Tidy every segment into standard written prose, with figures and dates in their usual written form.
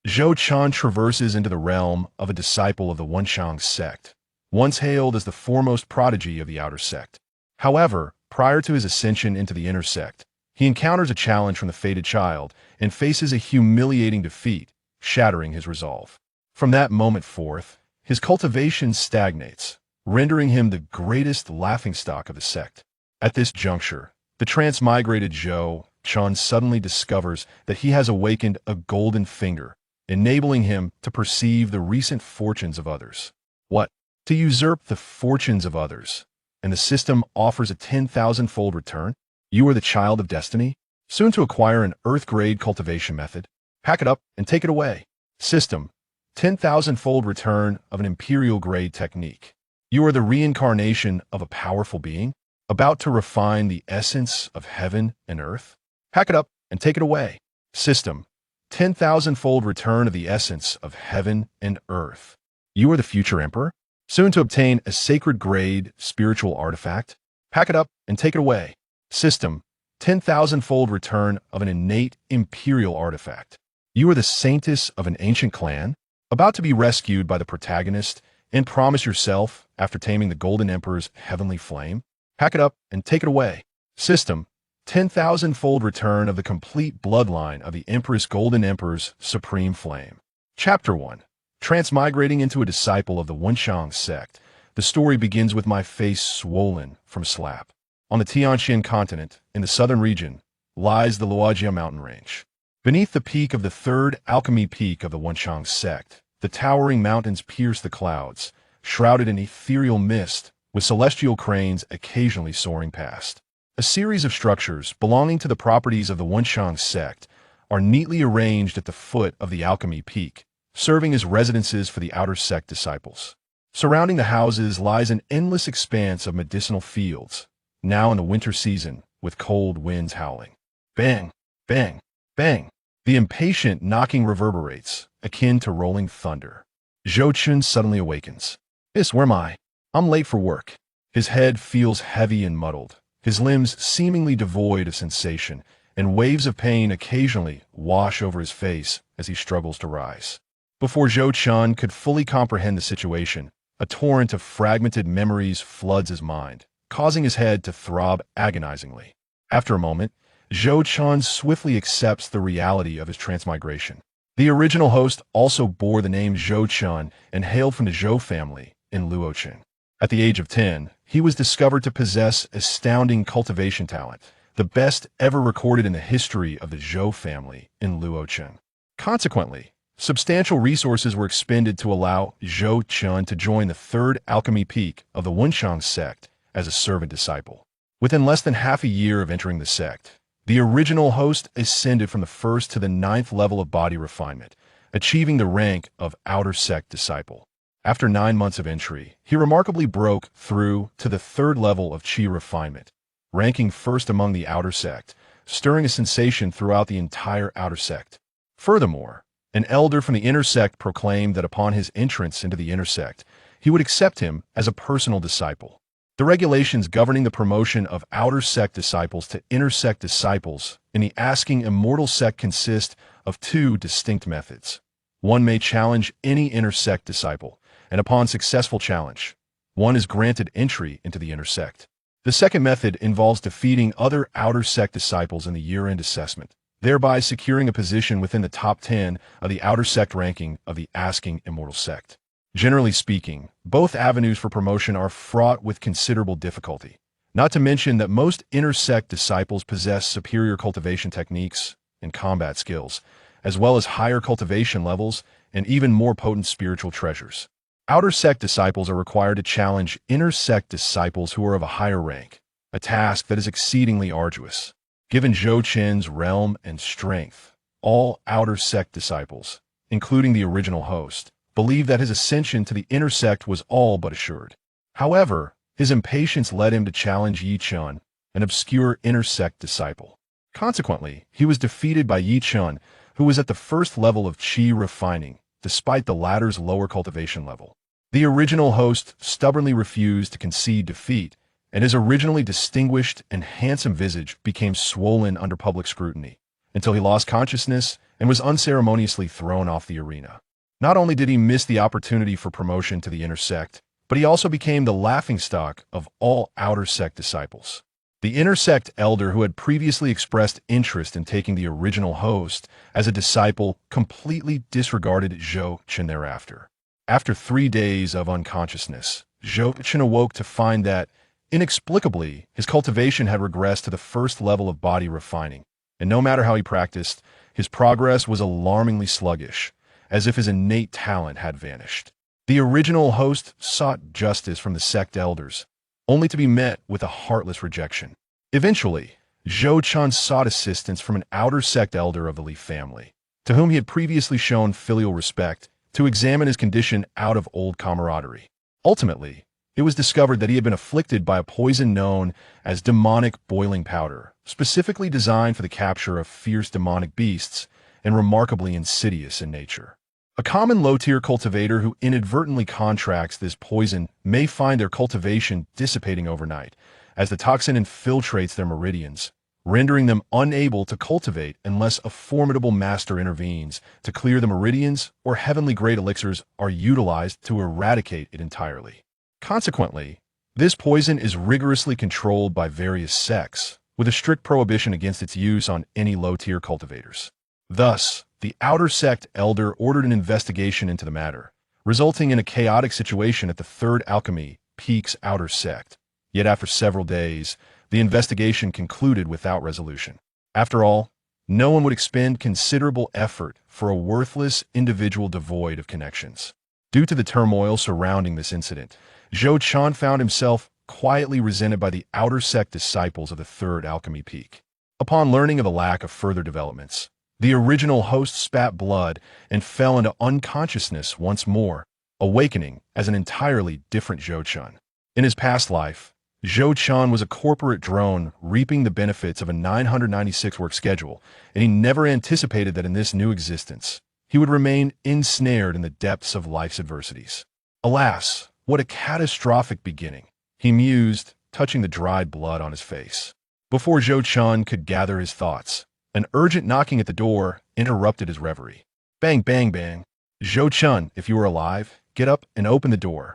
Zhou Qian traverses into the realm of a disciple of the Wenxiang sect, once hailed as the foremost prodigy of the outer sect. However, prior to his ascension into the inner sect, he encounters a challenge from the fated child and faces a humiliating defeat, shattering his resolve. From that moment forth, his cultivation stagnates, rendering him the greatest laughingstock of the sect. At this juncture, the transmigrated Zhou Qian suddenly discovers that he has awakened a golden finger, enabling him to perceive the recent fortunes of others. What? To usurp the fortunes of others, and the system offers a 10,000-fold return? You are the child of destiny, soon to acquire an Earth-grade cultivation method. Pack it up and take it away. System: 10,000-fold return of an Imperial-grade technique. You are the reincarnation of a powerful being, about to refine the essence of heaven and earth. Pack it up and take it away. System: 10,000-fold return of the essence of heaven and earth. You are the future emperor, soon to obtain a sacred-grade spiritual artifact. Pack it up and take it away. System: 10,000-fold return of an innate imperial artifact. You are the saintess of an ancient clan, about to be rescued by the protagonist, and promise yourself after taming the Golden Emperor's heavenly flame. Pack it up and take it away. System: 10,000-fold return of the complete bloodline of the Empress Golden Emperor's supreme flame. Chapter 1. Transmigrating into a disciple of the Wenxiang sect, the story begins with my face swollen from a slap. On the Tianxian continent, in the southern region, lies the Luojia mountain range. Beneath the peak of the third alchemy peak of the Wenxiang sect, the towering mountains pierce the clouds, shrouded in ethereal mist, with celestial cranes occasionally soaring past. A series of structures belonging to the properties of the Wenxiang sect are neatly arranged at the foot of the alchemy peak, serving as residences for the outer sect disciples. Surrounding the houses lies an endless expanse of medicinal fields, now in the winter season, with cold winds howling. Bang, bang, bang. The impatient knocking reverberates, akin to rolling thunder. Zhou Qian suddenly awakens. Where am I? I'm late for work. His head feels heavy and muddled, his limbs seemingly devoid of sensation, and waves of pain occasionally wash over his face as he struggles to rise. Before Zhou Qian could fully comprehend the situation, a torrent of fragmented memories floods his mind, causing his head to throb agonizingly. After a moment, Zhou Qian swiftly accepts the reality of his transmigration. The original host also bore the name Zhou Qian and hailed from the Zhou family in Luocheng. At the age of 10, he was discovered to possess astounding cultivation talent, the best ever recorded in the history of the Zhou family in Luocheng. Consequently, substantial resources were expended to allow Zhou Qian to join the third alchemy peak of the Wenxiang sect as a servant disciple. Within less than half a year of entering the sect, the original host ascended from the 1st to the 9th level of body refinement, achieving the rank of outer sect disciple. After 9 months of entry, he remarkably broke through to the 3rd level of chi refinement, ranking first among the outer sect, stirring a sensation throughout the entire outer sect. Furthermore, an elder from the inner sect proclaimed that upon his entrance into the inner sect, he would accept him as a personal disciple. The regulations governing the promotion of outer sect disciples to inner sect disciples in the Asking Immortal sect consist of 2 distinct methods. One may challenge any inner sect disciple, and upon successful challenge, one is granted entry into the inner sect. The second method involves defeating other outer sect disciples in the year-end assessment, thereby securing a position within the top 10 of the outer sect ranking of the Asking Immortal sect. Generally speaking, both avenues for promotion are fraught with considerable difficulty, not to mention that most inner sect disciples possess superior cultivation techniques and combat skills, as well as higher cultivation levels and even more potent spiritual treasures. Outer sect disciples are required to challenge inner sect disciples who are of a higher rank, a task that is exceedingly arduous. Given Zhou Qian's realm and strength, all outer sect disciples, including the original host, believed that his ascension to the inner sect was all but assured. However, his impatience led him to challenge Yi Qian, an obscure inner sect disciple. Consequently, he was defeated by Yi Qian, who was at the 1st level of chi refining, despite the latter's lower cultivation level. The original host stubbornly refused to concede defeat, and his originally distinguished and handsome visage became swollen under public scrutiny, until he lost consciousness and was unceremoniously thrown off the arena. Not only did he miss the opportunity for promotion to the inner sect, but he also became the laughingstock of all outer sect disciples. The inner sect elder who had previously expressed interest in taking the original host as a disciple completely disregarded Zhou Chen thereafter. After 3 days of unconsciousness, Zhou Chen awoke to find that, inexplicably, his cultivation had regressed to the first level of body refining, and no matter how he practiced, his progress was alarmingly sluggish, as if his innate talent had vanished. The original host sought justice from the sect elders, only to be met with a heartless rejection. Eventually, Zhou Chen sought assistance from an outer sect elder of the Li family, to whom he had previously shown filial respect, to examine his condition out of old camaraderie. Ultimately, it was discovered that he had been afflicted by a poison known as demonic boiling powder, specifically designed for the capture of fierce demonic beasts and remarkably insidious in nature. A common low-tier cultivator who inadvertently contracts this poison may find their cultivation dissipating overnight, as the toxin infiltrates their meridians, rendering them unable to cultivate unless a formidable master intervenes to clear the meridians or heavenly-grade elixirs are utilized to eradicate it entirely. Consequently, this poison is rigorously controlled by various sects, with a strict prohibition against its use on any low-tier cultivators. Thus, the outer sect elder ordered an investigation into the matter, resulting in a chaotic situation at the Third Alchemy Peak's outer sect. Yet after several days, the investigation concluded without resolution. After all, no one would expend considerable effort for a worthless individual devoid of connections. Due to the turmoil surrounding this incident, Zhou Chen found himself quietly resented by the outer sect disciples of the Third Alchemy Peak. Upon learning of the lack of further developments, the original host spat blood and fell into unconsciousness once more, awakening as an entirely different Zhou Chen. In his past life, Zhou Chen was a corporate drone reaping the benefits of a 996-work schedule, and he never anticipated that in this new existence, he would remain ensnared in the depths of life's adversities. Alas, what a catastrophic beginning, he mused, touching the dried blood on his face. Before Zhou Chen could gather his thoughts, an urgent knocking at the door interrupted his reverie. Bang, bang, bang. Zhou Chen, if you are alive, get up and open the door.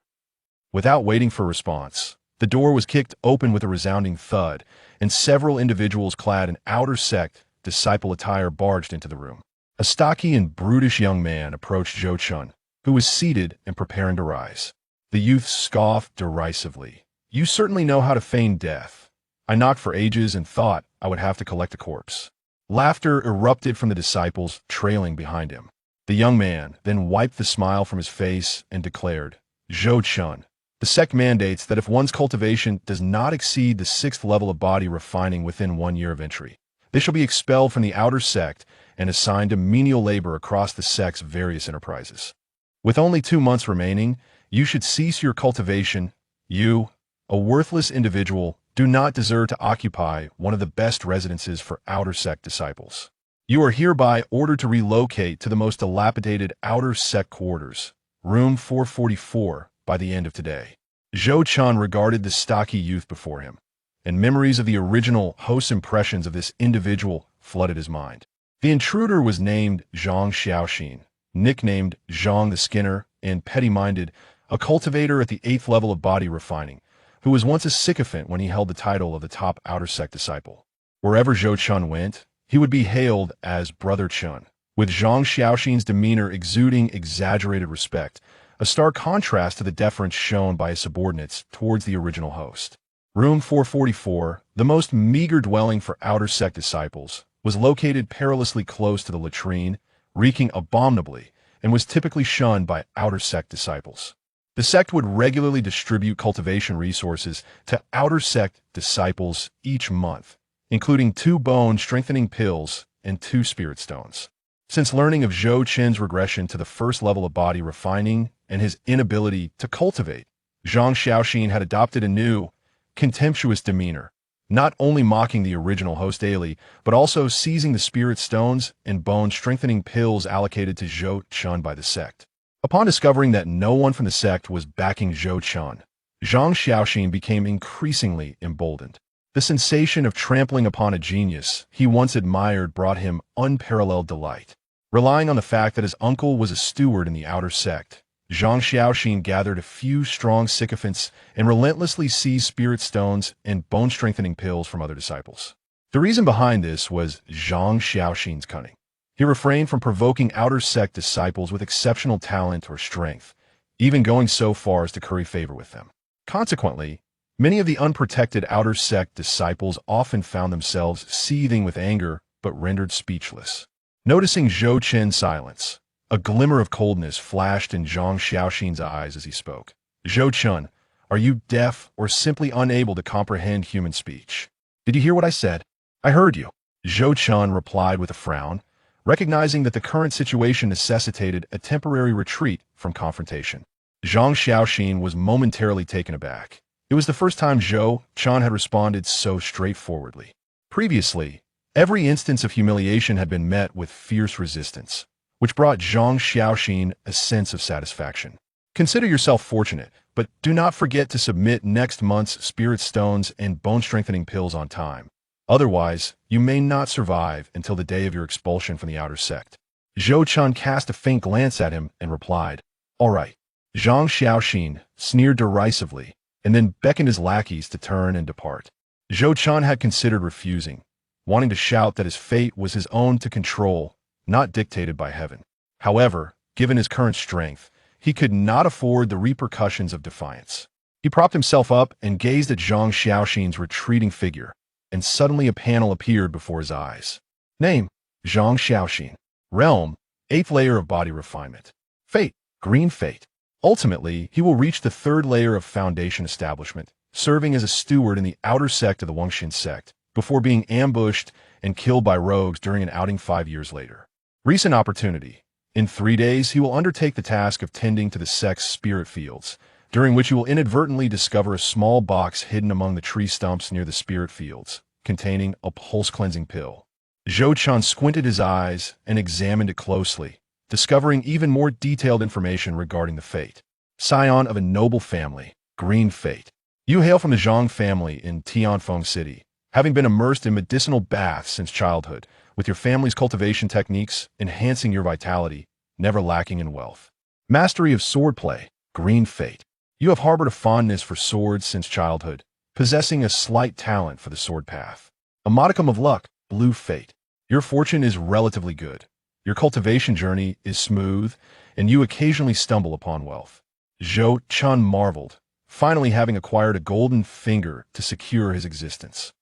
Without waiting for a response, the door was kicked open with a resounding thud, and several individuals clad in outer sect disciple attire barged into the room. A stocky and brutish young man approached Zhou Chen, who was seated and preparing to rise. The youth scoffed derisively. You certainly know how to feign death. I knocked for ages and thought I would have to collect a corpse. Laughter erupted from the disciples trailing behind him. The young man then wiped the smile from his face and declared, Zhou Chen, the sect mandates that if one's cultivation does not exceed the 6th level of body refining within 1 year of entry, they shall be expelled from the outer sect and assigned to menial labor across the sect's various enterprises. With only 2 months remaining, you should cease your cultivation. You, a worthless individual, do not deserve to occupy one of the best residences for outer sect disciples. You are hereby ordered to relocate to the most dilapidated outer sect quarters, room 444, by the end of today. Zhou Chen regarded the stocky youth before him, and memories of the original host's impressions of this individual flooded his mind. The intruder was named Zhang Xiaoxin, nicknamed Zhang the Skinner, and petty-minded, a cultivator at the 8th level of body refining, who was once a sycophant when he held the title of the top outer sect disciple. Wherever Zhou Chen went, he would be hailed as Brother Chen, with Zhang Xiaoxin's demeanor exuding exaggerated respect, a stark contrast to the deference shown by his subordinates towards the original host. Room 444, the most meager dwelling for outer sect disciples, was located perilously close to the latrine, reeking abominably, and was typically shunned by outer sect disciples. The sect would regularly distribute cultivation resources to outer sect disciples each month, including 2 bone-strengthening pills and 2 spirit stones. Since learning of Zhou Chen's regression to the 1st level of body refining and his inability to cultivate, Zhang Xiaoxin had adopted a new, contemptuous demeanor, not only mocking the original host daily, but also seizing the spirit stones and bone-strengthening pills allocated to Zhou Chen by the sect. Upon discovering that no one from the sect was backing Zhou Chen, Zhang Xiaoxin became increasingly emboldened. The sensation of trampling upon a genius he once admired brought him unparalleled delight. Relying on the fact that his uncle was a steward in the outer sect, Zhang Xiaoxin gathered a few strong sycophants and relentlessly seized spirit stones and bone-strengthening pills from other disciples. The reason behind this was Zhang Xiaoxin's cunning. He refrained from provoking outer sect disciples with exceptional talent or strength, even going so far as to curry favor with them. Consequently, many of the unprotected outer sect disciples often found themselves seething with anger but rendered speechless. Noticing Zhou Chen's silence, a glimmer of coldness flashed in Zhang Xiaoxin's eyes as he spoke. Zhou Chen, are you deaf or simply unable to comprehend human speech? Did you hear what I said? I heard you. Zhou Chen replied with a frown, recognizing that the current situation necessitated a temporary retreat from confrontation. Zhang Xiaoxin was momentarily taken aback. It was the first time Zhou Chen had responded so straightforwardly. Previously, every instance of humiliation had been met with fierce resistance, which brought Zhang Xiaoxin a sense of satisfaction. Consider yourself fortunate, but do not forget to submit next month's spirit stones and bone-strengthening pills on time. Otherwise, you may not survive until the day of your expulsion from the outer sect. Zhou Chen cast a faint glance at him and replied, All right. Zhang Xiaoxin sneered derisively and then beckoned his lackeys to turn and depart. Zhou Chen had considered refusing, wanting to shout that his fate was his own to control, not dictated by heaven. However, given his current strength, he could not afford the repercussions of defiance. He propped himself up and gazed at Zhang Xiaoxin's retreating figure, and suddenly a panel appeared before his eyes. Name, Zhang Xiaoxin. Realm, 8th layer of body refinement. Fate, green fate. Ultimately, he will reach the 3rd layer of foundation establishment, serving as a steward in the outer sect of the Wangxin sect, before being ambushed and killed by rogues during an outing 5 years later. Recent opportunity. In 3 days, he will undertake the task of tending to the sect's spirit fields, during which he will inadvertently discover a small box hidden among the tree stumps near the spirit fields, containing a pulse-cleansing pill. Zhou Chen squinted his eyes and examined it closely, discovering even more detailed information regarding the fate. Scion of a noble family, green fate. You hail from the Zhang family in Tianfeng City, having been immersed in medicinal baths since childhood, with your family's cultivation techniques enhancing your vitality, never lacking in wealth. Mastery of swordplay, green fate. You have harbored a fondness for swords since childhood, possessing a slight talent for the sword path. A modicum of luck, blue fate. Your fortune is relatively good. Your cultivation journey is smooth, and you occasionally stumble upon wealth. Zhou Chen marveled, finally having acquired a golden finger to secure his existence.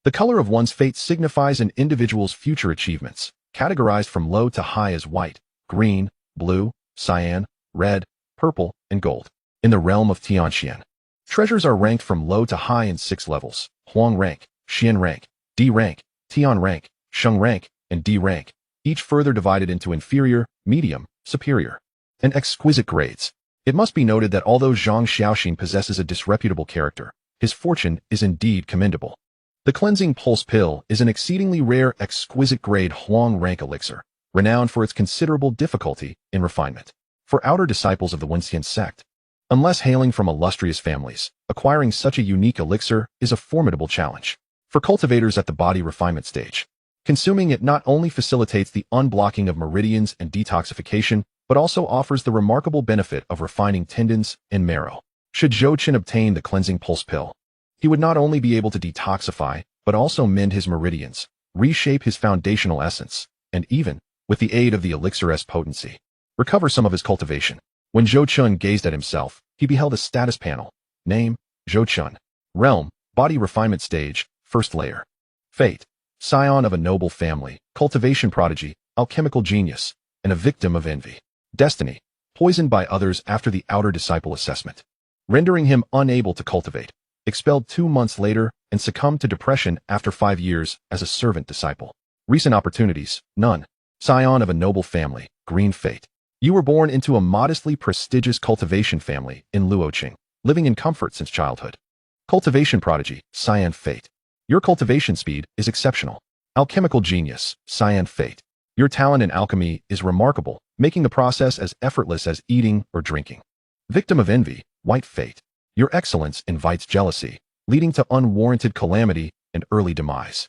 The color of one's fate signifies an individual's future achievements, categorized from low to high as white, green, blue, cyan, red, purple, and gold. In the realm of Tianxian, treasures are ranked from low to high in 6 levels: Huang rank, Xian rank, D rank, Tian rank, Sheng rank, and D rank, each further divided into inferior, medium, superior, and exquisite grades. It must be noted that although Zhang Xiaoxin possesses a disreputable character, his fortune is indeed commendable. The cleansing pulse pill is an exceedingly rare exquisite grade Huang rank elixir, renowned for its considerable difficulty in refinement. For outer disciples of the Wangxin sect, unless hailing from illustrious families, acquiring such a unique elixir is a formidable challenge. For cultivators at the body refinement stage, consuming it not only facilitates the unblocking of meridians and detoxification, but also offers the remarkable benefit of refining tendons and marrow. Should Zhou Chen obtain the cleansing pulse pill, he would not only be able to detoxify, but also mend his meridians, reshape his foundational essence, and even, with the aid of the elixir's potency, recover some of his cultivation. When Zhou Chen gazed at himself, he beheld a status panel. Name, Zhou Chen. Realm, body refinement stage, 1st layer. Fate, scion of a noble family, cultivation prodigy, alchemical genius, and a victim of envy. Destiny, poisoned by others after the outer disciple assessment, rendering him unable to cultivate. Expelled 2 months later and succumbed to depression after 5 years as a servant disciple. Recent opportunities, none. Scion of a noble family, green fate. You were born into a modestly prestigious cultivation family in Luoqing, living in comfort since childhood. Cultivation prodigy, cyan fate. Your cultivation speed is exceptional. Alchemical genius, cyan fate. Your talent in alchemy is remarkable, making the process as effortless as eating or drinking. Victim of envy, white fate. Your excellence invites jealousy, leading to unwarranted calamity and early demise.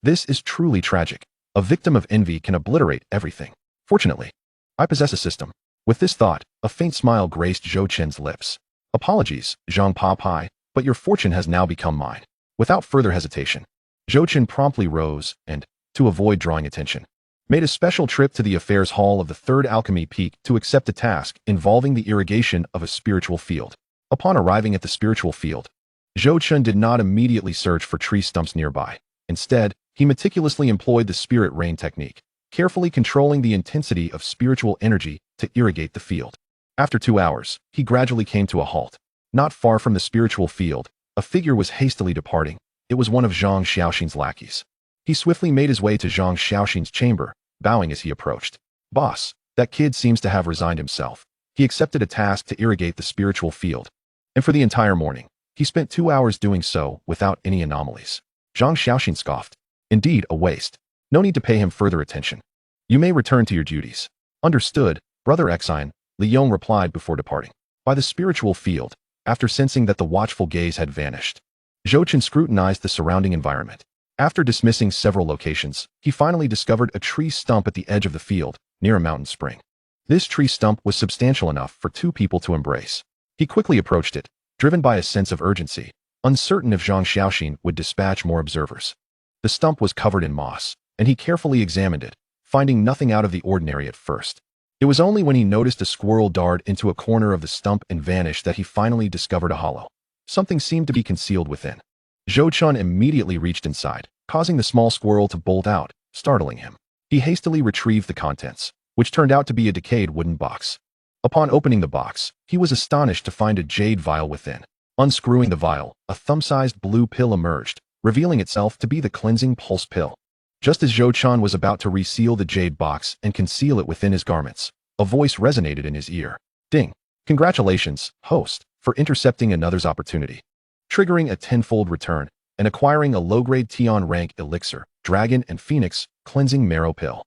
This is truly tragic. A victim of envy can obliterate everything. Fortunately, I possess a system. With this thought, a faint smile graced Zhou Qin's lips. Apologies, Zhang Pa Pai, but your fortune has now become mine. Without further hesitation, Zhou Qin promptly rose and, to avoid drawing attention, made a special trip to the affairs hall of the Third Alchemy Peak to accept a task involving the irrigation of a spiritual field. Upon arriving at the spiritual field, Zhou Qin did not immediately search for tree stumps nearby. Instead, he meticulously employed the spirit rain technique, carefully controlling the intensity of spiritual energy to irrigate the field. After 2 hours, he gradually came to a halt. Not far from the spiritual field, a figure was hastily departing. It was one of Zhang Xiaoxin's lackeys. He swiftly made his way to Zhang Xiaoxin's chamber, bowing as he approached. Boss, that kid seems to have resigned himself. He accepted a task to irrigate the spiritual field. And for the entire morning, he spent 2 hours doing so without any anomalies. Zhang Xiaoxin scoffed. Indeed, a waste. No need to pay him further attention. You may return to your duties. Understood, Brother Exine, Li Yong replied before departing. By the spiritual field, after sensing that the watchful gaze had vanished, Zhou Qin scrutinized the surrounding environment. After dismissing several locations, he finally discovered a tree stump at the edge of the field, near a mountain spring. This tree stump was substantial enough for 2 people to embrace. He quickly approached it, driven by a sense of urgency, uncertain if Zhang Xiaoxin would dispatch more observers. The stump was covered in moss, and he carefully examined it, finding nothing out of the ordinary at first. It was only when he noticed a squirrel dart into a corner of the stump and vanish that he finally discovered a hollow. Something seemed to be concealed within. Zhou Qin immediately reached inside, causing the small squirrel to bolt out, startling him. He hastily retrieved the contents, which turned out to be a decayed wooden box. Upon opening the box, he was astonished to find a jade vial within. Unscrewing the vial, a thumb-sized blue pill emerged, revealing itself to be the cleansing pulse pill. Just as Zhou Qin was about to reseal the jade box and conceal it within his garments, a voice resonated in his ear. Ding! Congratulations, host, for intercepting another's opportunity, triggering a tenfold return, and acquiring a low-grade Tian rank elixir, Dragon and Phoenix, Cleansing Marrow Pill.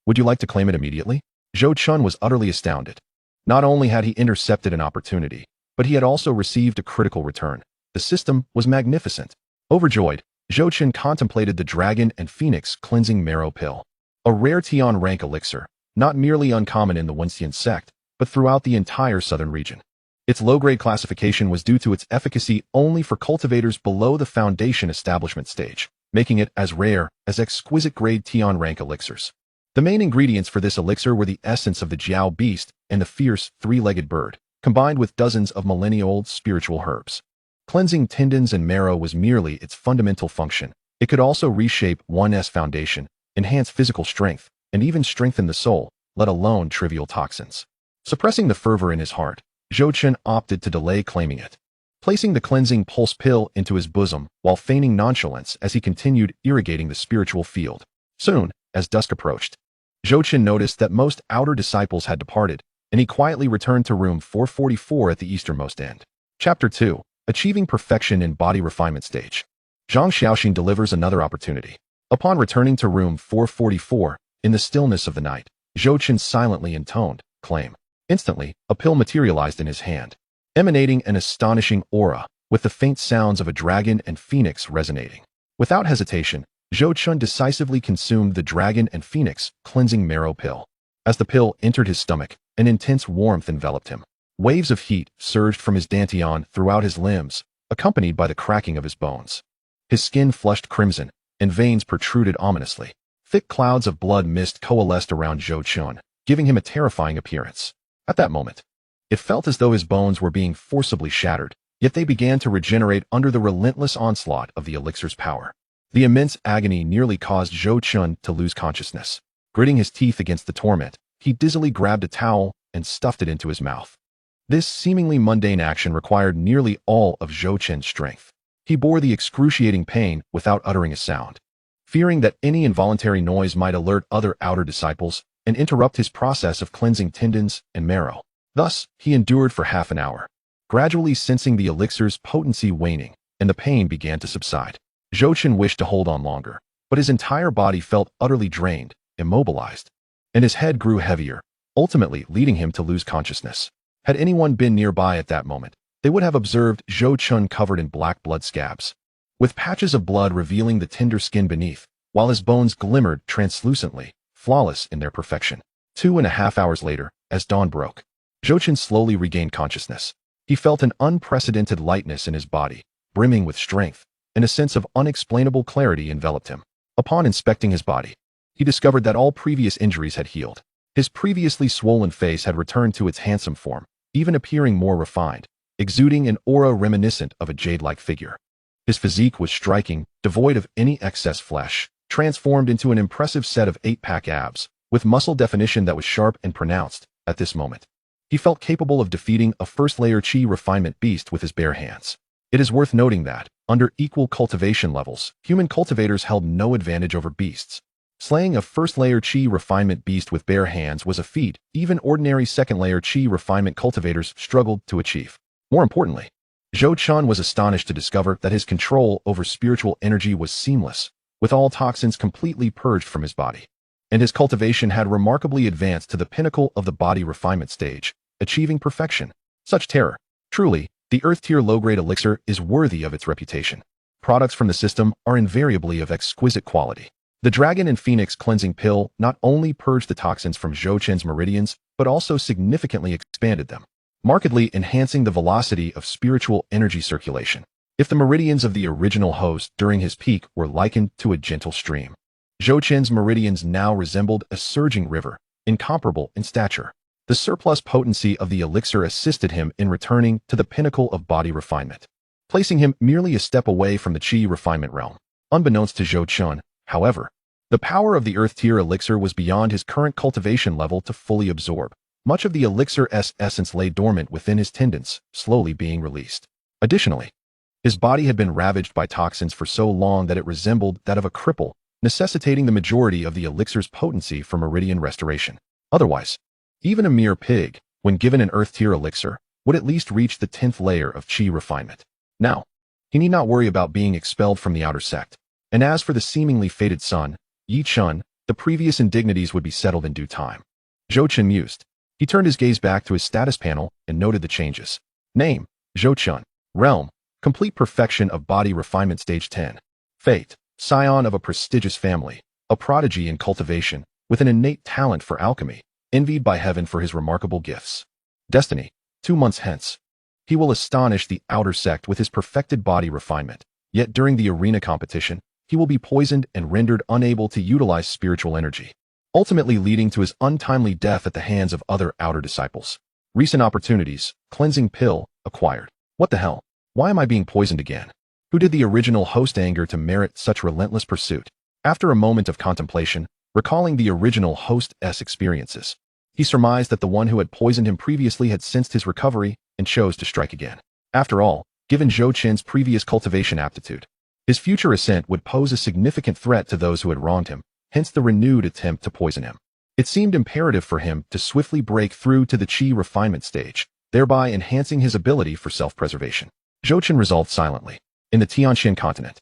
Would you like to claim it immediately? Zhou Qin was utterly astounded. Not only had he intercepted an opportunity, but he had also received a critical return. The system was magnificent. Overjoyed, Zhou Qin contemplated the Dragon and Phoenix Cleansing Marrow Pill, a rare Tian rank elixir, not merely uncommon in the Wenxian sect, but throughout the entire southern region. Its low-grade classification was due to its efficacy only for cultivators below the foundation establishment stage, making it as rare as exquisite-grade Tian rank elixirs. The main ingredients for this elixir were the essence of the Jiao beast and the fierce, 3-legged bird, combined with dozens of millennia-old spiritual herbs. Cleansing tendons and marrow was merely its fundamental function. It could also reshape one's foundation, enhance physical strength, and even strengthen the soul, let alone trivial toxins. Suppressing the fervor in his heart, Zhou Qin opted to delay claiming it, placing the cleansing pulse pill into his bosom while feigning nonchalance as he continued irrigating the spiritual field. Soon, as dusk approached, Zhou Qin noticed that most outer disciples had departed, and he quietly returned to room 444 at the easternmost end. Chapter 2. Achieving Perfection in Body Refinement Stage. Zhang Xiaoxin delivers another opportunity. Upon returning to room 444, in the stillness of the night, Zhou Qin silently intoned, "Claim." Instantly, a pill materialized in his hand, emanating an astonishing aura, with the faint sounds of a dragon and phoenix resonating. Without hesitation, Zhou Qin decisively consumed the Dragon and Phoenix Cleansing Marrow Pill. As the pill entered his stomach, an intense warmth enveloped him. Waves of heat surged from his dantian throughout his limbs, accompanied by the cracking of his bones. His skin flushed crimson, and veins protruded ominously. Thick clouds of blood mist coalesced around Zhou Qin, giving him a terrifying appearance. At that moment, it felt as though his bones were being forcibly shattered, yet they began to regenerate under the relentless onslaught of the elixir's power. The immense agony nearly caused Zhou Qin to lose consciousness. Gritting his teeth against the torment, he dizzily grabbed a towel and stuffed it into his mouth. This seemingly mundane action required nearly all of Zhou Qin's strength. He bore the excruciating pain without uttering a sound, fearing that any involuntary noise might alert other outer disciples and interrupt his process of cleansing tendons and marrow. Thus, he endured for half an hour, gradually sensing the elixir's potency waning, and the pain began to subside. Zhou Qin wished to hold on longer, but his entire body felt utterly drained, immobilized, and his head grew heavier, ultimately leading him to lose consciousness. Had anyone been nearby at that moment, they would have observed Zhou Qin covered in black blood scabs, with patches of blood revealing the tender skin beneath, while his bones glimmered translucently, flawless in their perfection. 2.5 hours later, as dawn broke, Zhou slowly regained consciousness. He felt an unprecedented lightness in his body, brimming with strength, and a sense of unexplainable clarity enveloped him. Upon inspecting his body, he discovered that all previous injuries had healed. His previously swollen face had returned to its handsome form, even appearing more refined, exuding an aura reminiscent of a jade-like figure. His physique was striking, devoid of any excess flesh, transformed into an impressive set of 8-pack abs, with muscle definition that was sharp and pronounced. At this moment, he felt capable of defeating a first-layer chi refinement beast with his bare hands. It is worth noting that, under equal cultivation levels, human cultivators held no advantage over beasts. Slaying a first-layer chi refinement beast with bare hands was a feat even ordinary second-layer chi refinement cultivators struggled to achieve. More importantly, Zhou was astonished to discover that his control over spiritual energy was seamless, with all toxins completely purged from his body. And his cultivation had remarkably advanced to the pinnacle of the body refinement stage, achieving perfection. Such terror. Truly, the Earth-tier low-grade elixir is worthy of its reputation. Products from the system are invariably of exquisite quality. The Dragon and Phoenix Cleansing Pill not only purged the toxins from Zhou meridians, but also significantly expanded them, markedly enhancing the velocity of spiritual energy circulation. If the meridians of the original host during his peak were likened to a gentle stream, Zhou meridians now resembled a surging river, incomparable in stature. The surplus potency of the elixir assisted him in returning to the pinnacle of body refinement, placing him merely a step away from the chi refinement realm. Unbeknownst to Zhou, however, the power of the Earth-tier elixir was beyond his current cultivation level to fully absorb. Much of the elixir's essence lay dormant within his tendons, slowly being released. Additionally, his body had been ravaged by toxins for so long that it resembled that of a cripple, necessitating the majority of the elixir's potency for meridian restoration. Otherwise, even a mere pig, when given an Earth-tier elixir, would at least reach the 10th layer of chi refinement. Now, he need not worry about being expelled from the outer sect. And as for the seemingly fated son, Yi Chun, the previous indignities would be settled in due time. Zhou mused. He turned his gaze back to his status panel and noted the changes. Name, Zhou. Realm, complete perfection of body refinement stage 10. Fate, scion of a prestigious family, a prodigy in cultivation, with an innate talent for alchemy, envied by heaven for his remarkable gifts. Destiny, 2 months hence. He will astonish the outer sect with his perfected body refinement, yet during the arena competition, he will be poisoned and rendered unable to utilize spiritual energy, ultimately leading to his untimely death at the hands of other outer disciples. Recent opportunities, cleansing pill, acquired. What the hell? Why am I being poisoned again? Who did the original host anger to merit such relentless pursuit? After a moment of contemplation, recalling the original host's experiences, he surmised that the one who had poisoned him previously had sensed his recovery and chose to strike again. After all, given Zhou previous cultivation aptitude, his future ascent would pose a significant threat to those who had wronged him, hence the renewed attempt to poison him. It seemed imperative for him to swiftly break through to the chi refinement stage, thereby enhancing his ability for self-preservation. Zhou resolved silently. In the Tianxian continent,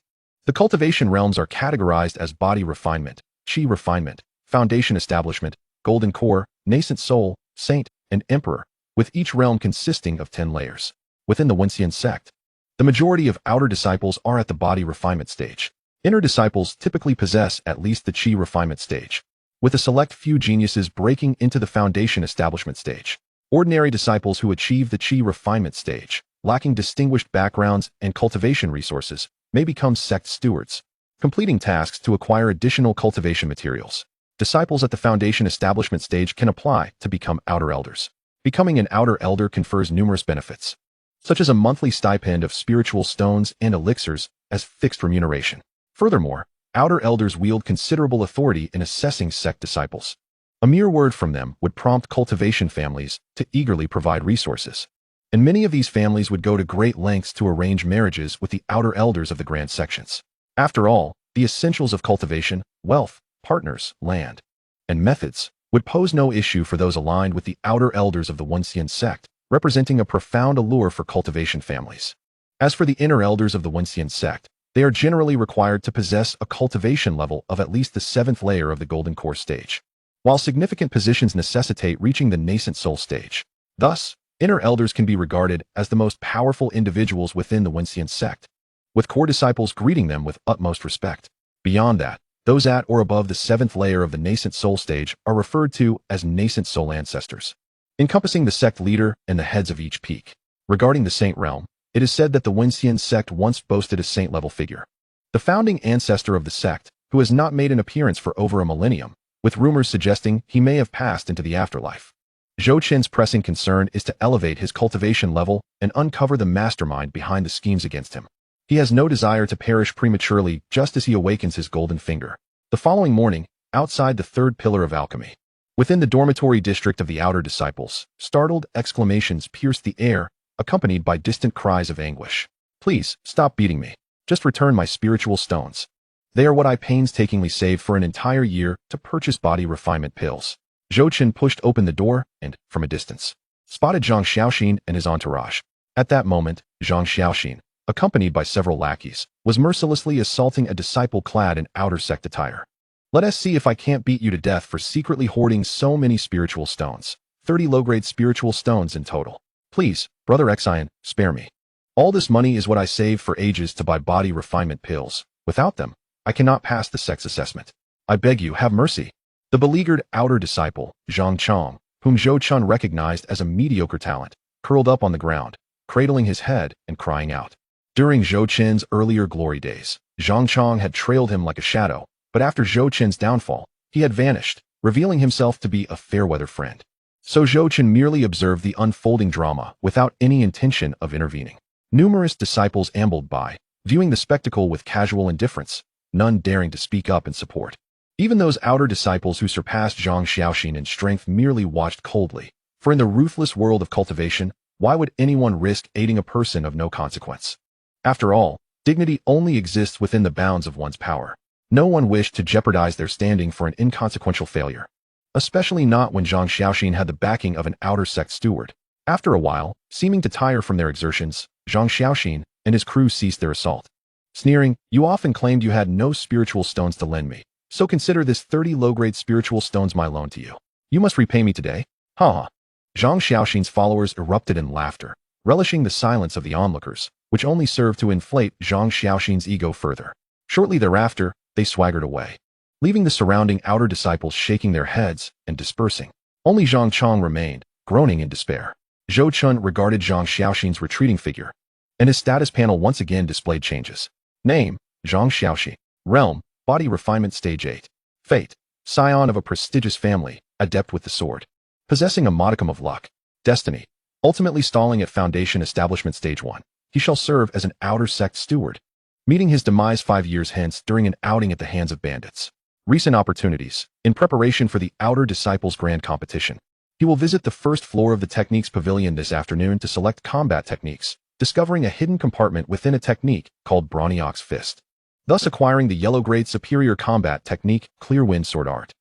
the cultivation realms are categorized as body refinement, chi refinement, foundation establishment, golden core, nascent soul, saint, and emperor, with each realm consisting of 10 layers. Within the Wenxian sect, the majority of outer disciples are at the body refinement stage. Inner disciples typically possess at least the chi refinement stage, with a select few geniuses breaking into the foundation establishment stage. Ordinary disciples who achieve the chi refinement stage, lacking distinguished backgrounds and cultivation resources, may become sect stewards, completing tasks to acquire additional cultivation materials. Disciples at the foundation establishment stage can apply to become outer elders. Becoming an outer elder confers numerous benefits, such as a monthly stipend of spiritual stones and elixirs as fixed remuneration. Furthermore, outer elders wield considerable authority in assessing sect disciples. A mere word from them would prompt cultivation families to eagerly provide resources, and many of these families would go to great lengths to arrange marriages with the outer elders of the grand sections. After all, the essentials of cultivation, wealth, partners, land, and methods would pose no issue for those aligned with the outer elders of the Wenxian sect, representing a profound allure for cultivation families. As for the inner elders of the Wenxian sect, they are generally required to possess a cultivation level of at least the 7th layer of the golden core stage, while significant positions necessitate reaching the nascent soul stage. Thus, inner elders can be regarded as the most powerful individuals within the Wenxian sect, with core disciples greeting them with utmost respect. Beyond that, Those at or above the 7th layer of the nascent soul stage are referred to as nascent soul ancestors, encompassing the sect leader and the heads of each peak. Regarding the saint realm, it is said that the Wenxian sect once boasted a saint-level figure, the founding ancestor of the sect, who has not made an appearance for over a millennium, with rumors suggesting he may have passed into the afterlife. Zhou Qin's pressing concern is to elevate his cultivation level and uncover the mastermind behind the schemes against him. He has no desire to perish prematurely just as he awakens his golden finger. The following morning, outside the 3rd pillar of alchemy, within the dormitory district of the outer disciples, startled exclamations pierced the air, accompanied by distant cries of anguish. Please, stop beating me. Just return my spiritual stones. They are what I painstakingly saved for an entire year to purchase body refinement pills. Zhou Qin pushed open the door and, from a distance, spotted Zhang Xiaoxin and his entourage. At that moment, Zhang Xiaoxin, accompanied by several lackeys, was mercilessly assaulting a disciple clad in outer sect attire. Let us see if I can't beat you to death for secretly hoarding so many spiritual stones. 30 low-grade spiritual stones in total. Please, Brother Xian, spare me. All this money is what I saved for ages to buy body refinement pills. Without them, I cannot pass the sex assessment. I beg you, have mercy. The beleaguered outer disciple, Zhang Chong, whom Zhou Chun recognized as a mediocre talent, curled up on the ground, cradling his head and crying out. During Zhou Qin's earlier glory days, Zhang Chong had trailed him like a shadow, but after Zhou Qin's downfall, he had vanished, revealing himself to be a fair-weather friend. So Zhou Qin merely observed the unfolding drama without any intention of intervening. Numerous disciples ambled by, viewing the spectacle with casual indifference, none daring to speak up in support. Even those outer disciples who surpassed Zhang Xiaoxin in strength merely watched coldly, for in the ruthless world of cultivation, why would anyone risk aiding a person of no consequence? After all, dignity only exists within the bounds of one's power. No one wished to jeopardize their standing for an inconsequential failure, especially not when Zhang Xiaoxin had the backing of an outer sect steward. After a while, seeming to tire from their exertions, Zhang Xiaoxin and his crew ceased their assault. Sneering, you often claimed you had no spiritual stones to lend me. So consider this 30 low-grade spiritual stones my loan to you. You must repay me today. Ha! Zhang Xiaoxin's followers erupted in laughter, relishing the silence of the onlookers, which only served to inflate Zhang Xiaoxin's ego further. Shortly thereafter, they swaggered away, leaving the surrounding outer disciples shaking their heads and dispersing. Only Zhang Chong remained, groaning in despair. Zhou Chun regarded Zhang Xiaoxin's retreating figure, and his status panel once again displayed changes. Name, Zhang Xiaoxin. Realm, Body Refinement Stage 8. Fate, scion of a prestigious family, adept with the sword. Possessing a modicum of luck. Destiny, ultimately stalling at Foundation Establishment Stage 1. He shall serve as an outer sect steward, meeting his demise 5 years hence during an outing at the hands of bandits. Recent opportunities. In preparation for the outer disciples grand competition, he will visit the 1st floor of the Techniques Pavilion this afternoon to select combat techniques, discovering a hidden compartment within a technique called Brawny Ox Fist, thus acquiring the yellow-grade superior combat technique, Clear Wind Sword Art.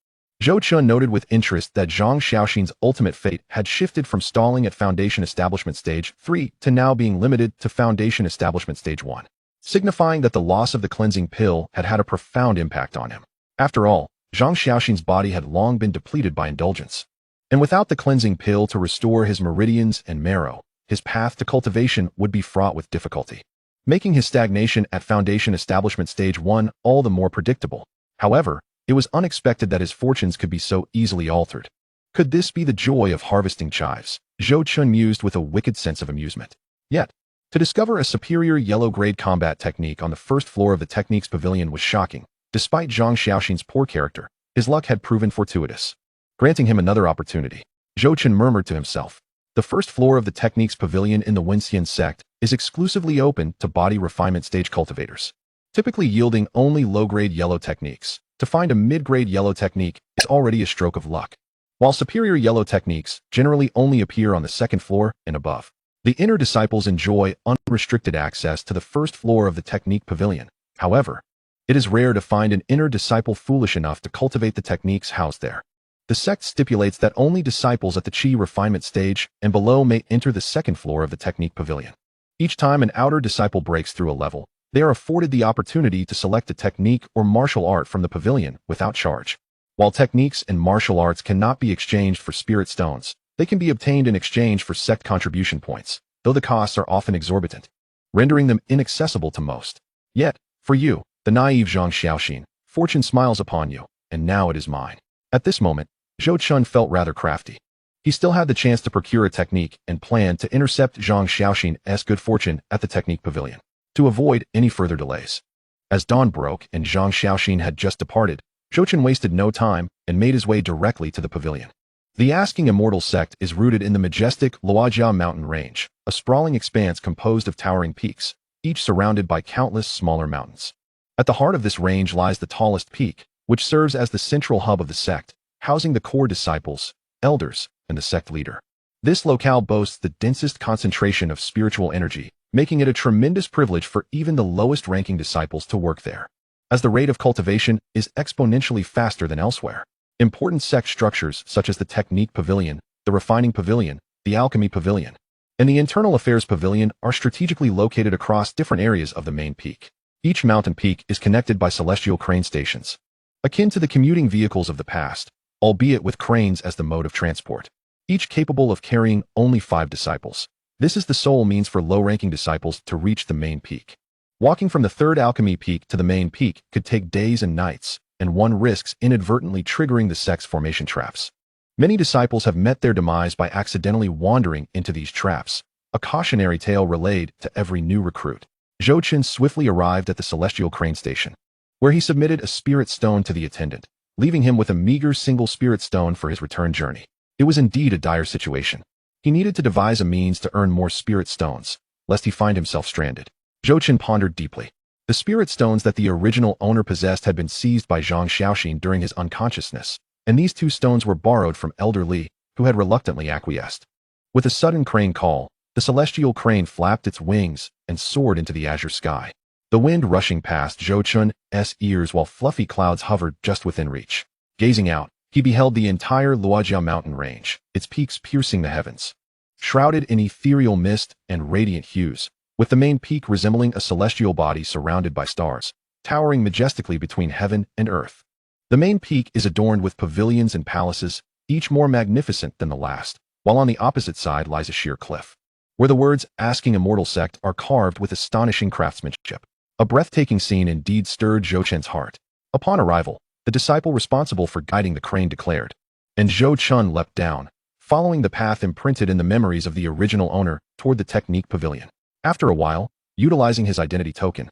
Zhou Chun noted with interest that Zhang Xiaoxin's ultimate fate had shifted from stalling at Foundation Establishment Stage 3 to now being limited to Foundation Establishment Stage 1, signifying that the loss of the cleansing pill had had a profound impact on him. After all, Zhang Xiaoxin's body had long been depleted by indulgence, and without the cleansing pill to restore his meridians and marrow, his path to cultivation would be fraught with difficulty, making his stagnation at Foundation Establishment Stage 1 all the more predictable. However, it was unexpected that his fortunes could be so easily altered. Could this be the joy of harvesting chives? Zhou Chun mused with a wicked sense of amusement. Yet, to discover a superior yellow-grade combat technique on the 1st floor of the Techniques Pavilion was shocking. Despite Zhang Xiaoxin's poor character, his luck had proven fortuitous, granting him another opportunity. Zhou Chun murmured to himself. The 1st floor of the Techniques Pavilion in the Wenxian sect is exclusively open to body refinement stage cultivators, typically yielding only low-grade yellow techniques. To find a mid-grade yellow technique is already a stroke of luck, while superior yellow techniques generally only appear on the 2nd floor and above. The inner disciples enjoy unrestricted access to the 1st floor of the Technique Pavilion. However, it is rare to find an inner disciple foolish enough to cultivate the techniques housed there. The sect stipulates that only disciples at the Qi refinement stage and below may enter the 2nd floor of the Technique Pavilion. Each time an outer disciple breaks through a level, they are afforded the opportunity to select a technique or martial art from the pavilion without charge. While techniques and martial arts cannot be exchanged for spirit stones, they can be obtained in exchange for sect contribution points, though the costs are often exorbitant, rendering them inaccessible to most. Yet, for you, the naive Zhang Xiaoxin, Fortune smiles upon you, and now it is mine. At this moment, Zhou Chun felt rather crafty. He still had the chance to procure a technique and planned to intercept Zhang Xiaoxin's good fortune at the technique pavilion, to avoid any further delays. As dawn broke and Zhang Xiaoxin had just departed, Zhou Chun wasted no time and made his way directly to the pavilion. The Asking Immortal Sect is rooted in the majestic Luojia mountain range, a sprawling expanse composed of towering peaks, each surrounded by countless smaller mountains. At the heart of this range lies the tallest peak, which serves as the central hub of the sect, housing the core disciples, elders, and the sect leader. This locale boasts the densest concentration of spiritual energy, making it a tremendous privilege for even the lowest-ranking disciples to work there, as the rate of cultivation is exponentially faster than elsewhere. Important sect structures such as the Technique Pavilion, the Refining Pavilion, the Alchemy Pavilion, and the Internal Affairs Pavilion are strategically located across different areas of the main peak. Each mountain peak is connected by celestial crane stations, akin to the commuting vehicles of the past, albeit with cranes as the mode of transport, each capable of carrying only 5 disciples. This is the sole means for low-ranking disciples to reach the main peak. Walking from the third alchemy peak to the main peak could take days and nights, and one risks inadvertently triggering the sect's formation traps. Many disciples have met their demise by accidentally wandering into these traps, a cautionary tale relayed to every new recruit. Zhou Chun swiftly arrived at the celestial crane station, where he submitted a spirit stone to the attendant, leaving him with a meager single spirit stone for his return journey. It was indeed a dire situation. He needed to devise a means to earn more spirit stones, lest he find himself stranded. Zhou Chun pondered deeply. The spirit stones that the original owner possessed had been seized by Zhang Xiaoxin during his unconsciousness, and these 2 stones were borrowed from Elder Li, who had reluctantly acquiesced. With a sudden crane call, the celestial crane flapped its wings and soared into the azure sky, the wind rushing past Zhou Chun's ears while fluffy clouds hovered just within reach. Gazing out, he beheld the entire Luojia mountain range, its peaks piercing the heavens, shrouded in ethereal mist and radiant hues, with the main peak resembling a celestial body surrounded by stars, towering majestically between heaven and earth. The main peak is adorned with pavilions and palaces, each more magnificent than the last, while on the opposite side lies a sheer cliff, where the words Asking Immortal Sect are carved with astonishing craftsmanship. A breathtaking scene indeed stirred Zhou Chun's heart. Upon arrival, the disciple responsible for guiding the crane declared, and Zhou Chun leapt down, following the path imprinted in the memories of the original owner toward the Technique Pavilion. After a while, utilizing his identity token,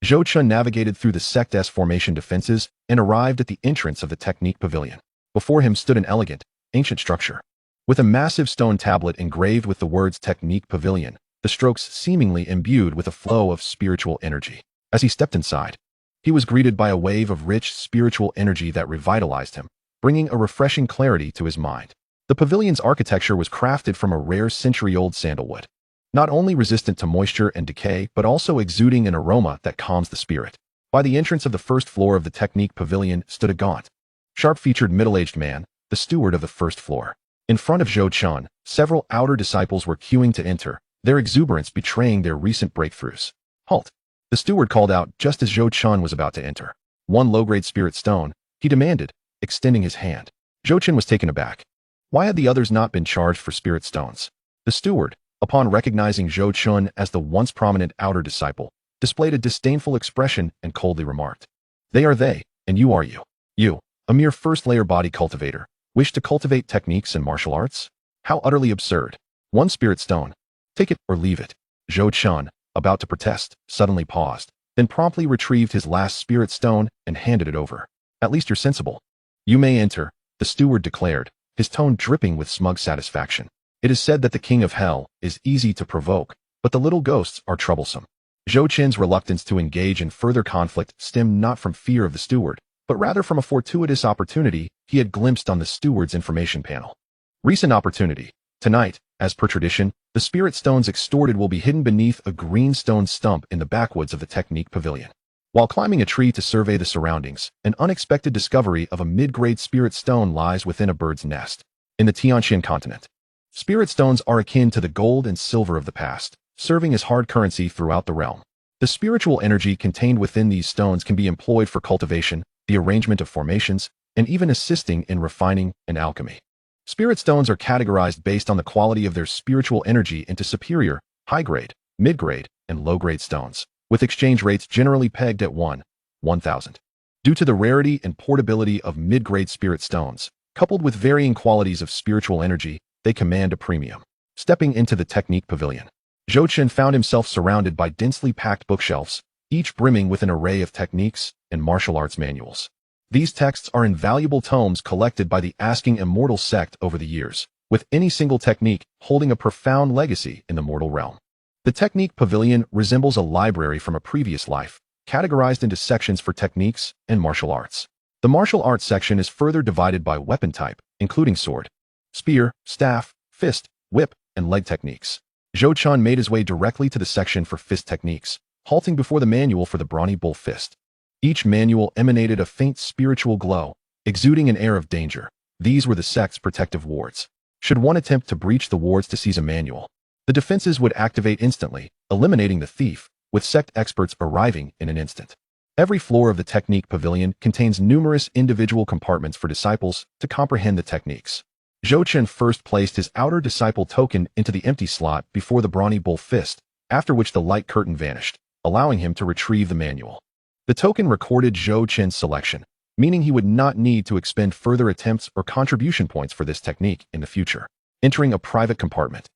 Zhou Chun navigated through the Sect's formation defenses and arrived at the entrance of the Technique Pavilion. Before him stood an elegant, ancient structure, with a massive stone tablet engraved with the words Technique Pavilion, the strokes seemingly imbued with a flow of spiritual energy. As he stepped inside, he was greeted by a wave of rich spiritual energy that revitalized him, bringing a refreshing clarity to his mind. The pavilion's architecture was crafted from a rare century-old sandalwood, not only resistant to moisture and decay, but also exuding an aroma that calms the spirit. By the entrance of the first floor of the Technique Pavilion stood a gaunt, sharp-featured middle-aged man, the steward of the first floor. In front of Zhou Chun, several outer disciples were queuing to enter, their exuberance betraying their recent breakthroughs. Halt! The steward called out just as Zhou Chun was about to enter. 1 low-grade spirit stone, he demanded, extending his hand. Zhou Chun was taken aback. Why had the others not been charged for spirit stones? The steward, upon recognizing Zhou Chun as the once prominent outer disciple, displayed a disdainful expression and coldly remarked, "They are they, and you are you. You, a mere first-layer body cultivator, wish to cultivate techniques and martial arts? How utterly absurd. 1 spirit stone. Take it or leave it." Zhou Chun, about to protest, suddenly paused, then promptly retrieved his last spirit stone and handed it over. "At least you're sensible. You may enter," the steward declared, his tone dripping with smug satisfaction. "It is said that the king of hell is easy to provoke, but the little ghosts are troublesome." Zhou Chun's reluctance to engage in further conflict stemmed not from fear of the steward, but rather from a fortuitous opportunity he had glimpsed on the steward's information panel. Recent opportunity. Tonight, as per tradition, the spirit stones extorted will be hidden beneath a green stone stump in the backwoods of the Technique Pavilion. While climbing a tree to survey the surroundings, an unexpected discovery of a mid-grade spirit stone lies within a bird's nest. In the Tianqian continent, spirit stones are akin to the gold and silver of the past, serving as hard currency throughout the realm. The spiritual energy contained within these stones can be employed for cultivation, the arrangement of formations, and even assisting in refining and alchemy. Spirit stones are categorized based on the quality of their spiritual energy into superior, high-grade, mid-grade, and low-grade stones, with exchange rates generally pegged at 1,000. Due to the rarity and portability of mid-grade spirit stones, coupled with varying qualities of spiritual energy, they command a premium. Stepping into the technique pavilion, Zhou Chen found himself surrounded by densely packed bookshelves, each brimming with an array of techniques and martial arts manuals. These texts are invaluable tomes collected by the Asking Immortal Sect over the years, with any single technique holding a profound legacy in the mortal realm. The technique pavilion resembles a library from a previous life, categorized into sections for techniques and martial arts. The martial arts section is further divided by weapon type, including sword, spear, staff, fist, whip, and leg techniques. Zhou Chen made his way directly to the section for fist techniques, halting before the manual for the brawny bull fist. Each manual emanated a faint spiritual glow, exuding an air of danger. These were the sect's protective wards. Should one attempt to breach the wards to seize a manual, the defenses would activate instantly, eliminating the thief, with sect experts arriving in an instant. Every floor of the technique pavilion contains numerous individual compartments for disciples to comprehend the techniques. Zhou Chen first placed his outer disciple token into the empty slot before the brawny bull fist, after which the light curtain vanished, allowing him to retrieve the manual. The token recorded Zhou Chen's selection, meaning he would not need to expend further attempts or contribution points for this technique in the future. Entering a private compartment,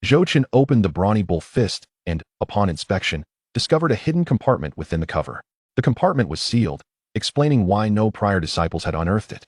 Zhou Chen opened the brawny bull fist and, upon inspection, discovered a hidden compartment within the cover. The compartment was sealed, explaining why no prior disciples had unearthed it.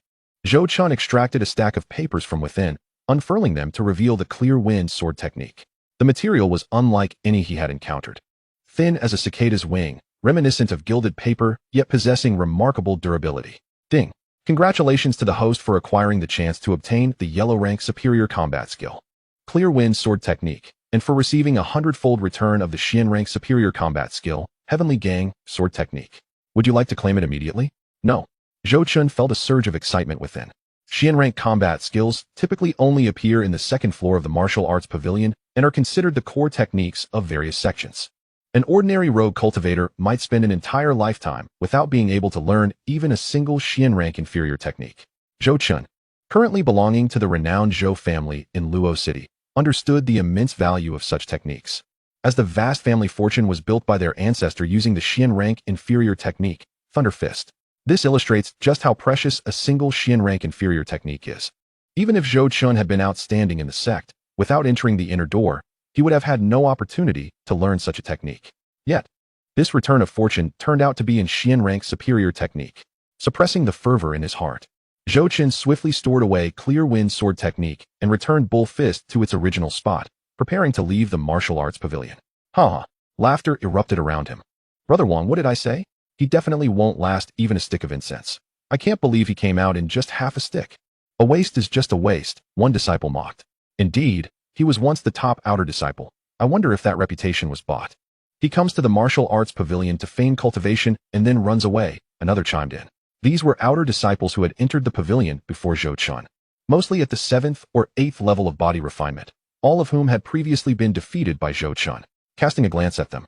Zhou Chen extracted a stack of papers from within, unfurling them to reveal the clear wind sword technique. The material was unlike any he had encountered. Thin as a cicada's wing, reminiscent of gilded paper, yet possessing remarkable durability. Ding! Congratulations to the host for acquiring the chance to obtain the yellow rank superior combat skill, Clear Wind Sword Technique, and for receiving a 100-fold return of the Xian rank superior combat skill, Heavenly Gang Sword Technique. Would you like to claim it immediately? No. Zhou Chen felt a surge of excitement within. Xian rank combat skills typically only appear in the second floor of the martial arts pavilion and are considered the core techniques of various sections. An ordinary rogue cultivator might spend an entire lifetime without being able to learn even a single Xian rank inferior technique. Zhou Chen, currently belonging to the renowned Zhou family in Luo City, understood the immense value of such techniques, as the vast family fortune was built by their ancestor using the Xian rank inferior technique, Thunder Fist. This illustrates just how precious a single Xian rank inferior technique is. Even if Zhou Chen had been outstanding in the sect, without entering the inner door, he would have had no opportunity to learn such a technique. Yet, this return of fortune turned out to be in Xian rank superior technique. Suppressing the fervor in his heart, Zhou Chen swiftly stored away Clear Wind Sword Technique and returned Bull Fist to its original spot, preparing to leave the martial arts pavilion. Ha! Laughter erupted around him. Brother Wang, what did I say? He definitely won't last even a stick of incense. I can't believe he came out in just half a stick. A waste is just a waste, one disciple mocked. Indeed, he was once the top outer disciple. I wonder if that reputation was bought. He comes to the martial arts pavilion to feign cultivation and then runs away, another chimed in. These were outer disciples who had entered the pavilion before Zhou Chen, mostly at the 7th or 8th level of body refinement, all of whom had previously been defeated by Zhou Chen. Casting a glance at them,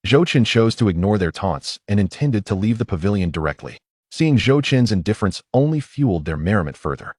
Zhou Chen chose to ignore their taunts and intended to leave the pavilion directly. Seeing Zhou Chen's indifference only fueled their merriment further.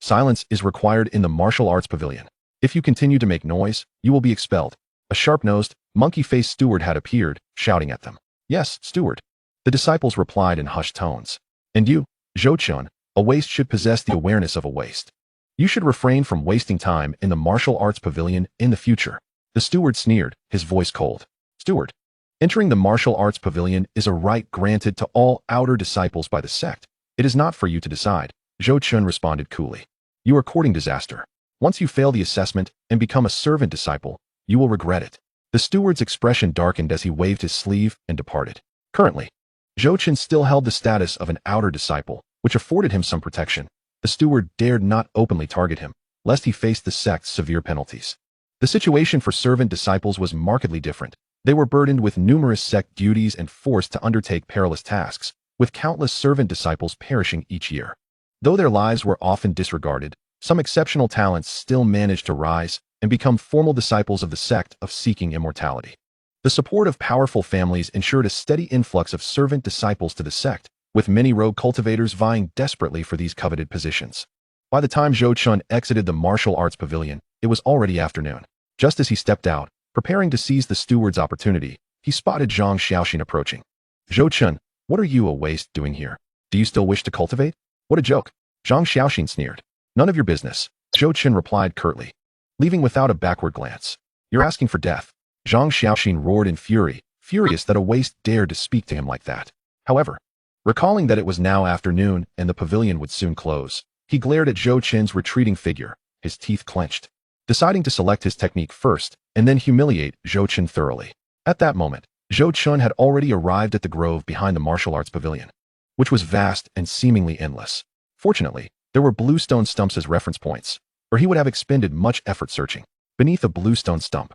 Silence is required in the martial arts pavilion. If you continue to make noise, you will be expelled. A sharp-nosed, monkey-faced steward had appeared, shouting at them. Yes, steward. The disciples replied in hushed tones. And you, Zhou Chen, a waste should possess the awareness of a waste. You should refrain from wasting time in the martial arts pavilion in the future. The steward sneered, his voice cold. Steward. Entering the martial arts pavilion is a right granted to all outer disciples by the sect. It is not for you to decide, Zhou Chen responded coolly. You are courting disaster. Once you fail the assessment and become a servant disciple, you will regret it. The steward's expression darkened as he waved his sleeve and departed. Currently, Zhou Chen still held the status of an outer disciple, which afforded him some protection. The steward dared not openly target him, lest he faced the sect's severe penalties. The situation for servant disciples was markedly different. They were burdened with numerous sect duties and forced to undertake perilous tasks, with countless servant disciples perishing each year. Though their lives were often disregarded, some exceptional talents still managed to rise and become formal disciples of the sect of seeking immortality. The support of powerful families ensured a steady influx of servant disciples to the sect, with many rogue cultivators vying desperately for these coveted positions. By the time Zhou Chen exited the martial arts pavilion, it was already afternoon. Just as he stepped out, preparing to seize the steward's opportunity, he spotted Zhang Xiaoxin approaching. Zhou Chen, what are you, a waste, doing here? Do you still wish to cultivate? What a joke. Zhang Xiaoxin sneered. None of your business, Zhou Qin replied curtly, leaving without a backward glance. You're asking for death. Zhang Xiaoxin roared in fury, furious that a waste dared to speak to him like that. However, recalling that it was now afternoon and the pavilion would soon close, he glared at Zhou Qin's retreating figure, his teeth clenched, deciding to select his technique first and then humiliate Zhou Qin thoroughly. At that moment, Zhou Qin had already arrived at the grove behind the martial arts pavilion, which was vast and seemingly endless. Fortunately, there were bluestone stumps as reference points, or he would have expended much effort searching. Beneath a bluestone stump,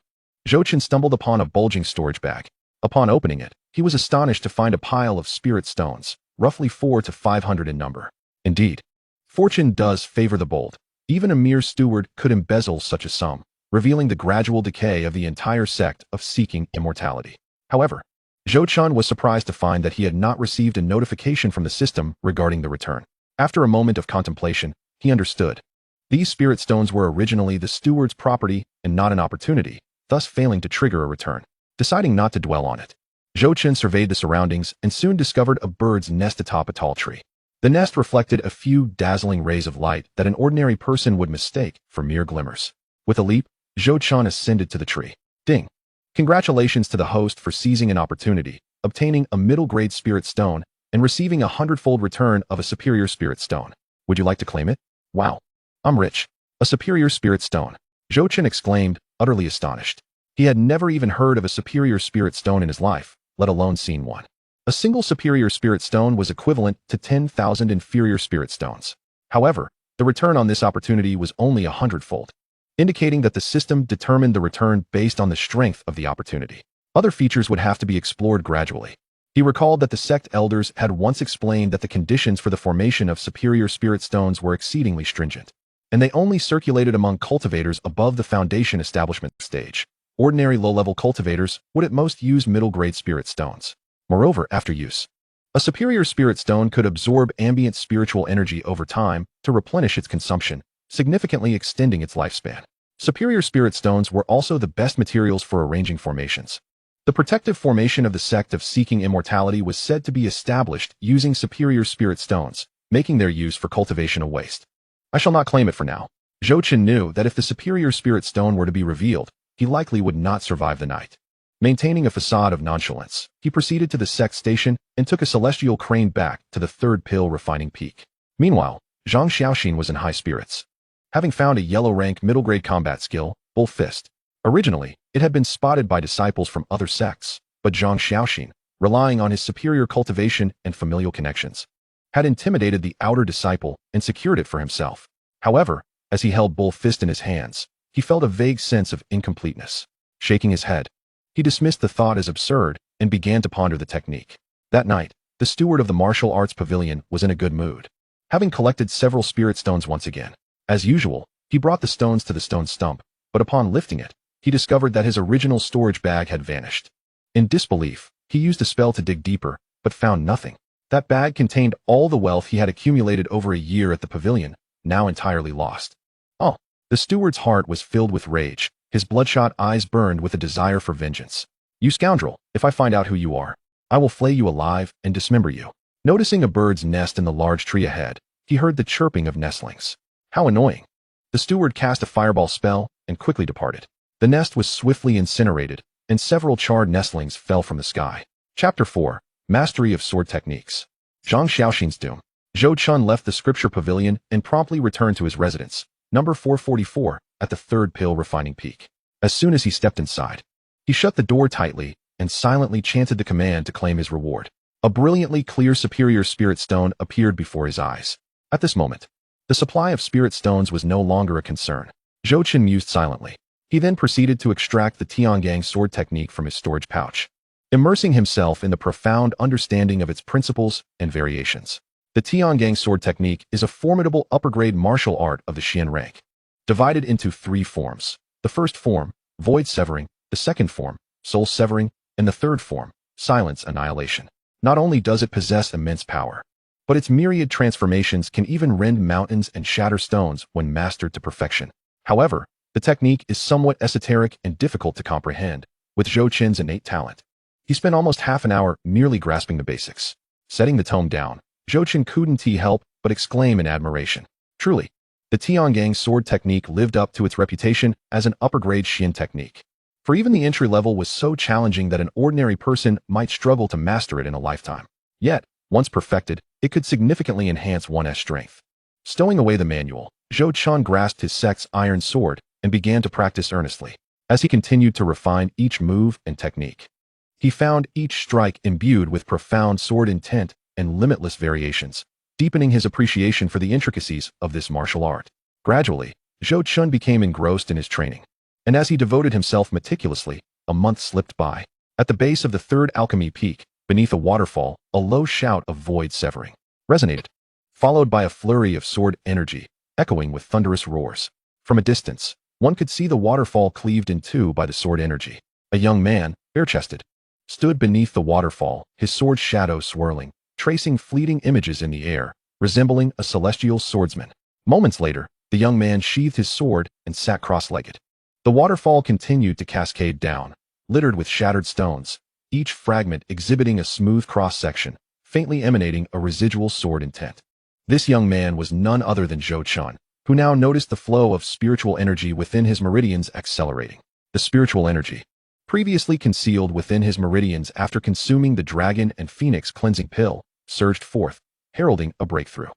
Zhou Qin stumbled upon a bulging storage bag. Upon opening it, he was astonished to find a pile of spirit stones, roughly 400 to 500 in number. Indeed, fortune does favor the bold. Even a mere steward could embezzle such a sum, revealing the gradual decay of the entire sect of seeking immortality. However, Zhou Qin was surprised to find that he had not received a notification from the system regarding the return. After a moment of contemplation, he understood. These spirit stones were originally the steward's property and not an opportunity, thus failing to trigger a return. Deciding not to dwell on it, Zhou Qin surveyed the surroundings and soon discovered a bird's nest atop a tall tree. The nest reflected a few dazzling rays of light that an ordinary person would mistake for mere glimmers. With a leap, Zhou Qin ascended to the tree. Ding! Congratulations to the host for seizing an opportunity, obtaining a middle-grade spirit stone, and receiving a 100-fold return of a superior spirit stone. Would you like to claim it? Wow! I'm rich. A superior spirit stone. Zhou Qin exclaimed, utterly astonished. He had never even heard of a superior spirit stone in his life, let alone seen one. A single superior spirit stone was equivalent to 10,000 inferior spirit stones. However, the return on this opportunity was only 100-fold, indicating that the system determined the return based on the strength of the opportunity. Other features would have to be explored gradually. He recalled that the sect elders had once explained that the conditions for the formation of superior spirit stones were exceedingly stringent, and they only circulated among cultivators above the foundation establishment stage. Ordinary low-level cultivators would at most use middle-grade spirit stones. Moreover, after use, a superior spirit stone could absorb ambient spiritual energy over time to replenish its consumption, significantly extending its lifespan. Superior spirit stones were also the best materials for arranging formations. The protective formation of the sect of seeking immortality was said to be established using superior spirit stones, making their use for cultivation a waste. I shall not claim it for now. Zhou Qin knew that if the superior spirit stone were to be revealed, he likely would not survive the night. Maintaining a facade of nonchalance, he proceeded to the sect station and took a celestial crane back to the third pill refining peak. Meanwhile, Zhang Xiaoxin was in high spirits. Having found a yellow-rank middle-grade combat skill, Bull Fist. Originally, it had been spotted by disciples from other sects, but Zhang Xiaoxin, relying on his superior cultivation and familial connections, had intimidated the outer disciple and secured it for himself. However, as he held Bull Fist in his hands, he felt a vague sense of incompleteness. Shaking his head, he dismissed the thought as absurd and began to ponder the technique. That night, the steward of the martial arts pavilion was in a good mood. Having collected several spirit stones once again, as usual, he brought the stones to the stone stump, but upon lifting it, he discovered that his original storage bag had vanished. In disbelief, he used a spell to dig deeper, but found nothing. That bag contained all the wealth he had accumulated over a year at the pavilion, now entirely lost. Oh! The steward's heart was filled with rage. His bloodshot eyes burned with a desire for vengeance. You scoundrel, if I find out who you are, I will flay you alive and dismember you. Noticing a bird's nest in the large tree ahead, he heard the chirping of nestlings. How annoying. The steward cast a fireball spell and quickly departed. The nest was swiftly incinerated, and several charred nestlings fell from the sky. Chapter 4. Mastery of Sword Techniques. Zhang Xiaoxin's doom. Zhou Qin left the scripture pavilion and promptly returned to his residence, number 444, at the third pill refining peak. As soon as he stepped inside, he shut the door tightly and silently chanted the command to claim his reward. A brilliantly clear superior spirit stone appeared before his eyes. At this moment, the supply of spirit stones was no longer a concern. Zhou Qin mused silently. He then proceeded to extract the Tiangang sword technique from his storage pouch, immersing himself in the profound understanding of its principles and variations. The Tiangang sword technique is a formidable upper-grade martial art of the Xian rank, divided into 3 forms. The first form, void severing, the second form, soul severing, and the third form, silence annihilation. Not only does it possess immense power, but its myriad transformations can even rend mountains and shatter stones when mastered to perfection. However, the technique is somewhat esoteric and difficult to comprehend, with Zhou Qin's innate talent. He spent almost half an hour merely grasping the basics. Setting the tome down, Zhou Chen couldn't help but exclaim in admiration. Truly, the Tiangang sword technique lived up to its reputation as an upper-grade Xin technique. For even the entry level was so challenging that an ordinary person might struggle to master it in a lifetime. Yet, once perfected, it could significantly enhance one's strength. Stowing away the manual, Zhou Chen grasped his sect's iron sword and began to practice earnestly. As he continued to refine each move and technique, he found each strike imbued with profound sword intent and limitless variations, deepening his appreciation for the intricacies of this martial art. Gradually, Zhou Chen became engrossed in his training, and as he devoted himself meticulously, a month slipped by. At the base of the third alchemy peak, beneath a waterfall, a low shout of void severing resonated, followed by a flurry of sword energy, echoing with thunderous roars. From a distance, one could see the waterfall cleaved in two by the sword energy. A young man, bare-chested, stood beneath the waterfall, his sword shadow swirling, tracing fleeting images in the air, resembling a celestial swordsman. Moments later, the young man sheathed his sword and sat cross-legged. The waterfall continued to cascade down, littered with shattered stones, each fragment exhibiting a smooth cross-section, faintly emanating a residual sword intent. This young man was none other than Zhou Chen, who now noticed the flow of spiritual energy within his meridians accelerating. The spiritual energy, previously concealed within his meridians after consuming the dragon and phoenix cleansing pill, surged forth, heralding a breakthrough.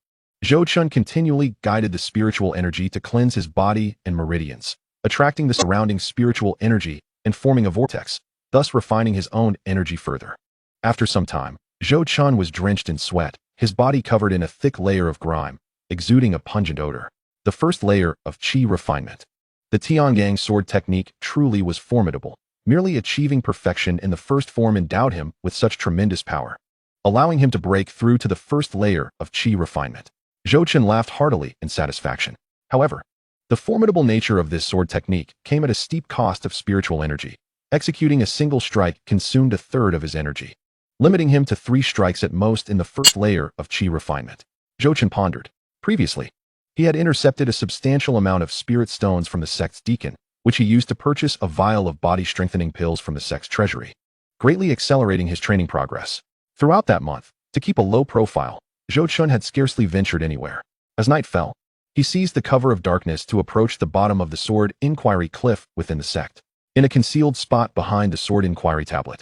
Zhou Chen continually guided the spiritual energy to cleanse his body and meridians, attracting the surrounding spiritual energy and forming a vortex, thus refining his own energy further. After some time, Zhou Chen was drenched in sweat, his body covered in a thick layer of grime, exuding a pungent odor. The first layer of qi refinement. The Tiangang sword technique truly was formidable. Merely achieving perfection in the first form endowed him with such tremendous power, allowing him to break through to the first layer of qi refinement. Zhou Chen laughed heartily in satisfaction. However, the formidable nature of this sword technique came at a steep cost of spiritual energy. Executing a single strike consumed a third of his energy, limiting him to 3 strikes at most in the first layer of qi refinement. Zhou Chen pondered. Previously, he had intercepted a substantial amount of spirit stones from the sect's deacon, which he used to purchase a vial of body-strengthening pills from the sect's treasury, greatly accelerating his training progress. Throughout that month, to keep a low profile, Zhou Chen had scarcely ventured anywhere. As night fell, he seized the cover of darkness to approach the bottom of the Sword Inquiry cliff within the sect. In a concealed spot behind the Sword Inquiry tablet,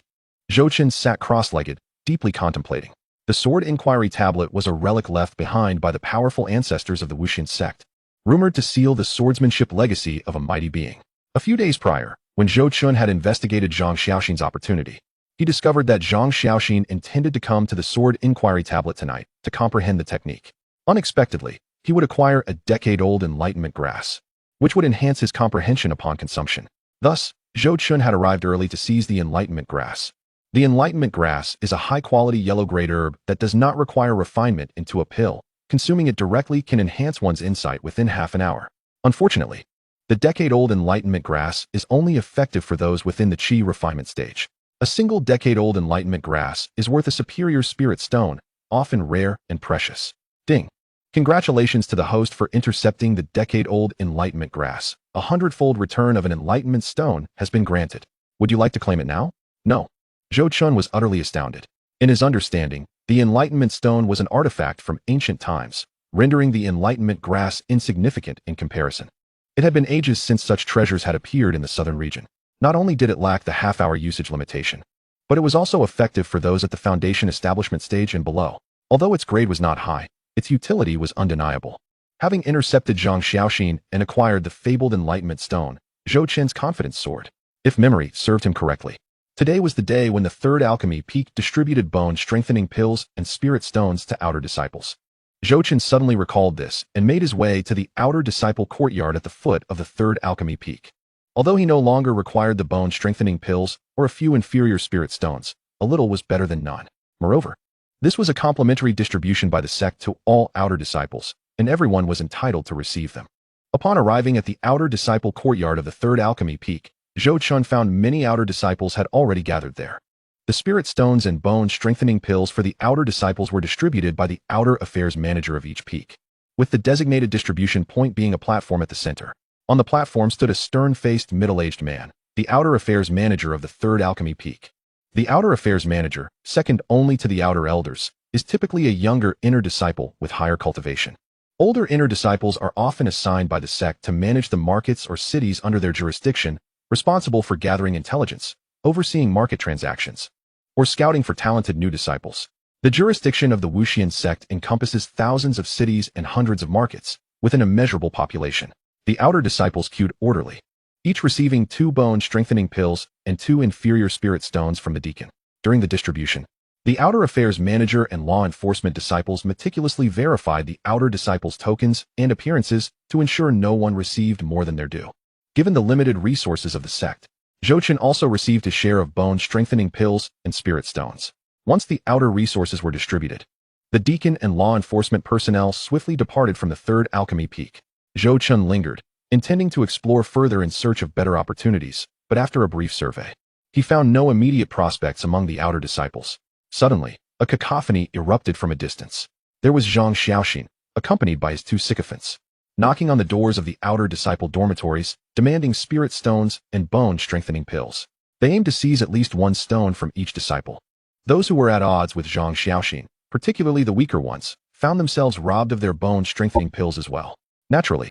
Zhou Chen sat cross-legged, deeply contemplating. The Sword Inquiry tablet was a relic left behind by the powerful ancestors of the Wuxian sect, rumored to seal the swordsmanship legacy of a mighty being. A few days prior, when Zhou Chen had investigated Zhang Xiaoxin's opportunity, he discovered that Zhang Xiaoxin intended to come to the Sword Inquiry tablet tonight to comprehend the technique. Unexpectedly, he would acquire a decade-old enlightenment grass, which would enhance his comprehension upon consumption. Thus, Zhou Chen had arrived early to seize the enlightenment grass. The enlightenment grass is a high-quality yellow-grade herb that does not require refinement into a pill. Consuming it directly can enhance one's insight within half an hour. Unfortunately, the decade-old enlightenment grass is only effective for those within the qi refinement stage. A single decade-old enlightenment grass is worth a superior spirit stone, often rare and precious. Ding! Congratulations to the host for intercepting the decade-old enlightenment grass. A 100-fold return of an enlightenment stone has been granted. Would you like to claim it now? No. Zhou Chen was utterly astounded. In his understanding, the enlightenment stone was an artifact from ancient times, rendering the enlightenment grass insignificant in comparison. It had been ages since such treasures had appeared in the southern region. Not only did it lack the half-hour usage limitation, but it was also effective for those at the foundation establishment stage and below. Although its grade was not high, its utility was undeniable. Having intercepted Zhang Xiaoxin and acquired the fabled enlightenment stone, Zhou Chen's confidence soared. If memory served him correctly, today was the day when the third alchemy peak distributed bone-strengthening pills and spirit stones to outer disciples. Zhou Chen suddenly recalled this and made his way to the outer disciple courtyard at the foot of the third alchemy peak. Although he no longer required the bone-strengthening pills or a few inferior spirit stones, a little was better than none. Moreover, this was a complimentary distribution by the sect to all outer disciples, and everyone was entitled to receive them. Upon arriving at the outer disciple courtyard of the third alchemy peak, Zhou Chen found many outer disciples had already gathered there. The spirit stones and bone-strengthening pills for the outer disciples were distributed by the outer affairs manager of each peak, with the designated distribution point being a platform at the center. On the platform stood a stern-faced middle-aged man, the outer affairs manager of the third alchemy peak. The outer affairs manager, second only to the outer elders, is typically a younger inner disciple with higher cultivation. Older inner disciples are often assigned by the sect to manage the markets or cities under their jurisdiction, responsible for gathering intelligence, overseeing market transactions, or scouting for talented new disciples. The jurisdiction of the Wuxian sect encompasses thousands of cities and hundreds of markets, with an immeasurable population. The outer disciples queued orderly, each receiving 2 bone-strengthening pills and 2 inferior spirit stones from the deacon. During the distribution, the outer affairs manager and law enforcement disciples meticulously verified the outer disciples' tokens and appearances to ensure no one received more than their due. Given the limited resources of the sect, Zhou Chen also received his share of bone-strengthening pills and spirit stones. Once the outer resources were distributed, the deacon and law enforcement personnel swiftly departed from the third alchemy peak. Zhou Chen lingered, intending to explore further in search of better opportunities, but after a brief survey, he found no immediate prospects among the outer disciples. Suddenly, a cacophony erupted from a distance. There was Zhang Xiaoxin, accompanied by his 2 sycophants, knocking on the doors of the outer disciple dormitories, demanding spirit stones and bone-strengthening pills. They aimed to seize at least 1 stone from each disciple. Those who were at odds with Zhang Xiaoxin, particularly the weaker ones, found themselves robbed of their bone-strengthening pills as well. Naturally,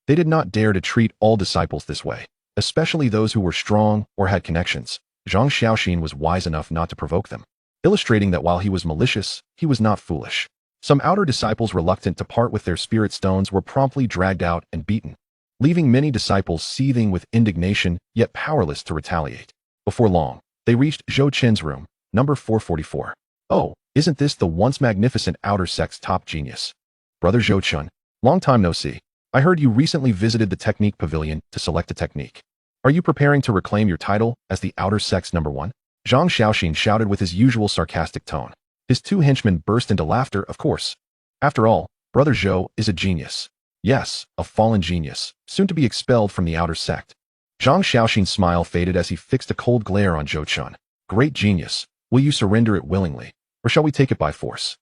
they did not dare to treat all disciples this way, especially those who were strong or had connections. Zhang Xiaoxin was wise enough not to provoke them, illustrating that while he was malicious, he was not foolish. Some outer disciples reluctant to part with their spirit stones were promptly dragged out and beaten, leaving many disciples seething with indignation yet powerless to retaliate. Before long, they reached Zhou Chen's room, number 444. Oh, isn't this the once magnificent outer sect's top genius? Brother Zhou Chen, long time no see. I heard you recently visited the technique pavilion to select a technique. Are you preparing to reclaim your title as the outer sect's number 1? Zhang Xiaoxin shouted with his usual sarcastic tone. His 2 henchmen burst into laughter, of course. After all, Brother Zhou is a genius. Yes, a fallen genius, soon to be expelled from the outer sect. Zhang Xiaoxin's smile faded as he fixed a cold glare on Zhou Chen. Great genius, will you surrender it willingly, or shall we take it by force?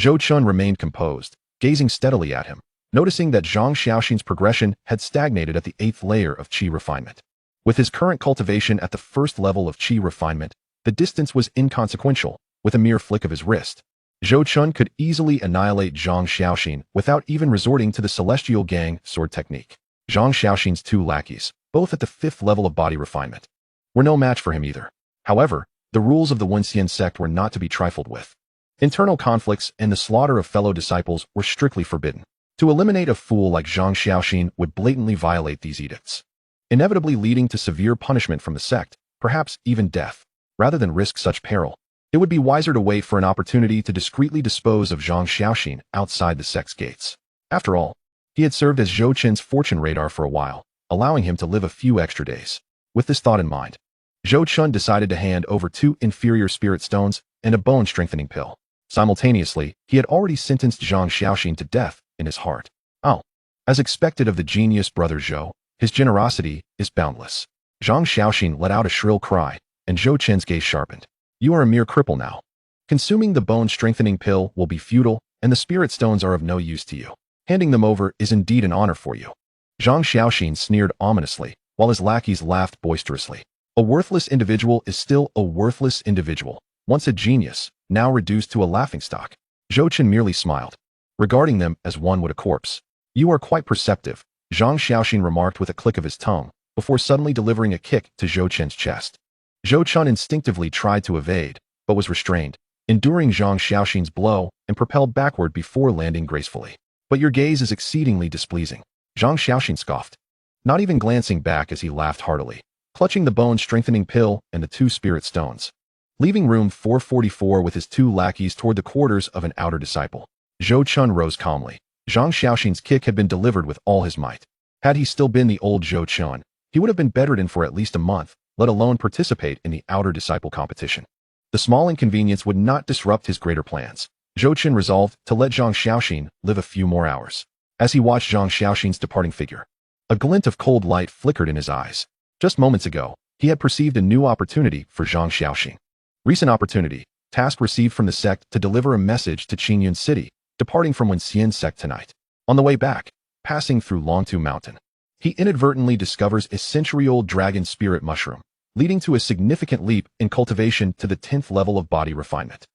Zhou Chen remained composed, gazing steadily at him, noticing that Zhang Xiaoxin's progression had stagnated at the 8th layer of qi refinement. With his current cultivation at the 1st level of qi refinement, the distance was inconsequential. With a mere flick of his wrist, Zhou Chen could easily annihilate Zhang Xiaoxin without even resorting to the Celestial Gang sword technique. Zhang Xiaoxin's 2 lackeys, both at the 5th level of body refinement, were no match for him either. However, the rules of the Wuxian sect were not to be trifled with. Internal conflicts and the slaughter of fellow disciples were strictly forbidden. To eliminate a fool like Zhang Xiaoxin would blatantly violate these edicts, inevitably leading to severe punishment from the sect, perhaps even death. Rather than risk such peril, it would be wiser to wait for an opportunity to discreetly dispose of Zhang Xiaoxin outside the sect's gates. After all, he had served as Zhou Chen's fortune radar for a while, allowing him to live a few extra days. With this thought in mind, Zhou Chen decided to hand over 2 inferior spirit stones and a bone-strengthening pill. Simultaneously, he had already sentenced Zhang Xiaoxin to death in his heart. Oh, as expected of the genius Brother Zhou, his generosity is boundless. Zhang Xiaoxin let out a shrill cry, and Zhou Chen's gaze sharpened. You are a mere cripple now. Consuming the bone-strengthening pill will be futile, and the spirit stones are of no use to you. Handing them over is indeed an honor for you. Zhang Xiaoxin sneered ominously, while his lackeys laughed boisterously. A worthless individual is still a worthless individual. Once a genius, now reduced to a laughingstock. Zhou Chen merely smiled, regarding them as one would a corpse. You are quite perceptive, Zhang Xiaoxin remarked with a click of his tongue, before suddenly delivering a kick to Zhou Chen's chest. Zhou Chen instinctively tried to evade, but was restrained, enduring Zhang Xiaoxin's blow and propelled backward before landing gracefully. But your gaze is exceedingly displeasing, Zhang Xiaoxin scoffed, not even glancing back as he laughed heartily, clutching the bone-strengthening pill and the 2 spirit stones. Leaving room 444 with his 2 lackeys toward the quarters of an outer disciple, Zhou Chen rose calmly. Zhang Xiaoxin's kick had been delivered with all his might. Had he still been the old Zhou Chen, he would have been bedridden for at least a month, let alone participate in the outer disciple competition. The small inconvenience would not disrupt his greater plans. Zhou Chen resolved to let Zhang Xiaoxin live a few more hours. As he watched Zhang Xiaoxin's departing figure, a glint of cold light flickered in his eyes. Just moments ago, he had perceived a new opportunity for Zhang Xiaoxin. Recent opportunity, task received from the sect to deliver a message to Qingyun City, departing from Wuxian sect tonight. On the way back, passing through Longtu Mountain, he inadvertently discovers a century-old dragon spirit mushroom, leading to a significant leap in cultivation to the 10th level of body refinement.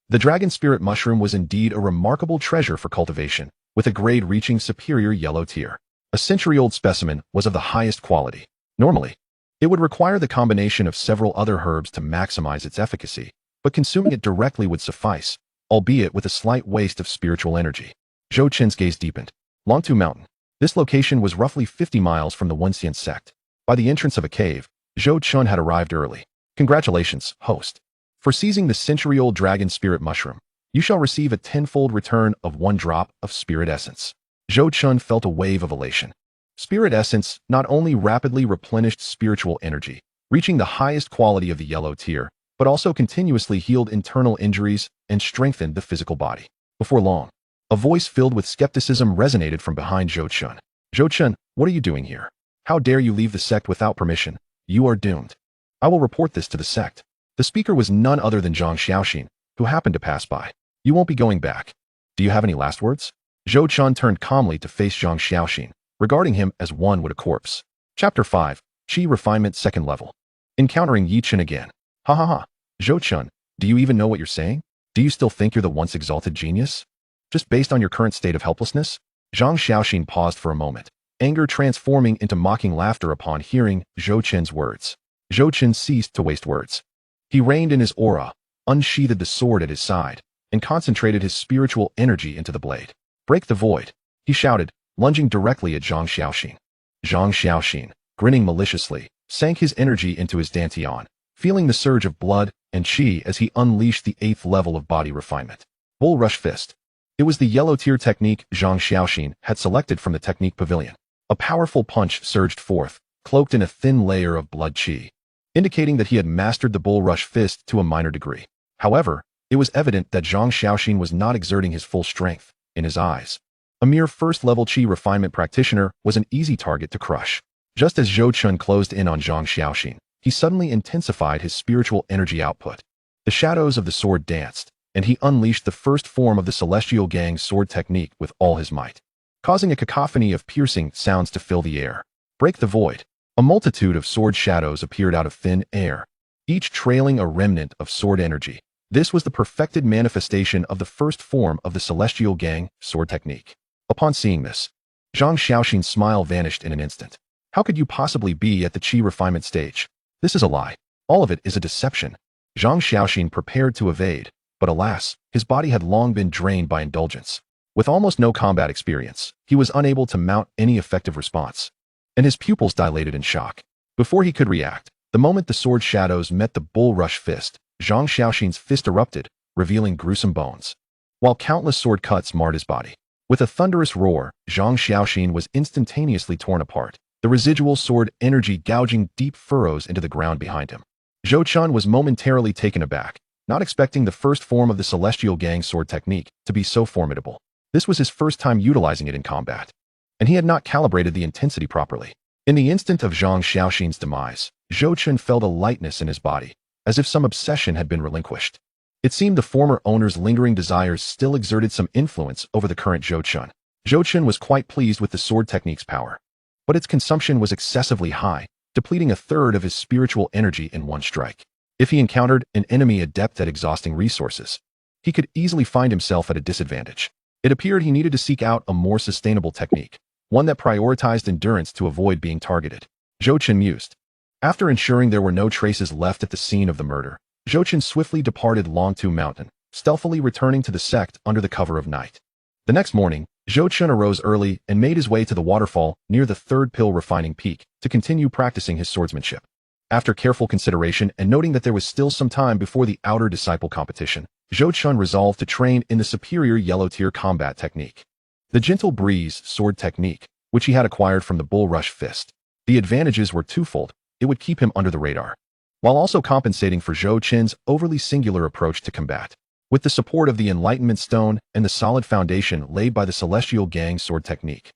The dragon spirit mushroom was indeed a remarkable treasure for cultivation, with a grade reaching superior yellow tier. A century-old specimen was of the highest quality. Normally, it would require the combination of several other herbs to maximize its efficacy, but consuming it directly would suffice, albeit with a slight waste of spiritual energy. Zhou Qin's gaze deepened. Longtu Mountain. This location was roughly 50 miles from the Wenxian sect. By the entrance of a cave, Zhou Qin had arrived early. Congratulations, host. For seizing the century-old dragon spirit mushroom, you shall receive a tenfold return of 1 drop of spirit essence. Zhou Qin felt a wave of elation. Spirit essence not only rapidly replenished spiritual energy, reaching the highest quality of the yellow tier, but also continuously healed internal injuries and strengthened the physical body. Before long, a voice filled with skepticism resonated from behind Zhou Qin. Zhou Qin, what are you doing here? How dare you leave the sect without permission? You are doomed. I will report this to the sect. The speaker was none other than Zhang Xiaoxin, who happened to pass by. You won't be going back. Do you have any last words? Zhou Qin turned calmly to face Zhang Xiaoxin, regarding him as one would a corpse. Chapter 5. Qi Refinement 2nd Level. Encountering Yi Qin again. Ha ha ha. Zhou Qin, do you even know what you're saying? Do you still think you're the once exalted genius? Just based on your current state of helplessness? Zhang Xiaoxin paused for a moment, anger transforming into mocking laughter upon hearing Zhou Qin's words. Zhou Qin ceased to waste words. He reined in his aura, unsheathed the sword at his side, and concentrated his spiritual energy into the blade. Break the void, he shouted, lunging directly at Zhang Xiaoxin. Zhang Xiaoxin, grinning maliciously, sank his energy into his dantian, feeling the surge of blood and qi as he unleashed the 8th level of body refinement. Bull Rush Fist. It was the yellow tier technique Zhang Xiaoxin had selected from the technique pavilion. A powerful punch surged forth, cloaked in a thin layer of blood qi, indicating that he had mastered the Bull Rush Fist to a minor degree. However, it was evident that Zhang Xiaoxin was not exerting his full strength. In his eyes, a mere first-level qi refinement practitioner was an easy target to crush. Just as Zhou Qin closed in on Zhang Xiaoxin, he suddenly intensified his spiritual energy output. The shadows of the sword danced, and he unleashed the first form of the Celestial Gang sword technique with all his might, causing a cacophony of piercing sounds to fill the air. Break the void. A multitude of sword shadows appeared out of thin air, each trailing a remnant of sword energy. This was the perfected manifestation of the first form of the Celestial Gang sword technique. Upon seeing this, Zhang Xiaoxin's smile vanished in an instant. How could you possibly be at the qi refinement stage? This is a lie. All of it is a deception. Zhang Xiaoxin prepared to evade, but alas, his body had long been drained by indulgence. With almost no combat experience, he was unable to mount any effective response, and his pupils dilated in shock. Before he could react, the moment the sword shadows met the Bull Rush Fist, Zhang Xiaoxin's fist erupted, revealing gruesome bones, while countless sword cuts marred his body. With a thunderous roar, Zhang Xiaoxin was instantaneously torn apart, the residual sword energy gouging deep furrows into the ground behind him. Zhou Qin was momentarily taken aback, not expecting the first form of the Celestial Gang sword technique to be so formidable. This was his first time utilizing it in combat, and he had not calibrated the intensity properly. In the instant of Zhang Xiaoxin's demise, Zhou Qin felt a lightness in his body, as if some obsession had been relinquished. It seemed the former owner's lingering desires still exerted some influence over the current Zhou Qin. Zhou Qin was quite pleased with the sword technique's power, but its consumption was excessively high, depleting a third of his spiritual energy in one strike. If he encountered an enemy adept at exhausting resources, he could easily find himself at a disadvantage. It appeared he needed to seek out a more sustainable technique, one that prioritized endurance to avoid being targeted. Zhou Qin mused. After ensuring there were no traces left at the scene of the murder, Zhou Qin swiftly departed Longtu Mountain, stealthily returning to the sect under the cover of night. The next morning, Zhou Qin arose early and made his way to the waterfall near the third pill refining peak to continue practicing his swordsmanship. After careful consideration and noting that there was still some time before the outer disciple competition, Zhou Qin resolved to train in the superior yellow tier combat technique, the Gentle Breeze sword technique, which he had acquired from the Bull Rush Fist. The advantages were twofold. It would keep him under the radar, while also compensating for Zhou Qin's overly singular approach to combat. With the support of the Enlightenment Stone and the solid foundation laid by the Celestial Gang sword technique,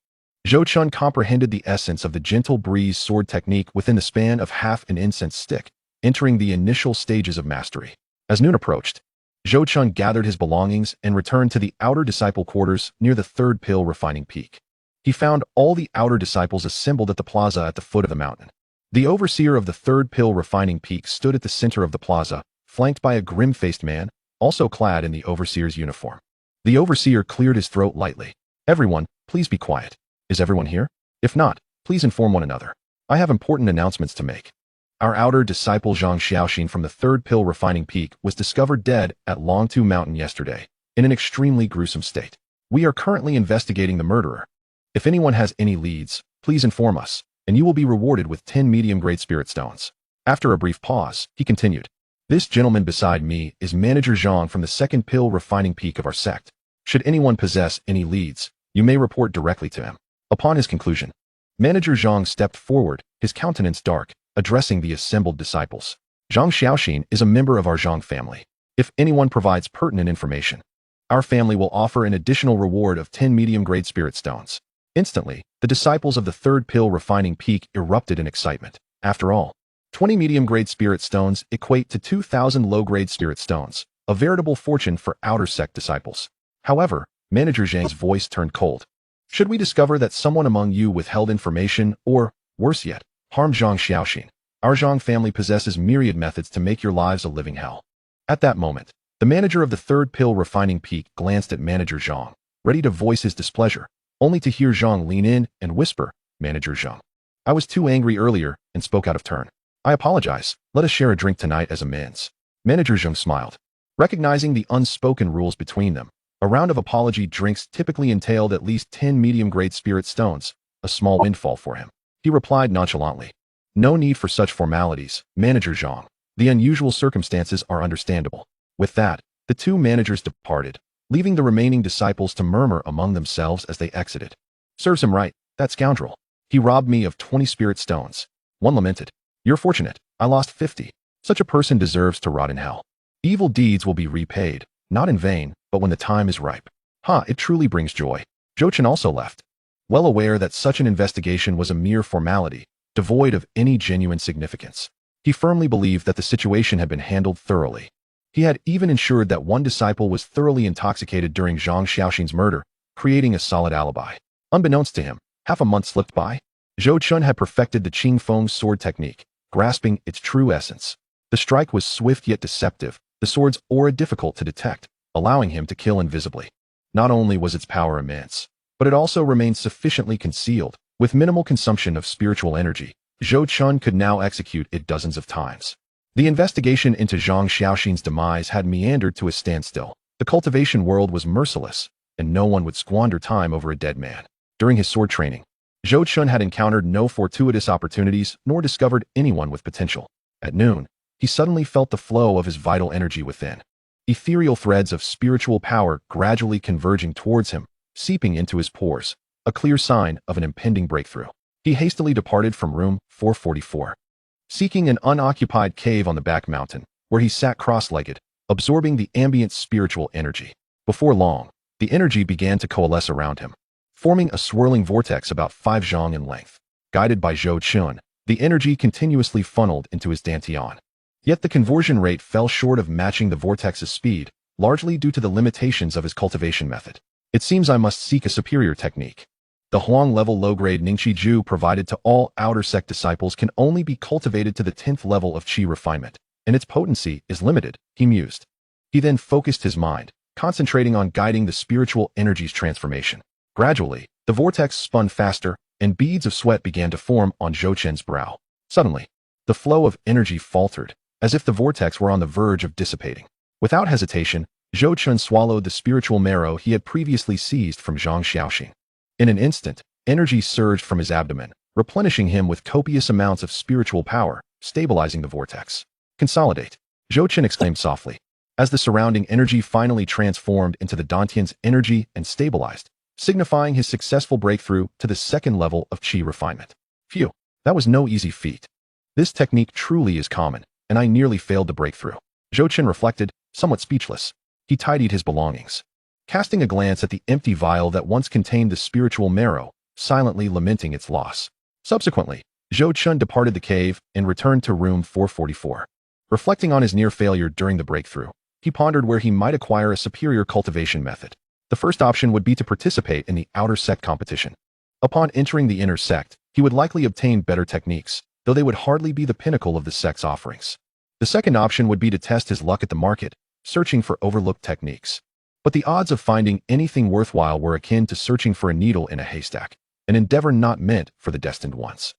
Zhou Qin comprehended the essence of the Gentle Breeze sword technique within the span of half an incense stick, entering the initial stages of mastery. As noon approached, Zhou Qin gathered his belongings and returned to the outer disciple quarters near the third pill refining peak. He found all the outer disciples assembled at the plaza at the foot of the mountain. The overseer of the third pill refining peak stood at the center of the plaza, flanked by a grim-faced man, also clad in the overseer's uniform. The overseer cleared his throat lightly. Everyone, please be quiet. Is everyone here? If not, please inform one another. I have important announcements to make. Our outer disciple Zhang Xiaoxin from the third pill refining peak was discovered dead at Longtu Mountain yesterday, in an extremely gruesome state. We are currently investigating the murderer. If anyone has any leads, please inform us, and you will be rewarded with 10 medium-grade spirit stones. After a brief pause, he continued. This gentleman beside me is Manager Zhang from the second pill refining peak of our sect. Should anyone possess any leads, you may report directly to him. Upon his conclusion, Manager Zhang stepped forward, his countenance dark, addressing the assembled disciples. Zhang Xiaoxin is a member of our Zhang family. If anyone provides pertinent information, our family will offer an additional reward of 10 medium-grade spirit stones. Instantly, the disciples of the third pill refining peak erupted in excitement. After all, 20 medium-grade spirit stones equate to 2,000 low-grade spirit stones, a veritable fortune for outer sect disciples. However, Manager Zhang's voice turned cold. Should we discover that someone among you withheld information or, worse yet, harmed Zhang Xiaoxin, our Zhang family possesses myriad methods to make your lives a living hell. At that moment, the manager of the third pill refining peak glanced at Manager Zhang, ready to voice his displeasure, only to hear Zhang lean in and whisper, Manager Zhang. I was too angry earlier and spoke out of turn. I apologize. Let us share a drink tonight as amends. Manager Zhang smiled. Recognizing the unspoken rules between them, a round of apology drinks typically entailed at least 10 medium-grade spirit stones, a small windfall for him. He replied nonchalantly. No need for such formalities, Manager Zhang. The unusual circumstances are understandable. With that, the two managers departed, leaving the remaining disciples to murmur among themselves as they exited. Serves him right, that scoundrel. He robbed me of 20 spirit stones. One lamented. You're fortunate, I lost 50. Such a person deserves to rot in hell. Evil deeds will be repaid, not in vain, but when the time is ripe. It truly brings joy. Zhou Chen also left. Well aware that such an investigation was a mere formality, devoid of any genuine significance. He firmly believed that the situation had been handled thoroughly. He had even ensured that one disciple was thoroughly intoxicated during Zhang Xiaoxin's murder, creating a solid alibi. Unbeknownst to him, half a month slipped by. Zhou Chen had perfected the Qing Feng sword technique, grasping its true essence. The strike was swift yet deceptive, the sword's aura difficult to detect, allowing him to kill invisibly. Not only was its power immense, but it also remained sufficiently concealed. With minimal consumption of spiritual energy, Zhou Chen could now execute it dozens of times. The investigation into Zhang Xiaoxin's demise had meandered to a standstill. The cultivation world was merciless, and no one would squander time over a dead man. During his sword training, Zhou Chen had encountered no fortuitous opportunities nor discovered anyone with potential. At noon, he suddenly felt the flow of his vital energy within. Ethereal threads of spiritual power gradually converging towards him, seeping into his pores, a clear sign of an impending breakthrough. He hastily departed from room 444, seeking an unoccupied cave on the back mountain, where he sat cross-legged, absorbing the ambient spiritual energy. Before long, the energy began to coalesce around him, forming a swirling vortex about 5 zhang in length. Guided by Zhou Chen, the energy continuously funneled into his dantian. Yet the conversion rate fell short of matching the vortex's speed, largely due to the limitations of his cultivation method. It seems I must seek a superior technique. The Huang-level low-grade Ningqi Ju provided to all outer sect disciples can only be cultivated to the 10th level of Qi refinement, and its potency is limited, he mused. He then focused his mind, concentrating on guiding the spiritual energy's transformation. Gradually, the vortex spun faster, and beads of sweat began to form on Zhou Chen's brow. Suddenly, the flow of energy faltered, as if the vortex were on the verge of dissipating. Without hesitation, Zhou Chen swallowed the spiritual marrow he had previously seized from Zhang Xiaoxin. In an instant, energy surged from his abdomen, replenishing him with copious amounts of spiritual power, stabilizing the vortex. Consolidate, Zhou Chen exclaimed softly. As the surrounding energy finally transformed into the dantian's energy and stabilized, signifying his successful breakthrough to the 2nd level of Qi refinement. Phew, that was no easy feat. This technique truly is common, and I nearly failed to break through. Zhou Chen reflected, somewhat speechless. He tidied his belongings, casting a glance at the empty vial that once contained the spiritual marrow, silently lamenting its loss. Subsequently, Zhou Chen departed the cave and returned to room 444. Reflecting on his near failure during the breakthrough, he pondered where he might acquire a superior cultivation method. The first option would be to participate in the outer sect competition. Upon entering the inner sect, he would likely obtain better techniques, though they would hardly be the pinnacle of the sect's offerings. The second option would be to test his luck at the market, searching for overlooked techniques. But the odds of finding anything worthwhile were akin to searching for a needle in a haystack, an endeavor not meant for the destined ones.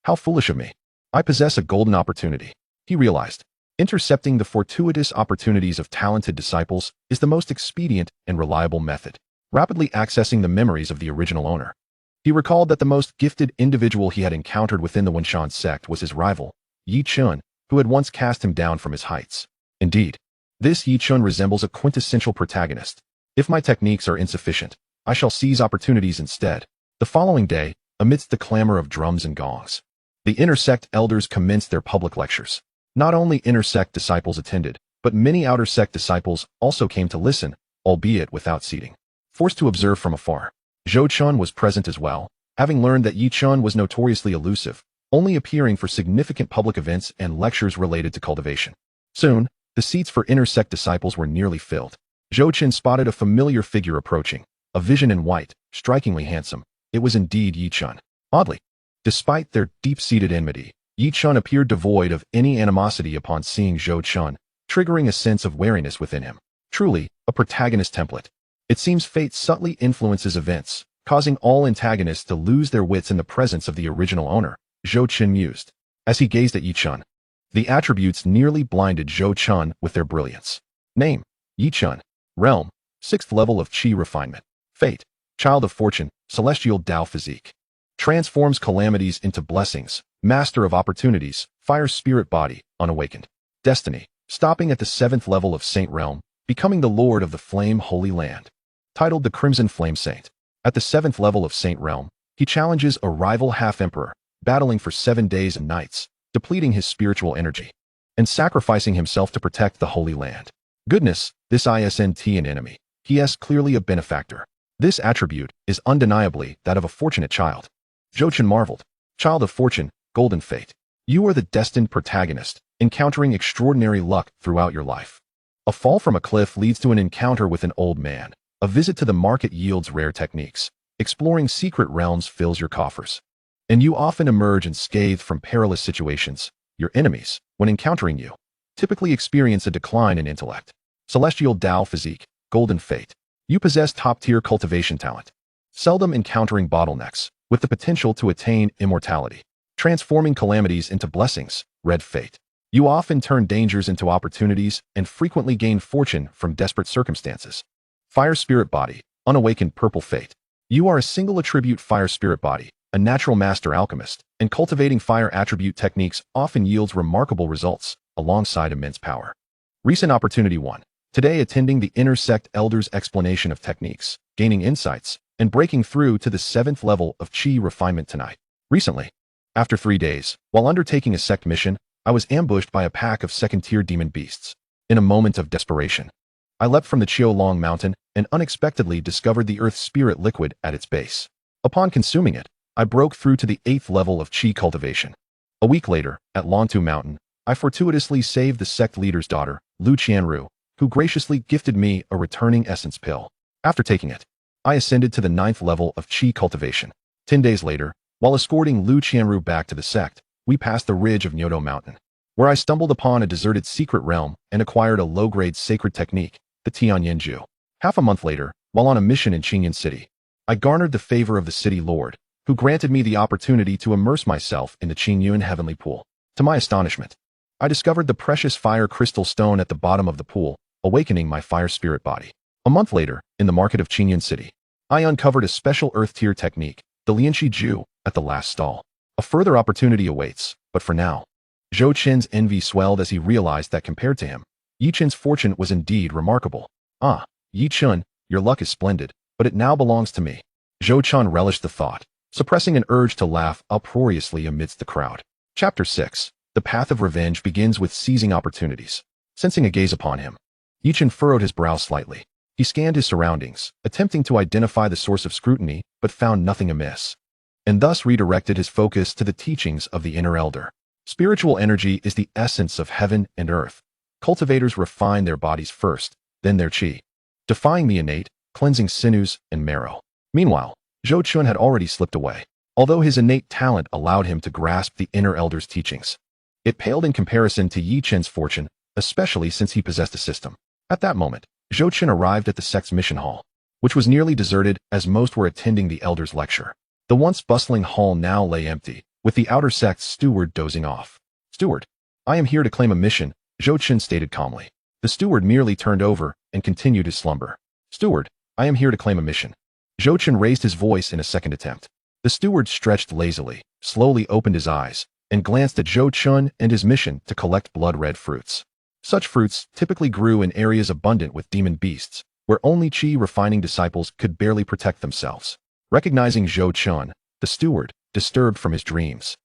How foolish of me. I possess a golden opportunity, he realized. Intercepting the fortuitous opportunities of talented disciples is the most expedient and reliable method, rapidly accessing the memories of the original owner. He recalled that the most gifted individual he had encountered within the Wenshan sect was his rival, Yi Chun, who had once cast him down from his heights. Indeed, this Yi Chun resembles a quintessential protagonist. If my techniques are insufficient, I shall seize opportunities instead. The following day, amidst the clamor of drums and gongs, the inner sect elders commenced their public lectures. Not only inner sect disciples attended, but many outer sect disciples also came to listen, albeit without seating. Forced to observe from afar, Zhou Chun was present as well, having learned that Yi Chun was notoriously elusive, only appearing for significant public events and lectures related to cultivation. Soon, the seats for inner sect disciples were nearly filled. Zhou Chun spotted a familiar figure approaching, a vision in white, strikingly handsome. It was indeed Yi Chun. Oddly, despite their deep-seated enmity, Yi Chun appeared devoid of any animosity upon seeing Zhou Chun, triggering a sense of wariness within him. Truly, a protagonist template. It seems fate subtly influences events, causing all antagonists to lose their wits in the presence of the original owner, Zhou Chun mused. As he gazed at Yi Chun, the attributes nearly blinded Zhou Chun with their brilliance. Name: Yi Chun. Realm: 6th level of Qi refinement. Fate: Child of Fortune, Celestial Tao physique. Transforms calamities into blessings, Master of Opportunities, Fire Spirit Body, Unawakened. Destiny: stopping at the 7th level of Saint Realm, becoming the Lord of the Flame Holy Land. Titled the Crimson Flame Saint. At the 7th level of Saint Realm, he challenges a rival half-emperor, battling for 7 days and nights, depleting his spiritual energy, and sacrificing himself to protect the Holy Land. Goodness, this isn't an enemy. He is clearly a benefactor. This attribute is undeniably that of a fortunate child. Zhou Chun marveled. Child of Fortune, Golden Fate. You are the destined protagonist, encountering extraordinary luck throughout your life. A fall from a cliff leads to an encounter with an old man. A visit to the market yields rare techniques. Exploring secret realms fills your coffers. And you often emerge unscathed from perilous situations. Your enemies, when encountering you, typically experience a decline in intellect. Celestial Tao physique, Golden Fate. You possess top-tier cultivation talent, seldom encountering bottlenecks, with the potential to attain immortality. Transforming calamities into blessings, Red Fate. You often turn dangers into opportunities and frequently gain fortune from desperate circumstances. Fire Spirit Body, Unawakened Purple Fate. You are a single attribute Fire Spirit Body, a natural master alchemist, and cultivating fire attribute techniques often yields remarkable results, alongside immense power. Recent Opportunity 1. Today attending the Inner Sect Elders' explanation of techniques, gaining insights, and breaking through to the 7th level of Qi refinement tonight. Recently, after 3 days, while undertaking a sect mission, I was ambushed by a pack of 2nd-tier demon beasts. In a moment of desperation, I leapt from the Qiulong mountain and unexpectedly discovered the earth spirit liquid at its base. Upon consuming it, I broke through to the 8th level of Qi cultivation. A week later, at Longtu Mountain, I fortuitously saved the sect leader's daughter, Lu Qianru, who graciously gifted me a returning essence pill. After taking it, I ascended to the 9th level of Qi cultivation. 10 days later, while escorting Lu Qianru back to the sect, we passed the ridge of Nyodo Mountain, where I stumbled upon a deserted secret realm and acquired a low-grade sacred technique, the Tianyanju. Half a month later, while on a mission in Qingyan City, I garnered the favor of the city lord, who granted me the opportunity to immerse myself in the Qingyun heavenly pool. To my astonishment, I discovered the precious fire crystal stone at the bottom of the pool, awakening my fire spirit body. A month later, in the market of Qingyan City, I uncovered a special earth tier technique, the Lianxi Ju, at the last stall. A further opportunity awaits, but for now. Zhou Chen's envy swelled as he realized that compared to him, Yi Chen's fortune was indeed remarkable. Ah, Yi Chen, your luck is splendid, but it now belongs to me. Zhou Chen relished the thought, suppressing an urge to laugh uproariously amidst the crowd. Chapter 6. The path of revenge begins with seizing opportunities. Sensing a gaze upon him, Yi Chen furrowed his brow slightly. He scanned his surroundings, attempting to identify the source of scrutiny, but found nothing amiss, and thus redirected his focus to the teachings of the inner elder. Spiritual energy is the essence of heaven and earth. Cultivators refine their bodies first, then their qi, defying the innate, cleansing sinews and marrow. Meanwhile, Zhou Chun had already slipped away, although his innate talent allowed him to grasp the inner elder's teachings. It paled in comparison to Yi Chen's fortune, especially since he possessed a system. At that moment, Zhou Chen arrived at the sect's mission hall, which was nearly deserted as most were attending the elder's lecture. The once bustling hall now lay empty, with the outer sect's steward dozing off. "Steward, I am here to claim a mission," Zhou Chen stated calmly. The steward merely turned over and continued his slumber. "Steward, I am here to claim a mission." Zhou Chen raised his voice in a second attempt. The steward stretched lazily, slowly opened his eyes, and glanced at Zhou Chen and his mission to collect blood-red fruits. Such fruits typically grew in areas abundant with demon beasts, where only chi-refining disciples could barely protect themselves. Recognizing Zhou Chen, the steward, disturbed from his dreams,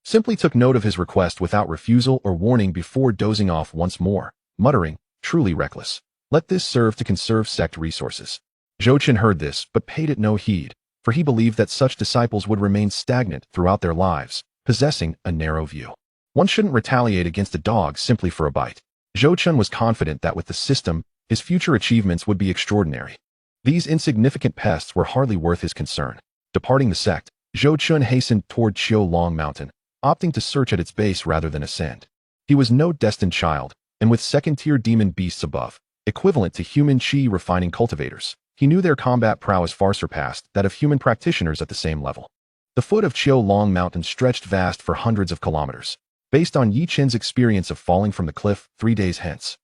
simply took note of his request without refusal or warning before dozing off once more, muttering, "Truly reckless. Let this serve to conserve sect resources." Zhou Chen heard this but paid it no heed, for he believed that such disciples would remain stagnant throughout their lives, possessing a narrow view. One shouldn't retaliate against a dog simply for a bite. Zhou Chen was confident that with the system, his future achievements would be extraordinary. These insignificant pests were hardly worth his concern. Departing the sect, Zhou Chen hastened toward Qiu Long Mountain, opting to search at its base rather than ascend. He was no destined child, and with second-tier demon beasts above, equivalent to human chi-refining cultivators, he knew their combat prowess far surpassed that of human practitioners at the same level. The foot of Qiu Long Mountain stretched vast for hundreds of kilometers. Based on Yi Chen's experience of falling from the cliff 3 days hence,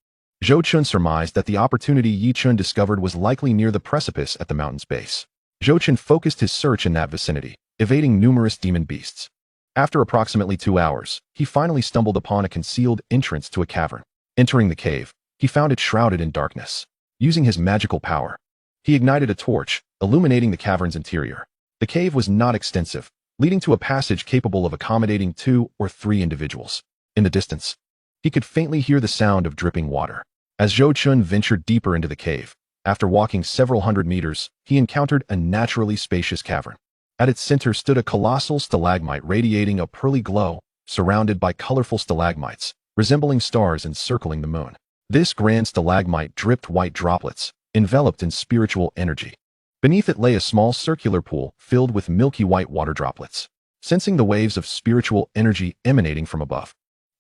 Zhou Chen surmised that the opportunity Yi Chen discovered was likely near the precipice at the mountain's base. Zhou Chen focused his search in that vicinity, evading numerous demon beasts. After approximately 2 hours, he finally stumbled upon a concealed entrance to a cavern. Entering the cave, he found it shrouded in darkness. Using his magical power, he ignited a torch, illuminating the cavern's interior. The cave was not extensive, leading to a passage capable of accommodating 2 or 3 individuals. In the distance, he could faintly hear the sound of dripping water. As Zhou Chen ventured deeper into the cave, after walking several hundred meters, he encountered a naturally spacious cavern. At its center stood a colossal stalagmite radiating a pearly glow, surrounded by colorful stalagmites, resembling stars encircling the moon. This grand stalagmite dripped white droplets, enveloped in spiritual energy. Beneath it lay a small circular pool filled with milky white water droplets. Sensing the waves of spiritual energy emanating from above,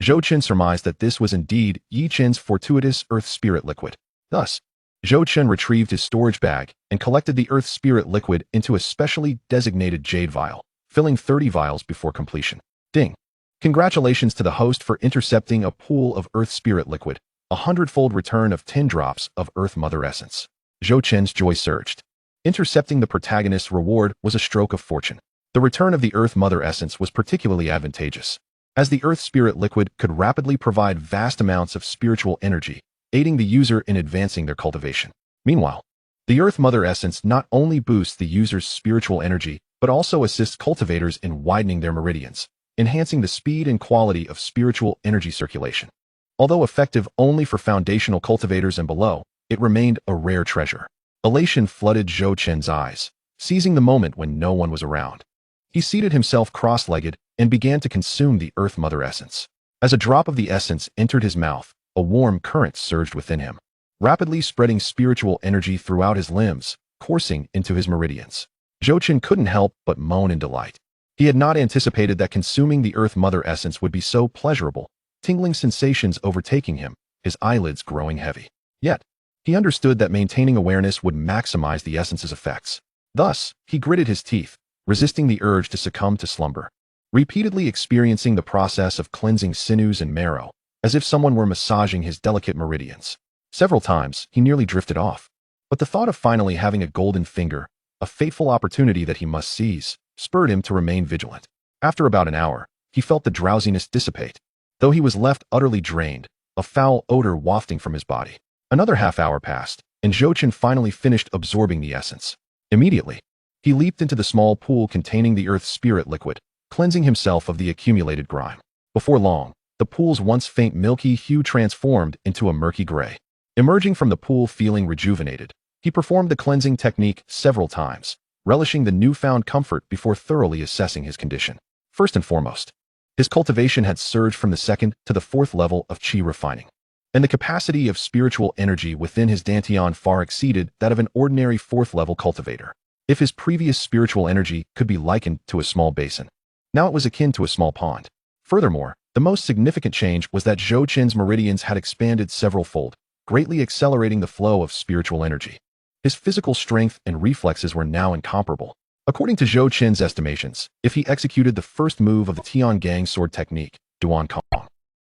Zhou Chen surmised that this was indeed Yi Chen's fortuitous earth spirit liquid. Thus, Zhou Chen retrieved his storage bag and collected the earth spirit liquid into a specially designated jade vial, filling 30 vials before completion. Ding! Congratulations to the host for intercepting a pool of earth spirit liquid, a 100-fold return of 10 drops of earth mother essence. Zhou Chen's joy surged. Intercepting the protagonist's reward was a stroke of fortune. The return of the earth mother essence was particularly advantageous, as the earth spirit liquid could rapidly provide vast amounts of spiritual energy, aiding the user in advancing their cultivation. Meanwhile, the earth mother essence not only boosts the user's spiritual energy, but also assists cultivators in widening their meridians, enhancing the speed and quality of spiritual energy circulation. Although effective only for foundational cultivators and below, it remained a rare treasure. Elation flooded Zhou Chen's eyes, seizing the moment when no one was around. He seated himself cross-legged and began to consume the earth mother essence. As a drop of the essence entered his mouth, a warm current surged within him, rapidly spreading spiritual energy throughout his limbs, coursing into his meridians. Zhou Chen couldn't help but moan in delight. He had not anticipated that consuming the earth mother essence would be so pleasurable, tingling sensations overtaking him, his eyelids growing heavy. Yet, he understood that maintaining awareness would maximize the essence's effects. Thus, he gritted his teeth, resisting the urge to succumb to slumber, repeatedly experiencing the process of cleansing sinews and marrow, as if someone were massaging his delicate meridians. Several times, he nearly drifted off. But the thought of finally having a golden finger, a fateful opportunity that he must seize, spurred him to remain vigilant. After about an hour, he felt the drowsiness dissipate. Though he was left utterly drained, a foul odor wafting from his body. Another half-hour passed, and Zhou Chen finally finished absorbing the essence. Immediately, he leaped into the small pool containing the earth spirit liquid, cleansing himself of the accumulated grime. Before long, the pool's once faint milky hue transformed into a murky gray. Emerging from the pool feeling rejuvenated, he performed the cleansing technique several times, relishing the newfound comfort before thoroughly assessing his condition. First and foremost, his cultivation had surged from the 2nd to the 4th level of chi refining, and the capacity of spiritual energy within his dantian far exceeded that of an ordinary 4th level cultivator. If his previous spiritual energy could be likened to a small basin, now it was akin to a small pond. Furthermore, the The most significant change was that Zhou Qin's meridians had expanded several-fold, greatly accelerating the flow of spiritual energy. His physical strength and reflexes were now incomparable. According to Zhou Qin's estimations, if he executed the first move of the Tian Gang sword technique, Duan Kong,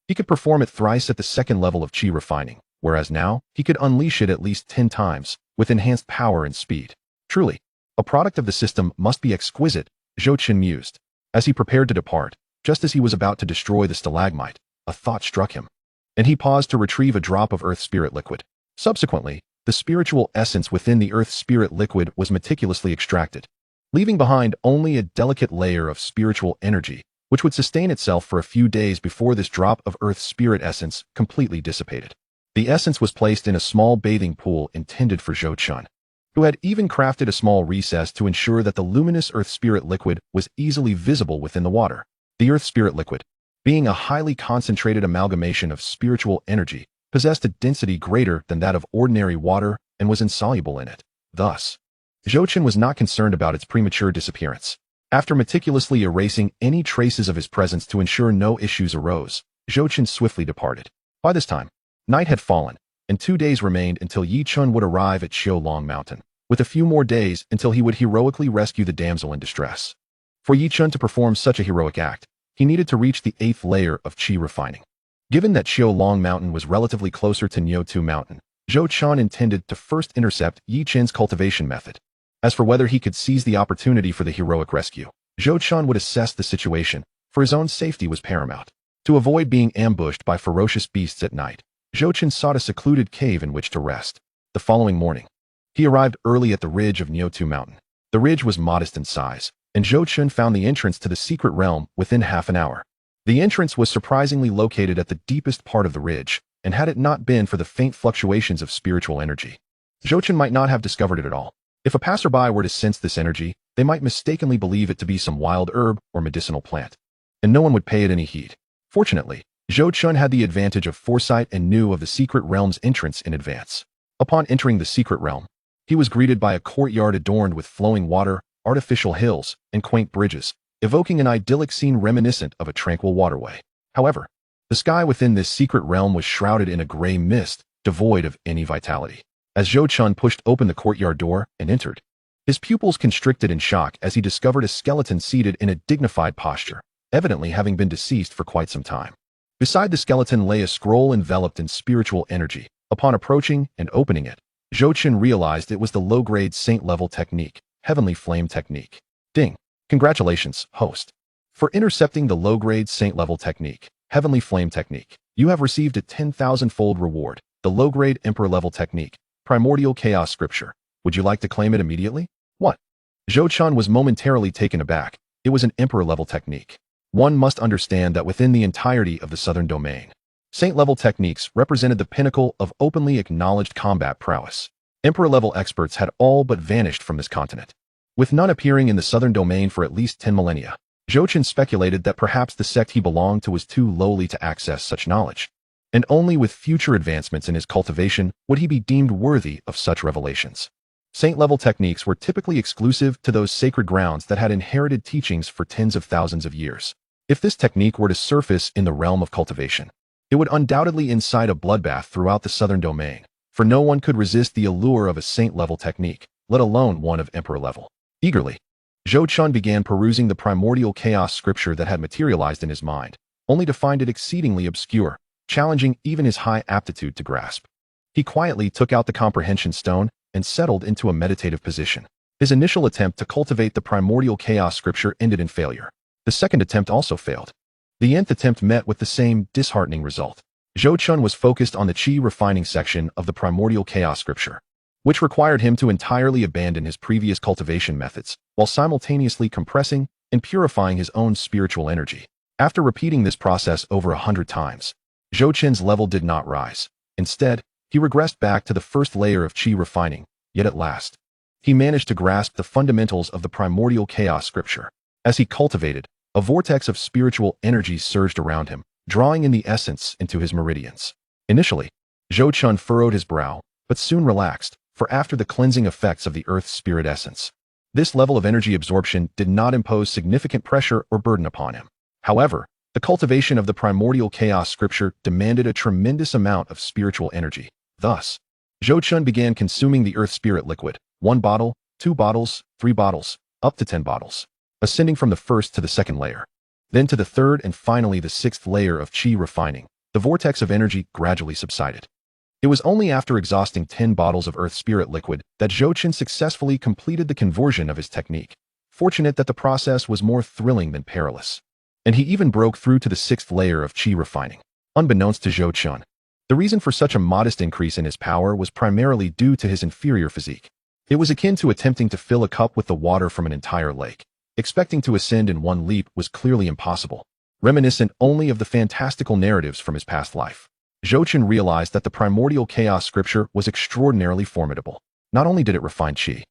he could perform it thrice at the second level of qi refining, whereas now, he could unleash it at least 10 times, with enhanced power and speed. Truly, a product of the system must be exquisite, Zhou Qin mused. As he prepared to depart, just as he was about to destroy the stalagmite, a thought struck him, and he paused to retrieve a drop of earth spirit liquid. Subsequently, the spiritual essence within the earth spirit liquid was meticulously extracted, leaving behind only a delicate layer of spiritual energy, which would sustain itself for a few days before this drop of earth spirit essence completely dissipated. The essence was placed in a small bathing pool intended for Zhou Qin, who had even crafted a small recess to ensure that the luminous earth spirit liquid was easily visible within the water. The earth spirit liquid, being a highly concentrated amalgamation of spiritual energy, possessed a density greater than that of ordinary water and was insoluble in it. Thus, Zhou Qin was not concerned about its premature disappearance. After meticulously erasing any traces of his presence to ensure no issues arose, Zhou Qin swiftly departed. By this time, night had fallen, and 2 days remained until Yi Chun would arrive at Qiulong Mountain, with a few more days until he would heroically rescue the damsel in distress. For Yi Chun to perform such a heroic act, he needed to reach the 8th layer of qi refining. Given that Qiulong Mountain was relatively closer to Nyotu Mountain, Zhou Qin intended to first intercept Yi Chen's cultivation method. As for whether he could seize the opportunity for the heroic rescue, Zhou Qin would assess the situation, for his own safety was paramount. To avoid being ambushed by ferocious beasts at night, Zhou Qin sought a secluded cave in which to rest. The following morning, he arrived early at the ridge of Nyotu Mountain. The ridge was modest in size, and Zhou Qin found the entrance to the secret realm within half an hour. The entrance was surprisingly located at the deepest part of the ridge, and had it not been for the faint fluctuations of spiritual energy, Zhou Qin might not have discovered it at all. If a passerby were to sense this energy, they might mistakenly believe it to be some wild herb or medicinal plant, and no one would pay it any heed. Fortunately, Zhou Qin had the advantage of foresight and knew of the secret realm's entrance in advance. Upon entering the secret realm, he was greeted by a courtyard adorned with flowing water, artificial hills, and quaint bridges, evoking an idyllic scene reminiscent of a tranquil waterway. However, the sky within this secret realm was shrouded in a gray mist, devoid of any vitality. As Zhou Qin pushed open the courtyard door and entered, his pupils constricted in shock as he discovered a skeleton seated in a dignified posture, evidently having been deceased for quite some time. Beside the skeleton lay a scroll enveloped in spiritual energy. Upon approaching and opening it, Zhou Qin realized it was the low-grade saint-level technique, Heavenly Flame technique. Ding! Congratulations, host. For intercepting the low-grade saint-level technique, Heavenly Flame technique, you have received a 10,000-fold reward. The low-grade Emperor-level technique, Primordial Chaos Scripture. Would you like to claim it immediately? What? Zhou Qin was momentarily taken aback. It was an Emperor-level technique. One must understand that within the entirety of the Southern Domain, Saint-level techniques represented the pinnacle of openly acknowledged combat prowess. Emperor-level experts had all but vanished from this continent, with none appearing in the Southern Domain for at least 10 millennia. Zhou Qin speculated that perhaps the sect he belonged to was too lowly to access such knowledge, and only with future advancements in his cultivation would he be deemed worthy of such revelations. Saint-level techniques were typically exclusive to those sacred grounds that had inherited teachings for tens of thousands of years. If this technique were to surface in the realm of cultivation, it would undoubtedly incite a bloodbath throughout the Southern Domain, for no one could resist the allure of a saint-level technique, let alone one of emperor-level. Eagerly, Zhou Qin began perusing the primordial chaos scripture that had materialized in his mind, only to find it exceedingly obscure, challenging even his high aptitude to grasp. He quietly took out the comprehension stone and settled into a meditative position. His initial attempt to cultivate the primordial chaos scripture ended in failure. The second attempt also failed. The nth attempt met with the same disheartening result. Zhou Qin was focused on the qi refining section of the primordial chaos scripture, which required him to entirely abandon his previous cultivation methods, while simultaneously compressing and purifying his own spiritual energy. After repeating this process over 100 times, Zhou Qin's level did not rise. Instead, he regressed back to the first layer of qi refining, yet at last, he managed to grasp the fundamentals of the primordial chaos scripture. As he cultivated, a vortex of spiritual energy surged around him, drawing in the essence into his meridians. Initially, Zhou Qin furrowed his brow, but soon relaxed, for after the cleansing effects of the earth's spirit essence, this level of energy absorption did not impose significant pressure or burden upon him. However, The cultivation of the primordial chaos scripture demanded a tremendous amount of spiritual energy. Thus, Zhou Chun began consuming the earth spirit liquid, 1 bottle, 2 bottles, 3 bottles, up to 10 bottles, ascending from the first to the second layer, then to the third and finally the sixth layer of qi refining. The vortex of energy gradually subsided. It was only after exhausting 10 bottles of earth spirit liquid that Zhou Chun successfully completed the conversion of his technique. Fortunate that the process was more thrilling than perilous. And he even broke through to the sixth layer of qi refining. Unbeknownst to Zhou Chun, the reason for such a modest increase in his power was primarily due to his inferior physique. It was akin to attempting to fill a cup with the water from an entire lake. Expecting to ascend in one leap was clearly impossible, reminiscent only of the fantastical narratives from his past life. Zhou Chun realized that the primordial chaos scripture was extraordinarily formidable. Not only did it refine qi,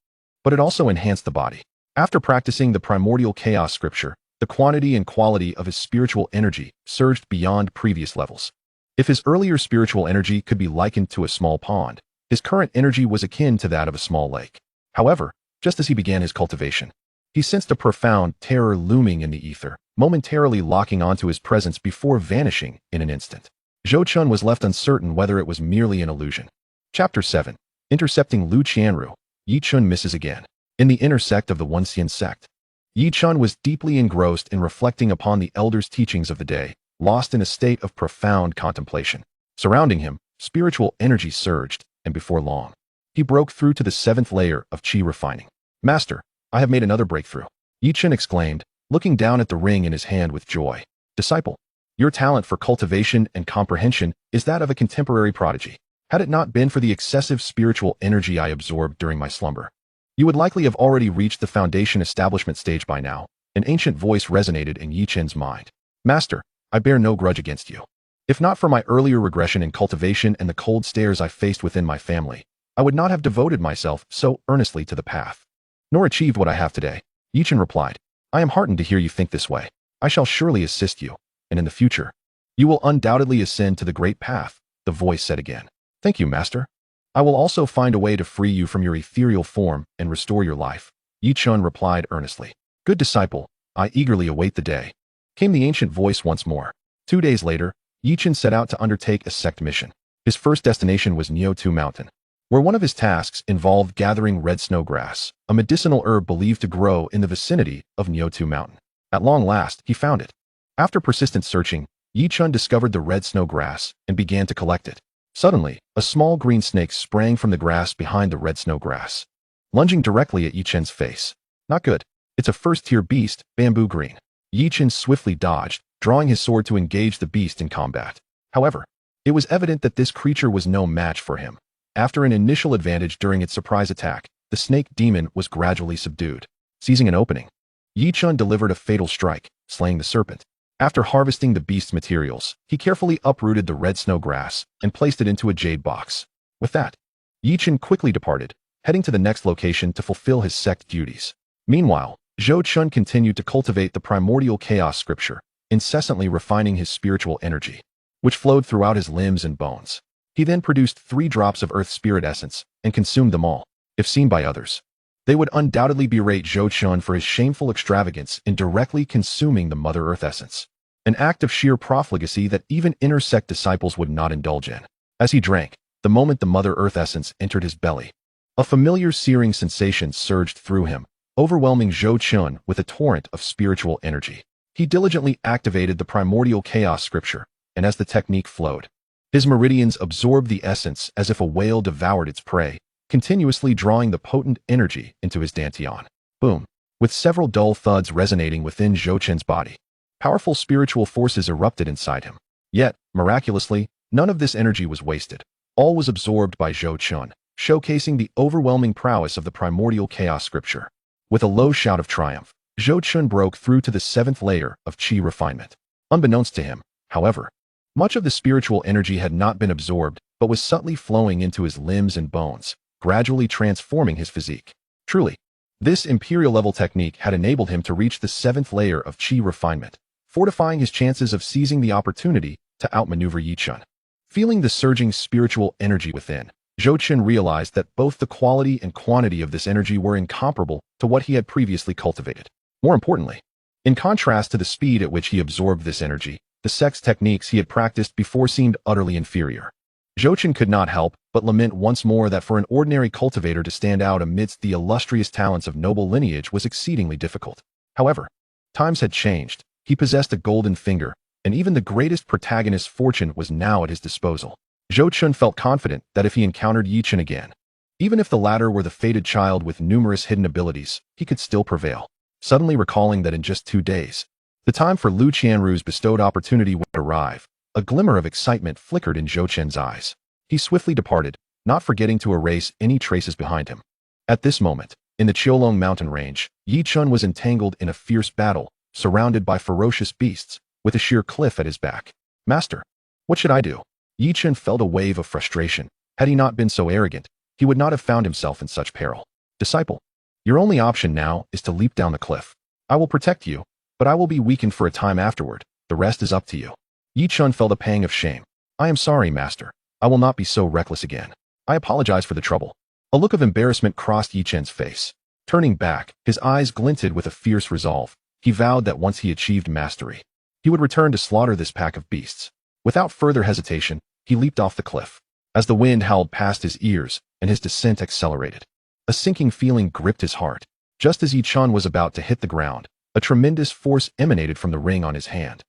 but it also enhanced the body. After practicing the primordial chaos scripture, the quantity and quality of his spiritual energy surged beyond previous levels. If his earlier spiritual energy could be likened to a small pond, his current energy was akin to that of a small lake. However, just as he began his cultivation, he sensed a profound terror looming in the ether, momentarily locking onto his presence before vanishing in an instant. Zhou Chun was left uncertain whether it was merely an illusion. Chapter 7. Intercepting Lu Qianru, Yi Chun misses again. In the inner sect of the One-Xian sect, Yi Chun was deeply engrossed in reflecting upon the elders' teachings of the day, lost in a state of profound contemplation. Surrounding him, spiritual energy surged, and before long, he broke through to the seventh layer of qi refining. Master, I have made another breakthrough, Yi Chun exclaimed, looking down at the ring in his hand with joy. Disciple, your talent for cultivation and comprehension is that of a contemporary prodigy. Had it not been for the excessive spiritual energy I absorbed during my slumber, you would likely have already reached the foundation establishment stage by now. An ancient voice resonated in Yi Chun's mind. Master, I bear no grudge against you. If not for my earlier regression in cultivation and the cold stares I faced within my family, I would not have devoted myself so earnestly to the path, nor achieved what I have today. Yi Chun replied, I am heartened to hear you think this way. I shall surely assist you, and in the future, you will undoubtedly ascend to the great path, the voice said again. Thank you, Master. I will also find a way to free you from your ethereal form and restore your life, Yi Chun replied earnestly. Good disciple, I eagerly await the day, came the ancient voice once more. 2 days later, Yi Chun set out to undertake a sect mission. His first destination was Niutu Mountain, where one of his tasks involved gathering red snowgrass, a medicinal herb believed to grow in the vicinity of Niutu Mountain. At long last, he found it. After persistent searching, Yi Chun discovered the red snowgrass and began to collect it. Suddenly, a small green snake sprang from the grass behind the red snowgrass, lunging directly at Yi Chun's face. Not good. It's a first-tier beast, bamboo green. Yi Chun swiftly dodged, drawing his sword to engage the beast in combat. However, it was evident that this creature was no match for him. After an initial advantage during its surprise attack, the snake demon was gradually subdued. Seizing an opening, Yi Chun delivered a fatal strike, slaying the serpent. After harvesting the beast's materials, he carefully uprooted the red snowgrass and placed it into a jade box. With that, Yi Chun quickly departed, heading to the next location to fulfill his sect duties. Meanwhile, Zhou Chun continued to cultivate the primordial chaos scripture, incessantly refining his spiritual energy, which flowed throughout his limbs and bones. He then produced 3 drops of earth spirit essence and consumed them all. If seen by others, they would undoubtedly berate Zhou Chun for his shameful extravagance in directly consuming the Mother Earth essence, an act of sheer profligacy that even inner sect disciples would not indulge in. As he drank, the moment the Mother Earth essence entered his belly, a familiar searing sensation surged through him, overwhelming Zhou Chun with a torrent of spiritual energy. He diligently activated the primordial chaos scripture, and as the technique flowed, his meridians absorbed the essence as if a whale devoured its prey, continuously drawing the potent energy into his dantian. Boom! With several dull thuds resonating within Zhou Chun's body, powerful spiritual forces erupted inside him. Yet, miraculously, none of this energy was wasted. All was absorbed by Zhou Chun, showcasing the overwhelming prowess of the primordial chaos scripture. With a low shout of triumph, Zhou Chun broke through to the 7th layer of qi refinement. Unbeknownst to him, however, much of the spiritual energy had not been absorbed, but was subtly flowing into his limbs and bones, gradually transforming his physique. Truly, this imperial-level technique had enabled him to reach the 7th layer of qi refinement, fortifying his chances of seizing the opportunity to outmaneuver Yi Chun. Feeling the surging spiritual energy within, Zhou Chun realized that both the quality and quantity of this energy were incomparable to what he had previously cultivated. More importantly, In contrast to the speed at which he absorbed this energy, the Sect's techniques he had practiced before seemed utterly inferior. Zhou Chen could not help but lament once more that for an ordinary cultivator to stand out amidst the illustrious talents of noble lineage was exceedingly difficult. However, times had changed. He possessed a golden finger, and even the greatest protagonist's fortune was now at his disposal. Zhou Chen felt confident that if he encountered Yi Chen again, even if the latter were the fated child with numerous hidden abilities, he could still prevail. Suddenly recalling that in just 2 days, the time for Lu Qianru's bestowed opportunity would arrive, a glimmer of excitement flickered in Zhou Chen's eyes. He swiftly departed, not forgetting to erase any traces behind him. At this moment, in the Qiulong mountain range, Yi Chen was entangled in a fierce battle, surrounded by ferocious beasts, with a sheer cliff at his back. Master, what should I do? Yi Chen felt a wave of frustration. Had he not been so arrogant, he would not have found himself in such peril. Disciple, your only option now is to leap down the cliff. I will protect you, but I will be weakened for a time afterward. The rest is up to you. Yi Chen felt a pang of shame. I am sorry, master. I will not be so reckless again. I apologize for the trouble. A look of embarrassment crossed Yi Chen's face. Turning back, his eyes glinted with a fierce resolve. He vowed that once he achieved mastery, he would return to slaughter this pack of beasts. Without further hesitation, he leaped off the cliff. As the wind howled past his ears and his descent accelerated, a sinking feeling gripped his heart. Just as Yi Chen was about to hit the ground, a tremendous force emanated from the ring on his hand,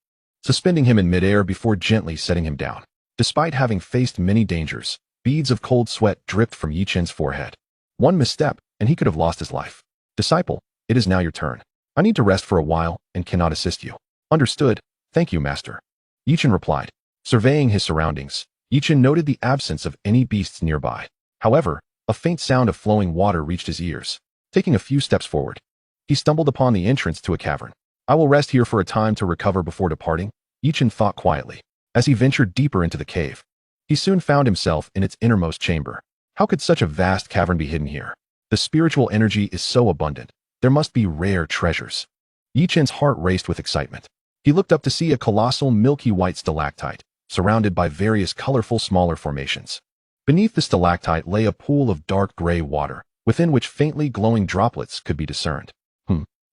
suspending him in midair before gently setting him down. Despite having faced many dangers, beads of cold sweat dripped from Yi Chen's forehead. One misstep, and he could have lost his life. Disciple, it is now your turn. I need to rest for a while and cannot assist you. Understood. Thank you, master. Yi Chen replied. Surveying his surroundings, Yi Chen noted the absence of any beasts nearby. However, a faint sound of flowing water reached his ears. Taking a few steps forward, he stumbled upon the entrance to a cavern. I will rest here for a time to recover before departing, Yi Chen thought quietly. As he ventured deeper into the cave, he soon found himself in its innermost chamber. How could such a vast cavern be hidden here? The spiritual energy is so abundant. There must be rare treasures. Yi Chen's heart raced with excitement. He looked up to see a colossal milky white stalactite, surrounded by various colorful smaller formations. Beneath the stalactite lay a pool of dark gray water, within which faintly glowing droplets could be discerned.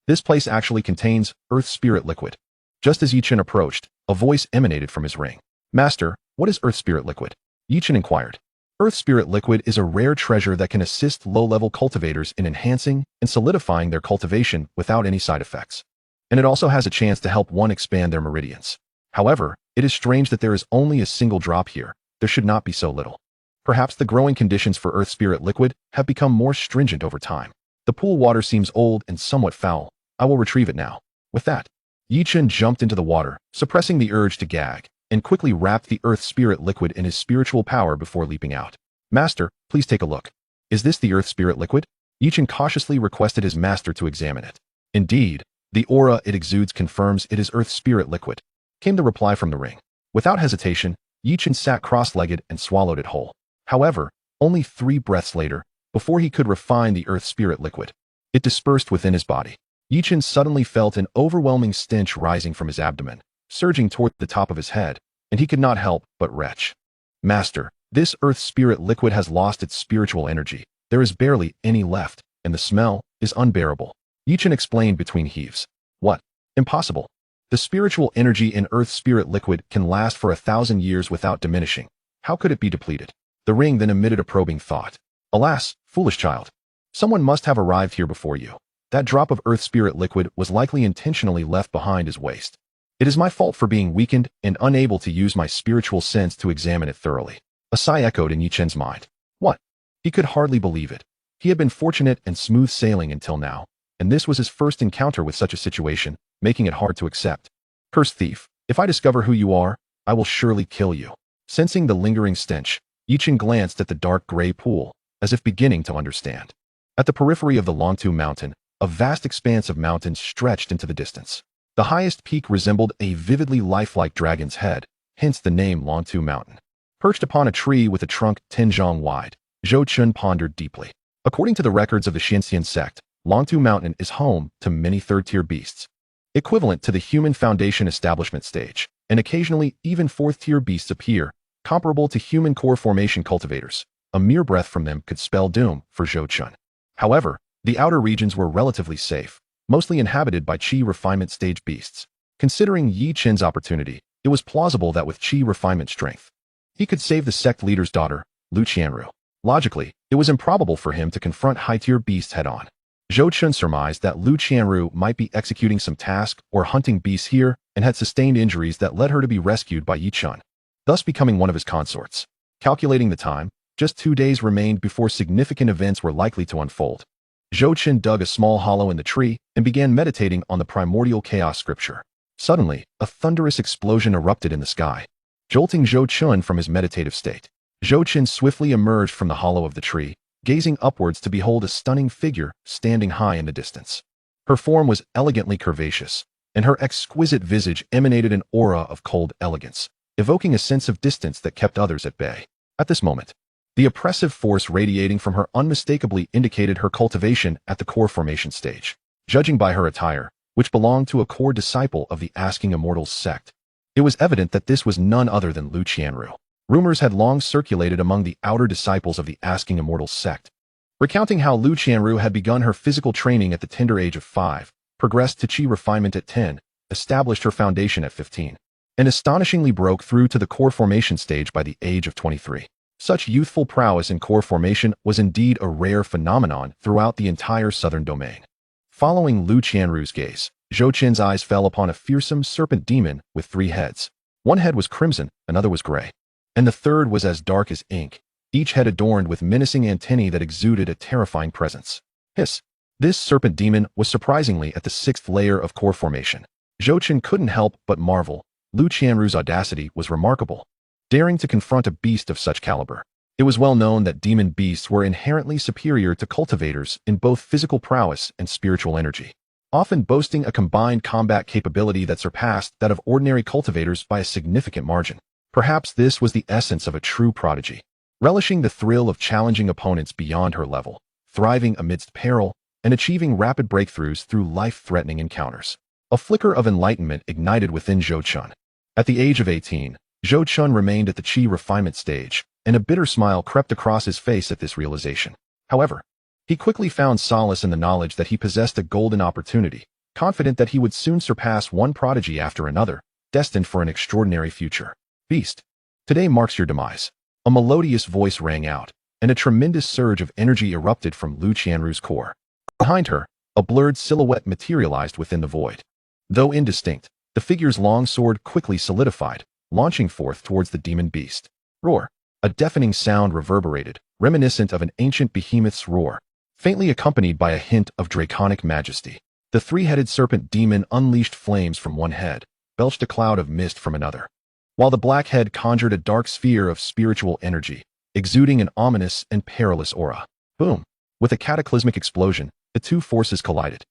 This place actually contains earth spirit liquid. Just as Yi Chen approached, a voice emanated from his ring. Master, what is earth spirit liquid? Yi Chen inquired. Earth spirit liquid is a rare treasure that can assist low-level cultivators in enhancing and solidifying their cultivation without any side effects. And it also has a chance to help one expand their meridians. However, it is strange that there is only a single drop here. There should not be so little. Perhaps the growing conditions for earth spirit liquid have become more stringent over time. The pool water seems old and somewhat foul. I will retrieve it now. With that, Yi Chen jumped into the water, suppressing the urge to gag, and quickly wrapped the earth spirit liquid in his spiritual power before leaping out. Master, please take a look. Is this the earth spirit liquid? Yi Chen cautiously requested his master to examine it. Indeed, the aura it exudes confirms it is earth spirit liquid, came the reply from the ring. Without hesitation, Yi Chen sat cross-legged and swallowed it whole. However, only 3 breaths later, before he could refine the earth spirit liquid, it dispersed within his body. Yi Chen suddenly felt an overwhelming stench rising from his abdomen, surging toward the top of his head, and he could not help but retch. Master, this earth spirit liquid has lost its spiritual energy. There is barely any left, and the smell is unbearable. Yi Chen explained between heaves. What? Impossible. The spiritual energy in earth spirit liquid can last for 1,000 years without diminishing. How could it be depleted? The ring then emitted a probing thought. Alas, foolish child. Someone must have arrived here before you. That drop of earth spirit liquid was likely intentionally left behind his waist. It is my fault for being weakened and unable to use my spiritual sense to examine it thoroughly. A sigh echoed in Yi Chen's mind. What? He could hardly believe it. He had been fortunate and smooth sailing until now, and this was his first encounter with such a situation, making it hard to accept. Cursed thief, if I discover who you are, I will surely kill you. Sensing the lingering stench, Yi Chen glanced at the dark gray pool, as if beginning to understand. At the periphery of the Longtu Mountain, a vast expanse of mountains stretched into the distance. The highest peak resembled a vividly lifelike dragon's head, hence the name Longtu Mountain. Perched upon a tree with a trunk 10 zhang wide, Zhou Chen pondered deeply. According to the records of the Xianxian sect, Longtu Mountain is home to many third-tier beasts, equivalent to the human foundation establishment stage, and occasionally even fourth-tier beasts appear, comparable to human core formation cultivators. A mere breath from them could spell doom for Zhou Chen. However, the outer regions were relatively safe. mostly inhabited by Qi refinement stage beasts. Considering Yi Qin's opportunity, it was plausible that with Qi refinement strength, he could save the sect leader's daughter, Lu Qianru. Logically, it was improbable for him to confront high-tier beasts head-on. Zhou Chun surmised that Lu Qianru might be executing some task or hunting beasts here and had sustained injuries that led her to be rescued by Yi Chun, thus becoming one of his consorts. Calculating the time, just 2 days remained before significant events were likely to unfold. Zhou Chun dug a small hollow in the tree and began meditating on the primordial chaos scripture. Suddenly, a thunderous explosion erupted in the sky, jolting Zhou Chun from his meditative state. Zhou Chun swiftly emerged from the hollow of the tree, gazing upwards to behold a stunning figure standing high in the distance. Her form was elegantly curvaceous, and her exquisite visage emanated an aura of cold elegance, evoking a sense of distance that kept others at bay. At this moment, the oppressive force radiating from her unmistakably indicated her cultivation at the core formation stage. Judging by her attire, which belonged to a core disciple of the Asking Immortals sect, it was evident that this was none other than Lu Qianru. Rumors had long circulated among the outer disciples of the Asking Immortals sect, recounting how Lu Qianru had begun her physical training at the tender age of 5, progressed to Qi refinement at 10, established her foundation at 15, and astonishingly broke through to the core formation stage by the age of 23. Such youthful prowess in core formation was indeed a rare phenomenon throughout the entire southern domain. Following Lu Qianru's gaze, Zhou Qin's eyes fell upon a fearsome serpent demon with 3 heads. One head was crimson, another was gray, and the third was as dark as ink, each head adorned with menacing antennae that exuded a terrifying presence. Hiss! This serpent demon was surprisingly at the 6th layer of core formation. Zhou Qin couldn't help but marvel. Lu Qianru's audacity was remarkable, daring to confront a beast of such caliber. It was well known that demon beasts were inherently superior to cultivators in both physical prowess and spiritual energy, often boasting a combined combat capability that surpassed that of ordinary cultivators by a significant margin. Perhaps this was the essence of a true prodigy, relishing the thrill of challenging opponents beyond her level, thriving amidst peril, and achieving rapid breakthroughs through life-threatening encounters. A flicker of enlightenment ignited within Zhou Chun. At the age of 18, Zhou Chun remained at the Qi refinement stage, and a bitter smile crept across his face at this realization. However, he quickly found solace in the knowledge that he possessed a golden opportunity, confident that he would soon surpass one prodigy after another, destined for an extraordinary future. Beast, today marks your demise. A melodious voice rang out, and a tremendous surge of energy erupted from Lu Qianru's core. Behind her, a blurred silhouette materialized within the void. Though indistinct, the figure's long sword quickly solidified, launching forth towards the demon beast. Roar! A deafening sound reverberated, reminiscent of an ancient behemoth's roar, faintly accompanied by a hint of draconic majesty. The 3-headed serpent demon unleashed flames from one head, belched a cloud of mist from another, while the black head conjured a dark sphere of spiritual energy, exuding an ominous and perilous aura. Boom! With a cataclysmic explosion, the two forces collided,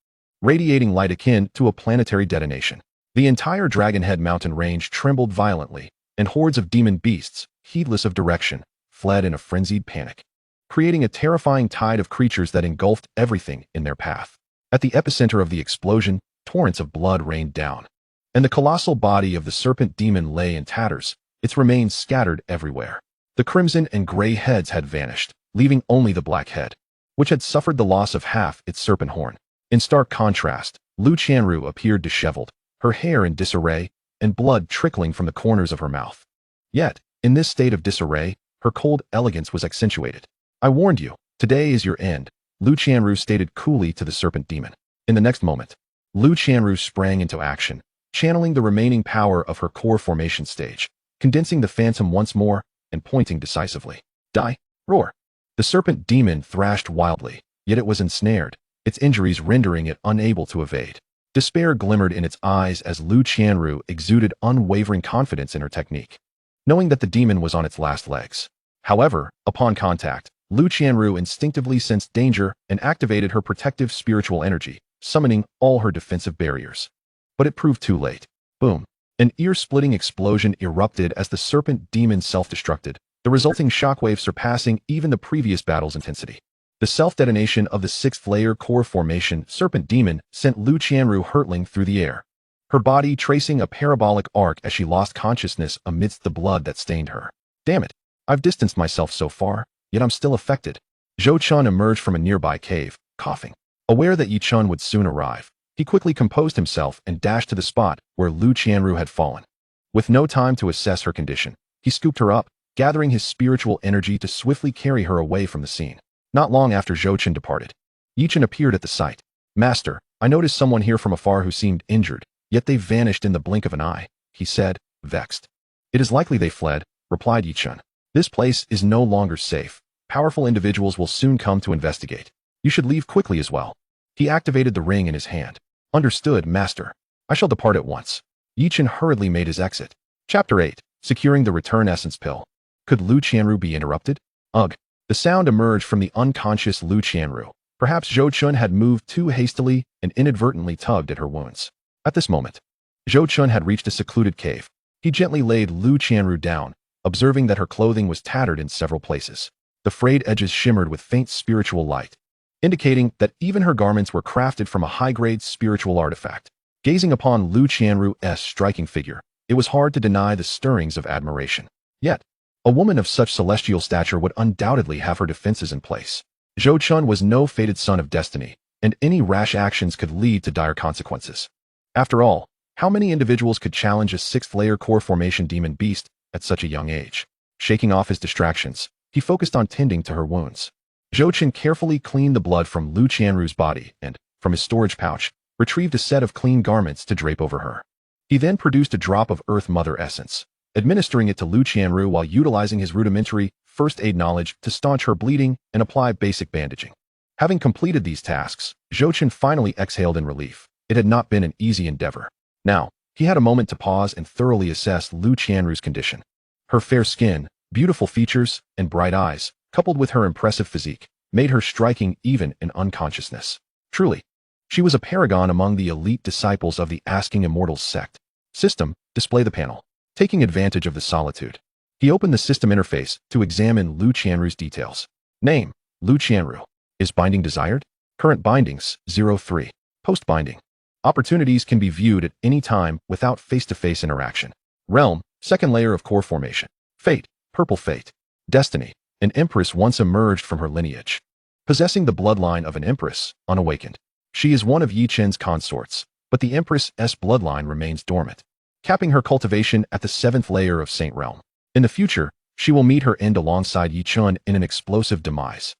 radiating light akin to a planetary detonation. The entire Dragonhead mountain range trembled violently, and hordes of demon beasts, heedless of direction, fled in a frenzied panic, creating a terrifying tide of creatures that engulfed everything in their path. At the epicenter of the explosion, torrents of blood rained down, and the colossal body of the serpent demon lay in tatters, its remains scattered everywhere. The crimson and gray heads had vanished, leaving only the black head, which had suffered the loss of half its serpent horn. In stark contrast, Lu Qianru appeared disheveled, her hair in disarray, and blood trickling from the corners of her mouth. Yet, in this state of disarray, her cold elegance was accentuated. "I warned you, today is your end," Lu Qianru stated coolly to the serpent demon. In the next moment, Lu Qianru sprang into action, channeling the remaining power of her core formation stage, condensing the phantom once more, and pointing decisively. "Die! Roar!" The serpent demon thrashed wildly, yet it was ensnared, its injuries rendering it unable to evade. Despair glimmered in its eyes as Lu Qianru exuded unwavering confidence in her technique, knowing that the demon was on its last legs. However, upon contact, Lu Qianru instinctively sensed danger and activated her protective spiritual energy, summoning all her defensive barriers. But it proved too late. Boom! An ear-splitting explosion erupted as the serpent demon self-destructed, the resulting shockwave surpassing even the previous battle's intensity. The self-detonation of the 6th layer core formation serpent demon sent Lu Qianru hurtling through the air, her body tracing a parabolic arc as she lost consciousness amidst the blood that stained her. "Damn it! I've distanced myself so far, yet I'm still affected." Zhou Chun emerged from a nearby cave, coughing. Aware that Yi Chun would soon arrive, He quickly composed himself and dashed to the spot where Lu Qianru had fallen. With no time to assess her condition, he scooped her up, gathering his spiritual energy to swiftly carry her away from the scene. Not long after Zhou Chen departed, Yi Chen appeared at the site. "Master, I noticed someone here from afar who seemed injured, yet they vanished in the blink of an eye," he said, vexed. "It is likely they fled," replied Yi Chen. "This place is no longer safe. Powerful individuals will soon come to investigate. You should leave quickly as well." He activated the ring in his hand. "Understood, master. I shall depart at once." Yi Chen hurriedly made his exit. Chapter 8. Securing the Return Essence Pill. Could Lu Qianru be interrupted? Ugh. The sound emerged from the unconscious Lu Qianru. Perhaps Zhou Chun had moved too hastily and inadvertently tugged at her wounds. At this moment, Zhou Chun had reached a secluded cave. He gently laid Lu Qianru down, observing that her clothing was tattered in several places. The frayed edges shimmered with faint spiritual light, indicating that even her garments were crafted from a high-grade spiritual artifact. Gazing upon Lu Qianru's striking figure, it was hard to deny the stirrings of admiration. Yet, a woman of such celestial stature would undoubtedly have her defenses in place. Zhou Chun was no fated son of destiny, and any rash actions could lead to dire consequences. After all, how many individuals could challenge a sixth-layer core formation demon beast at such a young age? Shaking off his distractions, he focused on tending to her wounds. Zhou Chen carefully cleaned the blood from Lu Qianru's body and, from his storage pouch, retrieved a set of clean garments to drape over her. He then produced a drop of Earth Mother essence, administering it to Lu Qianru while utilizing his rudimentary first aid knowledge to staunch her bleeding and apply basic bandaging. Having completed these tasks, Zhou Chen finally exhaled in relief. It had not been an easy endeavor. Now, he had a moment to pause and thoroughly assess Lu Qianru's condition. Her fair skin, beautiful features, and bright eyes, coupled with her impressive physique, made her striking even in unconsciousness. Truly, she was a paragon among the elite disciples of the Asking Immortals sect. System, display the panel. Taking advantage of the solitude, he opened the system interface to examine Lu Qianru's details. Name, Lu Qianru. Is binding desired? Current bindings, 03. Post-binding. Opportunities can be viewed at any time without face-to-face interaction. Realm, second layer of core formation. Fate, purple fate. Destiny, an empress once emerged from her lineage. Possessing the bloodline of an empress, unawakened. She is one of Yi Chen's consorts, but the empress's bloodline remains dormant, capping her cultivation at the 7th layer of Saint Realm. In the future, she will meet her end alongside Yi Chen in an explosive demise.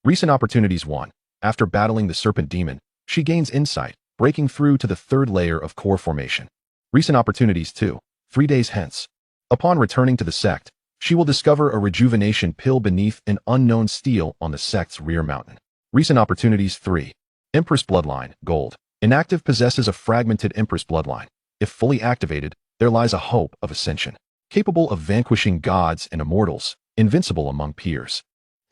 Recent opportunities 1. After battling the serpent demon, she gains insight, breaking through to the 3rd layer of core formation. Recent opportunities 2. 3 days hence. Upon returning to the sect, she will discover a rejuvenation pill beneath an unknown stele on the sect's rear mountain. Recent opportunities 3. Empress bloodline, gold. Inactive possesses a fragmented Empress bloodline. If fully activated, there lies a hope of ascension. Capable of vanquishing gods and immortals, invincible among peers.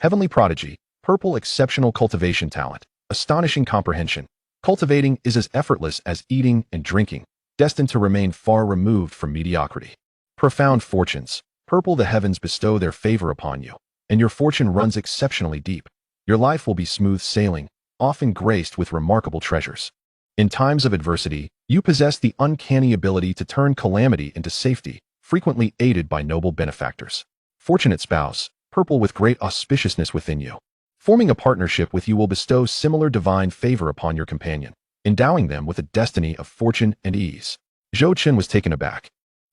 Heavenly prodigy, purple exceptional cultivation talent, astonishing comprehension. Cultivating is as effortless as eating and drinking, destined to remain far removed from mediocrity. Profound fortunes, purple the heavens bestow their favor upon you, and your fortune runs exceptionally deep. Your life will be smooth sailing, often graced with remarkable treasures. In times of adversity, you possess the uncanny ability to turn calamity into safety, frequently aided by noble benefactors. Fortunate spouse, purple with great auspiciousness within you. Forming a partnership with you will bestow similar divine favor upon your companion, endowing them with a destiny of fortune and ease. Zhou Chen was taken aback.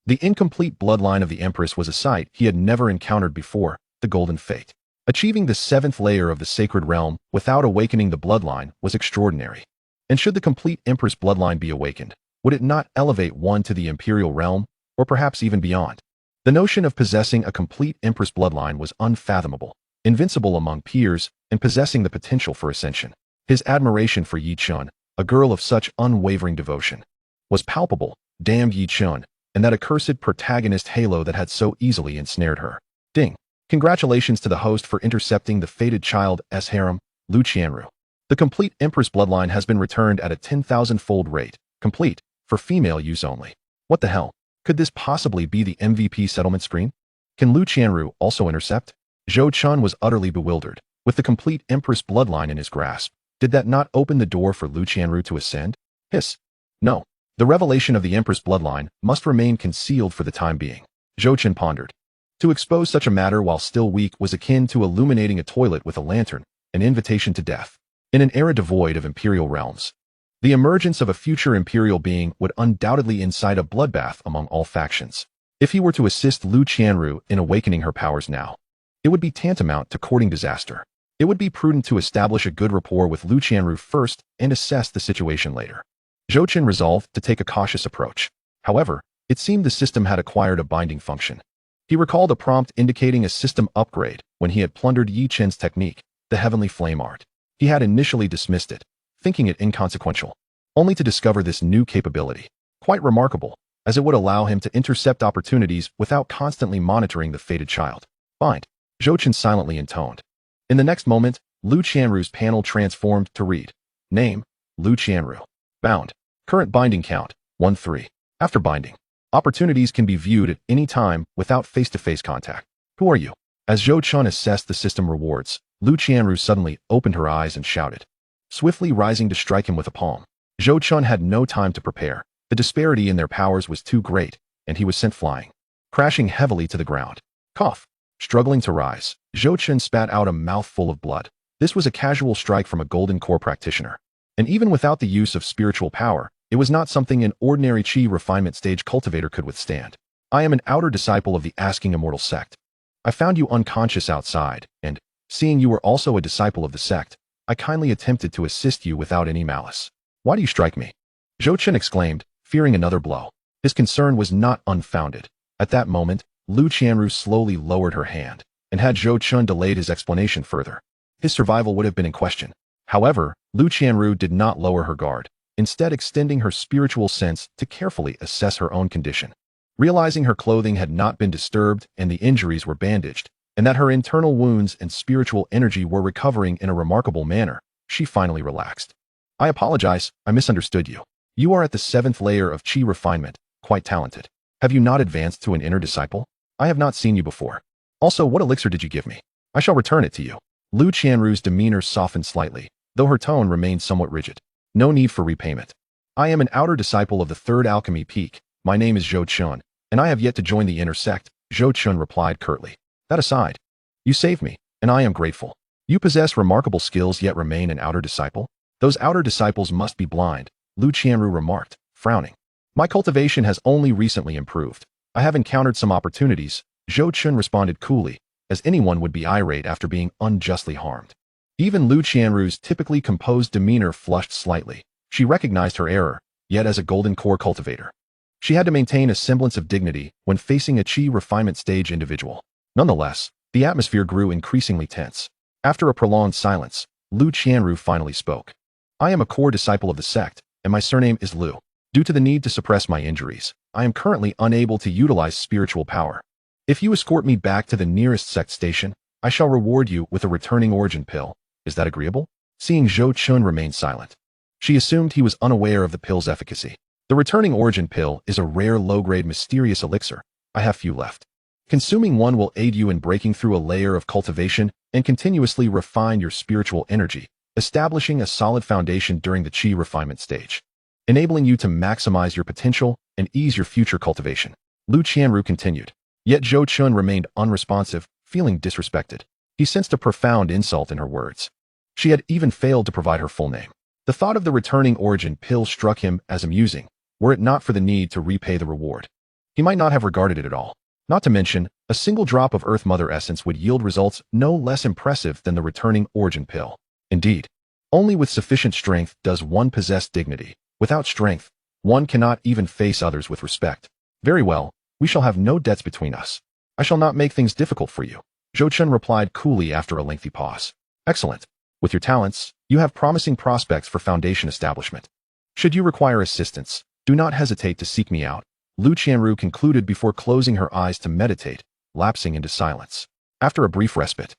The incomplete bloodline of the Empress was a sight he had never encountered before, the Golden Fate. Achieving the 7th layer of the Sacred Realm without awakening the bloodline was extraordinary. And should the complete Empress bloodline be awakened, would it not elevate one to the Imperial Realm, or perhaps even beyond? The notion of possessing a complete Empress bloodline was unfathomable, invincible among peers, and possessing the potential for ascension. His admiration for Yi Chen, a girl of such unwavering devotion, was palpable. Damned Yi Chen, and that accursed protagonist Halo that had so easily ensnared her. Ding. Congratulations to the host for intercepting the fated child's harem, Lu Qianru. The complete Empress bloodline has been returned at a 10,000-fold rate, complete, for female use only. What the hell? Could this possibly be the MVP settlement screen? Can Lu Qianru also intercept? Zhou Chen was utterly bewildered. With the complete Empress bloodline in his grasp, did that not open the door for Lu Qianru to ascend? Hiss. No. The revelation of the Empress bloodline must remain concealed for the time being. Zhou Chen pondered. To expose such a matter while still weak was akin to illuminating a toilet with a lantern, an invitation to death. In an era devoid of imperial realms, The emergence of a future imperial being would undoubtedly incite a bloodbath among all factions. If he were to assist Lu Qianru in awakening her powers now, it would be tantamount to courting disaster. It would be prudent to establish a good rapport with Lu Qianru first and assess the situation later. Zhou Qin resolved to take a cautious approach. However, it seemed the system had acquired a binding function. He recalled a prompt indicating a system upgrade when he had plundered Yi Qin's technique, the heavenly flame art. He had initially dismissed it, thinking it inconsequential, only to discover this new capability. Quite remarkable, as it would allow him to intercept opportunities without constantly monitoring the fated child. Bind, Zhou Qin silently intoned. In the next moment, Lu Qianru's panel transformed to read. Name, Lu Qianru. Bound. Current binding count, 1-3. After binding, opportunities can be viewed at any time without face-to-face contact. Who are you? As Zhou Qin assessed the system rewards, Lu Qianru suddenly opened her eyes and shouted, swiftly rising to strike him with a palm. Zhou Qin had no time to prepare. The disparity in their powers was too great, and he was sent flying, crashing heavily to the ground. Cough. Struggling to rise, Zhou Qin spat out a mouthful of blood. This was a casual strike from a golden core practitioner. And even without the use of spiritual power, it was not something an ordinary Qi refinement stage cultivator could withstand. I am an outer disciple of the Asking Immortal Sect. I found you unconscious outside, and, seeing you were also a disciple of the sect, I kindly attempted to assist you without any malice. Why do you strike me? Zhou Qin exclaimed, fearing another blow. His concern was not unfounded. At that moment, Lu Qianru slowly lowered her hand, and had Zhou Qin delayed his explanation further, his survival would have been in question. However, Lu Qianru did not lower her guard, instead extending her spiritual sense to carefully assess her own condition. Realizing her clothing had not been disturbed and the injuries were bandaged, and that her internal wounds and spiritual energy were recovering in a remarkable manner, she finally relaxed. I apologize, I misunderstood you. You are at the 7th layer of Qi refinement, quite talented. Have you not advanced to an inner disciple? I have not seen you before. Also, what elixir did you give me? I shall return it to you. Lu Qianru's demeanor softened slightly, though her tone remained somewhat rigid. No need for repayment. I am an outer disciple of the 3rd alchemy peak. My name is Zhou Qin, and I have yet to join the inner sect, Zhou Qin replied curtly. That aside, you saved me, and I am grateful. You possess remarkable skills yet remain an outer disciple? Those outer disciples must be blind, Lu Qianru remarked, frowning. My cultivation has only recently improved. I have encountered some opportunities, Zhou Qin responded coolly, as anyone would be irate after being unjustly harmed. Even Lu Qianru's typically composed demeanor flushed slightly. She recognized her error, yet as a golden core cultivator, she had to maintain a semblance of dignity when facing a Qi refinement stage individual. Nonetheless, the atmosphere grew increasingly tense. After a prolonged silence, Lu Qianru finally spoke. I am a core disciple of the sect, and my surname is Lu. Due to the need to suppress my injuries, I am currently unable to utilize spiritual power. If you escort me back to the nearest sect station, I shall reward you with a returning origin pill. Is that agreeable? Seeing Zhou Qin remain silent, she assumed he was unaware of the pill's efficacy. The returning origin pill is a rare low-grade mysterious elixir. I have few left. Consuming one will aid you in breaking through a layer of cultivation and continuously refine your spiritual energy, establishing a solid foundation during the Qi refinement stage, enabling you to maximize your potential and ease your future cultivation. Lu Qianru continued. Yet Zhou Qin remained unresponsive, feeling disrespected. He sensed a profound insult in her words. She had even failed to provide her full name. The thought of the returning origin pill struck him as amusing, were it not for the need to repay the reward. He might not have regarded it at all. Not to mention, a single drop of Earth Mother essence would yield results no less impressive than the returning origin pill. Indeed, only with sufficient strength does one possess dignity. Without strength, one cannot even face others with respect. Very well, we shall have no debts between us. I shall not make things difficult for you, Zhou Qin replied coolly after a lengthy pause. Excellent. With your talents, you have promising prospects for foundation establishment. Should you require assistance, do not hesitate to seek me out, Lu Qianru concluded before closing her eyes to meditate, lapsing into silence. After a brief respite,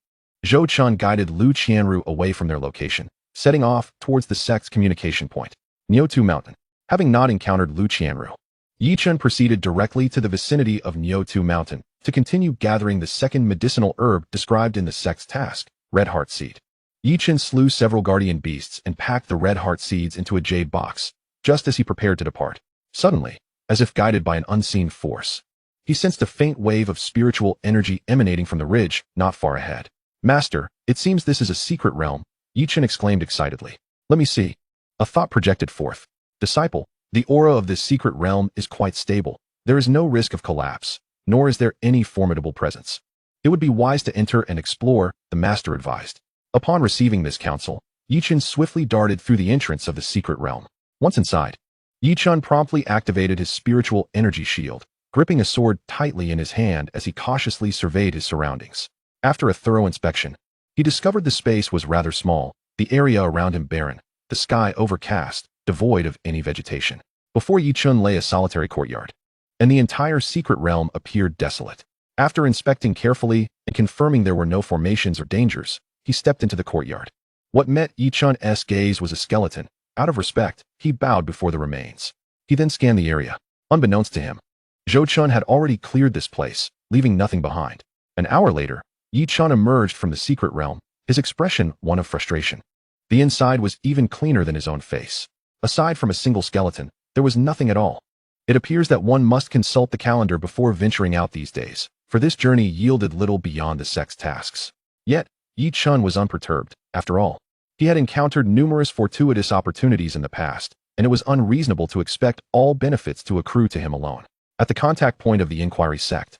Zhou Qin guided Lu Qianru away from their location, setting off towards the sect's communication point, Niutu Mountain. Having not encountered Lu Qianru, Yi Qin proceeded directly to the vicinity of Niutu Mountain to continue gathering the second medicinal herb described in the sect's task, Red Heart Seed. Yi Qin slew several guardian beasts and packed the red heart seeds into a jade box, just as he prepared to depart. Suddenly, as if guided by an unseen force, he sensed a faint wave of spiritual energy emanating from the ridge not far ahead. Master, it seems this is a secret realm, Yi Qin exclaimed excitedly. Let me see. A thought projected forth. Disciple, the aura of this secret realm is quite stable. There is no risk of collapse, nor is there any formidable presence. It would be wise to enter and explore, the master advised. Upon receiving this counsel, Yichun swiftly darted through the entrance of the secret realm. Once inside, Yichun promptly activated his spiritual energy shield, gripping a sword tightly in his hand as he cautiously surveyed his surroundings. After a thorough inspection, he discovered the space was rather small, the area around him barren, the sky overcast, devoid of any vegetation. Before Yichun lay a solitary courtyard, and the entire secret realm appeared desolate. After inspecting carefully and confirming there were no formations or dangers, he stepped into the courtyard. What met Yichun's gaze was a skeleton. Out of respect, he bowed before the remains. He then scanned the area. Unbeknownst to him, Zhou had already cleared this place, leaving nothing behind. An hour later, Yichun emerged from the secret realm, his expression one of frustration. The inside was even cleaner than his own face. Aside from a single skeleton, there was nothing at all. It appears that one must consult the calendar before venturing out these days, for this journey yielded little beyond the Sect's tasks. Yet, Yichun was unperturbed. After all, he had encountered numerous fortuitous opportunities in the past, and it was unreasonable to expect all benefits to accrue to him alone. At the contact point of the inquiry Sect,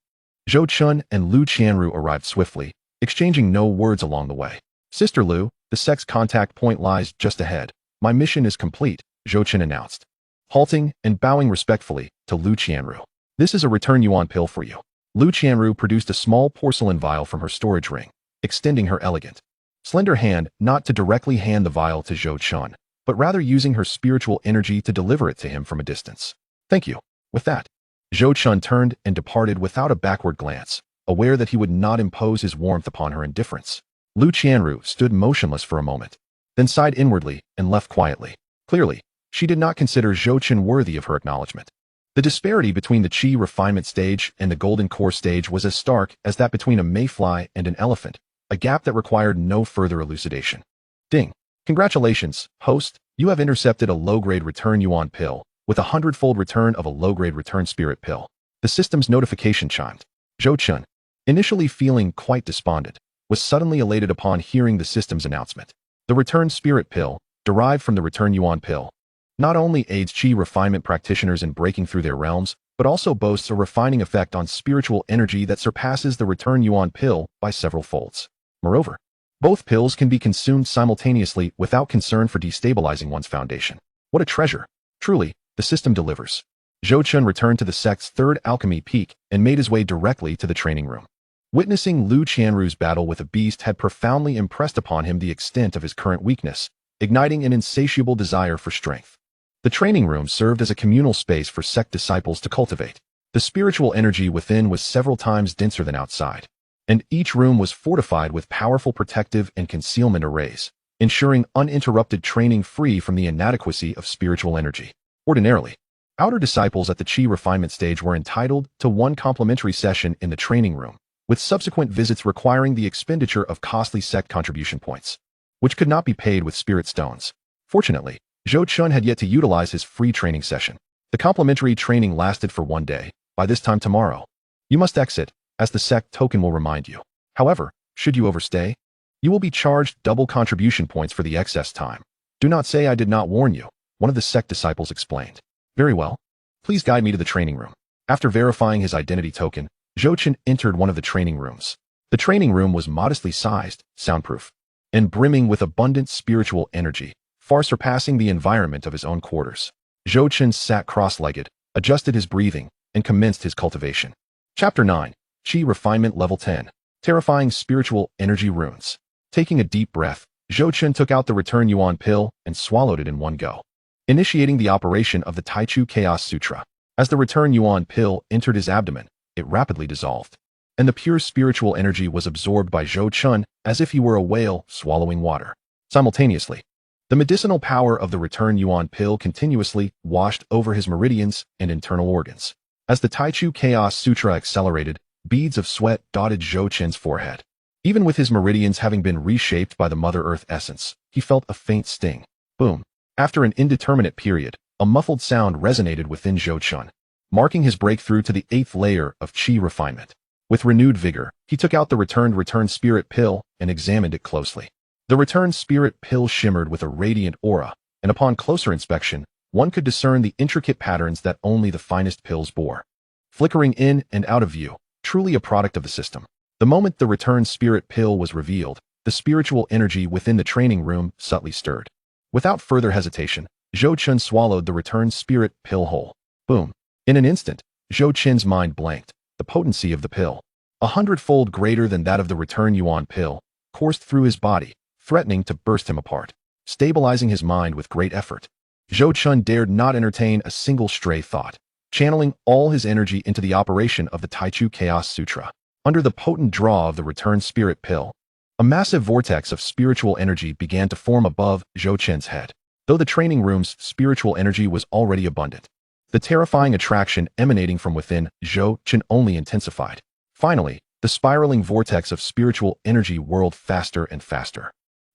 Zhou and Lu Qianru arrived swiftly, exchanging no words along the way. Sister Lu, the Sect's contact point lies just ahead. My mission is complete, Zhou announced, halting and bowing respectfully to Lu Qianru. This is a return yuan pill for you. Lu Qianru produced a small porcelain vial from her storage ring, extending her elegant, slender hand not to directly hand the vial to Zhou, but rather using her spiritual energy to deliver it to him from a distance. Thank you. With that, Zhou turned and departed without a backward glance, aware that he would not impose his warmth upon her indifference. Lu Qianru stood motionless for a moment, then sighed inwardly and left quietly. Clearly, she did not consider Zhou worthy of her acknowledgement. The disparity between the Qi refinement stage and the golden core stage was as stark as that between a mayfly and an elephant, a gap that required no further elucidation. Ding. Congratulations, host, you have intercepted a low-grade return yuan pill, with a 100-fold return of a low-grade return spirit pill. The system's notification chimed. Zhou, initially feeling quite despondent, was suddenly elated upon hearing the system's announcement. The return spirit pill, derived from the return yuan pill, not only aids Qi refinement practitioners in breaking through their realms, but also boasts a refining effect on spiritual energy that surpasses the return yuan pill by several folds. Moreover, both pills can be consumed simultaneously without concern for destabilizing one's foundation. What a treasure! Truly, the system delivers. Zhou returned to the Sect's third alchemy peak and made his way directly to the training room. Witnessing Lu Qianru's battle with a beast had profoundly impressed upon him the extent of his current weakness, igniting an insatiable desire for strength. The training room served as a communal space for Sect disciples to cultivate. The spiritual energy within was several times denser than outside, and each room was fortified with powerful protective and concealment arrays, ensuring uninterrupted training free from the inadequacy of spiritual energy. Ordinarily, outer disciples at the Qi refinement stage were entitled to one complimentary session in the training room, with subsequent visits requiring the expenditure of costly Sect contribution points, which could not be paid with spirit stones. Fortunately, Zhou had yet to utilize his free training session. The complimentary training lasted for 1 day. By this time tomorrow, you must exit, as the Sect token will remind you. However, should you overstay, you will be charged double contribution points for the excess time. Do not say I did not warn you, one of the Sect disciples explained. Very well. Please guide me to the training room. After verifying his identity token, Zhou entered one of the training rooms. The training room was modestly sized, soundproof, and brimming with abundant spiritual energy, far surpassing the environment of his own quarters. Zhou sat cross-legged, adjusted his breathing, and commenced his cultivation. Chapter 9. Qi Refinement Level 10. Terrifying Spiritual Energy Runes. Taking a deep breath, Zhou took out the return yuan pill and swallowed it in one go, initiating the operation of the Taichu Chaos Sutra. As the return yuan pill entered his abdomen, it rapidly dissolved, and the pure spiritual energy was absorbed by Zhou as if he were a whale swallowing water. Simultaneously, the medicinal power of the return yuan pill continuously washed over his meridians and internal organs. As the Taichu Chaos Sutra accelerated, beads of sweat dotted Zhou forehead. Even with his meridians having been reshaped by the Mother Earth essence, he felt a faint sting. Boom. After an indeterminate period, a muffled sound resonated within Zhou, marking his breakthrough to the 8th layer of Qi refinement. With renewed vigor, he took out the return spirit pill and examined it closely. The return spirit pill shimmered with a radiant aura, and upon closer inspection, one could discern the intricate patterns that only the finest pills bore. Flickering in and out of view, truly a product of the system. The moment the return spirit pill was revealed, the spiritual energy within the training room subtly stirred. Without further hesitation, Zhou Chen swallowed the return spirit pill whole. Boom. In an instant, Zhou Chen's mind blanked. The potency of the pill, 100-fold greater than that of the return yuan pill, coursed through his body, threatening to burst him apart. Stabilizing his mind with great effort, Zhou Chen dared not entertain a single stray thought, channeling all his energy into the operation of the Taichu Chaos Sutra. Under the potent draw of the return spirit pill, a massive vortex of spiritual energy began to form above Zhou Chen's head. Though the training room's spiritual energy was already abundant, the terrifying attraction emanating from within Zhou Chen only intensified. Finally, the spiraling vortex of spiritual energy whirled faster and faster,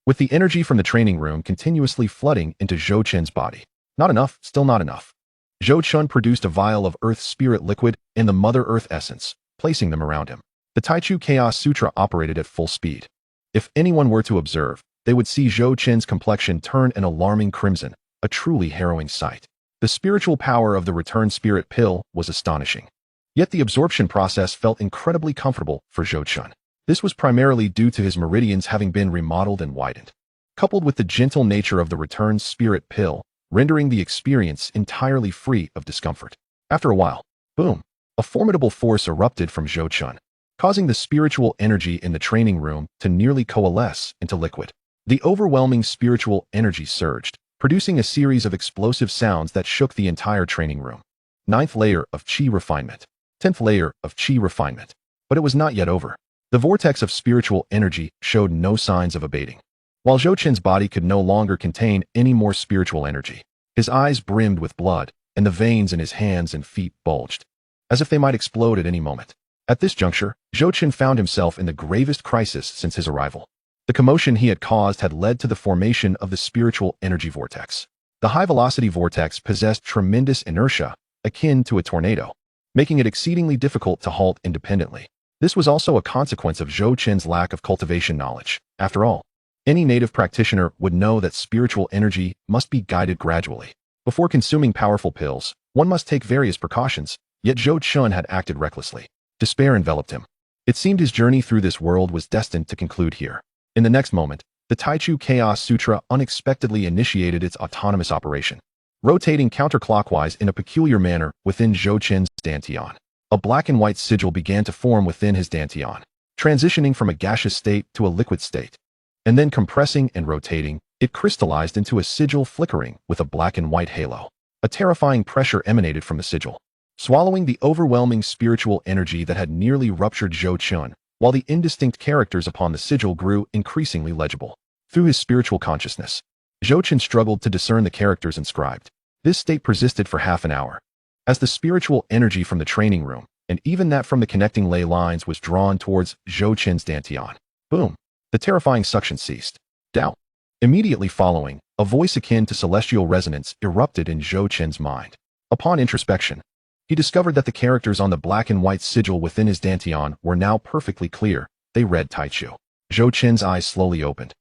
with the energy from the training room continuously flooding into Zhou Chen's body. Not enough, still not enough. Zhou Chen produced a vial of Earth Spirit liquid and the Mother Earth essence, placing them around him. The Taichu Chaos Sutra operated at full speed. If anyone were to observe, they would see Zhou Chen's complexion turn an alarming crimson, a truly harrowing sight. The spiritual power of the return spirit pill was astonishing. Yet the absorption process felt incredibly comfortable for Zhou Chen. This was primarily due to his meridians having been remodeled and widened, coupled with the gentle nature of the return spirit pill, rendering the experience entirely free of discomfort. After a while, boom, a formidable force erupted from Zhou Chen, causing the spiritual energy in the training room to nearly coalesce into liquid. The overwhelming spiritual energy surged, producing a series of explosive sounds that shook the entire training room. 9th layer of Qi refinement. 10th layer of Qi refinement. But it was not yet over. The vortex of spiritual energy showed no signs of abating. While Zhou Chen's body could no longer contain any more spiritual energy, his eyes brimmed with blood, and the veins in his hands and feet bulged, as if they might explode at any moment. At this juncture, Zhou Chen found himself in the gravest crisis since his arrival. The commotion he had caused had led to the formation of the spiritual energy vortex. The high-velocity vortex possessed tremendous inertia, akin to a tornado, making it exceedingly difficult to halt independently. This was also a consequence of Zhou Chen's lack of cultivation knowledge. After all, any native practitioner would know that spiritual energy must be guided gradually. Before consuming powerful pills, one must take various precautions, yet Zhou Chen had acted recklessly. Despair enveloped him. It seemed his journey through this world was destined to conclude here. In the next moment, the Taichu Chaos Sutra unexpectedly initiated its autonomous operation, rotating counterclockwise in a peculiar manner within Zhou Chen's dantian. A black and white sigil began to form within his dantian, transitioning from a gaseous state to a liquid state. And then compressing and rotating, it crystallized into a sigil flickering with a black and white halo. A terrifying pressure emanated from the sigil, swallowing the overwhelming spiritual energy that had nearly ruptured Zhou Chen, while the indistinct characters upon the sigil grew increasingly legible. Through his spiritual consciousness, Zhou Chen struggled to discern the characters inscribed. This state persisted for half an hour, as the spiritual energy from the training room, and even that from the connecting ley lines, was drawn towards Zhou Chen's dantian. Boom! The terrifying suction ceased. Doubt. Immediately following, a voice akin to celestial resonance erupted in Zhou Chen's mind. Upon introspection, he discovered that the characters on the black and white sigil within his dantian were now perfectly clear. They read Taichu. Zhou Chen's eyes slowly opened.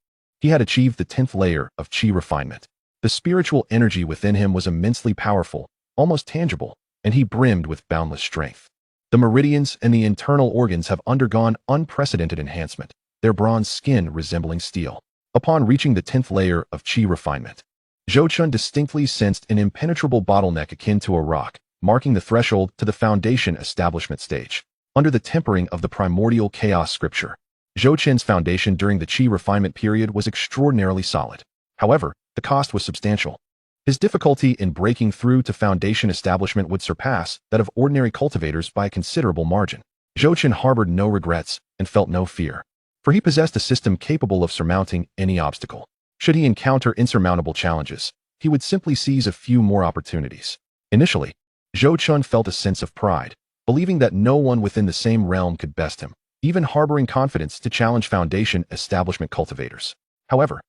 He had achieved the 10th layer of Qi refinement. The spiritual energy within him was immensely powerful, almost tangible, and he brimmed with boundless strength. The meridians and the internal organs have undergone unprecedented enhancement, their bronze skin resembling steel. Upon reaching the 10th layer of Qi refinement, Zhou Chen distinctly sensed an impenetrable bottleneck akin to a rock, marking the threshold to the foundation establishment stage. Under the tempering of the primordial chaos scripture, Zhou Chen's foundation during the Qi refinement period was extraordinarily solid. However, the cost was substantial. His difficulty in breaking through to foundation establishment would surpass that of ordinary cultivators by a considerable margin. Zhou Chen harbored no regrets and felt no fear, for he possessed a system capable of surmounting any obstacle. Should he encounter insurmountable challenges, he would simply seize a few more opportunities. Initially, Zhou Chen felt a sense of pride, believing that no one within the same realm could best him, even harboring confidence to challenge foundation establishment cultivators. However,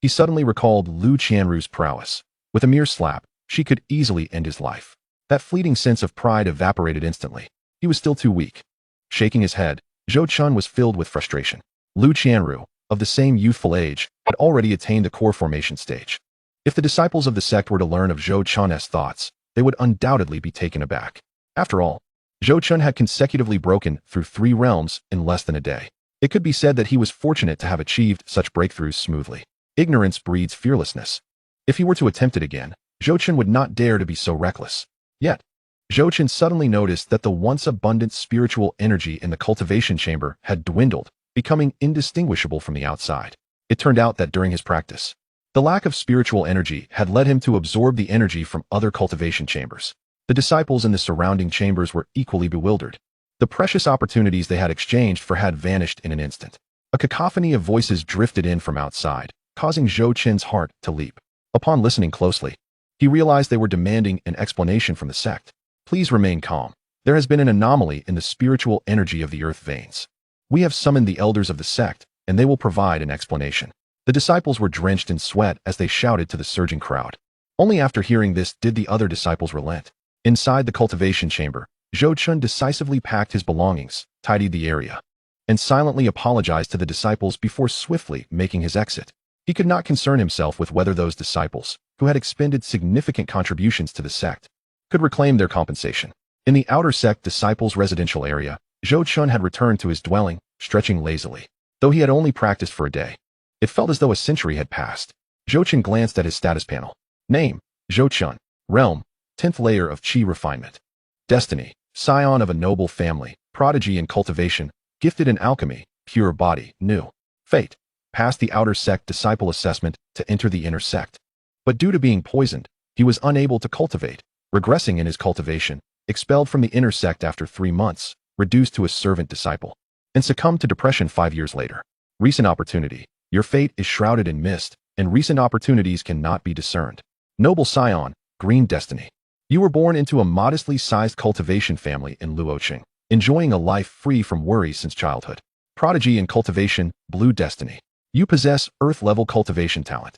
he suddenly recalled Lu Qianru's prowess. With a mere slap, she could easily end his life. That fleeting sense of pride evaporated instantly. He was still too weak. Shaking his head, Zhou Chen was filled with frustration. Lu Qianru, of the same youthful age, had already attained the core formation stage. If the disciples of the sect were to learn of Zhou Chun's thoughts, they would undoubtedly be taken aback. After all, Zhou Chun had consecutively broken through 3 realms in less than a day. It could be said that he was fortunate to have achieved such breakthroughs smoothly. Ignorance breeds fearlessness. If he were to attempt it again, Zhou Chun would not dare to be so reckless. Yet, Zhou Chun suddenly noticed that the once abundant spiritual energy in the cultivation chamber had dwindled, becoming indistinguishable from the outside. It turned out that during his practice, the lack of spiritual energy had led him to absorb the energy from other cultivation chambers. The disciples in the surrounding chambers were equally bewildered. The precious opportunities they had exchanged for had vanished in an instant. A cacophony of voices drifted in from outside, causing Zhou Chun's heart to leap. Upon listening closely, he realized they were demanding an explanation from the sect. Please remain calm. There has been an anomaly in the spiritual energy of the earth veins. We have summoned the elders of the sect, and they will provide an explanation. The disciples were drenched in sweat as they shouted to the surging crowd. Only after hearing this did the other disciples relent. Inside the cultivation chamber, Zhou Chun decisively packed his belongings, tidied the area, and silently apologized to the disciples before swiftly making his exit. He could not concern himself with whether those disciples, who had expended significant contributions to the sect, could reclaim their compensation. In the outer sect disciples' residential area, Zhou Chun had returned to his dwelling, stretching lazily. Though he had only practiced for a day, it felt as though a century had passed. Zhou Chun glanced at his status panel. Name: Zhou Chun. Realm: 10th layer of Qi refinement. Destiny: scion of a noble family, prodigy in cultivation, gifted in alchemy, pure body, new. Fate: passed the outer sect disciple assessment to enter the inner sect. But due to being poisoned, he was unable to cultivate, regressing in his cultivation, expelled from the inner sect after 3 months, reduced to a servant disciple, and succumbed to depression 5 years later. Recent opportunity: your fate is shrouded in mist, and recent opportunities cannot be discerned. Noble scion, green destiny. You were born into a modestly sized cultivation family in Luoqing, enjoying a life free from worry since childhood. Prodigy in cultivation, blue destiny. You possess earth-level cultivation talent,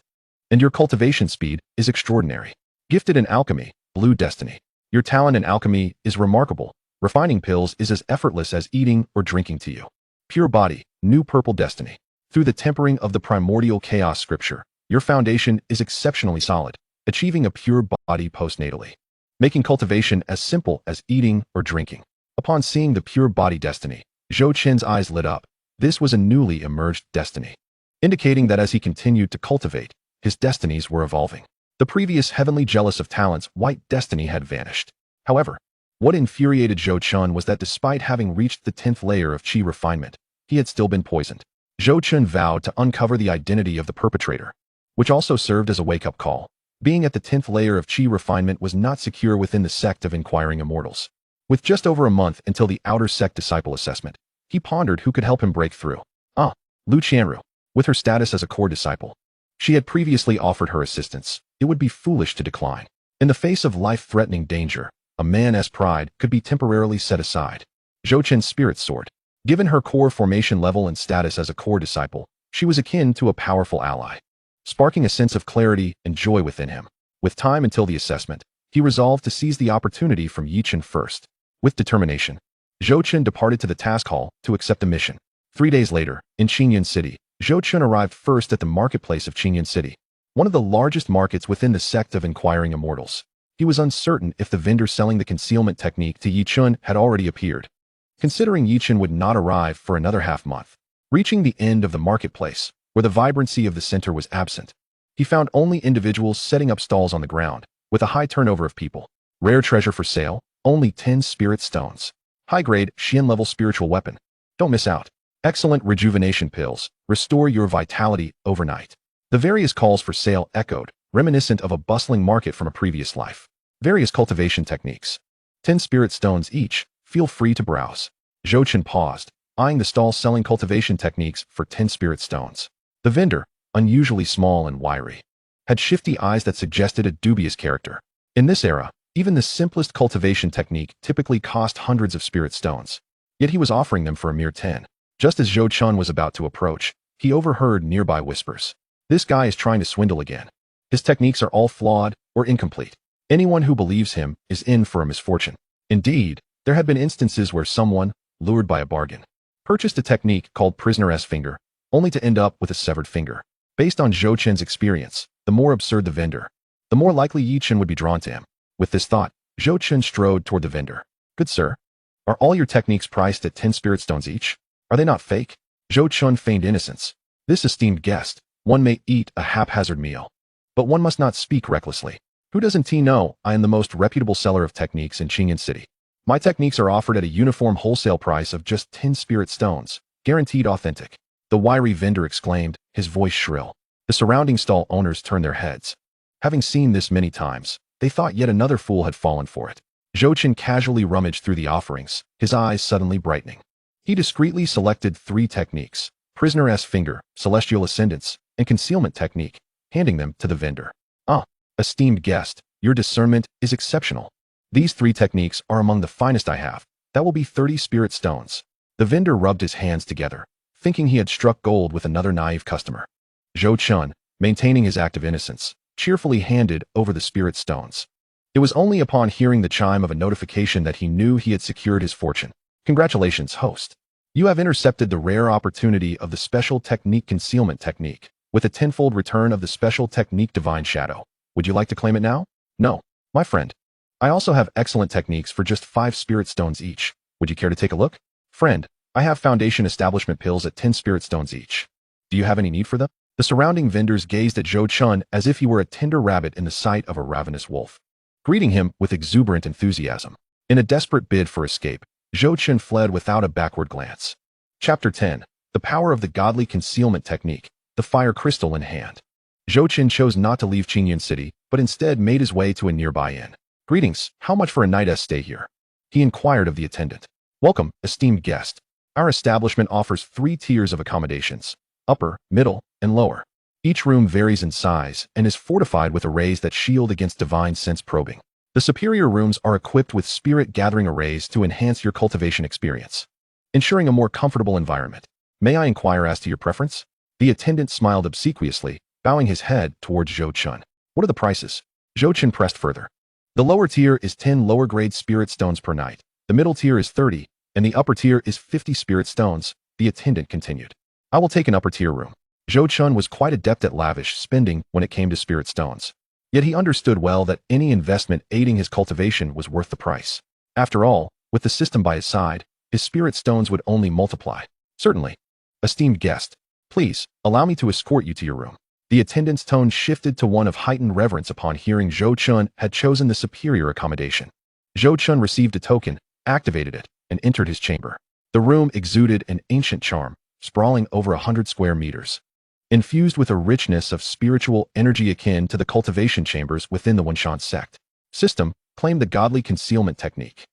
and your cultivation speed is extraordinary. Gifted in alchemy, blue destiny. Your talent in alchemy is remarkable. Refining pills is as effortless as eating or drinking to you. Pure body, new purple destiny. Through the tempering of the primordial chaos scripture, your foundation is exceptionally solid, achieving a pure body postnatally, making cultivation as simple as eating or drinking. Upon seeing the pure body destiny, Zhou Chun's eyes lit up. This was a newly emerged destiny, indicating that as he continued to cultivate, his destinies were evolving. The previous heavenly jealous of talent's white destiny had vanished. However, what infuriated Zhou Chun was that despite having reached the 10th layer of Qi refinement, he had still been poisoned. Zhou Chun vowed to uncover the identity of the perpetrator, which also served as a wake-up call. Being at the 10th layer of Qi refinement was not secure within the sect of inquiring immortals. With just over a month until the outer sect disciple assessment, he pondered who could help him break through. Lu Qianru. With her status as a core disciple, she had previously offered her assistance. It would be foolish to decline. In the face of life-threatening danger, a man's pride could be temporarily set aside. Zhou Chun's spirit soared. Given her core formation level and status as a core disciple, she was akin to a powerful ally, sparking a sense of clarity and joy within him. With time until the assessment, he resolved to seize the opportunity from Yi Chen first. With determination, Zhou Chun departed to the task hall to accept the mission. 3 days later, in Qingyun City, Zhou Chun arrived first at the marketplace of Qingyun City, one of the largest markets within the sect of inquiring immortals. He was uncertain if the vendor selling the concealment technique to Yi Chen had already appeared, considering Yi Chen would not arrive for another half-month. Reaching the end of the marketplace, where the vibrancy of the center was absent, he found only individuals setting up stalls on the ground, with a high turnover of people. Rare treasure for sale, only 10 spirit stones. High-grade, Xian-level spiritual weapon. Don't miss out. Excellent rejuvenation pills, restore your vitality overnight. The various calls for sale echoed, reminiscent of a bustling market from a previous life. Various cultivation techniques. 10 spirit stones each, feel free to browse. Zhou Chun paused, eyeing the stall selling cultivation techniques for 10 spirit stones. The vendor, unusually small and wiry, had shifty eyes that suggested a dubious character. In this era, even the simplest cultivation technique typically cost hundreds of spirit stones, yet he was offering them for a mere 10. Just as Zhou Chun was about to approach, he overheard nearby whispers. This guy is trying to swindle again. His techniques are all flawed or incomplete. Anyone who believes him is in for a misfortune. Indeed, there had been instances where someone, lured by a bargain, purchased a technique called prisoner's finger, only to end up with a severed finger. Based on Zhou Chun's experience, the more absurd the vendor, the more likely Yi Chen would be drawn to him. With this thought, Zhou Chen strode toward the vendor. Good sir, are all your techniques priced at 10 spirit stones each? Are they not fake? Zhou Chen feigned innocence. This esteemed guest, one may eat a haphazard meal, but one must not speak recklessly. Who doesn't know I am the most reputable seller of techniques in Qingyan City? My techniques are offered at a uniform wholesale price of just 10 spirit stones, guaranteed authentic. The wiry vendor exclaimed, his voice shrill. The surrounding stall owners turned their heads. Having seen this many times, they thought yet another fool had fallen for it. Zhou Chen casually rummaged through the offerings, his eyes suddenly brightening. He discreetly selected 3 techniques, Prisoner's Finger, Celestial Ascendance, and Concealment Technique, handing them to the vendor. Ah, esteemed guest, your discernment is exceptional. These 3 techniques are among the finest I have. That will be 30 spirit stones. The vendor rubbed his hands together, thinking he had struck gold with another naive customer. Zhou Chen, maintaining his act of innocence, cheerfully handed over the spirit stones. It was only upon hearing the chime of a notification that he knew he had secured his fortune. Congratulations, host. You have intercepted the rare opportunity of the special technique Concealment Technique, with a tenfold return of the special technique Divine Shadow. Would you like to claim it now? No, my friend. I also have excellent techniques for just 5 spirit stones each. Would you care to take a look? Friend, I have foundation establishment pills at 10 spirit stones each. Do you have any need for them? The surrounding vendors gazed at Zhou Chen as if he were a tender rabbit in the sight of a ravenous wolf, greeting him with exuberant enthusiasm. In a desperate bid for escape, Zhou Chen fled without a backward glance. Chapter 10. The Power of the Godly Concealment Technique, the Fire Crystal in Hand. Zhou Chen chose not to leave Qingyan City, but instead made his way to a nearby inn. Greetings, how much for a night's stay here? He inquired of the attendant. Welcome, esteemed guest. Our establishment offers 3 tiers of accommodations, upper, middle, and lower. Each room varies in size and is fortified with arrays that shield against divine sense probing. The superior rooms are equipped with spirit gathering arrays to enhance your cultivation experience, ensuring a more comfortable environment. May I inquire as to your preference? The attendant smiled obsequiously, bowing his head towards Zhou Chen. What are the prices? Zhou Chen pressed further. The lower tier is 10 lower-grade spirit stones per night. The middle tier is 30, and the upper tier is 50 spirit stones, the attendant continued. I will take an upper-tier room. Zhou Chen was quite adept at lavish spending when it came to spirit stones. Yet he understood well that any investment aiding his cultivation was worth the price. After all, with the system by his side, his spirit stones would only multiply. Certainly. Esteemed guest, please, allow me to escort you to your room. The attendant's tone shifted to one of heightened reverence upon hearing Zhou Chen had chosen the superior accommodation. Zhou Chen received a token, activated it, and entered his chamber. The room exuded an ancient charm, sprawling over 100 square meters, infused with a richness of spiritual energy akin to the cultivation chambers within the Wenshan Sect. System claimed the Godly Concealment Technique.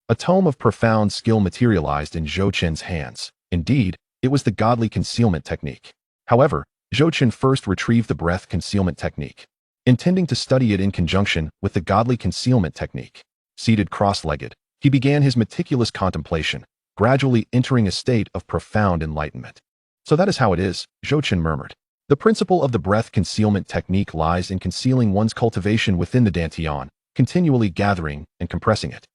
A tome of profound skill materialized in Zhou Chen's hands. Indeed, it was the Godly Concealment Technique. However, Zhou Chen first retrieved the Breath Concealment Technique, intending to study it in conjunction with the Godly Concealment Technique. Seated cross-legged, he began his meticulous contemplation, gradually entering a state of profound enlightenment. So that is how it is, Zhou Chen murmured. The principle of the breath concealment technique lies in concealing one's cultivation within the dantian, continually gathering and compressing it,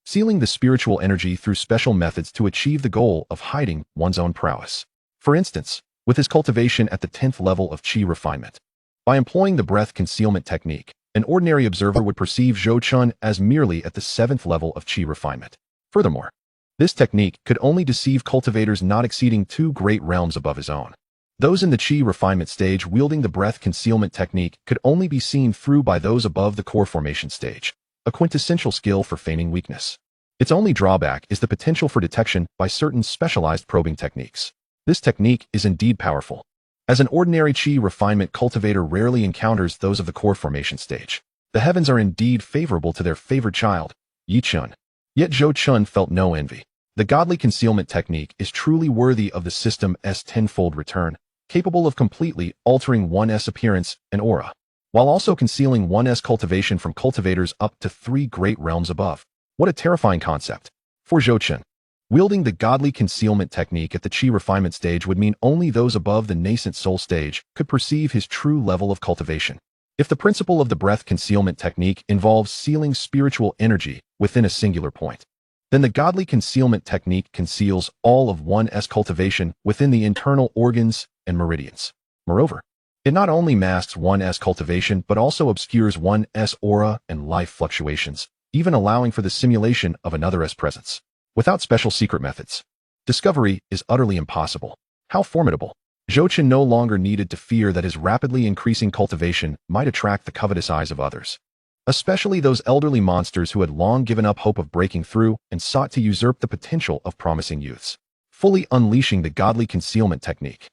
sealing the spiritual energy through special methods to achieve the goal of hiding one's own prowess. For instance, with his cultivation at the 10th level of qi refinement. By employing the breath concealment technique, an ordinary observer would perceive Zhou Chen as merely at the 7th level of qi refinement. Furthermore, this technique could only deceive cultivators not exceeding 2 great realms above his own. Those in the qi refinement stage wielding the breath concealment technique could only be seen through by those above the core formation stage, a quintessential skill for feigning weakness. Its only drawback is the potential for detection by certain specialized probing techniques. This technique is indeed powerful, as an ordinary qi refinement cultivator rarely encounters those of the core formation stage. The heavens are indeed favorable to their favored child, Yi Chen. Yet Zhou Chen felt no envy. The godly concealment technique is truly worthy of the system's tenfold return, capable of completely altering one's appearance and aura, while also concealing one's cultivation from cultivators up to 3 great realms above. What a terrifying concept. For Zhou Chen, wielding the godly concealment technique at the qi refinement stage would mean only those above the nascent soul stage could perceive his true level of cultivation. If the principle of the breath concealment technique involves sealing spiritual energy within a singular point, then the godly concealment technique conceals all of one's cultivation within the internal organs and meridians. Moreover, It not only masks one's cultivation, but also obscures one's aura and life fluctuations, even allowing for the simulation of another's presence. Without special secret methods, discovery is utterly impossible. How formidable! Zhou Chen no longer needed to fear that his rapidly increasing cultivation might attract the covetous eyes of others, especially those elderly monsters who had long given up hope of breaking through and sought to usurp the potential of promising youths. Fully unleashing the godly concealment technique,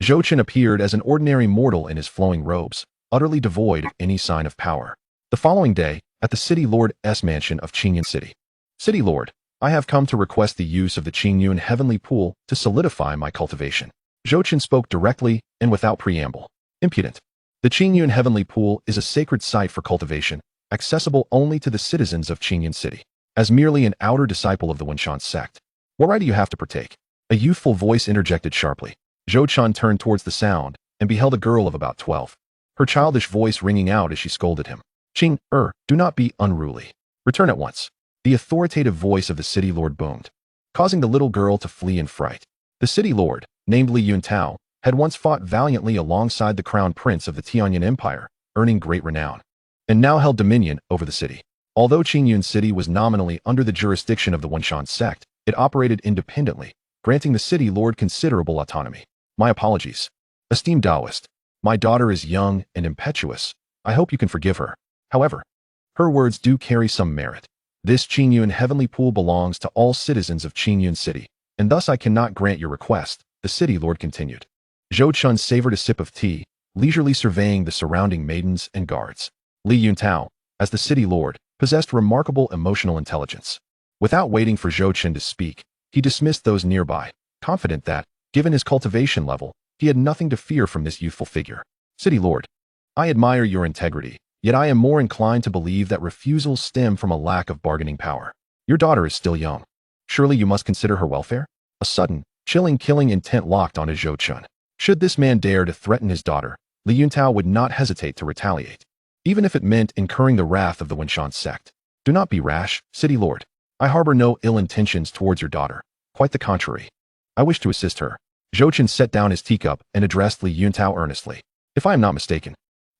Zhou Chen appeared as an ordinary mortal in his flowing robes, utterly devoid of any sign of power. The following day, at the City Lord's mansion of Qingyun City. City Lord, I have come to request the use of the Qingyun heavenly pool to solidify my cultivation. Zhou Chen spoke directly and without preamble. Impudent. The Qingyun heavenly pool is a sacred site for cultivation, accessible only to the citizens of Qingyun City. As merely an outer disciple of the Wenshan sect, what right do you have to partake? A youthful voice interjected sharply. Zhou Chen turned towards the sound and beheld a girl of about 12, her childish voice ringing out as she scolded him. Qing, do not be unruly. Return at once. The authoritative voice of the city lord boomed, causing the little girl to flee in fright. The city lord, named Li Yuntao, had once fought valiantly alongside the crown prince of the Tianyan Empire, earning great renown, and now held dominion over the city. Although Qingyun City was nominally under the jurisdiction of the Wenshan sect, it operated independently, granting the city lord considerable autonomy. My apologies. Esteemed Taoist, my daughter is young and impetuous. I hope you can forgive her. However, her words do carry some merit. This Qingyun heavenly pool belongs to all citizens of Qingyun City, and thus I cannot grant your request, the city lord continued. Zhou Chen savored a sip of tea, leisurely surveying the surrounding maidens and guards. Li Yuntao, as the city lord, possessed remarkable emotional intelligence. Without waiting for Zhou Chen to speak, he dismissed those nearby, confident that, given his cultivation level, he had nothing to fear from this youthful figure. City lord, I admire your integrity, yet I am more inclined to believe that refusals stem from a lack of bargaining power. Your daughter is still young. Surely you must consider her welfare? A sudden, chilling killing intent locked onto Zhou Chen. Should this man dare to threaten his daughter, Li Yuntao would not hesitate to retaliate, even if it meant incurring the wrath of the Wenshan sect. Do not be rash, city lord. I harbor no ill intentions towards your daughter. Quite the contrary. I wish to assist her. Zhou Chen set down his teacup and addressed Li Yuntao earnestly. If I am not mistaken,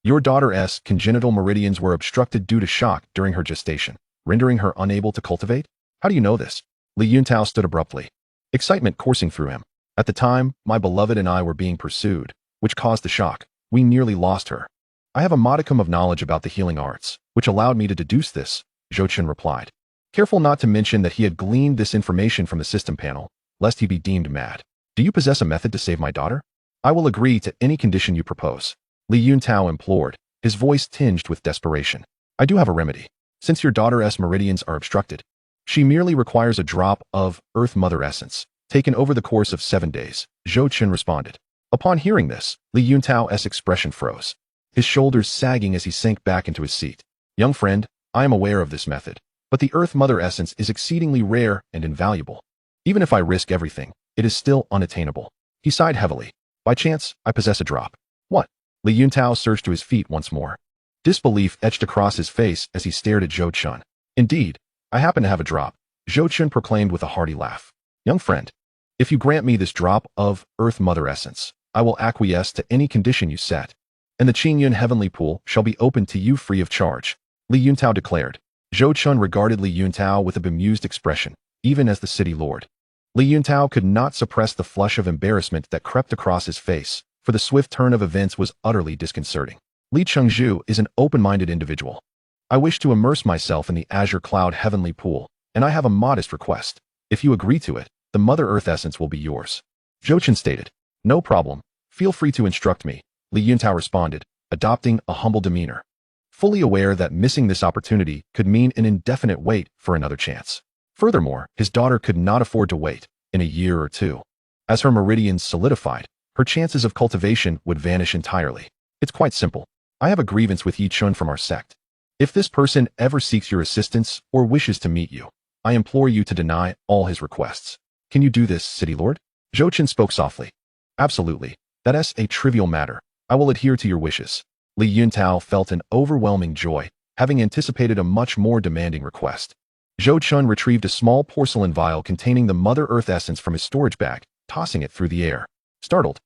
your daughter's congenital meridians were obstructed due to shock during her gestation, rendering her unable to cultivate? How do you know this? Li Yuntao stood abruptly, excitement coursing through him. At the time, my beloved and I were being pursued, which caused the shock. We nearly lost her. I have a modicum of knowledge about the healing arts, which allowed me to deduce this, Zhou Chen replied, careful not to mention that he had gleaned this information from the system panel, lest he be deemed mad. Do you possess a method to save my daughter? I will agree to any condition you propose, Li Yuntao implored, his voice tinged with desperation. I do have a remedy. Since your daughter's meridians are obstructed, she merely requires a drop of Earth Mother Essence, taken over the course of 7 days, Zhou Chen responded. Upon hearing this, Li Yuntao's expression froze, his shoulders sagging as he sank back into his seat. Young friend, I am aware of this method, but the Earth Mother Essence is exceedingly rare and invaluable. Even if I risk everything, it is still unattainable. He sighed heavily. By chance, I possess a drop. What? Li Yuntao surged to his feet once more. Disbelief etched across his face as he stared at Zhou Chen. Indeed, I happen to have a drop, Zhou Chen proclaimed with a hearty laugh. Young friend, if you grant me this drop of Earth Mother Essence, I will acquiesce to any condition you set, and the Qingyun heavenly pool shall be open to you free of charge, Li Yuntao declared. Zhou Chen regarded Li Yuntao with a bemused expression, even as the city lord. Li Yuntao could not suppress the flush of embarrassment that crept across his face, for the swift turn of events was utterly disconcerting. Li Chengzhu is an open-minded individual. I wish to immerse myself in the azure cloud heavenly pool, and I have a modest request. If you agree to it, the Mother Earth essence will be yours. Zhou Chen stated. No problem. Feel free to instruct me, Li Yuntao responded, adopting a humble demeanor, fully aware that missing this opportunity could mean an indefinite wait for another chance. Furthermore, his daughter could not afford to wait in a year or two. As her meridians solidified, her chances of cultivation would vanish entirely. It's quite simple. I have a grievance with Yi Chun from our sect. If this person ever seeks your assistance or wishes to meet you, I implore you to deny all his requests. Can you do this, City Lord? Zhou Chen spoke softly. Absolutely. That's a trivial matter. I will adhere to your wishes. Li Yuntao felt an overwhelming joy, having anticipated a much more demanding request. Zhou Chen retrieved a small porcelain vial containing the Mother Earth essence from his storage bag, tossing it through the air. Startled,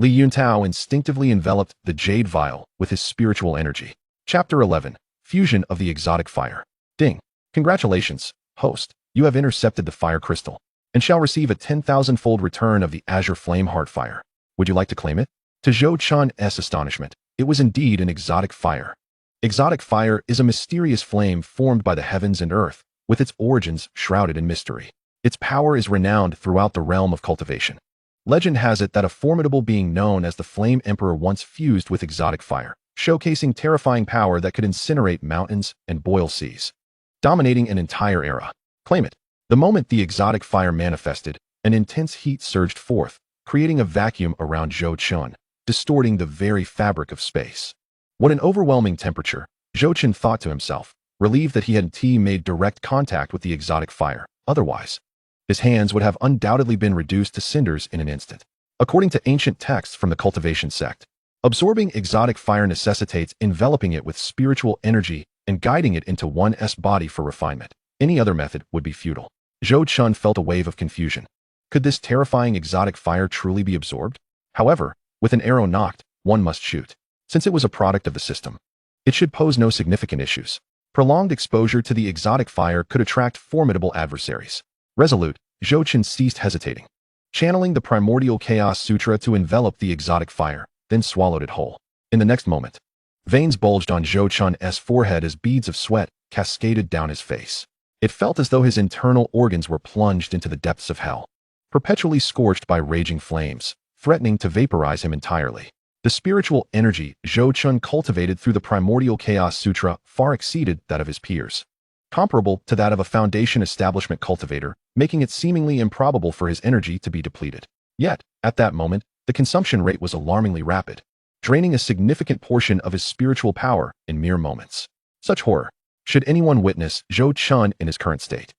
Li Yuntao instinctively enveloped the jade vial with his spiritual energy. Chapter 11. Fusion of the exotic fire. Ding. Congratulations, host. You have intercepted the fire crystal and shall receive a 10,000-fold return of the azure flame heart fire. Would you like to claim it? To Zhou Chun's astonishment, it was indeed an exotic fire. Exotic fire is a mysterious flame formed by the heavens and earth, with its origins shrouded in mystery. Its power is renowned throughout the realm of cultivation. Legend has it that a formidable being known as the Flame Emperor once fused with exotic fire, showcasing terrifying power that could incinerate mountains and boil seas, dominating an entire era. Claim it. The moment the exotic fire manifested, an intense heat surged forth, creating a vacuum around Zhou Chun, distorting the very fabric of space. What an overwhelming temperature, Zhou Chun thought to himself, relieved that he had made direct contact with the exotic fire. Otherwise, his hands would have undoubtedly been reduced to cinders in an instant. According to ancient texts from the cultivation sect, absorbing exotic fire necessitates enveloping it with spiritual energy and guiding it into one's body for refinement. Any other method would be futile. Zhou Chun felt a wave of confusion. Could this terrifying exotic fire truly be absorbed? However, with an arrow knocked, one must shoot. Since it was a product of the system, it should pose no significant issues. Prolonged exposure to the exotic fire could attract formidable adversaries. Resolute, Zhou Chun ceased hesitating, channeling the primordial chaos sutra to envelop the exotic fire, then swallowed it whole. In the next moment, veins bulged on Zhou Chun's forehead as beads of sweat cascaded down his face. It felt as though his internal organs were plunged into the depths of hell, perpetually scorched by raging flames, threatening to vaporize him entirely. The spiritual energy Zhou Chun cultivated through the primordial chaos sutra far exceeded that of his peers, comparable to that of a foundation establishment cultivator, making it seemingly improbable for his energy to be depleted. Yet, at that moment, the consumption rate was alarmingly rapid, draining a significant portion of his spiritual power in mere moments. Such horror. Should anyone witness Zhou Chun in his current state,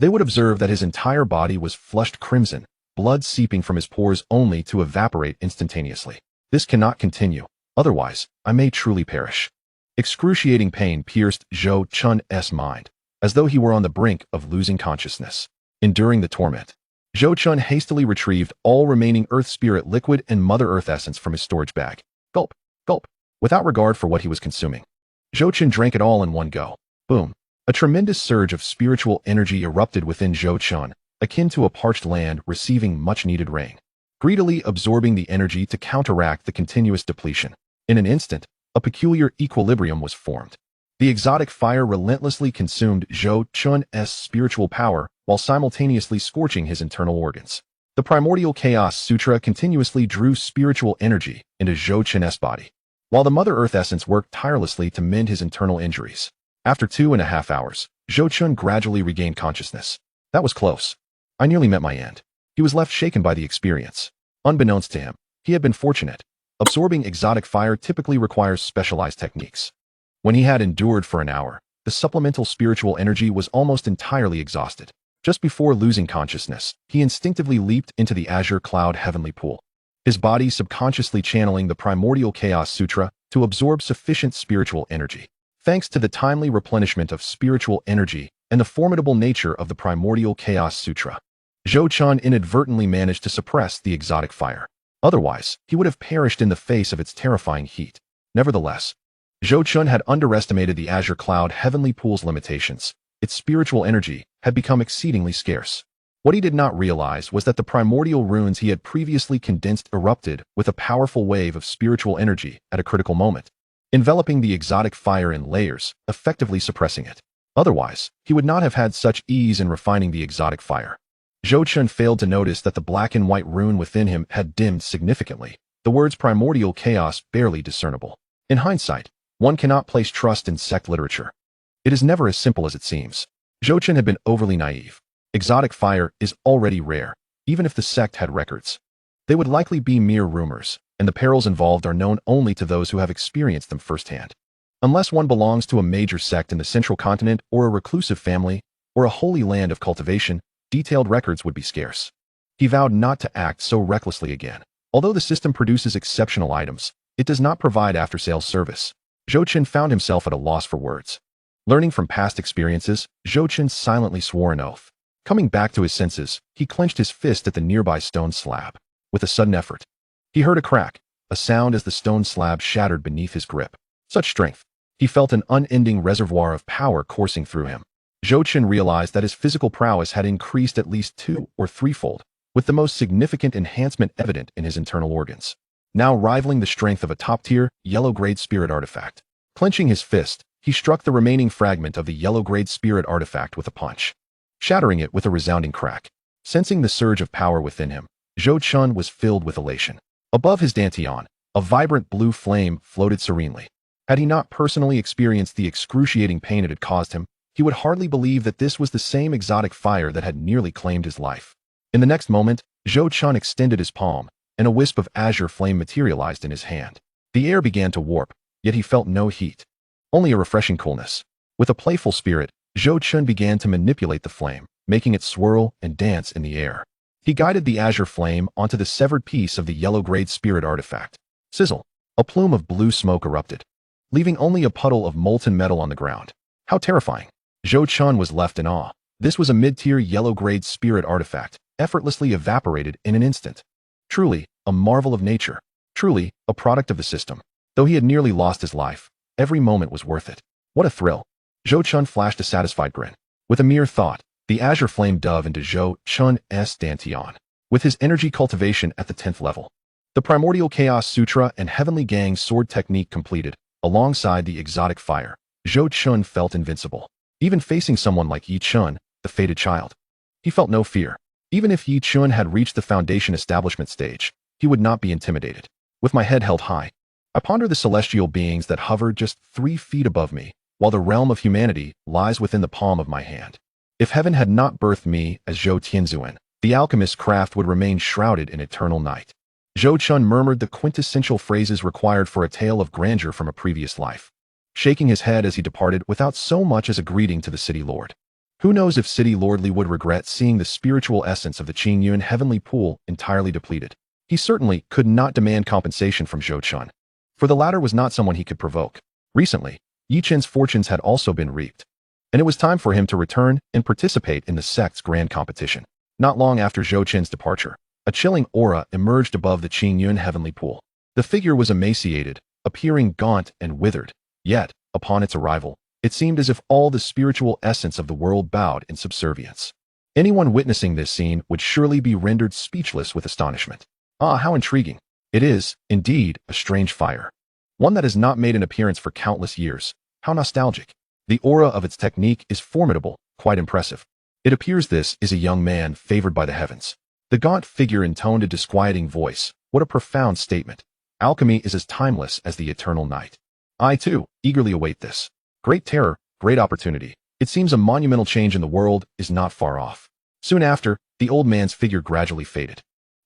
they would observe that his entire body was flushed crimson, blood seeping from his pores only to evaporate instantaneously. This cannot continue, otherwise, I may truly perish. Excruciating pain pierced Zhou Chun's mind, as though he were on the brink of losing consciousness. Enduring the torment, Zhou Chun hastily retrieved all remaining Earth Spirit liquid and Mother Earth essence from his storage bag. Gulp, gulp, without regard for what he was consuming. Zhou Chun drank it all in one go. Boom. A tremendous surge of spiritual energy erupted within Zhou Chun, akin to a parched land receiving much-needed rain, greedily absorbing the energy to counteract the continuous depletion. In an instant, a peculiar equilibrium was formed. The exotic fire relentlessly consumed Zhou Chun's spiritual power while simultaneously scorching his internal organs. The primordial chaos sutra continuously drew spiritual energy into Zhou Chun's body, while the Mother Earth essence worked tirelessly to mend his internal injuries. After 2.5 hours, Zhou Chun gradually regained consciousness. That was close. I nearly met my end. He was left shaken by the experience. Unbeknownst to him, he had been fortunate. Absorbing exotic fire typically requires specialized techniques. When he had endured for an hour, the supplemental spiritual energy was almost entirely exhausted. Just before losing consciousness, he instinctively leaped into the azure cloud heavenly pool, his body subconsciously channeling the primordial chaos sutra to absorb sufficient spiritual energy. Thanks to the timely replenishment of spiritual energy and the formidable nature of the primordial chaos sutra, Zhou Chun inadvertently managed to suppress the exotic fire. Otherwise, he would have perished in the face of its terrifying heat. Nevertheless, Zhou Chun had underestimated the azure cloud heavenly pool's limitations. Its spiritual energy had become exceedingly scarce. What he did not realize was that the primordial runes he had previously condensed erupted with a powerful wave of spiritual energy at a critical moment, enveloping the exotic fire in layers, effectively suppressing it. Otherwise, he would not have had such ease in refining the exotic fire. Zhou Chun failed to notice that the black and white rune within him had dimmed significantly, the words primordial chaos barely discernible. In hindsight, one cannot place trust in sect literature. It is never as simple as it seems. Zhou Chun had been overly naive. Exotic fire is already rare, even if the sect had records. They would likely be mere rumors, and the perils involved are known only to those who have experienced them firsthand. Unless one belongs to a major sect in the central continent or a reclusive family or a holy land of cultivation, detailed records would be scarce. He vowed not to act so recklessly again. Although the system produces exceptional items, it does not provide after-sales service. Zhou Chun found himself at a loss for words. Learning from past experiences, Zhou Chun silently swore an oath. Coming back to his senses, he clenched his fist at the nearby stone slab. With a sudden effort, He heard a crack, a sound as the stone slab shattered beneath his grip. Such strength. He felt an unending reservoir of power coursing through him. Zhou Chen realized that his physical prowess had increased at least 2- or 3-fold, with the most significant enhancement evident in his internal organs, now rivaling the strength of a top-tier, yellow-grade spirit artifact. Clenching his fist, he struck the remaining fragment of the yellow-grade spirit artifact with a punch, shattering it with a resounding crack. Sensing the surge of power within him, Zhou Chen was filled with elation. Above his dantian, a vibrant blue flame floated serenely. Had he not personally experienced the excruciating pain it had caused him, he would hardly believe that this was the same exotic fire that had nearly claimed his life. In the next moment, Zhou Chen extended his palm, and a wisp of azure flame materialized in his hand. The air began to warp, yet he felt no heat, only a refreshing coolness. With a playful spirit, Zhou Chen began to manipulate the flame, making it swirl and dance in the air. He guided the azure flame onto the severed piece of the yellow-grade spirit artifact. Sizzle! A plume of blue smoke erupted, leaving only a puddle of molten metal on the ground. How terrifying! Zhou Chen was left in awe. This was a mid-tier yellow-grade spirit artifact, effortlessly evaporated in an instant. Truly, a marvel of nature. Truly, a product of the system. Though he had nearly lost his life, every moment was worth it. What a thrill! Zhou Chen flashed a satisfied grin. With a mere thought, the azure flame dove into Zhou Chen's dantian, with his energy cultivation at the 10th level. The Primordial Chaos Sutra and Heavenly Gang sword technique completed, alongside the exotic fire, Zhou Chen felt invincible. Even facing someone like Yi Chun, the fated child, he felt no fear. Even if Yi Chun had reached the foundation establishment stage, he would not be intimidated. With my head held high, I ponder the celestial beings that hover just 3 feet above me, while the realm of humanity lies within the palm of my hand. If heaven had not birthed me as Zhou Tianzuan, the alchemist's craft would remain shrouded in eternal night. Zhou Chen murmured the quintessential phrases required for a tale of grandeur from a previous life, shaking his head as he departed without so much as a greeting to the city lord. Who knows if City Lordly would regret seeing the spiritual essence of the Qingyuan heavenly pool entirely depleted. He certainly could not demand compensation from Zhou Chen, for the latter was not someone he could provoke. Recently, Yi Chen's fortunes had also been reaped, and it was time for him to return and participate in the Sect's grand competition. Not long after Zhou Chen's departure, a chilling aura emerged above the Qingyuan heavenly pool. The figure was emaciated, appearing gaunt and withered, yet, upon its arrival, it seemed as if all the spiritual essence of the world bowed in subservience. Anyone witnessing this scene would surely be rendered speechless with astonishment. Ah, how intriguing! It is, indeed, a strange fire. One that has not made an appearance for countless years. How nostalgic! The aura of its technique is formidable, quite impressive. It appears this is a young man favored by the heavens. The gaunt figure intoned a disquieting voice. What a profound statement. Alchemy is as timeless as the eternal night. I, too, eagerly await this. Great terror, great opportunity. It seems a monumental change in the world is not far off. Soon after, the old man's figure gradually faded,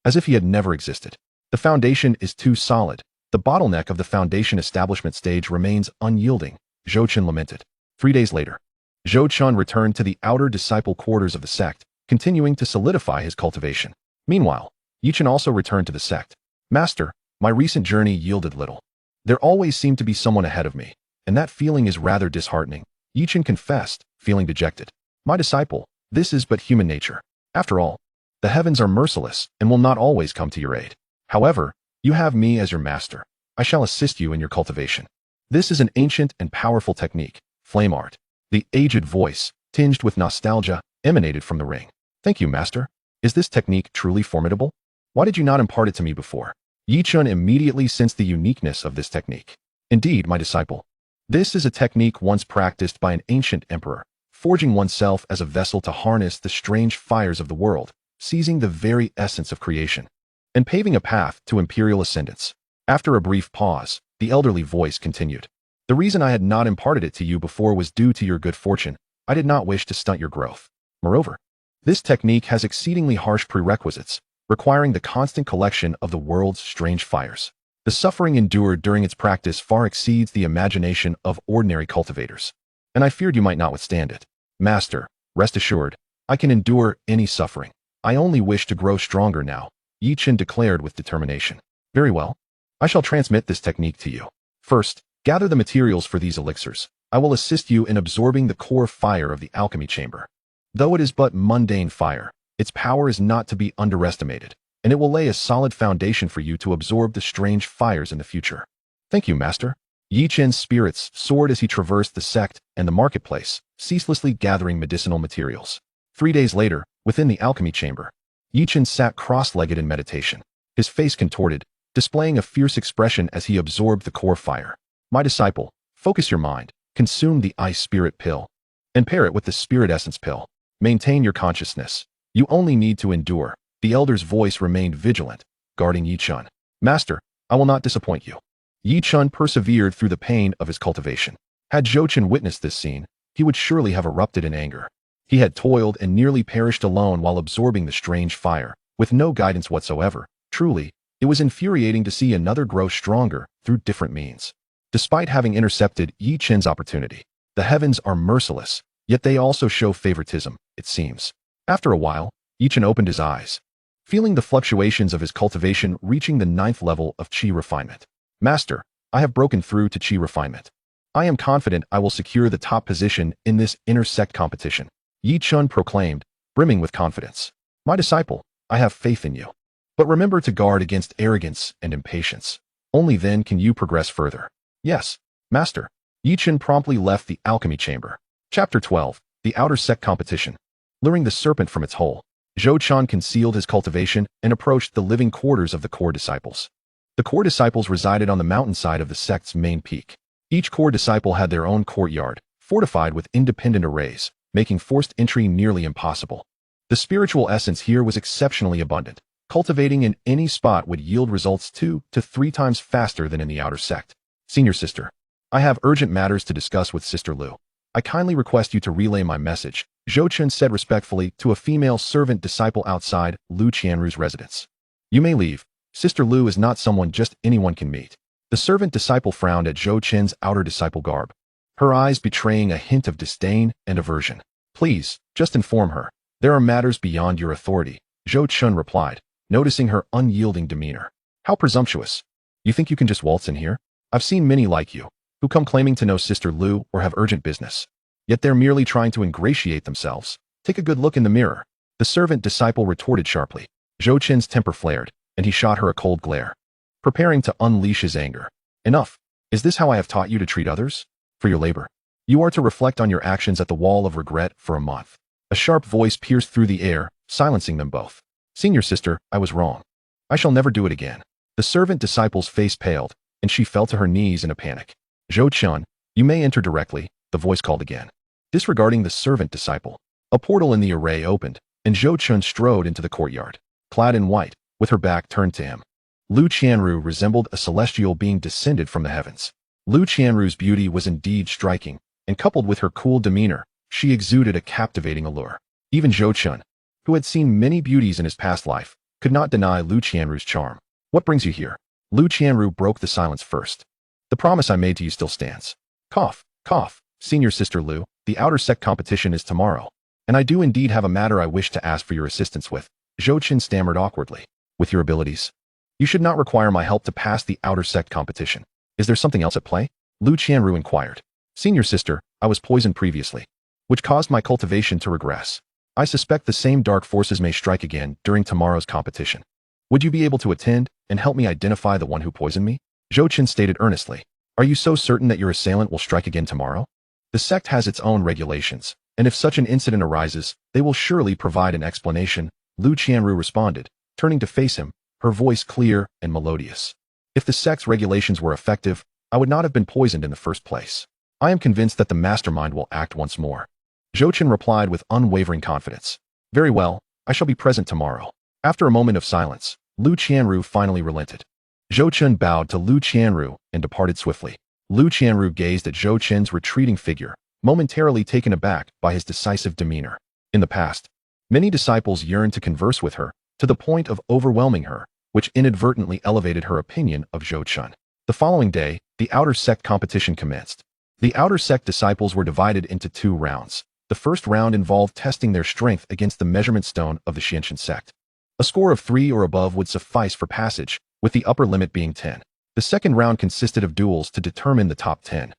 as if he had never existed. The foundation is too solid. The bottleneck of the foundation establishment stage remains unyielding, Zhou Chen lamented. 3 days later, Zhou Chen returned to the outer disciple quarters of the sect, continuing to solidify his cultivation. Meanwhile, Yi Chen also returned to the sect. Master, my recent journey yielded little. There always seemed to be someone ahead of me, and that feeling is rather disheartening, Yi Chen confessed, feeling dejected. My disciple, this is but human nature. After all, the heavens are merciless and will not always come to your aid. However, you have me as your master. I shall assist you in your cultivation. This is an ancient and powerful technique, flame art. The aged voice, tinged with nostalgia, emanated from the ring. Thank you, master. Is this technique truly formidable? Why did you not impart it to me before? Yi Chen immediately sensed the uniqueness of this technique. Indeed, my disciple. This is a technique once practiced by an ancient emperor, forging oneself as a vessel to harness the strange fires of the world, seizing the very essence of creation, and paving a path to imperial ascendance. After a brief pause, the elderly voice continued. The reason I had not imparted it to you before was due to your good fortune. I did not wish to stunt your growth. Moreover, this technique has exceedingly harsh prerequisites, requiring the constant collection of the world's strange fires. The suffering endured during its practice far exceeds the imagination of ordinary cultivators, and I feared you might not withstand it. Master, rest assured, I can endure any suffering. I only wish to grow stronger now, Yi Chen declared with determination. Very well. I shall transmit this technique to you. First, gather the materials for these elixirs. I will assist you in absorbing the core fire of the alchemy chamber. Though it is but mundane fire, its power is not to be underestimated. and it will lay a solid foundation for you to absorb the strange fires in the future. Thank you, Master. Yi Chen's spirits soared as he traversed the sect and the marketplace, ceaselessly gathering medicinal materials. 3 days later, within the alchemy chamber, Yi Chen sat cross-legged in meditation, his face contorted, displaying a fierce expression as he absorbed the core fire. My disciple, focus your mind, consume the ice spirit pill, and pair it with the spirit essence pill. Maintain your consciousness. You only need to endure. The elder's voice remained vigilant, guarding Yi Chen. Master, I will not disappoint you. Yi Chen persevered through the pain of his cultivation. Had Zhou Chen witnessed this scene, he would surely have erupted in anger. He had toiled and nearly perished alone while absorbing the strange fire, with no guidance whatsoever. Truly, it was infuriating to see another grow stronger through different means. Despite having intercepted Yi Chen's opportunity, the heavens are merciless, yet they also show favoritism, it seems. After a while, Yi Chen opened his eyes, feeling the fluctuations of his cultivation reaching the 9th level of Qi refinement. Master, I have broken through to Qi refinement. I am confident I will secure the top position in this inter-sect competition. Yi Chen proclaimed, brimming with confidence. My disciple, I have faith in you. But remember to guard against arrogance and impatience. Only then can you progress further. Yes, Master. Yi Chen promptly left the alchemy chamber. Chapter 12. The Outer Sect Competition. Luring the serpent from its hole, Zhou Chen concealed his cultivation and approached the living quarters of the core disciples. The core disciples resided on the mountainside of the sect's main peak. Each core disciple had their own courtyard, fortified with independent arrays, making forced entry nearly impossible. The spiritual essence here was exceptionally abundant. Cultivating in any spot would yield results 2 to 3 times faster than in the outer sect. Senior Sister, I have urgent matters to discuss with Sister Lu. I kindly request you to relay my message, Zhou Chen said respectfully to a female servant disciple outside Lu Qianru's residence. You may leave. Sister Lu is not someone just anyone can meet. The servant disciple frowned at Zhou Chen's outer disciple garb, her eyes betraying a hint of disdain and aversion. Please, just inform her. There are matters beyond your authority, Zhou Chen replied, noticing her unyielding demeanor. How presumptuous. You think you can just waltz in here? I've seen many like you, who come claiming to know Sister Lu or have urgent business. Yet they're merely trying to ingratiate themselves. Take a good look in the mirror. The servant disciple retorted sharply. Zhou Chen's temper flared, and he shot her a cold glare, preparing to unleash his anger. Enough. Is this how I have taught you to treat others? For your labor, you are to reflect on your actions at the wall of regret for a month. A sharp voice pierced through the air, silencing them both. Senior Sister, I was wrong. I shall never do it again. The servant disciple's face paled, and she fell to her knees in a panic. Zhou Chen, you may enter directly, the voice called again. Disregarding the servant disciple, a portal in the array opened, and Zhou Chen strode into the courtyard, clad in white, with her back turned to him. Lu Qianru resembled a celestial being descended from the heavens. Lu Qianru's beauty was indeed striking, and coupled with her cool demeanor, she exuded a captivating allure. Even Zhou Chen, who had seen many beauties in his past life, could not deny Lu Qianru's charm. What brings you here? Lu Qianru broke the silence first. The promise I made to you still stands. Cough, cough, Senior Sister Lu, the outer sect competition is tomorrow, and I do indeed have a matter I wish to ask for your assistance with. Zhou Chen stammered awkwardly. With your abilities, you should not require my help to pass the outer sect competition. Is there something else at play? Lu Qianru inquired. Senior Sister, I was poisoned previously, which caused my cultivation to regress. I suspect the same dark forces may strike again during tomorrow's competition. Would you be able to attend and help me identify the one who poisoned me? Zhou Chen stated earnestly. Are you so certain that your assailant will strike again tomorrow? The sect has its own regulations, and if such an incident arises, they will surely provide an explanation, Lu Qianru responded, turning to face him, her voice clear and melodious. If the sect's regulations were effective, I would not have been poisoned in the first place. I am convinced that the mastermind will act once more. Zhou Chen replied with unwavering confidence. Very well, I shall be present tomorrow. After a moment of silence, Lu Qianru finally relented. Zhou Chen bowed to Lu Qianru and departed swiftly. Lu Qianru gazed at Zhou Chen's retreating figure, momentarily taken aback by his decisive demeanor. In the past, many disciples yearned to converse with her, to the point of overwhelming her, which inadvertently elevated her opinion of Zhou Chen. The following day, the outer sect competition commenced. The outer sect disciples were divided into 2 rounds. The first round involved testing their strength against the measurement stone of the Xiantian sect. A score of 3 or above would suffice for passage, with the upper limit being 10. The second round consisted of duels to determine the top 10,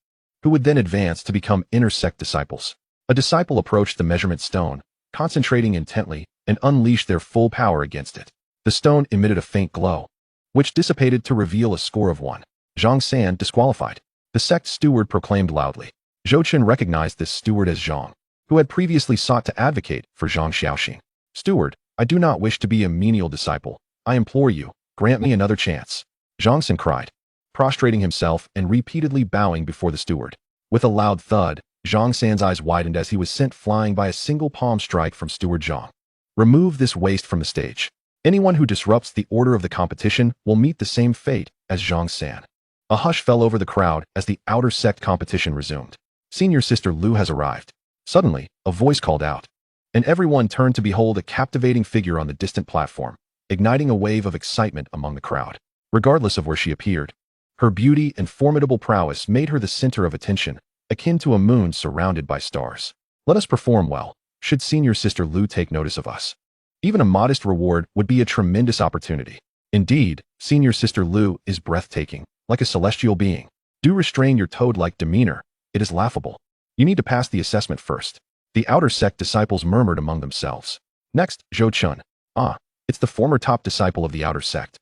who would then advance to become inter-sect disciples. A disciple approached the measurement stone, concentrating intently, and unleashed their full power against it. The stone emitted a faint glow, which dissipated to reveal a score of 1. Zhang San disqualified. The sect steward proclaimed loudly. Zhou Chen recognized this steward as Zhang, who had previously sought to advocate for Zhang Xiaoxing. Steward, I do not wish to be a menial disciple. I implore you, grant me another chance. Zhang San cried, prostrating himself and repeatedly bowing before the steward. With a loud thud, Zhang San's eyes widened as he was sent flying by a single palm strike from Steward Zhang. Remove this waste from the stage. Anyone who disrupts the order of the competition will meet the same fate as Zhang San. A hush fell over the crowd as the outer sect competition resumed. Senior Sister Lu has arrived. Suddenly, a voice called out, and everyone turned to behold a captivating figure on the distant platform, igniting a wave of excitement among the crowd. Regardless of where she appeared, her beauty and formidable prowess made her the center of attention, akin to a moon surrounded by stars. Let us perform well, should Senior Sister Lu take notice of us. Even a modest reward would be a tremendous opportunity. Indeed, Senior Sister Lu is breathtaking, like a celestial being. Do restrain your toad-like demeanor. It is laughable. You need to pass the assessment first. The outer sect disciples murmured among themselves. Next, Zhou Chen. Ah, it's the former top disciple of the outer sect,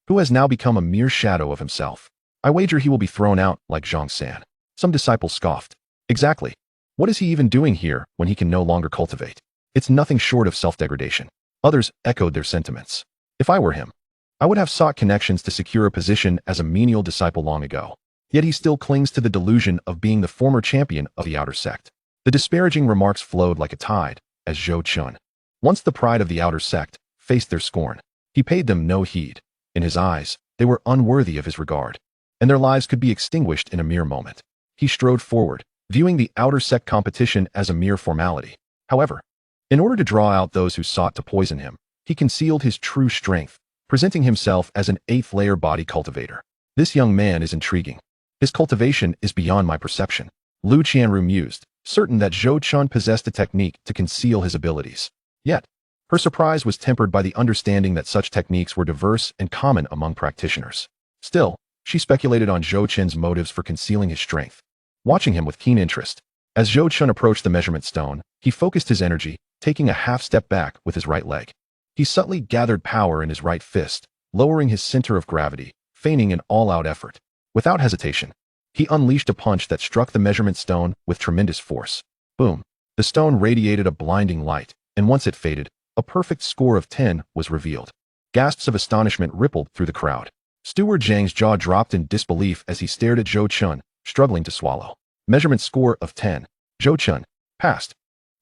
who has now become a mere shadow of himself. I wager he will be thrown out like Zhang San. Some disciples scoffed. Exactly. What is he even doing here when he can no longer cultivate? It's nothing short of self-degradation. Others echoed their sentiments. If I were him, I would have sought connections to secure a position as a menial disciple long ago. Yet he still clings to the delusion of being the former champion of the outer sect. The disparaging remarks flowed like a tide, as Zhou Chen, once the pride of the outer sect, faced their scorn. He paid them no heed. In his eyes, they were unworthy of his regard, and their lives could be extinguished in a mere moment. He strode forward, viewing the outer sect competition as a mere formality. However, in order to draw out those who sought to poison him, he concealed his true strength, presenting himself as an 8th-layer body cultivator. This young man is intriguing. His cultivation is beyond my perception. Lu Qianru mused, certain that Zhou Chen possessed a technique to conceal his abilities. Yet, her surprise was tempered by the understanding that such techniques were diverse and common among practitioners. Still, she speculated on Zhou Chen's motives for concealing his strength, watching him with keen interest. As Zhou Chen approached the measurement stone, he focused his energy, taking a half-step back with his right leg. He subtly gathered power in his right fist, lowering his center of gravity, feigning an all-out effort. Without hesitation, he unleashed a punch that struck the measurement stone with tremendous force. Boom! The stone radiated a blinding light, and once it faded, a perfect score of 10 was revealed. Gasps of astonishment rippled through the crowd. Steward Zhang's jaw dropped in disbelief as he stared at Zhou Chen, struggling to swallow. Measurement score of 10. Zhou Chen, passed.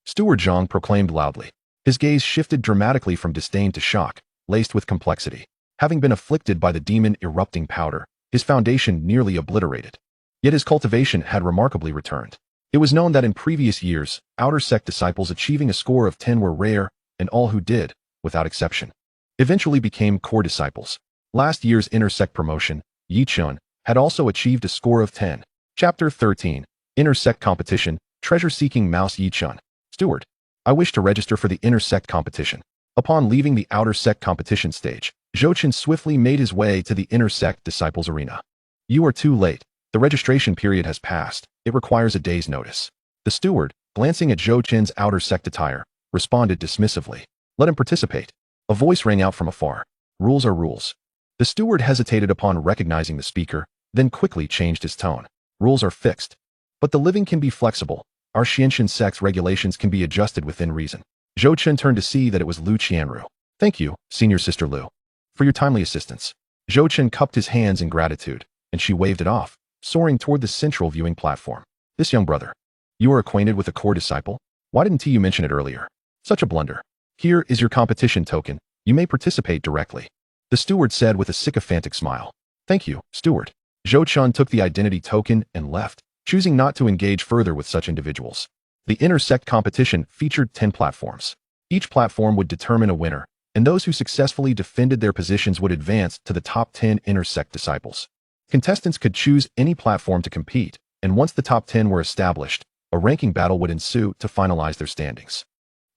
Steward Zhang proclaimed loudly. His gaze shifted dramatically from disdain to shock, laced with complexity. Having been afflicted by the demon erupting powder, his foundation nearly obliterated. Yet his cultivation had remarkably returned. It was known that in previous years, outer sect disciples achieving a score of 10 were rare, and all who did, without exception, eventually became core disciples. Last year's inner sect promotion, Yi Chun, had also achieved a score of 10. Chapter 13, Inner Sect Competition, Treasure-Seeking Mouse Yi Chun. Steward, I wish to register for the inner sect competition. Upon leaving the outer sect competition stage, Zhou Chen swiftly made his way to the inner sect disciples arena. You are too late. The registration period has passed. It requires a day's notice. The steward, glancing at Zhou Chen's outer sect attire, responded dismissively. Let him participate. A voice rang out from afar. Rules are rules. The steward hesitated upon recognizing the speaker, then quickly changed his tone. Rules are fixed. But the living can be flexible. Our Xianxian sect's regulations can be adjusted within reason. Zhou Chen turned to see that it was Lu Qianru. Thank you, Senior Sister Lu, for your timely assistance. Zhou Chen cupped his hands in gratitude, and she waved it off, soaring toward the central viewing platform. This young brother. You are acquainted with a core disciple? Why didn't you mention it earlier? Such a blunder. Here is your competition token. You may participate directly. The steward said with a sycophantic smile. Thank you, steward. Zhou Chen took the identity token and left, choosing not to engage further with such individuals. The inner sect competition featured 10 platforms. Each platform would determine a winner, and those who successfully defended their positions would advance to the top 10 inner sect disciples. Contestants could choose any platform to compete, and once the top 10 were established, a ranking battle would ensue to finalize their standings.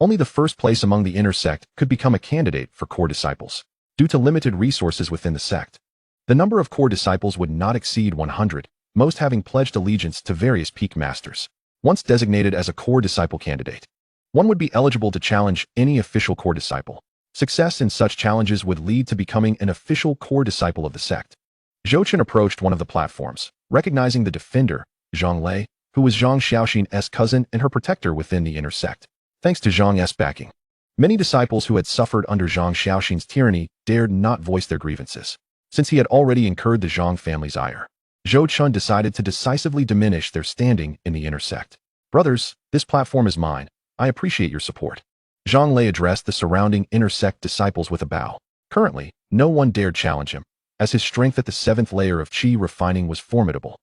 Only the first place among the inner sect could become a candidate for core disciples. Due to limited resources within the sect, the number of core disciples would not exceed 100, most having pledged allegiance to various peak masters. Once designated as a core disciple candidate, one would be eligible to challenge any official core disciple. Success in such challenges would lead to becoming an official core disciple of the sect. Zhou Chen approached one of the platforms, recognizing the defender, Zhang Lei, who was Zhang Xiaoxin's cousin and her protector within the inner sect. Thanks to Zhang's backing, many disciples who had suffered under Zhang Xiaoxin's tyranny dared not voice their grievances, since he had already incurred the Zhang family's ire. Zhou Chen decided to decisively diminish their standing in the inner sect. Brothers, this platform is mine. I appreciate your support. Zhang Lei addressed the surrounding inner sect disciples with a bow. Currently, no one dared challenge him, as his strength at the 7th layer of Qi refining was formidable.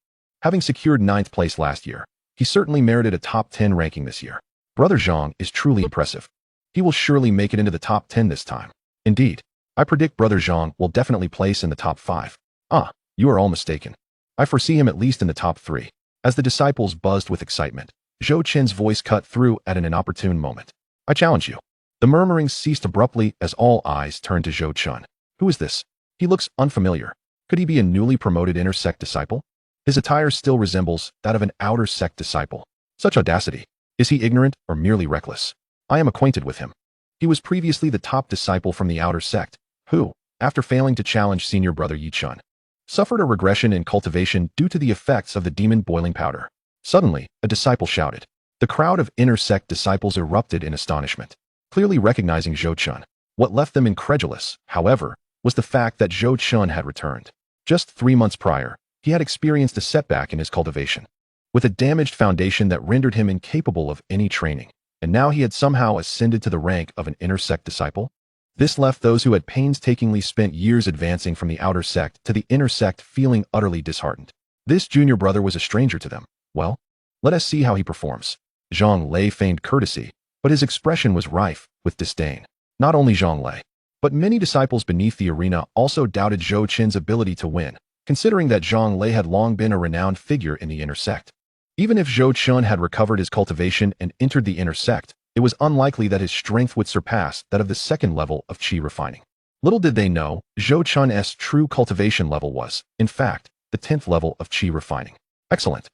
Having secured 9th place last year, he certainly merited a top 10 ranking this year. Brother Zhang is truly impressive. He will surely make it into the top 10 this time. Indeed, I predict Brother Zhang will definitely place in the top 5. Ah, you are all mistaken. I foresee him at least in the top 3. As the disciples buzzed with excitement, Zhou Chen's voice cut through at an inopportune moment. I challenge you. The murmurings ceased abruptly as all eyes turned to Zhou Chen. Who is this? He looks unfamiliar. Could he be a newly promoted inner sect disciple? His attire still resembles that of an outer sect disciple. Such audacity. Is he ignorant or merely reckless? I am acquainted with him. He was previously the top disciple from the outer sect, who, after failing to challenge senior brother Yi Chun, suffered a regression in cultivation due to the effects of the demon boiling powder. Suddenly, a disciple shouted. The crowd of inner sect disciples erupted in astonishment, clearly recognizing Zhou Chen. What left them incredulous, however, was the fact that Zhou Chen had returned. Just 3 months prior, he had experienced a setback in his cultivation, with a damaged foundation that rendered him incapable of any training, and now he had somehow ascended to the rank of an inner sect disciple. This left those who had painstakingly spent years advancing from the outer sect to the inner sect feeling utterly disheartened. This junior brother was a stranger to them. Well, let us see how he performs. Zhang Lei feigned courtesy, but his expression was rife with disdain. Not only Zhang Lei, but many disciples beneath the arena also doubted Zhou Chen's ability to win, considering that Zhang Lei had long been a renowned figure in the inner sect. Even if Zhou Chen had recovered his cultivation and entered the inner sect, it was unlikely that his strength would surpass that of the 2nd level of Qi refining. Little did they know, Zhou Chen's true cultivation level was, in fact, the 10th level of Qi refining. Excellent.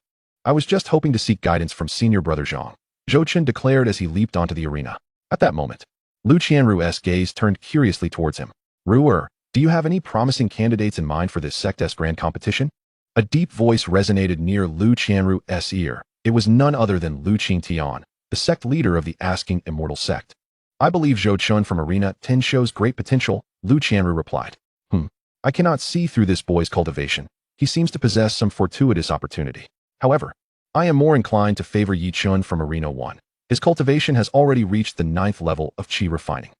I was just hoping to seek guidance from senior brother Zhang, Zhou Chen declared as he leaped onto the arena. At that moment, Lu Qianru's gaze turned curiously towards him. Ruer, do you have any promising candidates in mind for this Sect's grand competition? A deep voice resonated near Lu Qianru's ear. It was none other than Lu Qingtian, the sect leader of the Asking Immortal Sect. I believe Zhou Chen from Arena 10 shows great potential, Lu Qianru replied. I cannot see through this boy's cultivation. He seems to possess some fortuitous opportunity. However, I am more inclined to favor Yi Chun from Arena 1. His cultivation has already reached the 9th level of Qi refining.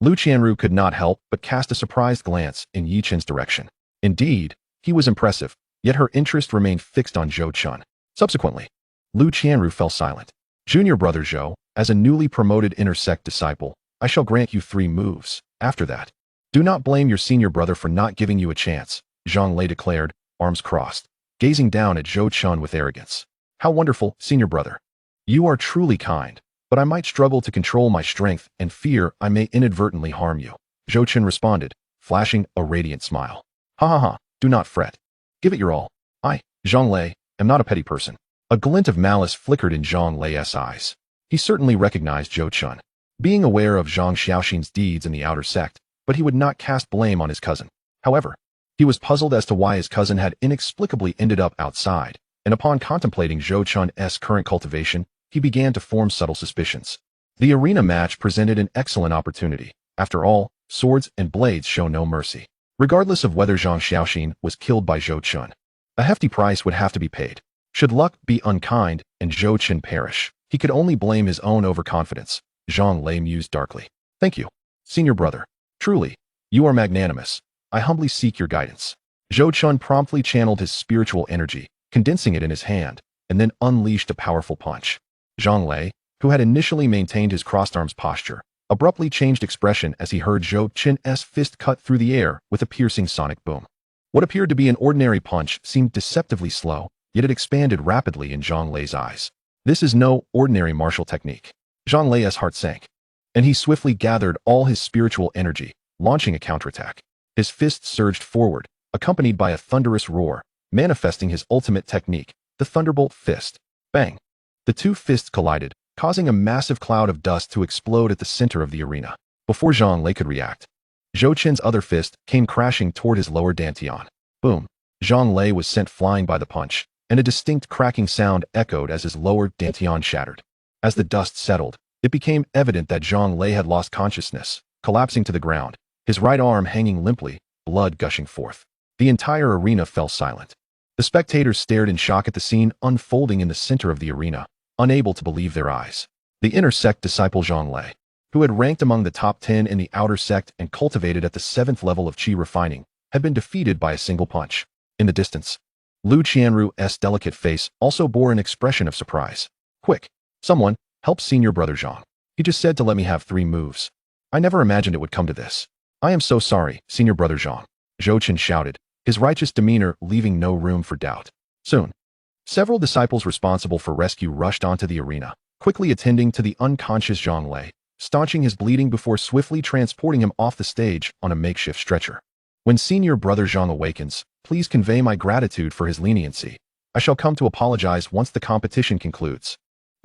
Lu Qianru could not help but cast a surprised glance in Yi Chun's direction. Indeed, he was impressive, yet her interest remained fixed on Zhou Chen. Subsequently, Lu Qianru fell silent. Junior brother Zhou, as a newly promoted inner sect disciple, I shall grant you 3 moves. After that, do not blame your senior brother for not giving you a chance, Zhang Lei declared, arms crossed, gazing down at Zhou Chen with arrogance. How wonderful, senior brother. You are truly kind, but I might struggle to control my strength and fear I may inadvertently harm you. Zhou Chen responded, flashing a radiant smile. Ha ha ha, do not fret. Give it your all. I, Zhang Lei, am not a petty person. A glint of malice flickered in Zhang Lei's eyes. He certainly recognized Zhou Chen, being aware of Zhang Xiaoxin's deeds in the outer sect, but he would not cast blame on his cousin. However, he was puzzled as to why his cousin had inexplicably ended up outside, and upon contemplating Zhou Chen's current cultivation, he began to form subtle suspicions. The arena match presented an excellent opportunity. After all, swords and blades show no mercy. Regardless of whether Zhang Xiaoxin was killed by Zhou Chen, a hefty price would have to be paid. Should luck be unkind and Zhou Chen perish, he could only blame his own overconfidence. Zhang Lei mused darkly. Thank you, senior brother. Truly, you are magnanimous. I humbly seek your guidance. Zhou Chen promptly channeled his spiritual energy, condensing it in his hand, and then unleashed a powerful punch. Zhang Lei, who had initially maintained his crossed arms posture, abruptly changed expression as he heard Zhou Chen's fist cut through the air with a piercing sonic boom. What appeared to be an ordinary punch seemed deceptively slow, yet it expanded rapidly in Zhang Lei's eyes. This is no ordinary martial technique. Zhang Lei's heart sank, and he swiftly gathered all his spiritual energy, launching a counterattack. His fist surged forward, accompanied by a thunderous roar, manifesting his ultimate technique, the Thunderbolt Fist. Bang! The 2 fists collided, causing a massive cloud of dust to explode at the center of the arena. Before Zhang Lei could react, Zhou Qin's other fist came crashing toward his lower dantian. Boom! Zhang Lei was sent flying by the punch, and a distinct cracking sound echoed as his lower dantian shattered. As the dust settled, it became evident that Zhang Lei had lost consciousness, collapsing to the ground, his right arm hanging limply, blood gushing forth. The entire arena fell silent. The spectators stared in shock at the scene unfolding in the center of the arena, unable to believe their eyes. The inner sect disciple Zhang Lei, who had ranked among the top 10 in the outer sect and cultivated at the 7th level of qi refining, had been defeated by a single punch. In the distance, Lu Qianru's delicate face also bore an expression of surprise. Quick! Someone, help senior brother Zhang. He just said to let me have 3 moves. I never imagined it would come to this. I am so sorry, senior brother Zhang. Zhou Qin shouted, his righteous demeanor leaving no room for doubt. Soon, several disciples responsible for rescue rushed onto the arena, quickly attending to the unconscious Zhang Lei, staunching his bleeding before swiftly transporting him off the stage on a makeshift stretcher. When senior brother Zhang awakens, please convey my gratitude for his leniency. I shall come to apologize once the competition concludes.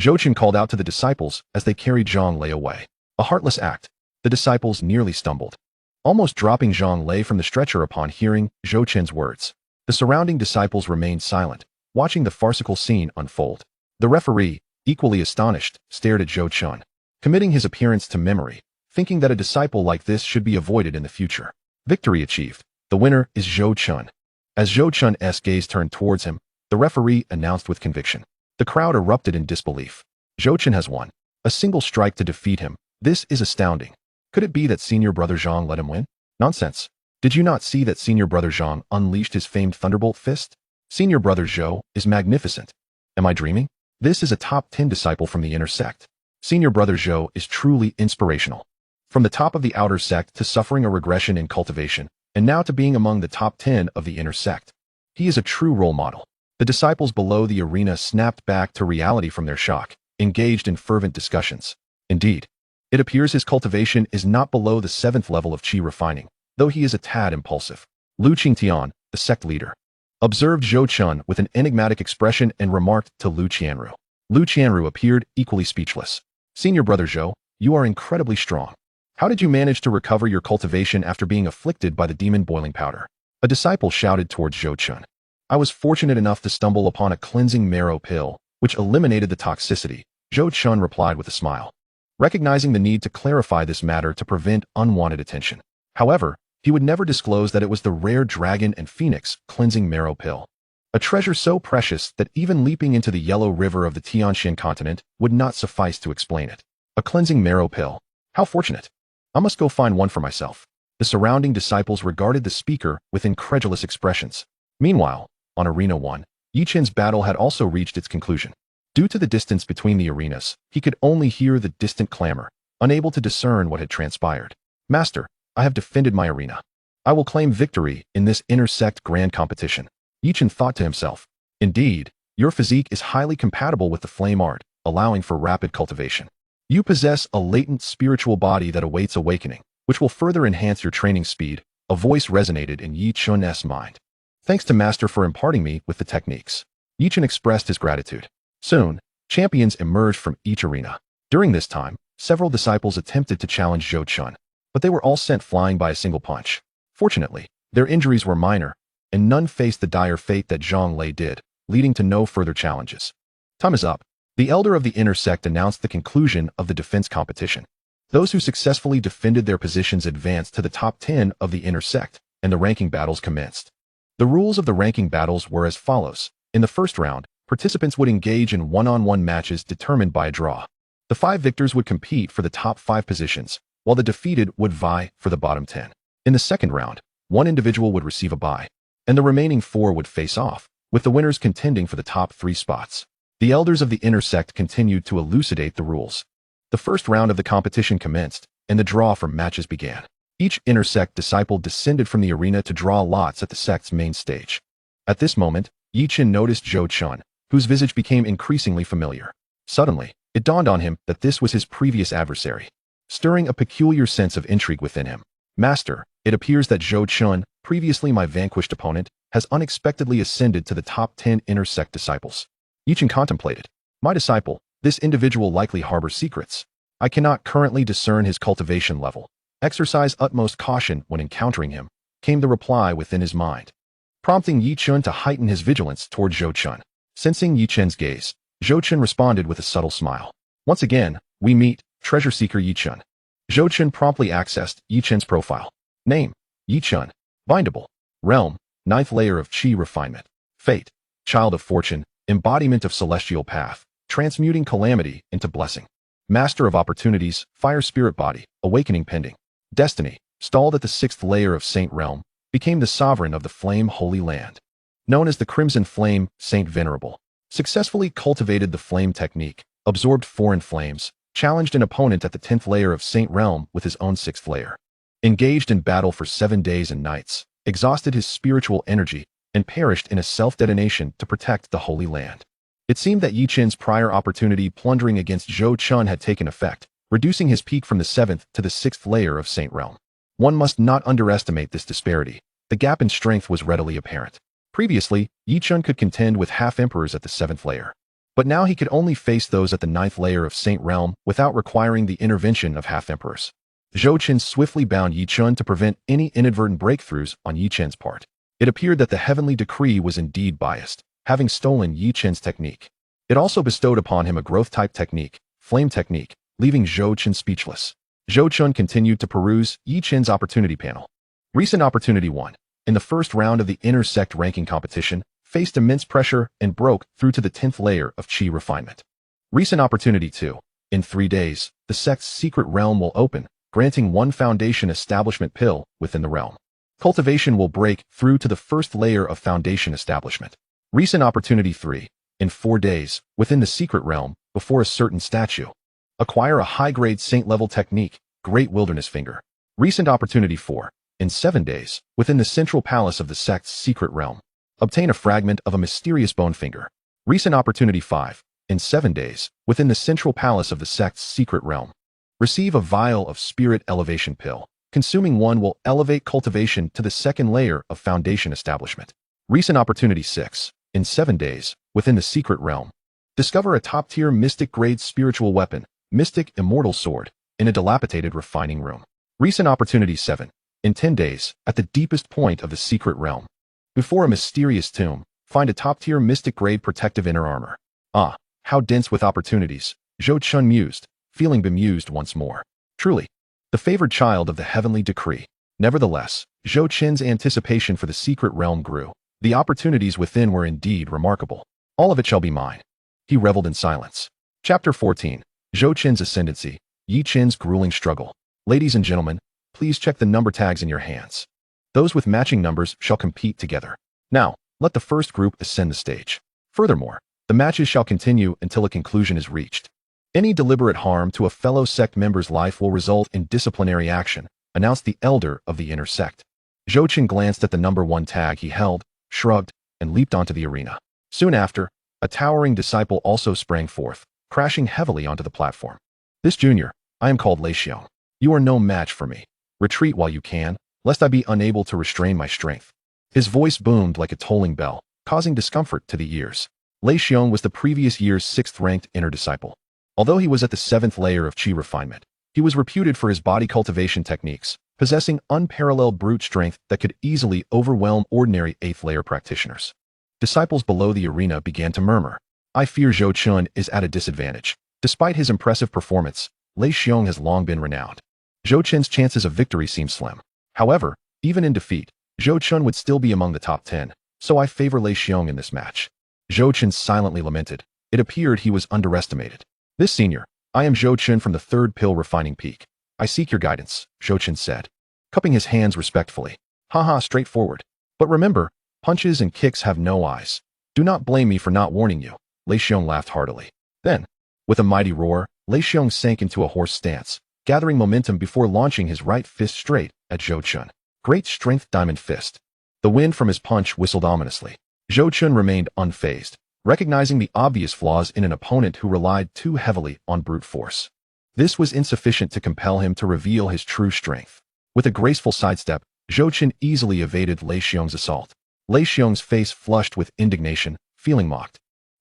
Zhou Qin called out to the disciples as they carried Zhang Lei away. A heartless act. The disciples nearly stumbled, almost dropping Zhang Lei from the stretcher upon hearing Zhou Qin's words. The surrounding disciples remained silent, watching the farcical scene unfold. The referee, equally astonished, stared at Zhou Qin, committing his appearance to memory, thinking that a disciple like this should be avoided in the future. Victory achieved. The winner is Zhou Qin. As Zhou Qin's gaze turned towards him, the referee announced with conviction. The crowd erupted in disbelief. Zhou Qin has won. A single strike to defeat him. This is astounding. Could it be that senior brother Zhang let him win? Nonsense. Did you not see that senior brother Zhang unleashed his famed thunderbolt fist? Senior brother Zhou is magnificent. Am I dreaming? This is a top 10 disciple from the inner sect. Senior brother Zhou is truly inspirational. From the top of the outer sect to suffering a regression in cultivation, and now to being among the top 10 of the inner sect. He is a true role model. The disciples below the arena snapped back to reality from their shock, engaged in fervent discussions. Indeed, it appears his cultivation is not below the 7th level of qi refining, though he is a tad impulsive. Lu Qingtian, the sect leader, observed Zhou Qin with an enigmatic expression and remarked to Lu Qianru. Lu Qianru appeared equally speechless. Senior brother Zhou, you are incredibly strong. How did you manage to recover your cultivation after being afflicted by the demon boiling powder? A disciple shouted towards Zhou Qin. I was fortunate enough to stumble upon a cleansing marrow pill, which eliminated the toxicity, Zhou Qin replied with a smile, recognizing the need to clarify this matter to prevent unwanted attention. However, he would never disclose that it was the rare dragon and phoenix cleansing marrow pill, a treasure so precious that even leaping into the yellow river of the Tianxian continent would not suffice to explain it. A cleansing marrow pill. How fortunate. I must go find one for myself. The surrounding disciples regarded the speaker with incredulous expressions. Meanwhile, on Arena 1, Yi Qin's battle had also reached its conclusion. Due to the distance between the arenas, he could only hear the distant clamor, unable to discern what had transpired. Master, I have defended my arena. I will claim victory in this inter-sect grand competition. Yi Qin thought to himself. Indeed, your physique is highly compatible with the flame art, allowing for rapid cultivation. You possess a latent spiritual body that awaits awakening, which will further enhance your training speed. A voice resonated in Yi Qin's mind. Thanks to Master for imparting me with the techniques. Yi Qin expressed his gratitude. Soon, champions emerged from each arena. During this time, several disciples attempted to challenge Zhou Qin, but they were all sent flying by a single punch. Fortunately, their injuries were minor, and none faced the dire fate that Zhang Lei did, leading to no further challenges. Time is up. The elder of the inner sect announced the conclusion of the defense competition. Those who successfully defended their positions advanced to the top 10 of the inner sect, and the ranking battles commenced. The rules of the ranking battles were as follows. In the first round, participants would engage in one-on-one matches determined by a draw. The 5 victors would compete for the top 5 positions, while the defeated would vie for the bottom 10. In the second round, 1 individual would receive a bye, and the remaining 4 would face off, with the winners contending for the top 3 spots. The elders of the inner sect continued to elucidate the rules. The first round of the competition commenced, and the draw for matches began. Each inner sect disciple descended from the arena to draw lots at the sect's main stage. At this moment, Yi Qin noticed Zhou Qin, whose visage became increasingly familiar. Suddenly, it dawned on him that this was his previous adversary, stirring a peculiar sense of intrigue within him. Master, it appears that Zhou Qin, previously my vanquished opponent, has unexpectedly ascended to the top 10 inner sect disciples. Yi Qin contemplated. My disciple, this individual likely harbors secrets. I cannot currently discern his cultivation level. Exercise utmost caution when encountering him, came the reply within his mind, prompting Yi Chun to heighten his vigilance toward Zhou Chun. Sensing Yi Chun's gaze, Zhou Chun responded with a subtle smile. Once again, we meet, treasure seeker Yi Chun. Zhou Chun promptly accessed Yi Chun's profile. Name, Yi Chun. Bindable. Realm, 9th layer of Qi refinement. Fate, child of fortune, embodiment of celestial path, transmuting calamity into blessing. Master of opportunities, fire spirit body, awakening pending. Destiny, stalled at the 6th layer of Saint Realm, became the sovereign of the flame holy land. Known as the Crimson Flame, Saint Venerable. Successfully cultivated the flame technique, absorbed foreign flames, challenged an opponent at the 10th layer of Saint Realm with his own 6th layer. Engaged in battle for 7 days and nights, exhausted his spiritual energy, and perished in a self-detonation to protect the Holy Land. It seemed that Yi Chun's prior opportunity plundering against Zhou Chun had taken effect, reducing his peak from the 7th to the 6th layer of Saint Realm. One must not underestimate this disparity. The gap in strength was readily apparent. Previously, Yi Chun could contend with half-emperors at the 7th layer. But now he could only face those at the 9th layer of Saint Realm without requiring the intervention of half-emperors. Zhou Chun swiftly bound Yi Chun to prevent any inadvertent breakthroughs on Yi Chun's part. It appeared that the heavenly decree was indeed biased, having stolen Yi Chun's technique. It also bestowed upon him a growth-type technique, flame technique, leaving Zhou Chun speechless. Zhou Chun continued to peruse Yi Chun's opportunity panel. Recent Opportunity 1. In the first round of the Inner Sect ranking competition, faced immense pressure and broke through to the 10th layer of Qi refinement. Recent Opportunity 2. In 3 days, the Sect's secret realm will open, granting 1 foundation establishment pill within the realm. Cultivation will break through to the 1st layer of foundation establishment. Recent Opportunity 3. In 4 days, within the secret realm, before a certain statue. Acquire a high-grade saint-level technique, Great Wilderness Finger. Recent Opportunity 4. In 7 days, within the central palace of the Sect's secret realm. Obtain a fragment of a mysterious bone finger. Recent Opportunity 5. In 7 days, within the central palace of the Sect's secret realm. Receive a vial of spirit elevation pill. Consuming one will elevate cultivation to the 2nd layer of foundation establishment. Recent Opportunity 6. In 7 days, within the secret realm. Discover a top-tier mystic-grade spiritual weapon, Mystic Immortal Sword, in a dilapidated refining room. Recent Opportunity 7. In 10 days, at the deepest point of the secret realm. Before a mysterious tomb, find a top-tier mystic-grade protective inner armor. Ah, how dense with opportunities, Zhou Chun mused, feeling bemused once more. Truly, the favored child of the heavenly decree. Nevertheless, Zhou Chun's anticipation for the secret realm grew. The opportunities within were indeed remarkable. All of it shall be mine. He reveled in silence. Chapter 14. Zhou Chun's Ascendancy, Yi Chun's Grueling Struggle. Ladies and gentlemen, please check the number tags in your hands. Those with matching numbers shall compete together. Now, let the first group ascend the stage. Furthermore, the matches shall continue until a conclusion is reached. Any deliberate harm to a fellow sect member's life will result in disciplinary action, announced the elder of the inner sect. Zhou Chun glanced at the number 1 tag he held, shrugged, and leaped onto the arena. Soon after, a towering disciple also sprang forth, crashing heavily onto the platform. This junior, I am called Lei Xiong. You are no match for me. Retreat while you can, lest I be unable to restrain my strength. His voice boomed like a tolling bell, causing discomfort to the ears. Lei Xiong was the previous year's 6th-ranked inner disciple. Although he was at the 7th layer of Qi refinement, he was reputed for his body cultivation techniques, possessing unparalleled brute strength that could easily overwhelm ordinary 8th layer practitioners. Disciples below the arena began to murmur. I fear Zhou Chun is at a disadvantage. Despite his impressive performance, Lei Xiong has long been renowned. Zhou Chun's chances of victory seem slim. However, even in defeat, Zhou Chun would still be among the top 10, so I favor Lei Xiong in this match. Zhou Chun silently lamented. It appeared he was underestimated. This senior, I am Zhou Chun from the 3rd pill refining peak. I seek your guidance, Zhou Chun said, cupping his hands respectfully. Haha, straightforward. But remember, punches and kicks have no eyes. Do not blame me for not warning you. Lei Xiong laughed heartily. Then, with a mighty roar, Lei Xiong sank into a horse stance, gathering momentum before launching his right fist straight at Zhou Chun. Great strength diamond fist. The wind from his punch whistled ominously. Zhou Chun remained unfazed, recognizing the obvious flaws in an opponent who relied too heavily on brute force. This was insufficient to compel him to reveal his true strength. With a graceful sidestep, Zhou Chun easily evaded Lei Xiong's assault. Lei Xiong's face flushed with indignation, feeling mocked,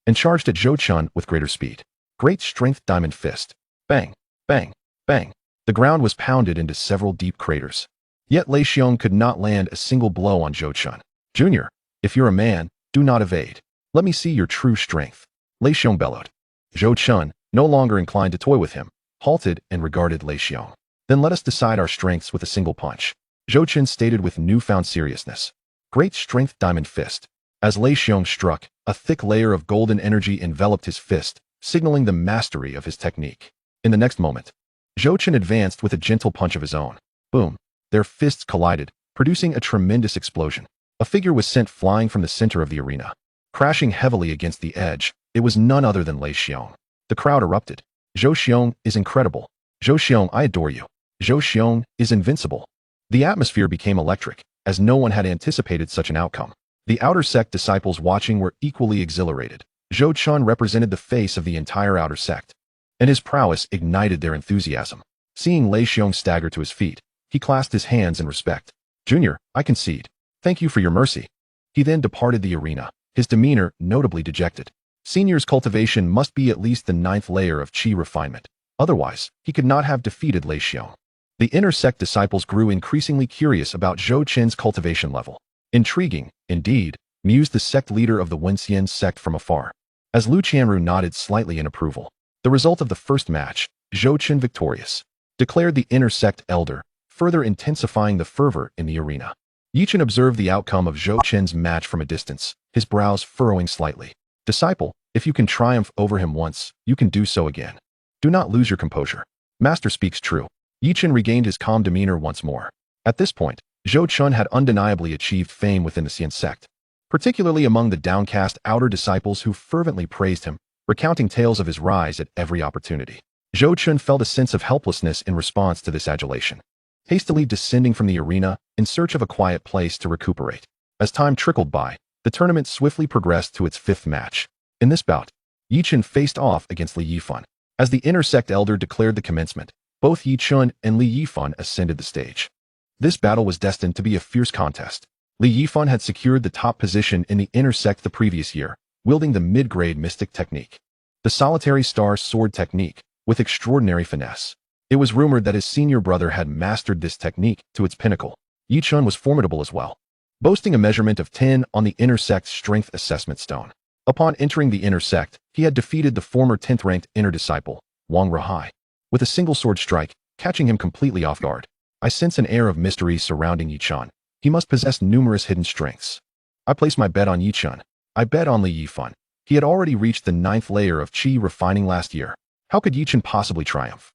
and charged at Zhou Chun with greater speed. Great strength diamond fist. Bang! Bang! Bang! The ground was pounded into several deep craters. Yet Lei Xiong could not land a single blow on Zhou Chun. Junior, if you're a man, do not evade. Let me see your true strength. Lei Xiong bellowed. Zhou Chun, no longer inclined to toy with him, halted and regarded Lei Xiong. Then let us decide our strengths with a single punch. Zhou Chun stated with newfound seriousness. Great strength diamond fist. As Lei Xiong struck, a thick layer of golden energy enveloped his fist, signaling the mastery of his technique. In the next moment, Zhou Chun advanced with a gentle punch of his own. Boom! Their fists collided, producing a tremendous explosion. A figure was sent flying from the center of the arena. Crashing heavily against the edge, it was none other than Lei Xiong. The crowd erupted. Zhou Xiong is incredible. Zhou Xiong, I adore you. Zhou Xiong is invincible. The atmosphere became electric, as no one had anticipated such an outcome. The Outer Sect disciples watching were equally exhilarated. Zhou Chun represented the face of the entire Outer Sect, and his prowess ignited their enthusiasm. Seeing Lei Xiong stagger to his feet, he clasped his hands in respect. Junior, I concede. Thank you for your mercy. He then departed the arena, his demeanor notably dejected. Senior's cultivation must be at least the 9th layer of chi refinement. Otherwise, he could not have defeated Lei Xiong. The Inner Sect disciples grew increasingly curious about Zhou Chun's cultivation level. Intriguing, indeed, mused the sect leader of the Wenxian sect from afar. As Lu Qianru nodded slightly in approval. The result of the first match, Zhou Chun victorious, declared the Inner Sect elder, further intensifying the fervor in the arena. Yi Chen observed the outcome of Zhou Chun's match from a distance, his brows furrowing slightly. Disciple, if you can triumph over him once, you can do so again. Do not lose your composure. Master speaks true. Yi Chen regained his calm demeanor once more. At this point, Zhou Chun had undeniably achieved fame within the Xian sect, particularly among the downcast outer disciples who fervently praised him, recounting tales of his rise at every opportunity. Zhou Chun felt a sense of helplessness in response to this adulation, hastily descending from the arena in search of a quiet place to recuperate. As time trickled by, the tournament swiftly progressed to its 5th match. In this bout, Yi Chen faced off against Li Yifan. As the Inner Sect elder declared the commencement, both Yi Chen and Li Yifan ascended the stage. This battle was destined to be a fierce contest. Li Yifan had secured the top position in the Inner Sect the previous year, wielding the mid-grade mystic technique, the solitary star sword technique, with extraordinary finesse. It was rumored that his senior brother had mastered this technique to its pinnacle. Yi Chen was formidable as well, boasting a measurement of 10 on the Inner Sect's strength assessment stone. Upon entering the Inner Sect, he had defeated the former 10th-ranked inner disciple, Wang Rahai, with a single sword strike, catching him completely off guard. I sense an air of mystery surrounding Yi Chen. He must possess numerous hidden strengths. I place my bet on Yi Chen. I bet on Li Yifan. He had already reached the 9th layer of chi refining last year. How could Yi Chen possibly triumph?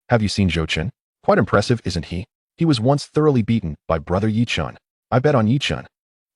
Have you seen Zhou Chun? Quite impressive, isn't he? He was once thoroughly beaten by brother Yi Chen. I bet on Yi Chen.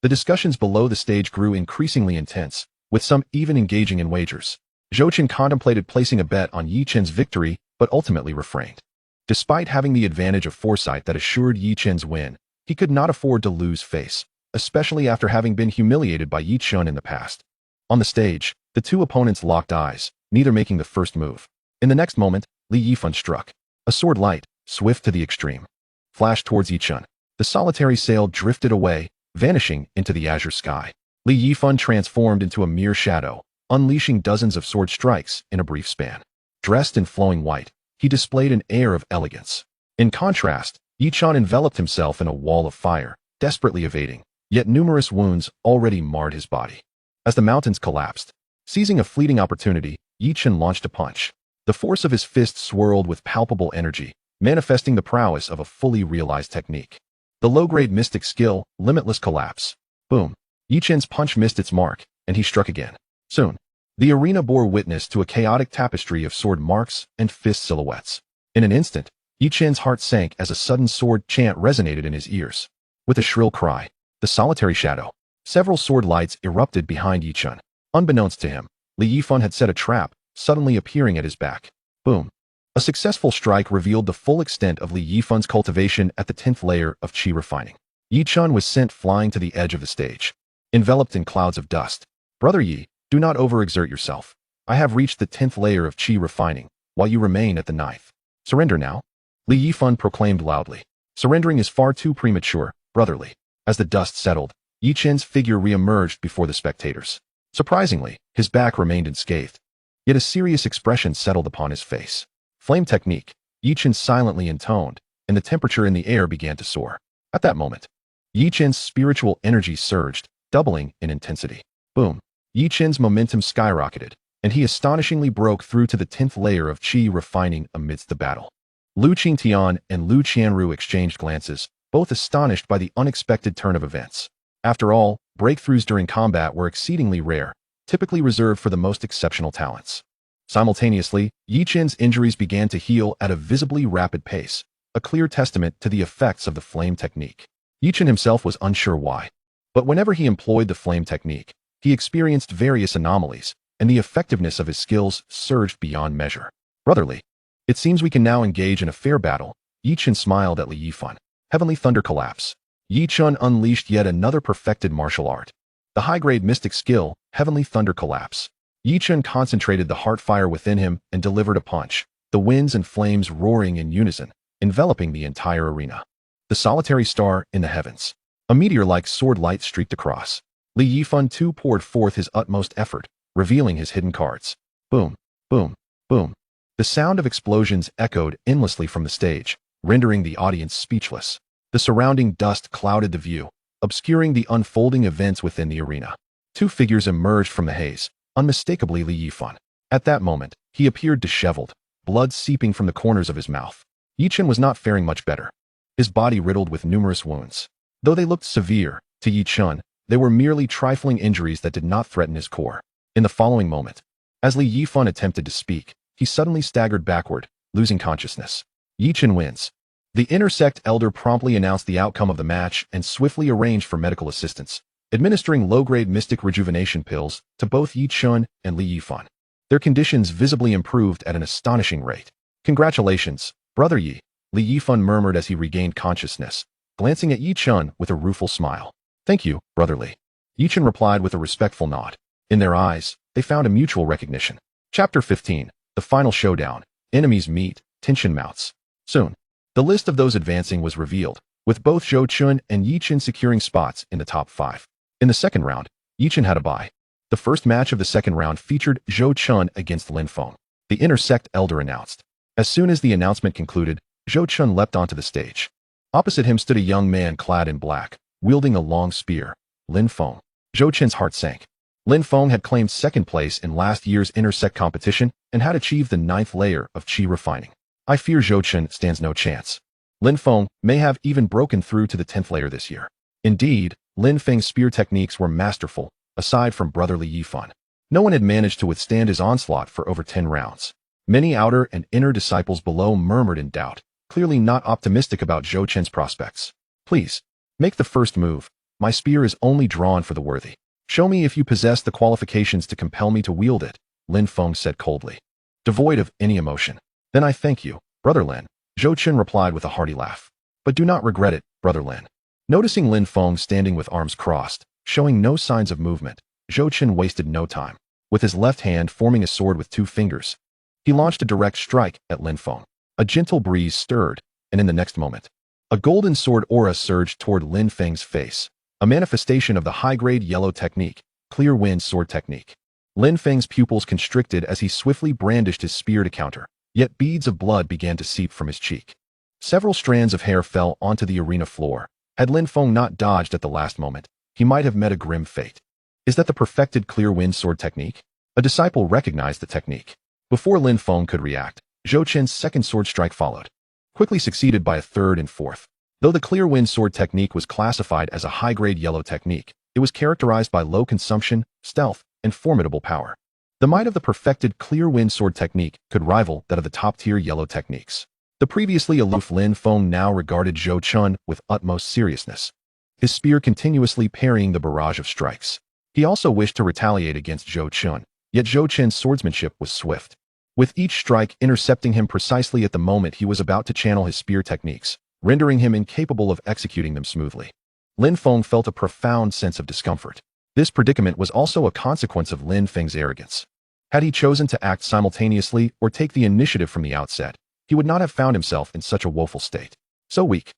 The discussions below the stage grew increasingly intense, with some even engaging in wagers. Zhou Chun contemplated placing a bet on Yi Chen's victory, but ultimately refrained. Despite having the advantage of foresight that assured Yi Chen's win, he could not afford to lose face, especially after having been humiliated by Yi Chen in the past. On the stage, the two opponents locked eyes, neither making the first move. In the next moment, Li Yifan struck. A sword light, swift to the extreme, flashed towards Yi Chen. The solitary sail drifted away, vanishing into the azure sky. Li Yifan transformed into a mere shadow, unleashing dozens of sword strikes in a brief span. Dressed in flowing white, he displayed an air of elegance. In contrast, Yi Chen enveloped himself in a wall of fire, desperately evading, yet numerous wounds already marred his body. As the mountains collapsed, seizing a fleeting opportunity, Yi Chen launched a punch. The force of his fist swirled with palpable energy, manifesting the prowess of a fully realized technique. The low-grade mystic skill, limitless collapse. Boom. Yi Chen's punch missed its mark, and he struck again. Soon, the arena bore witness to a chaotic tapestry of sword marks and fist silhouettes. In an instant, Yi Chen's heart sank as a sudden sword chant resonated in his ears. With a shrill cry, the solitary shadow, several sword lights erupted behind Yi Chen. Unbeknownst to him, Li Yifan had set a trap, suddenly appearing at his back. Boom. A successful strike revealed the full extent of Li Yifan's cultivation at the 10th layer of chi refining. Yi Chen was sent flying to the edge of the stage, enveloped in clouds of dust. Brother Yi, do not overexert yourself. I have reached the 10th layer of chi refining, while you remain at the 9th. Surrender now. Li Yifan proclaimed loudly. Surrendering is far too premature, brotherly. As the dust settled, Yi Chen's figure re-emerged before the spectators. Surprisingly, his back remained unscathed, yet a serious expression settled upon his face. Flame technique. Yi Chen silently intoned, and the temperature in the air began to soar. At that moment, Yi Chen's spiritual energy surged, doubling in intensity. Boom! Yi Chen's momentum skyrocketed, and he astonishingly broke through to the 10th layer of qi refining amidst the battle. Lu Qingtian and Lu Qianru exchanged glances, both astonished by the unexpected turn of events. After all, breakthroughs during combat were exceedingly rare, typically reserved for the most exceptional talents. Simultaneously, Yi Chen's injuries began to heal at a visibly rapid pace, a clear testament to the effects of the flame technique. Yi Chen himself was unsure why, but whenever he employed the flame technique, he experienced various anomalies, and the effectiveness of his skills surged beyond measure. Brotherly, it seems we can now engage in a fair battle. Yi Chen smiled at Li Yifan. Heavenly Thunder Collapse. Yi Chen unleashed yet another perfected martial art. The high-grade mystic skill, Heavenly Thunder Collapse. Yi Chen concentrated the heart fire within him and delivered a punch, the winds and flames roaring in unison, enveloping the entire arena. The solitary star in the heavens. A meteor-like sword light streaked across. Li Yifan too poured forth his utmost effort, revealing his hidden cards. Boom, boom, boom. The sound of explosions echoed endlessly from the stage, rendering the audience speechless. The surrounding dust clouded the view, obscuring the unfolding events within the arena. Two figures emerged from the haze, unmistakably Li Yifan. At that moment, he appeared disheveled, blood seeping from the corners of his mouth. Yi Chen was not faring much better. His body riddled with numerous wounds. Though they looked severe, to Yi Chen, they were merely trifling injuries that did not threaten his core. In the following moment, as Li Yifan attempted to speak, he suddenly staggered backward, losing consciousness. Yi Chen wins. The inner sect elder promptly announced the outcome of the match and swiftly arranged for medical assistance, administering low-grade mystic rejuvenation pills to both Yi Chen and Li Yifan. Their conditions visibly improved at an astonishing rate. Congratulations, Brother Yi, Li Yifan murmured as he regained consciousness, glancing at Yi Chen with a rueful smile. Thank you, Brother Li. Yi Chen replied with a respectful nod. In their eyes, they found a mutual recognition. Chapter 15. The Final Showdown. Enemies meet, tension mounts. Soon, the list of those advancing was revealed, with both Zhou Chun and Yi Chen securing spots in the top 5. In the second round, Yi Chen had a bye. The first match of the second round featured Zhou Chun against Lin Feng. The inner sect elder announced. As soon as the announcement concluded, Zhou Chun leapt onto the stage. Opposite him stood a young man clad in black, wielding a long spear. Lin Feng. Zhou Chun's heart sank. Lin Feng had claimed second place in last year's inter-sect competition and had achieved the 9th layer of qi refining. I fear Zhou Chun stands no chance. Lin Feng may have even broken through to the 10th layer this year. Indeed, Lin Feng's spear techniques were masterful, aside from Brother Li Yifan. No one had managed to withstand his onslaught for over 10 rounds. Many outer and inner disciples below murmured in doubt, clearly not optimistic about Zhou Chen's prospects. Please, make the first move. My spear is only drawn for the worthy. Show me if you possess the qualifications to compel me to wield it, Lin Feng said coldly, devoid of any emotion. Then I thank you, Brother Lin, Zhou Chen replied with a hearty laugh. But do not regret it, Brother Lin. Noticing Lin Feng standing with arms crossed, showing no signs of movement, Zhou Chen wasted no time. With his left hand forming a sword with 2 fingers, he launched a direct strike at Lin Feng. A gentle breeze stirred, and in the next moment, a golden sword aura surged toward Lin Feng's face, a manifestation of the high-grade yellow technique, clear wind sword technique. Lin Feng's pupils constricted as he swiftly brandished his spear to counter, yet beads of blood began to seep from his cheek. Several strands of hair fell onto the arena floor. Had Lin Feng not dodged at the last moment, he might have met a grim fate. Is that the perfected clear wind sword technique? A disciple recognized the technique. Before Lin Feng could react, Zhou Chen's second sword strike followed, quickly succeeded by a third and fourth. Though the clear wind sword technique was classified as a high-grade yellow technique, it was characterized by low consumption, stealth, and formidable power. The might of the perfected clear wind sword technique could rival that of the top-tier yellow techniques. The previously aloof Lin Feng now regarded Zhou Chun with utmost seriousness, his spear continuously parrying the barrage of strikes. He also wished to retaliate against Zhou Chun, yet Zhou Chen's swordsmanship was swift, with each strike intercepting him precisely at the moment he was about to channel his spear techniques, rendering him incapable of executing them smoothly. Lin Feng felt a profound sense of discomfort. This predicament was also a consequence of Lin Feng's arrogance. Had he chosen to act simultaneously or take the initiative from the outset, he would not have found himself in such a woeful state. So weak.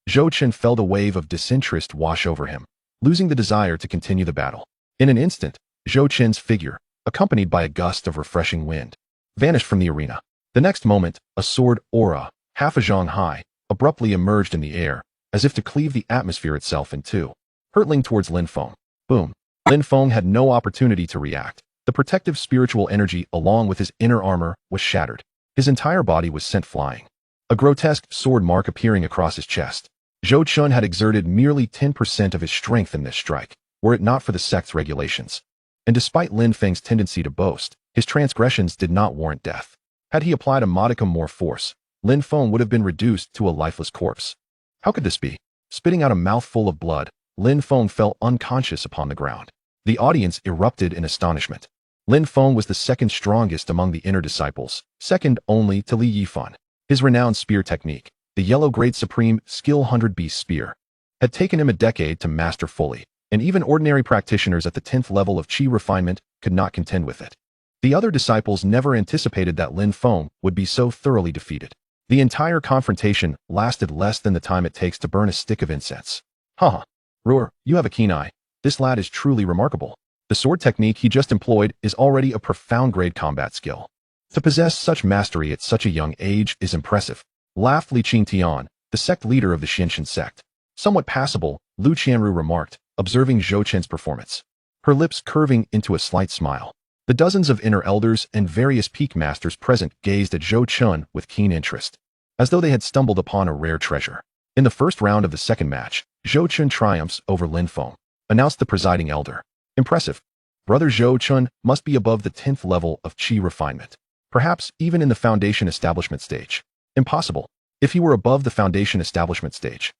Zhou Chen felt a wave of disinterest wash over him, losing the desire to continue the battle. In an instant, Zhou Chen's figure, accompanied by a gust of refreshing wind, vanished from the arena. The next moment, a sword aura, half a zhang high, abruptly emerged in the air, as if to cleave the atmosphere itself in two, hurtling towards Lin Feng. Boom. Lin Feng had no opportunity to react. The protective spiritual energy along with his inner armor was shattered. His entire body was sent flying. A grotesque sword mark appearing across his chest. Zhou Chun had exerted merely 10% of his strength in this strike, were it not for the sect's regulations. And despite Lin Feng's tendency to boast, his transgressions did not warrant death. Had he applied a modicum more force, Lin Feng would have been reduced to a lifeless corpse. How could this be? Spitting out a mouthful of blood, Lin Feng fell unconscious upon the ground. The audience erupted in astonishment. Lin Feng was the second strongest among the inner disciples, second only to Li Yifan. His renowned spear technique, the Yellow Grade Supreme Skill 100 Beast Spear, had taken him a decade to master fully, and even ordinary practitioners at the 10th level of Qi refinement could not contend with it. The other disciples never anticipated that Lin Feng would be so thoroughly defeated. The entire confrontation lasted less than the time it takes to burn a stick of incense. Haha. Ruhr, you have a keen eye. This lad is truly remarkable. The sword technique he just employed is already a profound grade combat skill. To possess such mastery at such a young age is impressive, laughed Li Qingtian, the sect leader of the Xianxin sect. Somewhat passable, Lu Qianru remarked, observing Zhou Chen's performance, her lips curving into a slight smile. The dozens of inner elders and various peak masters present gazed at Zhou Chun with keen interest, as though they had stumbled upon a rare treasure. In the first round of the second match, Zhou Chun triumphs over Lin Feng, announced the presiding elder. Impressive. Brother Zhou Chun must be above the 10th level of Qi refinement. Perhaps even in the foundation establishment stage. Impossible. If he were above the foundation establishment stage,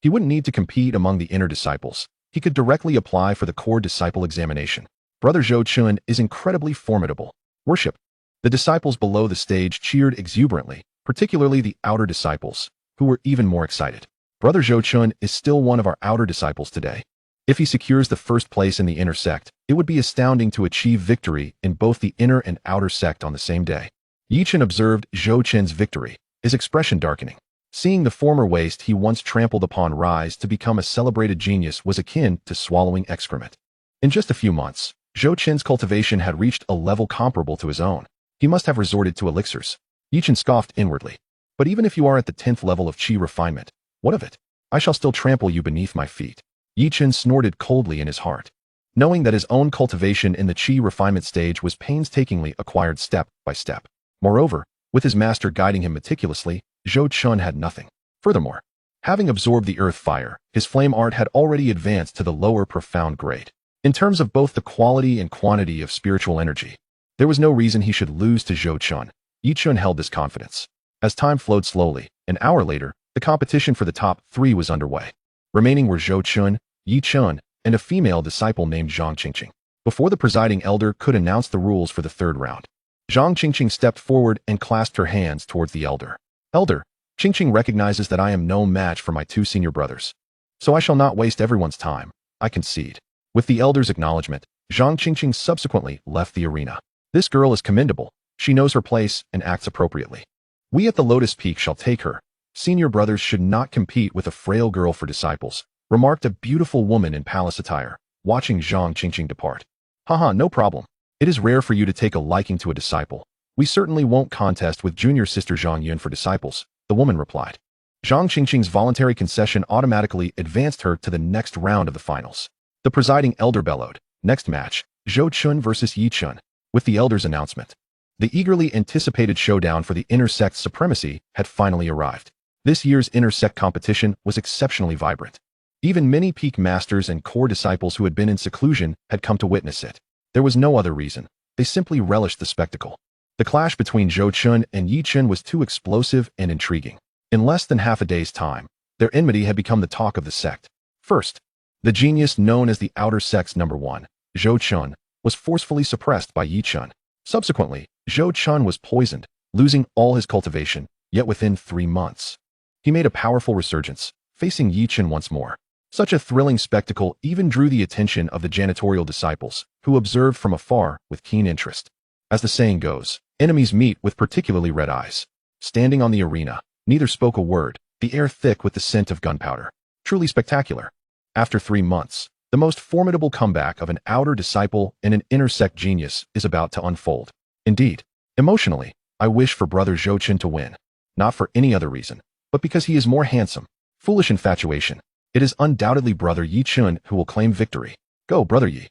he wouldn't need to compete among the inner disciples. He could directly apply for the core disciple examination. Brother Zhou Chun is incredibly formidable. Worship. The disciples below the stage cheered exuberantly, particularly the outer disciples, who were even more excited. Brother Zhou Chun is still one of our outer disciples today. If he secures the first place in the inner sect, it would be astounding to achieve victory in both the inner and outer sect on the same day. Yi Chen observed Zhou Chen's victory, his expression darkening. Seeing the former waste he once trampled upon rise to become a celebrated genius was akin to swallowing excrement. In just a few months, Zhou Chen's cultivation had reached a level comparable to his own. He must have resorted to elixirs. Yi Chen scoffed inwardly. But even if you are at the 10th level of Qi refinement, what of it? I shall still trample you beneath my feet. Yi Chen snorted coldly in his heart, knowing that his own cultivation in the Qi refinement stage was painstakingly acquired step by step. Moreover, with his master guiding him meticulously, Zhou Chun had nothing. Furthermore, having absorbed the earth fire, his flame art had already advanced to the lower profound grade. In terms of both the quality and quantity of spiritual energy, there was no reason he should lose to Zhou Chun. Yi Chen held this confidence. As time flowed slowly, an hour later, the competition for the top 3 was underway. Remaining were Zhou Chun, Yi Chen, and a female disciple named Zhang Qingqing. Before the presiding elder could announce the rules for the third round, Zhang Qingqing stepped forward and clasped her hands towards the elder. Elder, Qingqing recognizes that I am no match for my 2 senior brothers. So I shall not waste everyone's time. I concede. With the elder's acknowledgement, Zhang Qingqing subsequently left the arena. This girl is commendable. She knows her place and acts appropriately. We at the Lotus Peak shall take her. Senior brothers should not compete with a frail girl for disciples, remarked a beautiful woman in palace attire, watching Zhang Qingqing depart. Haha, no problem. It is rare for you to take a liking to a disciple. We certainly won't contest with junior sister Zhang Yun for disciples, the woman replied. Zhang Qingqing's voluntary concession automatically advanced her to the next round of the finals. The presiding elder bellowed, next match, Zhou Chun versus Yi Chen. With the elder's announcement, the eagerly anticipated showdown for the inner sect's supremacy had finally arrived. This year's inner sect competition was exceptionally vibrant. Even many peak masters and core disciples who had been in seclusion had come to witness it. There was no other reason. They simply relished the spectacle. The clash between Zhou Chun and Yi Chen was too explosive and intriguing. In less than half a day's time, their enmity had become the talk of the sect. First, the genius known as the outer sect's number 1, Zhou Chun, was forcefully suppressed by Yi Chen. Subsequently, Zhou Chun was poisoned, losing all his cultivation, yet within 3 months, he made a powerful resurgence, facing Yi Chen once more. Such a thrilling spectacle even drew the attention of the janitorial disciples, who observed from afar with keen interest. As the saying goes, enemies meet with particularly red eyes. Standing on the arena, neither spoke a word, the air thick with the scent of gunpowder. Truly spectacular. After 3 months, the most formidable comeback of an outer disciple and an inner sect genius is about to unfold. Indeed, emotionally, I wish for brother Zhou Chen to win. not for any other reason, but because he is more handsome. Foolish infatuation. It is undoubtedly Brother Yi Chun who will claim victory. Go, Brother Yi.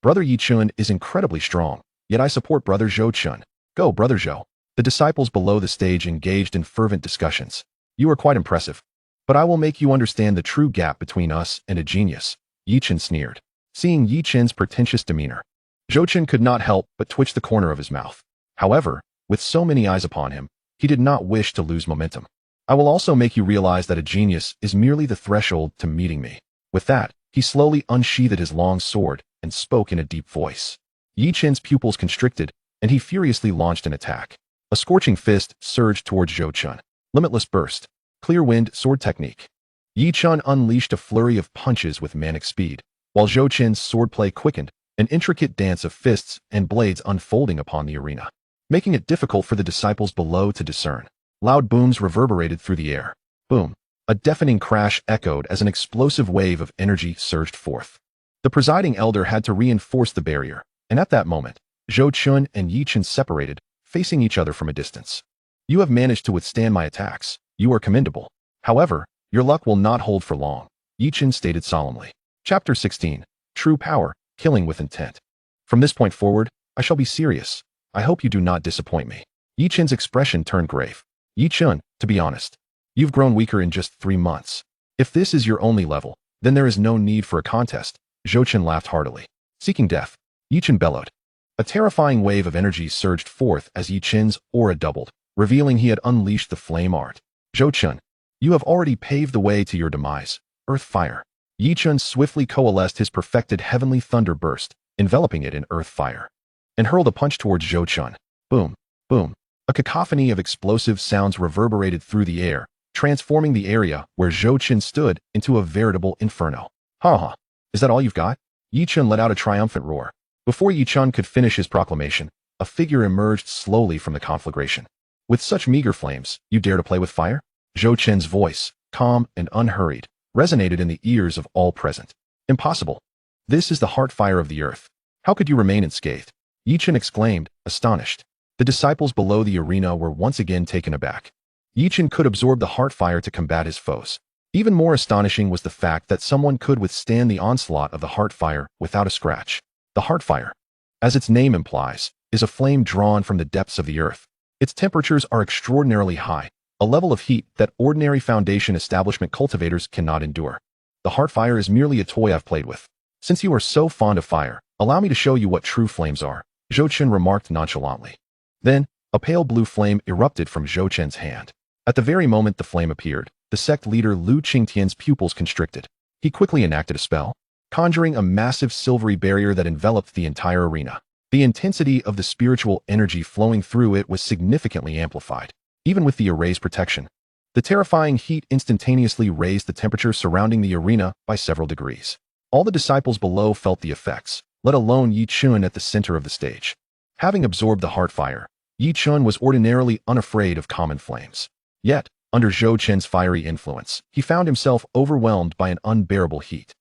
Brother Yi Chun is incredibly strong, yet I support Brother Zhou Chun. Go, Brother Zhou. The disciples below the stage engaged in fervent discussions. You are quite impressive. But I will make you understand the true gap between us and a genius. Yi Chun sneered. Seeing Yi Chun's pretentious demeanor, Zhou Chun could not help but twitch the corner of his mouth. However, with so many eyes upon him, he did not wish to lose momentum. I will also make you realize that a genius is merely the threshold to meeting me. With that, he slowly unsheathed his long sword and spoke in a deep voice. Yi Chun's pupils constricted, and he furiously launched an attack. A scorching fist surged towards Zhou Chun. Limitless burst. Clear wind sword technique. Yi Chun unleashed a flurry of punches with manic speed, while Zhou Chun's swordplay quickened, an intricate dance of fists and blades unfolding upon the arena, making it difficult for the disciples below to discern. Loud booms reverberated through the air. Boom. A deafening crash echoed as an explosive wave of energy surged forth. The presiding elder had to reinforce the barrier, and at that moment, Zhou Chun and Yi Chun separated, facing each other from a distance. You have managed to withstand my attacks. You are commendable. However, your luck will not hold for long, Yi Chun stated solemnly. Chapter 16. True Power, Killing with Intent. From this point forward, I shall be serious. I hope you do not disappoint me. Yi Chun's expression turned grave. Yi Chun, to be honest, you've grown weaker in just 3 months. If this is your only level, then there is no need for a contest. Zhou Chun laughed heartily. Seeking death, Yi Chun bellowed. A terrifying wave of energy surged forth as Yi Chun's aura doubled, revealing he had unleashed the flame art. Zhou Chun, you have already paved the way to your demise. Earth fire. Yi Chun swiftly coalesced his perfected heavenly thunder burst, enveloping it in earth fire, and hurled a punch towards Zhou Chun. Boom, boom. A cacophony of explosive sounds reverberated through the air, transforming the area where Zhou Chun stood into a veritable inferno. Ha! Is that all you've got? Yi Chun let out a triumphant roar. Before Yi Chun could finish his proclamation, a figure emerged slowly from the conflagration. With such meager flames, you dare to play with fire? Zhou Chun's voice, calm and unhurried, resonated in the ears of all present. Impossible. This is the heart fire of the earth. How could you remain unscathed? Yi Chun exclaimed, astonished. The disciples below the arena were once again taken aback. Yi Chun could absorb the heart fire to combat his foes. Even more astonishing was the fact that someone could withstand the onslaught of the heart fire without a scratch. The heart fire, as its name implies, is a flame drawn from the depths of the earth. Its temperatures are extraordinarily high, a level of heat that ordinary foundation establishment cultivators cannot endure. The heart fire is merely a toy I've played with. Since you are so fond of fire, allow me to show you what true flames are, Zhou Chun remarked nonchalantly. Then, a pale blue flame erupted from Zhou Chun's hand. At the very moment the flame appeared, the sect leader Lu Qingtian's pupils constricted. He quickly enacted a spell, conjuring a massive silvery barrier that enveloped the entire arena. The intensity of the spiritual energy flowing through it was significantly amplified, even with the array's protection. The terrifying heat instantaneously raised the temperature surrounding the arena by several degrees. All the disciples below felt the effects, let alone Yi Chun at the center of the stage. Having absorbed the heart fire, Yi Chun was ordinarily unafraid of common flames. Yet, under Zhou Chun's fiery influence, he found himself overwhelmed by an unbearable heat.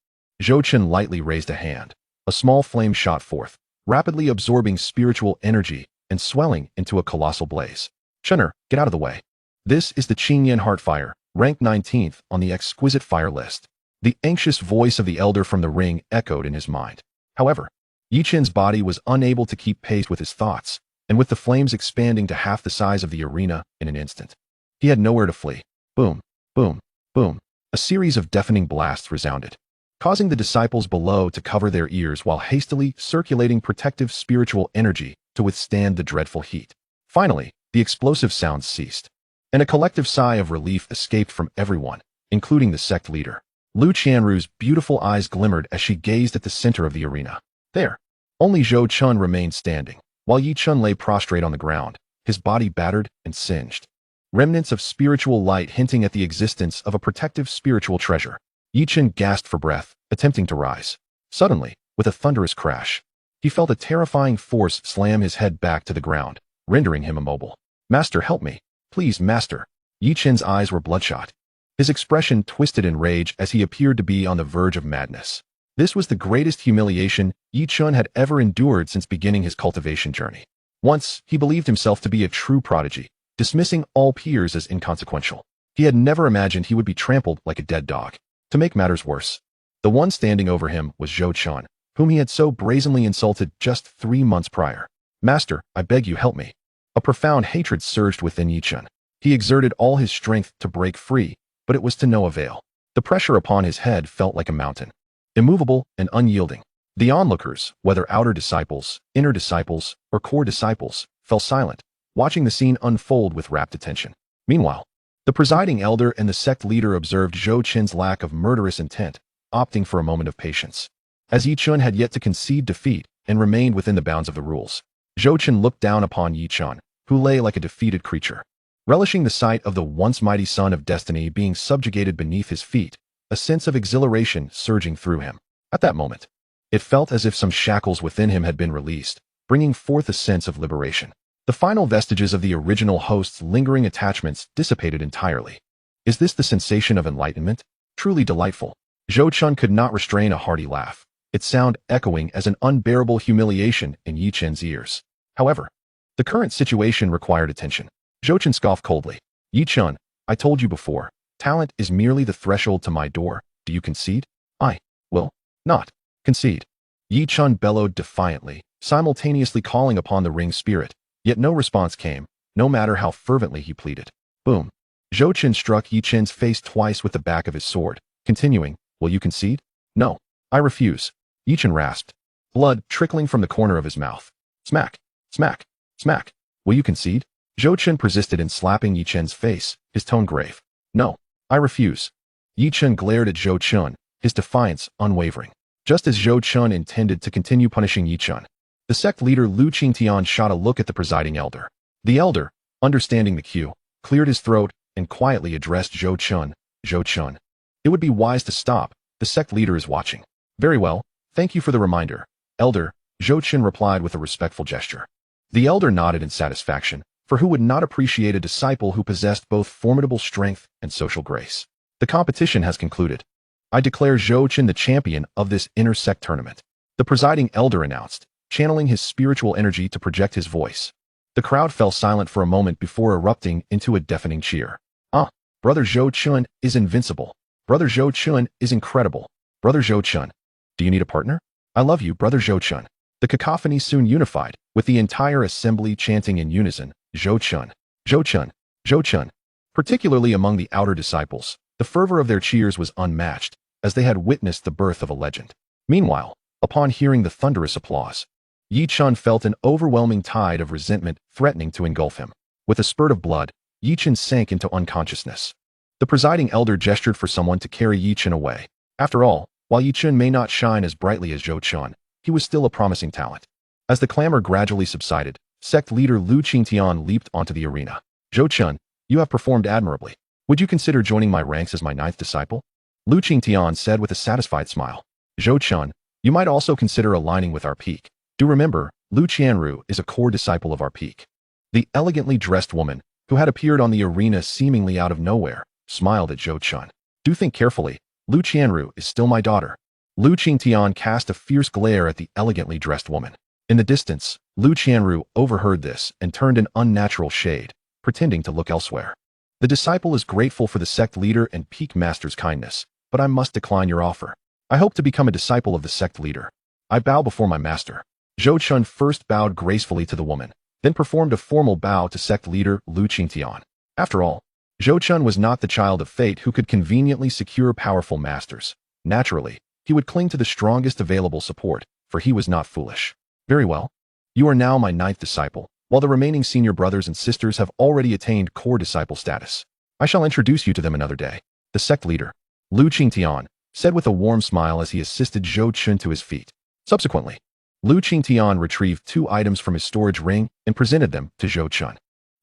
Zhou Chun lightly raised a hand. A small flame shot forth, rapidly absorbing spiritual energy and swelling into a colossal blaze. Chunner, get out of the way. This is the Qingyan Heart Fire, ranked 19th on the exquisite fire list. The anxious voice of the elder from the ring echoed in his mind. However, Yi Chun's body was unable to keep pace with his thoughts, and with the flames expanding to half the size of the arena in an instant, he had nowhere to flee. Boom, boom, boom. A series of deafening blasts resounded, causing the disciples below to cover their ears while hastily circulating protective spiritual energy to withstand the dreadful heat. Finally, the explosive sounds ceased, and a collective sigh of relief escaped from everyone, including the sect leader. Lu Qianru's beautiful eyes glimmered as she gazed at the center of the arena. There, only Zhou Chun remained standing, while Yi Chun lay prostrate on the ground, his body battered and singed. Remnants of spiritual light hinting at the existence of a protective spiritual treasure. Yi Chun gasped for breath, attempting to rise. Suddenly, with a thunderous crash, he felt a terrifying force slam his head back to the ground, rendering him immobile. Master, help me. Please, Master. Yi Chun's eyes were bloodshot. His expression twisted in rage as he appeared to be on the verge of madness. This was the greatest humiliation Yi Chun had ever endured since beginning his cultivation journey. Once, he believed himself to be a true prodigy, dismissing all peers as inconsequential. He had never imagined he would be trampled like a dead dog. To make matters worse, the one standing over him was Zhou Chun, whom he had so brazenly insulted just 3 months prior. "Master, I beg you, help me." A profound hatred surged within Yi Chun. He exerted all his strength to break free, but it was to no avail. The pressure upon his head felt like a mountain, immovable and unyielding. The onlookers, whether outer disciples, inner disciples, or core disciples, fell silent, watching the scene unfold with rapt attention. Meanwhile, the presiding elder and the sect leader observed Zhou Chun's lack of murderous intent, opting for a moment of patience. As Yi Chun had yet to concede defeat and remained within the bounds of the rules, Zhou Chun looked down upon Yi Chun, who lay like a defeated creature. Relishing the sight of the once mighty son of destiny being subjugated beneath his feet, a sense of exhilaration surging through him. At that moment, it felt as if some shackles within him had been released, bringing forth a sense of liberation. The final vestiges of the original host's lingering attachments dissipated entirely. Is this the sensation of enlightenment? Truly delightful. Zhou Chun could not restrain a hearty laugh, its sound echoing as an unbearable humiliation in Yi Chun's ears. However, the current situation required attention. Zhou Chun scoffed coldly. "Yi Chun, I told you before, talent is merely the threshold to my door. Do you concede?" "I will not concede." Yi Chun bellowed defiantly, simultaneously calling upon the ring spirit, yet no response came, no matter how fervently he pleaded. Boom. Zhou Chun struck Yi Chun's face twice with the back of his sword, continuing, "Will you concede?" "No, I refuse." Yi Chun rasped, blood trickling from the corner of his mouth. Smack, smack, smack. "Will you concede?" Zhou Chun persisted in slapping Yi Chun's face, his tone grave. "No, I refuse." Yi Chun glared at Zhou Chun, his defiance unwavering. Just as Zhou Chun intended to continue punishing Yi Chun, the sect leader Lu Qingtian shot a look at the presiding elder. The elder, understanding the cue, cleared his throat and quietly addressed Zhou Chun. "Zhou Chun, it would be wise to stop. The sect leader is watching." "Very well, thank you for the reminder, elder," Zhou Chun replied with a respectful gesture. The elder nodded in satisfaction, for who would not appreciate a disciple who possessed both formidable strength and social grace? "The competition has concluded. I declare Zhou Chun the champion of this inter-sect tournament," the presiding elder announced, channeling his spiritual energy to project his voice. The crowd fell silent for a moment before erupting into a deafening cheer. "Ah, Brother Zhou Chun is invincible. Brother Zhou Chun is incredible. Brother Zhou Chun, do you need a partner? I love you, Brother Zhou Chun." The cacophony soon unified, with the entire assembly chanting in unison, "Zhou Chun, Zhou Chun, Zhou Chun." Particularly among the outer disciples, the fervor of their cheers was unmatched, as they had witnessed the birth of a legend. Meanwhile, upon hearing the thunderous applause, Yi Chun felt an overwhelming tide of resentment threatening to engulf him. With a spurt of blood, Yi Chun sank into unconsciousness. The presiding elder gestured for someone to carry Yi Chun away. After all, while Yi Chun may not shine as brightly as Zhou Chun, he was still a promising talent. As the clamor gradually subsided, sect leader Lu Qingtian leaped onto the arena. "Zhou Chun, you have performed admirably. Would you consider joining my ranks as my 9th disciple?" Lu Qingtian said with a satisfied smile. "Zhou Chun, you might also consider aligning with our peak. Do remember, Lu Qianru is a core disciple of our peak." The elegantly dressed woman, who had appeared on the arena seemingly out of nowhere, smiled at Zhou Chun. "Do think carefully. Lu Qianru is still my daughter." Lu Qingtian cast a fierce glare at the elegantly dressed woman. In the distance, Lu Qianru overheard this and turned an unnatural shade, pretending to look elsewhere. "The disciple is grateful for the sect leader and peak master's kindness, but I must decline your offer. I hope to become a disciple of the sect leader. I bow before my master." Zhou Chun first bowed gracefully to the woman, then performed a formal bow to sect leader Lu Qingtian. After all, Zhou Chun was not the child of fate who could conveniently secure powerful masters. Naturally, he would cling to the strongest available support, for he was not foolish. "Very well. You are now my 9th disciple, while the remaining senior brothers and sisters have already attained core disciple status. I shall introduce you to them another day." The sect leader, Lu Qingtian, said with a warm smile as he assisted Zhou Chun to his feet. Subsequently, Lu Qingtian retrieved 2 items from his storage ring and presented them to Zhou Chun.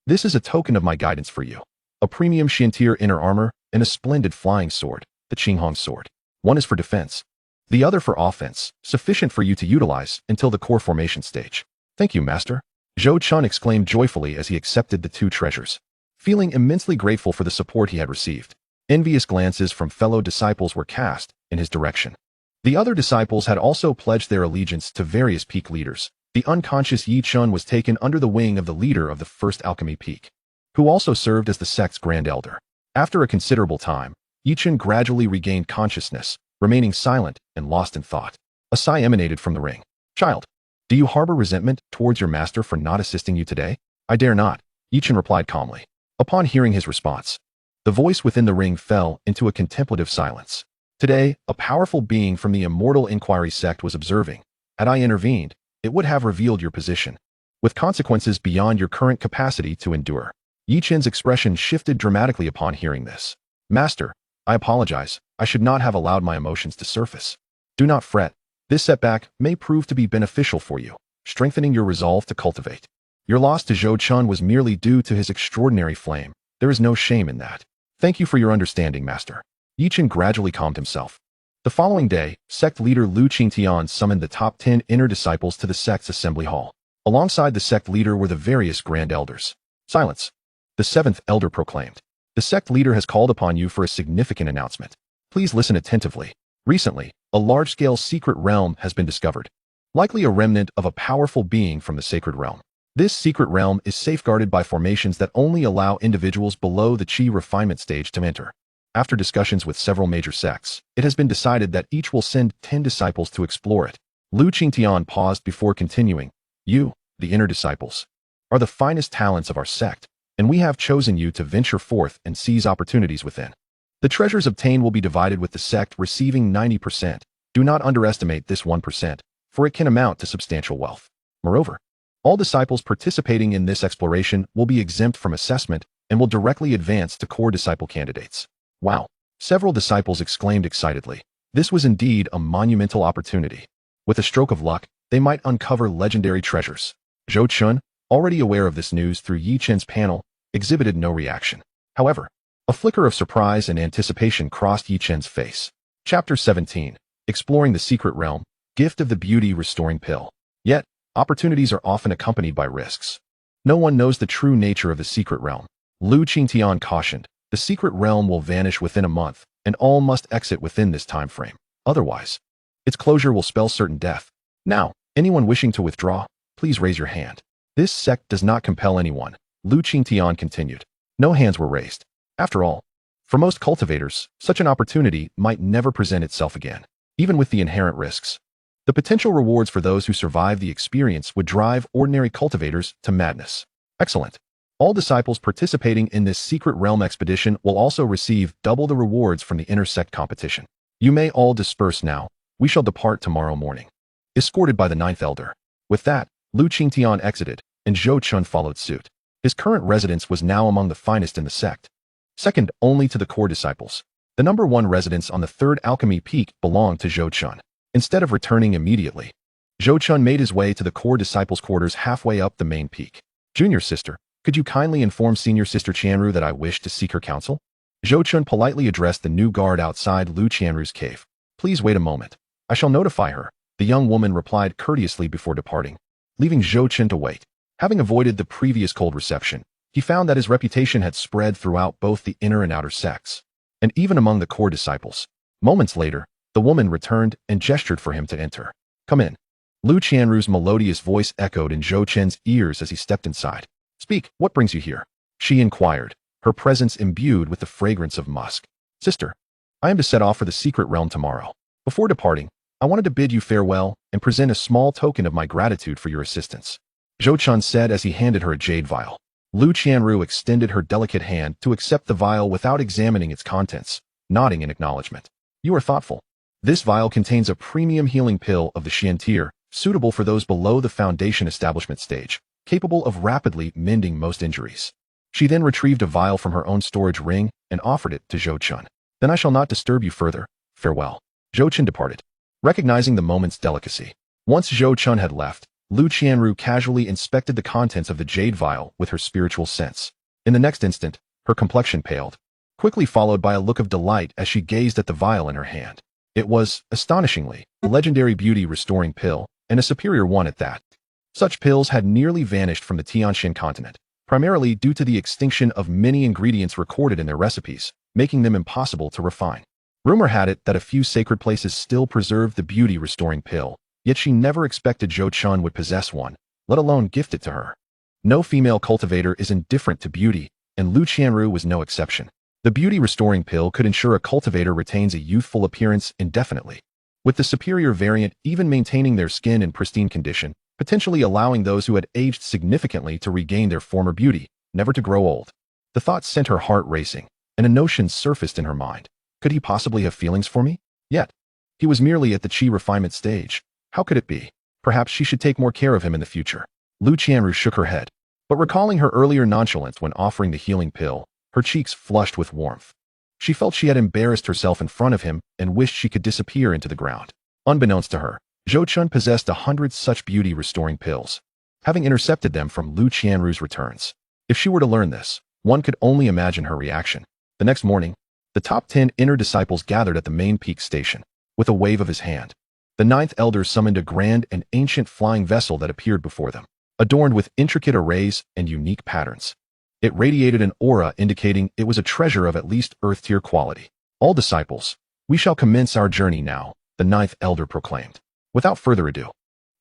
"This is a token of my guidance for you. A premium Shantir inner armor and a splendid flying sword, the Qinghong sword. One is for defense, the other for offense, sufficient for you to utilize until the core formation stage." "Thank you, master," Zhou Chun exclaimed joyfully as he accepted the 2 treasures. Feeling immensely grateful for the support he had received, envious glances from fellow disciples were cast in his direction. The other disciples had also pledged their allegiance to various peak leaders. The unconscious Yi Chun was taken under the wing of the leader of the first alchemy peak. who also served as the sect's Grand Elder. After a considerable time, Yichen gradually regained consciousness, remaining silent and lost in thought. A sigh emanated from the ring. "Child, do you harbor resentment towards your master for not assisting you today?" "I dare not," Yichen replied calmly. Upon hearing his response, the voice within the ring fell into a contemplative silence. Today, a powerful being from the Immortal Inquiry sect was observing. Had I intervened, it would have revealed your position, with consequences beyond your current capacity to endure. Yichen's expression shifted dramatically upon hearing this. "Master, I apologize. I should not have allowed my emotions to surface. Do not fret. This setback may prove to be beneficial for you, strengthening your resolve to cultivate. Your loss to Zhou Chun was merely due to his extraordinary flame. There is no shame in that. Thank you for your understanding, Master." Yichen gradually calmed himself. The following day, sect leader Lu Qingtian summoned the top 10 inner disciples to the sect's assembly hall. Alongside the sect leader were the various grand elders. "Silence," the 7th elder proclaimed. "The sect leader has called upon you for a significant announcement. Please listen attentively. Recently, a large-scale secret realm has been discovered, likely a remnant of a powerful being from the sacred realm. This secret realm is safeguarded by formations that only allow individuals below the Qi refinement stage to enter. After discussions with several major sects, it has been decided that each will send 10 disciples to explore it." Lu Qingtian paused before continuing. "You, the inner disciples, are the finest talents of our sect, and we have chosen you to venture forth and seize opportunities within. The treasures obtained will be divided with the sect receiving 90%. Do not underestimate this 1%, for it can amount to substantial wealth. Moreover, all disciples participating in this exploration will be exempt from assessment and will directly advance to core disciple candidates." "Wow!" several disciples exclaimed excitedly. This was indeed a monumental opportunity. With a stroke of luck, they might uncover legendary treasures. Zhou Chun, already aware of this news through Yichen's panel, exhibited no reaction. However, a flicker of surprise and anticipation crossed Yichen's face. Chapter 17. Exploring the Secret Realm, Gift of the Beauty Restoring Pill. Yet, opportunities are often accompanied by risks. No one knows the true nature of the secret realm. Lu Qingtian cautioned. The secret realm will vanish within a month, and all must exit within this time frame. Otherwise, its closure will spell certain death. Now, anyone wishing to withdraw, please raise your hand. This sect does not compel anyone, Lu Qingtian continued. No hands were raised. After all, for most cultivators, such an opportunity might never present itself again. Even with the inherent risks, the potential rewards for those who survive the experience would drive ordinary cultivators to madness. Excellent. All disciples participating in this secret realm expedition will also receive double the rewards from the intersect competition. You may all disperse now. We shall depart tomorrow morning. Escorted by the 9th elder. With that, Lu Qingtian exited, and Zhou Chun followed suit. His current residence was now among the finest in the sect, second only to the core disciples. The number 1 residence on the 3rd alchemy peak belonged to Zhou Chun. Instead of returning immediately, Zhou Chun made his way to the core disciples' quarters halfway up the main peak. "Junior sister, could you kindly inform senior sister Qianru that I wish to seek her counsel?" Zhou Chun politely addressed the new guard outside Lu Qianru's cave. "Please wait a moment. I shall notify her," the young woman replied courteously before departing, leaving Zhou Chun to wait. Having avoided the previous cold reception, he found that his reputation had spread throughout both the inner and outer sects, and even among the core disciples. Moments later, the woman returned and gestured for him to enter. "Come in." Lu Qianru's melodious voice echoed in Zhou Chun's ears as he stepped inside. "Speak, what brings you here?" she inquired, her presence imbued with the fragrance of musk. "Sister, I am to set off for the secret realm tomorrow. Before departing, I wanted to bid you farewell and present a small token of my gratitude for your assistance," Zhou Chun said as he handed her a jade vial. Lu Qianru extended her delicate hand to accept the vial without examining its contents, nodding in acknowledgement. "You are thoughtful. This vial contains a premium healing pill of the Xian tier, suitable for those below the foundation establishment stage, capable of rapidly mending most injuries." She then retrieved a vial from her own storage ring and offered it to Zhou Chun. "Then I shall not disturb you further. Farewell." Zhou Chun departed, recognizing the moment's delicacy. Once Zhou Chun had left, Lu Qianru casually inspected the contents of the jade vial with her spiritual sense. In the next instant, her complexion paled, quickly followed by a look of delight as she gazed at the vial in her hand. It was, astonishingly, a legendary beauty restoring pill, and a superior one at that. Such pills had nearly vanished from the Tianxin continent, primarily due to the extinction of many ingredients recorded in their recipes, making them impossible to refine. Rumor had it that a few sacred places still preserved the beauty restoring pill, yet she never expected Zhou Chun would possess one, let alone gift it to her. No female cultivator is indifferent to beauty, and Lu Qianru was no exception. The beauty-restoring pill could ensure a cultivator retains a youthful appearance indefinitely, with the superior variant even maintaining their skin in pristine condition, potentially allowing those who had aged significantly to regain their former beauty, never to grow old. The thought sent her heart racing, and a notion surfaced in her mind. Could he possibly have feelings for me? Yet, he was merely at the chi refinement stage. How could it be? Perhaps she should take more care of him in the future. Lu Qianru shook her head, but recalling her earlier nonchalance when offering the healing pill, her cheeks flushed with warmth. She felt she had embarrassed herself in front of him and wished she could disappear into the ground. Unbeknownst to her, Zhou Chun possessed 100 such beauty-restoring pills, having intercepted them from Lu Qianru's returns. If she were to learn this, one could only imagine her reaction. The next morning, the top 10 inner disciples gathered at the main peak station. With a wave of his hand, the 9th elder summoned a grand and ancient flying vessel that appeared before them, adorned with intricate arrays and unique patterns. It radiated an aura indicating it was a treasure of at least earth-tier quality. All disciples, we shall commence our journey now, the 9th elder proclaimed. Without further ado,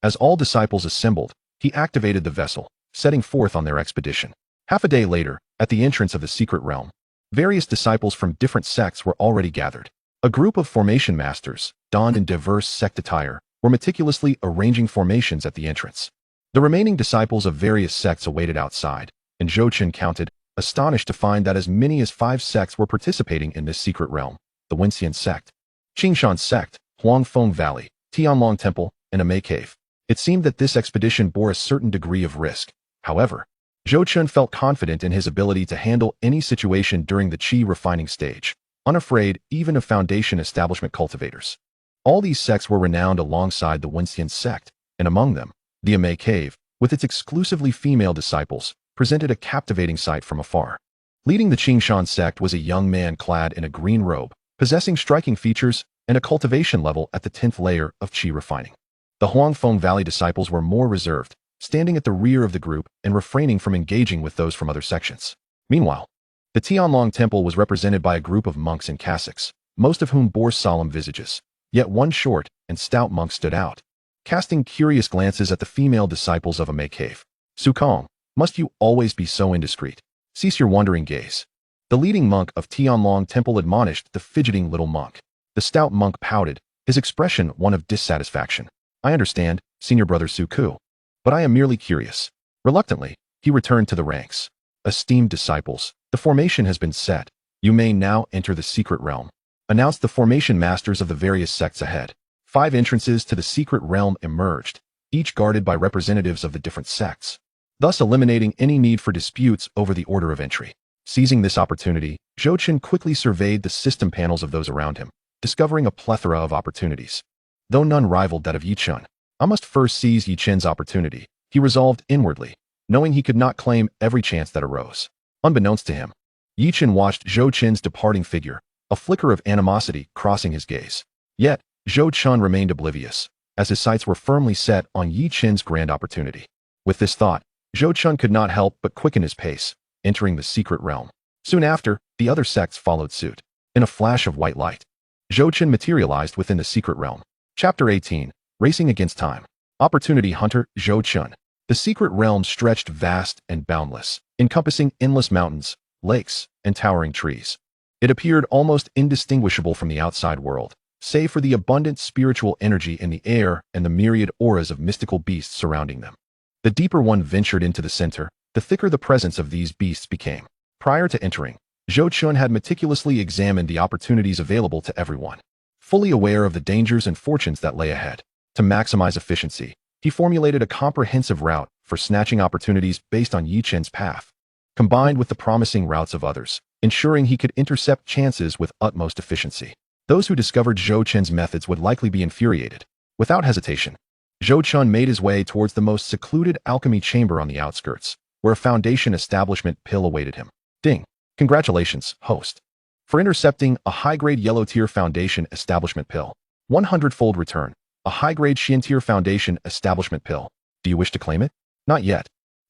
as all disciples assembled, he activated the vessel, setting forth on their expedition. Half a day later, at the entrance of the secret realm, various disciples from different sects were already gathered. A group of formation masters, donned in diverse sect attire, were meticulously arranging formations at the entrance. The remaining disciples of various sects awaited outside, and Zhou Chun counted, astonished to find that as many as 5 sects were participating in this secret realm: the Wenxian Sect, Qingshan Sect, Huangfeng Valley, Tianlong Temple, and a Mei Cave. It seemed that this expedition bore a certain degree of risk. However, Zhou Chun felt confident in his ability to handle any situation during the chi refining stage, unafraid even of foundation establishment cultivators. All these sects were renowned alongside the Wenxian Sect, and among them, the Mei Cave, with its exclusively female disciples, presented a captivating sight from afar. Leading the Qingshan Sect was a young man clad in a green robe, possessing striking features and a cultivation level at the 10th layer of chi refining. The Huangfeng Valley disciples were more reserved, standing at the rear of the group and refraining from engaging with those from other sections. Meanwhile, the Tianlong Temple was represented by a group of monks in cassocks, most of whom bore solemn visages. Yet one short and stout monk stood out, casting curious glances at the female disciples of a Mei Cave. "Su Kong, must you always be so indiscreet? Cease your wandering gaze." The leading monk of Tianlong Temple admonished the fidgeting little monk. The stout monk pouted, his expression one of dissatisfaction. "I understand, senior brother Su Ku, but I am merely curious." Reluctantly, he returned to the ranks. "Esteemed disciples, the formation has been set. You may now enter the secret realm," announced the formation masters of the various sects ahead. 5 entrances to the secret realm emerged, each guarded by representatives of the different sects, thus eliminating any need for disputes over the order of entry. Seizing this opportunity, Zhou Chun quickly surveyed the system panels of those around him, discovering a plethora of opportunities. Though none rivaled that of Yi Chun, I must first seize Yi Chen's opportunity, he resolved inwardly, knowing he could not claim every chance that arose. Unbeknownst to him, Yi Chen watched Zhou Chun's departing figure, a flicker of animosity crossing his gaze. Yet, Zhou Chun remained oblivious, as his sights were firmly set on Yi Chen's grand opportunity. With this thought, Zhou Chun could not help but quicken his pace, entering the secret realm. Soon after, the other sects followed suit. In a flash of white light, Zhou Chun materialized within the secret realm. Chapter 18, Racing Against Time. Opportunity Hunter Zhou Chun. The secret realm stretched vast and boundless, encompassing endless mountains, lakes, and towering trees. It appeared almost indistinguishable from the outside world, save for the abundant spiritual energy in the air and the myriad auras of mystical beasts surrounding them. The deeper one ventured into the center, the thicker the presence of these beasts became. Prior to entering, Zhou Chun had meticulously examined the opportunities available to everyone, fully aware of the dangers and fortunes that lay ahead. To maximize efficiency, he formulated a comprehensive route for snatching opportunities based on Yi Chen's path, combined with the promising routes of others, ensuring he could intercept chances with utmost efficiency. Those who discovered Zhou Chen's methods would likely be infuriated. Without hesitation, Zhou Chun made his way towards the most secluded alchemy chamber on the outskirts, where a foundation establishment pill awaited him. Ding! Congratulations, host, for intercepting a high-grade yellow-tier foundation establishment pill. 100-fold return. A high-grade Xian-tier foundation establishment pill. Do you wish to claim it? Not yet.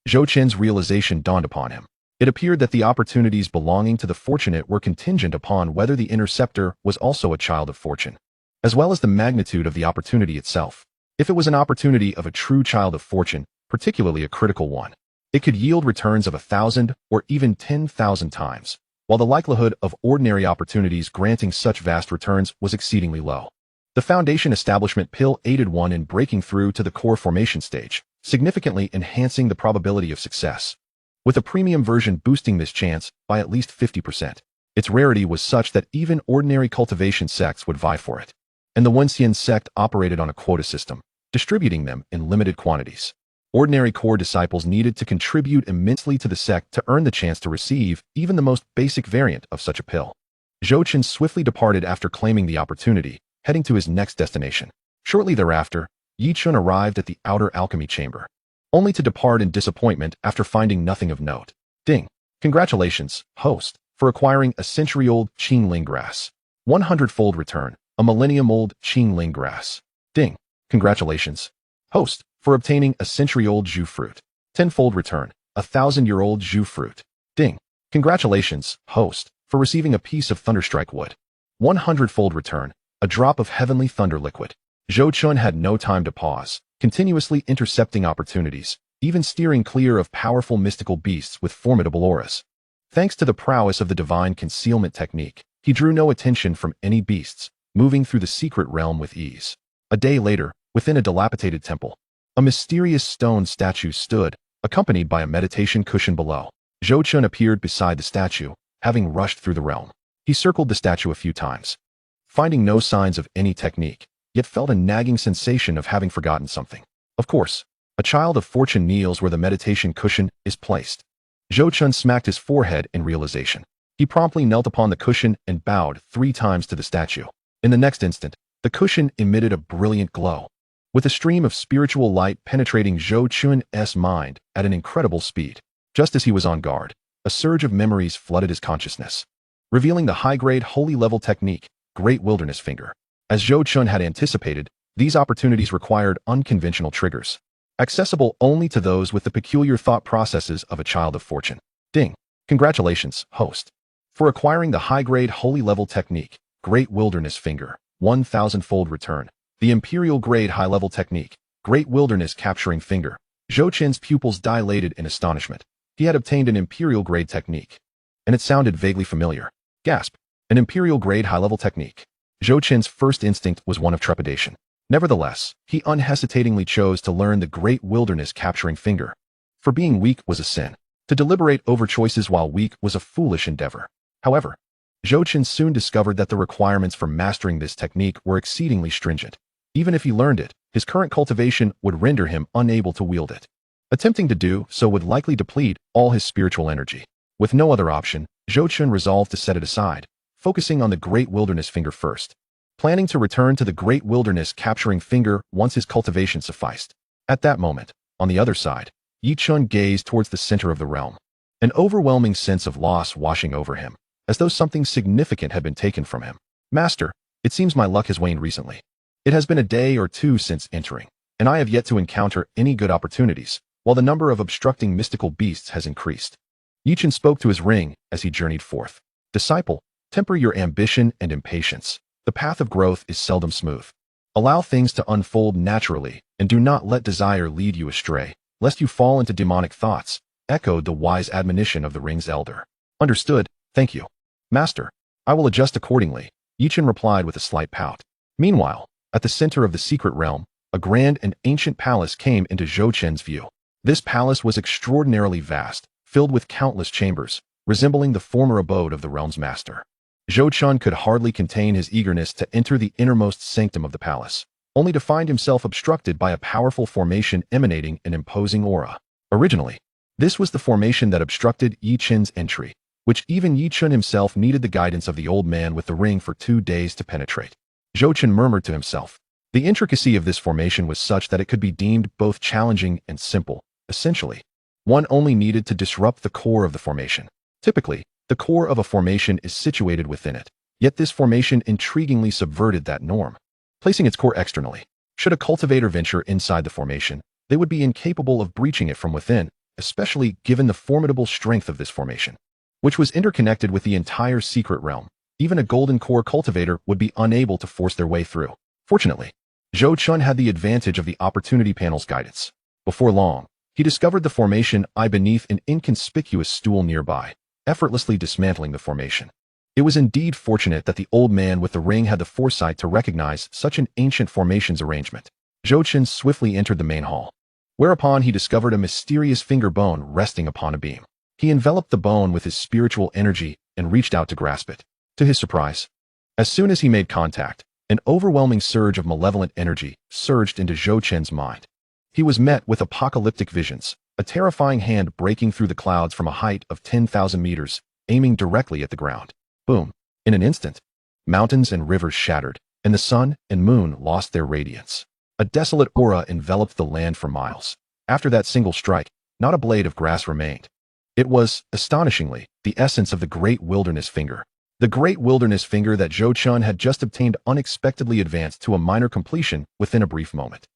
Zhou Chen's realization dawned upon him. It appeared that the opportunities belonging to the fortunate were contingent upon whether the interceptor was also a child of fortune, as well as the magnitude of the opportunity itself. If it was an opportunity of a true child of fortune, particularly a critical one, It could yield returns of 1,000 or even 10,000 times, while the likelihood of ordinary opportunities granting such vast returns was exceedingly low. The Foundation Establishment Pill aided one in breaking through to the core formation stage, significantly enhancing the probability of success, with a premium version boosting this chance by at least 50%. Its rarity was such that even ordinary cultivation sects would vie for it, and the Wenxian sect operated on a quota system, distributing them in limited quantities. Ordinary core disciples needed to contribute immensely to the sect to earn the chance to receive even the most basic variant of such a pill. Zhou Chen swiftly departed after claiming the opportunity, heading to his next destination. Shortly thereafter, Yi Chun arrived at the outer alchemy chamber, only to depart in disappointment after finding nothing of note. Ding! Congratulations, host, for acquiring a century-old Qingling grass. 100-fold return, a millennium-old Qingling grass. Ding! Congratulations, host, for obtaining a century-old Zhu fruit. 10-fold return, a 1,000-year-old Zhu fruit. Ding! Congratulations, host, for receiving a piece of thunderstrike wood. 100-fold return, a drop of heavenly thunder liquid. Zhou Chun had no time to pause, continuously intercepting opportunities, even steering clear of powerful mystical beasts with formidable auras. Thanks to the prowess of the divine concealment technique, he drew no attention from any beasts, moving through the secret realm with ease. A day later, within a dilapidated temple, a mysterious stone statue stood, accompanied by a meditation cushion below. Zhou Chun appeared beside the statue, having rushed through the realm. He circled the statue a few times, finding no signs of any technique, yet felt a nagging sensation of having forgotten something. Of course, a child of fortune kneels where the meditation cushion is placed. Zhou Chun smacked his forehead in realization. He promptly knelt upon the cushion and bowed 3 times to the statue. In the next instant, the cushion emitted a brilliant glow, with a stream of spiritual light penetrating Zhou Chun's mind at an incredible speed. Just as he was on guard, a surge of memories flooded his consciousness, revealing the high-grade holy-level technique, Great Wilderness Finger. As Zhou Chun had anticipated, these opportunities required unconventional triggers, accessible only to those with the peculiar thought processes of a child of fortune. Ding! Congratulations, host, for acquiring the high-grade holy-level technique, Great Wilderness Finger. 1,000-fold return. The Imperial-grade high-level technique, Great Wilderness Capturing Finger. Zhou Chun's pupils dilated in astonishment. He had obtained an Imperial-grade technique, and it sounded vaguely familiar. Gasp! An Imperial-grade high-level technique. Zhou Chun's first instinct was one of trepidation. Nevertheless, he unhesitatingly chose to learn the Great Wilderness Capturing Finger. For being weak was a sin. To deliberate over choices while weak was a foolish endeavor. However, Zhou Chun soon discovered that the requirements for mastering this technique were exceedingly stringent. Even if he learned it, his current cultivation would render him unable to wield it. Attempting to do so would likely deplete all his spiritual energy. With no other option, Zhou Chun resolved to set it aside, focusing on the Great Wilderness Finger first, planning to return to the Great Wilderness Capturing Finger once his cultivation sufficed. At that moment, on the other side, Yi Chun gazed towards the center of the realm, an overwhelming sense of loss washing over him, as though something significant had been taken from him. Master, it seems my luck has waned recently. It has been a day or two since entering, and I have yet to encounter any good opportunities, while the number of obstructing mystical beasts has increased. Yi Chun spoke to his ring as he journeyed forth. Disciple, temper your ambition and impatience. The path of growth is seldom smooth. Allow things to unfold naturally, and do not let desire lead you astray, lest you fall into demonic thoughts, echoed the wise admonition of the ring's elder. Understood, thank you. Master, I will adjust accordingly, Yi Chun replied with a slight pout. Meanwhile, at the center of the secret realm, a grand and ancient palace came into Zhou Chun's view. This palace was extraordinarily vast, filled with countless chambers, resembling the former abode of the realm's master. Zhou Chun could hardly contain his eagerness to enter the innermost sanctum of the palace, only to find himself obstructed by a powerful formation emanating an imposing aura. Originally, this was the formation that obstructed Yi Chun's entry, which even Yi Chun himself needed the guidance of the old man with the ring for 2 days to penetrate. Zhou Chun murmured to himself. The intricacy of this formation was such that it could be deemed both challenging and simple. Essentially, one only needed to disrupt the core of the formation. Typically, the core of a formation is situated within it, yet this formation intriguingly subverted that norm, placing its core externally. Should a cultivator venture inside the formation, they would be incapable of breaching it from within, especially given the formidable strength of this formation, which was interconnected with the entire secret realm. Even a golden core cultivator would be unable to force their way through. Fortunately, Zhou Chun had the advantage of the opportunity panel's guidance. Before long, He discovered the formation I beneath an inconspicuous stool nearby, effortlessly dismantling the formation. It was indeed fortunate that the old man with the ring had the foresight to recognize such an ancient formations arrangement. Zhou Chen swiftly entered the main hall, whereupon he discovered a mysterious finger bone resting upon a beam. He enveloped the bone with his spiritual energy and reached out to grasp it. To his surprise, as soon as he made contact, an overwhelming surge of malevolent energy surged into Zhou Chen's mind. He was met with apocalyptic visions, a terrifying hand breaking through the clouds from a height of 10,000 meters, aiming directly at the ground. Boom! In an instant, mountains and rivers shattered, and the sun and moon lost their radiance. A desolate aura enveloped the land for miles. After that single strike, not a blade of grass remained. It was, astonishingly, the essence of the Great Wilderness Finger. The Great Wilderness Finger that Zhou Chen had just obtained unexpectedly advanced to a minor completion within a brief moment.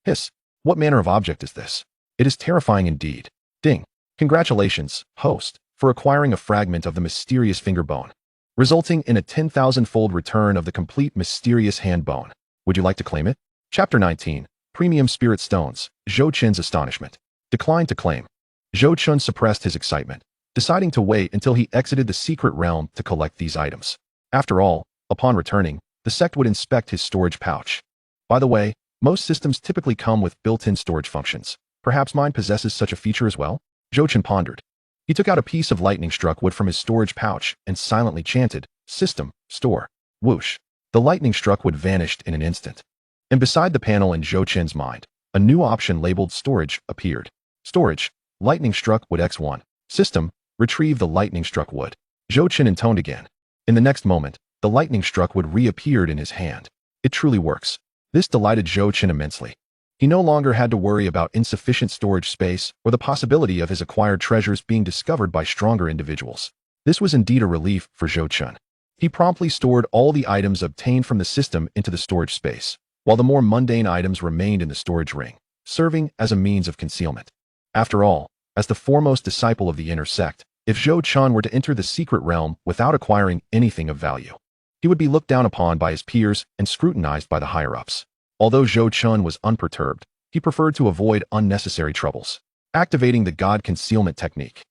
Hiss! What manner of object is this? It is terrifying indeed. Ding! Congratulations, host, for acquiring a fragment of the mysterious finger bone, resulting in a 10,000-fold return of the complete mysterious hand bone. Would you like to claim it? Chapter 19. Premium Spirit Stones. Zhou Chen's astonishment. Declined to claim. Zhou Chen suppressed his excitement, deciding to wait until he exited the secret realm to collect these items. After all, upon returning, the sect would inspect his storage pouch. By the way, most systems typically come with built-in storage functions. Perhaps mine possesses such a feature as well? Zhou Chen pondered. He took out a piece of lightning-struck wood from his storage pouch and silently chanted, "System, store." Whoosh! The lightning-struck wood vanished in an instant. And beside the panel in Zhou Chen's mind, a new option labeled Storage appeared. Storage, lightning-struck wood X1. System, retrieve the lightning-struck wood. Zhou Chen intoned again. In the next moment, the lightning-struck wood reappeared in his hand. It truly works. This delighted Zhou Chen immensely. He no longer had to worry about insufficient storage space or the possibility of his acquired treasures being discovered by stronger individuals. This was indeed a relief for Zhou Chen. He promptly stored all the items obtained from the system into the storage space, while the more mundane items remained in the storage ring, serving as a means of concealment. After all, as the foremost disciple of the inner sect, if Zhou Chen were to enter the secret realm without acquiring anything of value, he would be looked down upon by his peers and scrutinized by the higher-ups. Although Zhou Chen was unperturbed, he preferred to avoid unnecessary troubles. Activating the God Concealment Technique,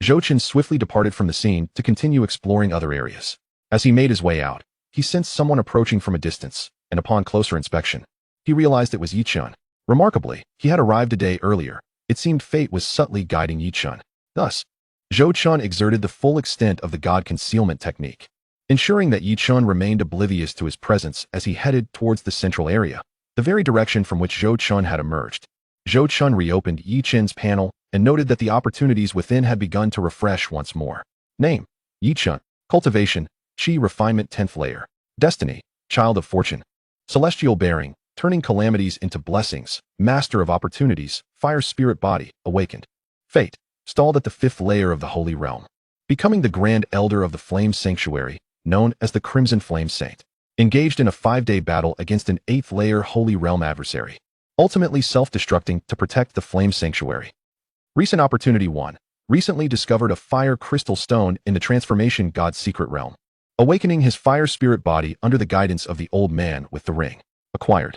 Zhou Chen swiftly departed from the scene to continue exploring other areas. As he made his way out, he sensed someone approaching from a distance, and upon closer inspection, he realized it was Yi Chun. Remarkably, he had arrived a day earlier. It seemed fate was subtly guiding Yi Chun. Thus, Zhou Chen exerted the full extent of the God Concealment Technique, ensuring that Yi Chun remained oblivious to his presence as he headed towards the central area, the very direction from which Zhou Chen had emerged. Zhou Chen reopened Yi Chun's panel and noted that the opportunities within had begun to refresh once more. Name: Yi Chun. Cultivation: Qi Refinement 10th Layer. Destiny: Child of Fortune. Celestial Bearing: Turning calamities into blessings. Master of Opportunities. Fire Spirit Body. Awakened. Fate: Stalled at the 5th layer of the Holy Realm. Becoming the Grand Elder of the Flame Sanctuary, known as the Crimson Flame Saint. Engaged in a 5-day battle against an 8th layer Holy Realm adversary, ultimately self-destructing to protect the Flame Sanctuary. Recent Opportunity 1. Recently discovered a fire crystal stone in the Transformation God's secret realm, awakening his fire spirit body under the guidance of the old man with the ring. Acquired.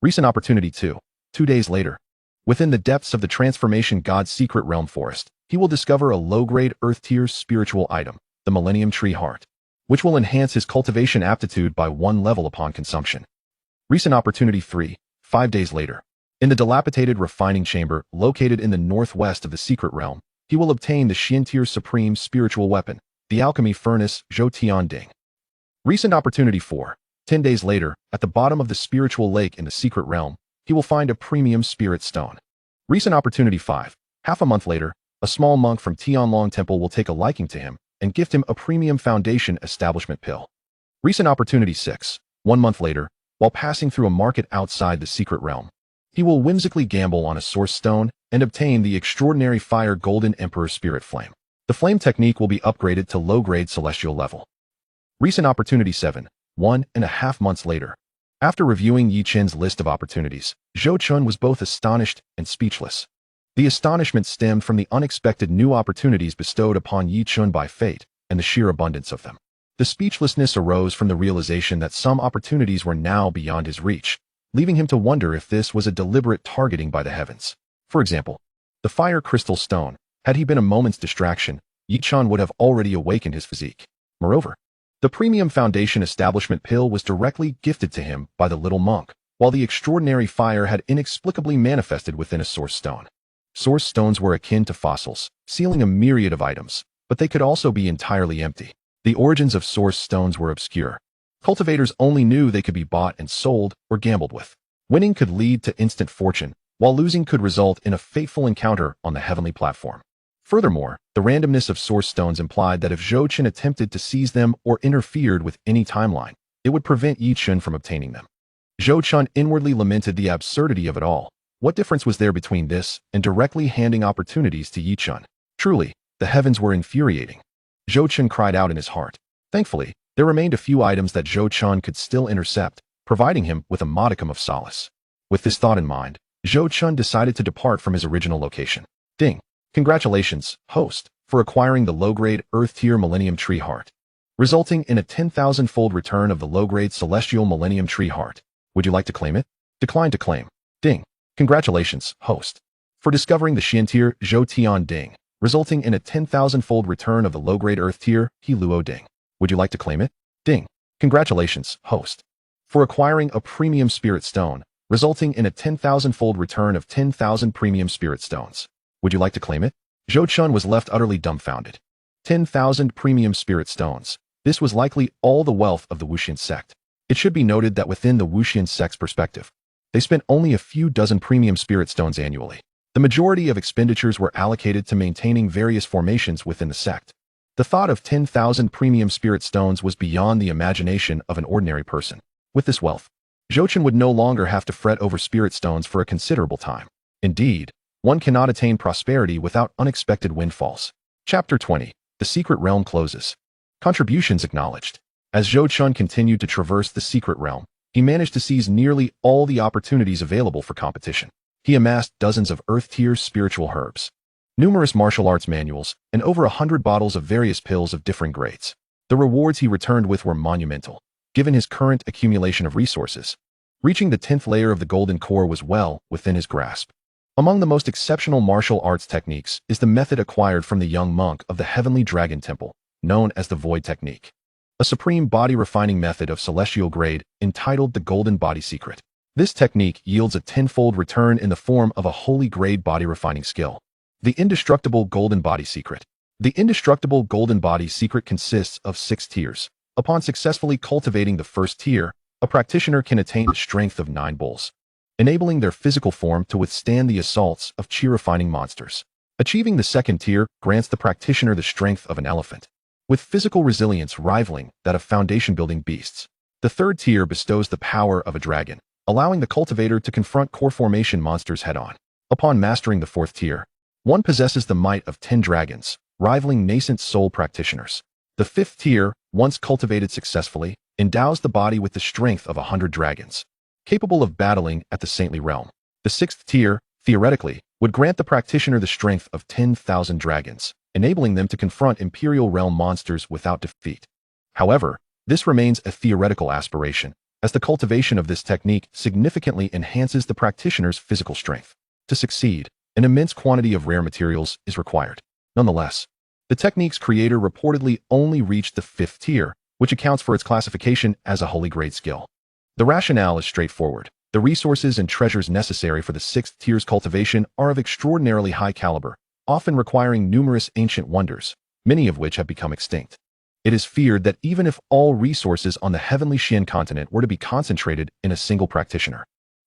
Recent Opportunity 2. 2 days later, within the depths of the Transformation God's secret realm forest, he will discover a low-grade earth-tier spiritual item, the Millennium Tree Heart, which will enhance his cultivation aptitude by 1 level upon consumption. Recent Opportunity 3. 5 days later, in the dilapidated refining chamber located in the northwest of the secret realm, he will obtain the Xiantier Supreme Spiritual Weapon, the Alchemy Furnace Zhou Tian Ding. Recent Opportunity 4. 10 days later, at the bottom of the spiritual lake in the secret realm, he will find a premium spirit stone. Recent Opportunity 5. Half a month later, a small monk from Tianlong Temple will take a liking to him and gift him a premium foundation establishment pill. Recent Opportunity 6. 1 month later, while passing through a market outside the secret realm, he will whimsically gamble on a source stone and obtain the extraordinary Fire Golden Emperor Spirit Flame. The flame technique will be upgraded to low-grade celestial level. Recent Opportunity 7. 1.5 months later. After reviewing Yi Chen's list of opportunities, Zhou Chen was both astonished and speechless. The astonishment stemmed from the unexpected new opportunities bestowed upon Yi Chen by fate and the sheer abundance of them. The speechlessness arose from the realization that some opportunities were now beyond his reach, leaving him to wonder if this was a deliberate targeting by the heavens. For example, The fire crystal stone. Had he been a moment's distraction, Yichun would have already awakened his physique. Moreover, the premium foundation establishment pill was directly gifted to him by the little monk, while the extraordinary fire had inexplicably manifested within a source stone. Source stones were akin to fossils, sealing a myriad of items, but they could also be entirely empty. The origins of source stones were obscure. Cultivators only knew they could be bought and sold or gambled with. Winning could lead to instant fortune, while losing could result in a fateful encounter on the heavenly platform. Furthermore, the randomness of source stones implied that if Zhou Qin attempted to seize them or interfered with any timeline, it would prevent Yi Chun from obtaining them. Zhou Qin inwardly lamented the absurdity of it all. What difference was there between this and directly handing opportunities to Yi Chun? Truly, the heavens were infuriating. Zhou Qin cried out in his heart. Thankfully, there remained a few items that Zhou Qin could still intercept, providing him with a modicum of solace. With this thought in mind, Zhou Qin decided to depart from his original location. Ding! Congratulations, host, for acquiring the low-grade Earth-tier Millennium Tree Heart, resulting in a 10,000-fold return of the low-grade Celestial Millennium Tree Heart. Would you like to claim it? Decline to claim. Ding! Congratulations, host, for discovering the Xian-tier Zhou Tian Ding, resulting in a 10,000-fold return of the low-grade Earth-tier He Luo Ding. Would you like to claim it? Ding! Congratulations, host, for acquiring a Premium Spirit Stone, resulting in a 10,000-fold return of 10,000 Premium Spirit Stones. Would you like to claim it? Zhou Qin was left utterly dumbfounded. 10,000 Premium Spirit Stones. This was likely all the wealth of the Wuxian sect. It should be noted that within the Wuxian sect's perspective, they spent only a few dozen Premium Spirit Stones annually. The majority of expenditures were allocated to maintaining various formations within the sect. The thought of 10,000 Premium Spirit Stones was beyond the imagination of an ordinary person. With this wealth, Zhou Qin would no longer have to fret over Spirit Stones for a considerable time. Indeed, one cannot attain prosperity without unexpected windfalls. Chapter 20. The Secret Realm closes. Contributions acknowledged. As Zhou Qin continued to traverse the Secret Realm, he managed to seize nearly all the opportunities available for competition. He amassed dozens of Earth-tier spiritual herbs, numerous martial arts manuals, and over 100 bottles of various pills of differing grades. The rewards he returned with were monumental, given his current accumulation of resources. Reaching the 10th layer of the Golden Core was well within his grasp. Among the most exceptional martial arts techniques is the method acquired from the young monk of the Heavenly Dragon Temple, known as the Void Technique, a supreme body-refining method of celestial grade entitled the Golden Body Secret. This technique yields a tenfold return in the form of a holy grade body-refining skill. The Indestructible Golden Body Secret. The Indestructible Golden Body Secret consists of 6 tiers. Upon successfully cultivating the first tier, a practitioner can attain the strength of 9 bulls, enabling their physical form to withstand the assaults of chi-refining monsters. Achieving the second tier grants the practitioner the strength of an elephant, with physical resilience rivaling that of foundation-building beasts. The third tier bestows the power of a dragon, allowing the cultivator to confront core formation monsters head-on. Upon mastering the fourth tier, one possesses the might of 10 dragons, rivaling nascent soul practitioners. The fifth tier, once cultivated successfully, endows the body with the strength of 100 dragons, capable of battling at the saintly realm. The sixth tier, theoretically, would grant the practitioner the strength of 10,000 dragons, enabling them to confront Imperial Realm monsters without defeat. However, this remains a theoretical aspiration, as the cultivation of this technique significantly enhances the practitioner's physical strength. To succeed, an immense quantity of rare materials is required. Nonetheless, the technique's creator reportedly only reached the fifth tier, which accounts for its classification as a holy grade skill. The rationale is straightforward. The resources and treasures necessary for the sixth tier's cultivation are of extraordinarily high caliber, often requiring numerous ancient wonders, many of which have become extinct. It is feared that even if all resources on the heavenly Xian continent were to be concentrated in a single practitioner,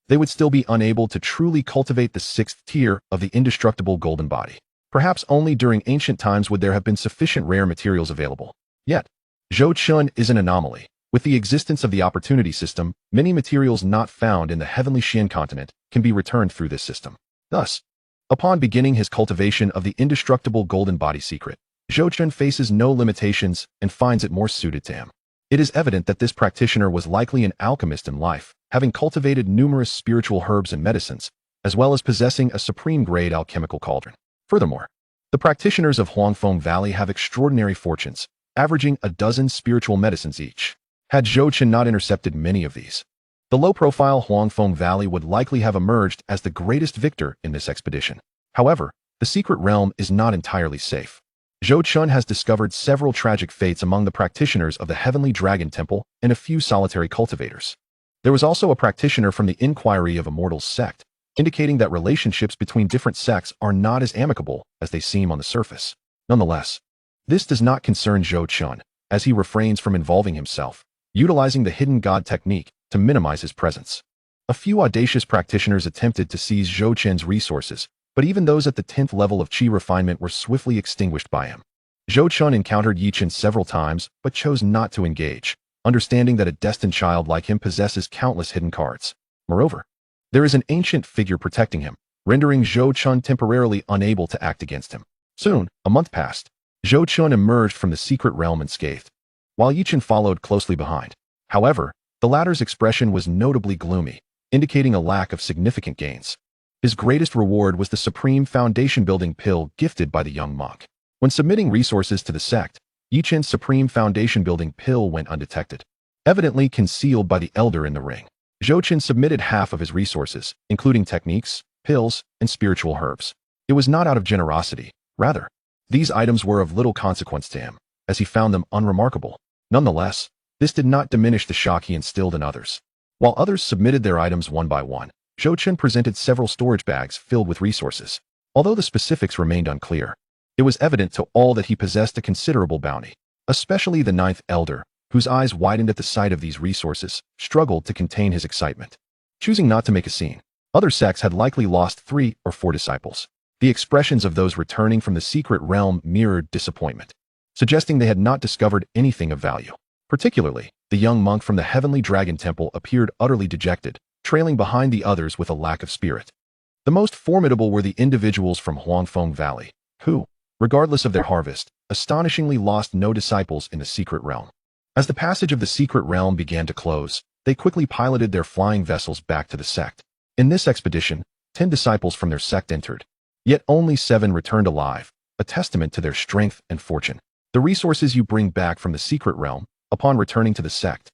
they would still be unable to truly cultivate the sixth tier of the indestructible golden body. Perhaps only during ancient times would there have been sufficient rare materials available. Yet, Zhou Qin is an anomaly. With the existence of the opportunity system, many materials not found in the heavenly Xian continent can be returned through this system. Thus, upon beginning his cultivation of the indestructible golden body secret, Zhou Qin faces no limitations and finds it more suited to him. It is evident that this practitioner was likely an alchemist in life, having cultivated numerous spiritual herbs and medicines, as well as possessing a supreme-grade alchemical cauldron. Furthermore, the practitioners of Huangfeng Valley have extraordinary fortunes, averaging a dozen spiritual medicines each. Had Zhou Qin not intercepted many of these, the low-profile Huangfeng Valley would likely have emerged as the greatest victor in this expedition. However, The secret realm is not entirely safe. Zhou Chun has discovered several tragic fates among the practitioners of the Heavenly Dragon Temple and a few solitary cultivators. There was also a practitioner from the Inquiry of Immortals sect, indicating that relationships between different sects are not as amicable as they seem on the surface. Nonetheless, this does not concern Zhou Chun, as he refrains from involving himself, utilizing the hidden god technique to minimize his presence. A few audacious practitioners attempted to seize Zhou Chun's resources, but even those at the 10th level of Qi refinement were swiftly extinguished by him. Zhou Chun encountered Yi Chen several times, but chose not to engage, understanding that a destined child like him possesses countless hidden cards. Moreover, there is an ancient figure protecting him, rendering Zhou Chun temporarily unable to act against him. Soon, a month passed. Zhou Chun emerged from the secret realm unscathed, while Yi Chen followed closely behind. However, the latter's expression was notably gloomy, indicating a lack of significant gains. His greatest reward was the supreme foundation-building pill gifted by the young monk. When submitting resources to the sect, Yi Chen's supreme foundation-building pill went undetected, evidently concealed by the elder in the ring. Zhou Chen submitted half of his resources, including techniques, pills, and spiritual herbs. It was not out of generosity. Rather, these items were of little consequence to him, as he found them unremarkable. Nonetheless, this did not diminish the shock he instilled in others. While others submitted their items one by one, Zhou Chen presented several storage bags filled with resources. Although the specifics remained unclear, it was evident to all that he possessed a considerable bounty. Especially the 9th elder, whose eyes widened at the sight of these resources, struggled to contain his excitement. Choosing not to make a scene, other sects had likely lost 3 or 4 disciples. The expressions of those returning from the secret realm mirrored disappointment, suggesting they had not discovered anything of value. Particularly, the young monk from the Heavenly Dragon Temple appeared utterly dejected, trailing behind the others with a lack of spirit. The most formidable were the individuals from Huangfeng Valley, who, regardless of their harvest, astonishingly lost no disciples in the secret realm. As the passage of the secret realm began to close, they quickly piloted their flying vessels back to the sect. In this expedition, 10 disciples from their sect entered, yet only 7 returned alive, a testament to their strength and fortune. The resources you bring back from the secret realm, upon returning to the sect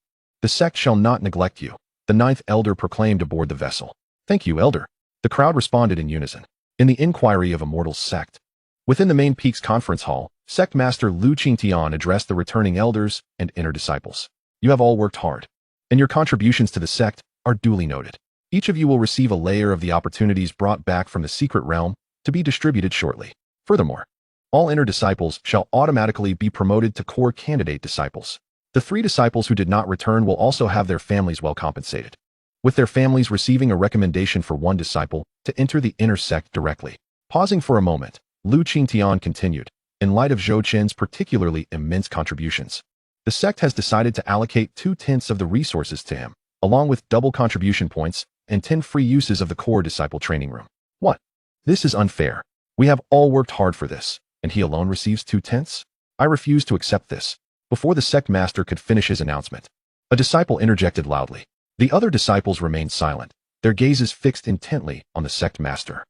shall not neglect you, the 9th elder proclaimed aboard the vessel. Thank you, elder. The crowd responded in unison. In the Inquiry of Immortals sect, within the main Peaks conference hall, Sect Master Lu Qingtian addressed the returning elders and inner disciples. You have all worked hard, and your contributions to the sect are duly noted. Each of you will receive a layer of the opportunities brought back from the secret realm to be distributed shortly. Furthermore, all inner disciples shall automatically be promoted to core candidate disciples. The 3 disciples who did not return will also have their families well compensated, with their families receiving a recommendation for 1 disciple to enter the inner sect directly. Pausing for a moment, Lu Qingtian continued, in light of Zhou Chen's particularly immense contributions, the sect has decided to allocate 2/10 of the resources to him, along with double contribution points and 10 free uses of the core disciple training room. What? This is unfair. We have all worked hard for this, and he alone receives 2/10? I refuse to accept this. Before the sect master could finish his announcement, a disciple interjected loudly. The other disciples remained silent, their gazes fixed intently on the sect master.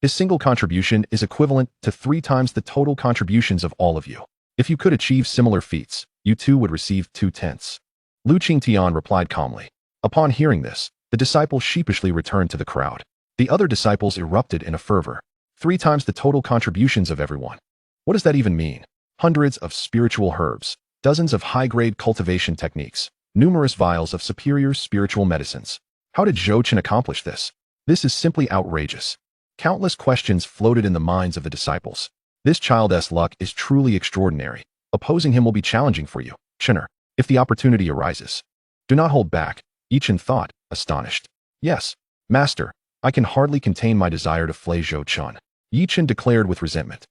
His single contribution is equivalent to 3 times the total contributions of all of you. If you could achieve similar feats, you too would receive 2/10. Lu Qingtian replied calmly. Upon hearing this, the disciple sheepishly returned to the crowd. The other disciples erupted in a fervor. 3 times the total contributions of everyone. What does that even mean? Hundreds of spiritual herbs, dozens of high-grade cultivation techniques, numerous vials of superior spiritual medicines. How did Zhou Chen accomplish this? This is simply outrageous. Countless questions floated in the minds of the disciples. This child's luck is truly extraordinary. Opposing him will be challenging for you, Chener, if the opportunity arises. Do not hold back, Yi Chen thought, astonished. Yes, master, I can hardly contain my desire to flay Zhou Chen, Yi Chen declared with resentment.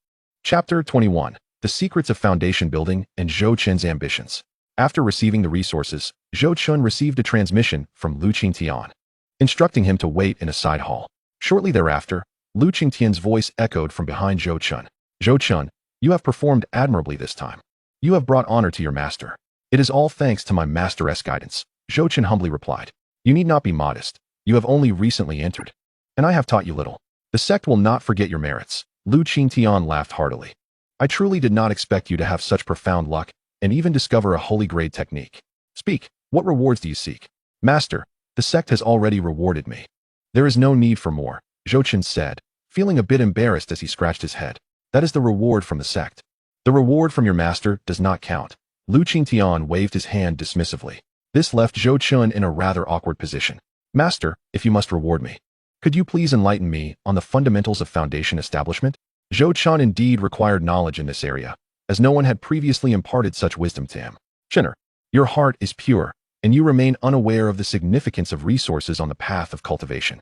Chapter 21. The Secrets of Foundation Building and Zhou Chen's Ambitions. After receiving the resources, Zhou Chen received a transmission from Lu Qingtian, instructing him to wait in a side hall. Shortly thereafter, Lu Qingtian's voice echoed from behind Zhou Chen. Zhou Chen, you have performed admirably this time. You have brought honor to your master. It is all thanks to my master's guidance, Zhou Chen humbly replied. You need not be modest. You have only recently entered, and I have taught you little. The sect will not forget your merits. Lu Qingtian laughed heartily. I truly did not expect you to have such profound luck and even discover a holy grade technique. Speak, what rewards do you seek? Master, the sect has already rewarded me. There is no need for more, Zhou Chen said, feeling a bit embarrassed as he scratched his head. That is the reward from the sect. The reward from your master does not count. Lu Qingtian waved his hand dismissively. This left Zhou Chun in a rather awkward position. Master, if you must reward me, could you please enlighten me on the fundamentals of foundation establishment? Zhou Chun indeed required knowledge in this area, as no one had previously imparted such wisdom to him. Chinner, your heart is pure, and you remain unaware of the significance of resources on the path of cultivation.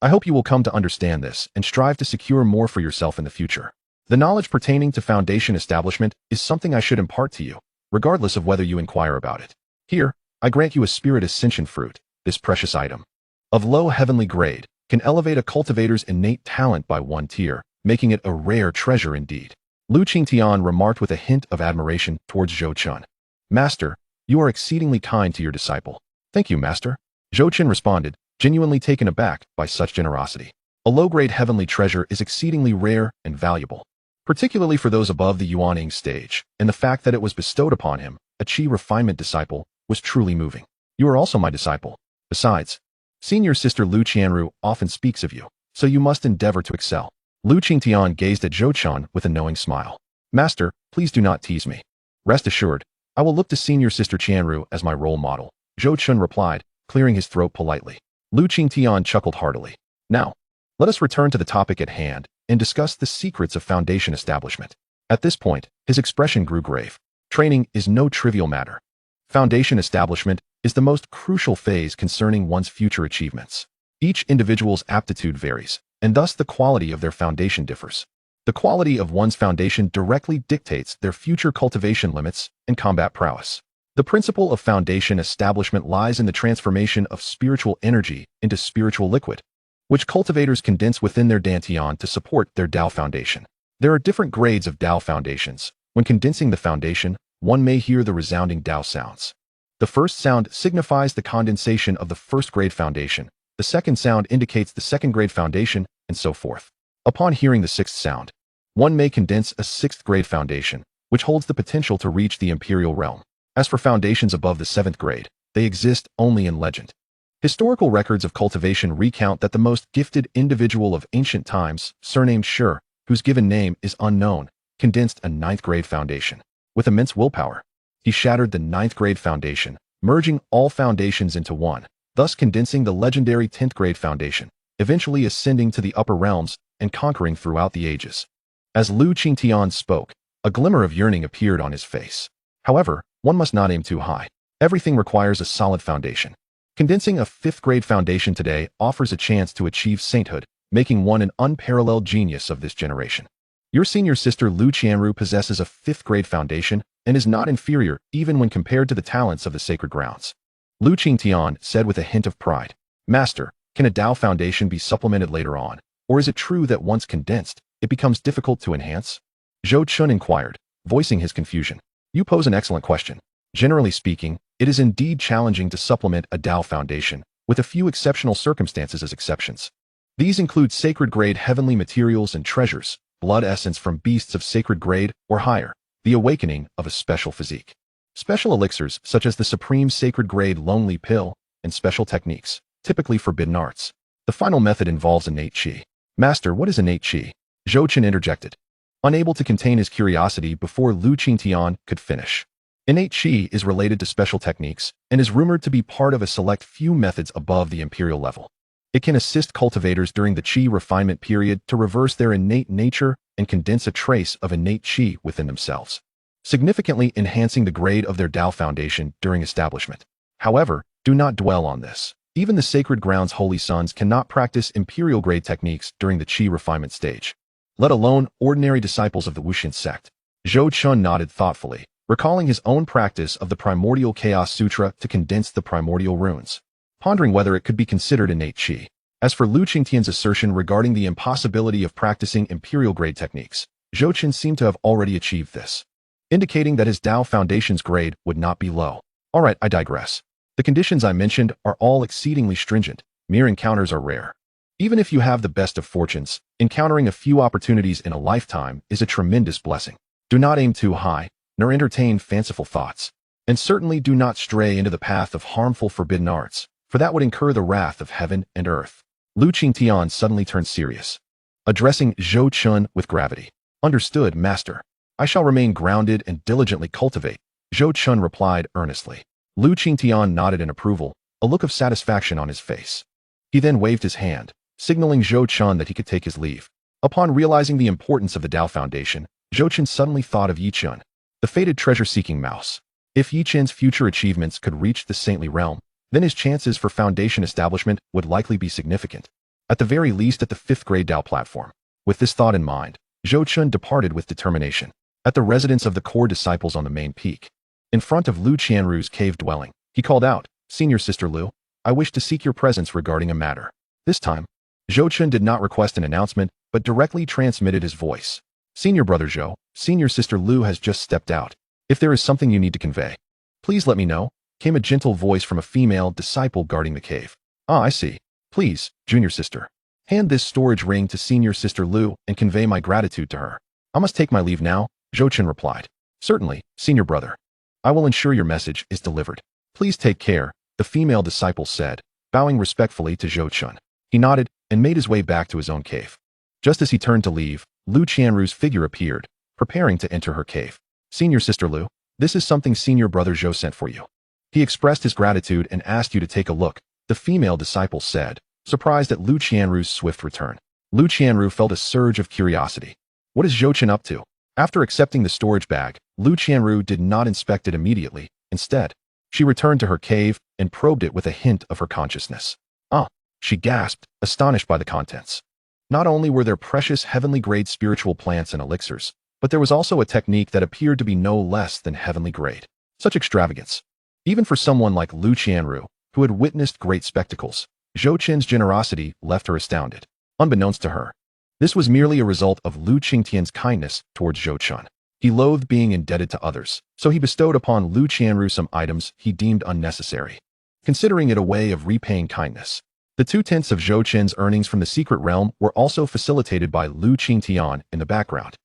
I hope you will come to understand this and strive to secure more for yourself in the future. The knowledge pertaining to foundation establishment is something I should impart to you, regardless of whether you inquire about it. Here, I grant you a spirit ascension fruit. This precious item, of low heavenly grade, can elevate a cultivator's innate talent by 1 tier, making it a rare treasure indeed. Lu Qingtian remarked with a hint of admiration towards Zhou Chun. Master, you are exceedingly kind to your disciple. Thank you, Master. Zhou Chun responded, genuinely taken aback by such generosity. A low-grade heavenly treasure is exceedingly rare and valuable, particularly for those above the Yuaning stage, and the fact that it was bestowed upon him, a Qi refinement disciple, was truly moving. You are also my disciple. Besides, senior sister Lu Qianru often speaks of you, so you must endeavor to excel. Lu Qingtian gazed at Zhou Chun with a knowing smile. Master, please do not tease me. Rest assured, I will look to senior sister Qianru as my role model, Zhou Chun replied, clearing his throat politely. Lu Qingtian chuckled heartily. Now, let us return to the topic at hand and discuss the secrets of foundation establishment. At this point, his expression grew grave. Training is no trivial matter. Foundation establishment is the most crucial phase concerning one's future achievements. Each individual's aptitude varies, and thus the quality of their foundation differs. The quality of one's foundation directly dictates their future cultivation limits and combat prowess. The principle of foundation establishment lies in the transformation of spiritual energy into spiritual liquid, which cultivators condense within their dantian to support their Dao foundation. There are different grades of Dao foundations. When condensing the foundation, one may hear the resounding Dao sounds. The first sound signifies the condensation of the first-grade foundation. The second sound indicates the second-grade foundation, and so forth. Upon hearing the sixth sound, one may condense a sixth-grade foundation, which holds the potential to reach the imperial realm. As for foundations above the seventh grade, they exist only in legend. Historical records of cultivation recount that the most gifted individual of ancient times, surnamed Shi, whose given name is unknown, condensed a ninth-grade foundation. With immense willpower, he shattered the ninth-grade foundation, merging all foundations into one, thus condensing the legendary 10th-grade foundation, eventually ascending to the upper realms and conquering throughout the ages. As Lu Qingtian spoke, a glimmer of yearning appeared on his face. However, one must not aim too high. Everything requires a solid foundation. Condensing a 5th-grade foundation today offers a chance to achieve sainthood, making one an unparalleled genius of this generation. Your senior sister Lu Qianru possesses a 5th-grade foundation and is not inferior even when compared to the talents of the sacred grounds. Lu Qingtian said with a hint of pride, Master, can a Dao foundation be supplemented later on, or is it true that once condensed, it becomes difficult to enhance? Zhou Chun inquired, voicing his confusion. You pose an excellent question. Generally speaking, it is indeed challenging to supplement a Dao foundation, with a few exceptional circumstances as exceptions. These include sacred-grade heavenly materials and treasures, blood essence from beasts of sacred grade or higher, the awakening of a special physique. Special elixirs such as the supreme sacred grade lonely pill, and special techniques, typically forbidden arts. The final method involves innate qi. Master, what is innate qi? Zhou Chun interjected, unable to contain his curiosity before Lu Qingtian could finish. Innate qi is related to special techniques and is rumored to be part of a select few methods above the imperial level. It can assist cultivators during the qi refinement period to reverse their innate nature and condense a trace of innate qi within themselves, significantly enhancing the grade of their Dao foundation during establishment. However, do not dwell on this. Even the Sacred Ground's holy sons cannot practice imperial grade techniques during the qi refinement stage, let alone ordinary disciples of the Wuxian sect. Zhou Chun nodded thoughtfully, recalling his own practice of the Primordial Chaos Sutra to condense the primordial runes, pondering whether it could be considered innate qi. As for Lu Qingtian's assertion regarding the impossibility of practicing imperial-grade techniques, Zhou Chun seemed to have already achieved this, indicating that his Dao Foundation's grade would not be low. Alright, I digress. The conditions I mentioned are all exceedingly stringent. Mere encounters are rare. Even if you have the best of fortunes, encountering a few opportunities in a lifetime is a tremendous blessing. Do not aim too high, nor entertain fanciful thoughts. And certainly do not stray into the path of harmful forbidden arts, for that would incur the wrath of heaven and earth. Lu Qingtian suddenly turned serious. addressing Zhou Chun with gravity. Understood, master. I shall remain grounded and diligently cultivate, Zhou Chun replied earnestly. Lu Qingtian nodded in approval, a look of satisfaction on his face. He then waved his hand, signaling Zhou Chun that he could take his leave. Upon realizing the importance of the Dao Foundation, Zhou Chun suddenly thought of Yi Chun, the fated treasure-seeking mouse. If Yi Chun's future achievements could reach the saintly realm, then his chances for Foundation establishment would likely be significant, at the very least at the 5th grade Dao platform. With this thought in mind, Zhou Chun departed with determination. At the residence of the core disciples on the main peak, in front of Lu Qianru's cave dwelling, he called out, Senior Sister Lu, I wish to seek your presence regarding a matter. This time, Zhou Chun did not request an announcement, but directly transmitted his voice. Senior Brother Zhou, Senior Sister Lu has just stepped out. If there is something you need to convey, please let me know, came a gentle voice from a female disciple guarding the cave. Ah, I see. Please, Junior Sister. Hand this storage ring to Senior Sister Lu and convey my gratitude to her. I must take my leave now, Zhou Chun replied. Certainly, Senior Brother. I will ensure your message is delivered. Please take care, the female disciple said, bowing respectfully to Zhou Chun. He nodded and made his way back to his own cave. Just as he turned to leave, Lu Qianru's figure appeared, preparing to enter her cave. Senior Sister Lu, this is something Senior Brother Zhou sent for you. He expressed his gratitude and asked you to take a look, the female disciple said, surprised at Lu Qianru's swift return. Lu Qianru felt a surge of curiosity. What is Zhou Chun up to? After accepting the storage bag, Lu Qianru did not inspect it immediately. Instead, she returned to her cave and probed it with a hint of her consciousness. Ah, she gasped, astonished by the contents. Not only were there precious heavenly-grade spiritual plants and elixirs, but there was also a technique that appeared to be no less than heavenly-grade. Such extravagance. Even for someone like Lu Qianru, who had witnessed great spectacles, Zhou Chun's generosity left her astounded. Unbeknownst to her, this was merely a result of Lu Qingtian's kindness towards Zhou Chun. He loathed being indebted to others, so he bestowed upon Lu Qianru some items he deemed unnecessary, considering it a way of repaying kindness. The 2/10 of Zhou Chun's earnings from the secret realm were also facilitated by Lu Qingtian in the background,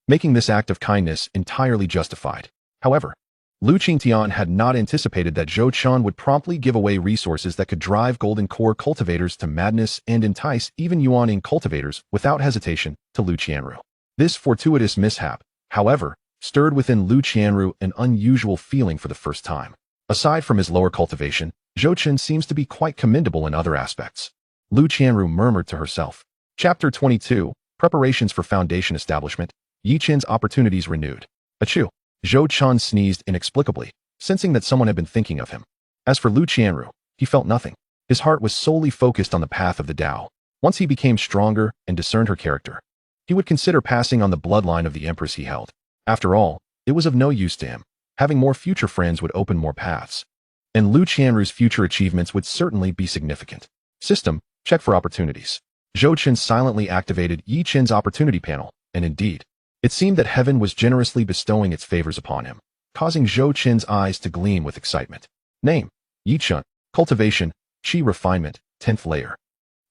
making this act of kindness entirely justified. However, Lu Qingtian had not anticipated that Zhou Chun would promptly give away resources that could drive golden core cultivators to madness and entice even Yuaning cultivators without hesitation to Lu Qianru. This fortuitous mishap, however, stirred within Lu Qianru an unusual feeling for the first time. Aside from his lower cultivation, Zhou Chun seems to be quite commendable in other aspects. Lu Qianru murmured to herself. Chapter 22, Preparations for Foundation Establishment, Yi Chen's Opportunities Renewed. Achoo! Zhou Chun sneezed inexplicably, sensing that someone had been thinking of him. As for Lu Qianru, he felt nothing. His heart was solely focused on the path of the Dao. Once he became stronger and discerned her character, he would consider passing on the bloodline of the empress he held. After all, it was of no use to him. Having more future friends would open more paths, and Lu Qianru's future achievements would certainly be significant. System, check for opportunities. Zhou Chun silently activated Yi Chen's opportunity panel, and indeed, it seemed that heaven was generously bestowing its favors upon him, causing Zhou Chun's eyes to gleam with excitement. Name, Yi Chun. Cultivation, Qi refinement, 10th layer.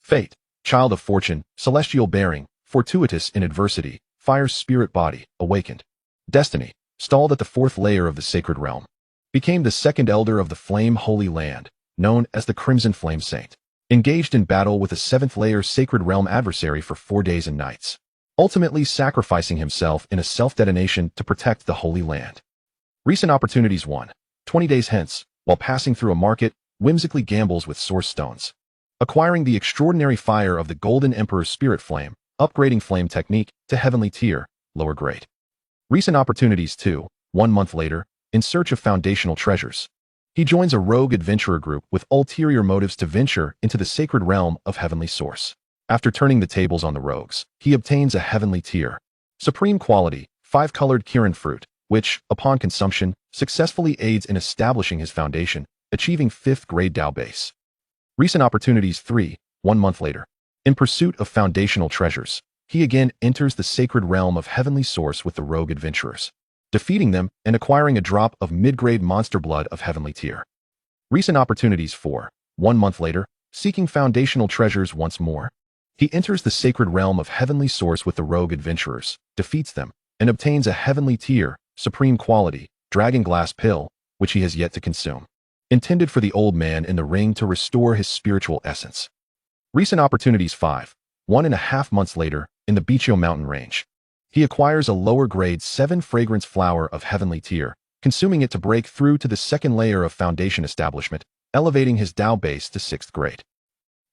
Fate, child of fortune, celestial bearing, fortuitous in adversity, fire's spirit body, awakened. Destiny, stalled at the 4th layer of the sacred realm. Became the 2nd elder of the flame holy land, known as the Crimson Flame Saint. Engaged in battle with a 7th layer sacred realm adversary for 4 days and nights, ultimately sacrificing himself in a self-detonation to protect the Holy Land. Recent opportunities 1. 20 days hence, while passing through a market, whimsically gambles with source stones. Acquiring the extraordinary fire of the Golden Emperor's spirit flame, upgrading flame technique to heavenly tier, lower grade. Recent opportunities 2. 1 month later, in search of foundational treasures. He joins a rogue adventurer group with ulterior motives to venture into the sacred realm of heavenly source. After turning the tables on the rogues, he obtains a heavenly tier, supreme quality, 5-colored Kirin fruit, which, upon consumption, successfully aids in establishing his foundation, achieving 5th grade Dao base. Recent opportunities 3. 1 month later. In pursuit of foundational treasures, he again enters the sacred realm of heavenly source with the rogue adventurers, defeating them and acquiring a drop of mid-grade monster blood of heavenly tier. Recent opportunities 4. 1 month later. Seeking foundational treasures once more, he enters the sacred realm of heavenly source with the rogue adventurers, defeats them, and obtains a heavenly tier, supreme quality, dragon glass pill, which he has yet to consume. Intended for the old man in the ring to restore his spiritual essence. Recent opportunities 5. 1.5 months later, in the Bichio mountain range. He acquires a lower grade 7 fragrance flower of heavenly tier, consuming it to break through to the second layer of foundation establishment, elevating his Dao base to 6th grade.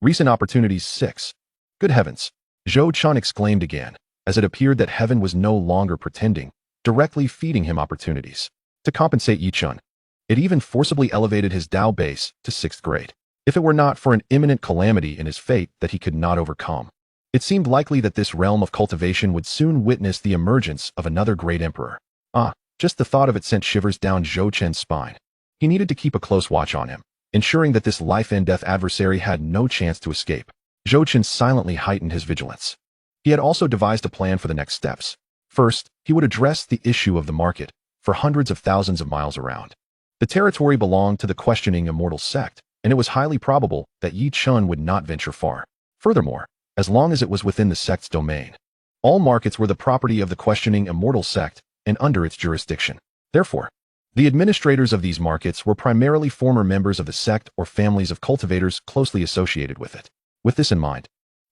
Recent opportunities 6. Good heavens! Zhou Chun exclaimed again, as it appeared that heaven was no longer pretending, directly feeding him opportunities. To compensate Yi Chun, it even forcibly elevated his Dao base to 6th grade. If it were not for an imminent calamity in his fate that he could not overcome, it seemed likely that this realm of cultivation would soon witness the emergence of another great emperor. Just the thought of it sent shivers down Zhou Chen's spine. He needed to keep a close watch on him, ensuring that this life-and-death adversary had no chance to escape. Zhou Chen silently heightened his vigilance. He had also devised a plan for the next steps. First, he would address the issue of the market for hundreds of thousands of miles around. The territory belonged to the questioning immortal sect, and it was highly probable that Yi Chun would not venture far. Furthermore, as long as it was within the sect's domain, all markets were the property of the questioning immortal sect and under its jurisdiction. Therefore, the administrators of these markets were primarily former members of the sect or families of cultivators closely associated with it. With this in mind,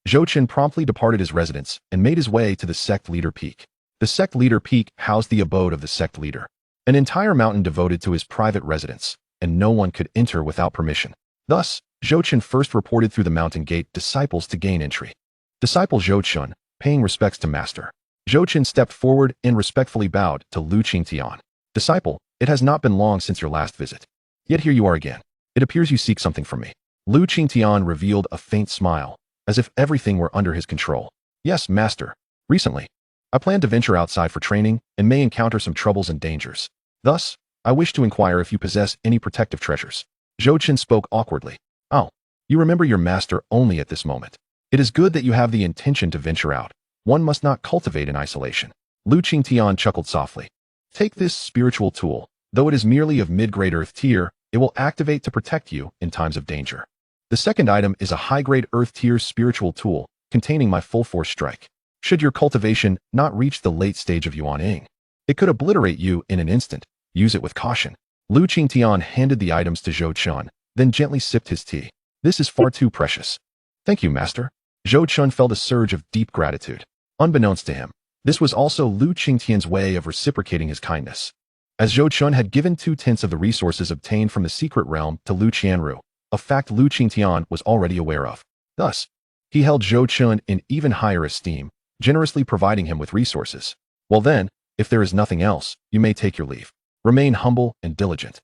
Zhou Chen promptly departed his residence and made his way to the sect leader peak. The sect leader peak housed the abode of the sect leader, an entire mountain devoted to his private residence, and no one could enter without permission. Thus, Zhou Chen first reported through the mountain gate disciples to gain entry. Disciple Zhou Chen, paying respects to master. Zhou Chen stepped forward and respectfully bowed to Lu Qingtian. Disciple, it has not been long since your last visit. Yet here you are again. It appears you seek something from me. Lu Qingtian revealed a faint smile, as if everything were under his control. Yes, master. Recently, I plan to venture outside for training and may encounter some troubles and dangers. Thus, I wish to inquire if you possess any protective treasures. Zhou Chen spoke awkwardly. Oh, you remember your master only at this moment. It is good that you have the intention to venture out. One must not cultivate in isolation. Lu Qingtian chuckled softly. Take this spiritual tool. Though it is merely of mid-grade earth tier, it will activate to protect you in times of danger. The second item is a high-grade earth tier spiritual tool containing my full force strike. Should your cultivation not reach the late stage of Yuan-ing, it could obliterate you in an instant. Use it with caution. Lu Qingtian handed the items to Zhou Chun, then gently sipped his tea. This is far too precious. Thank you, master. Zhou Chun felt a surge of deep gratitude. Unbeknownst to him, this was also Lu Qingtian's way of reciprocating his kindness. As Zhou Chun had given 2/10 of the resources obtained from the secret realm to Lu Qianru, a fact Lu Qingtian was already aware of. Thus, he held Zhou Chun in even higher esteem, generously providing him with resources. Well then, if there is nothing else, you may take your leave. Remain humble and diligent,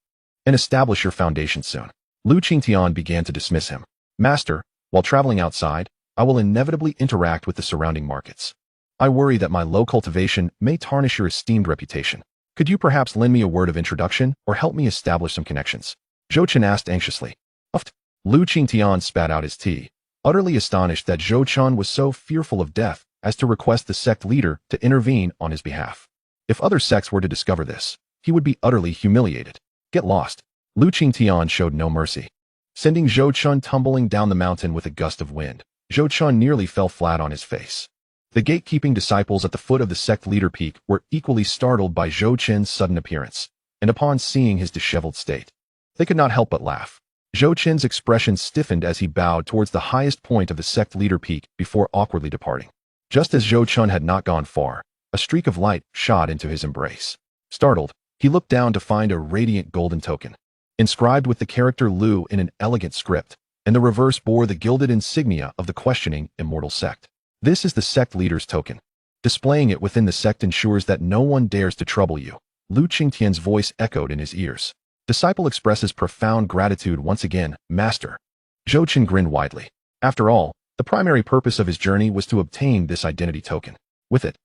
and establish your foundation soon. Lu Qingtian began to dismiss him. Master, while traveling outside, I will inevitably interact with the surrounding markets. I worry that my low cultivation may tarnish your esteemed reputation. Could you perhaps lend me a word of introduction or help me establish some connections? Zhou Chen asked anxiously. Uft. Lu Qingtian spat out his tea, utterly astonished that Zhou Chen was so fearful of death as to request the sect leader to intervene on his behalf. If other sects were to discover this, he would be utterly humiliated. Get lost. Lu Qingtian showed no mercy. Sending Zhou Chen tumbling down the mountain with a gust of wind, Zhou Chen nearly fell flat on his face. The gatekeeping disciples at the foot of the sect leader peak were equally startled by Zhou Chen's sudden appearance, and upon seeing his disheveled state, they could not help but laugh. Zhou Chen's expression stiffened as he bowed towards the highest point of the sect leader peak before awkwardly departing. Just as Zhou Chen had not gone far, a streak of light shot into his embrace. Startled, he looked down to find a radiant golden token, inscribed with the character Lu in an elegant script, and the reverse bore the gilded insignia of the questioning immortal sect. This is the sect leader's token. Displaying it within the sect ensures that no one dares to trouble you. Lu Qingtian's voice echoed in his ears. Disciple expresses profound gratitude once again, master. Zhou Chen grinned widely. After all, the primary purpose of his journey was to obtain this identity token. With it,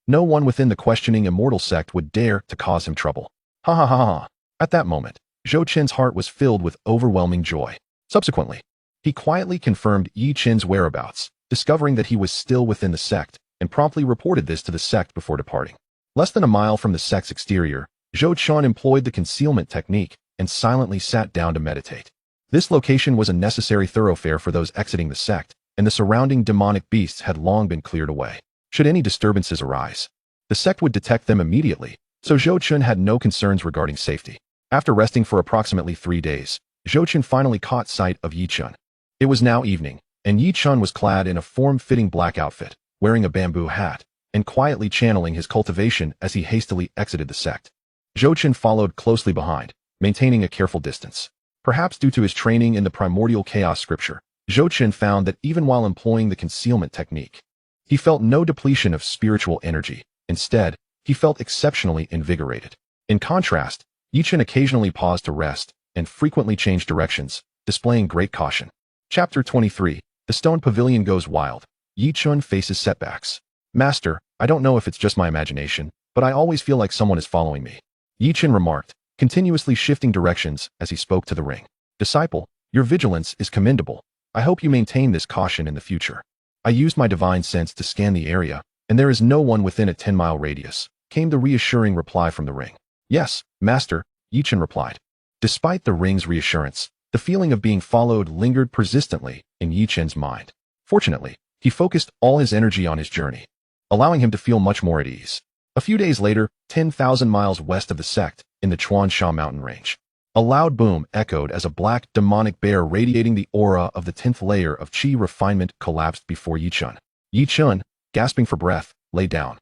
no one within the questioning immortal sect would dare to cause him trouble. Ha ha ha ha. At that moment, Zhou Chen's heart was filled with overwhelming joy. Subsequently, he quietly confirmed Yi Chen's whereabouts, discovering that he was still within the sect, and promptly reported this to the sect before departing. Less than a mile from the sect's exterior, Zhou Chen employed the concealment technique and silently sat down to meditate. This location was a necessary thoroughfare for those exiting the sect, and the surrounding demonic beasts had long been cleared away. Should any disturbances arise, the sect would detect them immediately, so Zhou Chen had no concerns regarding safety. After resting for approximately 3 days, Zhou Chen finally caught sight of Yi Chun. It was now evening, and Yi Chun was clad in a form-fitting black outfit, wearing a bamboo hat, and quietly channeling his cultivation as he hastily exited the sect. Zhou followed closely behind, maintaining a careful distance. Perhaps due to his training in the primordial chaos scripture, Zhou found that even while employing the concealment technique, he felt no depletion of spiritual energy. Instead, he felt exceptionally invigorated. In contrast, Yichen occasionally paused to rest and frequently changed directions, displaying great caution. Chapter 23. The Stone Pavilion Goes Wild. Yichen faces setbacks. Master, I don't know if it's just my imagination, but I always feel like someone is following me, Yichen remarked, continuously shifting directions as he spoke to the ring. Disciple, your vigilance is commendable. I hope you maintain this caution in the future. I used my divine sense to scan the area, and there is no one within a 10-mile radius, came the reassuring reply from the ring. Yes, Master, Yichen replied. Despite the ring's reassurance, the feeling of being followed lingered persistently in Yichen's mind. Fortunately, he focused all his energy on his journey, allowing him to feel much more at ease. A few days later, 10,000 miles west of the Sect, in the Chuansha mountain range, a loud boom echoed as a black demonic bear radiating the aura of the 10th layer of Qi refinement collapsed before Yichen. Yichen, gasping for breath, lay down.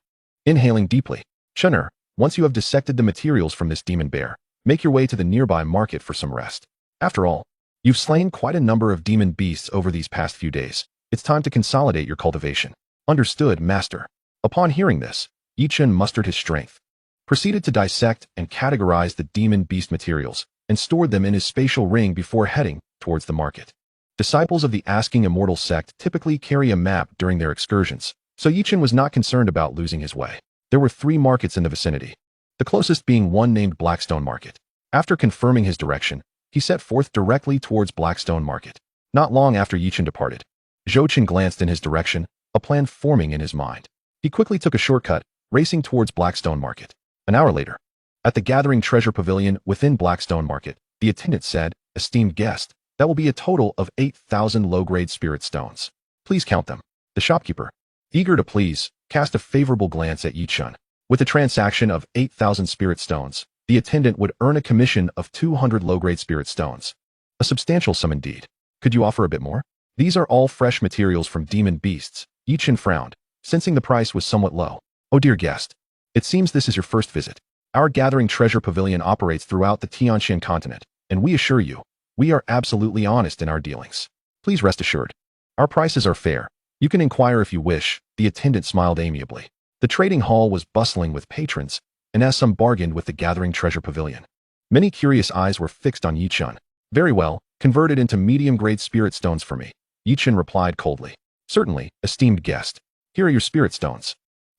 Inhaling deeply. Chener, once you have dissected the materials from this demon bear, make your way to the nearby market for some rest. After all, you've slain quite a number of demon beasts over these past few days. It's time to consolidate your cultivation. Understood, Master. Upon hearing this, Yichen mustered his strength, proceeded to dissect and categorize the demon beast materials, and stored them in his spatial ring before heading towards the market. Disciples of the Asking Immortal sect typically carry a map during their excursions, so Yichen was not concerned about losing his way. There were 3 markets in the vicinity, the closest being one named Blackstone Market. After confirming his direction, he set forth directly towards Blackstone Market. Not long after Yichen departed, Zhou glanced in his direction, a plan forming in his mind. He quickly took a shortcut, racing towards Blackstone Market. An hour later, at the Gathering Treasure Pavilion within Blackstone Market, the attendant said, "Esteemed guest, that will be a total of 8,000 low-grade spirit stones. Please count them." The shopkeeper, eager to please, cast a favorable glance at Yichen. With a transaction of 8,000 spirit stones, the attendant would earn a commission of 200 low-grade spirit stones. A substantial sum indeed. Could you offer a bit more? These are all fresh materials from demon beasts. Yichen frowned, sensing the price was somewhat low. Oh dear guest, it seems this is your first visit. Our Gathering Treasure Pavilion operates throughout the Tianxian continent, and we assure you, we are absolutely honest in our dealings. Please rest assured. Our prices are fair. You can inquire if you wish, the attendant smiled amiably. The trading hall was bustling with patrons, and as some bargained with the Gathering Treasure Pavilion, many curious eyes were fixed on Yichen. Very well, convert it into medium-grade spirit stones for me, Yichen replied coldly. Certainly, esteemed guest. Here are your spirit stones.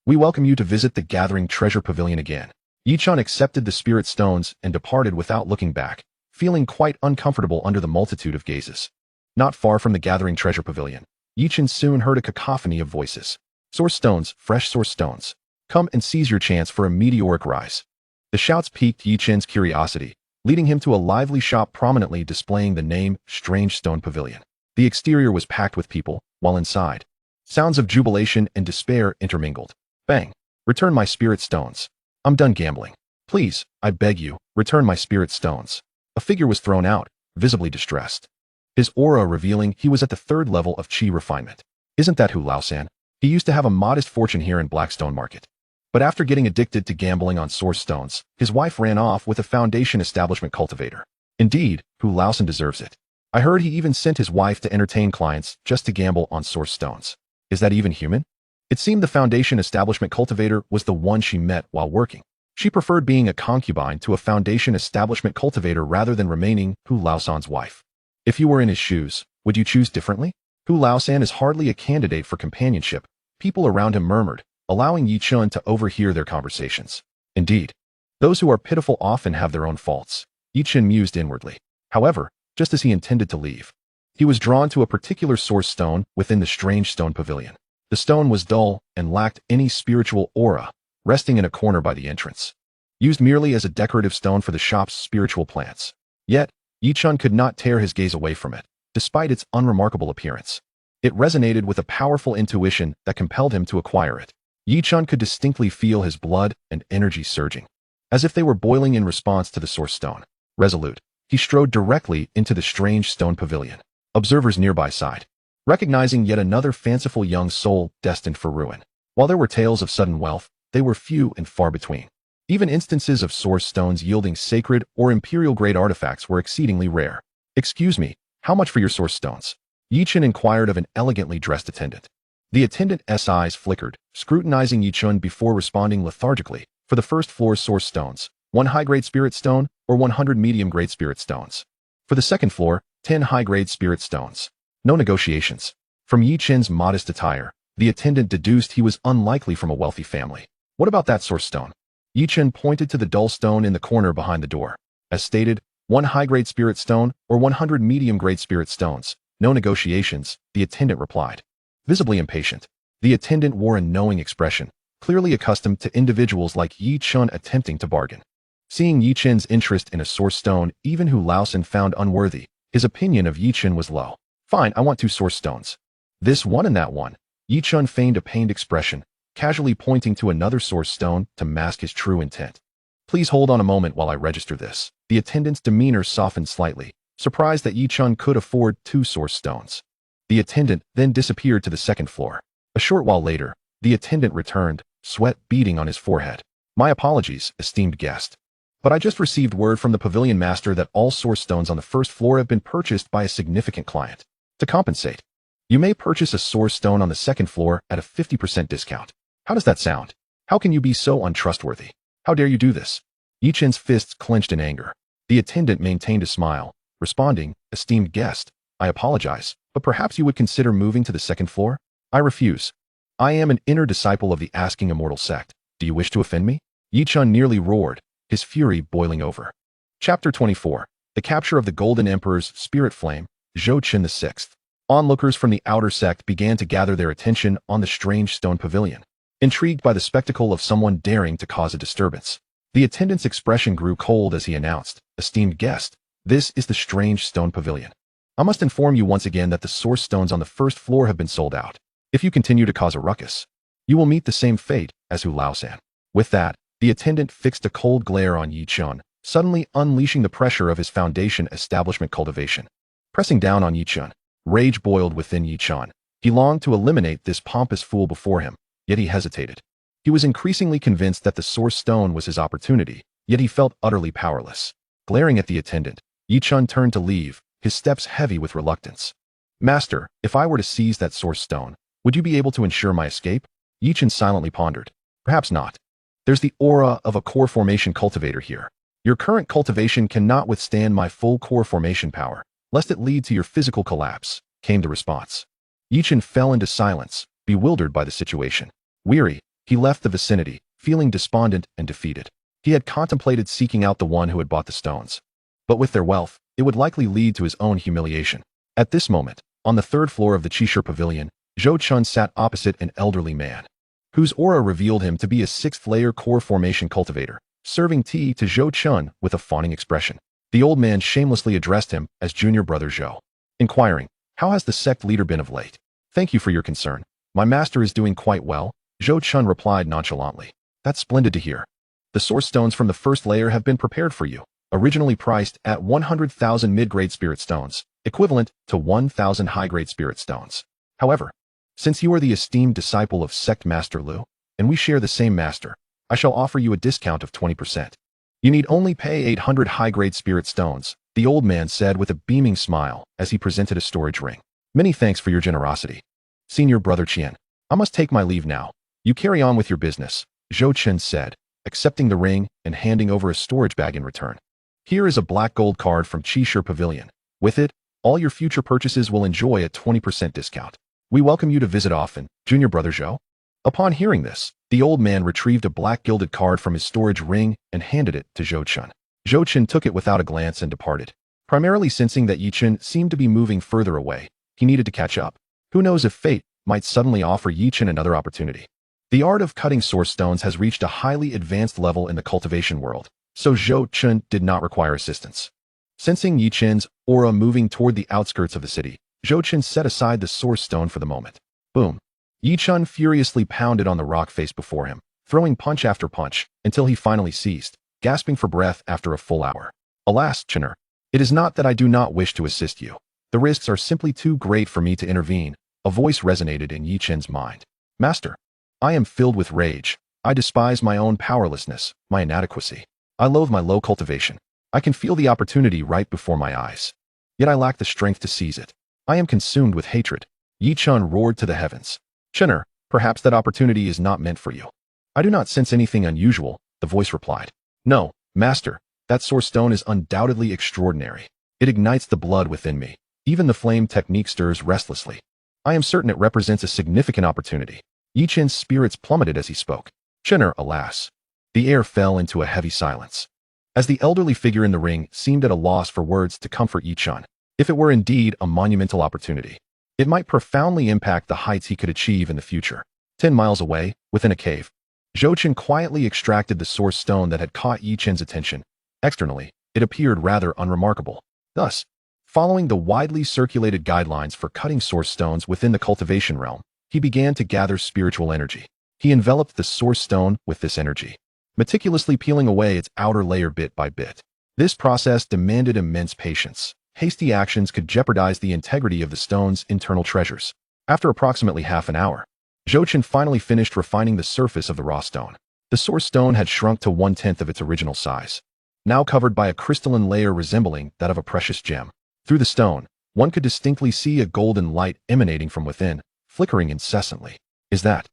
We welcome you to visit the Gathering Treasure Pavilion again. Yichen accepted the spirit stones and departed without looking back, feeling quite uncomfortable under the multitude of gazes. Not far from the Gathering Treasure Pavilion, Yichen soon heard a cacophony of voices. Source stones, fresh source stones. Come and seize your chance for a meteoric rise. The shouts piqued Yichen's curiosity, leading him to a lively shop prominently displaying the name Strange Stone Pavilion. The exterior was packed with people, while inside, sounds of jubilation and despair intermingled. Bang! Return my spirit stones. I'm done gambling. Please, I beg you, return my spirit stones. A figure was thrown out, visibly distressed, his aura revealing he was at the 3rd level of Qi refinement. Isn't that Hu Laosan? He used to have a modest fortune here in Blackstone Market. But after getting addicted to gambling on source stones, his wife ran off with a foundation establishment cultivator. Indeed, Hu Laosan deserves it. I heard he even sent his wife to entertain clients just to gamble on source stones. Is that even human? It seemed the foundation establishment cultivator was the one she met while working. She preferred being a concubine to a foundation establishment cultivator rather than remaining Hu Laosan's wife. If you were in his shoes, would you choose differently? Hu Laosan is hardly a candidate for companionship, people around him murmured, allowing Yichen to overhear their conversations. Indeed, those who are pitiful often have their own faults, Yichen mused inwardly. However, just as he intended to leave, he was drawn to a particular source stone within the Strange Stone Pavilion. The stone was dull and lacked any spiritual aura, resting in a corner by the entrance, used merely as a decorative stone for the shop's spiritual plants. Yet, Yichen could not tear his gaze away from it, despite its unremarkable appearance. It resonated with a powerful intuition that compelled him to acquire it. Yichen could distinctly feel his blood and energy surging, as if they were boiling in response to the source stone. Resolute, he strode directly into the Strange Stone Pavilion. Observers nearby sighed. recognizing yet another fanciful young soul destined for ruin. While there were tales of sudden wealth, they were few and far between. Even instances of source stones yielding sacred or imperial-grade artifacts were exceedingly rare. "Excuse me, how much for your source stones?" Yichun inquired of an elegantly dressed attendant. The attendant's eyes flickered, scrutinizing Yichun before responding lethargically. "For the first floor source stones, 1 high-grade spirit stone or 100 medium-grade spirit stones. For the second floor, 10 high-grade spirit stones. No negotiations." From Yichun's modest attire, the attendant deduced he was unlikely from a wealthy family. "What about that source stone?" Yichun pointed to the dull stone in the corner behind the door. "As stated, 1 high-grade spirit stone or 100 medium-grade spirit stones. No negotiations," the attendant replied. Visibly impatient, the attendant wore a knowing expression, clearly accustomed to individuals like Yichun attempting to bargain. Seeing Yichun's interest in a source stone, even who Lausen found unworthy, his opinion of Yichun was low. "Fine, I want 2 source stones. This one and that one." Yichun feigned a pained expression, casually pointing to another source stone to mask his true intent. "Please hold on a moment while I register this." The attendant's demeanor softened slightly, surprised that Yichun could afford 2 source stones. The attendant then disappeared to the second floor. A short while later, the attendant returned, sweat beading on his forehead. "My apologies, esteemed guest. But I just received word from the pavilion master that all source stones on the first floor have been purchased by a significant client. To compensate, you may purchase a source stone on the second floor at a 50% discount. How does that sound? How can you be so untrustworthy? How dare you do this?" Yichun's fists clenched in anger. The attendant maintained a smile, responding, "Esteemed guest, I apologize, but perhaps you would consider moving to the second floor?" "I refuse. I am an inner disciple of the Asking Immortal Sect. Do you wish to offend me?" Yichun nearly roared, his fury boiling over. Chapter 24. The Capture of the Golden Emperor's Spirit Flame, Zhou Qin VI. Onlookers from the outer sect began to gather their attention on the strange stone pavilion, intrigued by the spectacle of someone daring to cause a disturbance. The attendant's expression grew cold as he announced, "Esteemed guest, this is the strange stone pavilion. I must inform you once again that the source stones on the first floor have been sold out. If you continue to cause a ruckus, you will meet the same fate as Hu Laosan." With that, the attendant fixed a cold glare on Yichun, suddenly unleashing the pressure of his foundation establishment cultivation. Pressing down on Yichun, rage boiled within Yichun. He longed to eliminate this pompous fool before him, yet he hesitated. He was increasingly convinced that the source stone was his opportunity, yet he felt utterly powerless. Glaring at the attendant, Yichun turned to leave, his steps heavy with reluctance. "Master, if I were to seize that source stone, would you be able to ensure my escape?" Yichun silently pondered. "Perhaps not. There's the aura of a core formation cultivator here. Your current cultivation cannot withstand my full core formation power, lest it lead to your physical collapse," came the response. Yichun fell into silence, bewildered by the situation. Weary, he left the vicinity, feeling despondent and defeated. He had contemplated seeking out the one who had bought the stones. But with their wealth, it would likely lead to his own humiliation. At this moment, on the third floor of the Qishir Pavilion, Zhou Chun sat opposite an elderly man, whose aura revealed him to be a 6th-layer core formation cultivator, serving tea to Zhou Chun with a fawning expression. The old man shamelessly addressed him as Junior Brother Zhou, inquiring, "How has the sect leader been of late?" "Thank you for your concern. My master is doing quite well," Zhou Chun replied nonchalantly. "That's splendid to hear. The source stones from the first layer have been prepared for you, originally priced at 100,000 mid-grade spirit stones, equivalent to 1,000 high-grade spirit stones. However, since you are the esteemed disciple of Sect Master Lu, and we share the same master, I shall offer you a discount of 20%. You need only pay 800 high-grade spirit stones," the old man said with a beaming smile as he presented a storage ring. "Many thanks for your generosity. Senior Brother Qian, I must take my leave now. You carry on with your business," Zhou Chen said, accepting the ring and handing over a storage bag in return. "Here is a black gold card from Qishir Pavilion. With it, all your future purchases will enjoy a 20% discount. We welcome you to visit often, Junior Brother Zhou." Upon hearing this, the old man retrieved a black gilded card from his storage ring and handed it to Zhou Chun. Zhou Chun took it without a glance and departed. Primarily sensing that Yichun seemed to be moving further away, he needed to catch up. Who knows if fate might suddenly offer Yichun another opportunity. The art of cutting source stones has reached a highly advanced level in the cultivation world, so Zhou Chun did not require assistance. Sensing Yichun's aura moving toward the outskirts of the city, Zhou Chun set aside the source stone for the moment. Boom. Yichun furiously pounded on the rock face before him, throwing punch after punch, until he finally ceased, gasping for breath after a full hour. "Alas, Chiner, it is not that I do not wish to assist you. The risks are simply too great for me to intervene. A voice resonated in Yi Chen's mind. Master, I am filled with rage. I despise my own powerlessness, my inadequacy. I loathe my low cultivation. I can feel the opportunity right before my eyes. Yet I lack the strength to seize it. I am consumed with hatred. Yi Chen roared to the heavens. Chenner, perhaps that opportunity is not meant for you. I do not sense anything unusual, the voice replied. No, Master, that source stone is undoubtedly extraordinary. It ignites the blood within me. Even the flame technique stirs restlessly. I am certain it represents a significant opportunity. Yi Chen's spirits plummeted as he spoke. Chenner, alas. The air fell into a heavy silence. As the elderly figure in the ring seemed at a loss for words to comfort Yi Chen, if it were indeed a monumental opportunity, it might profoundly impact the heights he could achieve in the future. 10 miles away, within a cave, Zhou Chen quietly extracted the source stone that had caught Yi Chen's attention. Externally, it appeared rather unremarkable. Thus, following the widely circulated guidelines for cutting source stones within the cultivation realm, he began to gather spiritual energy. He enveloped the source stone with this energy, meticulously peeling away its outer layer bit by bit. This process demanded immense patience. Hasty actions could jeopardize the integrity of the stone's internal treasures. After approximately half an hour, Zhou Chen finally finished refining the surface of the raw stone. The source stone had shrunk to 1/10 of its original size, now covered by a crystalline layer resembling that of a precious gem. Through the stone, one could distinctly see a golden light emanating from within, flickering incessantly. Is that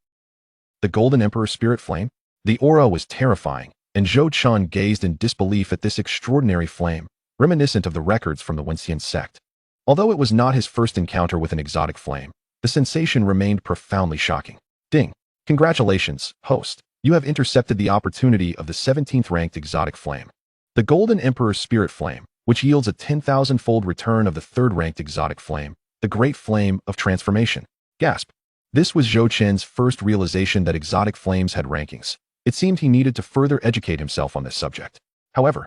the Golden Emperor Spirit Flame? The aura was terrifying, and Zhou Chen gazed in disbelief at this extraordinary flame, reminiscent of the records from the Wenxian Sect. Although it was not his first encounter with an exotic flame, the sensation remained profoundly shocking. Ding! Congratulations, host. You have intercepted the opportunity of the 17th ranked exotic flame. The Golden Emperor Spirit Flame, which yields a 10,000-fold return of the 3rd ranked exotic flame, the Great Flame of Transformation. Gasp! This was Zhou Chen's first realization that exotic flames had rankings. It seemed he needed to further educate himself on this subject. However,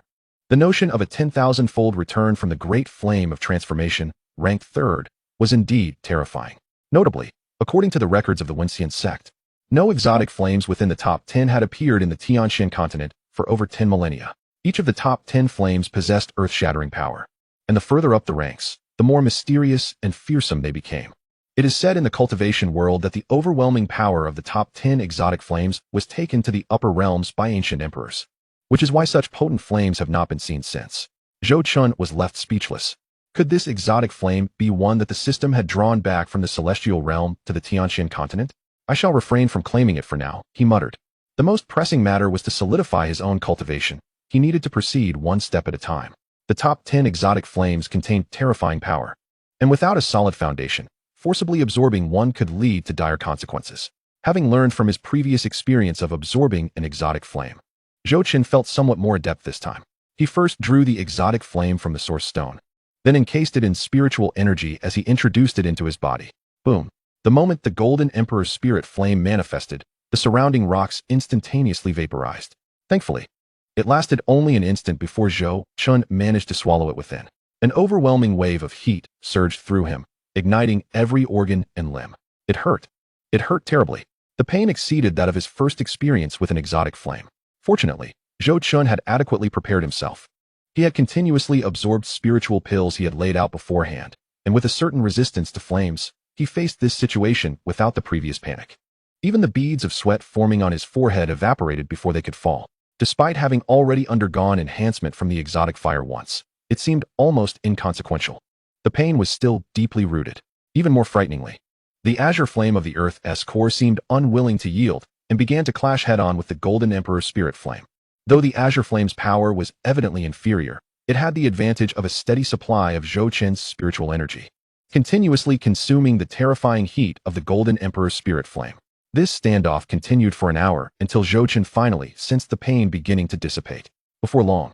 the notion of a 10,000-fold return from the Great Flame of Transformation, ranked 3rd, was indeed terrifying. Notably, according to the records of the Wenxian Sect, no exotic flames within the top 10 had appeared in the Tianxian continent for over 10 millennia. Each of the top 10 flames possessed earth-shattering power, and the further up the ranks, the more mysterious and fearsome they became. It is said in the cultivation world that the overwhelming power of the top 10 exotic flames was taken to the upper realms by ancient emperors, which is why such potent flames have not been seen since. Zhou Chen was left speechless. Could this exotic flame be one that the system had drawn back from the celestial realm to the Tianxian continent? I shall refrain from claiming it for now, he muttered. The most pressing matter was to solidify his own cultivation. He needed to proceed one step at a time. The top 10 exotic flames contained terrifying power, and without a solid foundation, forcibly absorbing one could lead to dire consequences. Having learned from his previous experience of absorbing an exotic flame, Zhou Chen felt somewhat more adept this time. He first drew the exotic flame from the source stone, then encased it in spiritual energy as he introduced it into his body. Boom! The moment the Golden Emperor's spirit flame manifested, the surrounding rocks instantaneously vaporized. Thankfully, it lasted only an instant before Zhou Chen managed to swallow it within. An overwhelming wave of heat surged through him, igniting every organ and limb. It hurt. It hurt terribly. The pain exceeded that of his first experience with an exotic flame. Fortunately, Zhou Chen had adequately prepared himself. He had continuously absorbed spiritual pills he had laid out beforehand, and with a certain resistance to flames, he faced this situation without the previous panic. Even the beads of sweat forming on his forehead evaporated before they could fall. Despite having already undergone enhancement from the exotic fire once, it seemed almost inconsequential. The pain was still deeply rooted. Even more frighteningly, the azure flame of the Earth's core seemed unwilling to yield and began to clash head-on with the Golden Emperor's spirit flame. Though the azure flame's power was evidently inferior, it had the advantage of a steady supply of Zhou Chen's spiritual energy, continuously consuming the terrifying heat of the Golden Emperor's spirit flame. This standoff continued for an hour until Zhou Chen finally sensed the pain beginning to dissipate. Before long,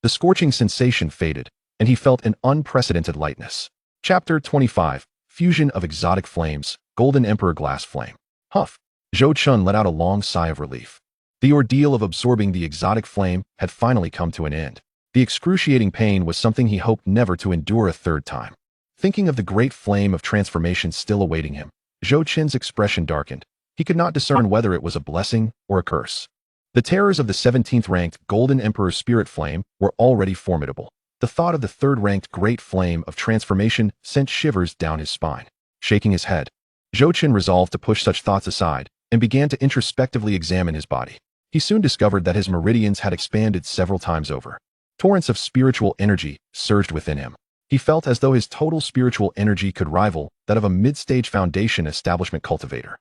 the scorching sensation faded, and he felt an unprecedented lightness. Chapter 25, Fusion of Exotic Flames, Golden Emperor Glass Flame. Huff! Zhou Chen let out a long sigh of relief. The ordeal of absorbing the exotic flame had finally come to an end. The excruciating pain was something he hoped never to endure a third time. Thinking of the great flame of transformation still awaiting him, Zhou Chen's expression darkened. He could not discern whether it was a blessing or a curse. The terrors of the 17th ranked Golden Emperor Spirit Flame were already formidable. The thought of the third-ranked great flame of transformation sent shivers down his spine. Shaking his head, Zhou Qin resolved to push such thoughts aside and began to introspectively examine his body. He soon discovered that his meridians had expanded several times over. Torrents of spiritual energy surged within him. He felt as though his total spiritual energy could rival that of a mid-stage foundation establishment cultivator.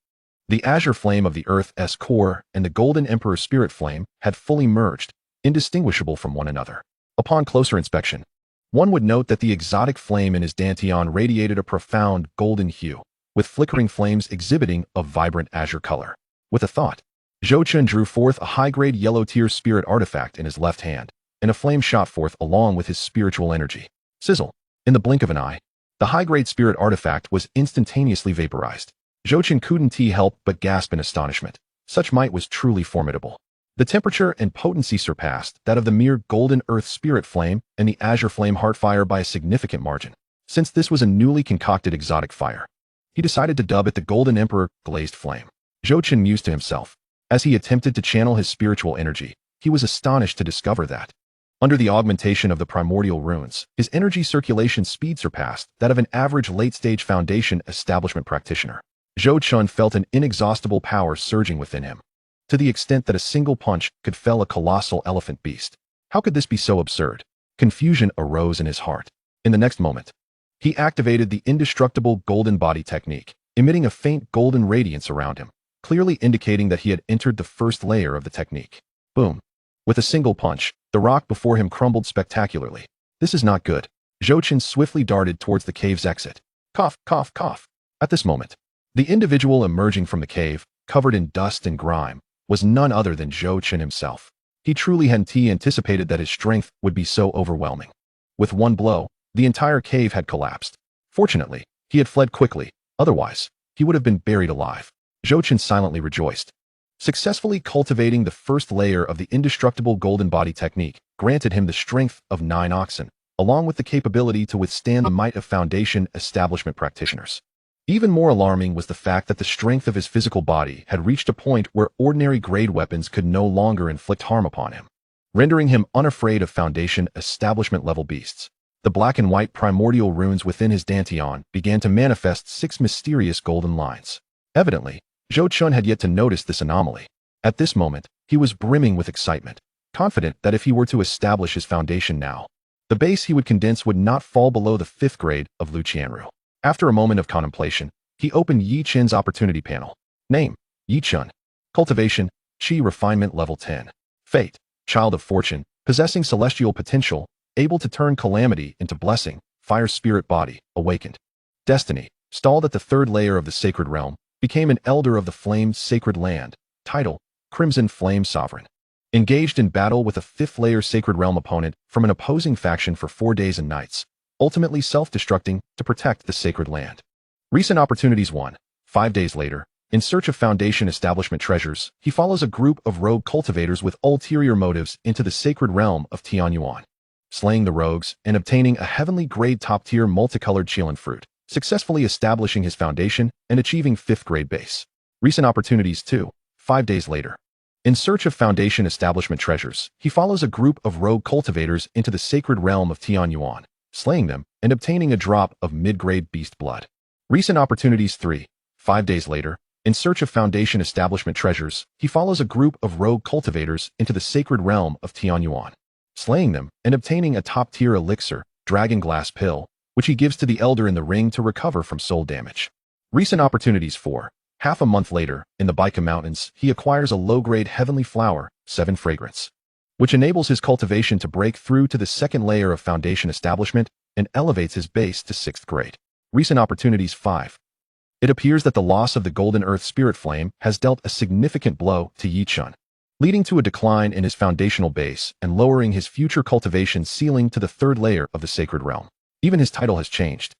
The azure flame of the Earth's core and the golden emperor spirit flame had fully merged, indistinguishable from one another. Upon closer inspection, one would note that the exotic flame in his dantian radiated a profound golden hue, with flickering flames exhibiting a vibrant azure color. With a thought, Zhou Qin drew forth a high-grade yellow-tier spirit artifact in his left hand, and a flame shot forth along with his spiritual energy. Sizzle! In the blink of an eye, the high-grade spirit artifact was instantaneously vaporized. Zhou Qin couldn't help but gasp in astonishment. Such might was truly formidable. The temperature and potency surpassed that of the mere golden earth spirit flame and the azure flame heartfire by a significant margin. Since this was a newly concocted exotic fire, he decided to dub it the Golden Emperor Glazed Flame. Zhou Qin mused to himself. As he attempted to channel his spiritual energy, he was astonished to discover that, under the augmentation of the primordial runes, his energy circulation speed surpassed that of an average late-stage foundation establishment practitioner. Zhou Qin felt an inexhaustible power surging within him, to the extent that a single punch could fell a colossal elephant beast. How could this be so absurd? Confusion arose in his heart. In the next moment, he activated the indestructible golden body technique, emitting a faint golden radiance around him, clearly indicating that he had entered the first layer of the technique. Boom! With a single punch, the rock before him crumbled spectacularly. This is not good. Zhou Qin swiftly darted towards the cave's exit. Cough, cough, cough. At this moment, the individual emerging from the cave, covered in dust and grime, was none other than Zhou Qin himself. He truly hadn't anticipated that his strength would be so overwhelming. With one blow, the entire cave had collapsed. Fortunately, he had fled quickly, otherwise, he would have been buried alive. Zhou Qin silently rejoiced. Successfully cultivating the first layer of the indestructible golden body technique granted him the strength of 9 oxen, along with the capability to withstand the might of foundation establishment practitioners. Even more alarming was the fact that the strength of his physical body had reached a point where ordinary grade weapons could no longer inflict harm upon him, rendering him unafraid of foundation establishment level beasts. The black and white primordial runes within his dantian began to manifest 6 mysterious golden lines. Evidently, Zhou Qin had yet to notice this anomaly. At this moment, he was brimming with excitement, confident that if he were to establish his foundation now, the base he would condense would not fall below the 5th grade of Luqianru. After a moment of contemplation, he opened Yi Qin's opportunity panel. Name: Yi Qin. Cultivation: Qi Refinement Level 10. Fate: Child of Fortune, possessing celestial potential, able to turn calamity into blessing, fire spirit body, awakened. Destiny: Stalled at the 3rd layer of the sacred realm, became an elder of the flamed sacred land. Title: Crimson Flame Sovereign. Engaged in battle with a 5th layer sacred realm opponent from an opposing faction for 4 days and nights, ultimately self-destructing to protect the sacred land. Recent opportunities 1. 5 days later, in search of foundation establishment treasures, he follows a group of rogue cultivators with ulterior motives into the sacred realm of Tianyuan. Slaying the rogues and obtaining a heavenly grade top-tier multicolored Chilan fruit, successfully establishing his foundation and achieving 5th grade base. Recent opportunities 2. 5 days later. In search of foundation establishment treasures, he follows a group of rogue cultivators into the sacred realm of Tianyuan, slaying them and obtaining a drop of mid-grade beast blood. Recent opportunities 3. 5 days later. In search of foundation establishment treasures, he follows a group of rogue cultivators into the sacred realm of Tianyuan, slaying them and obtaining a top-tier elixir, dragon glass pill, which he gives to the elder in the ring to recover from soul damage. Recent opportunities 4. Half a month later, in the Baika Mountains, he acquires a low-grade heavenly flower, 7 fragrance, which enables his cultivation to break through to the 2nd layer of foundation establishment and elevates his base to 6th grade. Recent opportunities 5. It appears that the loss of the Golden Earth Spirit Flame has dealt a significant blow to Yi Qin, leading to a decline in his foundational base and lowering his future cultivation ceiling to the 3rd layer of the Sacred Realm. Even his title has changed.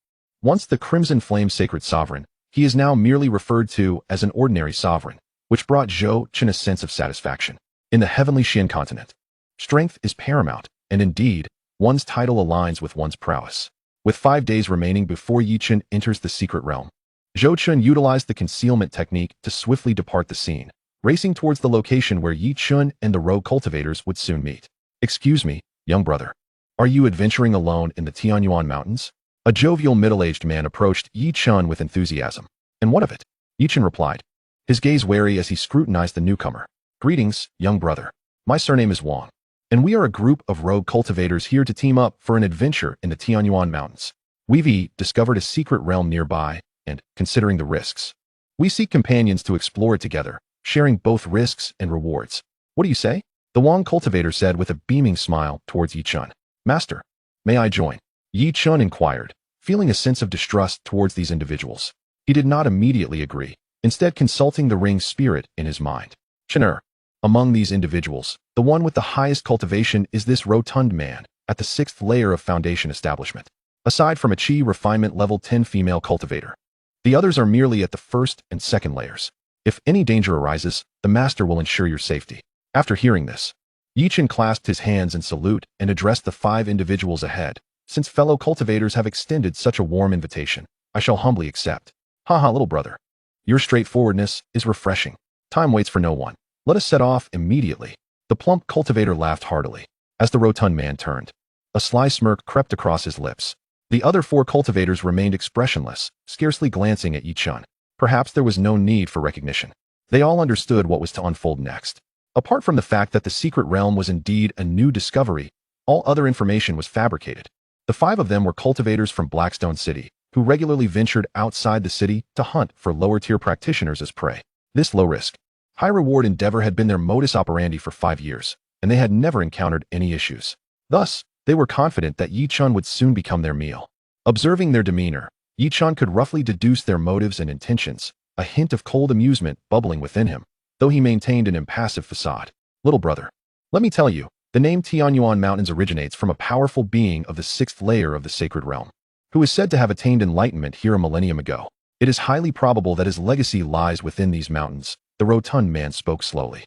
Once the Crimson Flame Sacred Sovereign, he is now merely referred to as an ordinary sovereign, which brought Zhou Qin a sense of satisfaction. In the heavenly Xian continent, strength is paramount, and indeed, one's title aligns with one's prowess. With 5 days remaining before Yi Qin enters the secret realm, Zhou Qin utilized the concealment technique to swiftly depart the scene, racing towards the location where Yi Qin and the rogue cultivators would soon meet. Excuse me, young brother. Are you adventuring alone in the Tianyuan Mountains? A jovial middle-aged man approached Yi Chun with enthusiasm. And what of it? Yi Chun replied, his gaze wary as he scrutinized the newcomer. Greetings, young brother. My surname is Wang, and we are a group of rogue cultivators here to team up for an adventure in the Tianyuan Mountains. We've discovered a secret realm nearby, and, considering the risks, we seek companions to explore it together, sharing both risks and rewards. What do you say? The Wang cultivator said with a beaming smile towards Yi Chun. Master, may I join? Yi Chun inquired, feeling a sense of distrust towards these individuals. He did not immediately agree, instead consulting the ring spirit in his mind. Chun'er. Among these individuals, the one with the highest cultivation is this rotund man, at the 6th layer of foundation establishment. Aside from a Qi refinement level 10 female cultivator, the others are merely at the 1st and 2nd layers. If any danger arises, the master will ensure your safety. After hearing this, Yi Chun clasped his hands in salute and addressed the 5 individuals ahead. Since fellow cultivators have extended such a warm invitation, I shall humbly accept. Haha, little brother. Your straightforwardness is refreshing. Time waits for no one. Let us set off immediately. The plump cultivator laughed heartily. As the rotund man turned, a sly smirk crept across his lips. The other 4 cultivators remained expressionless, scarcely glancing at Yi Chun. Perhaps there was no need for recognition. They all understood what was to unfold next. Apart from the fact that the secret realm was indeed a new discovery, all other information was fabricated. The 5 of them were cultivators from Blackstone City, who regularly ventured outside the city to hunt for lower-tier practitioners as prey. This low-risk, high-reward endeavor had been their modus operandi for 5 years, and they had never encountered any issues. Thus, they were confident that Yi Chun would soon become their meal. Observing their demeanor, Yi Chun could roughly deduce their motives and intentions, a hint of cold amusement bubbling within him, though he maintained an impassive facade. Little brother, let me tell you, the name Tianyuan Mountains originates from a powerful being of the 6th layer of the sacred realm, who is said to have attained enlightenment here a millennium ago. It is highly probable that his legacy lies within these mountains. The rotund man spoke slowly.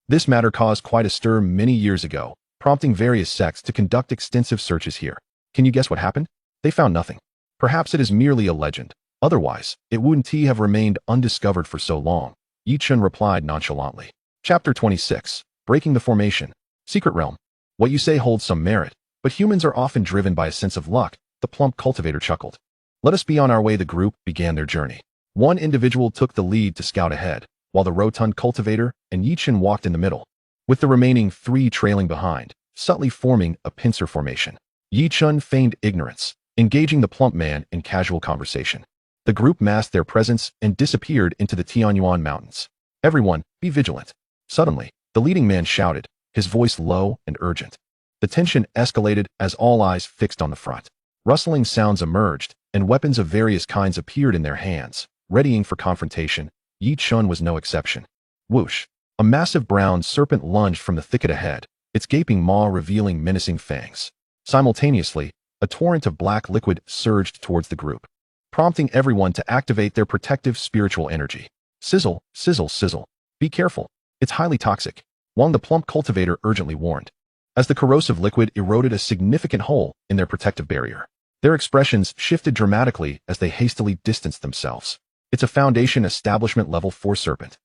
This matter caused quite a stir many years ago, prompting various sects to conduct extensive searches here. Can you guess what happened? They found nothing. Perhaps it is merely a legend. Otherwise, it wouldn't have remained undiscovered for so long. Yi Chun replied nonchalantly. Chapter 26. Breaking the Formation. Secret Realm. What you say holds some merit, but humans are often driven by a sense of luck, the plump cultivator chuckled. Let us be on our way. The group began their journey. One individual took the lead to scout ahead, while the rotund cultivator and Yi Chun walked in the middle, with the remaining 3 trailing behind, subtly forming a pincer formation. Yi Chun feigned ignorance, engaging the plump man in casual conversation. The group masked their presence and disappeared into the Tianyuan Mountains. Everyone, be vigilant. Suddenly, the leading man shouted, his voice low and urgent. The tension escalated as all eyes fixed on the front. Rustling sounds emerged, and weapons of various kinds appeared in their hands, readying for confrontation. Yi Chun was no exception. Whoosh! A massive brown serpent lunged from the thicket ahead, its gaping maw revealing menacing fangs. Simultaneously, a torrent of black liquid surged towards the group, prompting everyone to activate their protective spiritual energy. Sizzle, sizzle, sizzle. Be careful. It's highly toxic. Wang the plump cultivator urgently warned, as the corrosive liquid eroded a significant hole in their protective barrier. Their expressions shifted dramatically as they hastily distanced themselves. It's a foundation establishment level 4 serpent.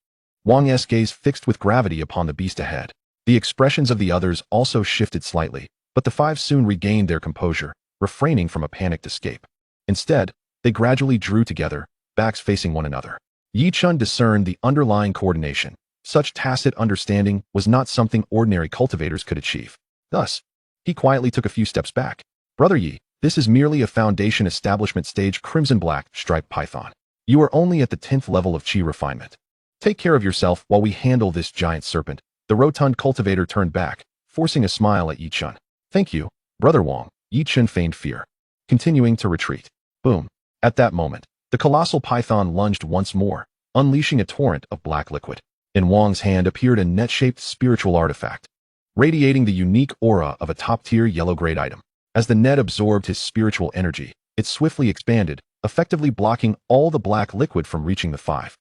Wang's gaze fixed with gravity upon the beast ahead. The expressions of the others also shifted slightly, but the 5 soon regained their composure, refraining from a panicked escape. Instead, they gradually drew together, backs facing one another. Yi Chun discerned the underlying coordination. Such tacit understanding was not something ordinary cultivators could achieve. Thus, he quietly took a few steps back. Brother Yi, this is merely a foundation establishment stage crimson black striped python. You are only at the 10th level of Qi refinement. Take care of yourself while we handle this giant serpent. The rotund cultivator turned back, forcing a smile at Yi Chun. Thank you, Brother Wang. Yi Chun feigned fear, continuing to retreat. Boom. At that moment, the colossal python lunged once more, unleashing a torrent of black liquid. In Wang's hand appeared a net-shaped spiritual artifact, radiating the unique aura of a top-tier yellow-grade item. As the net absorbed his spiritual energy, it swiftly expanded, effectively blocking all the black liquid from reaching the 5.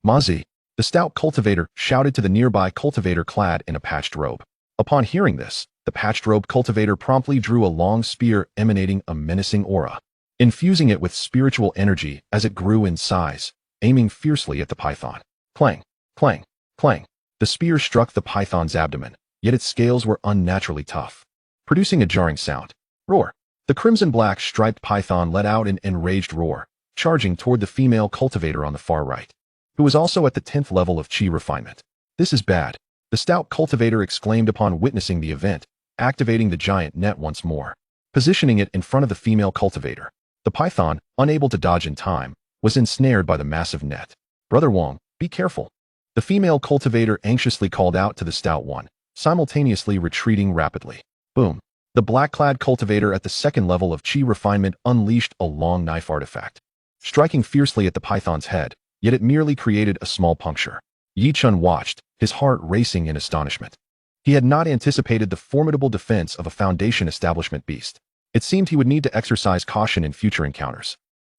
Mazi, the stout cultivator, shouted to the nearby cultivator clad in a patched robe. Upon hearing this, the patched-robed cultivator promptly drew a long spear emanating a menacing aura, infusing it with spiritual energy as it grew in size, aiming fiercely at the python. Clang, clang, clang. The spear struck the python's abdomen, yet its scales were unnaturally tough, producing a jarring sound. Roar. The crimson-black striped python let out an enraged roar, charging toward the female cultivator on the far right, who was also at the 10th level of chi refinement. This is bad, the stout cultivator exclaimed upon witnessing the event, activating the giant net once more, positioning it in front of the female cultivator. The python, unable to dodge in time, was ensnared by the massive net. Brother Wong, be careful. The female cultivator anxiously called out to the stout one, simultaneously retreating rapidly. Boom. The black-clad cultivator at the 2nd level of chi refinement unleashed a long knife artifact, striking fiercely at the python's head, yet it merely created a small puncture. Yi Chun watched, his heart racing in astonishment. He had not anticipated the formidable defense of a Foundation establishment beast. It seemed he would need to exercise caution in future encounters.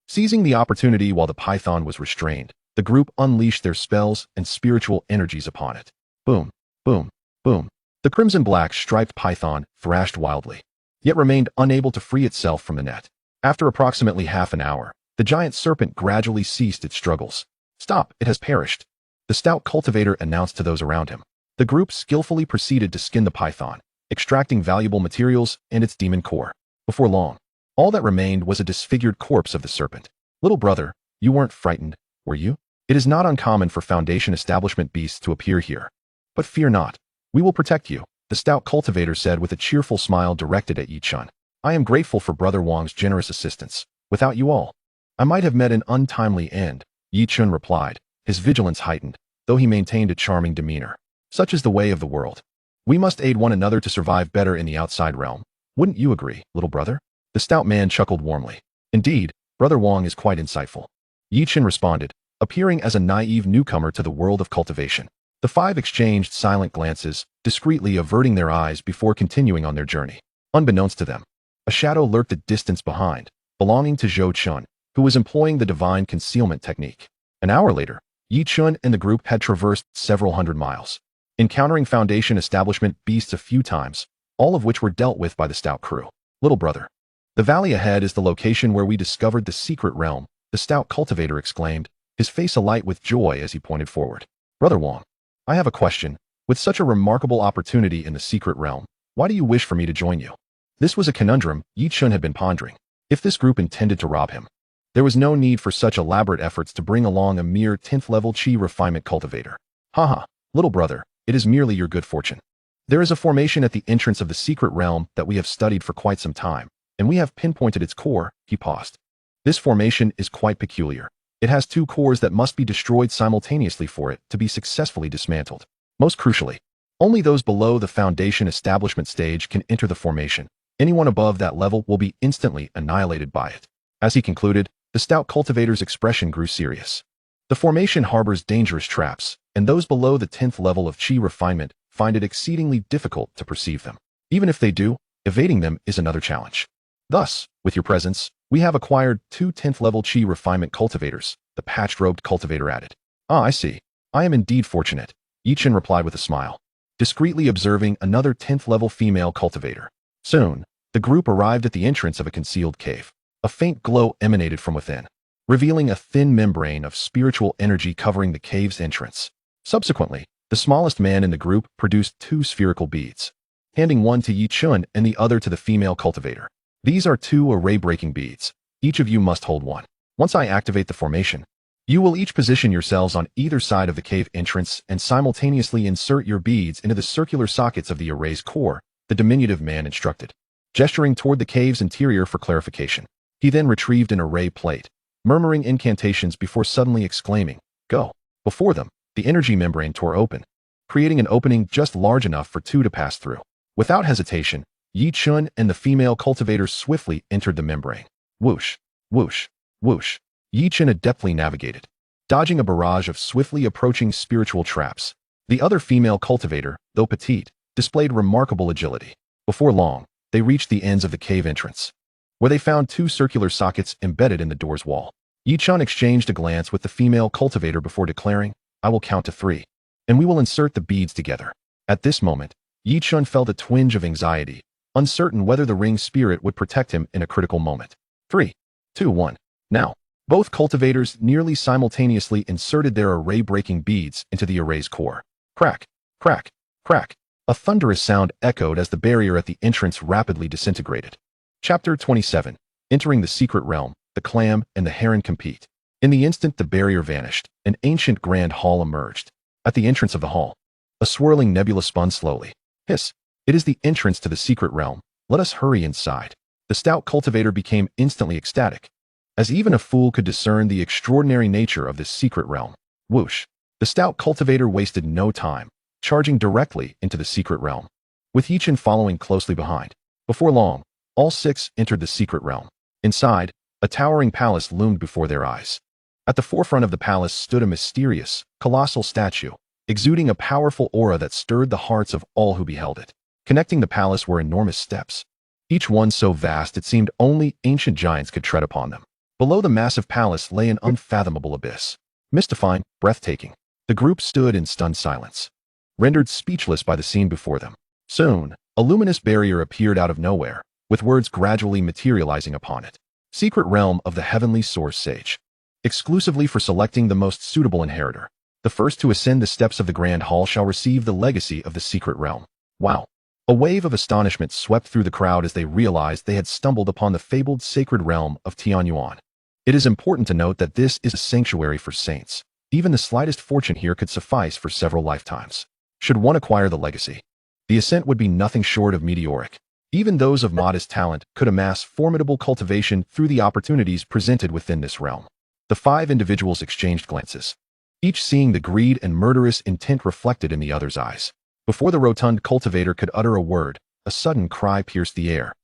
Seizing the opportunity while the python was restrained, the group unleashed their spells and spiritual energies upon it. Boom, boom, boom. The crimson-black striped python thrashed wildly, yet remained unable to free itself from the net. After approximately half an hour, the giant serpent gradually ceased its struggles. Stop, it has perished, the stout cultivator announced to those around him. The group skillfully proceeded to skin the python, extracting valuable materials and its demon core. Before long, all that remained was a disfigured corpse of the serpent. Little brother, you weren't frightened, were you? It is not uncommon for Foundation establishment beasts to appear here. But fear not. We will protect you, the stout cultivator said with a cheerful smile directed at Yi Chun. I am grateful for Brother Wong's generous assistance. Without you all, I might have met an untimely end, Yi Chun replied, his vigilance heightened, though he maintained a charming demeanor. Such is the way of the world. We must aid one another to survive better in the outside realm. Wouldn't you agree, little brother? The stout man chuckled warmly. Indeed, Brother Wong is quite insightful. Yi Chun responded, appearing as a naive newcomer to the world of cultivation. The five exchanged silent glances, discreetly averting their eyes before continuing on their journey. Unbeknownst to them, a shadow lurked a distance behind, belonging to Zhou Chun, who was employing the divine concealment technique. An hour later, Yi Chun and the group had traversed several hundred miles, encountering Foundation establishment beasts a few times, all of which were dealt with by the stout crew. Little brother, the valley ahead is the location where we discovered the secret realm, the stout cultivator exclaimed, his face alight with joy as he pointed forward. Brother Wong, I have a question. With such a remarkable opportunity in the secret realm, why do you wish for me to join you? This was a conundrum Yi Chun had been pondering. If this group intended to rob him, there was no need for such elaborate efforts to bring along a mere 10th level chi refinement cultivator. Haha, little brother, it is merely your good fortune. There is a formation at the entrance of the secret realm that we have studied for quite some time, and we have pinpointed its core. He paused. This formation is quite peculiar. It has two cores that must be destroyed simultaneously for it to be successfully dismantled. Most crucially, only those below the Foundation establishment stage can enter the formation. Anyone above that level will be instantly annihilated by it. As he concluded, the stout cultivator's expression grew serious. The formation harbors dangerous traps, and those below the 10th level of chi refinement find it exceedingly difficult to perceive them. Even if they do, evading them is another challenge. Thus, with your presence, we have acquired two 10th level chi refinement cultivators, the patched-robed cultivator added. Ah, I see. I am indeed fortunate, Yi Chun replied with a smile, discreetly observing another 10th level female cultivator. Soon, the group arrived at the entrance of a concealed cave. A faint glow emanated from within, revealing a thin membrane of spiritual energy covering the cave's entrance. Subsequently, the smallest man in the group produced two spherical beads, handing one to Yi Chun and the other to the female cultivator. These are two array-breaking beads. Each of you must hold one. Once I activate the formation, you will each position yourselves on either side of the cave entrance and simultaneously insert your beads into the circular sockets of the array's core, the diminutive man instructed, gesturing toward the cave's interior for clarification. He then retrieved an array plate, murmuring incantations before suddenly exclaiming, "Go!" Before them, the energy membrane tore open, creating an opening just large enough for two to pass through. Without hesitation, Yi Chun and the female cultivator swiftly entered the membrane. Whoosh, whoosh, whoosh. Yi Chun adeptly navigated, dodging a barrage of swiftly approaching spiritual traps. The other female cultivator, though petite, displayed remarkable agility. Before long, they reached the ends of the cave entrance, where they found two circular sockets embedded in the door's wall. Yi Chun exchanged a glance with the female cultivator before declaring, "I will count to 3, and we will insert the beads together." At this moment, Yi Chun felt a twinge of anxiety, uncertain whether the ring spirit would protect him in a critical moment. 3, 2, 1. Now, both cultivators nearly simultaneously inserted their array-breaking beads into the array's core. Crack, crack, crack. A thunderous sound echoed as the barrier at the entrance rapidly disintegrated. Chapter 27. Entering the secret realm, the clam and the heron compete. In the instant the barrier vanished, an ancient grand hall emerged. At the entrance of the hall, a swirling nebula spun slowly. Hiss! It is the entrance to the secret realm. Let us hurry inside. The stout cultivator became instantly ecstatic, as even a fool could discern the extraordinary nature of this secret realm. Whoosh! The stout cultivator wasted no time, charging directly into the secret realm, with Yichin following closely behind. Before long, all six entered the secret realm. Inside, a towering palace loomed before their eyes. At the forefront of the palace stood a mysterious, colossal statue, exuding a powerful aura that stirred the hearts of all who beheld it. Connecting the palace were enormous steps, each one so vast it seemed only ancient giants could tread upon them. Below the massive palace lay an unfathomable abyss, mystifying, breathtaking. The group stood in stunned silence, rendered speechless by the scene before them. Soon, a luminous barrier appeared out of nowhere, with words gradually materializing upon it. Secret realm of the heavenly source sage. Exclusively for selecting the most suitable inheritor. The first to ascend the steps of the grand hall shall receive the legacy of the secret realm. Wow! A wave of astonishment swept through the crowd as they realized they had stumbled upon the fabled sacred realm of Tianyuan. It is important to note that this is a sanctuary for saints. Even the slightest fortune here could suffice for several lifetimes. Should one acquire the legacy, the ascent would be nothing short of meteoric. Even those of modest talent could amass formidable cultivation through the opportunities presented within this realm. The five individuals exchanged glances, each seeing the greed and murderous intent reflected in the other's eyes. Before the rotund cultivator could utter a word, a sudden cry pierced the air.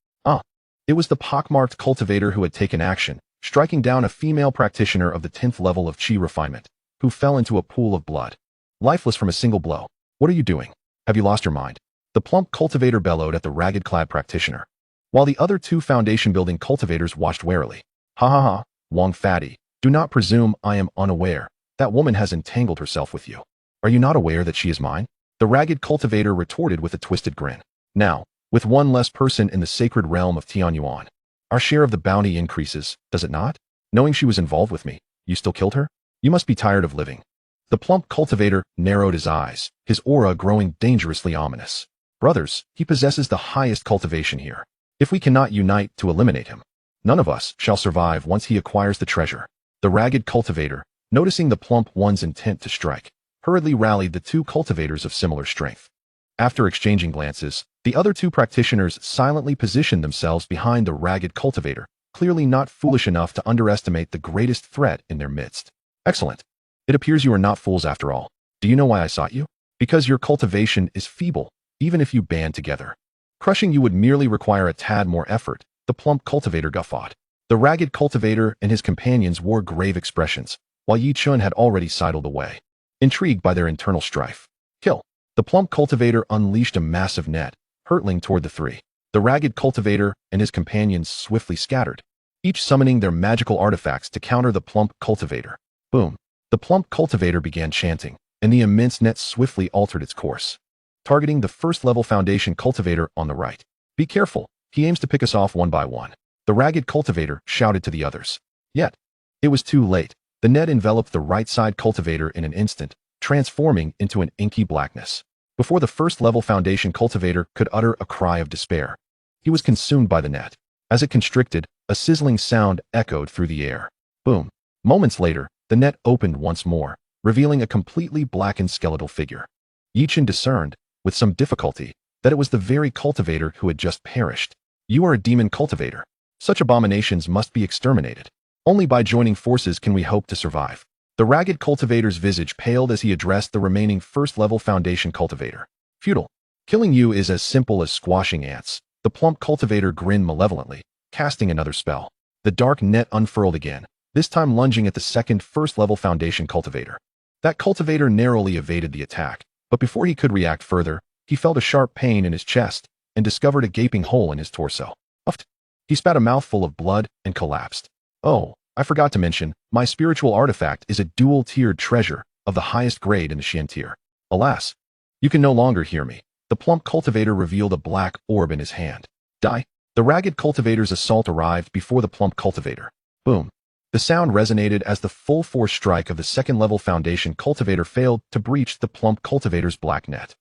It was the pockmarked cultivator who had taken action, striking down a female practitioner of the 10th level of Qi refinement, who fell into a pool of blood, lifeless from a single blow. What are you doing? Have you lost your mind? The plump cultivator bellowed at the ragged-clad practitioner, while the other two foundation-building cultivators watched warily. Ha ha ha, Wong Fatty, do not presume I am unaware. That woman has entangled herself with you. Are you not aware that she is mine? The ragged cultivator retorted with a twisted grin. Now, with one less person in the sacred realm of Tianyuan, our share of the bounty increases, does it not? Knowing she was involved with me, you still killed her? You must be tired of living. The plump cultivator narrowed his eyes, his aura growing dangerously ominous. Brothers, he possesses the highest cultivation here. If we cannot unite to eliminate him, none of us shall survive once he acquires the treasure. The ragged cultivator, noticing the plump one's intent to strike, hurriedly rallied the two cultivators of similar strength. After exchanging glances, the other two practitioners silently positioned themselves behind the ragged cultivator, clearly not foolish enough to underestimate the greatest threat in their midst. Excellent. It appears you are not fools after all. Do you know why I sought you? Because your cultivation is feeble, even if you band together. Crushing you would merely require a tad more effort, the plump cultivator guffawed. The ragged cultivator and his companions wore grave expressions, while Yi Chun had already sidled away, intrigued by their internal strife. Kill. The plump cultivator unleashed a massive net, hurtling toward the three. The ragged cultivator and his companions swiftly scattered, each summoning their magical artifacts to counter the plump cultivator. Boom. The plump cultivator began chanting, and the immense net swiftly altered its course, targeting the first-level foundation cultivator on the right. Be careful, he aims to pick us off one by one. The ragged cultivator shouted to the others. Yet, it was too late. The net enveloped the right-side cultivator in an instant, transforming into an inky blackness. Before the first-level foundation cultivator could utter a cry of despair, he was consumed by the net. As it constricted, a sizzling sound echoed through the air. Boom. Moments later, the net opened once more, revealing a completely blackened skeletal figure. Yichin discerned, with some difficulty, that it was the very cultivator who had just perished. You are a demon cultivator. Such abominations must be exterminated. Only by joining forces can we hope to survive. The ragged cultivator's visage paled as he addressed the remaining first-level foundation cultivator. Futile. Killing you is as simple as squashing ants. The plump cultivator grinned malevolently, casting another spell. The dark net unfurled again, this time lunging at the second first-level foundation cultivator. That cultivator narrowly evaded the attack, but before he could react further, he felt a sharp pain in his chest and discovered a gaping hole in his torso. Uffed. He spat a mouthful of blood and collapsed. Oh, I forgot to mention, my spiritual artifact is a dual-tiered treasure of the highest grade in the Xian tier. Alas, you can no longer hear me. The plump cultivator revealed a black orb in his hand. Die. The ragged cultivator's assault arrived before the plump cultivator. Boom. The sound resonated as the full-force strike of the second-level foundation cultivator failed to breach the plump cultivator's black net.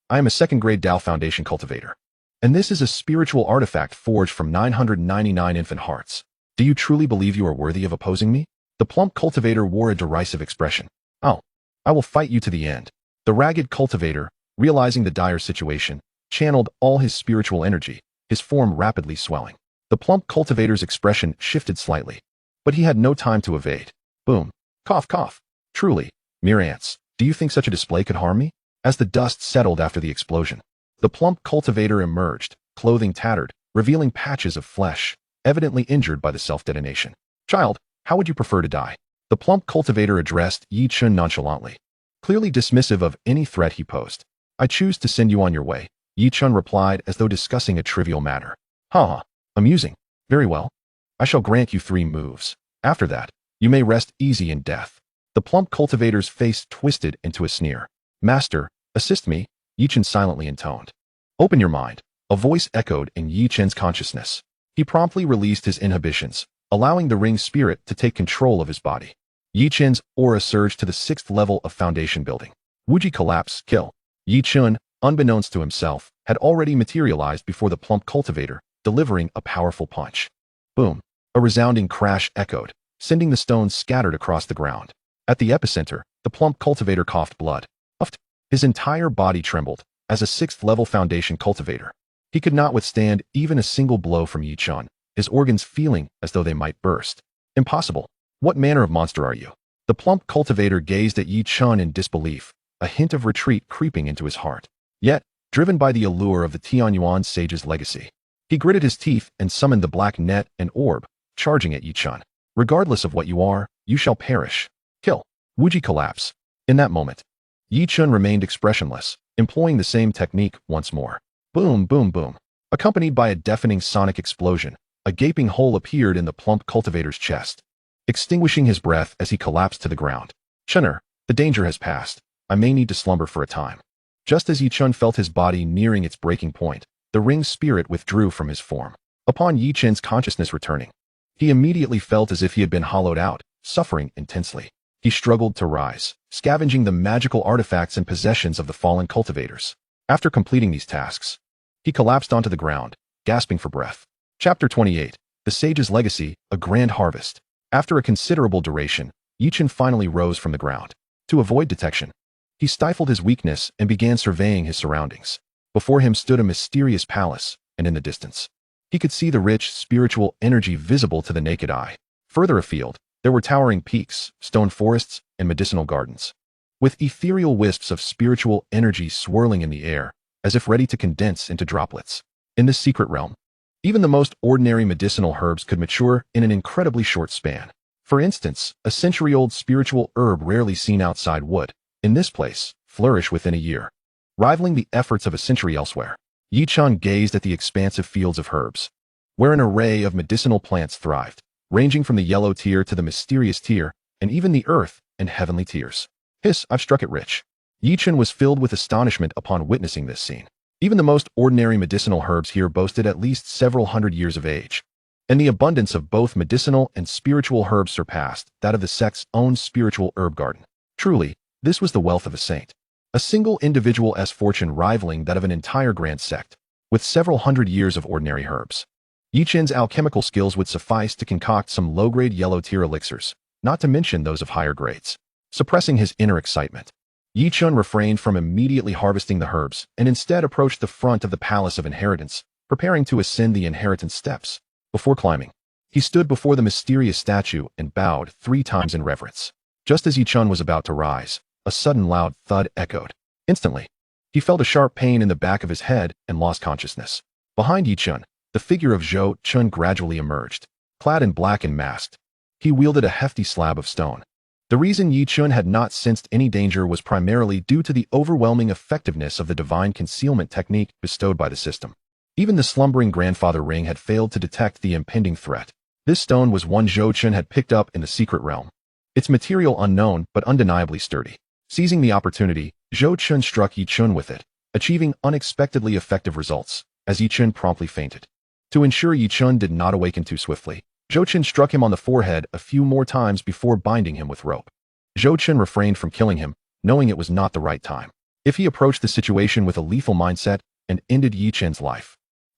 I am a second-grade Dao foundation cultivator. And this is a spiritual artifact forged from 999 infant hearts. Do you truly believe you are worthy of opposing me? The plump cultivator wore a derisive expression. Oh, I will fight you to the end. The ragged cultivator, realizing the dire situation, channeled all his spiritual energy, his form rapidly swelling. The plump cultivator's expression shifted slightly, but he had no time to evade. Boom. Cough, cough. Truly, mere ants. Do you think such a display could harm me? As the dust settled after the explosion, the plump cultivator emerged, clothing tattered, revealing patches of flesh, evidently injured by the self-detonation. Child, how would you prefer to die? The plump cultivator addressed Yi Chun nonchalantly, clearly dismissive of any threat he posed. I choose to send you on your way, Yi Chun replied as though discussing a trivial matter. Ha ha, amusing. Very well. I shall grant you 3 moves. After that, you may rest easy in death. The plump cultivator's face twisted into a sneer. Master, assist me, Yi Chun silently intoned. Open your mind, a voice echoed in Yi Chun's consciousness. He promptly released his inhibitions, allowing the ring spirit to take control of his body. Yi Chun's aura surged to the 6th level of foundation building. Wuji collapse, kill. Yi Chun, unbeknownst to himself, had already materialized before the plump cultivator, delivering a powerful punch. Boom. A resounding crash echoed, sending the stones scattered across the ground. At the epicenter, the plump cultivator coughed blood. Puffed. His entire body trembled. As a 6th level foundation cultivator, he could not withstand even a single blow from Yi Chun, his organs feeling as though they might burst. Impossible. What manner of monster are you? The plump cultivator gazed at Yi Chun in disbelief, a hint of retreat creeping into his heart. Yet, driven by the allure of the Tianyuan sage's legacy, he gritted his teeth and summoned the black net and orb, charging at Yi Chun. Regardless of what you are, you shall perish. Kill. Wuji collapse. In that moment, Yi Chun remained expressionless, employing the same technique once more. Boom, boom, boom. Accompanied by a deafening sonic explosion, a gaping hole appeared in the plump cultivator's chest, extinguishing his breath as he collapsed to the ground. Chunner, the danger has passed. I may need to slumber for a time. Just as Yi Chun felt his body nearing its breaking point, the ring's spirit withdrew from his form. Upon Yi Chun's consciousness returning, he immediately felt as if he had been hollowed out, suffering intensely. He struggled to rise, scavenging the magical artifacts and possessions of the fallen cultivators. After completing these tasks, he collapsed onto the ground, gasping for breath. Chapter 28. The Sage's Legacy, A Grand Harvest. After a considerable duration, Yi Chun finally rose from the ground. To avoid detection, he stifled his weakness and began surveying his surroundings. Before him stood a mysterious palace, and in the distance, he could see the rich spiritual energy visible to the naked eye. Further afield, there were towering peaks, stone forests, and medicinal gardens, with ethereal wisps of spiritual energy swirling in the air, as if ready to condense into droplets. In this secret realm, even the most ordinary medicinal herbs could mature in an incredibly short span. For instance, a century-old spiritual herb rarely seen outside would, in this place, flourish within a year, rivaling the efforts of a century elsewhere. Yi Chun gazed at the expansive fields of herbs, where an array of medicinal plants thrived, ranging from the yellow tier to the mysterious tier, and even the earth and heavenly tiers. Hiss, I've struck it rich. Yi Chun was filled with astonishment upon witnessing this scene. Even the most ordinary medicinal herbs here boasted at least several hundred years of age, and the abundance of both medicinal and spiritual herbs surpassed that of the sect's own spiritual herb garden. Truly, this was the wealth of a saint. A single individual's fortune rivaling that of an entire grand sect, with several hundred years of ordinary herbs. Yi Chun's alchemical skills would suffice to concoct some low-grade yellow-tier elixirs, not to mention those of higher grades. Suppressing his inner excitement, Yi Chun refrained from immediately harvesting the herbs and instead approached the front of the Palace of Inheritance, preparing to ascend the inheritance steps. Before climbing, he stood before the mysterious statue and bowed 3 times in reverence. Just as Yi Chun was about to rise, a sudden loud thud echoed. Instantly, he felt a sharp pain in the back of his head and lost consciousness. Behind Yi Chun, the figure of Zhou Chun gradually emerged, clad in black and masked. He wielded a hefty slab of stone. The reason Yi Chun had not sensed any danger was primarily due to the overwhelming effectiveness of the divine concealment technique bestowed by the system. Even the slumbering grandfather ring had failed to detect the impending threat. This stone was one Zhou Chun had picked up in the secret realm, its material unknown but undeniably sturdy. Seizing the opportunity, Zhou Chun struck Yi Chun with it, achieving unexpectedly effective results, as Yi Chun promptly fainted. To ensure Yi Chun did not awaken too swiftly, Zhou Chun struck him on the forehead a few more times before binding him with rope. Zhou Chun refrained from killing him, knowing it was not the right time. If he approached the situation with a lethal mindset and ended Yi Chun's life,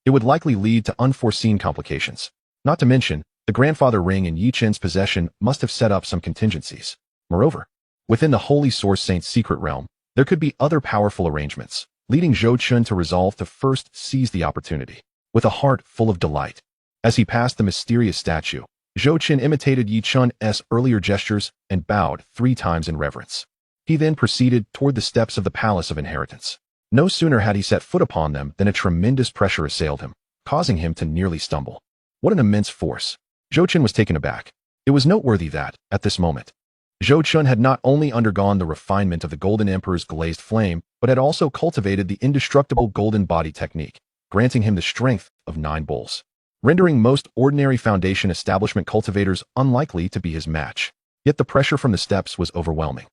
It would likely lead to unforeseen complications. Not to mention, the grandfather ring in Yi Chen's possession must have set up some contingencies. Moreover, within the Holy Source Saint's secret realm, there could be other powerful arrangements, leading Zhou Chun to resolve to first seize the opportunity. With a heart full of delight, as he passed the mysterious statue, Zhou Chun imitated Yi Chun's earlier gestures and bowed 3 times in reverence. He then proceeded toward the steps of the Palace of Inheritance. No sooner had he set foot upon them than a tremendous pressure assailed him, causing him to nearly stumble. What an immense force! Zhou Chun was taken aback. It was noteworthy that, at this moment, Zhou Chun had not only undergone the refinement of the Golden Emperor's glazed flame, but had also cultivated the indestructible golden body technique, granting him the strength of 9 bulls, rendering most ordinary foundation establishment cultivators unlikely to be his match. Yet the pressure from the steps was overwhelming.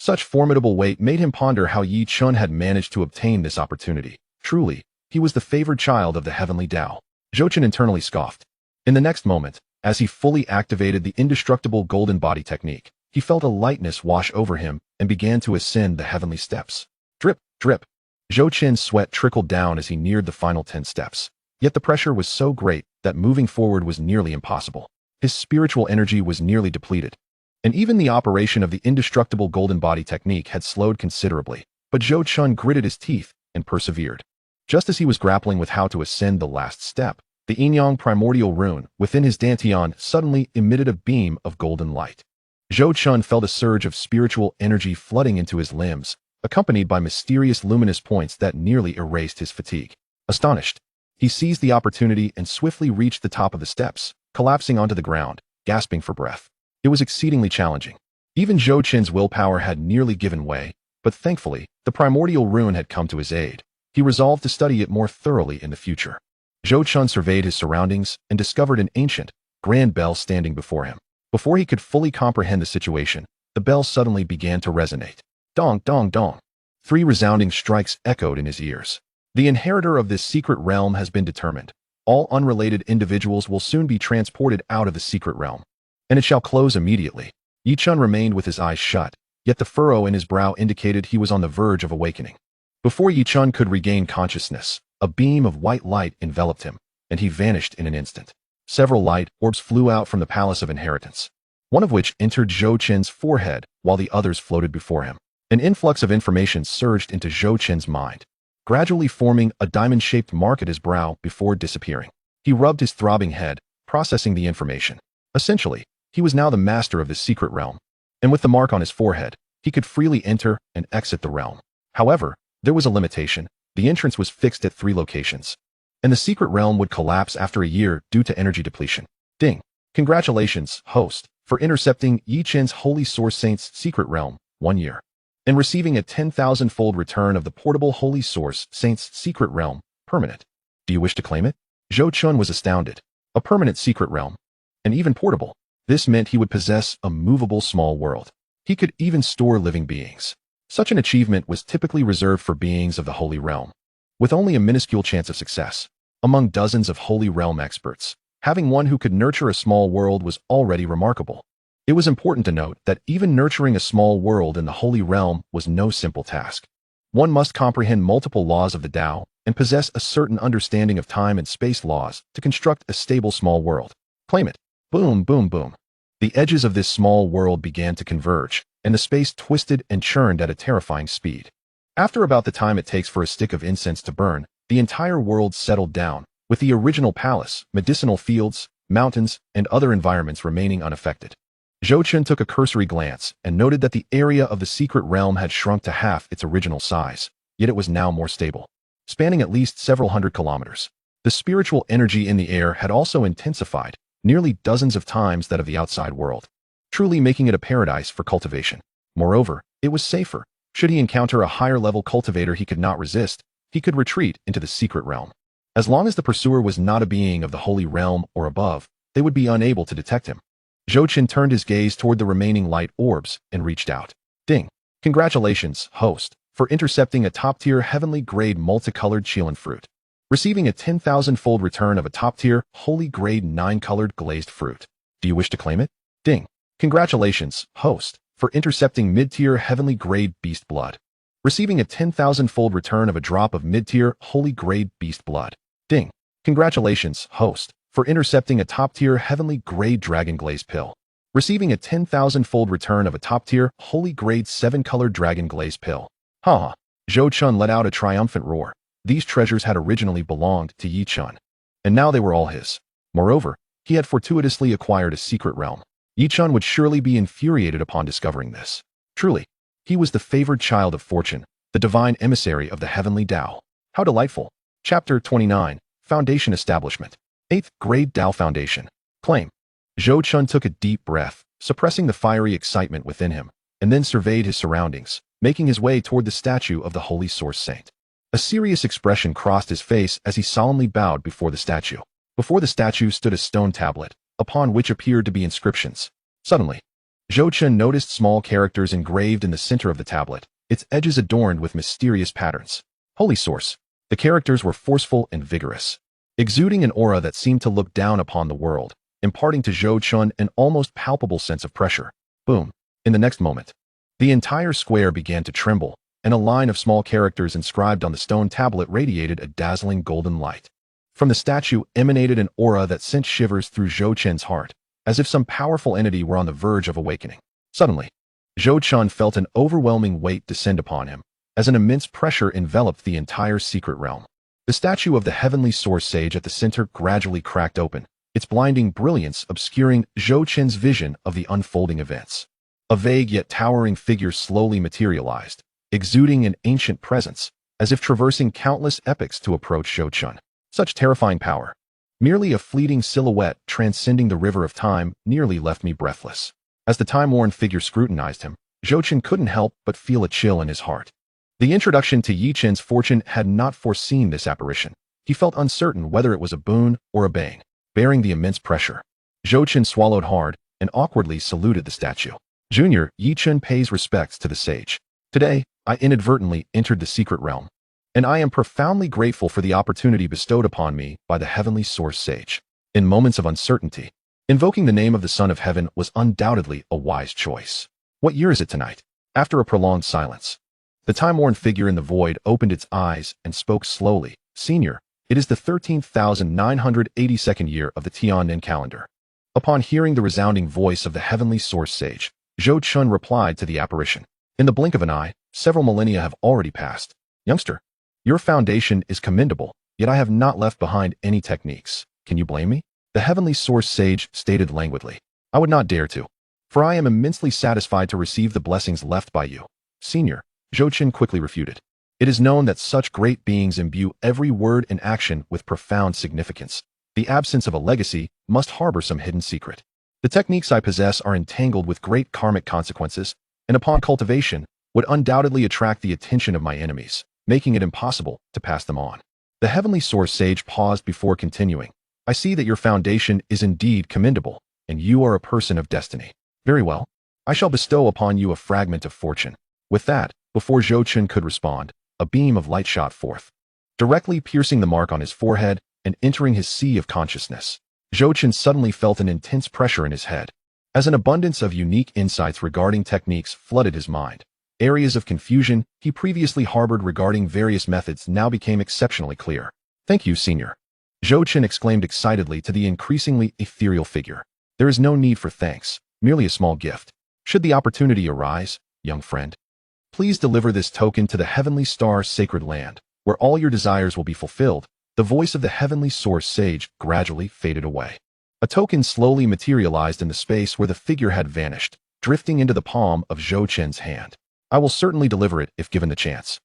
Such formidable weight made him ponder how Yi Chun had managed to obtain this opportunity. Truly, he was the favored child of the heavenly Tao. Zhou Chun internally scoffed. In the next moment, as he fully activated the indestructible golden body technique, he felt a lightness wash over him and began to ascend the heavenly steps. Drip, drip. Zhou Chun's sweat trickled down as he neared the final 10 steps. Yet the pressure was so great that moving forward was nearly impossible. His spiritual energy was nearly depleted, and even the operation of the indestructible golden body technique had slowed considerably. But Zhou Chun gritted his teeth and persevered. Just as he was grappling with how to ascend the last step, the Yin-Yang primordial rune within his dantian suddenly emitted a beam of golden light. Zhou Chun felt a surge of spiritual energy flooding into his limbs, accompanied by mysterious luminous points that nearly erased his fatigue. Astonished, he seized the opportunity and swiftly reached the top of the steps, collapsing onto the ground, gasping for breath. It was exceedingly challenging. Even Zhou Chun's willpower had nearly given way, but thankfully, the primordial rune had come to his aid. He resolved to study it more thoroughly in the future. Zhou Chun surveyed his surroundings and discovered an ancient, grand bell standing before him. Before he could fully comprehend the situation, the bell suddenly began to resonate. Dong, dong, dong. 3 resounding strikes echoed in his ears. The inheritor of this secret realm has been determined. All unrelated individuals will soon be transported out of the secret realm, and it shall close immediately. Yi Chun remained with his eyes shut, yet the furrow in his brow indicated he was on the verge of awakening. Before Yi Chun could regain consciousness, a beam of white light enveloped him, and he vanished in an instant. Several light orbs flew out from the Palace of Inheritance, one of which entered Zhou Chun's forehead while the others floated before him. An influx of information surged into Zhou Chun's mind, gradually forming a diamond-shaped mark at his brow before disappearing. He rubbed his throbbing head, processing the information. Essentially, he was now the master of the secret realm, and with the mark on his forehead, he could freely enter and exit the realm. However, there was a limitation. The entrance was fixed at 3 locations, and the secret realm would collapse after a year due to energy depletion. Ding! Congratulations, host, for intercepting Yi Chen's Holy Source Saint's secret realm, 1 year, and receiving a 10,000-fold return of the portable Holy Source Saint's secret realm, permanent. Do you wish to claim it? Zhou Chun was astounded. A permanent secret realm, and even portable. This meant he would possess a movable small world. He could even store living beings. Such an achievement was typically reserved for beings of the Holy Realm, with only a minuscule chance of success. Among dozens of Holy Realm experts, having one who could nurture a small world was already remarkable. It was important to note that even nurturing a small world in the Holy Realm was no simple task. One must comprehend multiple laws of the Tao and possess a certain understanding of time and space laws to construct a stable small world. Claim it. Boom, boom, boom. The edges of this small world began to converge, and the space twisted and churned at a terrifying speed. After about the time it takes for a stick of incense to burn, the entire world settled down, with the original palace, medicinal fields, mountains, and other environments remaining unaffected. Zhou Chun took a cursory glance and noted that the area of the secret realm had shrunk to half its original size, yet it was now more stable, spanning at least several hundred kilometers. The spiritual energy in the air had also intensified, nearly dozens of times that of the outside world, truly making it a paradise for cultivation. Moreover, it was safer. Should he encounter a higher-level cultivator he could not resist, he could retreat into the secret realm. As long as the pursuer was not a being of the Holy Realm or above, they would be unable to detect him. Zhou Chun turned his gaze toward the remaining light orbs and reached out. Ding! Congratulations, host, for intercepting a top-tier heavenly-grade multicolored Qilin fruit, receiving a 10,000-fold return of a top-tier holy-grade 9-colored glazed fruit. Do you wish to claim it? Ding! Congratulations, host, for intercepting mid-tier heavenly-grade beast blood, receiving a 10,000-fold return of a drop of mid-tier holy-grade beast blood. Ding! Congratulations, host, for intercepting a top-tier heavenly grade dragon glaze pill. Receiving a 10,000-fold return of a top-tier holy grade 7-colored dragon glaze pill. Ha! Zhou Chun let out a triumphant roar. These treasures had originally belonged to Yi Chun, and now they were all his. Moreover, he had fortuitously acquired a secret realm. Yi Chun would surely be infuriated upon discovering this. Truly, he was the favored child of fortune, the divine emissary of the heavenly Tao. How delightful. Chapter 29, Foundation Establishment. 8th Grade Tao Foundation. Claim. Zhou Chun took a deep breath, suppressing the fiery excitement within him, and then surveyed his surroundings, making his way toward the statue of the Holy Source Saint. A serious expression crossed his face as he solemnly bowed before the statue. Before the statue stood a stone tablet, upon which appeared to be inscriptions. Suddenly, Zhou Chun noticed small characters engraved in the center of the tablet, its edges adorned with mysterious patterns. Holy Source. The characters were forceful and vigorous, exuding an aura that seemed to look down upon the world, imparting to Zhou Chun an almost palpable sense of pressure. Boom. In the next moment, the entire square began to tremble, and a line of small characters inscribed on the stone tablet radiated a dazzling golden light. From the statue emanated an aura that sent shivers through Zhou Chun's heart, as if some powerful entity were on the verge of awakening. Suddenly, Zhou Chun felt an overwhelming weight descend upon him, as an immense pressure enveloped the entire secret realm. The statue of the heavenly source sage at the center gradually cracked open, its blinding brilliance obscuring Zhou Chun's vision of the unfolding events. A vague yet towering figure slowly materialized, exuding an ancient presence, as if traversing countless epochs to approach Zhou Chun. Such terrifying power. Merely a fleeting silhouette transcending the river of time nearly left me breathless. As the time-worn figure scrutinized him, Zhou Chun couldn't help but feel a chill in his heart. The introduction to Yi Chen's fortune had not foreseen this apparition. He felt uncertain whether it was a boon or a bane. Bearing the immense pressure, Zhou Chun swallowed hard and awkwardly saluted the statue. Junior, Yi Chun pays respects to the sage. Today, I inadvertently entered the secret realm, and I am profoundly grateful for the opportunity bestowed upon me by the heavenly source sage. In moments of uncertainty, invoking the name of the Son of Heaven was undoubtedly a wise choice. What year is it tonight? After a prolonged silence, the time-worn figure in the void opened its eyes and spoke slowly. Senior, it is the 13,982nd year of the Tiannin calendar. Upon hearing the resounding voice of the heavenly source sage, Zhou Chun replied to the apparition. In the blink of an eye, several millennia have already passed. Youngster, your foundation is commendable, yet I have not left behind any techniques. Can you blame me? The heavenly source sage stated languidly. I would not dare to, for I am immensely satisfied to receive the blessings left by you. Senior, Zhou Chun quickly refuted. It is known that such great beings imbue every word and action with profound significance. The absence of a legacy must harbor some hidden secret. The techniques I possess are entangled with great karmic consequences, and upon cultivation, would undoubtedly attract the attention of my enemies, making it impossible to pass them on. The heavenly source sage paused before continuing. I see that your foundation is indeed commendable, and you are a person of destiny. Very well. I shall bestow upon you a fragment of fortune. With that, before Zhou Chun could respond, a beam of light shot forth, directly piercing the mark on his forehead and entering his sea of consciousness. Zhou Chun suddenly felt an intense pressure in his head, as an abundance of unique insights regarding techniques flooded his mind. Areas of confusion he previously harbored regarding various methods now became exceptionally clear. Thank you, Senior. Zhou Chun exclaimed excitedly to the increasingly ethereal figure. There is no need for thanks, merely a small gift. Should the opportunity arise, young friend, please deliver this token to the Heavenly Star Sacred Land, where all your desires will be fulfilled. The voice of the heavenly source sage gradually faded away. A token slowly materialized in the space where the figure had vanished, drifting into the palm of Zhou Chun's hand. I will certainly deliver it if given the chance.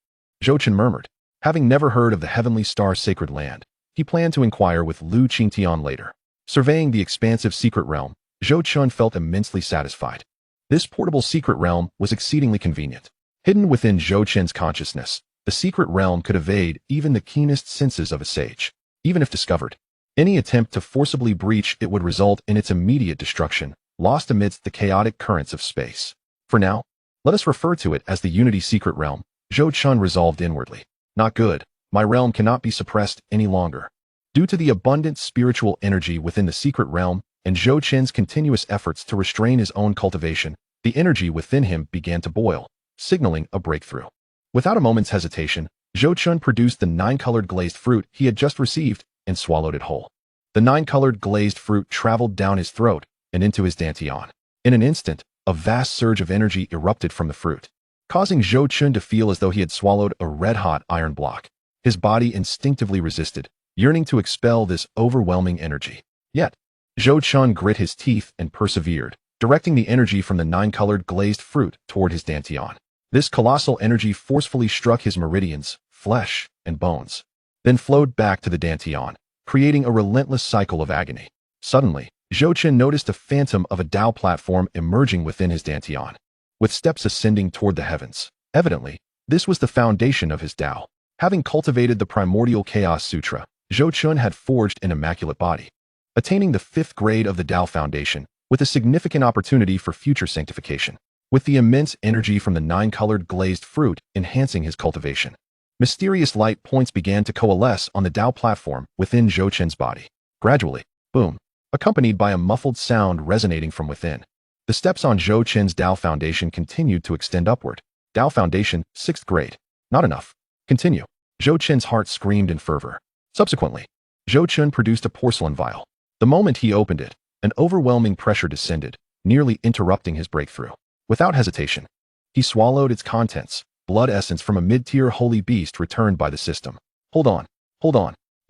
Zhou Chun murmured. Having never heard of the Heavenly Star Sacred Land, he planned to inquire with Lu Qingtian later. Surveying the expansive secret realm, Zhou Chun felt immensely satisfied. This portable secret realm was exceedingly convenient. Hidden within Zhou Chun's consciousness, the secret realm could evade even the keenest senses of a sage. Even if discovered, any attempt to forcibly breach it would result in its immediate destruction, lost amidst the chaotic currents of space. For now, let us refer to it as the Unity Secret Realm, Zhou Chun resolved inwardly. Not good. My realm cannot be suppressed any longer. Due to the abundant spiritual energy within the secret realm and Zhou Chun's continuous efforts to restrain his own cultivation, the energy within him began to boil, signaling a breakthrough. Without a moment's hesitation, Zhou Chun produced the 9-colored glazed fruit he had just received and swallowed it whole. The 9-colored glazed fruit traveled down his throat and into his dantian. In an instant, a vast surge of energy erupted from the fruit, causing Zhou Chun to feel as though he had swallowed a red-hot iron block. His body instinctively resisted, yearning to expel this overwhelming energy. Yet, Zhou Chun grit his teeth and persevered, directing the energy from the 9-colored glazed fruit toward his dantian. This colossal energy forcefully struck his meridians, flesh, and bones, then flowed back to the dantian, creating a relentless cycle of agony. Suddenly, Zhou Chun noticed a phantom of a Tao platform emerging within his dantian, with steps ascending toward the heavens. Evidently, this was the foundation of his Tao. Having cultivated the primordial chaos sutra, Zhou Chun had forged an immaculate body, attaining the 5th grade of the Tao foundation, with a significant opportunity for future sanctification, with the immense energy from the 9-colored glazed fruit enhancing his cultivation. Mysterious light points began to coalesce on the Tao platform within Zhou Chun's body. Gradually, boom, accompanied by a muffled sound resonating from within. The steps on Zhou Chun's Tao foundation continued to extend upward. Tao foundation, 6th grade. Not enough. Continue. Zhou Chun's heart screamed in fervor. Subsequently, Zhou Chun produced a porcelain vial. The moment he opened it, an overwhelming pressure descended, nearly interrupting his breakthrough. Without hesitation, he swallowed its contents. Blood essence from a mid-tier holy beast returned by the system. Hold on.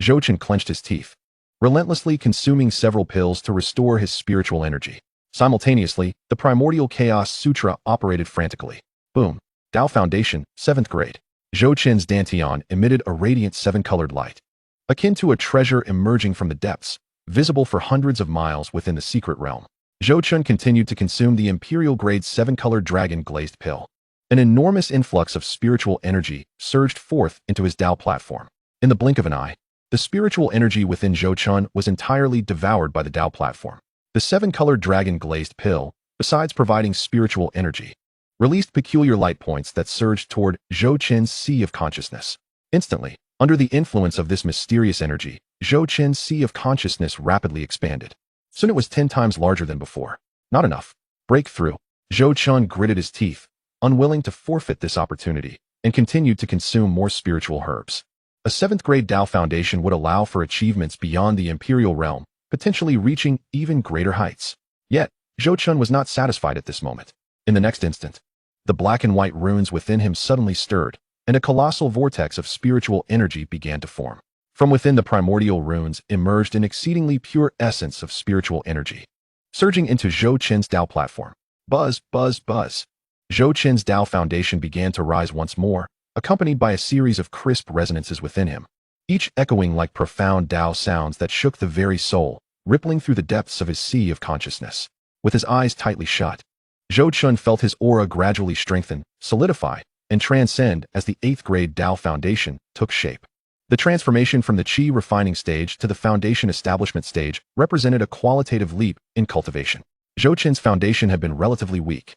Zhou Chun clenched his teeth, relentlessly consuming several pills to restore his spiritual energy. Simultaneously, the primordial chaos sutra operated frantically. Boom. Tao foundation, 7th grade. Zhou Chun's dantian emitted a radiant 7-colored light, akin to a treasure emerging from the depths, visible for hundreds of miles within the secret realm. Zhou Chun continued to consume the imperial grade 7-colored dragon glazed pill. An enormous influx of spiritual energy surged forth into his Tao platform. In the blink of an eye, the spiritual energy within Zhou Chun was entirely devoured by the Tao platform. The 7-colored dragon glazed pill, besides providing spiritual energy, released peculiar light points that surged toward Zhou Chun's sea of consciousness. Instantly, under the influence of this mysterious energy, Zhou Chun's sea of consciousness rapidly expanded. Soon it was 10 times larger than before. Not enough. Breakthrough. Zhou Chun gritted his teeth, unwilling to forfeit this opportunity, and continued to consume more spiritual herbs. A 7th grade Tao foundation would allow for achievements beyond the imperial realm, potentially reaching even greater heights. Yet, Zhou Chun was not satisfied at this moment. In the next instant, the black and white runes within him suddenly stirred, and a colossal vortex of spiritual energy began to form. From within the primordial runes emerged an exceedingly pure essence of spiritual energy, surging into Zhou Chun's Tao platform. Buzz, buzz, buzz. Zhou Chun's Tao foundation began to rise once more, accompanied by a series of crisp resonances within him, each echoing like profound Tao sounds that shook the very soul, rippling through the depths of his sea of consciousness. With his eyes tightly shut, Zhou Chun felt his aura gradually strengthen, solidify, and transcend as the 8th grade Tao foundation took shape. The transformation from the Qi refining stage to the foundation establishment stage represented a qualitative leap in cultivation. Zhou Chun's foundation had been relatively weak,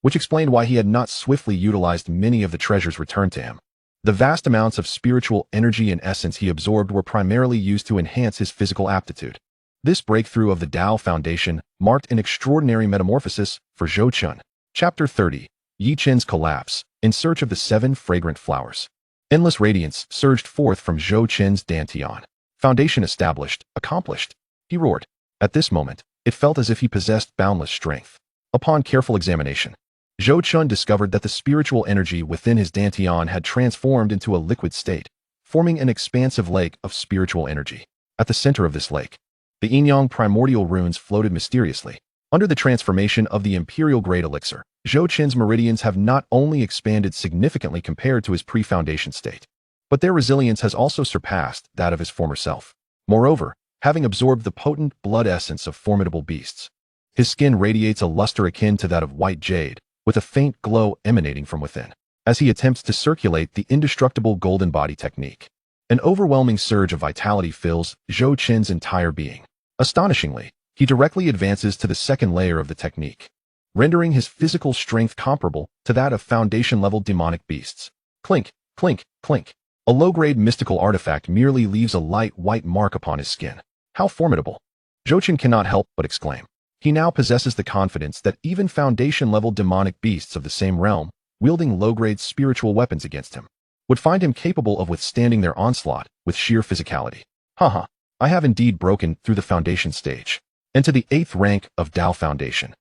which explained why he had not swiftly utilized many of the treasures returned to him. The vast amounts of spiritual energy and essence he absorbed were primarily used to enhance his physical aptitude. This breakthrough of the Tao foundation marked an extraordinary metamorphosis for Zhou Chun. Chapter 30. Yi Chen's Collapse, in search of the 7 fragrant flowers. Endless radiance surged forth from Zhou Chun's dantian. Foundation established, accomplished. He roared. At this moment, it felt as if he possessed boundless strength. Upon careful examination, Zhou Chun discovered that the spiritual energy within his dantian had transformed into a liquid state, forming an expansive lake of spiritual energy. At the center of this lake, the yin-yang primordial runes floated mysteriously. Under the transformation of the imperial grade elixir, Zhou Chun's meridians have not only expanded significantly compared to his pre-foundation state, but their resilience has also surpassed that of his former self. Moreover, having absorbed the potent blood essence of formidable beasts, his skin radiates a luster akin to that of white jade, with a faint glow emanating from within, as he attempts to circulate the indestructible golden body technique. An overwhelming surge of vitality fills Zhou Chun's entire being. Astonishingly, he directly advances to the 2nd layer of the technique, rendering his physical strength comparable to that of foundation-level demonic beasts. Clink, clink, clink. A low-grade mystical artifact merely leaves a light white mark upon his skin. How formidable! Zhou Chun cannot help but exclaim. He now possesses the confidence that even foundation-level demonic beasts of the same realm, wielding low-grade spiritual weapons against him, would find him capable of withstanding their onslaught with sheer physicality. Haha. I have indeed broken through the foundation stage, and to the 8th rank of Tao Foundation.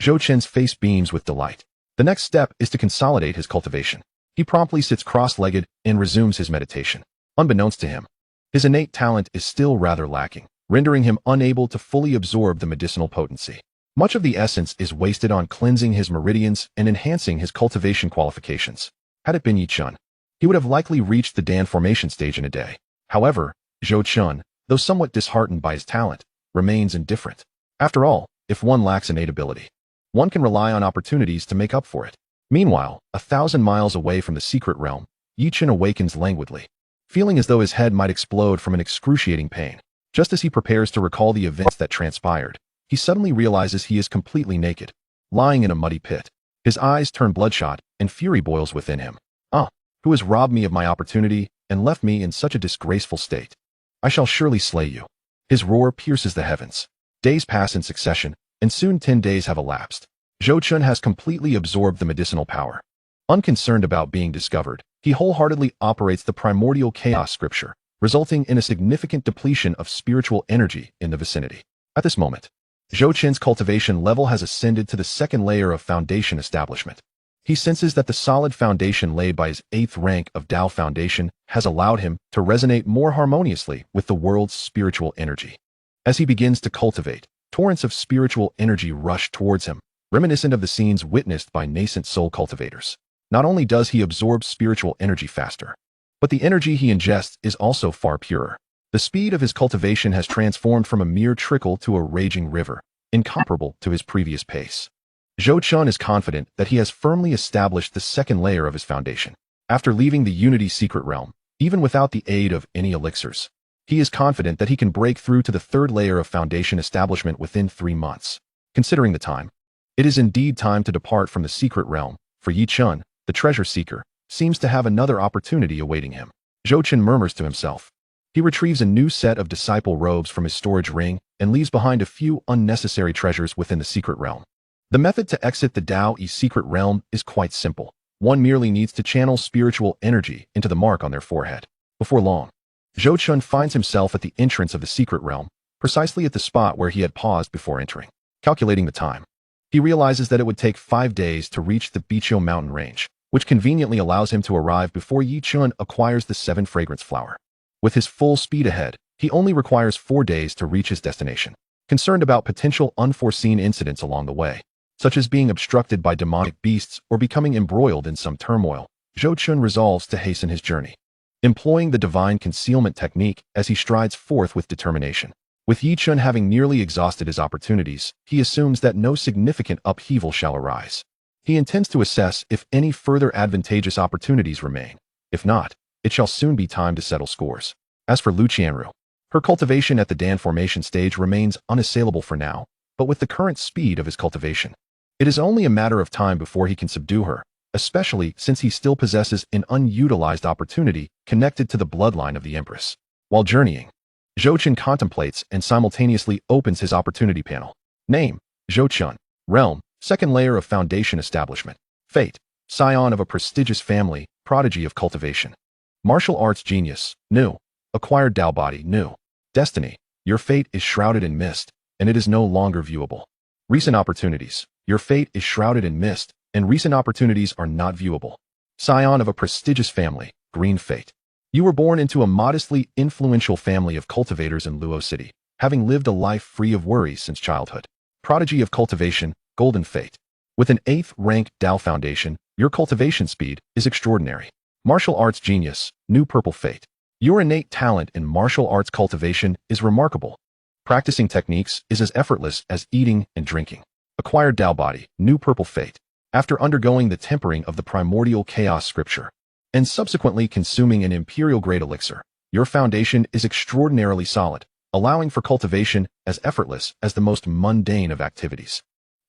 Zhou Qin's face beams with delight. The next step is to consolidate his cultivation. He promptly sits cross-legged and resumes his meditation. Unbeknownst to him, his innate talent is still rather lacking, rendering him unable to fully absorb the medicinal potency. Much of the essence is wasted on cleansing his meridians and enhancing his cultivation qualifications. Had it been Yi Chun, he would have likely reached the Dan formation stage in a day. However, Zhou Chun, though somewhat disheartened by his talent, remains indifferent. After all, if one lacks innate ability, one can rely on opportunities to make up for it. Meanwhile, 1,000 miles away from the secret realm, Yi Chun awakens languidly, feeling as though his head might explode from an excruciating pain. Just as he prepares to recall the events that transpired, he suddenly realizes he is completely naked, lying in a muddy pit. His eyes turn bloodshot, and fury boils within him. Who has robbed me of my opportunity and left me in such a disgraceful state? I shall surely slay you. His roar pierces the heavens. Days pass in succession, and soon 10 days have elapsed. Zhou Chun has completely absorbed the medicinal power. Unconcerned about being discovered, he wholeheartedly operates the primordial chaos scripture, resulting in a significant depletion of spiritual energy in the vicinity. At this moment, Zhou Chun's cultivation level has ascended to the 2nd layer of foundation establishment. He senses that the solid foundation laid by his 8th rank of Tao Foundation has allowed him to resonate more harmoniously with the world's spiritual energy. As he begins to cultivate, torrents of spiritual energy rush towards him, reminiscent of the scenes witnessed by nascent soul cultivators. Not only does he absorb spiritual energy faster, but the energy he ingests is also far purer. The speed of his cultivation has transformed from a mere trickle to a raging river, incomparable to his previous pace. Zhou Chun is confident that he has firmly established the 2nd layer of his foundation. After leaving the Unity secret realm, even without the aid of any elixirs, he is confident that he can break through to the 3rd layer of foundation establishment within 3 months. Considering the time, it is indeed time to depart from the secret realm, for Yi Chun, the treasure seeker, seems to have another opportunity awaiting him. Zhou Chun murmurs to himself. He retrieves a new set of disciple robes from his storage ring and leaves behind a few unnecessary treasures within the secret realm. The method to exit the Tao-E secret realm is quite simple. One merely needs to channel spiritual energy into the mark on their forehead. Before long, Zhou Chun finds himself at the entrance of the secret realm, precisely at the spot where he had paused before entering. Calculating the time, he realizes that it would take 5 days to reach the Biqiu mountain range, which conveniently allows him to arrive before Yi Chun acquires the 7 fragrance flower. With his full speed ahead, he only requires 4 days to reach his destination. Concerned about potential unforeseen incidents along the way, such as being obstructed by demonic beasts or becoming embroiled in some turmoil, Zhou Chun resolves to hasten his journey, employing the divine concealment technique as he strides forth with determination. With Yi Chun having nearly exhausted his opportunities, he assumes that no significant upheaval shall arise. He intends to assess if any further advantageous opportunities remain. If not, it shall soon be time to settle scores. As for Lu Qianru, her cultivation at the Dan formation stage remains unassailable for now, but with the current speed of his cultivation, it is only a matter of time before he can subdue her, especially since he still possesses an unutilized opportunity connected to the bloodline of the Empress. While journeying, Zhou Chun contemplates and simultaneously opens his opportunity panel. Name: Zhou Chun. Realm: 2nd layer of foundation establishment. Fate: scion of a prestigious family, prodigy of cultivation. Martial arts genius, new. Acquired Tao body, new. Destiny: your fate is shrouded in mist, and it is no longer viewable. Recent opportunities: your fate is shrouded in mist, and recent opportunities are not viewable. Scion of a prestigious family, green fate. You were born into a modestly influential family of cultivators in Luo City, having lived a life free of worries since childhood. Prodigy of cultivation, golden fate. With an 8th rank Tao Foundation, your cultivation speed is extraordinary. Martial arts genius, new purple fate. Your innate talent in martial arts cultivation is remarkable. Practicing techniques is as effortless as eating and drinking. Acquired Tao body, new purple fate. After undergoing the tempering of the primordial chaos scripture, and subsequently consuming an imperial-grade elixir, your foundation is extraordinarily solid, allowing for cultivation as effortless as the most mundane of activities.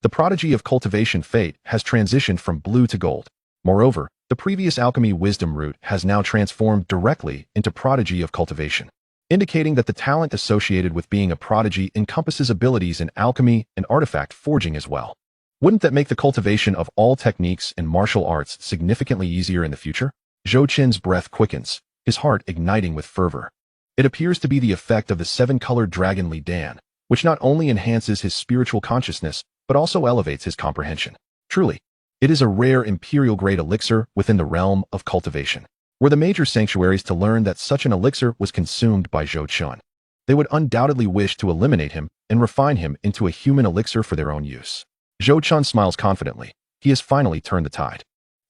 The prodigy of cultivation fate has transitioned from blue to gold. Moreover, the previous alchemy wisdom root has now transformed directly into prodigy of cultivation, indicating that the talent associated with being a prodigy encompasses abilities in alchemy and artifact forging as well. Wouldn't that make the cultivation of all techniques and martial arts significantly easier in the future? Zhou Qin's breath quickens, his heart igniting with fervor. It appears to be the effect of the seven-colored dragon Li Dan, which not only enhances his spiritual consciousness, but also elevates his comprehension. Truly, it is a rare imperial-grade elixir within the realm of cultivation. Were the major sanctuaries to learn that such an elixir was consumed by Zhou Chun, they would undoubtedly wish to eliminate him and refine him into a human elixir for their own use. Zhou Chun smiles confidently. He has finally turned the tide.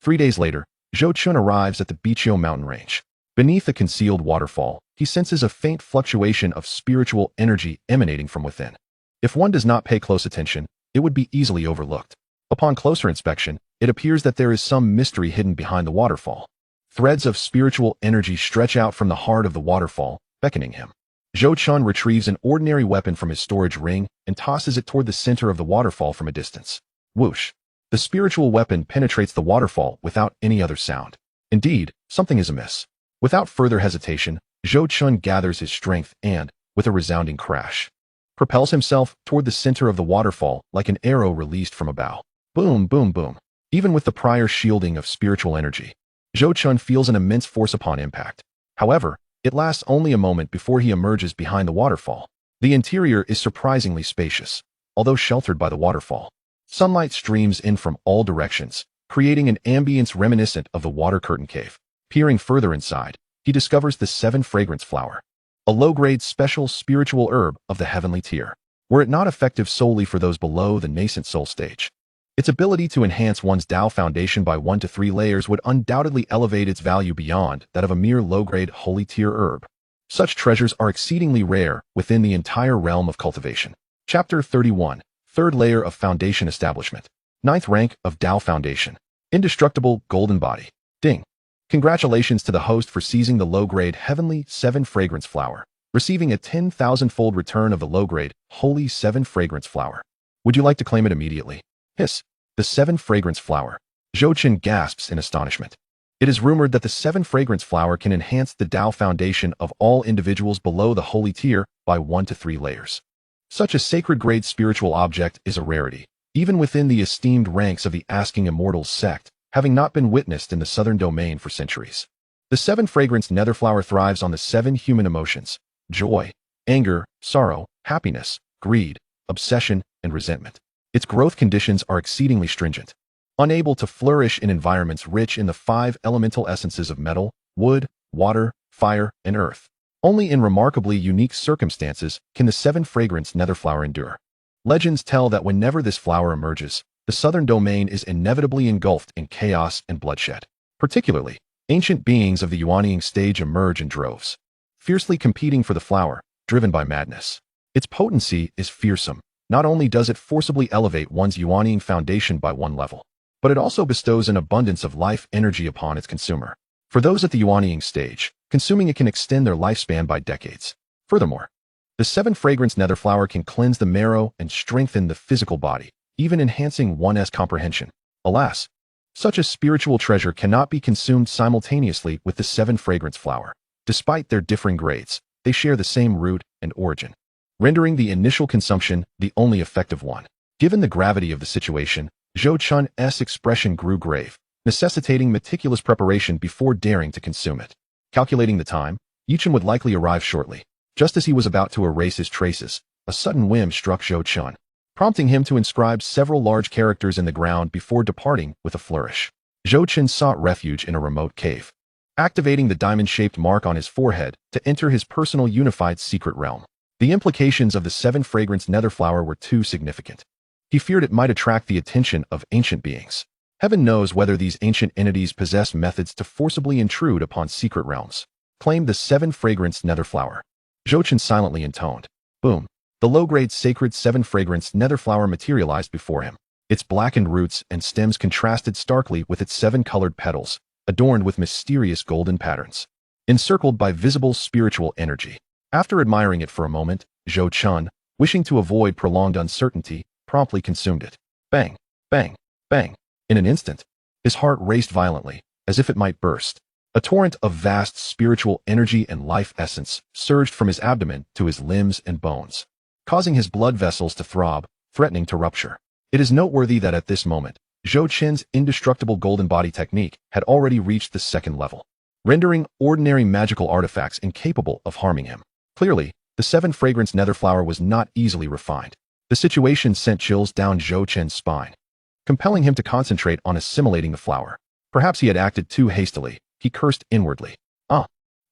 3 days later, Zhou Chun arrives at the Biqiu mountain range. Beneath a concealed waterfall, he senses a faint fluctuation of spiritual energy emanating from within. If one does not pay close attention, it would be easily overlooked. Upon closer inspection, it appears that there is some mystery hidden behind the waterfall. Threads of spiritual energy stretch out from the heart of the waterfall, beckoning him. Zhou Chun retrieves an ordinary weapon from his storage ring and tosses it toward the center of the waterfall from a distance. Whoosh! The spiritual weapon penetrates the waterfall without any other sound. Indeed, something is amiss. Without further hesitation, Zhou Chun gathers his strength and, with a resounding crash, propels himself toward the center of the waterfall like an arrow released from a bow. Boom, boom, boom. Even with the prior shielding of spiritual energy, Zhou Chun feels an immense force upon impact. However, it lasts only a moment before he emerges behind the waterfall. The interior is surprisingly spacious, although sheltered by the waterfall. Sunlight streams in from all directions, creating an ambience reminiscent of the water curtain cave. Peering further inside, he discovers the seven fragrance flower, a low-grade special spiritual herb of the heavenly tier. Were it not effective solely for those below the nascent soul stage, its ability to enhance one's Tao foundation by 1 to 3 layers would undoubtedly elevate its value beyond that of a mere low-grade holy tier herb. Such treasures are exceedingly rare within the entire realm of cultivation. Chapter 31, Third Layer of Foundation Establishment. 9th Rank of Tao Foundation. Indestructible Golden Body. Ding. Congratulations to the host for seizing the low-grade Heavenly 7 Fragrance Flower, receiving a 10,000-fold return of the low-grade Holy 7 Fragrance Flower. Would you like to claim it immediately? Hiss. The 7 Fragrance Flower. Zhou Chun gasps in astonishment. It is rumored that the 7 Fragrance Flower can enhance the Tao foundation of all individuals below the holy tier by 1 to 3 layers. Such a sacred-grade spiritual object is a rarity, even within the esteemed ranks of the Asking Immortals sect, having not been witnessed in the southern domain for centuries. The 7 Fragrance Netherflower thrives on the 7 human emotions: joy, anger, sorrow, happiness, greed, obsession, and resentment. Its growth conditions are exceedingly stringent. Unable to flourish in environments rich in the 5 elemental essences of metal, wood, water, fire, and earth. Only in remarkably unique circumstances can the 7 Fragrance Netherflower endure. Legends tell that whenever this flower emerges, the southern domain is inevitably engulfed in chaos and bloodshed. Particularly, ancient beings of the Yuanying stage emerge in droves, fiercely competing for the flower, driven by madness. Its potency is fearsome. Not only does it forcibly elevate one's Yuanying foundation by 1 level, but it also bestows an abundance of life energy upon its consumer. For those at the Yuanying stage, consuming it can extend their lifespan by decades. Furthermore, the 7 Fragrance Netherflower can cleanse the marrow and strengthen the physical body, even enhancing one's comprehension. Alas, such a spiritual treasure cannot be consumed simultaneously with the 7 Fragrance Flower. Despite their differing grades, they share the same root and origin, rendering the initial consumption the only effective one. Given the gravity of the situation, Zhou Chun's expression grew grave, necessitating meticulous preparation before daring to consume it. Calculating the time, Yichun would likely arrive shortly. Just as he was about to erase his traces, a sudden whim struck Zhou Chun, prompting him to inscribe several large characters in the ground before departing with a flourish. Zhou Chun sought refuge in a remote cave, activating the diamond-shaped mark on his forehead to enter his personal unified secret realm. The implications of the 7 Fragrance Netherflower were too significant. He feared it might attract the attention of ancient beings. Heaven knows whether these ancient entities possess methods to forcibly intrude upon secret realms. Claimed the 7 Fragrance Netherflower. Zhou Chun silently intoned. Boom. The low-grade sacred 7 Fragrance Netherflower materialized before him. Its blackened roots and stems contrasted starkly with its 7-colored petals, adorned with mysterious golden patterns, encircled by visible spiritual energy. After admiring it for a moment, Zhou Chun, wishing to avoid prolonged uncertainty, promptly consumed it. Bang, bang, bang. In an instant, his heart raced violently, as if it might burst. A torrent of vast spiritual energy and life essence surged from his abdomen to his limbs and bones, causing his blood vessels to throb, threatening to rupture. It is noteworthy that at this moment, Zhou Chun's indestructible golden body technique had already reached the 2nd level. rendering ordinary magical artifacts incapable of harming him. Clearly, the seven-fragrance nether flower was not easily refined. The situation sent chills down Zhou Chen's spine, compelling him to concentrate on assimilating the flower. Perhaps he had acted too hastily. He cursed inwardly.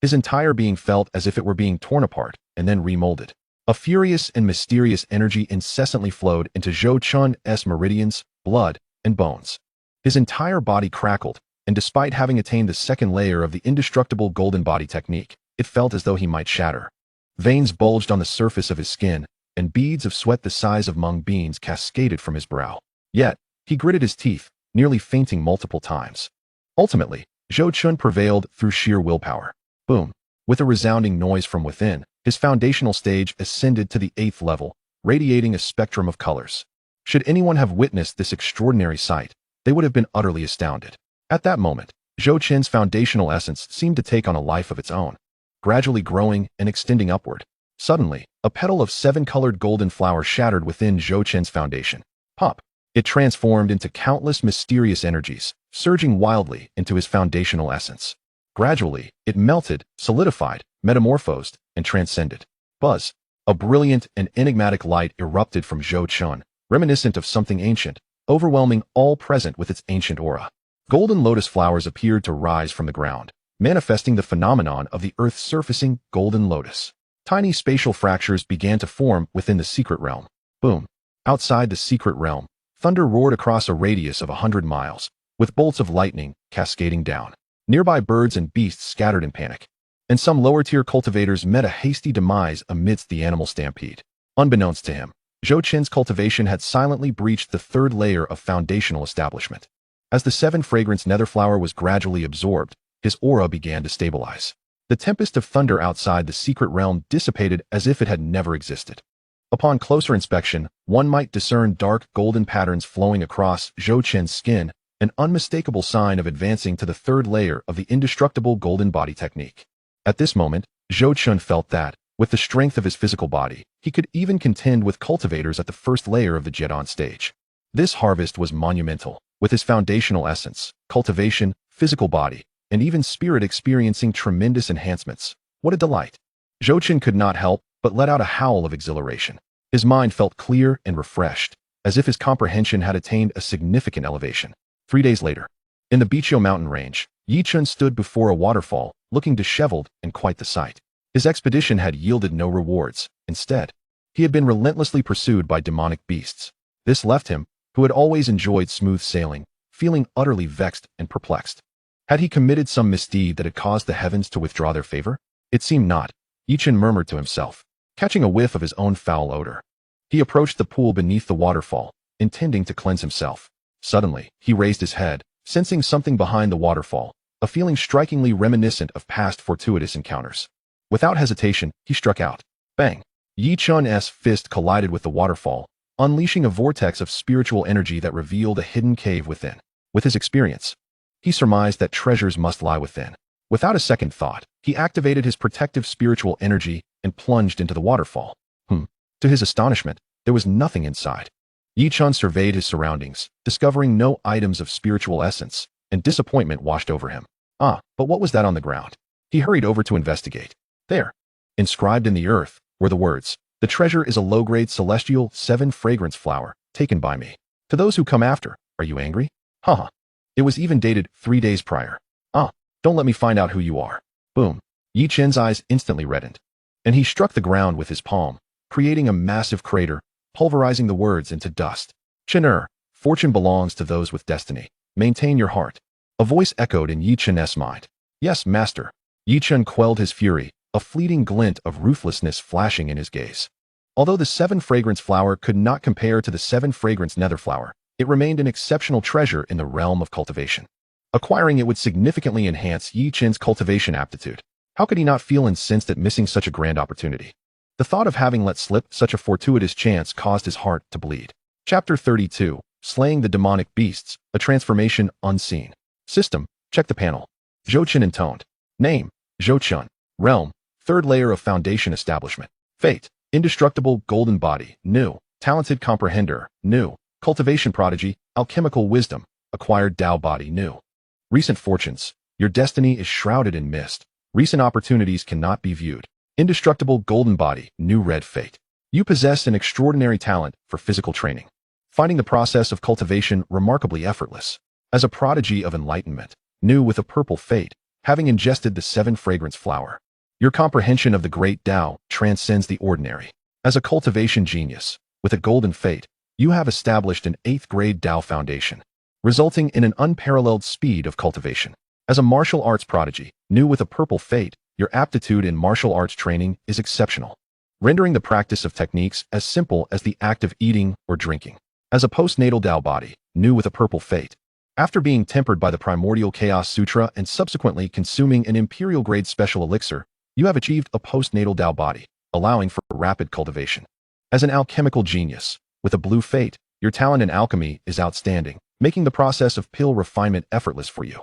His entire being felt as if it were being torn apart and then remolded. A furious and mysterious energy incessantly flowed into Zhou Chen's meridians, blood, and bones. His entire body crackled, and despite having attained the second layer of the indestructible golden body technique, it felt as though he might shatter. Veins bulged on the surface of his skin, and beads of sweat the size of mung beans cascaded from his brow. Yet, he gritted his teeth, nearly fainting multiple times. Ultimately, Zhou Chen prevailed through sheer willpower. Boom! With a resounding noise from within, his foundational stage ascended to the 8th level, radiating a spectrum of colors. Should anyone have witnessed this extraordinary sight, they would have been utterly astounded. At that moment, Zhou Chen's foundational essence seemed to take on a life of its own, gradually growing and extending upward. Suddenly, a petal of 7-colored golden flower shattered within Zhou Chen's foundation. Pop! It transformed into countless mysterious energies, surging wildly into his foundational essence. Gradually, it melted, solidified, metamorphosed, and transcended. Buzz! A brilliant and enigmatic light erupted from Zhou Chen, reminiscent of something ancient, overwhelming all present with its ancient aura. Golden lotus flowers appeared to rise from the ground, manifesting the phenomenon of the Earth's surfacing golden lotus. Tiny spatial fractures began to form within the secret realm. Boom! Outside the secret realm, thunder roared across a radius of 100 miles, with bolts of lightning cascading down. Nearby birds and beasts scattered in panic, and some lower-tier cultivators met a hasty demise amidst the animal stampede. Unbeknownst to him, Zhou Chen's cultivation had silently breached the 3rd layer of foundational establishment. As the 7-fragrance nether flower was gradually absorbed, his aura began to stabilize. The tempest of thunder outside the secret realm dissipated as if it had never existed. Upon closer inspection, one might discern dark golden patterns flowing across Zhou Chen's skin, an unmistakable sign of advancing to the 3rd layer of the indestructible golden body technique. At this moment, Zhou Chen felt that, with the strength of his physical body, he could even contend with cultivators at the 1st layer of the Jedon stage. This harvest was monumental, with his foundational essence, cultivation, physical body, and even spirit experiencing tremendous enhancements. What a delight! Zhou Chen could not help but let out a howl of exhilaration. His mind felt clear and refreshed, as if his comprehension had attained a significant elevation. 3 days later, in the Biqiu mountain range, Yi Chun stood before a waterfall, looking disheveled and quite the sight. His expedition had yielded no rewards. Instead, he had been relentlessly pursued by demonic beasts. This left him, who had always enjoyed smooth sailing, feeling utterly vexed and perplexed. Had he committed some misdeed that had caused the heavens to withdraw their favor? It seemed not, Yi Chun murmured to himself, catching a whiff of his own foul odor. He approached the pool beneath the waterfall, intending to cleanse himself. Suddenly, he raised his head, sensing something behind the waterfall, a feeling strikingly reminiscent of past fortuitous encounters. Without hesitation, he struck out. Bang! Yi Chun's fist collided with the waterfall, unleashing a vortex of spiritual energy that revealed a hidden cave within. With his experience, he surmised that treasures must lie within. Without a second thought, he activated his protective spiritual energy and plunged into the waterfall. To his astonishment, there was nothing inside. Yi Chun surveyed his surroundings, discovering no items of spiritual essence, and disappointment washed over him. But what was that on the ground? He hurried over to investigate. There, inscribed in the earth, were the words, "The treasure is a low-grade celestial 7-fragrance flower, taken by me. To those who come after, are you angry?" It was even dated 3 days prior. Don't let me find out who you are. Boom. Yi Chen's eyes instantly reddened, and he struck the ground with his palm, creating a massive crater, pulverizing the words into dust. "Chen fortune belongs to those with destiny. Maintain your heart." A voice echoed in Yi Chen's mind. "Yes, master." Yi Chen quelled his fury, a fleeting glint of ruthlessness flashing in his gaze. Although the 7-fragrance flower could not compare to the 7-fragrance nether flower, it remained an exceptional treasure in the realm of cultivation. Acquiring it would significantly enhance Yi Chen's cultivation aptitude. How could he not feel incensed at missing such a grand opportunity? The thought of having let slip such a fortuitous chance caused his heart to bleed. Chapter 32, Slaying the Demonic Beasts, a Transformation Unseen. System, check the panel. Zhou Chen intoned. Name, Zhou Chen. Realm, 3rd layer of foundation establishment. Fate, indestructible golden body, new. Talented comprehender, new. Cultivation prodigy, alchemical wisdom, acquired Tao body, new. Recent fortunes, Your destiny is shrouded in mist. Recent opportunities cannot be viewed. Indestructible golden body, new red fate. You possess an extraordinary talent for physical training, finding the process of cultivation remarkably effortless. As a prodigy of enlightenment, new with a purple fate, having ingested the 7 fragrance flower. Your comprehension of the great Tao transcends the ordinary. As a cultivation genius, with a golden fate, you have established an 8th grade Tao foundation, resulting in an unparalleled speed of cultivation. As a martial arts prodigy, new with a purple fate, your aptitude in martial arts training is exceptional, rendering the practice of techniques as simple as the act of eating or drinking. As a postnatal Tao body, new with a purple fate, after being tempered by the primordial Chaos Sutra and subsequently consuming an imperial-grade special elixir, you have achieved a postnatal Tao body, allowing for rapid cultivation. As an alchemical genius, with a blue fate, your talent in alchemy is outstanding, making the process of pill refinement effortless for you.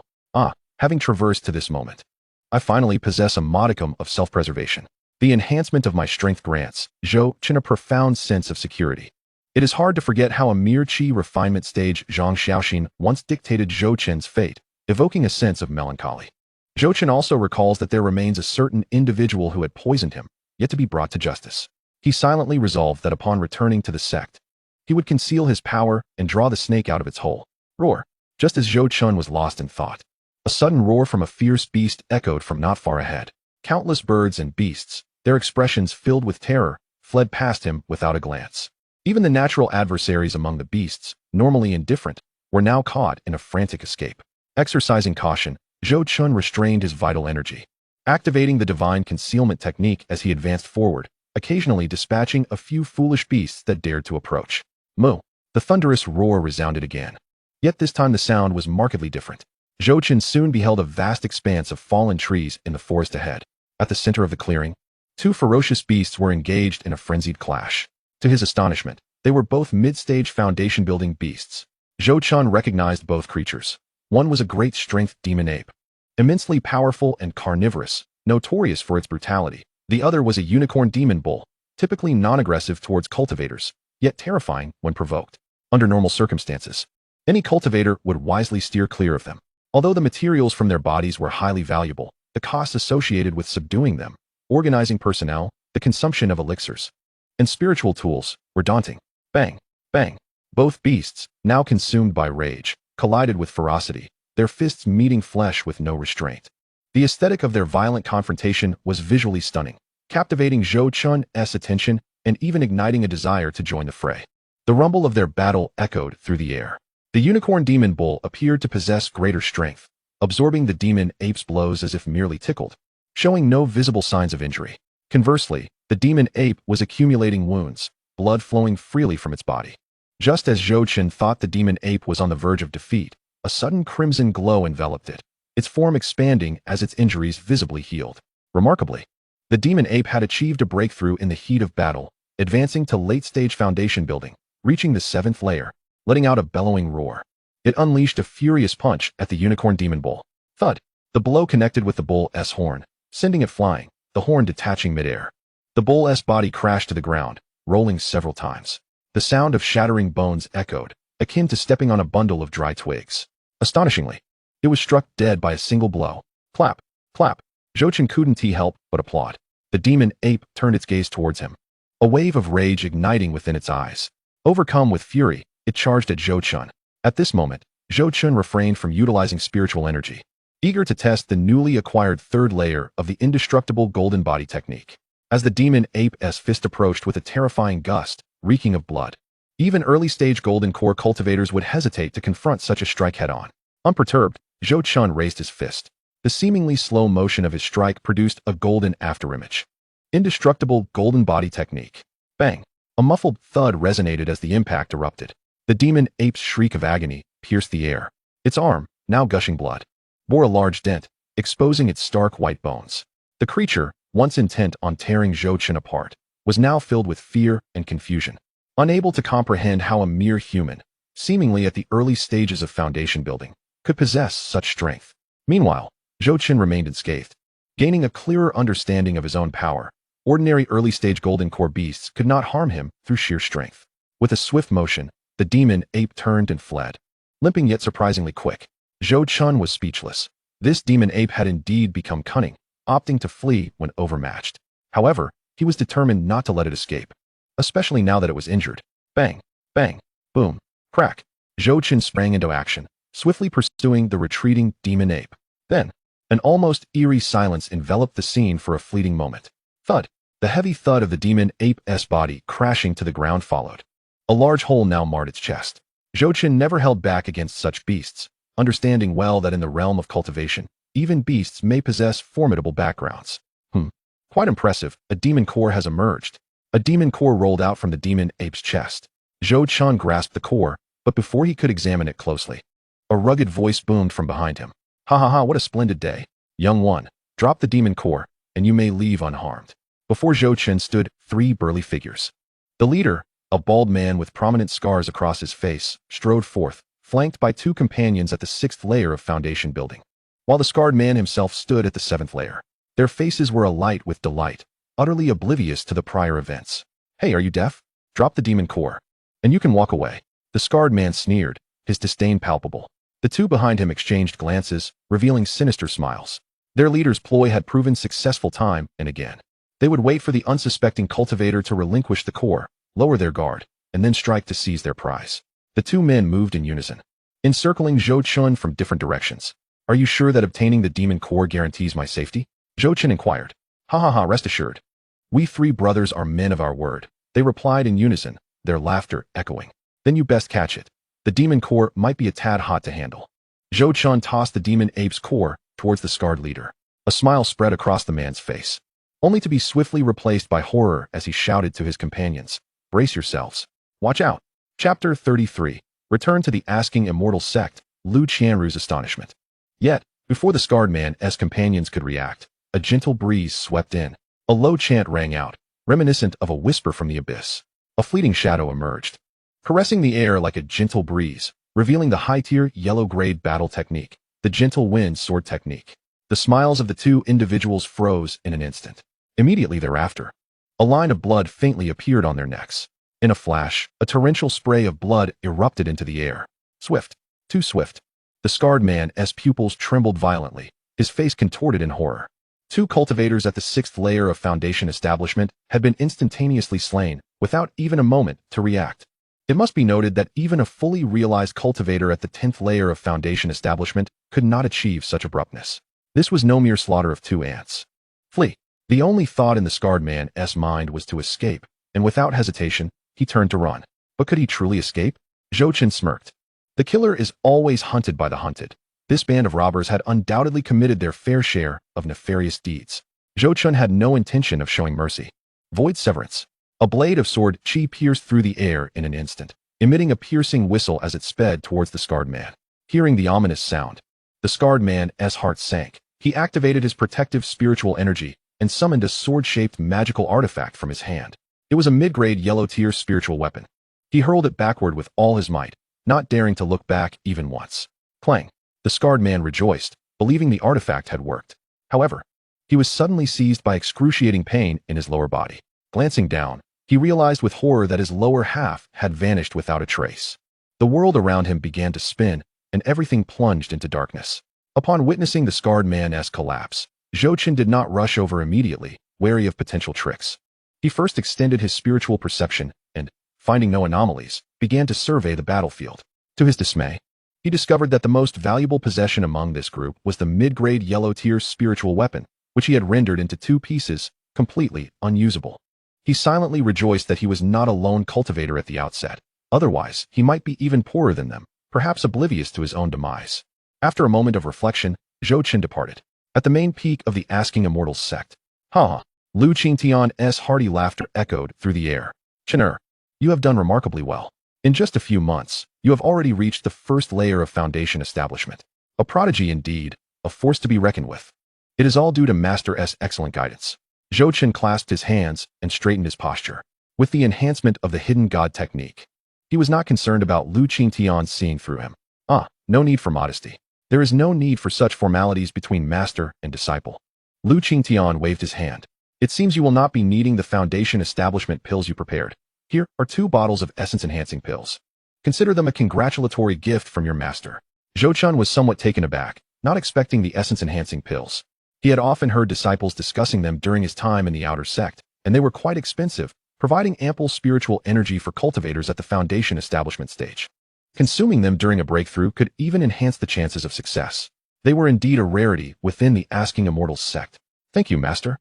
Having traversed to this moment, I finally possess a modicum of self-preservation. The enhancement of my strength grants Zhou Chen a profound sense of security. It is hard to forget how a mere qi refinement stage Zhang Xiaoxin once dictated Zhou Chen's fate, evoking a sense of melancholy. Zhou Chen also recalls that there remains a certain individual who had poisoned him, yet to be brought to justice. He silently resolved that upon returning to the sect, he would conceal his power and draw the snake out of its hole. Roar! Just as Zhou Chen was lost in thought, a sudden roar from a fierce beast echoed from not far ahead. Countless birds and beasts, their expressions filled with terror, fled past him without a glance. Even the natural adversaries among the beasts, normally indifferent, were now caught in a frantic escape. Exercising caution, Zhou Chen restrained his vital energy, activating the divine concealment technique as he advanced forward, occasionally dispatching a few foolish beasts that dared to approach. Moo! The thunderous roar resounded again. Yet this time the sound was markedly different. Zhou Chen soon beheld a vast expanse of fallen trees in the forest ahead. At the center of the clearing, 2 ferocious beasts were engaged in a frenzied clash. To his astonishment, they were both mid-stage foundation-building beasts. Zhou Chen recognized both creatures. One was a great strength demon ape, immensely powerful and carnivorous, notorious for its brutality. The other was a unicorn demon bull, typically non-aggressive towards cultivators, yet terrifying when provoked. Under normal circumstances, any cultivator would wisely steer clear of them. Although the materials from their bodies were highly valuable, the costs associated with subduing them, organizing personnel, the consumption of elixirs, and spiritual tools were daunting. Bang! Bang! Both beasts, now consumed by rage, collided with ferocity, their fists meeting flesh with no restraint. The aesthetic of their violent confrontation was visually stunning, captivating Zhou Chen's attention and even igniting a desire to join the fray. The rumble of their battle echoed through the air. The unicorn demon bull appeared to possess greater strength, absorbing the demon ape's blows as if merely tickled, showing no visible signs of injury. Conversely, the demon ape was accumulating wounds, blood flowing freely from its body. Just as Zhou Chen thought the demon ape was on the verge of defeat, a sudden crimson glow enveloped it, its form expanding as its injuries visibly healed. Remarkably, the demon ape had achieved a breakthrough in the heat of battle, advancing to late-stage foundation building, reaching the 7th layer, letting out a bellowing roar. It unleashed a furious punch at the unicorn demon bull. Thud! The blow connected with the bull's horn, sending it flying, the horn detaching midair. The bull's body crashed to the ground, rolling several times. The sound of shattering bones echoed, akin to stepping on a bundle of dry twigs. Astonishingly, it was struck dead by a single blow. Clap! Clap! Zhou Chen couldn't help but applaud. The demon ape turned its gaze towards him, a wave of rage igniting within its eyes. Overcome with fury, it charged at Zhou Chen. At this moment, Zhou Chen refrained from utilizing spiritual energy, eager to test the newly acquired 3rd layer of the indestructible golden body technique. As the demon ape's fist approached with a terrifying gust, reeking of blood, even early-stage golden core cultivators would hesitate to confront such a strike head-on. Unperturbed, Zhou Chen raised his fist. The seemingly slow motion of his strike produced a golden afterimage. Indestructible golden body technique. Bang! A muffled thud resonated as the impact erupted. The demon ape's shriek of agony pierced the air. Its arm, now gushing blood, bore a large dent, exposing its stark white bones. The creature, once intent on tearing Zhou Chen apart, was now filled with fear and confusion, unable to comprehend how a mere human, seemingly at the early stages of foundation building, could possess such strength. Meanwhile, Zhou Chen remained unscathed, gaining a clearer understanding of his own power. Ordinary early-stage golden core beasts could not harm him through sheer strength. With a swift motion, the demon ape turned and fled, limping yet surprisingly quick. Zhou Chen was speechless, This demon ape had indeed become cunning, opting to flee when overmatched. However, he was determined not to let it escape, especially now that it was injured. Bang, bang, boom, crack. Zhou Chen sprang into action, swiftly pursuing the retreating demon ape. Then, an almost eerie silence enveloped the scene for a fleeting moment. Thud. The heavy thud of the demon ape's body crashing to the ground followed. A large hole now marred its chest. Zhou Chen never held back against such beasts, understanding well that in the realm of cultivation, even beasts may possess formidable backgrounds. Quite impressive, a demon core has emerged. A demon core rolled out from the demon ape's chest. Zhou Chen grasped the core, but before he could examine it closely, a rugged voice boomed from behind him. Ha ha ha, what a splendid day. Young one, drop the demon core, and you may leave unharmed. Before Zhou Chen stood 3 burly figures. The leader, a bald man with prominent scars across his face, strode forth, flanked by 2 companions at the 6th layer of foundation building, while the scarred man himself stood at the 7th layer. Their faces were alight with delight, utterly oblivious to the prior events. Hey, are you deaf? Drop the demon core, and you can walk away. The scarred man sneered, his disdain palpable. The 2 behind him exchanged glances, revealing sinister smiles. Their leader's ploy had proven successful time and again. They would wait for the unsuspecting cultivator to relinquish the core, lower their guard, and then strike to seize their prize. The 2 men moved in unison, encircling Zhou Chen from different directions. Are you sure that obtaining the demon core guarantees my safety? Zhou Chen inquired. Ha ha ha, rest assured. We 3 brothers are men of our word. They replied in unison, their laughter echoing. Then you best catch it. The demon core might be a tad hot to handle. Zhou Chen tossed the demon ape's core towards the scarred leader. A smile spread across the man's face, only to be swiftly replaced by horror as he shouted to his companions. Brace yourselves. Watch out. Chapter 33. Return to the Asking Immortal Sect, Lu Qianru's astonishment. Yet, before the scarred man's companions could react, a gentle breeze swept in. A low chant rang out, reminiscent of a whisper from the abyss. A fleeting shadow emerged, caressing the air like a gentle breeze, revealing the high-tier yellow-grade battle technique, the gentle wind sword technique. The smiles of the 2 individuals froze in an instant. Immediately thereafter, a line of blood faintly appeared on their necks. In a flash, a torrential spray of blood erupted into the air. Swift. Too swift. The scarred man's pupils trembled violently, his face contorted in horror. 2 cultivators at the 6th layer of foundation establishment had been instantaneously slain, without even a moment to react. It must be noted that even a fully realized cultivator at the 10th layer of foundation establishment could not achieve such abruptness. This was no mere slaughter of 2 ants. Flee. The only thought in the scarred man's mind was to escape, and without hesitation, he turned to run. But could he truly escape? Zhou Chen smirked. The killer is always hunted by the hunted. This band of robbers had undoubtedly committed their fair share of nefarious deeds. Zhou Chen had no intention of showing mercy. Void severance. A blade of sword chi pierced through the air in an instant, emitting a piercing whistle as it sped towards the scarred man. Hearing the ominous sound, the scarred man's heart sank. He activated his protective spiritual energy and summoned a sword-shaped magical artifact from his hand. It was a mid-grade yellow-tier spiritual weapon. He hurled it backward with all his might, not daring to look back even once. Clang! The scarred man rejoiced, believing the artifact had worked. However, he was suddenly seized by excruciating pain in his lower body. Glancing down, he realized with horror that his lower half had vanished without a trace. The world around him began to spin, and everything plunged into darkness. Upon witnessing the scarred man's collapse, Zhou Chen did not rush over immediately, wary of potential tricks. He first extended his spiritual perception and, finding no anomalies, began to survey the battlefield. To his dismay, he discovered that the most valuable possession among this group was the mid-grade yellow-tier spiritual weapon, which he had rendered into 2 pieces, completely unusable. He silently rejoiced that he was not a lone cultivator at the outset. Otherwise, he might be even poorer than them, perhaps oblivious to his own demise. After a moment of reflection, Zhou Chen departed. At the main peak of the Asking Immortal Sect, Lu Qingtian's hearty laughter echoed through the air. Chener, you have done remarkably well. In just a few months, you have already reached the 1st layer of foundation establishment. A prodigy indeed, a force to be reckoned with. It is all due to Master's excellent guidance. Zhou Chen clasped his hands and straightened his posture. With the enhancement of the hidden god technique, he was not concerned about Lu Qingtian seeing through him. No need for modesty. There is no need for such formalities between master and disciple. Lu Qingtian waved his hand. It seems you will not be needing the foundation establishment pills you prepared. Here are 2 bottles of essence-enhancing pills. Consider them a congratulatory gift from your master. Zhou Chen was somewhat taken aback, not expecting the essence-enhancing pills. He had often heard disciples discussing them during his time in the outer sect, and they were quite expensive, providing ample spiritual energy for cultivators at the foundation establishment stage. Consuming them during a breakthrough could even enhance the chances of success. They were indeed a rarity within the Asking Immortals sect. Thank you, Master.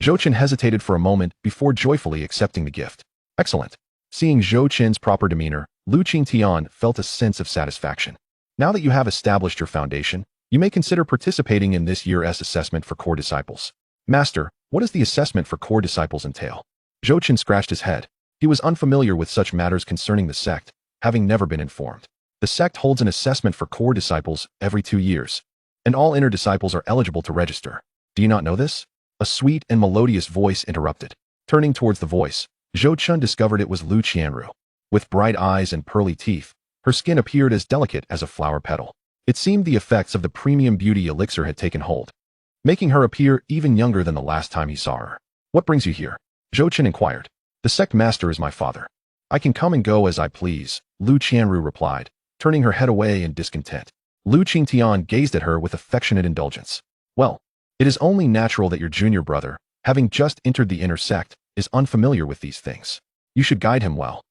Zhou Chen hesitated for a moment before joyfully accepting the gift. Excellent. Seeing Zhou Chen's proper demeanor, Lu Qingtian felt a sense of satisfaction. Now that you have established your foundation, you may consider participating in this year's assessment for core disciples. Master, what does the assessment for core disciples entail? Zhou Chen scratched his head. He was unfamiliar with such matters concerning the sect, having never been informed. The sect holds an assessment for core disciples every 2 years, and all inner disciples are eligible to register. Do you not know this? A sweet and melodious voice interrupted. Turning towards the voice, Zhou Chen discovered it was Lu Qianru. With bright eyes and pearly teeth, her skin appeared as delicate as a flower petal. It seemed the effects of the premium beauty elixir had taken hold, making her appear even younger than the last time he saw her. What brings you here? Zhou Chen inquired. The sect master is my father. I can come and go as I please, Lu Qianru replied, turning her head away in discontent. Lu Qingtian gazed at her with affectionate indulgence. Well, it is only natural that your junior brother, having just entered the inner sect, is unfamiliar with these things. You should guide him well.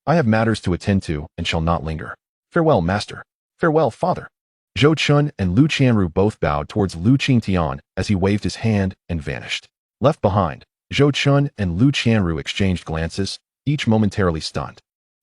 I have matters to attend to and shall not linger. Farewell, master. Farewell, father. Zhou Chun and Lu Qianru both bowed towards Lu Qingtian as he waved his hand and vanished. Left behind, Zhou Chun and Lu Qianru exchanged glances, each momentarily stunned.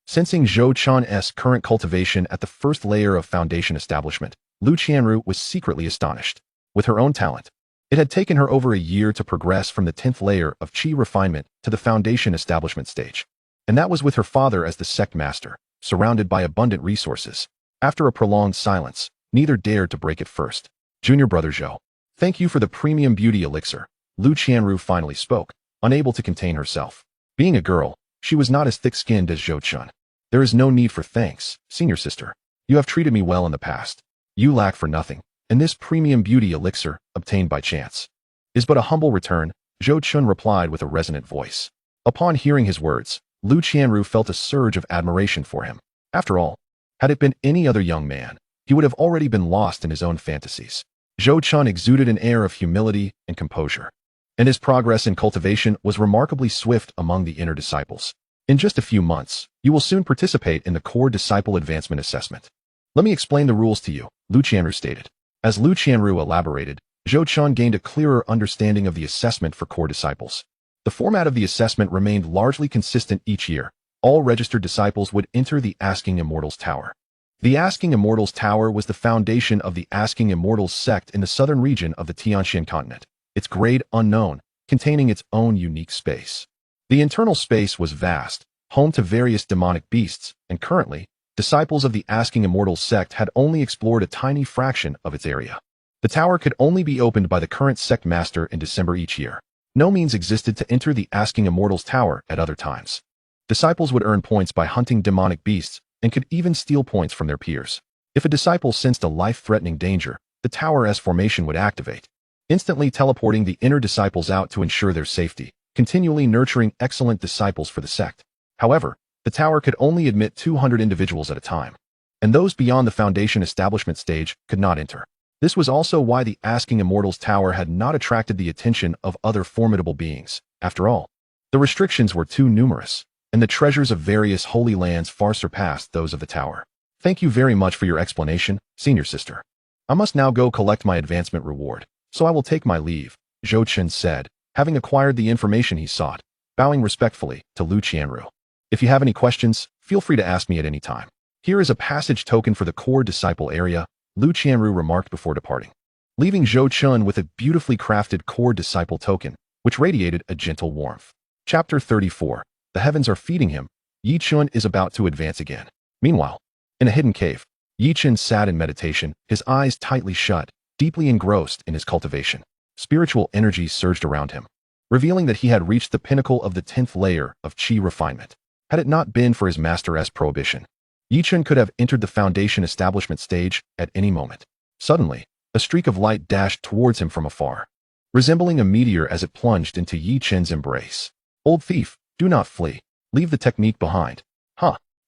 Sensing Zhou Chun's current cultivation at the first layer of foundation establishment, Lu Qianru was secretly astonished. With her own talent, it had taken her over a year to progress from the 10th layer of Qi refinement to the foundation establishment stage. And that was with her father as the sect master, surrounded by abundant resources. After a prolonged silence, neither dared to break it first. Junior brother Zhou, thank you for the premium beauty elixir. Lu Qianru finally spoke, unable to contain herself. Being a girl, she was not as thick-skinned as Zhou Chun. There is no need for thanks, senior sister. You have treated me well in the past. You lack for nothing, and this premium beauty elixir, obtained by chance, is but a humble return, Zhou Chun replied with a resonant voice. Upon hearing his words, Lu Qianru felt a surge of admiration for him. After all, had it been any other young man, he would have already been lost in his own fantasies. Zhou Chun exuded an air of humility and composure, and his progress in cultivation was remarkably swift among the inner disciples. In just a few months, you will soon participate in the core disciple advancement assessment. Let me explain the rules to you, Lu Qianru stated. As Lu Qianru elaborated, Zhou Chun gained a clearer understanding of the assessment for core disciples. The format of the assessment remained largely consistent each year. All registered disciples would enter the Asking Immortals Tower. The Asking Immortals Tower was the foundation of the Asking Immortals sect in the southern region of the Tianxian continent, its grade unknown, containing its own unique space. The internal space was vast, home to various demonic beasts, and currently, disciples of the Asking Immortals sect had only explored a tiny fraction of its area. The tower could only be opened by the current sect master in December each year. No means existed to enter the Asking Immortals Tower at other times. Disciples would earn points by hunting demonic beasts and could even steal points from their peers. If a disciple sensed a life-threatening danger, the tower's formation would activate, instantly teleporting the inner disciples out to ensure their safety, continually nurturing excellent disciples for the sect. However, the tower could only admit 200 individuals at a time, and those beyond the foundation establishment stage could not enter. This was also why the Asking Immortals Tower had not attracted the attention of other formidable beings. After all, the restrictions were too numerous, and the treasures of various holy lands far surpassed those of the tower. Thank you very much for your explanation, senior sister. I must now go collect my advancement reward, so I will take my leave, Zhou Chen said, having acquired the information he sought, bowing respectfully to Lu Qianru. If you have any questions, feel free to ask me at any time. Here is a passage token for the core disciple area, Lu Qianru remarked before departing, leaving Zhou Chun with a beautifully crafted core disciple token, which radiated a gentle warmth. Chapter 34. The heavens are feeding him. Yi Chun is about to advance again. Meanwhile, in a hidden cave, Yi Chun sat in meditation, his eyes tightly shut, deeply engrossed in his cultivation. Spiritual energies surged around him, revealing that he had reached the pinnacle of the 10th layer of Qi refinement. Had it not been for his master's prohibition, Yi Chun could have entered the foundation establishment stage at any moment. Suddenly, a streak of light dashed towards him from afar, resembling a meteor as it plunged into Yi Chun's embrace. Old thief, do not flee. Leave the technique behind.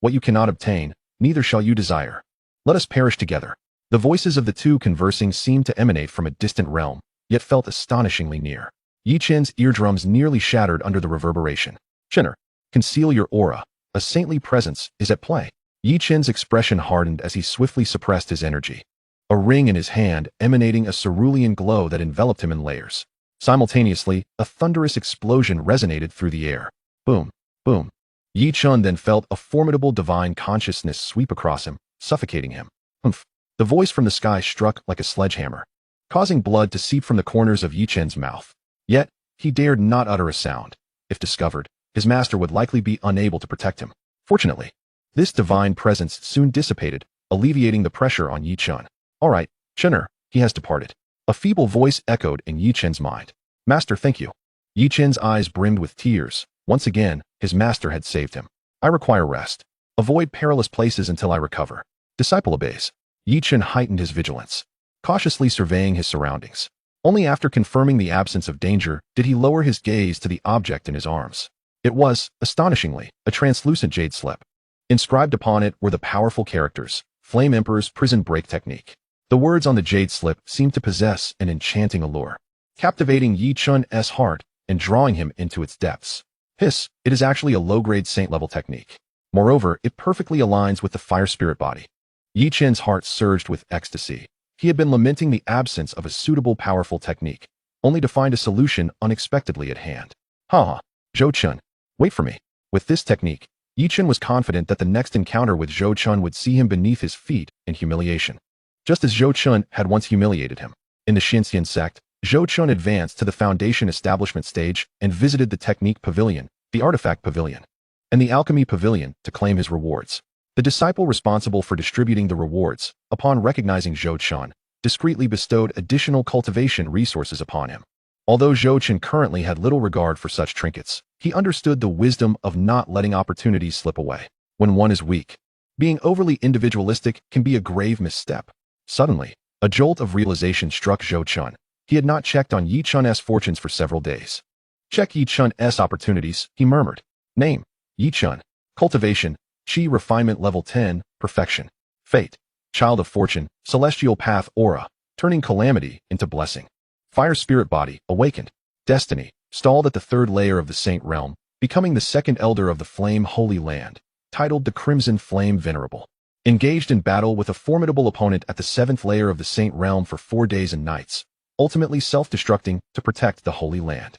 What you cannot obtain, neither shall you desire. Let us perish together. The voices of the two conversing seemed to emanate from a distant realm, yet felt astonishingly near. Yi Chen's eardrums nearly shattered under the reverberation. "Chenner, conceal your aura. A saintly presence is at play." Yi Chen's expression hardened as he swiftly suppressed his energy. A ring in his hand emanating a cerulean glow that enveloped him in layers. Simultaneously, a thunderous explosion resonated through the air. Boom, boom. Yi Chen then felt a formidable divine consciousness sweep across him, suffocating him. Humph. The voice from the sky struck like a sledgehammer, causing blood to seep from the corners of Yi Chen's mouth. Yet, he dared not utter a sound. If discovered, his master would likely be unable to protect him. Fortunately, this divine presence soon dissipated, alleviating the pressure on Yi Chen. "All right, Chenner, he has departed." A feeble voice echoed in Yi Chen's mind. "Master, thank you." Yi Chen's eyes brimmed with tears. Once again, his master had saved him. "I require rest. Avoid perilous places until I recover." Disciple obeys. Yi Chen heightened his vigilance, cautiously surveying his surroundings. Only after confirming the absence of danger did he lower his gaze to the object in his arms. It was, astonishingly, a translucent jade slip. Inscribed upon it were the powerful characters, Flame Emperor's prison break technique. The words on the jade slip seemed to possess an enchanting allure, captivating Yi Chen's heart and drawing him into its depths. Hiss, it is actually a low-grade saint-level technique. Moreover, it perfectly aligns with the fire spirit body. Yi Chen's heart surged with ecstasy. He had been lamenting the absence of a suitable powerful technique, only to find a solution unexpectedly at hand. "Ha! Zhou Chen, wait for me." With this technique, Yi Chen was confident that the next encounter with Zhou Chen would see him beneath his feet in humiliation, just as Zhou Chen had once humiliated him. In the Xinxian sect, Zhou Chen advanced to the foundation establishment stage and visited the technique pavilion, the artifact pavilion, and the alchemy pavilion to claim his rewards. The disciple responsible for distributing the rewards, upon recognizing Zhou Chen, discreetly bestowed additional cultivation resources upon him. Although Zhou Chen currently had little regard for such trinkets, he understood the wisdom of not letting opportunities slip away. When one is weak, being overly individualistic can be a grave misstep. Suddenly, a jolt of realization struck Zhou Chen. He had not checked on Yi Chen's fortunes for several days. "Check Yi Chen's opportunities," he murmured. "Name, Yi Chen. Cultivation, Qi refinement level 10, perfection. Fate, child of fortune, celestial path aura, turning calamity into blessing. Fire spirit body, awakened. Destiny, stalled at the third layer of the saint realm, becoming the second elder of the flame holy land, titled the Crimson Flame Venerable. Engaged in battle with a formidable opponent at the seventh layer of the saint realm for 4 days and nights, ultimately self-destructing to protect the holy land.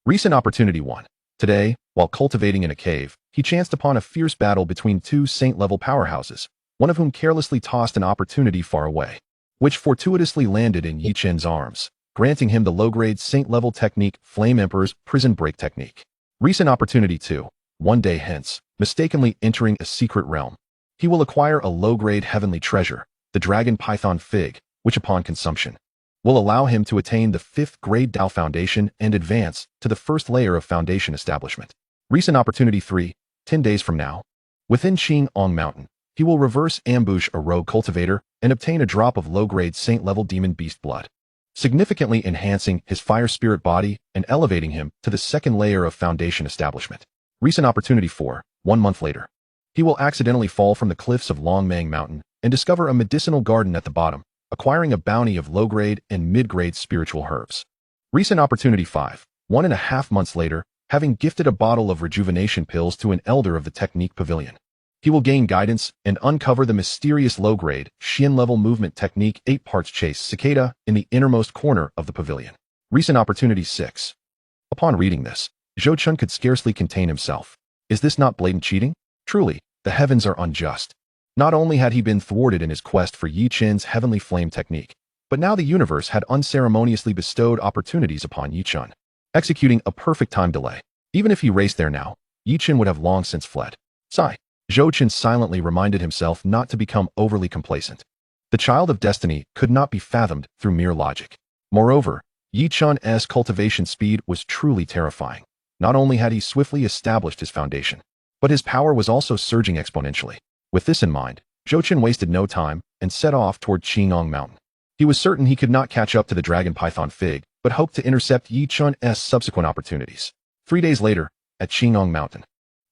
Recent opportunity 1. Today, while cultivating in a cave, he chanced upon a fierce battle between two saint-level powerhouses, one of whom carelessly tossed an opportunity far away, which fortuitously landed in Yi Chen's arms, granting him the low-grade saint-level technique Flame Emperor's prison break technique. Recent opportunity 2. 1 day hence, mistakenly entering a secret realm, he will acquire a low-grade heavenly treasure, the dragon python fig, which upon consumption will allow him to attain the 5th grade Dao Foundation and advance to the first layer of Foundation establishment. Recent opportunity 3. 10 days from now, within Qingong Mountain, he will reverse ambush a rogue cultivator and obtain a drop of low-grade saint-level demon beast blood, significantly enhancing his fire spirit body and elevating him to the 2nd layer of Foundation establishment. Recent opportunity 4. 1 month later, he will accidentally fall from the cliffs of Longmang Mountain and discover a medicinal garden at the bottom, acquiring a bounty of low-grade and mid-grade spiritual herbs. Recent opportunity 5. 1.5 months later, having gifted a bottle of rejuvenation pills to an elder of the Technique Pavilion, he will gain guidance and uncover the mysterious low-grade, Xian-level movement technique 8 parts chase cicada in the innermost corner of the pavilion. Recent opportunity 6. Upon reading this, Zhou Chen could scarcely contain himself. Is this not blatant cheating? Truly, the heavens are unjust. Not only had he been thwarted in his quest for Yi Chen's heavenly flame technique, but now the universe had unceremoniously bestowed opportunities upon Yi Chen, executing a perfect time delay. Even if he raced there now, Yi Chen would have long since fled. Sigh. Zhou Chen silently reminded himself not to become overly complacent. The child of destiny could not be fathomed through mere logic. Moreover, Yi Chen's cultivation speed was truly terrifying. Not only had he swiftly established his foundation, but his power was also surging exponentially. With this in mind, Zhou Chen wasted no time and set off toward Qingong Mountain. He was certain he could not catch up to the dragon python fig, but hoped to intercept Yi Chen's subsequent opportunities. 3 days later, at Qingong Mountain,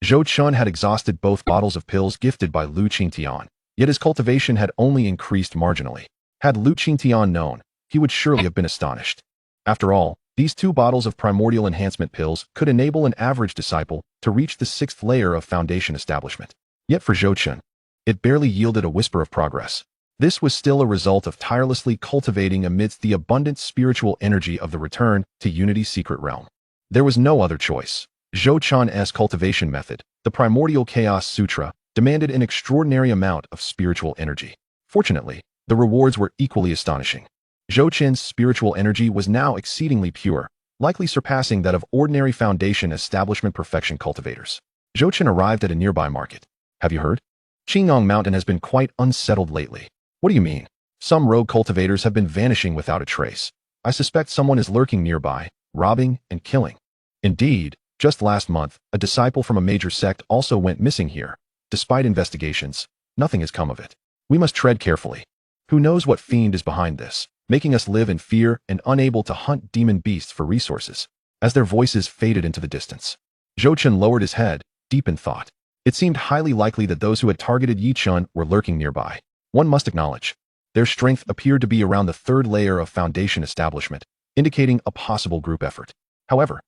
Zhou Chen had exhausted both bottles of pills gifted by Lu Qingtian, yet his cultivation had only increased marginally. Had Lu Qingtian known, he would surely have been astonished. After all, these 2 bottles of primordial enhancement pills could enable an average disciple to reach the 6th layer of foundation establishment. Yet for Zhou Chen, it barely yielded a whisper of progress. This was still a result of tirelessly cultivating amidst the abundant spiritual energy of the return to Unity's secret realm. There was no other choice. Zhou Chen's cultivation method, the Primordial Chaos Sutra, demanded an extraordinary amount of spiritual energy. Fortunately, the rewards were equally astonishing. Zhou Chen's spiritual energy was now exceedingly pure, likely surpassing that of ordinary foundation establishment perfection cultivators. Zhou Chen arrived at a nearby market. Have you heard? Qingyang Mountain has been quite unsettled lately. What do you mean? Some rogue cultivators have been vanishing without a trace. I suspect someone is lurking nearby, robbing and killing. Indeed, just last month, a disciple from a major sect also went missing here. Despite investigations, nothing has come of it. We must tread carefully. Who knows what fiend is behind this, making us live in fear and unable to hunt demon beasts for resources. As their voices faded into the distance, Zhou Chen lowered his head, deep in thought. It seemed highly likely that those who had targeted Yi Chun were lurking nearby. One must acknowledge, their strength appeared to be around the 3rd layer of foundation establishment, indicating a possible group effort. However,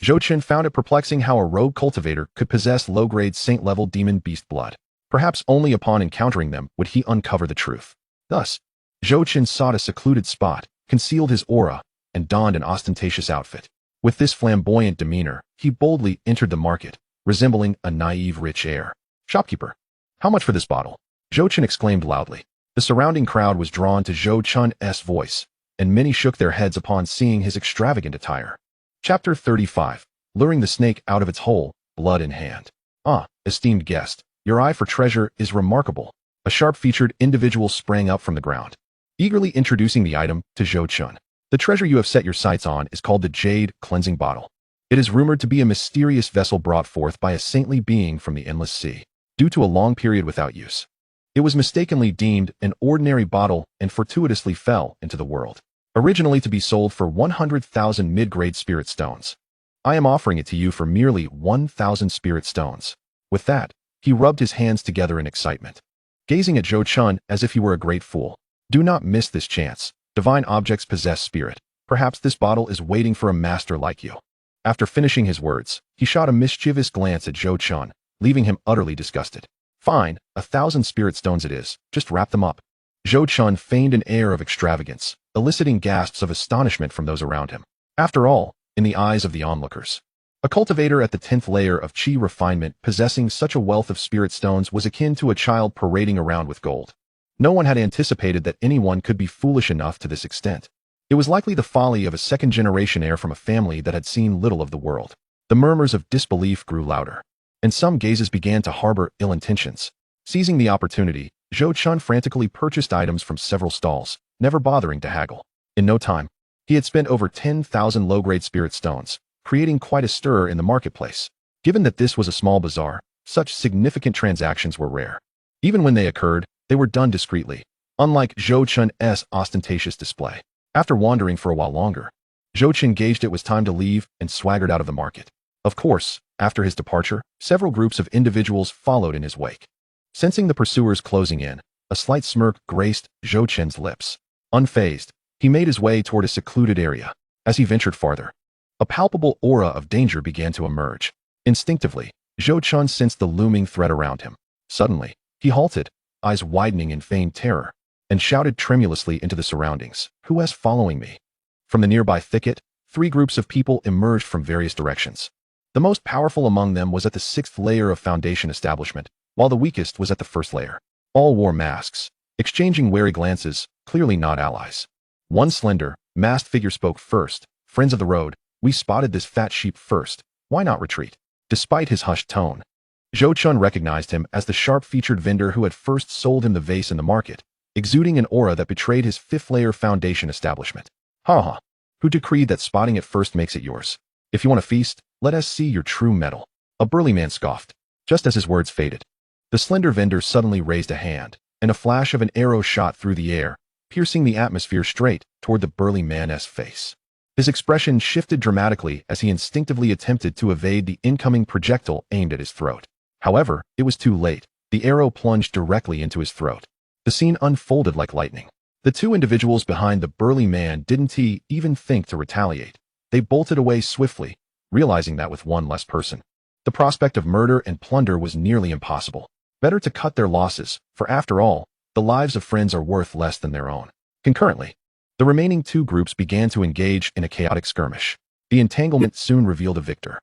Zhou Chen found it perplexing how a rogue cultivator could possess low-grade saint-level demon beast blood. Perhaps only upon encountering them would he uncover the truth. Thus, Zhou Chen sought a secluded spot, concealed his aura, and donned an ostentatious outfit. With this flamboyant demeanor, he boldly entered the market, resembling a naive rich heir. Shopkeeper, how much for this bottle? Zhou Chen exclaimed loudly. The surrounding crowd was drawn to Zhou Chen's voice, and many shook their heads upon seeing his extravagant attire. Chapter 35. Luring the snake out of its hole, blood in hand. Ah, esteemed guest, your eye for treasure is remarkable. A sharp-featured individual sprang up from the ground, eagerly introducing the item to Zhou Chen. The treasure you have set your sights on is called the Jade Cleansing Bottle. It is rumored to be a mysterious vessel brought forth by a saintly being from the endless sea. Due to a long period without use, it was mistakenly deemed an ordinary bottle and fortuitously fell into the world. Originally to be sold for 100,000 mid-grade spirit stones, I am offering it to you for merely 1,000 spirit stones. With that, he rubbed his hands together in excitement, gazing at Zhou Chen as if he were a great fool. Do not miss this chance. Divine objects possess spirit. Perhaps this bottle is waiting for a master like you. After finishing his words, he shot a mischievous glance at Zhou Chen, leaving him utterly disgusted. Fine, 1,000 spirit stones it is. Just wrap them up. Zhou Chen feigned an air of extravagance, eliciting gasps of astonishment from those around him. After all, in the eyes of the onlookers, a cultivator at the 10th layer of Qi refinement possessing such a wealth of spirit stones was akin to a child parading around with gold. No one had anticipated that anyone could be foolish enough to this extent. It was likely the folly of a second-generation heir from a family that had seen little of the world. The murmurs of disbelief grew louder, and some gazes began to harbor ill intentions. Seizing the opportunity, Zhou Chen frantically purchased items from several stalls, never bothering to haggle. In no time, he had spent over 10,000 low-grade spirit stones, creating quite a stir in the marketplace. Given that this was a small bazaar, such significant transactions were rare. Even when they occurred, they were done discreetly, unlike Zhou Chen's ostentatious display. After wandering for a while longer, Zhou Chen gauged it was time to leave and swaggered out of the market. Of course, after his departure, several groups of individuals followed in his wake. Sensing the pursuers closing in, a slight smirk graced Zhou Chen's lips. Unfazed, he made his way toward a secluded area. As he ventured farther, a palpable aura of danger began to emerge. Instinctively, Zhou Chen sensed the looming threat around him. Suddenly, he halted, eyes widening in feigned terror, and shouted tremulously into the surroundings, "Who is following me?" From the nearby thicket, 3 groups of people emerged from various directions. The most powerful among them was at the 6th layer of foundation establishment, while the weakest was at the 1st layer. All wore masks, exchanging wary glances, clearly not allies. One slender, masked figure spoke first. "Friends of the road, we spotted this fat sheep first. Why not retreat?" Despite his hushed tone, Zhou Chen recognized him as the sharp-featured vendor who had first sold him the vase in the market, exuding an aura that betrayed his 5th layer foundation establishment. Ha! Who decreed that spotting it first makes it yours? If you want to feast, let us see your true mettle. A burly man scoffed. Just as his words faded, the slender vendor suddenly raised a hand, and a flash of an arrow shot through the air, piercing the atmosphere straight toward the burly man's face. His expression shifted dramatically as he instinctively attempted to evade the incoming projectile aimed at his throat. However, it was too late. The arrow plunged directly into his throat. The scene unfolded like lightning. The two individuals behind the burly man didn't even think to retaliate. They bolted away swiftly, realizing that with one less person, the prospect of murder and plunder was nearly impossible. Better to cut their losses, for after all, the lives of friends are worth less than their own. Concurrently, the remaining two groups began to engage in a chaotic skirmish. The entanglement soon revealed a victor.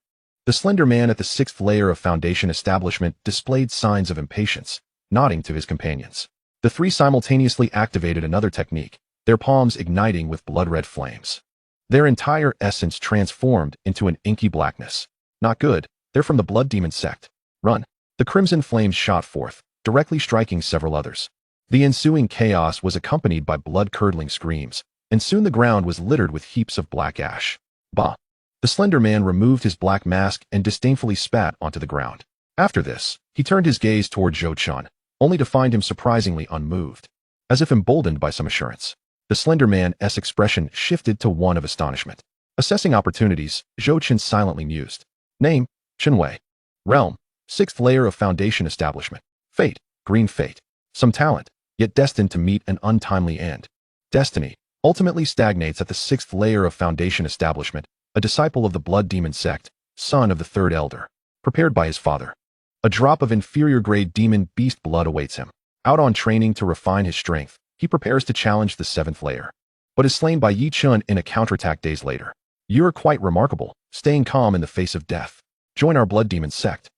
The slender man at the sixth layer of Foundation establishment displayed signs of impatience, nodding to his companions. The three simultaneously activated another technique, their palms igniting with blood-red flames. Their entire essence transformed into an inky blackness. Not good, they're from the Blood Demon Sect. Run. The crimson flames shot forth, directly striking several others. The ensuing chaos was accompanied by blood-curdling screams, and soon the ground was littered with heaps of black ash. Bah! The slender man removed his black mask and disdainfully spat onto the ground. After this, he turned his gaze toward Zhou Chun, only to find him surprisingly unmoved. As if emboldened by some assurance, the slender man's expression shifted to one of astonishment. Assessing opportunities, Zhou Chun silently mused. Name, Chen Wei. Realm, sixth layer of Foundation establishment. Fate, green fate. Some talent, yet destined to meet an untimely end. Destiny, ultimately stagnates at the sixth layer of Foundation establishment, a disciple of the Blood Demon Sect, son of the third elder, prepared by his father. A drop of inferior-grade demon beast blood awaits him. Out on training to refine his strength, he prepares to challenge the seventh layer, but is slain by Yi Chun in a counterattack days later. You're quite remarkable, staying calm in the face of death. Join our Blood Demon Sect,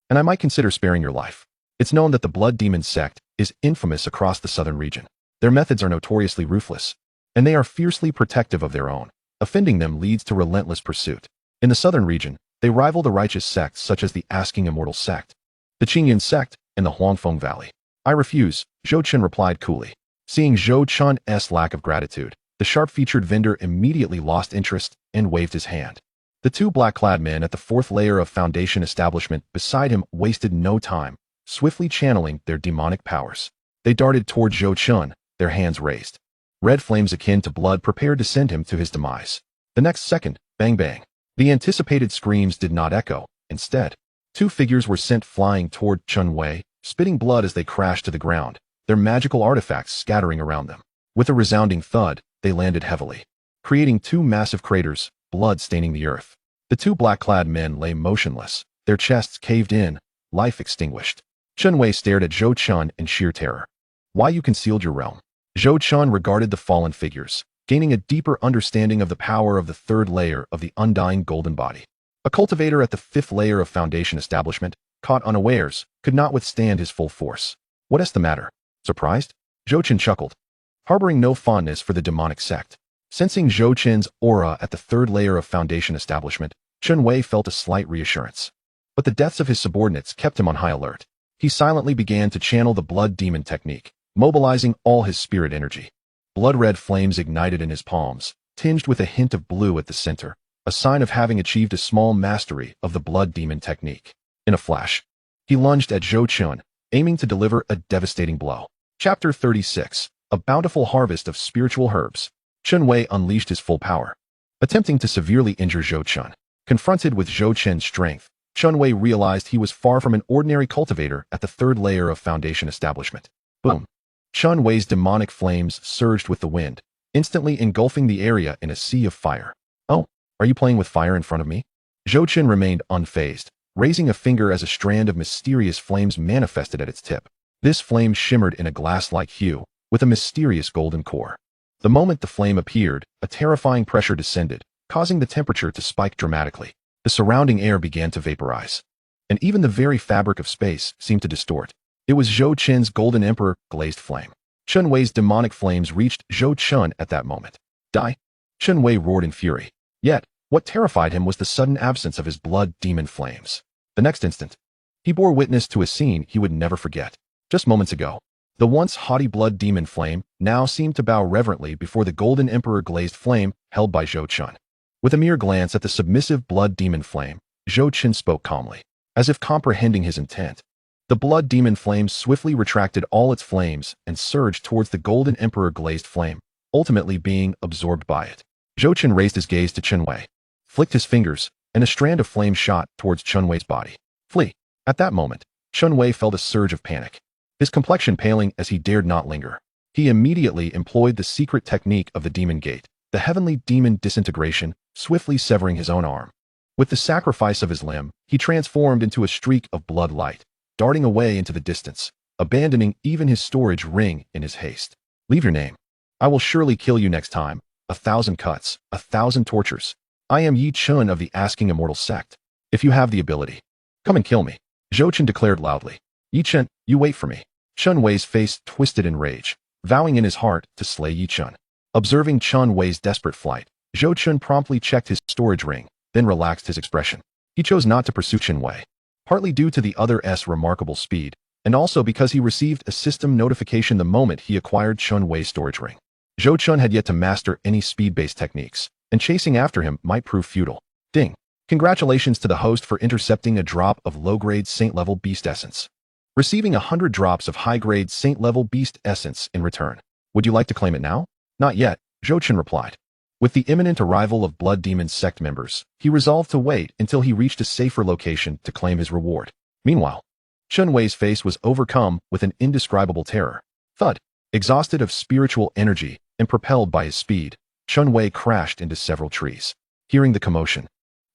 and I might consider sparing your life. It's known that the Blood Demon Sect is infamous across the southern region. Their methods are notoriously ruthless, and they are fiercely protective of their own. Offending them leads to relentless pursuit. In the southern region, they rival the righteous sects such as the Asking Immortal Sect, the Qingyan Sect, and the Huangfeng Valley. I refuse, Zhou Chun replied coolly. Seeing Zhou Chun's lack of gratitude, the sharp-featured vendor immediately lost interest and waved his hand. The two black-clad men at the fourth layer of Foundation establishment beside him wasted no time, swiftly channeling their demonic powers. They darted toward Zhou Chun, their hands raised. Red flames akin to blood prepared to send him to his demise. The next second, bang bang. The anticipated screams did not echo. Instead, two figures were sent flying toward Chen Wei, spitting blood as they crashed to the ground, their magical artifacts scattering around them. With a resounding thud, they landed heavily, creating two massive craters, blood staining the earth. The two black-clad men lay motionless, their chests caved in, life extinguished. Chen Wei stared at Zhou Chun in sheer terror. Why you concealed your realm? Zhou Chun regarded the fallen figures, gaining a deeper understanding of the power of the third layer of the undying golden body. A cultivator at the fifth layer of Foundation establishment, caught unawares, could not withstand his full force. What is the matter? Surprised? Zhou Chun chuckled, harboring no fondness for the demonic sect. Sensing Zhou Chun's aura at the third layer of Foundation establishment, Chen Wei felt a slight reassurance. But the deaths of his subordinates kept him on high alert. He silently began to channel the blood demon technique, mobilizing all his spirit energy. Blood-red flames ignited in his palms, tinged with a hint of blue at the center, a sign of having achieved a small mastery of the blood demon technique. In a flash, he lunged at Zhou Chun, aiming to deliver a devastating blow. Chapter 36. A bountiful harvest of spiritual herbs. Chen Wei unleashed his full power, attempting to severely injure Zhou Chun. Confronted with Zhou Chun's strength, Chen Wei realized he was far from an ordinary cultivator at the third layer of Foundation establishment. Boom! Chen Wei's demonic flames surged with the wind, instantly engulfing the area in a sea of fire. Oh, are you playing with fire in front of me? Zhou Chun remained unfazed, raising a finger as a strand of mysterious flames manifested at its tip. This flame shimmered in a glass-like hue, with a mysterious golden core. The moment the flame appeared, a terrifying pressure descended, causing the temperature to spike dramatically. The surrounding air began to vaporize, and even the very fabric of space seemed to distort. It was Zhou Chun's golden emperor glazed flame. Chen Wei's demonic flames reached Zhou Chun at that moment. Die! Chen Wei roared in fury. Yet, what terrified him was the sudden absence of his blood demon flames. The next instant, he bore witness to a scene he would never forget. Just moments ago, the once haughty blood demon flame now seemed to bow reverently before the golden emperor glazed flame held by Zhou Chun. With a mere glance at the submissive blood demon flame, Zhou Chun spoke calmly, as if comprehending his intent. The blood demon flame swiftly retracted all its flames and surged towards the golden emperor glazed flame, ultimately being absorbed by it. Zhou Chun raised his gaze to Chen Wei, flicked his fingers, and a strand of flame shot towards Chen Wei's body. Flee! At that moment, Chen Wei felt a surge of panic, his complexion paling as he dared not linger. He immediately employed the secret technique of the demon gate, the heavenly demon disintegration, swiftly severing his own arm. With the sacrifice of his limb, he transformed into a streak of blood light, darting away into the distance, abandoning even his storage ring in his haste. Leave your name. I will surely kill you next time. 1,000 cuts, 1,000 tortures. I am Yi Chun of the Asking Immortal Sect. If you have the ability, come and kill me. Zhou Chun declared loudly. Yi Chun, you wait for me. Chun Wei's face twisted in rage, vowing in his heart to slay Yi Chun. Observing Chun Wei's desperate flight, Zhou Chun promptly checked his storage ring, then relaxed his expression. He chose not to pursue Chun Wei, partly due to the other's remarkable speed, and also because he received a system notification the moment he acquired Chun Wei's storage ring. Zhou Chun had yet to master any speed-based techniques, and chasing after him might prove futile. Ding! Congratulations to the host for intercepting a drop of low-grade Saint-level Beast Essence. Receiving 100 drops of high-grade Saint-level Beast Essence in return. Would you like to claim it now? Not yet, Zhou Chun replied. With the imminent arrival of Blood Demon Sect members, he resolved to wait until he reached a safer location to claim his reward. Meanwhile, Chun Wei's face was overcome with an indescribable terror. Thud! Exhausted of spiritual energy and propelled by his speed, Chun Wei crashed into several trees. Hearing the commotion,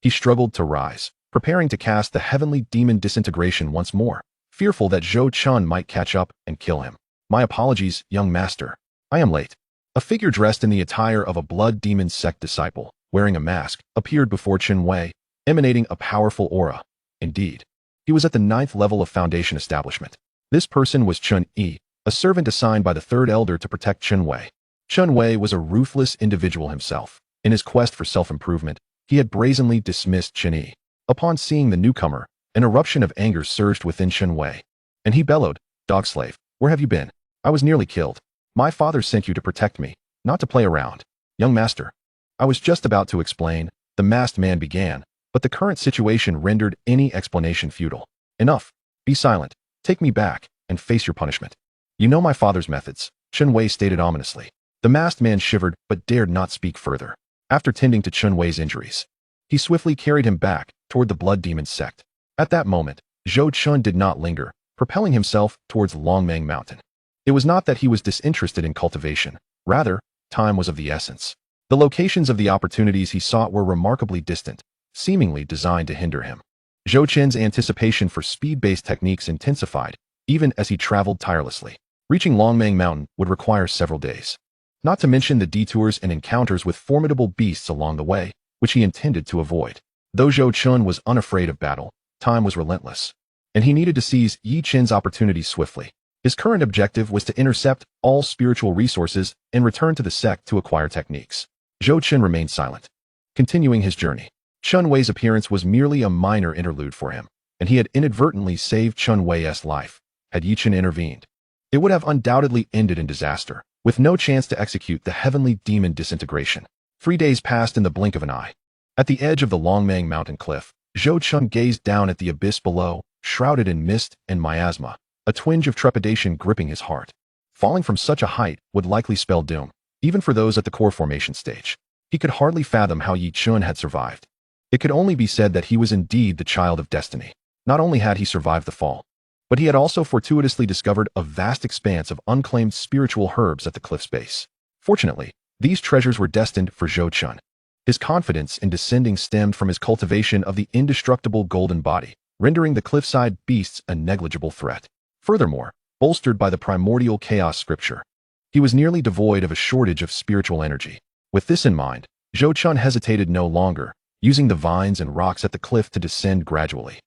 he struggled to rise, preparing to cast the heavenly demon disintegration once more, fearful that Zhou Chun might catch up and kill him. My apologies, young master. I am late. A figure dressed in the attire of a Blood Demon Sect disciple, wearing a mask, appeared before Chun Wei, emanating a powerful aura. Indeed, he was at the 9th level of Foundation establishment. This person was Chun Yi, a servant assigned by the Third Elder to protect Chun Wei. Chun Wei was a ruthless individual himself. In his quest for self-improvement, he had brazenly dismissed Chun Yi. Upon seeing the newcomer, an eruption of anger surged within Chun Wei, and he bellowed, "Dog slave, where have you been? I was nearly killed. My father sent you to protect me, not to play around." "Young master." I was just about to explain, the masked man began, but the current situation rendered any explanation futile. "Enough. Be silent. Take me back, and face your punishment." "You know my father's methods," Chun Wei stated ominously. The masked man shivered but dared not speak further. After tending to Chun Wei's injuries, he swiftly carried him back toward the Blood Demon Sect. At that moment, Zhou Chun did not linger, propelling himself towards Longmang Mountain. It was not that he was disinterested in cultivation. Rather, time was of the essence. The locations of the opportunities he sought were remarkably distant, seemingly designed to hinder him. Zhou Chun's anticipation for speed-based techniques intensified, even as he traveled tirelessly. Reaching Longmang Mountain would require several days. Not to mention the detours and encounters with formidable beasts along the way, which he intended to avoid. Though Zhou Chun was unafraid of battle, time was relentless, and he needed to seize Yi Chen's opportunity swiftly. His current objective was to intercept all spiritual resources and return to the sect to acquire techniques. Zhou Chun remained silent, continuing his journey. Chun Wei's appearance was merely a minor interlude for him, and he had inadvertently saved Chun Wei's life. Had Yi Chen intervened, it would have undoubtedly ended in disaster, with no chance to execute the heavenly demon disintegration. 3 days passed in the blink of an eye. At the edge of the Longmang Mountain cliff, Zhou Chun gazed down at the abyss below, shrouded in mist and miasma, a twinge of trepidation gripping his heart. Falling from such a height would likely spell doom, even for those at the core formation stage. He could hardly fathom how Yi Chun had survived. It could only be said that he was indeed the child of destiny. Not only had he survived the fall, but he had also fortuitously discovered a vast expanse of unclaimed spiritual herbs at the cliff's base. Fortunately, these treasures were destined for Zhou Chun. His confidence in descending stemmed from his cultivation of the indestructible golden body, rendering the cliffside beasts a negligible threat. Furthermore, bolstered by the primordial chaos scripture, he was nearly devoid of a shortage of spiritual energy. With this in mind, Zhou Chun hesitated no longer, using the vines and rocks at the cliff to descend gradually.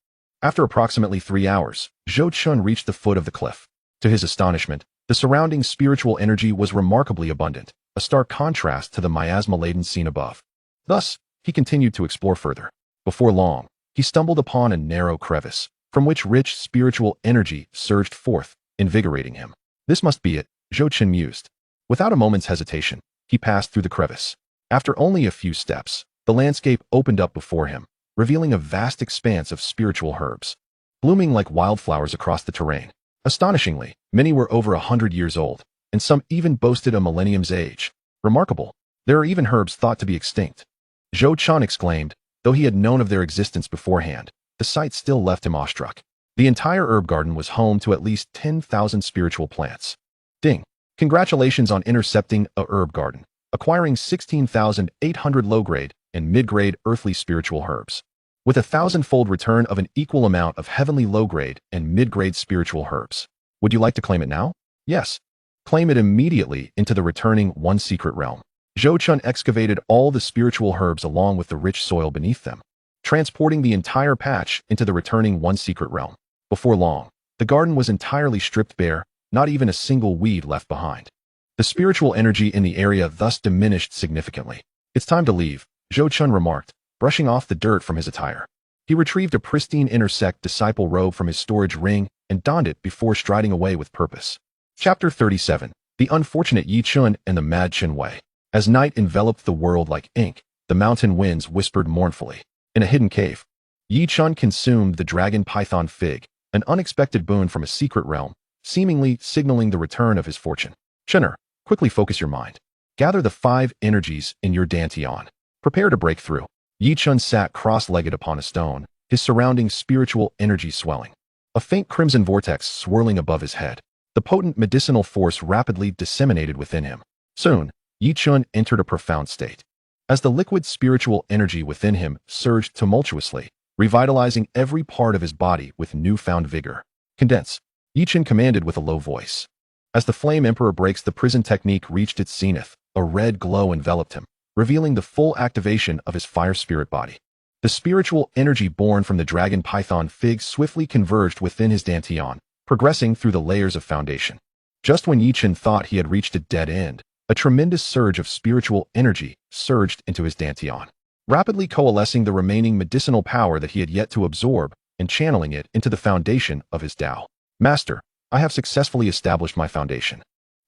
After approximately 3 hours, Zhou Chun reached the foot of the cliff. To his astonishment, the surrounding spiritual energy was remarkably abundant, a stark contrast to the miasma-laden scene above. Thus, he continued to explore further. Before long, he stumbled upon a narrow crevice, from which rich spiritual energy surged forth, invigorating him. This must be it, Zhou Chun mused. Without a moment's hesitation, he passed through the crevice. After only a few steps, the landscape opened up before him, revealing a vast expanse of spiritual herbs, blooming like wildflowers across the terrain. Astonishingly, many were over 100 years old, and some even boasted a millennium's age. Remarkable. There are even herbs thought to be extinct. Zhou Chun exclaimed, though he had known of their existence beforehand. The sight still left him awestruck. The entire herb garden was home to at least 10,000 spiritual plants. Ding! Congratulations on intercepting a herb garden, acquiring 16,800 low-grade and mid-grade earthly spiritual herbs. With a 1,000-fold return of an equal amount of heavenly low-grade and mid-grade spiritual herbs. Would you like to claim it now? Yes. Claim it immediately into the returning one secret realm. Zhou Chun excavated all the spiritual herbs along with the rich soil beneath them, transporting the entire patch into the returning one secret realm. Before long, the garden was entirely stripped bare, not even a single weed left behind. The spiritual energy in the area thus diminished significantly. It's time to leave, Zhou Chun remarked, brushing off the dirt from his attire. He retrieved a pristine inner sect disciple robe from his storage ring and donned it before striding away with purpose. Chapter 37. The Unfortunate Yi Chun and the Mad Chen Wei. As night enveloped the world like ink, the mountain winds whispered mournfully. In a hidden cave, Yi Chun consumed the dragon python fig, an unexpected boon from a secret realm, seemingly signaling the return of his fortune. Chunner, quickly focus your mind. Gather the 5 energies in your dantian. Prepare to break through. Yi Chun sat cross-legged upon a stone, his surrounding spiritual energy swelling. A faint crimson vortex swirling above his head. The potent medicinal force rapidly disseminated within him. Soon, Yi Chun entered a profound state. As the liquid spiritual energy within him surged tumultuously, revitalizing every part of his body with newfound vigor. Condense, Yi Chun commanded with a low voice. As the Flame Emperor breaks the prison technique reached its zenith, a red glow enveloped him, revealing the full activation of his fire spirit body. The spiritual energy born from the dragon python fig swiftly converged within his dantian, progressing through the layers of foundation. Just when Yi Chun thought he had reached a dead end, a tremendous surge of spiritual energy surged into his dantian, rapidly coalescing the remaining medicinal power that he had yet to absorb and channeling it into the foundation of his Tao. Master, I have successfully established my foundation.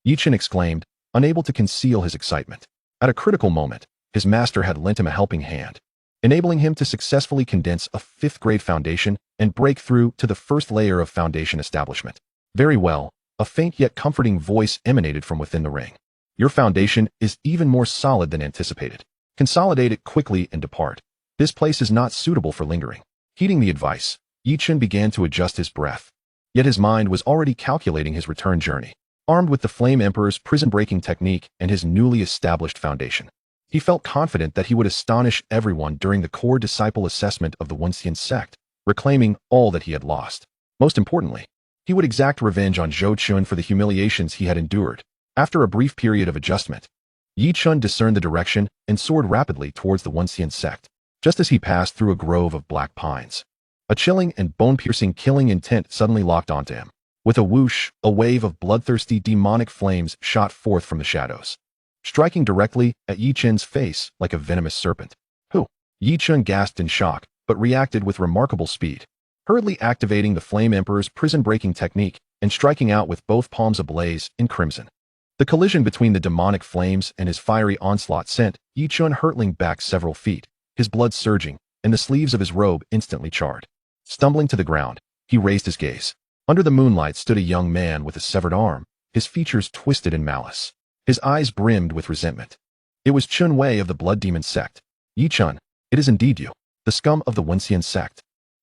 Yi Chun exclaimed, unable to conceal his excitement. At a critical moment, his master had lent him a helping hand, enabling him to successfully condense a 5th-grade foundation and break through to the first layer of foundation establishment. Very well, a faint yet comforting voice emanated from within the ring. Your foundation is even more solid than anticipated. Consolidate it quickly and depart. This place is not suitable for lingering. Heeding the advice, Yi Chun began to adjust his breath. Yet his mind was already calculating his return journey. Armed with the Flame Emperor's prison-breaking technique and his newly established foundation, he felt confident that he would astonish everyone during the core disciple assessment of the Wuxian sect, reclaiming all that he had lost. Most importantly, he would exact revenge on Zhou Chun for the humiliations he had endured. After a brief period of adjustment, Yi Chun discerned the direction and soared rapidly towards the Wuxian sect. Just as he passed through a grove of black pines, a chilling and bone-piercing killing intent suddenly locked onto him. With a whoosh, a wave of bloodthirsty demonic flames shot forth from the shadows, striking directly at Yi Chun's face like a venomous serpent. Who? Yi Chun gasped in shock, but reacted with remarkable speed, hurriedly activating the Flame Emperor's prison-breaking technique and striking out with both palms ablaze in crimson. The collision between the demonic flames and his fiery onslaught sent Yi Chun hurtling back several feet, his blood surging, and the sleeves of his robe instantly charred. Stumbling to the ground, he raised his gaze. Under the moonlight stood a young man with a severed arm, his features twisted in malice. His eyes brimmed with resentment. It was Chun Wei of the Blood Demon sect. Yi Chun, it is indeed you, the scum of the Wuxian sect.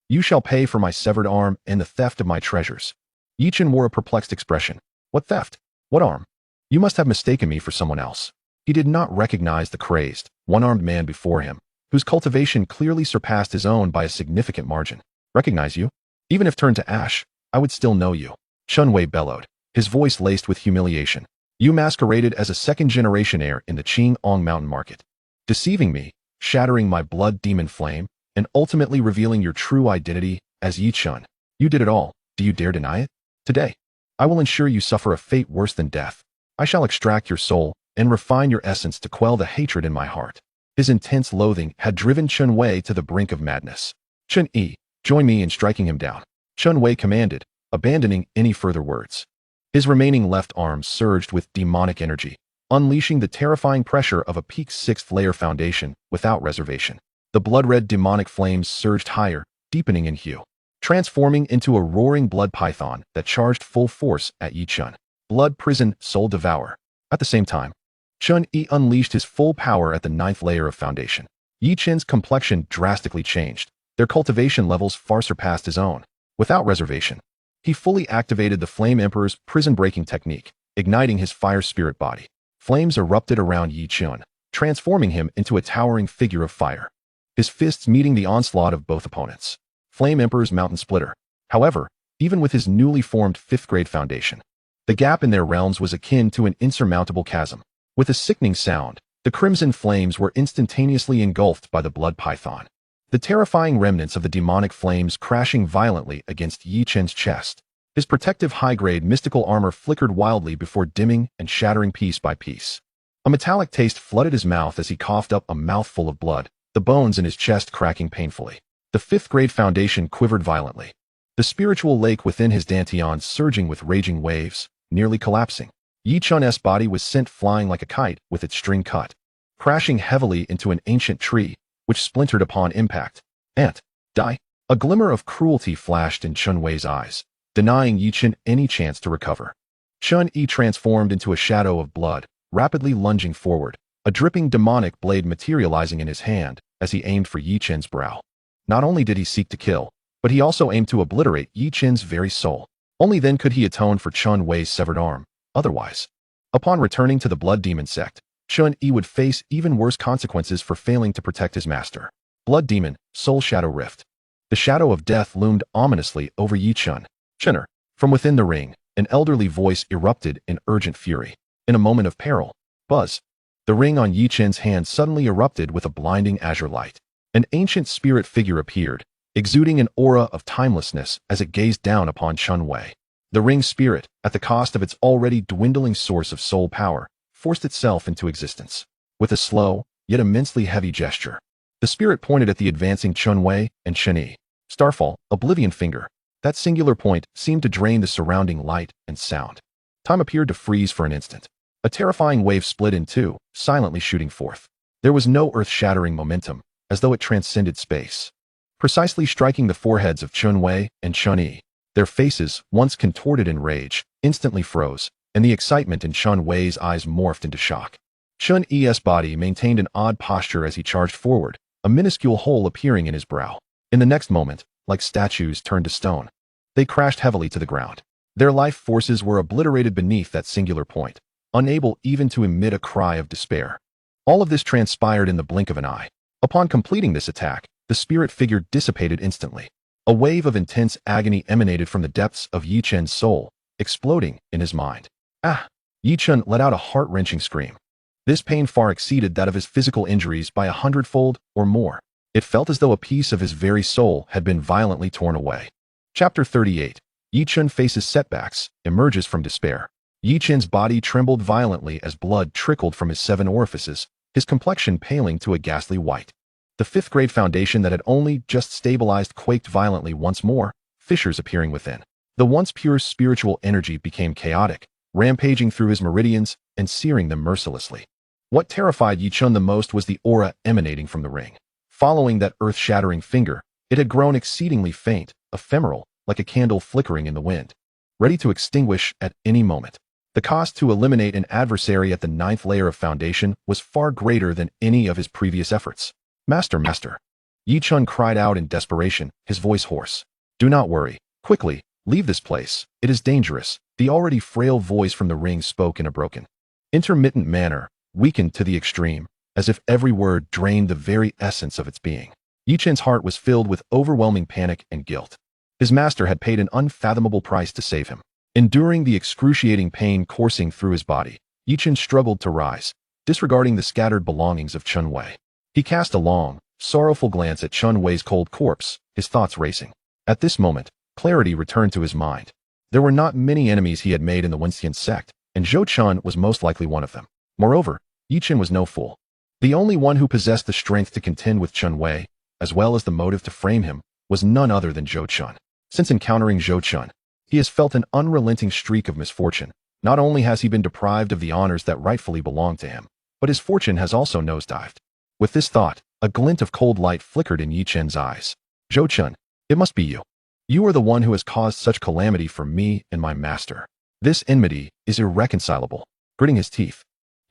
You shall pay for my severed arm and the theft of my treasures. Yi Chun wore a perplexed expression. What theft? What arm? You must have mistaken me for someone else. He did not recognize the crazed, one-armed man before him, whose cultivation clearly surpassed his own by a significant margin. Recognize you? Even if turned to ash, I would still know you. Chun Wei bellowed, his voice laced with humiliation. You masqueraded as a second-generation heir in the Qing'ong Mountain Market, deceiving me, shattering my blood demon flame, and ultimately revealing your true identity as Yi Chun. You did it all. Do you dare deny it? Today, I will ensure you suffer a fate worse than death. I shall extract your soul and refine your essence to quell the hatred in my heart. His intense loathing had driven Chun Wei to the brink of madness. Chun Yi, join me in striking him down. Chun Wei commanded, abandoning any further words. His remaining left arm surged with demonic energy, unleashing the terrifying pressure of a peak 6th-layer foundation without reservation. The blood-red demonic flames surged higher, deepening in hue, transforming into a roaring blood python that charged full force at Yi Chun. Blood prison, soul devour. At the same time, Chun Yi unleashed his full power at the 9th layer of foundation. Yi Chun's complexion drastically changed. Their cultivation levels far surpassed his own. Without reservation, he fully activated the Flame Emperor's prison-breaking technique, igniting his fire spirit body. Flames erupted around Yi Chun, transforming him into a towering figure of fire. His fists meeting the onslaught of both opponents. Flame Emperor's Mountain Splitter. However, even with his newly formed 5th grade foundation, the gap in their realms was akin to an insurmountable chasm. With a sickening sound, the crimson flames were instantaneously engulfed by the blood python. The terrifying remnants of the demonic flames crashing violently against Yi Chen's chest. His protective high-grade mystical armor flickered wildly before dimming and shattering piece by piece. A metallic taste flooded his mouth as he coughed up a mouthful of blood, the bones in his chest cracking painfully. The 5th grade foundation quivered violently. The spiritual lake within his dantian surging with raging waves, nearly collapsing. Yi Chun's body was sent flying like a kite with its string cut, crashing heavily into an ancient tree, which splintered upon impact. Die. A glimmer of cruelty flashed in Chun Wei's eyes, denying Yi Chun any chance to recover. Chun Yi transformed into a shadow of blood, rapidly lunging forward, a dripping demonic blade materializing in his hand as he aimed for Yi Chen's brow. Not only did he seek to kill, but he also aimed to obliterate Yi Chen's very soul. Only then could he atone for Chun Wei's severed arm. Otherwise, upon returning to the Blood Demon Sect, Chun Yi would face even worse consequences for failing to protect his master. Blood Demon, Soul Shadow Rift. The shadow of death loomed ominously over Yi Chun. Chunner. From within the ring, an elderly voice erupted in urgent fury. In a moment of peril, buzz. The ring on Yi Chen's hand suddenly erupted with a blinding azure light. An ancient spirit figure appeared, exuding an aura of timelessness as it gazed down upon Chun Wei. The ring's spirit, at the cost of its already dwindling source of soul power, forced itself into existence. With a slow, yet immensely heavy gesture, the spirit pointed at the advancing Chun Wei and Chun Yi. Starfall, Oblivion Finger. That singular point seemed to drain the surrounding light and sound. Time appeared to freeze for an instant. A terrifying wave split in two, silently shooting forth. There was no earth-shattering momentum, as though it transcended space. Precisely striking the foreheads of Chun Wei and Chun Yi. Their faces, once contorted in rage, instantly froze, and the excitement in Chun Wei's eyes morphed into shock. Chun Yi's body maintained an odd posture as he charged forward, a minuscule hole appearing in his brow. In the next moment, like statues turned to stone, they crashed heavily to the ground. Their life forces were obliterated beneath that singular point, unable even to emit a cry of despair. All of this transpired in the blink of an eye. Upon completing this attack, the spirit figure dissipated instantly. A wave of intense agony emanated from the depths of Yi Chen's soul, exploding in his mind. Ah! Yi Chen let out a heart-wrenching scream. This pain far exceeded that of his physical injuries by 100-fold or more. It felt as though a piece of his very soul had been violently torn away. Chapter 38. Yi Chen faces setbacks, emerges from despair. Yi Chen's body trembled violently as blood trickled from his 7 orifices, his complexion paling to a ghastly white. The 5th grade foundation that had only just stabilized quaked violently once more, fissures appearing within. The once pure spiritual energy became chaotic, rampaging through his meridians and searing them mercilessly. What terrified Yi Chen the most was the aura emanating from the ring. Following that earth-shattering finger, it had grown exceedingly faint, ephemeral, like a candle flickering in the wind, ready to extinguish at any moment. The cost to eliminate an adversary at the 9th layer of foundation was far greater than any of his previous efforts. Master. Yi Chen cried out in desperation, his voice hoarse. Do not worry. Quickly, leave this place. It is dangerous. The already frail voice from the ring spoke in a broken, intermittent manner, weakened to the extreme, as if every word drained the very essence of its being. Yi Chen's heart was filled with overwhelming panic and guilt. His master had paid an unfathomable price to save him. Enduring the excruciating pain coursing through his body, Yi Chen struggled to rise, disregarding the scattered belongings of Chun Wei. He cast a long, sorrowful glance at Chun Wei's cold corpse, his thoughts racing. At this moment, clarity returned to his mind. There were not many enemies he had made in the Wenxian sect, and Zhou Chun was most likely one of them. Moreover, Yi Chen was no fool. The only one who possessed the strength to contend with Chun Wei, as well as the motive to frame him, was none other than Zhou Chun. Since encountering Zhou Chun, he has felt an unrelenting streak of misfortune. Not only has he been deprived of the honors that rightfully belonged to him, but his fortune has also nosedived. With this thought, a glint of cold light flickered in Yi Chen's eyes. Zhou Chun, it must be you. You are the one who has caused such calamity for me and my master. This enmity is irreconcilable. Gritting his teeth,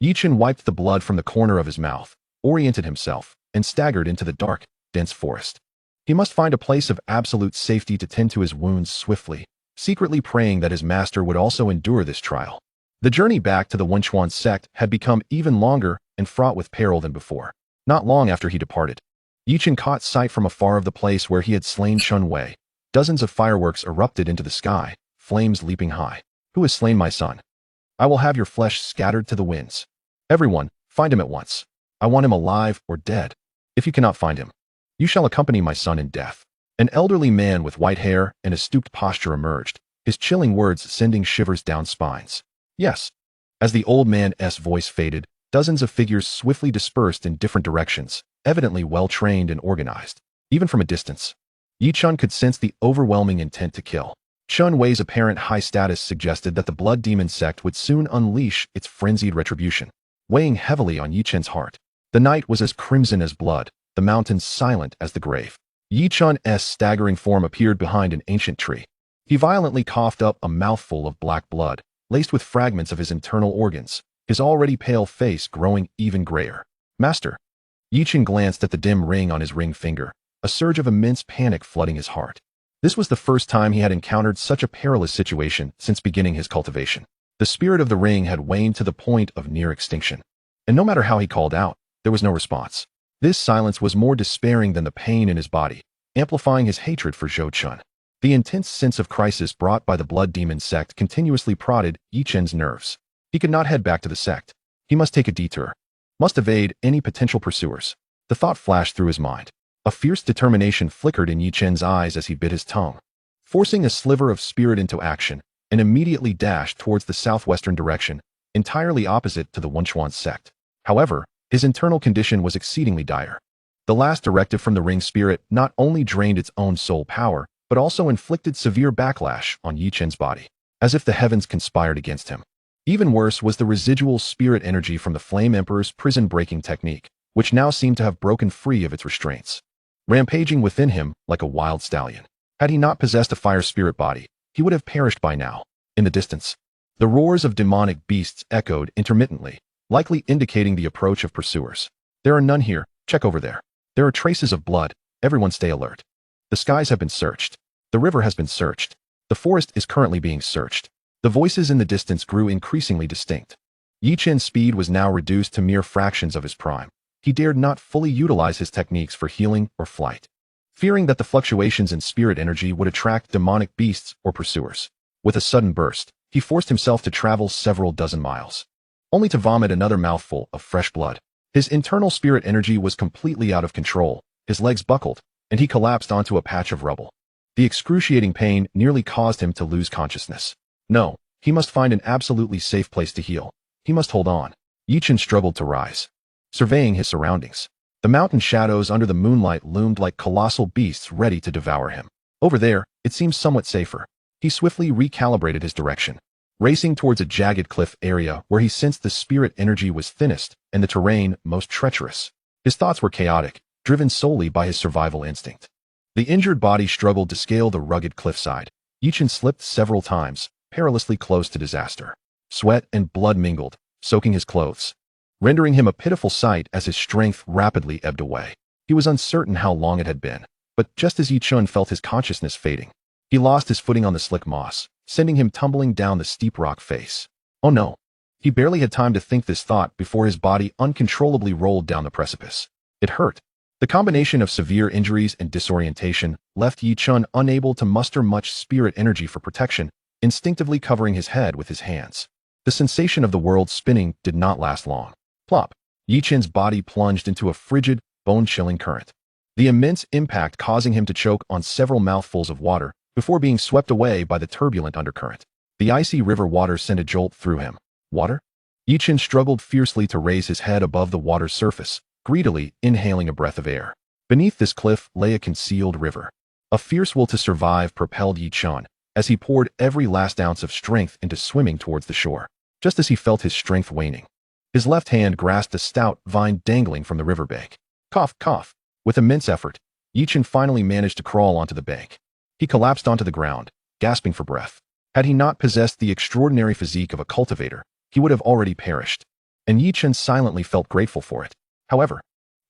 Yi Chen wiped the blood from the corner of his mouth, oriented himself, and staggered into the dark, dense forest. He must find a place of absolute safety to tend to his wounds swiftly, secretly praying that his master would also endure this trial. The journey back to the Wenchuan sect had become even longer and fraught with peril than before. Not long after he departed, Yichen caught sight from afar of the place where he had slain Chun Wei. Dozens of fireworks erupted into the sky, flames leaping high. Who has slain my son? I will have your flesh scattered to the winds. Everyone, find him at once. I want him alive or dead. If you cannot find him, you shall accompany my son in death. An elderly man with white hair and a stooped posture emerged, his chilling words sending shivers down spines. Yes. As the old man's voice faded, dozens of figures swiftly dispersed in different directions, evidently well-trained and organized. Even from a distance, Yi Chun could sense the overwhelming intent to kill. Chun Wei's apparent high status suggested that the Blood Demon sect would soon unleash its frenzied retribution, weighing heavily on Yi Chun's heart. The night was as crimson as blood, the mountains silent as the grave. Yi Chun's staggering form appeared behind an ancient tree. He violently coughed up a mouthful of black blood, laced with fragments of his internal organs, his already pale face growing even grayer. Master. Yi Chun glanced at the dim ring on his ring finger, a surge of immense panic flooding his heart. This was the first time he had encountered such a perilous situation since beginning his cultivation. The spirit of the ring had waned to the point of near extinction. And no matter how he called out, there was no response. This silence was more despairing than the pain in his body, amplifying his hatred for Zhou Chun. The intense sense of crisis brought by the Blood Demon sect continuously prodded Yi Chun's nerves. He could not head back to the sect. He must take a detour. Must evade any potential pursuers. The thought flashed through his mind. A fierce determination flickered in Yi Chun's eyes as he bit his tongue, forcing a sliver of spirit into action, and immediately dashed towards the southwestern direction, entirely opposite to the Wenchuan sect. However, his internal condition was exceedingly dire. The last directive from the ring spirit not only drained its own soul power, but also inflicted severe backlash on Yi Chun's body, as if the heavens conspired against him. Even worse was the residual spirit energy from the Flame Emperor's prison-breaking technique, which now seemed to have broken free of its restraints, rampaging within him like a wild stallion. Had he not possessed a fire spirit body, he would have perished by now. In the distance, the roars of demonic beasts echoed intermittently, likely indicating the approach of pursuers. There are none here. Check over there. There are traces of blood. Everyone stay alert. The skies have been searched. The river has been searched. The forest is currently being searched. The voices in the distance grew increasingly distinct. Yi Chun's speed was now reduced to mere fractions of his prime. He dared not fully utilize his techniques for healing or flight, fearing that the fluctuations in spirit energy would attract demonic beasts or pursuers. With a sudden burst, he forced himself to travel several dozen miles, only to vomit another mouthful of fresh blood. His internal spirit energy was completely out of control, his legs buckled, and he collapsed onto a patch of rubble. The excruciating pain nearly caused him to lose consciousness. No, he must find an absolutely safe place to heal. He must hold on. Yi Chun struggled to rise, surveying his surroundings. The mountain shadows under the moonlight loomed like colossal beasts ready to devour him. Over there, it seemed somewhat safer. He swiftly recalibrated his direction, racing towards a jagged cliff area where he sensed the spirit energy was thinnest and the terrain most treacherous. His thoughts were chaotic, driven solely by his survival instinct. The injured body struggled to scale the rugged cliffside. Yi Chun slipped several times, perilously close to disaster. Sweat and blood mingled, soaking his clothes, rendering him a pitiful sight as his strength rapidly ebbed away. He was uncertain how long it had been, but just as Yi Chun felt his consciousness fading, he lost his footing on the slick moss, sending him tumbling down the steep rock face. Oh no! He barely had time to think this thought before his body uncontrollably rolled down the precipice. It hurt. The combination of severe injuries and disorientation left Yi Chun unable to muster much spirit energy for protection, instinctively covering his head with his hands. The sensation of the world spinning did not last long. Plop! Yi Chun's body plunged into a frigid, bone-chilling current, the immense impact causing him to choke on several mouthfuls of water before being swept away by the turbulent undercurrent. The icy river water sent a jolt through him. Water? Yi Chun struggled fiercely to raise his head above the water's surface, greedily inhaling a breath of air. Beneath this cliff lay a concealed river. A fierce will to survive propelled Yi Chun as he poured every last ounce of strength into swimming towards the shore. Just as he felt his strength waning, his left hand grasped a stout vine dangling from the riverbank. Cough, cough. With immense effort, Yi Chun finally managed to crawl onto the bank. He collapsed onto the ground, gasping for breath. Had he not possessed the extraordinary physique of a cultivator, he would have already perished, and Yi Chun silently felt grateful for it. However,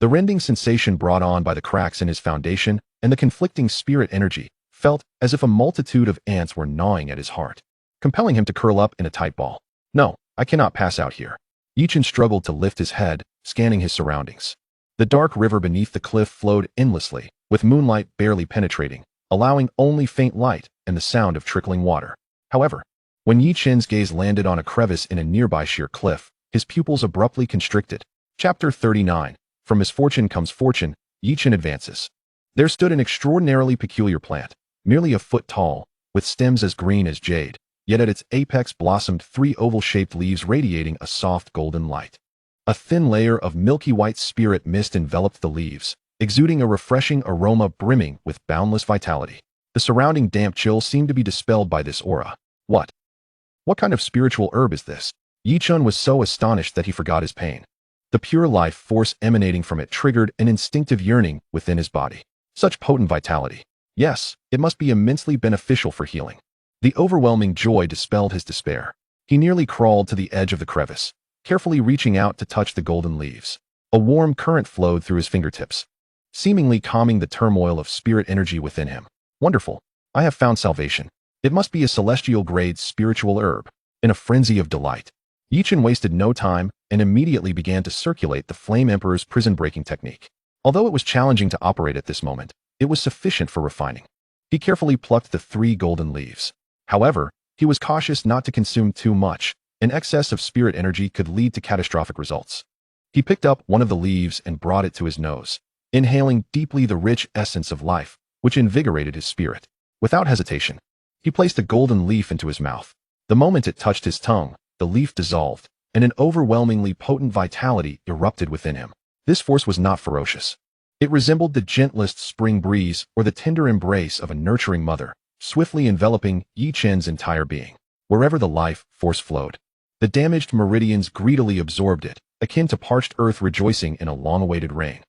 the rending sensation brought on by the cracks in his foundation and the conflicting spirit energy felt as if a multitude of ants were gnawing at his heart, compelling him to curl up in a tight ball. No, I cannot pass out here. Yichen struggled to lift his head, scanning his surroundings. The dark river beneath the cliff flowed endlessly, with moonlight barely penetrating, allowing only faint light and the sound of trickling water. However, when Yichen's gaze landed on a crevice in a nearby sheer cliff, his pupils abruptly constricted. Chapter 39. From misfortune comes fortune, Yichen advances. There stood an extraordinarily peculiar plant, merely a foot tall, with stems as green as jade, yet at its apex blossomed 3 oval-shaped leaves radiating a soft golden light. A thin layer of milky white spirit mist enveloped the leaves, exuding a refreshing aroma brimming with boundless vitality. The surrounding damp chill seemed to be dispelled by this aura. What kind of spiritual herb is this? Yichen was so astonished that he forgot his pain. The pure life force emanating from it triggered an instinctive yearning within his body. Such potent vitality. Yes, it must be immensely beneficial for healing. The overwhelming joy dispelled his despair. He nearly crawled to the edge of the crevice, carefully reaching out to touch the golden leaves. A warm current flowed through his fingertips, seemingly calming the turmoil of spirit energy within him. Wonderful. I have found salvation. It must be a celestial-grade spiritual herb. In a frenzy of delight, Yichen wasted no time and immediately began to circulate the Flame Emperor's prison-breaking technique. Although it was challenging to operate at this moment, it was sufficient for refining. He carefully plucked the 3 golden leaves. However, he was cautious not to consume too much. An excess of spirit energy could lead to catastrophic results. He picked up one of the leaves and brought it to his nose, inhaling deeply the rich essence of life, which invigorated his spirit. Without hesitation, he placed a golden leaf into his mouth. The moment it touched his tongue, the leaf dissolved, and an overwhelmingly potent vitality erupted within him. This force was not ferocious. It resembled the gentlest spring breeze or the tender embrace of a nurturing mother, swiftly enveloping Yichen's entire being. Wherever the life force flowed, the damaged meridians greedily absorbed it, akin to parched earth rejoicing in a long-awaited rain.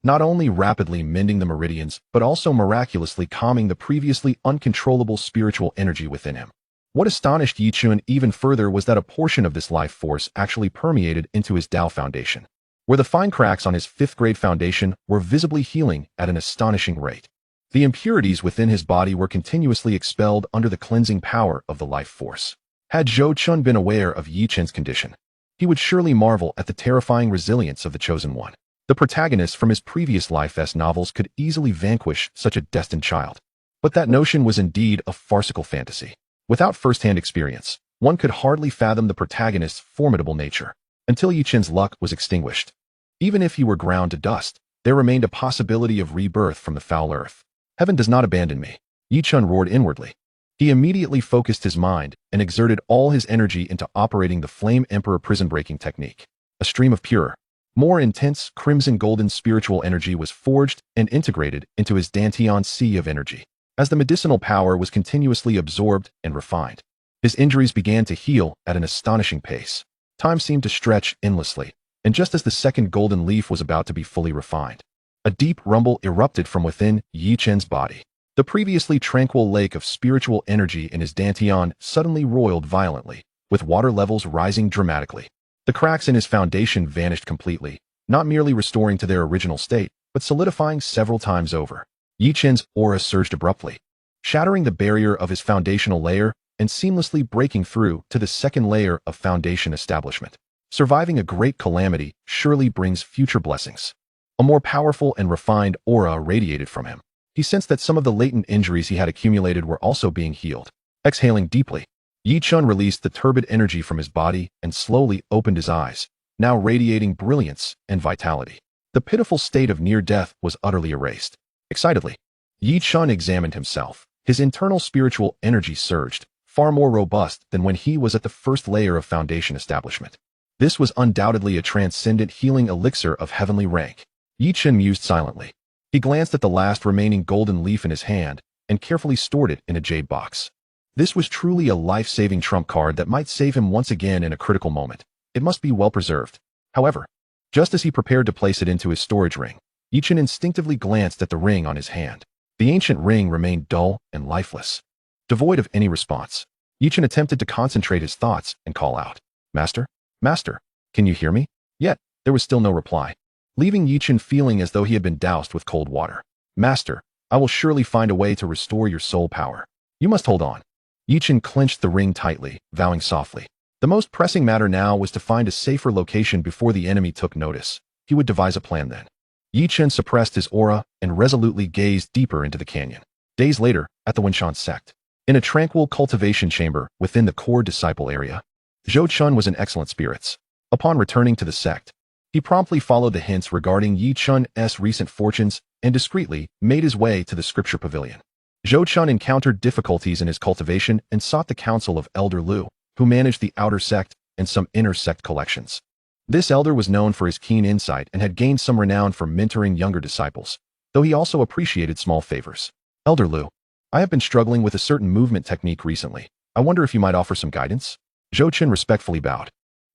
Not only rapidly mending the meridians, but also miraculously calming the previously uncontrollable spiritual energy within him. What astonished Yichen even further was that a portion of this life force actually permeated into his Tao foundation, where the fine cracks on his 5th-grade foundation were visibly healing at an astonishing rate. The impurities within his body were continuously expelled under the cleansing power of the life force. Had Zhou Chun been aware of Yichen's condition, he would surely marvel at the terrifying resilience of the Chosen One. The protagonist from his previous Life-S novels could easily vanquish such a destined child. But that notion was indeed a farcical fantasy. Without first-hand experience, one could hardly fathom the protagonist's formidable nature, until Yichen's luck was extinguished. Even if he were ground to dust, there remained a possibility of rebirth from the foul earth. Heaven does not abandon me, Yichen roared inwardly. He immediately focused his mind and exerted all his energy into operating the Flame Emperor prison-breaking technique. A stream of pure, more intense crimson-golden spiritual energy was forged and integrated into his Dantian sea of energy. As the medicinal power was continuously absorbed and refined, his injuries began to heal at an astonishing pace. Time seemed to stretch endlessly, and just as the 2nd golden leaf was about to be fully refined, a deep rumble erupted from within Yichen's body. The previously tranquil lake of spiritual energy in his Dantian suddenly roiled violently, with water levels rising dramatically. The cracks in his foundation vanished completely, not merely restoring to their original state, but solidifying several times over. Yichen's aura surged abruptly, shattering the barrier of his foundational layer and seamlessly breaking through to the 2nd layer of foundation establishment. Surviving a great calamity surely brings future blessings. A more powerful and refined aura radiated from him. He sensed that some of the latent injuries he had accumulated were also being healed. Exhaling deeply, Yichen released the turbid energy from his body and slowly opened his eyes, now radiating brilliance and vitality. The pitiful state of near death was utterly erased. Excitedly, Yichen examined himself. His internal spiritual energy surged, far more robust than when he was at the 1st layer of foundation establishment. This was undoubtedly a transcendent healing elixir of heavenly rank. Yichen mused silently. He glanced at the last remaining golden leaf in his hand and carefully stored it in a jade box. This was truly a life-saving trump card that might save him once again in a critical moment. It must be well preserved. However, just as he prepared to place it into his storage ring, Yichen instinctively glanced at the ring on his hand. The ancient ring remained dull and lifeless. Devoid of any response, Yichen attempted to concentrate his thoughts and call out, "Master? Master, can you hear me?" Yet, there was still no reply, leaving Yichen feeling as though he had been doused with cold water. "Master, I will surely find a way to restore your soul power. You must hold on." Yichen clenched the ring tightly, vowing softly, The most pressing matter now was to find a safer location before the enemy took notice. He would devise a plan then. Yi Chen suppressed his aura and resolutely gazed deeper into the canyon. Days later, at the Wenshan Sect, in a tranquil cultivation chamber within the core disciple area, Zhou Chun was in excellent spirits. Upon returning to the sect, he promptly followed the hints regarding Yi Chun's recent fortunes and discreetly made his way to the scripture pavilion. Zhou Chun encountered difficulties in his cultivation and sought the counsel of Elder Lu, who managed the outer sect and some inner sect collections. This elder was known for his keen insight and had gained some renown for mentoring younger disciples, though he also appreciated small favors. Elder Lu, I have been struggling with a certain movement technique recently. I wonder if you might offer some guidance? Zhou Chun respectfully bowed,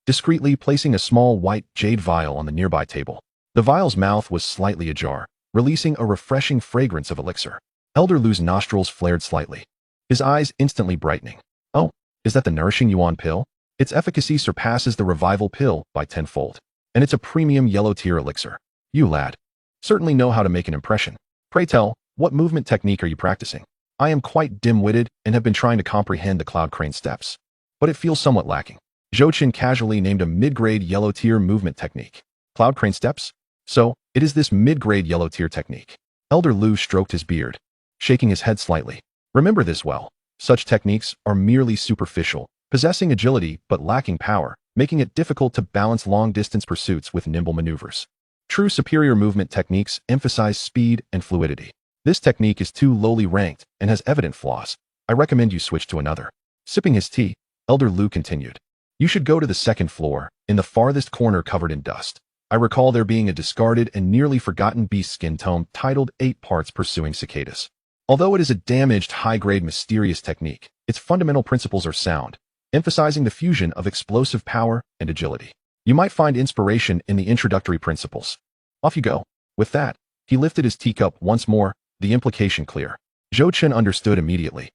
discreetly placing a small white jade vial on the nearby table. The vial's mouth was slightly ajar, releasing a refreshing fragrance of elixir. Elder Lu's nostrils flared slightly, his eyes instantly brightening. Oh, is that the Nourishing Yuan pill? Its efficacy surpasses the Revival pill by tenfold, and it's a premium yellow-tier elixir. You, lad, certainly know how to make an impression. Pray tell, what movement technique are you practicing? I am quite dim-witted and have been trying to comprehend the Cloud Crane steps, but it feels somewhat lacking. Zhou Chun casually named a mid-grade yellow-tier movement technique. Cloud Crane steps? So, it is this mid-grade yellow-tier technique. Elder Lu stroked his beard, shaking his head slightly. Remember this well. Such techniques are merely superficial, possessing agility but lacking power, making it difficult to balance long-distance pursuits with nimble maneuvers. True superior movement techniques emphasize speed and fluidity. This technique is too lowly ranked and has evident flaws. I recommend you switch to another. Sipping his tea, Elder Lu continued. You should go to the second floor, in the farthest corner covered in dust. I recall there being a discarded and nearly forgotten beast skin tome titled 8 Parts Pursuing Cicadas. Although it is a damaged, high-grade, mysterious technique, its fundamental principles are sound, emphasizing the fusion of explosive power and agility. You might find inspiration in the introductory principles. Off you go. With that, he lifted his teacup once more, the implication clear. Zhou Chun understood immediately,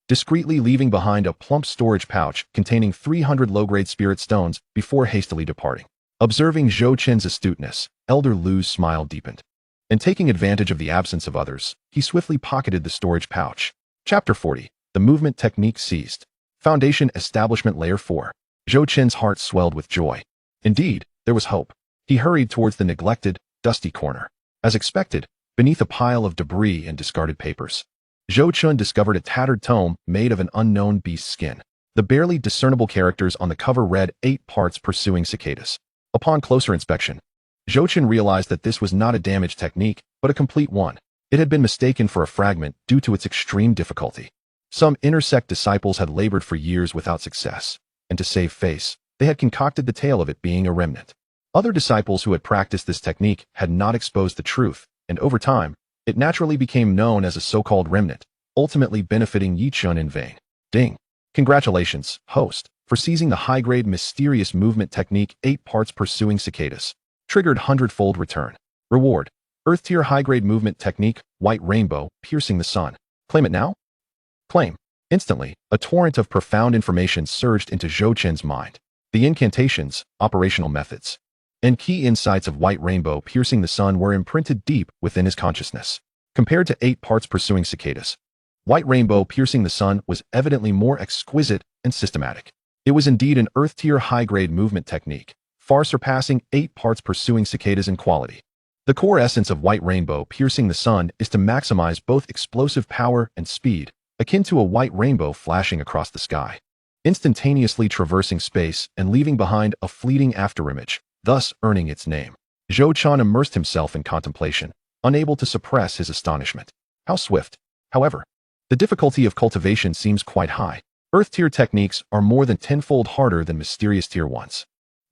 discreetly leaving behind a plump storage pouch containing 300 low-grade spirit stones before hastily departing. Observing Zhou Chun's astuteness, Elder Lu's smile deepened, and taking advantage of the absence of others, he swiftly pocketed the storage pouch. Chapter 40. The Movement Technique Seized. Foundation Establishment Layer 4. Zhou Chun's heart swelled with joy. Indeed, there was hope. He hurried towards the neglected, dusty corner. As expected, beneath a pile of debris and discarded papers, Zhou Chun discovered a tattered tome made of an unknown beast's skin. The barely discernible characters on the cover read 8 Parts Pursuing Cicadas. Upon closer inspection, Zhou Chun realized that this was not a damaged technique, but a complete one. It had been mistaken for a fragment due to its extreme difficulty. Some inner sect disciples had labored for years without success, and to save face, they had concocted the tale of it being a remnant. Other disciples who had practiced this technique had not exposed the truth, and over time, it naturally became known as a so-called remnant, ultimately benefiting Yi Chun in vain. Ding. Congratulations, host, for seizing the high-grade mysterious movement technique 8 Parts Pursuing Cicadas. Triggered 100-fold return. Reward. Earth-tier high-grade movement technique, white rainbow, piercing the sun. Claim it now? Claim. Instantly, a torrent of profound information surged into Zhou Chun's mind. The incantations, operational methods, and key insights of white rainbow piercing the sun were imprinted deep within his consciousness. Compared to 8 Parts Pursuing Cicadas, white rainbow piercing the sun was evidently more exquisite and systematic. It was indeed an earth-tier high-grade movement technique, far surpassing 8 Parts Pursuing Cicadas in quality. The core essence of white rainbow piercing the sun is to maximize both explosive power and speed, akin to a white rainbow flashing across the sky, instantaneously traversing space and leaving behind a fleeting afterimage, thus earning its name. Zhou Chun immersed himself in contemplation, unable to suppress his astonishment. How swift. However, the difficulty of cultivation seems quite high. Earth-tier techniques are more than tenfold harder than mysterious tier ones.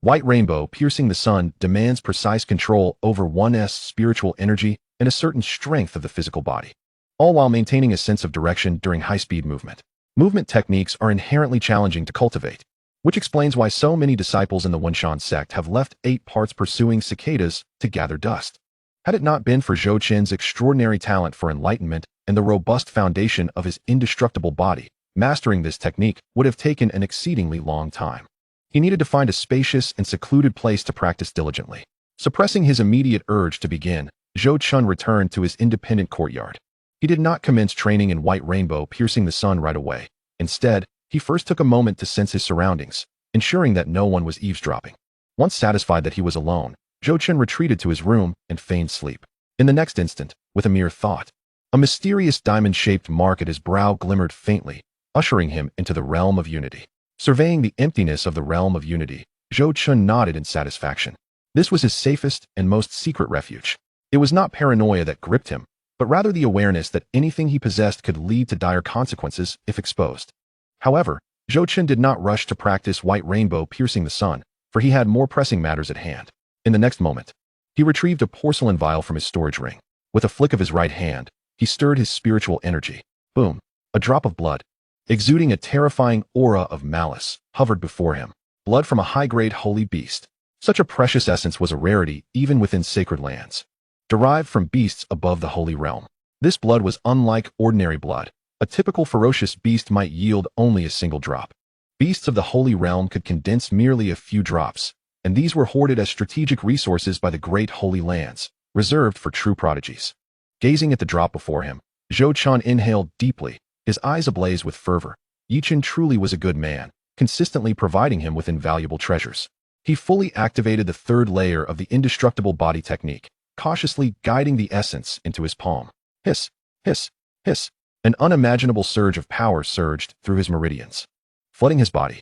White rainbow piercing the sun demands precise control over one's spiritual energy and a certain strength of the physical body, all while maintaining a sense of direction during high-speed movement. Movement techniques are inherently challenging to cultivate, which explains why so many disciples in the Wenshan sect have left 8 Parts Pursuing Cicadas to gather dust. Had it not been for Zhou Chun's extraordinary talent for enlightenment and the robust foundation of his indestructible body, mastering this technique would have taken an exceedingly long time. He needed to find a spacious and secluded place to practice diligently. Suppressing his immediate urge to begin, Zhou Chun returned to his independent courtyard. He did not commence training in white rainbow piercing the sun right away. Instead, he first took a moment to sense his surroundings, ensuring that no one was eavesdropping. Once satisfied that he was alone, Zhou Chen retreated to his room and feigned sleep. In the next instant, with a mere thought, a mysterious diamond-shaped mark at his brow glimmered faintly, ushering him into the realm of unity. Surveying the emptiness of the realm of unity, Zhou Chen nodded in satisfaction. This was his safest and most secret refuge. It was not paranoia that gripped him, but rather the awareness that anything he possessed could lead to dire consequences if exposed. However, Zhou Chen did not rush to practice white rainbow piercing the sun, for he had more pressing matters at hand. In the next moment, he retrieved a porcelain vial from his storage ring. With a flick of his right hand, he stirred his spiritual energy. Boom! A drop of blood, exuding a terrifying aura of malice, hovered before him. Blood from a high-grade holy beast. Such a precious essence was a rarity even within sacred lands. Derived from beasts above the holy realm. This blood was unlike ordinary blood. A typical ferocious beast might yield only a single drop. Beasts of the holy realm could condense merely a few drops, and these were hoarded as strategic resources by the great holy lands, reserved for true prodigies. Gazing at the drop before him, Zhou Chen inhaled deeply, his eyes ablaze with fervor. Yi Chen truly was a good man, consistently providing him with invaluable treasures. He fully activated the third layer of the indestructible body technique, cautiously guiding the essence into his palm. Hiss, hiss, hiss. An unimaginable surge of power surged through his meridians, flooding his body.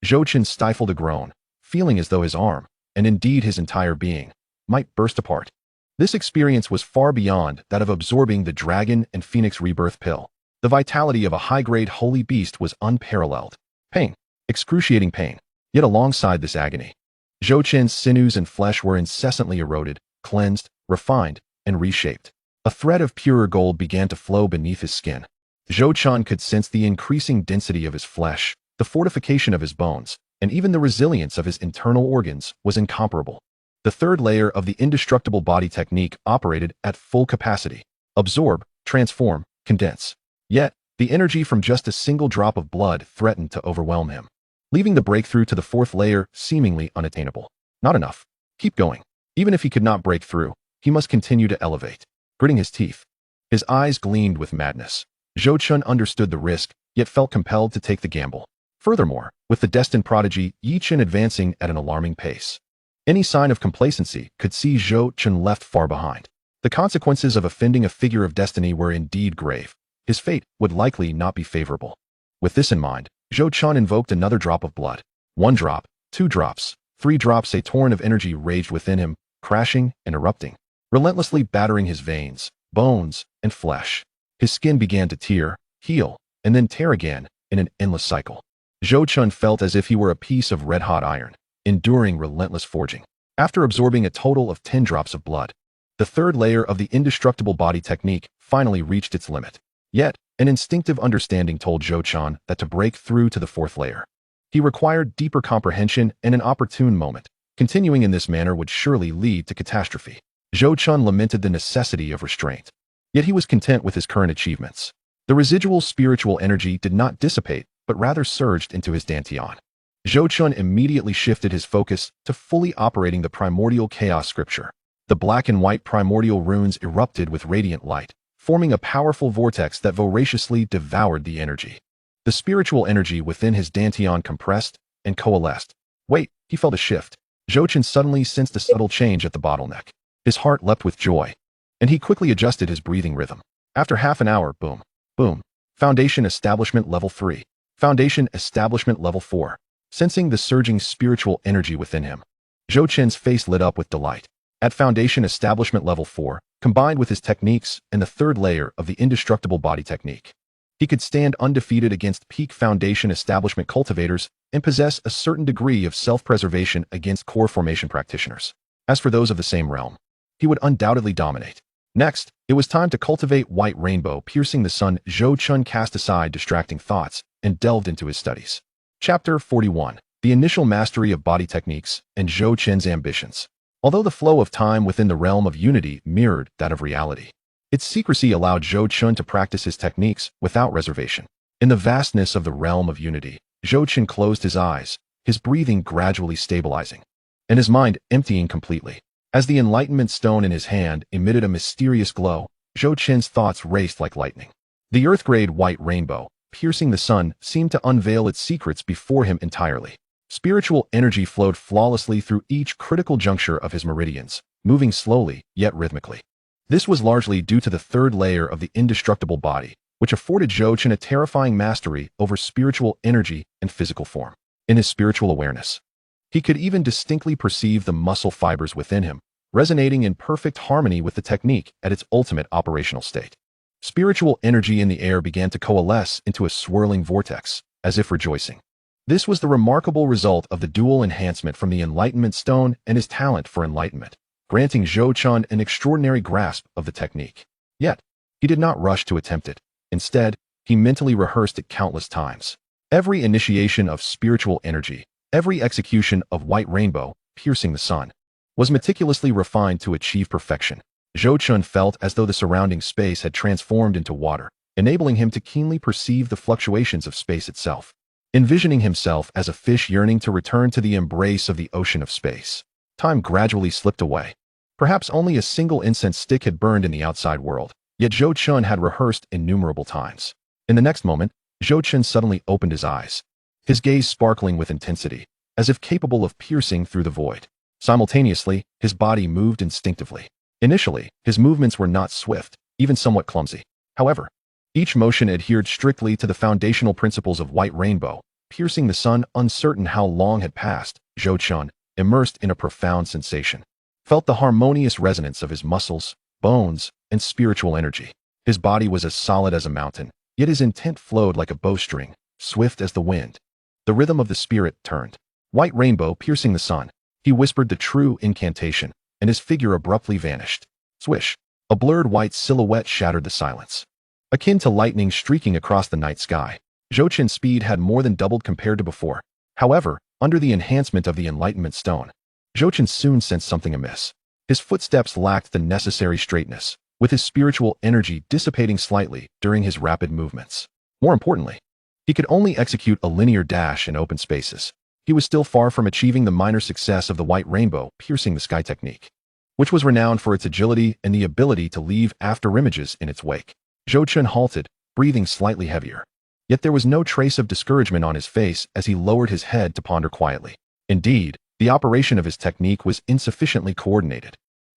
Zhou Chen stifled a groan, feeling as though his arm, and indeed his entire being, might burst apart. This experience was far beyond that of absorbing the dragon and phoenix rebirth pill. The vitality of a high-grade holy beast was unparalleled. Pain, excruciating pain. Yet alongside this agony, Zhou Chen's sinews and flesh were incessantly eroded, cleansed, refined, and reshaped. A thread of purer gold began to flow beneath his skin. Zhou Chen could sense the increasing density of his flesh, the fortification of his bones, and even the resilience of his internal organs was incomparable. The third layer of the indestructible body technique operated at full capacity. Absorb, transform, condense. Yet, the energy from just a single drop of blood threatened to overwhelm him, leaving the breakthrough to the fourth layer seemingly unattainable. Not enough. Keep going. Even if he could not break through, he must continue to elevate. Gritting his teeth, his eyes gleamed with madness. Zhou Chen understood the risk, yet felt compelled to take the gamble. Furthermore, with the destined prodigy Yi Chen advancing at an alarming pace, any sign of complacency could see Zhou Chen left far behind. The consequences of offending a figure of destiny were indeed grave. His fate would likely not be favorable. With this in mind, Zhou Chen invoked another drop of blood. 1 drop, 2 drops, 3 drops. A torrent of energy raged within him, crashing and erupting, relentlessly battering his veins, bones, and flesh. His skin began to tear, heal, and then tear again in an endless cycle. Zhou Chen felt as if he were a piece of red-hot iron, enduring relentless forging. After absorbing a total of 10 drops of blood, the third layer of the indestructible body technique finally reached its limit. Yet, an instinctive understanding told Zhou Chen that to break through to the fourth layer, he required deeper comprehension and an opportune moment. Continuing in this manner would surely lead to catastrophe. Zhou Chen lamented the necessity of restraint. Yet he was content with his current achievements. The residual spiritual energy did not dissipate, but rather surged into his dantian. Zhou Chen immediately shifted his focus to fully operating the primordial chaos scripture. The black and white primordial runes erupted with radiant light, forming a powerful vortex that voraciously devoured the energy. The spiritual energy within his dantian compressed and coalesced. Wait, he felt a shift. Zhou Chen suddenly sensed a subtle change at the bottleneck. His heart leapt with joy, and he quickly adjusted his breathing rhythm. After half an hour, boom, boom. Foundation establishment level 3. Foundation establishment level 4. Sensing the surging spiritual energy within him, Zhou Chen's face lit up with delight. At foundation establishment level 4, combined with his techniques and the third layer of the indestructible body technique, he could stand undefeated against peak foundation establishment cultivators and possess a certain degree of self-preservation against core formation practitioners. As for those of the same realm, he would undoubtedly dominate. Next, it was time to cultivate white rainbow piercing the sun. Zhou Chen cast aside distracting thoughts and delved into his studies. Chapter 41. The initial mastery of body techniques and Zhou Chen's ambitions. Although the flow of time within the realm of unity mirrored that of reality, its secrecy allowed Zhou Chen to practice his techniques without reservation. In the vastness of the realm of unity, Zhou Chen closed his eyes, his breathing gradually stabilizing, and his mind emptying completely. As the enlightenment stone in his hand emitted a mysterious glow, Zhou Chen's thoughts raced like lightning. The earth-grade white rainbow, piercing the sun, seemed to unveil its secrets before him entirely. Spiritual energy flowed flawlessly through each critical juncture of his meridians, moving slowly yet rhythmically. This was largely due to the third layer of the indestructible body, which afforded Zhou Chen a terrifying mastery over spiritual energy and physical form. In his spiritual awareness, he could even distinctly perceive the muscle fibers within him, resonating in perfect harmony with the technique at its ultimate operational state. Spiritual energy in the air began to coalesce into a swirling vortex, as if rejoicing. This was the remarkable result of the dual enhancement from the Enlightenment Stone and his talent for enlightenment, granting Zhou Chen an extraordinary grasp of the technique. Yet, he did not rush to attempt it. Instead, he mentally rehearsed it countless times. Every initiation of spiritual energy, every execution of White Rainbow, piercing the sun, was meticulously refined to achieve perfection. Zhou Chen felt as though the surrounding space had transformed into water, enabling him to keenly perceive the fluctuations of space itself. Envisioning himself as a fish yearning to return to the embrace of the ocean of space, time gradually slipped away. Perhaps only a single incense stick had burned in the outside world, yet Zhou Chen had rehearsed innumerable times. In the next moment, Zhou Chen suddenly opened his eyes, his gaze sparkling with intensity, as if capable of piercing through the void. Simultaneously, his body moved instinctively. Initially, his movements were not swift, even somewhat clumsy. However, each motion adhered strictly to the foundational principles of White Rainbow, piercing the sun. Uncertain how long had passed, Zhou Chen, immersed in a profound sensation, felt the harmonious resonance of his muscles, bones, and spiritual energy. His body was as solid as a mountain, yet his intent flowed like a bowstring, swift as the wind. The rhythm of the spirit turned. White Rainbow piercing the sun, he whispered the true incantation, and his figure abruptly vanished. Swish! A blurred white silhouette shattered the silence. Akin to lightning streaking across the night sky, Zhou Chen's speed had more than doubled compared to before. However, under the enhancement of the Enlightenment Stone, Zhou Chen soon sensed something amiss. His footsteps lacked the necessary straightness, with his spiritual energy dissipating slightly during his rapid movements. More importantly, he could only execute a linear dash in open spaces. He was still far from achieving the minor success of the White Rainbow piercing the sky technique, which was renowned for its agility and the ability to leave afterimages in its wake. Zhou Chen halted, breathing slightly heavier. Yet there was no trace of discouragement on his face as he lowered his head to ponder quietly. Indeed, the operation of his technique was insufficiently coordinated.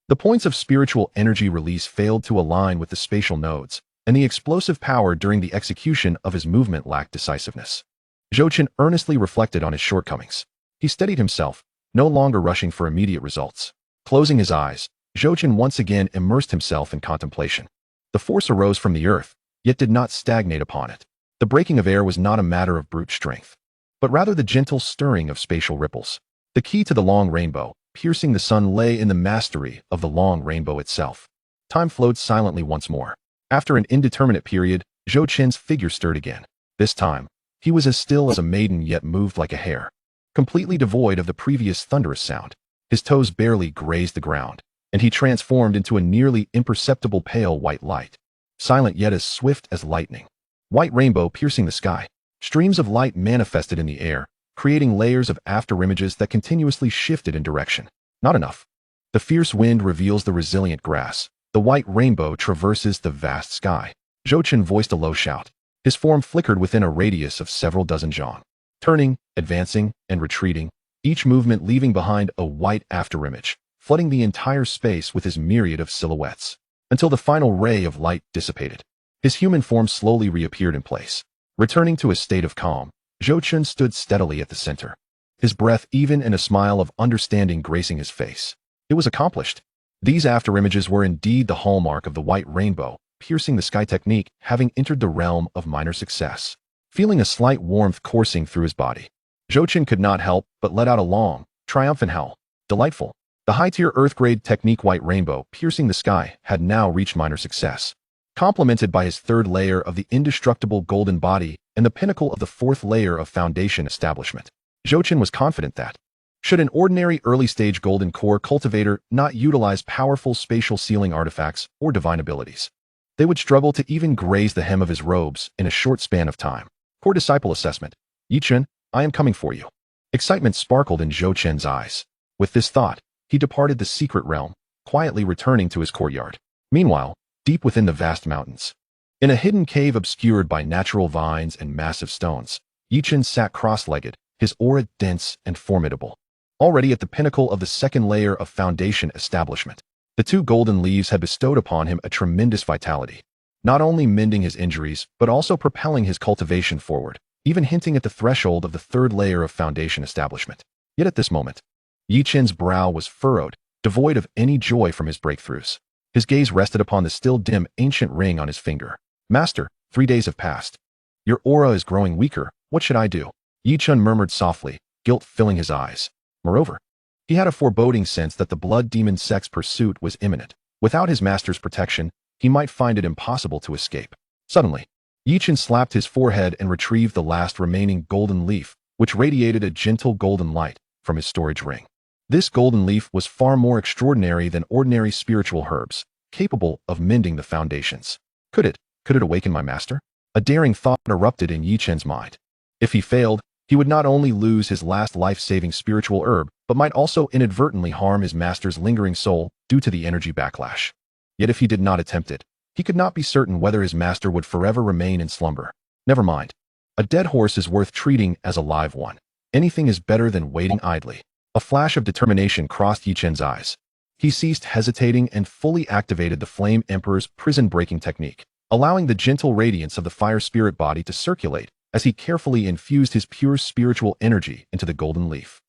The points of spiritual energy release failed to align with the spatial nodes, and the explosive power during the execution of his movement lacked decisiveness. Zhou Chen earnestly reflected on his shortcomings. He steadied himself, no longer rushing for immediate results. Closing his eyes, Zhou Chen once again immersed himself in contemplation. The force arose from the earth, yet did not stagnate upon it. The breaking of air was not a matter of brute strength, but rather the gentle stirring of spatial ripples. The key to the long rainbow, piercing the sun, lay in the mastery of the long rainbow itself. Time flowed silently once more. After an indeterminate period, Zhou Chen's figure stirred again. This time, he was as still as a maiden yet moved like a hare. Completely devoid of the previous thunderous sound, his toes barely grazed the ground, and he transformed into a nearly imperceptible pale white light, silent yet as swift as lightning. White Rainbow piercing the sky. Streams of light manifested in the air, creating layers of afterimages that continuously shifted in direction. Not enough. The fierce wind reveals the resilient grass. The White Rainbow traverses the vast sky. Zhou Chen voiced a low shout. His form flickered within a radius of several dozen zhang, turning, advancing, and retreating, each movement leaving behind a white afterimage, flooding the entire space with his myriad of silhouettes, until the final ray of light dissipated. His human form slowly reappeared in place. Returning to a state of calm, Zhou Chen stood steadily at the center, his breath even and a smile of understanding gracing his face. It was accomplished. These afterimages were indeed the hallmark of the White Rainbow, piercing the sky technique having entered the realm of minor success. Feeling a slight warmth coursing through his body, Zhou Chen could not help but let out a long, triumphant howl. Delightful. The high-tier Earth-grade technique White Rainbow piercing the sky had now reached minor success. Complemented by his third layer of the indestructible golden body and the pinnacle of the fourth layer of foundation establishment, Zhou Chen was confident that, should an ordinary early-stage golden core cultivator not utilize powerful spatial sealing artifacts or divine abilities, they would struggle to even graze the hem of his robes in a short span of time. Core disciple assessment. Yi Chen, I am coming for you. Excitement sparkled in Zhou Chen's eyes. With this thought, he departed the secret realm, quietly returning to his courtyard. Meanwhile, deep within the vast mountains, in a hidden cave obscured by natural vines and massive stones, Yi Chen sat cross-legged, his aura dense and formidable. Already at the pinnacle of the second layer of foundation establishment, the two golden leaves had bestowed upon him a tremendous vitality, not only mending his injuries, but also propelling his cultivation forward, even hinting at the threshold of the third layer of foundation establishment. Yet at this moment, Yi Chen's brow was furrowed, devoid of any joy from his breakthroughs. His gaze rested upon the still dim ancient ring on his finger. Master, 3 days have passed. Your aura is growing weaker. What should I do? Yi Chen murmured softly, guilt filling his eyes. Moreover, he had a foreboding sense that the blood demon sect's pursuit was imminent. Without his master's protection, he might find it impossible to escape. Suddenly, Yi Chen slapped his forehead and retrieved the last remaining golden leaf, which radiated a gentle golden light from his storage ring. This golden leaf was far more extraordinary than ordinary spiritual herbs, capable of mending the foundations. Could it awaken my master? A daring thought erupted in Yi Chen's mind. If he failed, he would not only lose his last life-saving spiritual herb, but might also inadvertently harm his master's lingering soul due to the energy backlash. Yet if he did not attempt it, he could not be certain whether his master would forever remain in slumber. Never mind. A dead horse is worth treating as a live one. Anything is better than waiting idly. A flash of determination crossed Yi Chen's eyes. He ceased hesitating and fully activated the Flame Emperor's prison-breaking technique, allowing the gentle radiance of the fire spirit body to circulate as he carefully infused his pure spiritual energy into the golden leaf.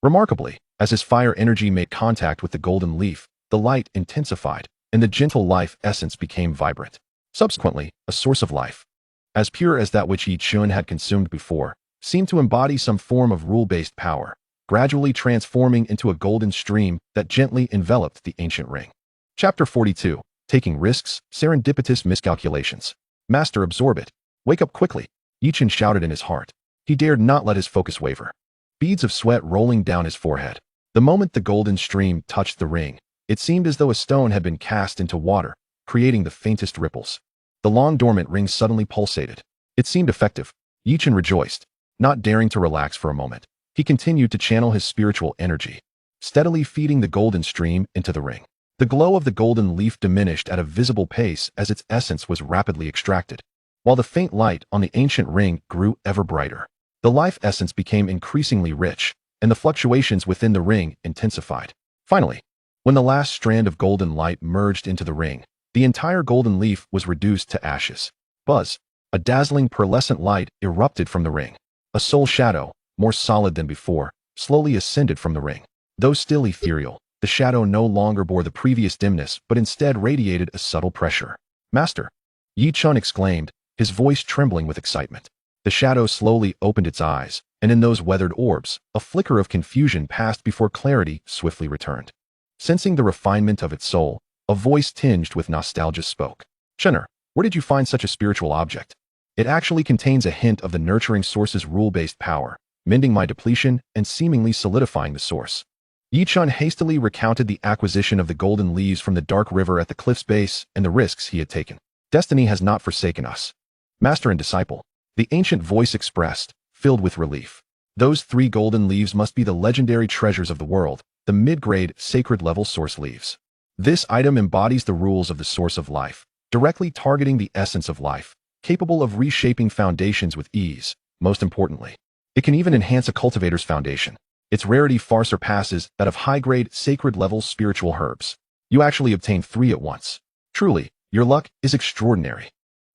Remarkably, as his fire energy made contact with the golden leaf, the light intensified, and the gentle life essence became vibrant. Subsequently, a source of life, as pure as that which Yi Chen had consumed before, seemed to embody some form of rule-based power, gradually transforming into a golden stream that gently enveloped the ancient ring. Chapter 42. Taking Risks, Serendipitous Miscalculations. Master, absorb it. Wake up quickly, Yi Chen shouted in his heart. He dared not let his focus waver. Beads of sweat rolling down his forehead. The moment the golden stream touched the ring, it seemed as though a stone had been cast into water, creating the faintest ripples. The long-dormant ring suddenly pulsated. It seemed effective. Yi Chen rejoiced, not daring to relax for a moment. He continued to channel his spiritual energy, steadily feeding the golden stream into the ring. The glow of the golden leaf diminished at a visible pace as its essence was rapidly extracted, while the faint light on the ancient ring grew ever brighter. The life essence became increasingly rich, and the fluctuations within the ring intensified. Finally, when the last strand of golden light merged into the ring, the entire golden leaf was reduced to ashes. Buzz! A dazzling pearlescent light erupted from the ring. A soul shadow, more solid than before, slowly ascended from the ring. Though still ethereal, the shadow no longer bore the previous dimness but instead radiated a subtle pressure. Master! Yi Chen exclaimed, his voice trembling with excitement. The shadow slowly opened its eyes, and in those weathered orbs, a flicker of confusion passed before clarity swiftly returned. Sensing the refinement of its soul, a voice tinged with nostalgia spoke. Chenner, where did you find such a spiritual object? It actually contains a hint of the nurturing source's rule-based power, mending my depletion and seemingly solidifying the source. Yi Chen hastily recounted the acquisition of the golden leaves from the dark river at the cliff's base and the risks he had taken. Destiny has not forsaken us. Master and disciple, the ancient voice expressed, filled with relief. Those 3 golden leaves must be the legendary treasures of the world, the mid-grade, sacred-level source leaves. This item embodies the rules of the source of life, directly targeting the essence of life, capable of reshaping foundations with ease. Most importantly, it can even enhance a cultivator's foundation. Its rarity far surpasses that of high-grade, sacred-level spiritual herbs. You actually obtained 3 at once. Truly, your luck is extraordinary.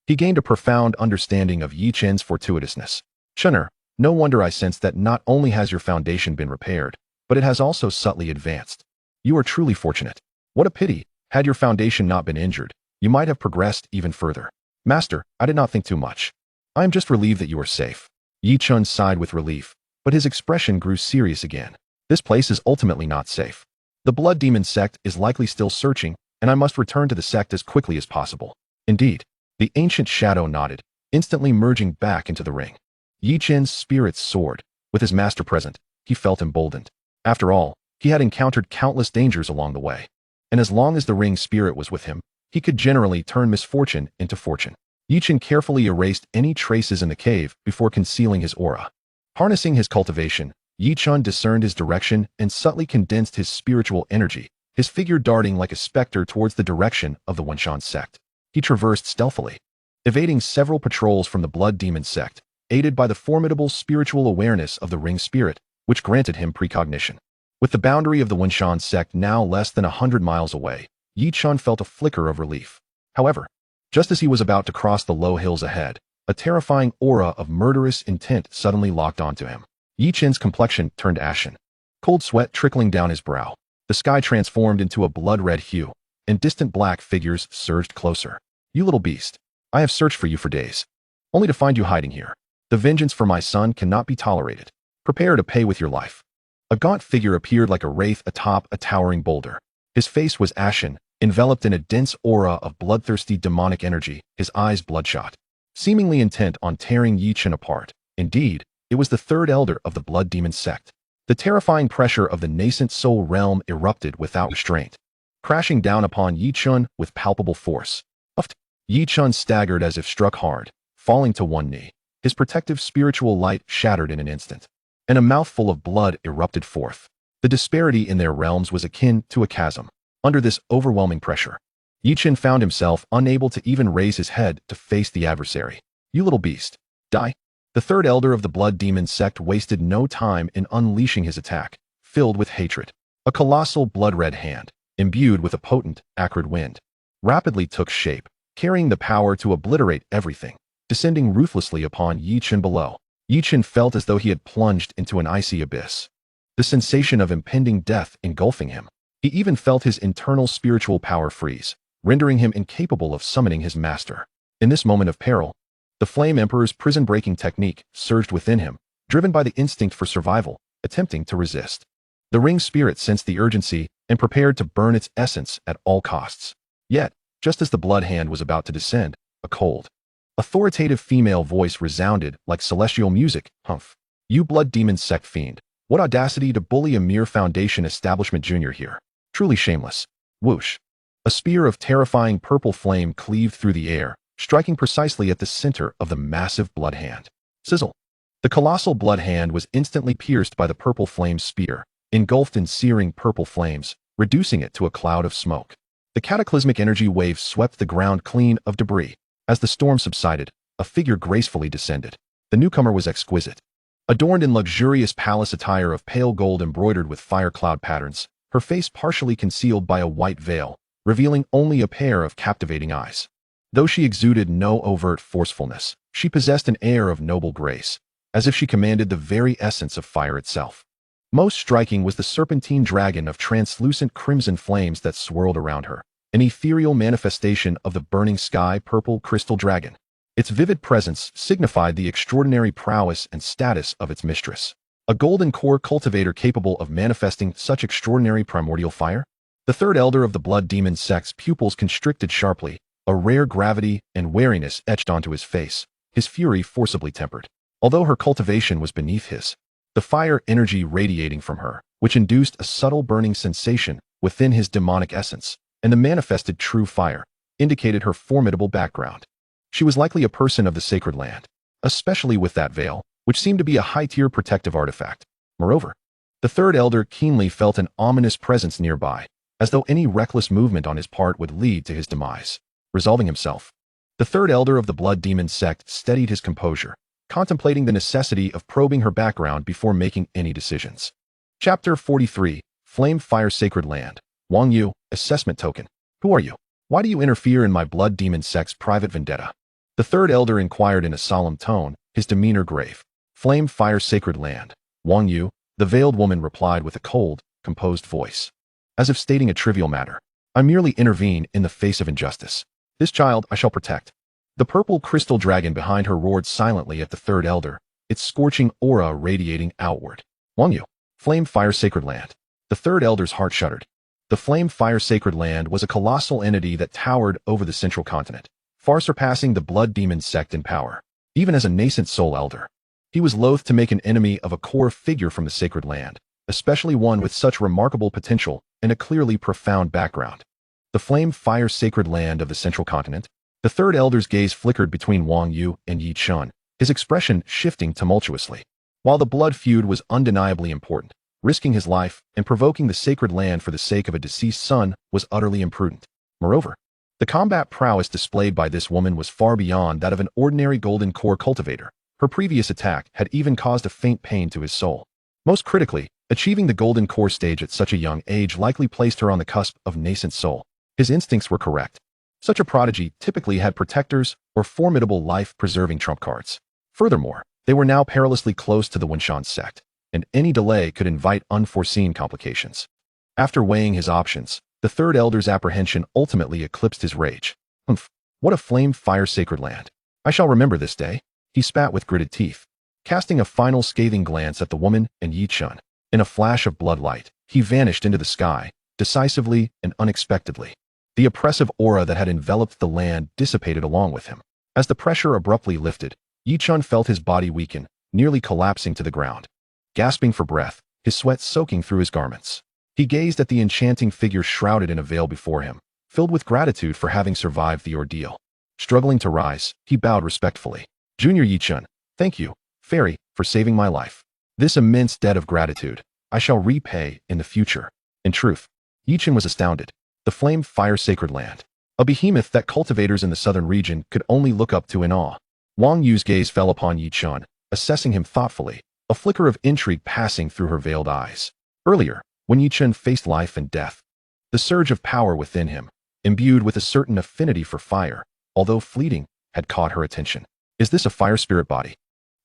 He gained a profound understanding of Yi Chen's fortuitousness. Chenner, no wonder I sense that not only has your foundation been repaired, but it has also subtly advanced. You are truly fortunate. What a pity, had your foundation not been injured, you might have progressed even further. Master, I did not think too much. I am just relieved that you are safe. Yi Chen sighed with relief, but his expression grew serious again. This place is ultimately not safe. The Blood Demon Sect is likely still searching, and I must return to the sect as quickly as possible. Indeed, the ancient shadow nodded, instantly merging back into the ring. Yi Chen's spirits soared. With his master present, he felt emboldened. After all, he had encountered countless dangers along the way, and as long as the ring spirit was with him, he could generally turn misfortune into fortune. Yi Chen carefully erased any traces in the cave before concealing his aura. Harnessing his cultivation, Yi Chen discerned his direction and subtly condensed his spiritual energy, his figure darting like a specter towards the direction of the Wenshan sect. He traversed stealthily, evading several patrols from the Blood Demon Sect, aided by the formidable spiritual awareness of the ring spirit, which granted him precognition. With the boundary of the Wenshan sect now less than 100 miles away, Yi Chun felt a flicker of relief. However, just as he was about to cross the low hills ahead, a terrifying aura of murderous intent suddenly locked onto him. Yi Chun's complexion turned ashen, cold sweat trickling down his brow. The sky transformed into a blood-red hue, and distant black figures surged closer. "You little beast, I have searched for you for days, only to find you hiding here. The vengeance for my son cannot be tolerated. Prepare to pay with your life." A gaunt figure appeared like a wraith atop a towering boulder. His face was ashen, enveloped in a dense aura of bloodthirsty demonic energy, his eyes bloodshot, seemingly intent on tearing Yi Chun apart. Indeed, it was the third elder of the Blood Demon sect. The terrifying pressure of the nascent soul realm erupted without restraint, crashing down upon Yi Chun with palpable force. Yi Chun staggered as if struck hard, falling to one knee. His protective spiritual light shattered in an instant, and a mouthful of blood erupted forth. The disparity in their realms was akin to a chasm. Under this overwhelming pressure, Yi Chun found himself unable to even raise his head to face the adversary. "You little beast, die." The third elder of the Blood Demon sect wasted no time in unleashing his attack, filled with hatred. A colossal blood-red hand, imbued with a potent, acrid wind, rapidly took shape, carrying the power to obliterate everything, descending ruthlessly upon Yi Chun below. Yi Chun felt as though he had plunged into an icy abyss, the sensation of impending death engulfing him. He even felt his internal spiritual power freeze, rendering him incapable of summoning his master. In this moment of peril, the Flame Emperor's prison-breaking technique surged within him, driven by the instinct for survival, attempting to resist. The ring spirit sensed the urgency and prepared to burn its essence at all costs. Yet, just as the blood hand was about to descend, a cold, authoritative female voice resounded like celestial music. "Humph. You Blood Demon sect fiend. What audacity to bully a mere Foundation Establishment junior here. Truly shameless." Whoosh. A spear of terrifying purple flame cleaved through the air, striking precisely at the center of the massive blood hand. Sizzle. The colossal blood hand was instantly pierced by the purple flame spear, engulfed in searing purple flames, reducing it to a cloud of smoke. The cataclysmic energy wave swept the ground clean of debris. As the storm subsided, a figure gracefully descended. The newcomer was exquisite. Adorned in luxurious palace attire of pale gold embroidered with fire cloud patterns, her face partially concealed by a white veil, revealing only a pair of captivating eyes. Though she exuded no overt forcefulness, she possessed an air of noble grace, as if she commanded the very essence of fire itself. Most striking was the serpentine dragon of translucent crimson flames that swirled around her, an ethereal manifestation of the burning sky purple crystal dragon. Its vivid presence signified the extraordinary prowess and status of its mistress. A golden core cultivator capable of manifesting such extraordinary primordial fire? The third elder of the Blood Demon sect's pupils constricted sharply, a rare gravity and wariness etched onto his face, his fury forcibly tempered. Although her cultivation was beneath his, the fire energy radiating from her, which induced a subtle burning sensation within his demonic essence, and the manifested true fire, indicated her formidable background. She was likely a person of the sacred land, especially with that veil, which seemed to be a high-tier protective artifact. Moreover, the third elder keenly felt an ominous presence nearby, as though any reckless movement on his part would lead to his demise. Resolving himself, the third elder of the Blood Demon sect steadied his composure, contemplating the necessity of probing her background before making any decisions. Chapter 43, Flame Fire Sacred Land. Wang Yu, Assessment Token. Who are you? Why do you interfere in my Blood Demon sect's private vendetta? The third elder inquired in a solemn tone, his demeanor grave. Flame Fire Sacred Land. Wang Yu, the veiled woman replied with a cold, composed voice, as if stating a trivial matter. I merely intervene in the face of injustice. This child I shall protect. The purple crystal dragon behind her roared silently at the third elder, its scorching aura radiating outward. Wang Yu, Flame Fire Sacred Land. The third elder's heart shuddered. The Flame Fire Sacred Land was a colossal entity that towered over the central continent, far surpassing the Blood Demon sect in power. Even as a nascent soul elder, he was loath to make an enemy of a core figure from the sacred land, especially one with such remarkable potential and a clearly profound background. The Flame Fire Sacred Land of the central continent? The third elder's gaze flickered between Wang Yu and Yi Chun, his expression shifting tumultuously. While the blood feud was undeniably important, risking his life and provoking the sacred land for the sake of a deceased son was utterly imprudent. Moreover, the combat prowess displayed by this woman was far beyond that of an ordinary golden core cultivator, Her previous attack had even caused a faint pain to his soul. Most critically, achieving the golden core stage at such a young age likely placed her on the cusp of nascent soul. His instincts were correct. Such a prodigy typically had protectors or formidable life-preserving trump cards. Furthermore, they were now perilously close to the Wenshan sect, and any delay could invite unforeseen complications. After weighing his options, the third elder's apprehension ultimately eclipsed his rage. Humph, what a flamed fire sacred land. I shall remember this day. He spat with gritted teeth, casting a final scathing glance at the woman and Yi Chun. In a flash of blood light, he vanished into the sky, decisively and unexpectedly. The oppressive aura that had enveloped the land dissipated along with him. As the pressure abruptly lifted, Yi Chun felt his body weaken, nearly collapsing to the ground. Gasping for breath, his sweat soaking through his garments, he gazed at the enchanting figure shrouded in a veil before him, filled with gratitude for having survived the ordeal. Struggling to rise, he bowed respectfully. Junior Yi Chun, thank you, fairy, for saving my life. This immense debt of gratitude, I shall repay in the future. In truth, Yi Chun was astounded. The flamed fire sacred land, a behemoth that cultivators in the southern region could only look up to in awe. Wang Yu's gaze fell upon Yi Chun, assessing him thoughtfully, a flicker of intrigue passing through her veiled eyes. Earlier, when Yi Chun faced life and death, the surge of power within him, imbued with a certain affinity for fire, although fleeting, had caught her attention. Is this a fire spirit body?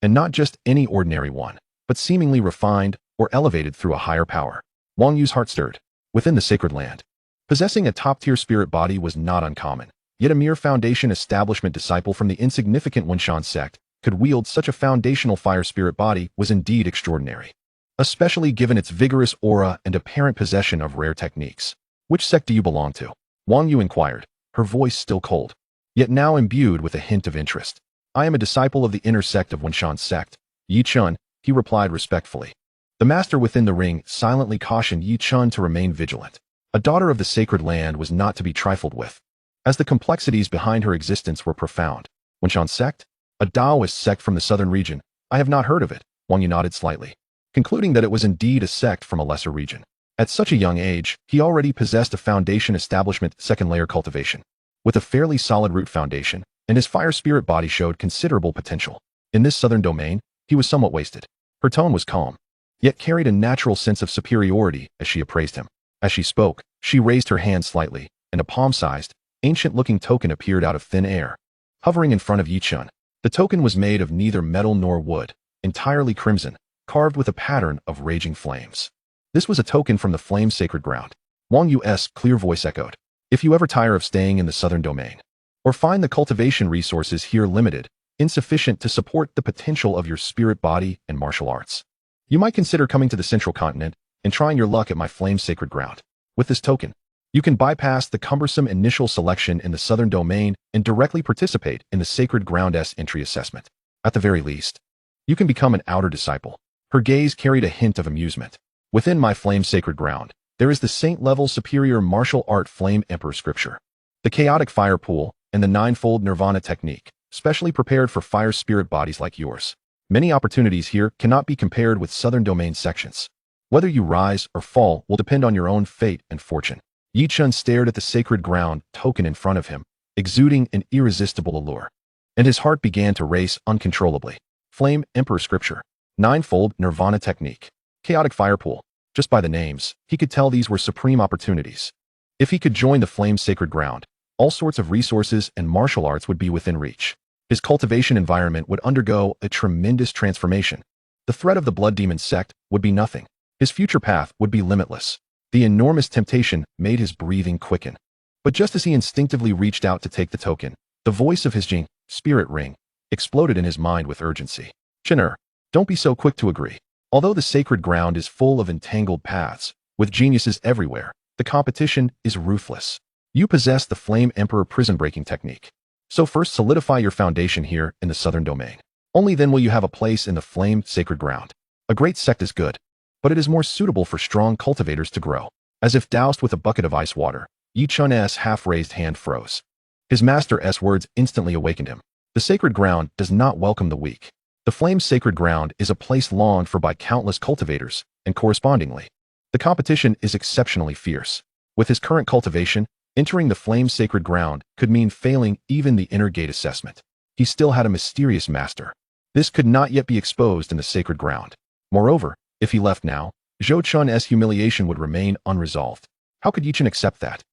And not just any ordinary one, but seemingly refined or elevated through a higher power. Wang Yu's heart stirred. Within the sacred land, possessing a top-tier spirit body was not uncommon, yet a mere foundation establishment disciple from the insignificant Wenshan sect could wield such a foundational fire spirit body was indeed extraordinary, especially given its vigorous aura and apparent possession of rare techniques. Which sect do you belong to? Wang Yu inquired, her voice still cold, yet now imbued with a hint of interest. I am a disciple of the inner sect of Wenshan sect. Yi Chun, he replied respectfully. The master within the ring silently cautioned Yi Chun to remain vigilant. A daughter of the sacred land was not to be trifled with, as the complexities behind her existence were profound. Wenshan sect? A Taoist sect from the southern region. I have not heard of it. Wang Yu nodded slightly, concluding that it was indeed a sect from a lesser region. At such a young age, he already possessed a foundation establishment second-layer cultivation, with a fairly solid root foundation, and his fire spirit body showed considerable potential. In this southern domain, he was somewhat wasted. Her tone was calm, yet carried a natural sense of superiority as she appraised him. As she spoke, she raised her hand slightly, and a palm-sized, ancient-looking token appeared out of thin air, hovering in front of Yi Chun. The token was made of neither metal nor wood, entirely crimson, carved with a pattern of raging flames. This was a token from the flame sacred ground. Wang Yu's clear voice echoed. If you ever tire of staying in the southern domain, or find the cultivation resources here limited, insufficient to support the potential of your spirit body and martial arts, you might consider coming to the central continent and trying your luck at my flame sacred ground. With this token, you can bypass the cumbersome initial selection in the southern domain and directly participate in the sacred ground's entry assessment. At the very least, you can become an outer disciple. Her gaze carried a hint of amusement. Within my flame sacred ground, there is the saint-level superior martial art flame emperor scripture, the chaotic fire pool, and the ninefold nirvana technique, specially prepared for fire spirit bodies like yours. Many opportunities here cannot be compared with southern domain sections. Whether you rise or fall will depend on your own fate and fortune. Yi Chun stared at the sacred ground token in front of him, exuding an irresistible allure, and his heart began to race uncontrollably. Flame Emperor Scripture, Ninefold Nirvana Technique, Chaotic Fire Pool. Just by the names, he could tell these were supreme opportunities. If he could join the Flame Sacred Ground, all sorts of resources and martial arts would be within reach. His cultivation environment would undergo a tremendous transformation. The threat of the Blood Demon sect would be nothing. His future path would be limitless. The enormous temptation made his breathing quicken. But just as he instinctively reached out to take the token, the voice of his Jing, spirit ring, exploded in his mind with urgency. Chin'er, don't be so quick to agree. Although the sacred ground is full of entangled paths, with geniuses everywhere, the competition is ruthless. You possess the Flame Emperor prison-breaking technique. So first solidify your foundation here in the southern domain. Only then will you have a place in the Flame Sacred Ground. A great sect is good, but it is more suitable for strong cultivators to grow. As if doused with a bucket of ice water, Yi Chun's half-raised hand froze. His master's words instantly awakened him. The sacred ground does not welcome the weak. The Flame Sacred Ground is a place longed for by countless cultivators, and correspondingly, the competition is exceptionally fierce. With his current cultivation, entering the Flame Sacred Ground could mean failing even the inner gate assessment. He still had a mysterious master, This could not yet be exposed in the sacred ground. Moreover, if he left now, Zhou Chun's humiliation would remain unresolved. How could Yi Chun accept that?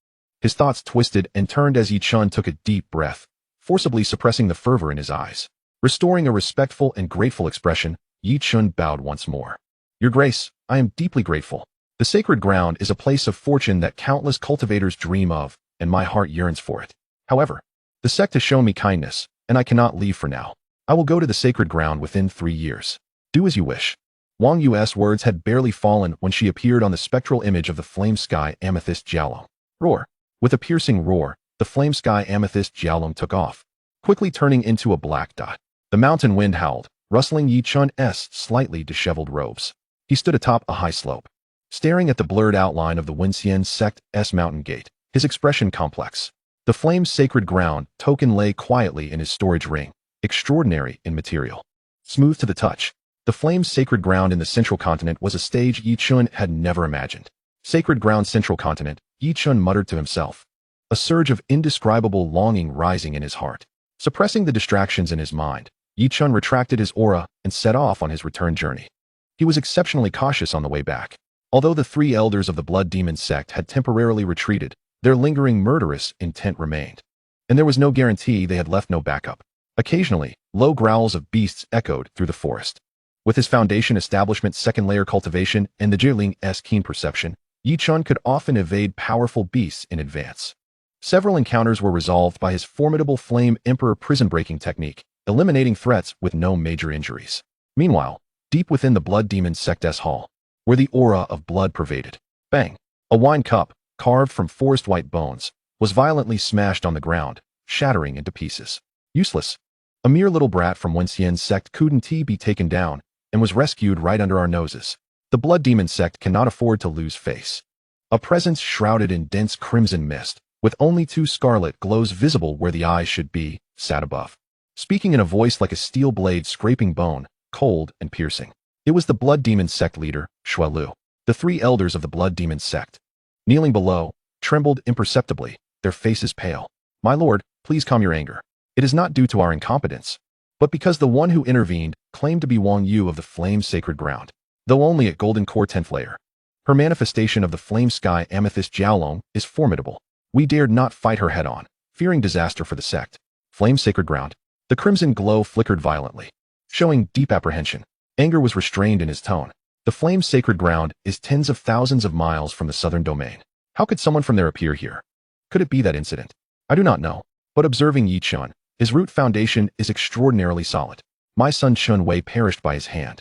His thoughts twisted and turned as Yi Chun took a deep breath, forcibly suppressing the fervor in his eyes. Restoring a respectful and grateful expression, Yi Chun bowed once more. Your Grace, I am deeply grateful. The sacred ground is a place of fortune that countless cultivators dream of, and my heart yearns for it. However, the sect has shown me kindness, and I cannot leave for now. I will go to the sacred ground within 3 years. Do as you wish. Wang Yu's words had barely fallen when she appeared on the spectral image of the flame sky amethyst Jiaolong. Roar. With a piercing roar, the flame sky amethyst Jiaolong took off, quickly turning into a black dot. The mountain wind howled, rustling Yi Chun's slightly disheveled robes. He stood atop a high slope, staring at the blurred outline of the Wenxian Sect's mountain gate, his expression complex. The flame's sacred ground token lay quietly in his storage ring, extraordinary in material. Smooth to the touch, the flame's sacred ground in the central continent was a stage Yi Chun had never imagined. Sacred ground central continent, Yi Chun muttered to himself, a surge of indescribable longing rising in his heart. Suppressing the distractions in his mind, Yi Chun retracted his aura and set off on his return journey. He was exceptionally cautious on the way back. Although the 3 elders of the Blood Demon sect had temporarily retreated, their lingering murderous intent remained. And there was no guarantee they had left no backup. Occasionally, low growls of beasts echoed through the forest. With his foundation establishment's second-layer cultivation and the Jiuling's keen perception, Yi Chun could often evade powerful beasts in advance. Several encounters were resolved by his formidable Flame Emperor prison-breaking technique, eliminating threats with no major injuries. Meanwhile, deep within the Blood Demon sect's hall, where the aura of blood pervaded, bang! A wine cup, carved from forest-white bones, was violently smashed on the ground, shattering into pieces. Useless. A mere little brat from Wenxian sect couldn't be taken down, and was rescued right under our noses. The Blood Demon sect cannot afford to lose face. A presence shrouded in dense crimson mist, with only 2 scarlet glows visible where the eyes should be, sat above. Speaking in a voice like a steel blade scraping bone, cold and piercing. It was the Blood Demon sect leader, Shuelu. The 3 elders of the Blood Demon sect, kneeling below, trembled imperceptibly, their faces pale. My lord, please calm your anger. It is not due to our incompetence, but because the one who intervened claimed to be Wang Yu of the Flame Sacred Ground, though only at Golden Core 10th layer. Her manifestation of the Flame Sky Amethyst Jiaolong is formidable. We dared not fight her head-on, fearing disaster for the sect. Flame Sacred Ground. The crimson glow flickered violently, showing deep apprehension. Anger was restrained in his tone. The Flame Sacred Ground is tens of thousands of miles from the southern domain. How could someone from there appear here? Could it be that incident? I do not know, but observing Yi Chun, his root foundation is extraordinarily solid. My son Chun Wei perished by his hand.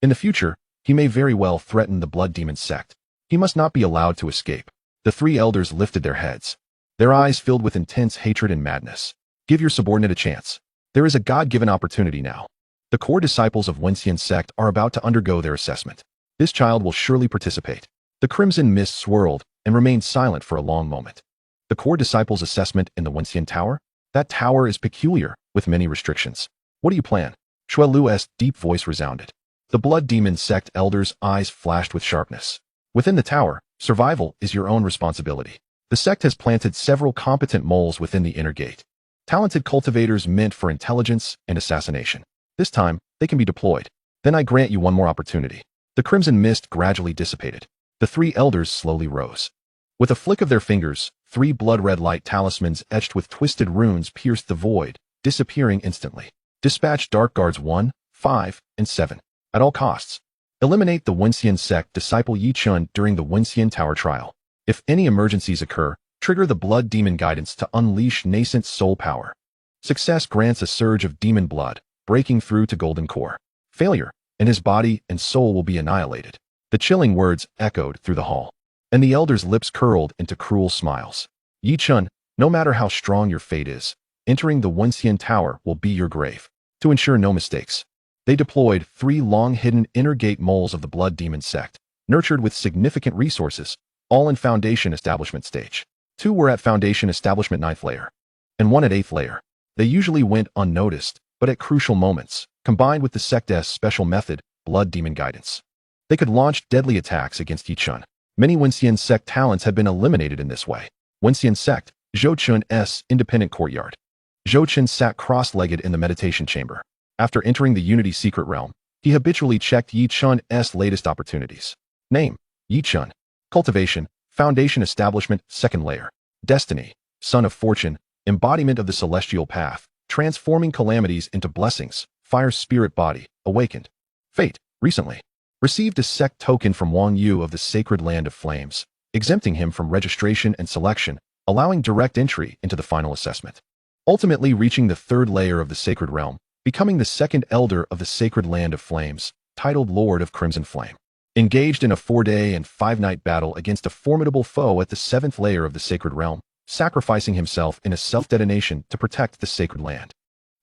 In the future, he may very well threaten the Blood Demon sect. He must not be allowed to escape. The 3 elders lifted their heads, their eyes filled with intense hatred and madness. Give your subordinate a chance. There is a God-given opportunity now. The core disciples of Wenxian sect are about to undergo their assessment. This child will surely participate. The crimson mist swirled and remained silent for a long moment. The core disciples' assessment in the Wenxian tower? That tower is peculiar, with many restrictions. What do you plan? Shuelu's deep voice resounded. The Blood Demon sect elders' eyes flashed with sharpness. Within the tower, survival is your own responsibility. The sect has planted several competent moles within the inner gate. Talented cultivators meant for intelligence and assassination. This time, they can be deployed. Then I grant you one more opportunity. The crimson mist gradually dissipated. The 3 elders slowly rose. With a flick of their fingers, 3 blood-red light talismans etched with twisted runes pierced the void, disappearing instantly. Dispatch Dark Guards 1, 5, and 7. At all costs. Eliminate the Wenxian sect disciple Yi Chun during the Wenxian Tower trial. If any emergencies occur, trigger the Blood Demon guidance to unleash nascent soul power. Success grants a surge of demon blood, breaking through to Golden Core. Failure, and his body and soul will be annihilated. The chilling words echoed through the hall, and the elders' lips curled into cruel smiles. Yi Chun, no matter how strong your fate is, entering the Wenxian Tower will be your grave. To ensure no mistakes, they deployed 3 long-hidden inner gate moles of the Blood Demon sect, nurtured with significant resources, all in Foundation Establishment stage. 2 were at Foundation Establishment 9th layer, and 1 at 8th layer. They usually went unnoticed, but at crucial moments, combined with the sect's special method, Blood Demon guidance, they could launch deadly attacks against Yi Chun. Many Wenxian sect talents had been eliminated in this way. Wenxian sect, Zhou Chun's independent courtyard. Zhou Chun sat cross-legged in the meditation chamber, After entering the Unity secret realm, he habitually checked Yi Chun's latest opportunities. Name: Yi Chun. Cultivation, foundation establishment, second layer. Destiny, son of fortune, embodiment of the celestial path, transforming calamities into blessings, fire spirit body, awakened. Fate, recently. Received a Sect token from Wang Yu of the Sacred Land of Flames, exempting him from registration and selection, allowing direct entry into the final assessment. Ultimately reaching the third layer of the Sacred Realm, becoming the second Elder of the Sacred Land of Flames, titled Lord of Crimson Flame. Engaged in a 4-day and 5-night battle against a formidable foe at the 7th layer of the Sacred Realm, sacrificing himself in a self-detonation to protect the Sacred Land.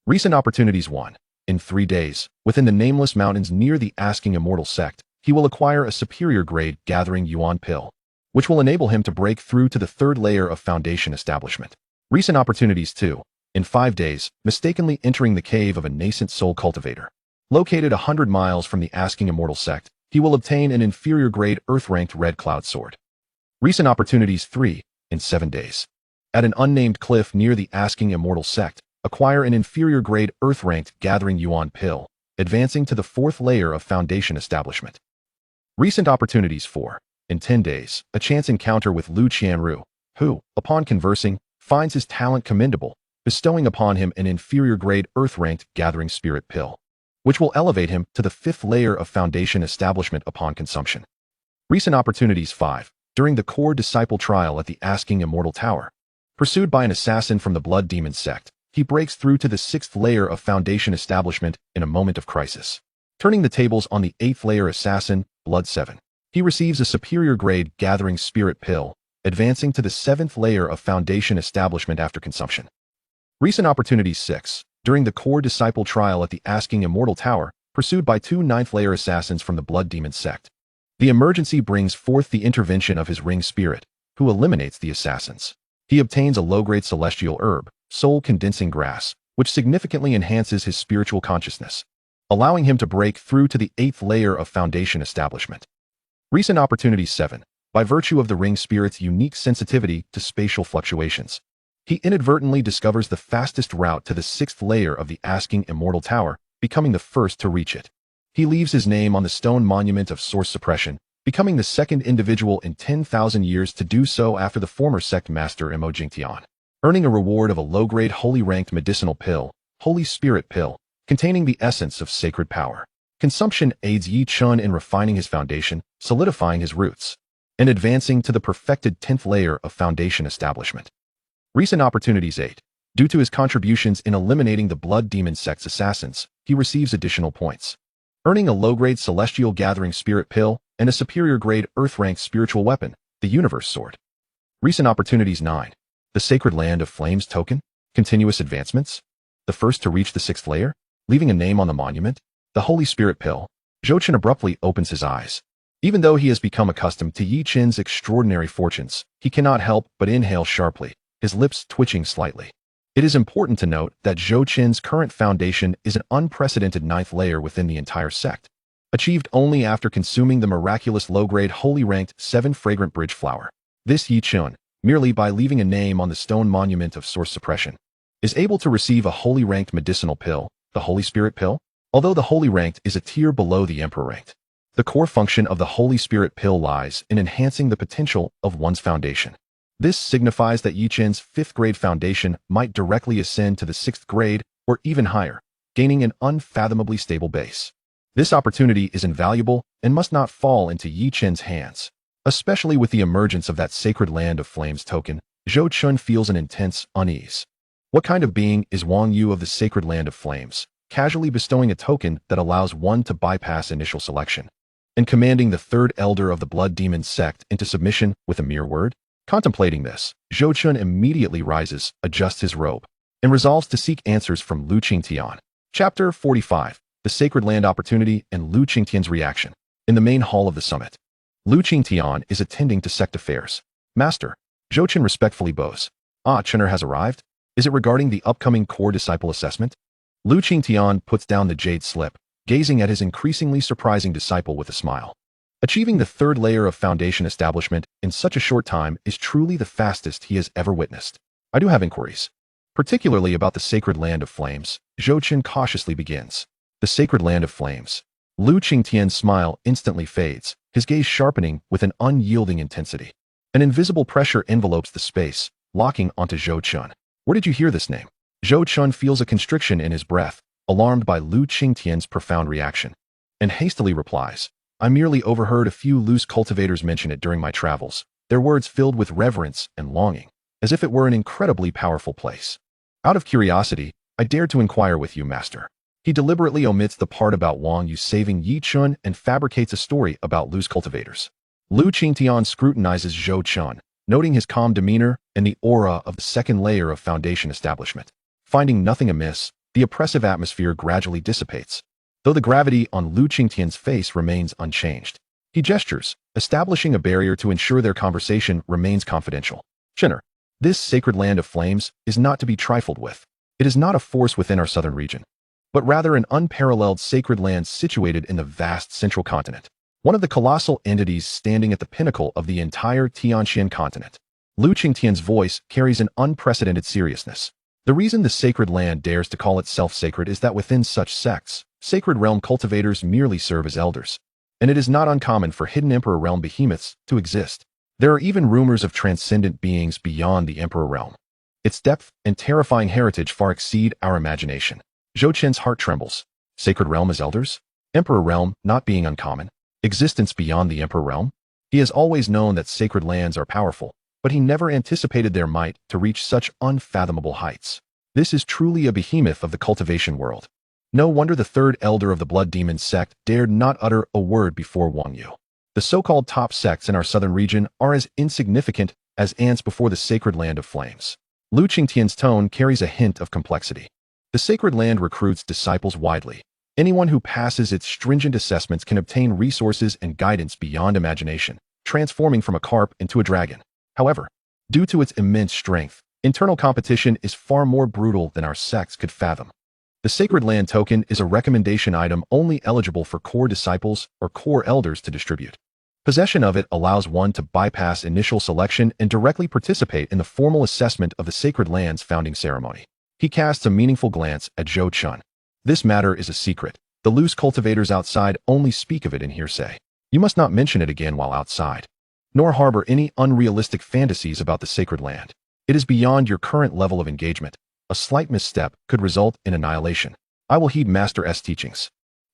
Recent opportunities: 1. In 3 days, within the Nameless Mountains near the Asking Immortal Sect, he will acquire a superior grade Gathering Yuan Pill, which will enable him to break through to the 3rd layer of Foundation Establishment. Recent opportunities: 2. In 5 days, mistakenly entering the cave of a nascent soul cultivator. Located 100 miles from the Asking Immortal Sect, he will obtain an inferior grade Earth-ranked Red Cloud Sword. Recent opportunities: 3. In 7 days. At an unnamed cliff near the Asking Immortal Sect, acquire an inferior grade Earth-ranked Gathering Yuan Pill, advancing to the 4th layer of Foundation Establishment. Recent opportunities: 4. In 10 days, a chance encounter with Lu Qianru, who, upon conversing, finds his talent commendable, bestowing upon him an inferior grade Earth-ranked Gathering Spirit Pill, which will elevate him to the 5th layer of Foundation Establishment upon consumption. Recent opportunities: 5. During the core disciple trial at the Asking Immortal Tower. Pursued by an assassin from the Blood Demon Sect, he breaks through to the 6th layer of Foundation Establishment in a moment of crisis. Turning the tables on the 8th layer assassin, Blood 7. He receives a superior grade Gathering Spirit Pill, advancing to the 7th layer of Foundation Establishment after consumption. Recent opportunities: 6. During the core disciple trial at the Asking Immortal Tower, pursued by 2 9th layer assassins from the Blood Demon Sect. The emergency brings forth the intervention of his ring spirit, who eliminates the assassins. He obtains a low-grade celestial herb, soul condensing grass, which significantly enhances his spiritual consciousness, allowing him to break through to the 8th layer of Foundation Establishment. Recent opportunities: 7. By virtue of the ring spirit's unique sensitivity to spatial fluctuations, he inadvertently discovers the fastest route to the 6th layer of the Asking Immortal Tower, becoming the first to reach it. He leaves his name on the stone monument of source suppression, becoming the 2nd individual in 10,000 years to do so after the former sect master Imo Jingtian, earning a reward of a low-grade holy-ranked medicinal pill, Holy Spirit Pill, containing the essence of sacred power. Consumption aids Yi Chun in refining his foundation, solidifying his roots, and advancing to the perfected 10th layer of Foundation Establishment. Recent opportunities: 8. Due to his contributions in eliminating the Blood Demon Sect's assassins, he receives additional points, earning a low-grade Celestial Gathering Spirit Pill and a superior grade Earth-ranked spiritual weapon, the Universe Sword. Recent opportunities: 9. The Sacred Land of Flames token, continuous advancements, the first to reach the 6th layer, leaving a name on the monument, the Holy Spirit Pill. Zhou Chen abruptly opens his eyes. Even though he has become accustomed to Yi Chen's extraordinary fortunes, he cannot help but inhale sharply, his lips twitching slightly. It is important to note that Zhou Chen's current foundation is an unprecedented 9th layer within the entire sect, achieved only after consuming the miraculous low-grade holy-ranked 7 fragrant bridge flower. This Yi Chun, merely by leaving a name on the stone monument of source suppression, is able to receive a holy-ranked medicinal pill, the Holy Spirit Pill. Although the holy-ranked is a tier below the emperor-ranked, the core function of the Holy Spirit Pill lies in enhancing the potential of one's foundation. This signifies that Yi Chen's 5th grade foundation might directly ascend to the 6th grade or even higher, gaining an unfathomably stable base. This opportunity is invaluable and must not fall into Yi Chen's hands. Especially with the emergence of that Sacred Land of Flames token, Zhou Chen feels an intense unease. What kind of being is Wang Yu of the Sacred Land of Flames, casually bestowing a token that allows one to bypass initial selection, and commanding the 3rd Elder of the Blood Demon Sect into submission with a mere word? Contemplating this, Zhou Chen immediately rises, adjusts his robe, and resolves to seek answers from Lu Qingtian. Chapter 45. The Sacred Land Opportunity and Lu Qingtian's Reaction. In the main hall of the summit, Lu Qingtian is attending to sect affairs. Master, Zhou Chen respectfully bows. Chener has arrived? Is it regarding the upcoming core disciple assessment? Lu Qingtian puts down the jade slip, gazing at his increasingly surprising disciple with a smile. Achieving the 3rd layer of Foundation Establishment in such a short time is truly the fastest he has ever witnessed. I do have inquiries, particularly about the Sacred Land of Flames, Zhou Chen cautiously begins. The sacred land of flames. Lu Qingtian's smile instantly fades, his gaze sharpening with an unyielding intensity. An invisible pressure envelopes the space, locking onto Zhou Chen. Where did you hear this name? Zhou Chen feels a constriction in his breath, alarmed by Lu Qingtian's profound reaction, and hastily replies, I merely overheard a few loose cultivators mention it during my travels, their words filled with reverence and longing, as if it were an incredibly powerful place. Out of curiosity, I dared to inquire with you, master. He deliberately omits the part about Wang Yu saving Yi Chun and fabricates a story about loose cultivators. Lu Qingtian scrutinizes Zhou Chen, noting his calm demeanor and the aura of the second layer of foundation establishment. Finding nothing amiss, the oppressive atmosphere gradually dissipates, though the gravity on Lu Qingtian's face remains unchanged. He gestures, establishing a barrier to ensure their conversation remains confidential. Chinner, this sacred land of flames is not to be trifled with. It is not a force within our southern region, but rather an unparalleled sacred land situated in the vast central continent, one of the colossal entities standing at the pinnacle of the entire Tianxian continent. Lu Qingtian's voice carries an unprecedented seriousness. The reason the sacred land dares to call itself sacred is that within such sects, sacred realm cultivators merely serve as elders, and it is not uncommon for hidden Emperor realm behemoths to exist. There are even rumors of transcendent beings beyond the Emperor realm. Its depth and terrifying heritage far exceed our imagination. Zhou Chen's heart trembles. Sacred realm as elders? Emperor realm not being uncommon? Existence beyond the Emperor realm? He has always known that sacred lands are powerful, but he never anticipated their might to reach such unfathomable heights. This is truly a behemoth of the cultivation world. No wonder the third elder of the Blood Demon sect dared not utter a word before Wang Yu. The so-called top sects in our southern region are as insignificant as ants before the sacred land of flames. Lu Qingtian's tone carries a hint of complexity. The sacred land recruits disciples widely. Anyone who passes its stringent assessments can obtain resources and guidance beyond imagination, transforming from a carp into a dragon. However, due to its immense strength, internal competition is far more brutal than our sects could fathom. The Sacred Land token is a recommendation item only eligible for core disciples or core elders to distribute. Possession of it allows one to bypass initial selection and directly participate in the formal assessment of the Sacred Land's founding ceremony. He casts a meaningful glance at Zhou Chen. This matter is a secret. The loose cultivators outside only speak of it in hearsay. You must not mention it again while outside, nor harbor any unrealistic fantasies about the Sacred Land. It is beyond your current level of engagement. A slight misstep could result in annihilation. I will heed Master S teachings.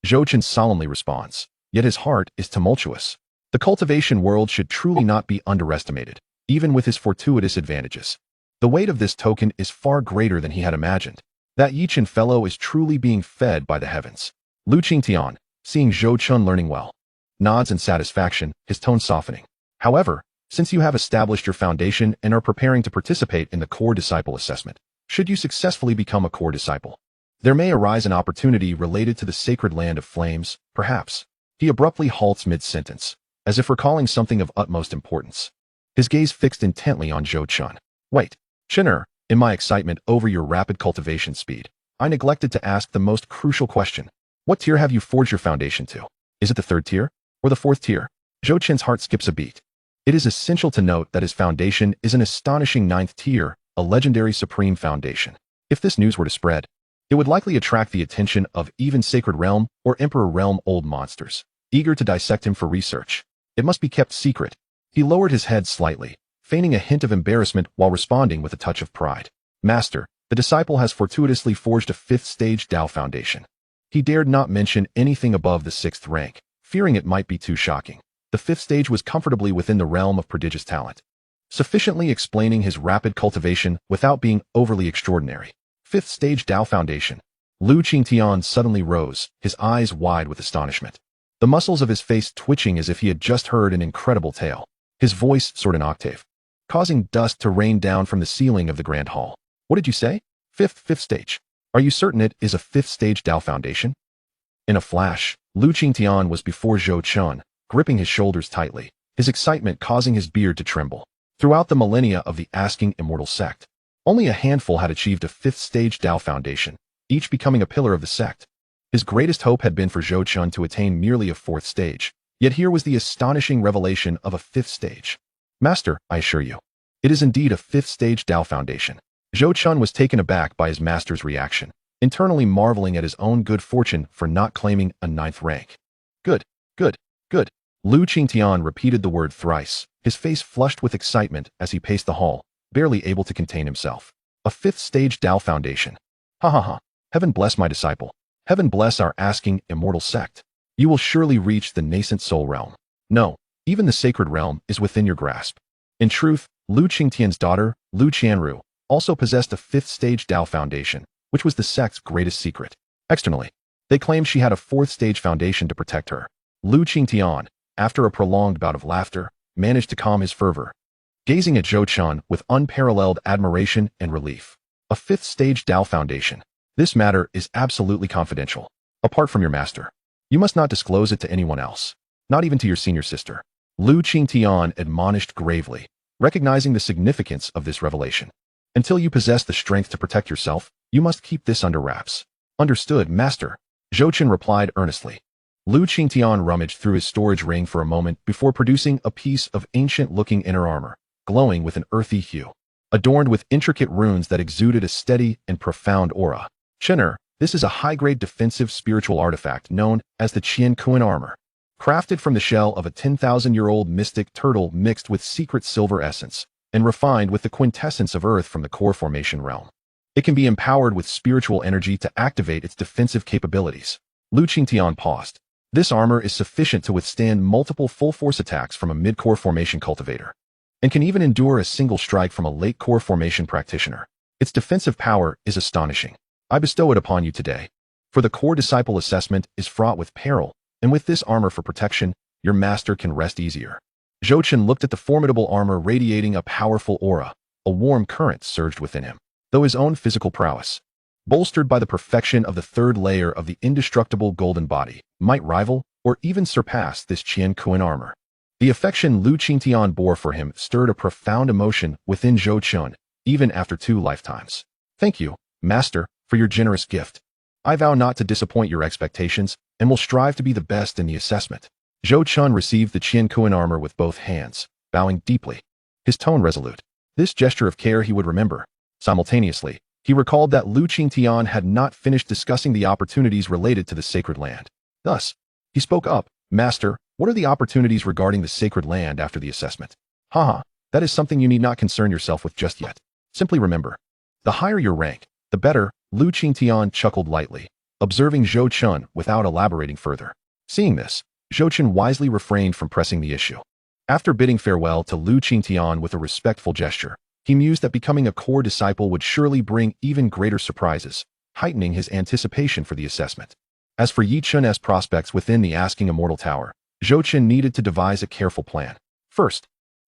Zhou Chen solemnly responds, yet his heart is tumultuous. The cultivation world should truly not be underestimated, even with his fortuitous advantages. The weight of this token is far greater than he had imagined. That Yi Chen fellow is truly being fed by the heavens. Lu Qingtian, seeing Zhou Chen learning well, nods in satisfaction, his tone softening. However, since you have established your foundation and are preparing to participate in the core disciple assessment, should you successfully become a core disciple, there may arise an opportunity related to the sacred land of flames, perhaps. He abruptly halts mid-sentence, as if recalling something of utmost importance. His gaze fixed intently on Zhou Chen. Wait, Chinner, in my excitement over your rapid cultivation speed, I neglected to ask the most crucial question. What tier have you forged your foundation to? Is it the 3rd tier or the 4th tier? Zhou Chen's heart skips a beat. It is essential to note that his foundation is an astonishing 9th tier, a legendary supreme foundation. If this news were to spread, it would likely attract the attention of even Sacred Realm or Emperor Realm old monsters, eager to dissect him for research. It must be kept secret. He lowered his head slightly, feigning a hint of embarrassment while responding with a touch of pride. Master, the disciple has fortuitously forged a 5th stage Dao foundation. He dared not mention anything above the 6th rank, fearing it might be too shocking. The 5th stage was comfortably within the realm of prodigious talent, sufficiently explaining his rapid cultivation without being overly extraordinary. 5th stage Dao foundation. Lu Qingtian suddenly rose, his eyes wide with astonishment. The muscles of his face twitching as if he had just heard an incredible tale. His voice soared an octave, causing dust to rain down from the ceiling of the grand hall. What did you say? 5th stage. Are you certain it is a 5th stage Dao foundation? In a flash, Lu Qingtian was before Zhou Chen, gripping his shoulders tightly, his excitement causing his beard to tremble. Throughout the millennia of the Asking Immortal sect, only a handful had achieved a 5th stage Dao foundation, each becoming a pillar of the sect. His greatest hope had been for Zhou Chen to attain merely a 4th stage, yet here was the astonishing revelation of a 5th stage. Master, I assure you, it is indeed a 5th stage Dao foundation. Zhou Chen was taken aback by his master's reaction. internally marveling at his own good fortune for not claiming a 9th rank. Good, good, good. Lu Qingtian repeated the word thrice, his face flushed with excitement as he paced the hall, barely able to contain himself. A 5th stage Tao foundation. Ha ha ha. Heaven bless my disciple. Heaven bless our asking immortal sect. You will surely reach the nascent soul realm. No, even the sacred realm is within your grasp. In truth, Lu Qingtian's daughter, Lu Qianru, also possessed a 5th stage Tao foundation, which was the sect's greatest secret. Externally, they claimed she had a 4th stage foundation to protect her. Lu Qingtian, after a prolonged bout of laughter, managed to calm his fervor, gazing at Zhou Chun with unparalleled admiration and relief. A 5th stage Tao foundation. This matter is absolutely confidential. Apart from your master, you must not disclose it to anyone else, not even to your senior sister. Lu Qingtian admonished gravely, recognizing the significance of this revelation. Until you possess the strength to protect yourself, you must keep this under wraps. Understood, master. Zhou Chun replied earnestly. Lu Qingtian rummaged through his storage ring for a moment before producing a piece of ancient-looking inner armor, glowing with an earthy hue, adorned with intricate runes that exuded a steady and profound aura. Chen'er, this is a high-grade defensive spiritual artifact known as the Qian Kuan armor, crafted from the shell of a 10,000-year-old mystic turtle mixed with secret silver essence, and refined with the quintessence of earth from the core formation realm. It can be empowered with spiritual energy to activate its defensive capabilities. Lu Qingtian paused. This armor is sufficient to withstand multiple full-force attacks from a mid-core formation cultivator, and can even endure a single strike from a late-core formation practitioner. Its defensive power is astonishing. I bestow it upon you today. For the core disciple assessment is fraught with peril, and with this armor for protection, your master can rest easier. Zhou Chun looked at the formidable armor radiating a powerful aura. A warm current surged within him, though his own physical prowess, bolstered by the perfection of the 3rd layer of the indestructible golden body, might rival or even surpass this Qian Kuan armor. The affection Lu Qingtian bore for him stirred a profound emotion within Zhou Chun, even after 2 lifetimes. Thank you, master, for your generous gift. I vow not to disappoint your expectations and will strive to be the best in the assessment. Zhou Chun received the Qian Kuan armor with both hands, bowing deeply, his tone resolute. This gesture of care he would remember. Simultaneously, he recalled that Lu Qingtian had not finished discussing the opportunities related to the sacred land. Thus, he spoke up. Master, what are the opportunities regarding the sacred land after the assessment? Haha, that is something you need not concern yourself with just yet. Simply remember, the higher your rank, the better. Lu Qingtian chuckled lightly, observing Zhou Chun without elaborating further. Seeing this, Zhou Chun wisely refrained from pressing the issue. After bidding farewell to Lu Qingtian with a respectful gesture, he mused that becoming a core disciple would surely bring even greater surprises, heightening his anticipation for the assessment. As for Yi Chun's prospects within the Asking Immortal Tower, Zhou Chun needed to devise a careful plan. First,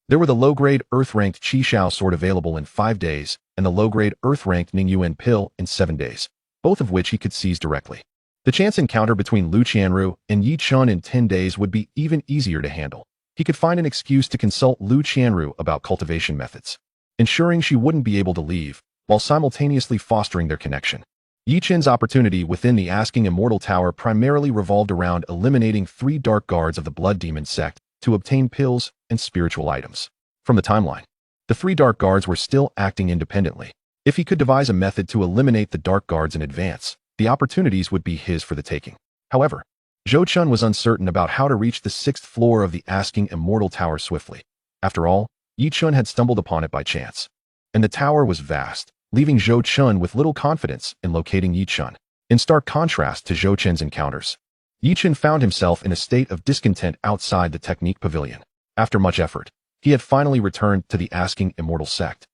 there were the low-grade Earth-ranked Qi Shao sword available in 5 days, and the low-grade Earth-ranked Ning Yuan pill in 7 days, both of which he could seize directly. The chance encounter between Lu Qianru and Yi Chun in 10 days would be even easier to handle. He could find an excuse to consult Lu Qianru about cultivation methods, ensuring she wouldn't be able to leave, while simultaneously fostering their connection. Yi Chun's opportunity within the Asking Immortal Tower primarily revolved around eliminating 3 dark guards of the Blood Demon sect to obtain pills and spiritual items. From the timeline, the 3 dark guards were still acting independently. If he could devise a method to eliminate the dark guards in advance, the opportunities would be his for the taking. However, Zhou Chun was uncertain about how to reach the 6th floor of the Asking Immortal Tower swiftly. After all, Yi Chun had stumbled upon it by chance, and the tower was vast, leaving Zhou Chun with little confidence in locating Yi Chun. In stark contrast to Zhou Chun's encounters, Yi Chun found himself in a state of discontent outside the Technique Pavilion. After much effort, he had finally returned to the Asking Immortal Sect.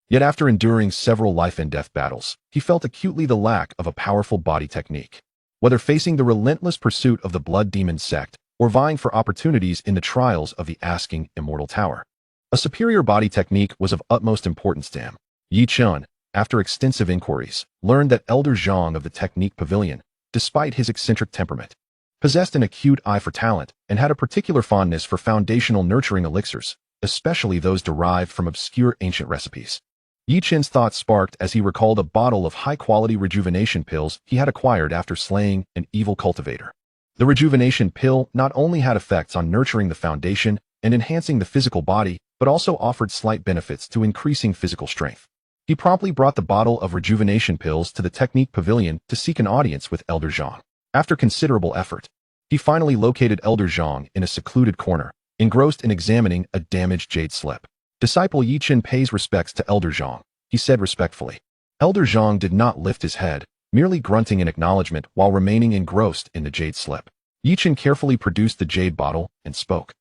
Yet after enduring several life-and-death battles, he felt acutely the lack of a powerful body technique. Whether facing the relentless pursuit of the Blood Demon sect or vying for opportunities in the trials of the Asking Immortal Tower, a superior body technique was of utmost importance to him. Yi Chun, after extensive inquiries, learned that Elder Zhang of the Technique Pavilion, despite his eccentric temperament, possessed an acute eye for talent and had a particular fondness for foundational nurturing elixirs, especially those derived from obscure ancient recipes. Yi Chun's thoughts sparked as he recalled a bottle of high-quality rejuvenation pills he had acquired after slaying an evil cultivator. The rejuvenation pill not only had effects on nurturing the foundation and enhancing the physical body, but also offered slight benefits to increasing physical strength. He promptly brought the bottle of rejuvenation pills to the technique pavilion to seek an audience with Elder Zhang. After considerable effort, he finally located Elder Zhang in a secluded corner, engrossed in examining a damaged jade slip. Disciple Yi Chen pays respects to Elder Zhang, he said respectfully. Elder Zhang did not lift his head, merely grunting in acknowledgement while remaining engrossed in the jade slip. Yi Chen carefully produced the jade bottle and spoke.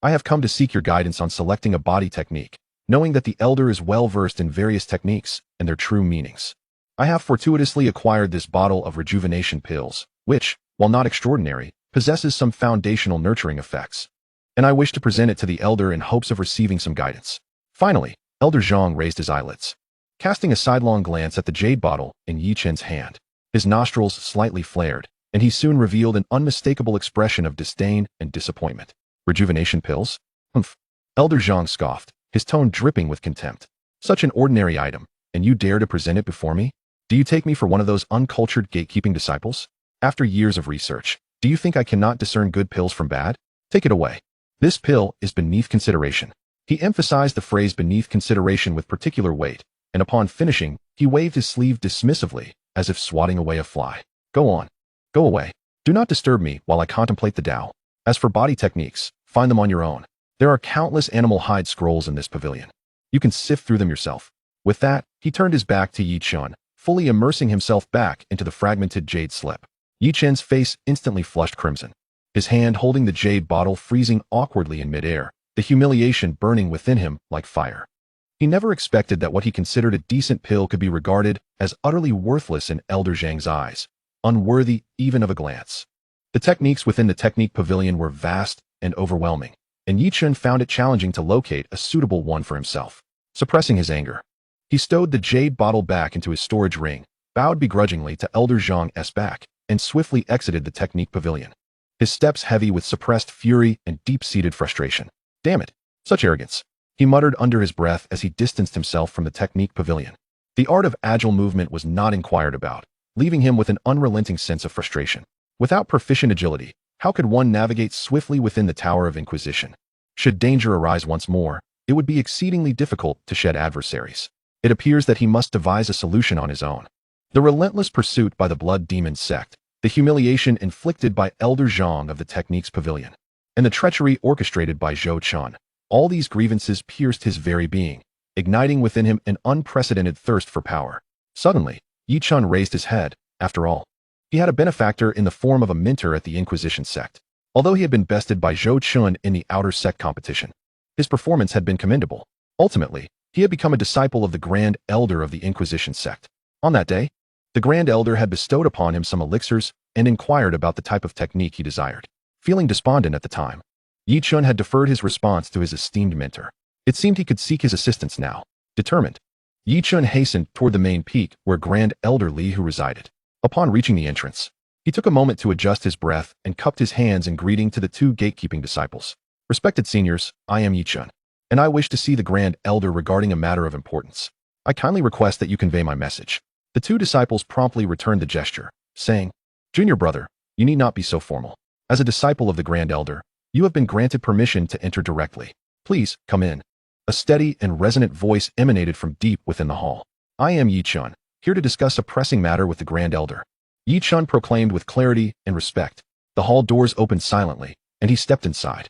I have come to seek your guidance on selecting a body technique, knowing that the elder is well versed in various techniques and their true meanings. I have fortuitously acquired this bottle of rejuvenation pills, which, while not extraordinary, possesses some foundational nurturing effects, and I wish to present it to the elder in hopes of receiving some guidance. Finally, Elder Zhang raised his eyelids, casting a sidelong glance at the jade bottle in Yi Chen's hand. His nostrils slightly flared, and he soon revealed an unmistakable expression of disdain and disappointment. Rejuvenation pills? Humph. Elder Zhang scoffed, his tone dripping with contempt. Such an ordinary item, and you dare to present it before me? Do you take me for one of those uncultured gatekeeping disciples? After years of research, do you think I cannot discern good pills from bad? Take it away. This pill is beneath consideration. He emphasized the phrase beneath consideration with particular weight, and upon finishing, he waved his sleeve dismissively, as if swatting away a fly. Go on. Go away. Do not disturb me while I contemplate the Tao. As for body techniques, find them on your own. There are countless animal hide scrolls in this pavilion. You can sift through them yourself. With that, he turned his back to Yi Chen, fully immersing himself back into the fragmented jade slip. Yi Chen's face instantly flushed crimson, his hand holding the jade bottle freezing awkwardly in midair, the humiliation burning within him like fire. He never expected that what he considered a decent pill could be regarded as utterly worthless in Elder Zhang's eyes, unworthy even of a glance. The techniques within the technique pavilion were vast and overwhelming, and Yi Chen found it challenging to locate a suitable one for himself. Suppressing his anger, he stowed the jade bottle back into his storage ring, bowed begrudgingly to Elder Zhang's back, and swiftly exited the technique pavilion, his steps heavy with suppressed fury and deep-seated frustration. Damn it, such arrogance, he muttered under his breath as he distanced himself from the technique pavilion. The art of agile movement was not inquired about, leaving him with an unrelenting sense of frustration. Without proficient agility, how could one navigate swiftly within the Tower of Inquisition? Should danger arise once more, it would be exceedingly difficult to shed adversaries. It appears that he must devise a solution on his own. The relentless pursuit by the Blood Demon Sect, the humiliation inflicted by Elder Zhang of the Techniques Pavilion, and the treachery orchestrated by Zhou Chun, all these grievances pierced his very being, igniting within him an unprecedented thirst for power. Suddenly, Yi Chun raised his head. After all, he had a benefactor in the form of a mentor at the Inquisition sect. Although he had been bested by Zhou Chun in the outer sect competition, his performance had been commendable. Ultimately, he had become a disciple of the Grand Elder of the Inquisition sect. On that day, the Grand Elder had bestowed upon him some elixirs and inquired about the type of technique he desired. Feeling despondent at the time, Yi Chun had deferred his response to his esteemed mentor. It seemed he could seek his assistance now. Determined, Yi Chun hastened toward the main peak where Grand Elder Li Hu resided. Upon reaching the entrance, he took a moment to adjust his breath and cupped his hands in greeting to the two gatekeeping disciples. Respected seniors, I am Yi Chun, and I wish to see the Grand Elder regarding a matter of importance. I kindly request that you convey my message. The two disciples promptly returned the gesture, saying, Junior brother, you need not be so formal. As a disciple of the Grand Elder, you have been granted permission to enter directly. Please, come in. A steady and resonant voice emanated from deep within the hall. I am Yi Chun, here to discuss a pressing matter with the Grand Elder. Yi Chun proclaimed with clarity and respect. The hall doors opened silently, and he stepped inside.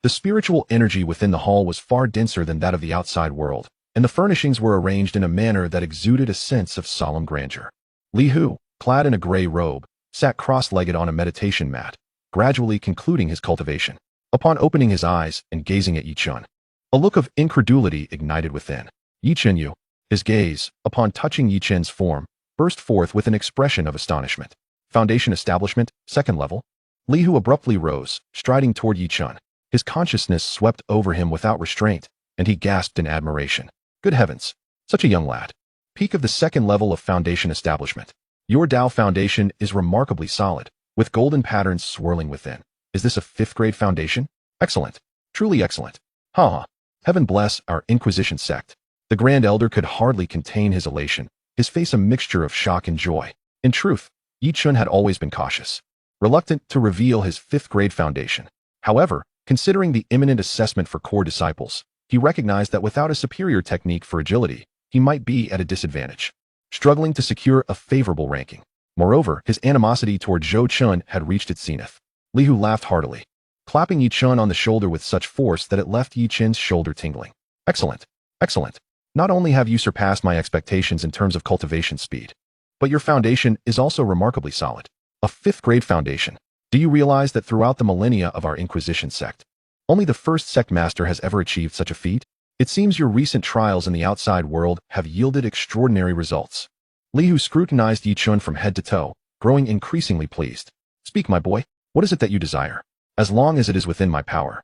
The spiritual energy within the hall was far denser than that of the outside world, and the furnishings were arranged in a manner that exuded a sense of solemn grandeur. Li Hu, clad in a gray robe, sat cross-legged on a meditation mat, gradually concluding his cultivation. Upon opening his eyes and gazing at Yi Chun, a look of incredulity ignited within. Yi Chen Yu, his gaze, upon touching Yi Chen's form, burst forth with an expression of astonishment. Foundation establishment, second level. Li Hu abruptly rose, striding toward Yi Chun. His consciousness swept over him without restraint, and he gasped in admiration. Good heavens, such a young lad. Peak of the second level of foundation establishment. Your Tao foundation is remarkably solid, with golden patterns swirling within. Is this a 5th grade foundation? Excellent. Truly excellent. Ha! Heaven bless our Inquisition sect. The Grand Elder could hardly contain his elation, his face a mixture of shock and joy. In truth, Yi Chun had always been cautious, reluctant to reveal his 5th grade foundation. However, considering the imminent assessment for core disciples, he recognized that without a superior technique for agility, he might be at a disadvantage, struggling to secure a favorable ranking. Moreover, his animosity toward Zhou Chun had reached its zenith. Li Hu laughed heartily, clapping Yi Chun on the shoulder with such force that it left Yi Chen's shoulder tingling. Excellent, excellent. Not only have you surpassed my expectations in terms of cultivation speed, but your foundation is also remarkably solid. A 5th grade foundation. Do you realize that throughout the millennia of our Inquisition sect, only the first sect master has ever achieved such a feat? It seems your recent trials in the outside world have yielded extraordinary results. Li Hu scrutinized Yi Chun from head to toe, growing increasingly pleased. Speak, my boy. What is it that you desire? As long as it is within my power,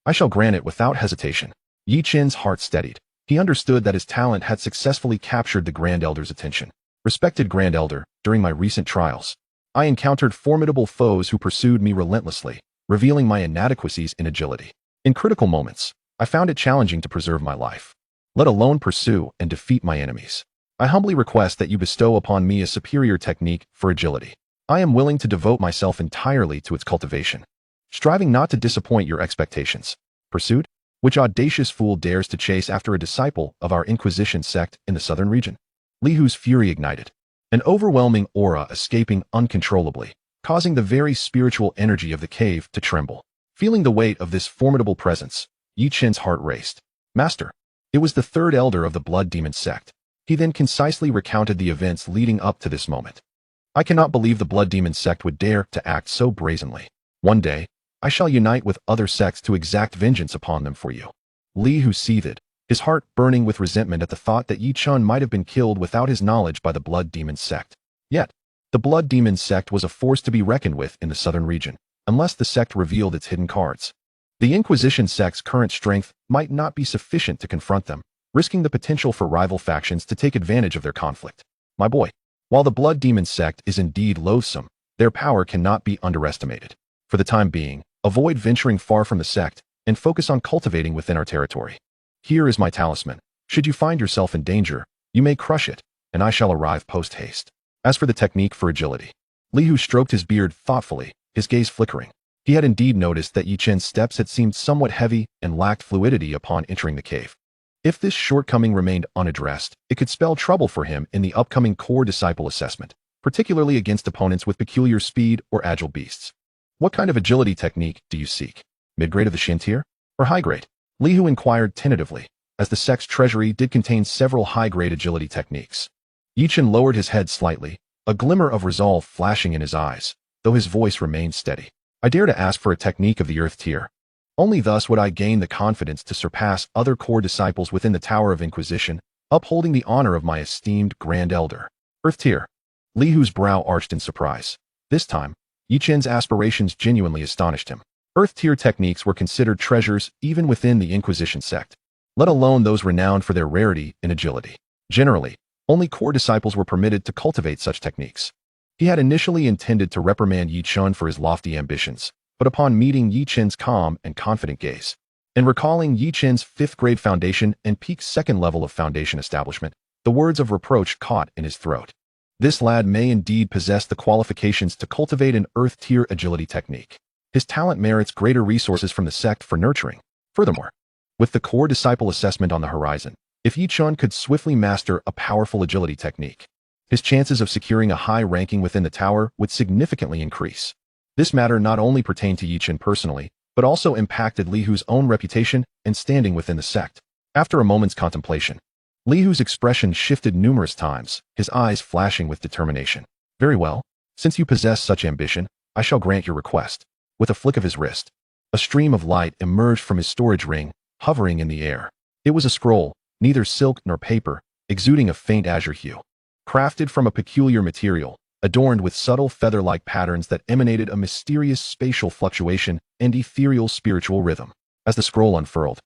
I shall grant it without hesitation. Yi Chen's heart steadied. He understood that his talent had successfully captured the Grand Elder's attention. Respected Grand Elder, during my recent trials, I encountered formidable foes who pursued me relentlessly, revealing my inadequacies in agility. In critical moments, I found it challenging to preserve my life, let alone pursue and defeat my enemies. I humbly request that you bestow upon me a superior technique for agility. I am willing to devote myself entirely to its cultivation, striving not to disappoint your expectations. Pursuit? Which audacious fool dares to chase after a disciple of our Inquisition sect in the southern region? Li Hu's fury ignited, an overwhelming aura escaping uncontrollably, causing the very spiritual energy of the cave to tremble. Feeling the weight of this formidable presence, Yi Chen's heart raced. Master, it was the 3rd elder of the Blood Demon sect. He then concisely recounted the events leading up to this moment. I cannot believe the Blood Demon sect would dare to act so brazenly. One day, I shall unite with other sects to exact vengeance upon them for you. Li Hu seethed, his heart burning with resentment at the thought that Yi Chun might have been killed without his knowledge by the Blood Demon sect. Yet, the Blood Demon sect was a force to be reckoned with in the southern region, unless the sect revealed its hidden cards. The Inquisition sect's current strength might not be sufficient to confront them, risking the potential for rival factions to take advantage of their conflict. My boy, while the Blood Demon sect is indeed loathsome, their power cannot be underestimated. For the time being, avoid venturing far from the sect and focus on cultivating within our territory. Here is my talisman. Should you find yourself in danger, you may crush it, and I shall arrive post-haste. As for the technique for agility, Li Hu stroked his beard thoughtfully, his gaze flickering. He had indeed noticed that Yi Chen's steps had seemed somewhat heavy and lacked fluidity upon entering the cave. If this shortcoming remained unaddressed, it could spell trouble for him in the upcoming core disciple assessment, particularly against opponents with peculiar speed or agile beasts. What kind of agility technique do you seek? Mid-grade of the Shin tier? Or high-grade? Li Hu inquired tentatively, as the sect's treasury did contain several high-grade agility techniques. Yi Chen lowered his head slightly, a glimmer of resolve flashing in his eyes, though his voice remained steady. I dare to ask for a technique of the Earth tier. Only thus would I gain the confidence to surpass other core disciples within the Tower of Inquisition, upholding the honor of my esteemed Grand Elder. Earth tier. Li Hu's brow arched in surprise. This time, Yi Chen's aspirations genuinely astonished him. Earth tier techniques were considered treasures even within the Inquisition sect, let alone those renowned for their rarity and agility. Generally, only core disciples were permitted to cultivate such techniques. He had initially intended to reprimand Yi Chun for his lofty ambitions, but upon meeting Yi Chen's calm and confident gaze, and recalling Yi Chen's 5th grade foundation and peak 2nd level of foundation establishment, the words of reproach caught in his throat. This lad may indeed possess the qualifications to cultivate an Earth tier agility technique. His talent merits greater resources from the sect for nurturing. Furthermore, with the core disciple assessment on the horizon, if Yi Chun could swiftly master a powerful agility technique, his chances of securing a high ranking within the tower would significantly increase. This matter not only pertained to Yi Chun personally, but also impacted Li Hu's own reputation and standing within the sect. After a moment's contemplation, Li Hu's expression shifted numerous times, his eyes flashing with determination. Very well, since you possess such ambition, I shall grant your request. With a flick of his wrist, a stream of light emerged from his storage ring, hovering in the air. It was a scroll, neither silk nor paper, exuding a faint azure hue. Crafted from a peculiar material, adorned with subtle feather-like patterns that emanated a mysterious spatial fluctuation and ethereal spiritual rhythm. As the scroll unfurled,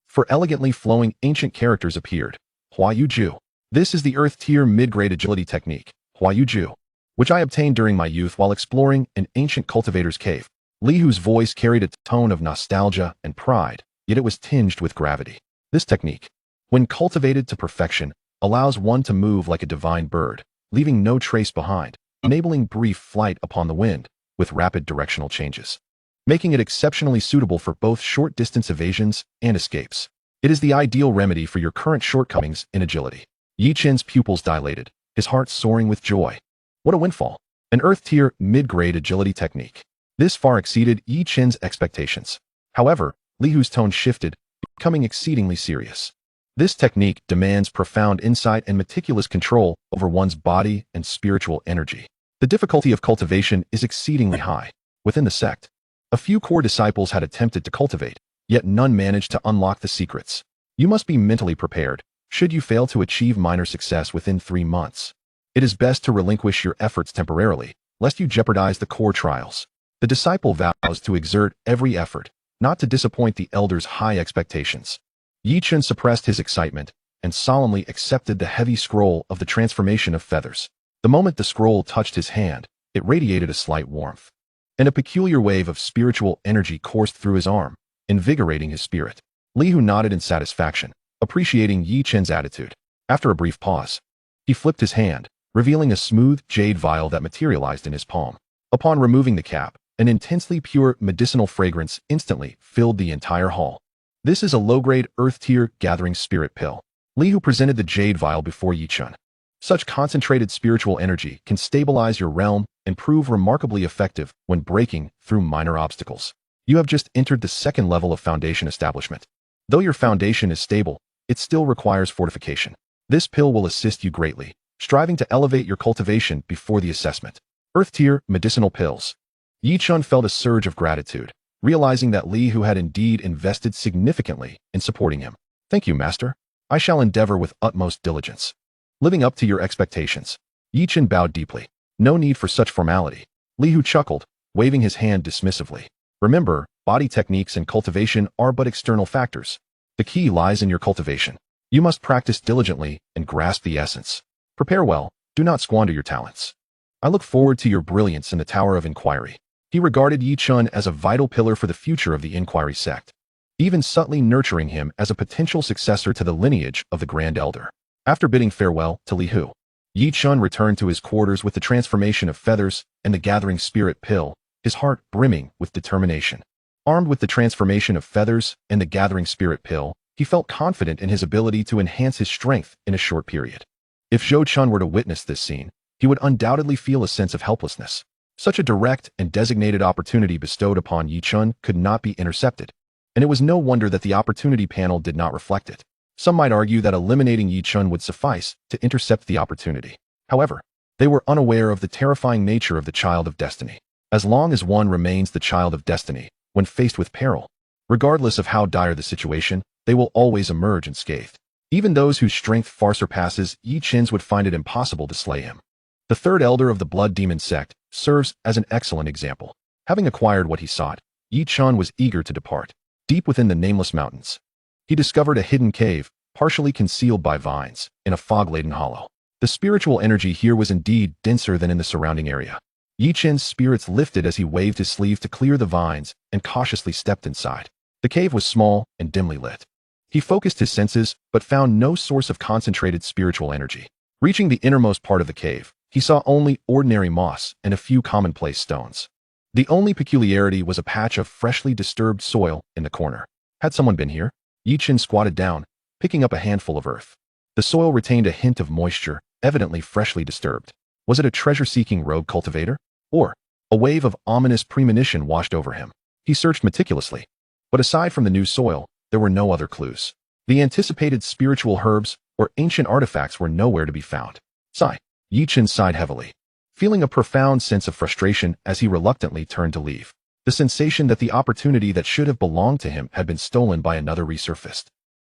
4 elegantly flowing ancient characters appeared. Hua Yu Ju. This is the Earth tier mid-grade agility technique, Hua Yu Ju, which I obtained during my youth while exploring an ancient cultivator's cave. Li Hu's voice carried a tone of nostalgia and pride, yet it was tinged with gravity. This technique, when cultivated to perfection, allows one to move like a divine bird, leaving no trace behind, enabling brief flight upon the wind, with rapid directional changes, making it exceptionally suitable for both short-distance evasions and escapes. It is the ideal remedy for your current shortcomings in agility. Yi Chen's pupils dilated, his heart soaring with joy. What a windfall! An Earth-tier, mid-grade agility technique. This far exceeded Yi Chen's expectations. However, Li Hu's tone shifted, becoming exceedingly serious. This technique demands profound insight and meticulous control over one's body and spiritual energy. The difficulty of cultivation is exceedingly high. Within the sect, a few core disciples had attempted to cultivate, yet none managed to unlock the secrets. You must be mentally prepared, should you fail to achieve minor success within 3 months. It is best to relinquish your efforts temporarily, lest you jeopardize the core trials. The disciple vows to exert every effort, not to disappoint the elder's high expectations. Yi Chen suppressed his excitement and solemnly accepted the heavy scroll of the transformation of feathers. The moment the scroll touched his hand, it radiated a slight warmth, and a peculiar wave of spiritual energy coursed through his arm, invigorating his spirit. Li Hu nodded in satisfaction, appreciating Yi Chen's attitude. After a brief pause, he flipped his hand, revealing a smooth jade vial that materialized in his palm. Upon removing the cap, an intensely pure medicinal fragrance instantly filled the entire hall. This is a low-grade Earth-tier gathering spirit pill. Li Hu presented the jade vial before Yi Chen. Such concentrated spiritual energy can stabilize your realm and prove remarkably effective when breaking through minor obstacles. You have just entered the second level of foundation establishment. Though your foundation is stable, it still requires fortification. This pill will assist you greatly, striving to elevate your cultivation before the assessment. Earth-tier medicinal pills. Yi Chen felt a surge of gratitude, realizing that Li Hu had indeed invested significantly in supporting him. Thank you, Master. I shall endeavor with utmost diligence. Living up to your expectations. Yi Chen bowed deeply. No need for such formality. Li Hu chuckled, waving his hand dismissively. Remember, body techniques and cultivation are but external factors. The key lies in your cultivation. You must practice diligently and grasp the essence. Prepare well, do not squander your talents. I look forward to your brilliance in the Tower of Inquiry. He regarded Yi Chen as a vital pillar for the future of the Inquiry sect, even subtly nurturing him as a potential successor to the lineage of the Grand Elder. After bidding farewell to Li Hu, Yi Chen returned to his quarters with the transformation of feathers and the gathering spirit pill, his heart brimming with determination. Armed with the transformation of feathers and the gathering spirit pill, he felt confident in his ability to enhance his strength in a short period. If Zhou Chun were to witness this scene, he would undoubtedly feel a sense of helplessness. Such a direct and designated opportunity bestowed upon Yi Chen could not be intercepted, and it was no wonder that the opportunity panel did not reflect it. Some might argue that eliminating Yi Chen would suffice to intercept the opportunity. However, they were unaware of the terrifying nature of the Child of Destiny. As long as one remains the Child of Destiny, when faced with peril, regardless of how dire the situation, they will always emerge unscathed. Even those whose strength far surpasses Yi Chen's would find it impossible to slay him. The third elder of the Blood Demon sect serves as an excellent example. Having acquired what he sought, Yi Chen was eager to depart. Deep within the nameless mountains, he discovered a hidden cave, partially concealed by vines, in a fog-laden hollow. The spiritual energy here was indeed denser than in the surrounding area. Yi Chen's spirits lifted as he waved his sleeve to clear the vines and cautiously stepped inside. The cave was small and dimly lit. He focused his senses, but found no source of concentrated spiritual energy. Reaching the innermost part of the cave, he saw only ordinary moss and a few commonplace stones. The only peculiarity was a patch of freshly disturbed soil in the corner. Had someone been here? Yi Chen squatted down, picking up a handful of earth. The soil retained a hint of moisture, evidently freshly disturbed. Was it a treasure-seeking rogue cultivator? Or a wave of ominous premonition washed over him? He searched meticulously, but aside from the new soil, there were no other clues. The anticipated spiritual herbs or ancient artifacts were nowhere to be found. Sigh. Yi Chen sighed heavily, feeling a profound sense of frustration as he reluctantly turned to leave. The sensation that the opportunity that should have belonged to him had been stolen by another resurfaced,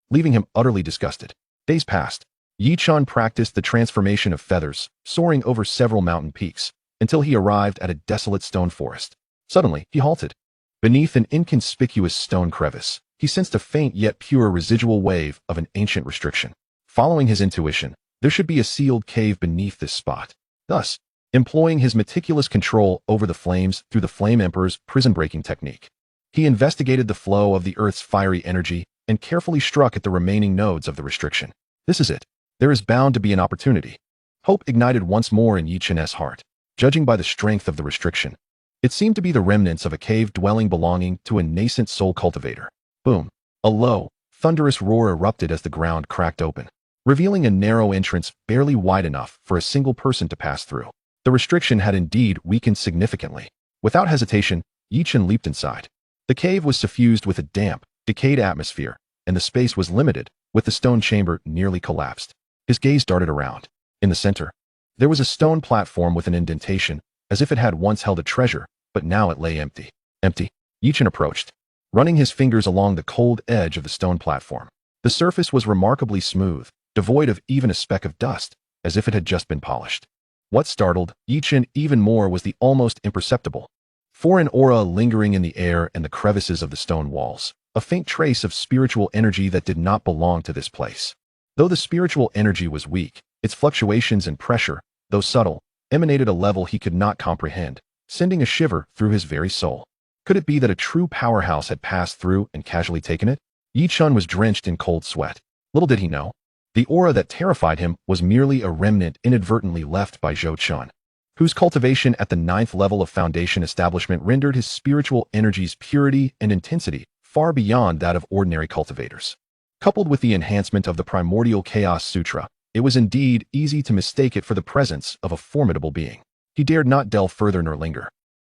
leaving him utterly disgusted. Days passed. Yi Chen practiced the transformation of feathers, soaring over several mountain peaks, until he arrived at a desolate stone forest. Suddenly, he halted. Beneath an inconspicuous stone crevice, he sensed a faint yet pure residual wave of an ancient restriction. Following his intuition, there should be a sealed cave beneath this spot. Thus, employing his meticulous control over the flames through the Flame Emperor's prison-breaking technique, he investigated the flow of the Earth's fiery energy and carefully struck at the remaining nodes of the restriction. This is it. There is bound to be an opportunity. Hope ignited once more in Yi Chen's heart. Judging by the strength of the restriction, it seemed to be the remnants of a cave dwelling belonging to a nascent soul cultivator. Boom! A low, thunderous roar erupted as the ground cracked open. revealing a narrow entrance barely wide enough for a single person to pass through. The restriction had indeed weakened significantly. Without hesitation, Yichen leaped inside. The cave was suffused with a damp, decayed atmosphere, and the space was limited, with the stone chamber nearly collapsed. His gaze darted around. In the center, there was a stone platform with an indentation, as if it had once held a treasure, but now it lay empty. Empty. Yichen approached, running his fingers along the cold edge of the stone platform. The surface was remarkably smooth, devoid of even a speck of dust, as if it had just been polished. What startled Yichen even more was the almost imperceptible foreign aura lingering in the air and the crevices of the stone walls, a faint trace of spiritual energy that did not belong to this place. Though the spiritual energy was weak, its fluctuations and pressure, though subtle, emanated a level he could not comprehend, sending a shiver through his very soul. Could it be that a true powerhouse had passed through and casually taken it? Yichen was drenched in cold sweat. Little did he know, the aura that terrified him was merely a remnant inadvertently left by Zhou Chun, whose cultivation at the 9th level of Foundation establishment rendered his spiritual energy's purity and intensity far beyond that of ordinary cultivators. Coupled with the enhancement of the Primordial Chaos Sutra, it was indeed easy to mistake it for the presence of a formidable being. He dared not delve further nor linger.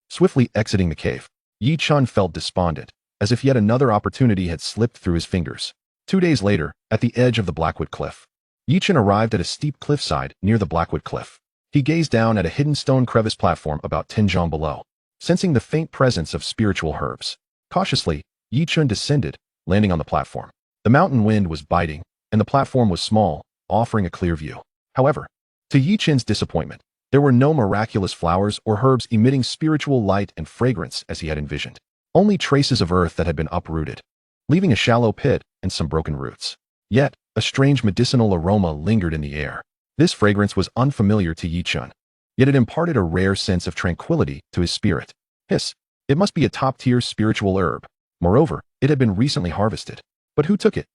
Swiftly exiting the cave, Yichen felt despondent, as if yet another opportunity had slipped through his fingers. 2 days later, at the edge of the Blackwood Cliff, Yichen arrived at a steep cliffside near the Blackwood Cliff. He gazed down at a hidden stone crevice platform about 10 jong below, sensing the faint presence of spiritual herbs. Cautiously, Yichen descended, landing on the platform. The mountain wind was biting, and the platform was small, offering a clear view. However, to Yichen's disappointment, there were no miraculous flowers or herbs emitting spiritual light and fragrance as he had envisioned. Only traces of earth that had been uprooted, leaving a shallow pit and some broken roots. Yet, a strange medicinal aroma lingered in the air. This fragrance was unfamiliar to Yichen, yet it imparted a rare sense of tranquility to his spirit. Hiss! It must be a top-tier spiritual herb. Moreover, it had been recently harvested. But who took it?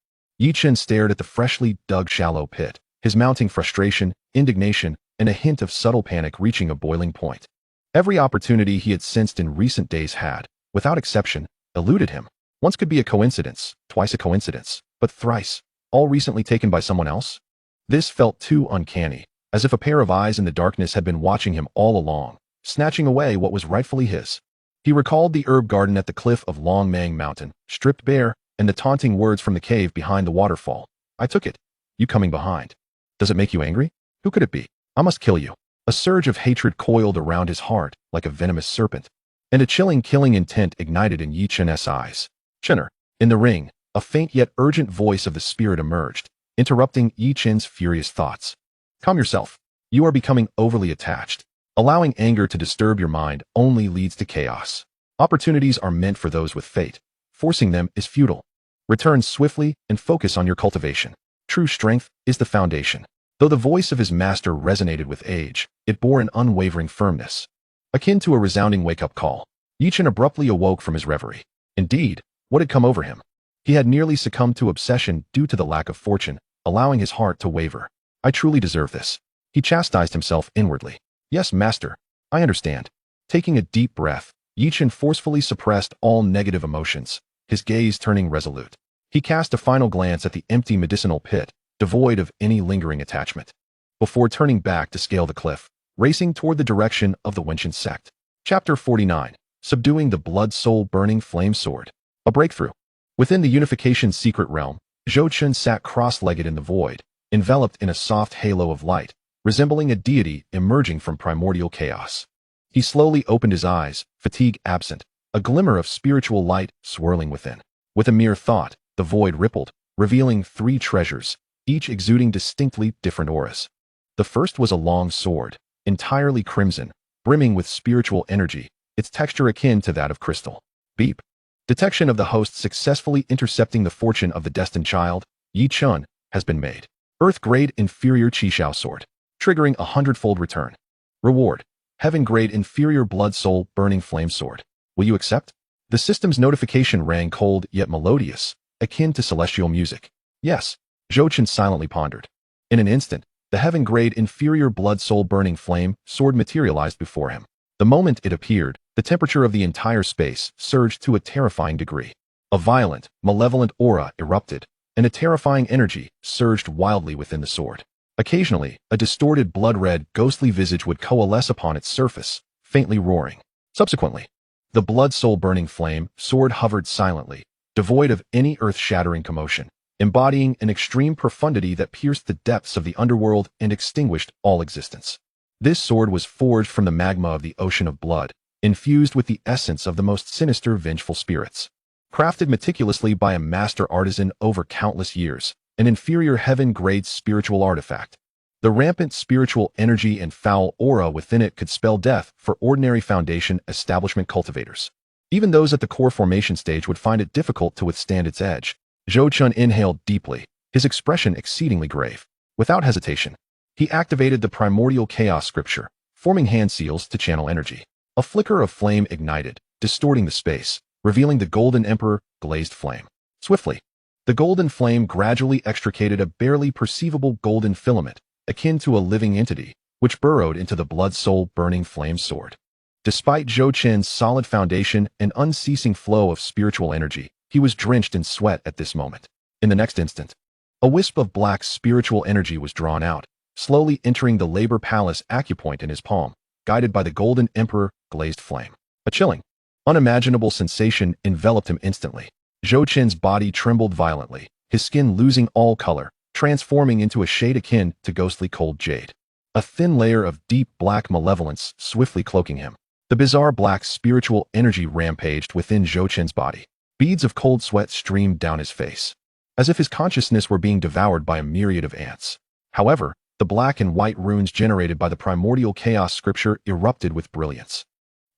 Yichen stared at the freshly dug shallow pit, his mounting frustration, indignation, and a hint of subtle panic reaching a boiling point. Every opportunity he had sensed in recent days had, without exception, eluded him. Once could be a coincidence, twice a coincidence, but thrice, all recently taken by someone else? This felt too uncanny, as if a pair of eyes in the darkness had been watching him all along, snatching away what was rightfully his. He recalled the herb garden at the cliff of Long Mang Mountain, stripped bare, and the taunting words from the cave behind the waterfall. I took it. You coming behind. Does it make you angry? Who could it be? I must kill you. A surge of hatred coiled around his heart like a venomous serpent, and a chilling killing intent ignited in Yichen's eyes. Chinner. In the ring, a faint yet urgent voice of the spirit emerged, interrupting Yichen's furious thoughts. Calm yourself. You are becoming overly attached. Allowing anger to disturb your mind only leads to chaos. Opportunities are meant for those with fate. Forcing them is futile. Return swiftly and focus on your cultivation. True strength is the foundation. Though the voice of his master resonated with age, it bore an unwavering firmness. Akin to a resounding wake-up call, Yichen abruptly awoke from his reverie. Indeed, what had come over him? He had nearly succumbed to obsession due to the lack of fortune, allowing his heart to waver. I truly deserve this. He chastised himself inwardly. Yes, master. I understand. Taking a deep breath, Yichen forcefully suppressed all negative emotions, his gaze turning resolute. He cast a final glance at the empty medicinal pit, devoid of any lingering attachment, before turning back to scale the cliff, racing toward the direction of the Wenshan sect. Chapter 49. Subduing the blood-soul-burning flame sword. A breakthrough. Within the Unification secret realm, Zhou Chun sat cross-legged in the void, enveloped in a soft halo of light, resembling a deity emerging from primordial chaos. He slowly opened his eyes, fatigue absent, a glimmer of spiritual light swirling within. With a mere thought, the void rippled, revealing 3 treasures, each exuding distinctly different auras. The first was a long sword, entirely crimson, brimming with spiritual energy, its texture akin to that of crystal. Beep. Detection of the host successfully intercepting the fortune of the destined child, Yichen, has been made. Earth-grade inferior Qishao sword, triggering a 100-fold return. Reward. Heaven-grade inferior blood-soul burning flame sword. Will you accept? The system's notification rang cold yet melodious, akin to celestial music. Yes, Zhou Chun silently pondered. In an instant, the heaven-grade inferior blood-soul burning flame sword materialized before him. The moment it appeared, the temperature of the entire space surged to a terrifying degree. A violent, malevolent aura erupted, and a terrifying energy surged wildly within the sword. Occasionally, a distorted blood-red, ghostly visage would coalesce upon its surface, faintly roaring. Subsequently, the blood-soul-burning flame sword hovered silently, devoid of any earth-shattering commotion, embodying an extreme profundity that pierced the depths of the underworld and extinguished all existence. This sword was forged from the magma of the ocean of blood, infused with the essence of the most sinister, vengeful spirits. Crafted meticulously by a master artisan over countless years, an inferior heaven-grade spiritual artifact. The rampant spiritual energy and foul aura within it could spell death for ordinary Foundation establishment cultivators. Even those at the core formation stage would find it difficult to withstand its edge. Zhou Chun inhaled deeply, his expression exceedingly grave. Without hesitation, he activated the primordial chaos scripture, forming hand seals to channel energy. A flicker of flame ignited, distorting the space, revealing the Golden Emperor glazed flame. Swiftly, the golden flame gradually extricated a barely perceivable golden filament, akin to a living entity, which burrowed into the blood-soul-burning flame sword. Despite Zhou Chen's solid foundation and unceasing flow of spiritual energy, he was drenched in sweat at this moment. In the next instant, a wisp of black spiritual energy was drawn out, slowly entering the Labor Palace acupoint in his palm, guided by the Golden Emperor glazed flame. A chilling, unimaginable sensation enveloped him instantly. Zhou Chen's body trembled violently, his skin losing all color, transforming into a shade akin to ghostly cold jade. A thin layer of deep black malevolence swiftly cloaking him. The bizarre black spiritual energy rampaged within Zhou Chen's body. Beads of cold sweat streamed down his face, as if his consciousness were being devoured by a myriad of ants. However, the black and white runes generated by the primordial chaos scripture erupted with brilliance,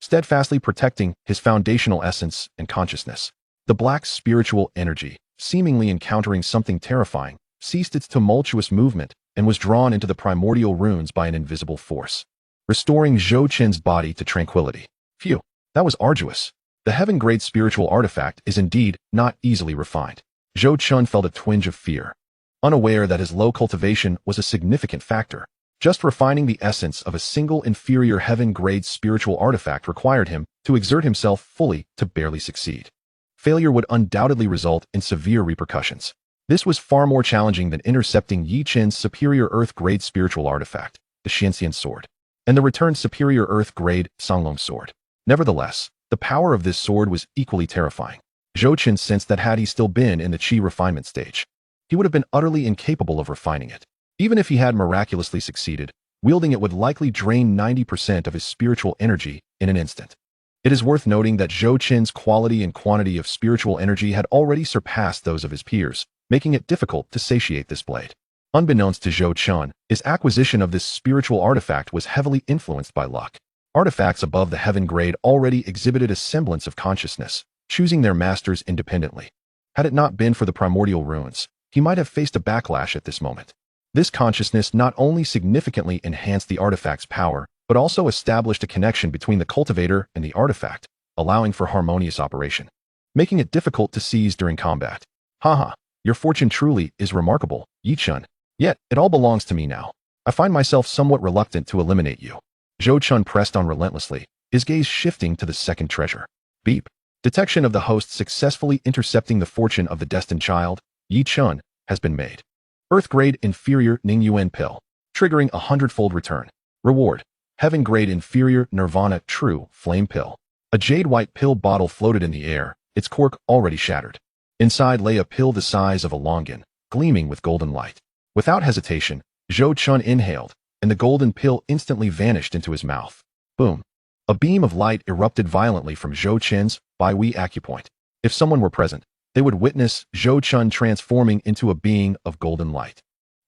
steadfastly protecting his foundational essence and consciousness. The black spiritual energy, seemingly encountering something terrifying, ceased its tumultuous movement and was drawn into the primordial runes by an invisible force, restoring Zhou Chen's body to tranquility. Phew, that was arduous. The heaven-grade spiritual artifact is indeed not easily refined. Zhou Chun felt a twinge of fear, unaware that his low cultivation was a significant factor. Just refining the essence of a single inferior heaven-grade spiritual artifact required him to exert himself fully to barely succeed. Failure would undoubtedly result in severe repercussions. This was far more challenging than intercepting Yi Chen's superior earth-grade spiritual artifact, the Xianxian sword, and the returned superior earth-grade Songlong sword. Nevertheless, the power of this sword was equally terrifying. Zhou Chen sensed that had he still been in the Qi refinement stage, he would have been utterly incapable of refining it. Even if he had miraculously succeeded, wielding it would likely drain 90% of his spiritual energy in an instant. It is worth noting that Zhou Chen's quality and quantity of spiritual energy had already surpassed those of his peers, making it difficult to satiate this blade. Unbeknownst to Zhou Chen, his acquisition of this spiritual artifact was heavily influenced by luck. Artifacts above the heaven grade already exhibited a semblance of consciousness, choosing their masters independently. Had it not been for the primordial runes, he might have faced a backlash at this moment. This consciousness not only significantly enhanced the artifact's power, but also established a connection between the cultivator and the artifact, allowing for harmonious operation, making it difficult to seize during combat. Haha, your fortune truly is remarkable, Yi Chun. Yet, it all belongs to me now. I find myself somewhat reluctant to eliminate you. Zhou Chun pressed on relentlessly, his gaze shifting to the second treasure. Beep. Detection of the host successfully intercepting the fortune of the destined child, Yi Chun, has been made. Earth-grade inferior Ningyuan pill, triggering a 100-fold return. Reward. Heaven-grade inferior Nirvana true flame pill. A jade-white pill bottle floated in the air, its cork already shattered. Inside lay a pill the size of a longan, gleaming with golden light. Without hesitation, Zhou Chun inhaled, and the golden pill instantly vanished into his mouth. Boom. A beam of light erupted violently from Zhou Chen's Bai-Wei acupoint. If someone were present, they would witness Zhou Chun transforming into a being of golden light.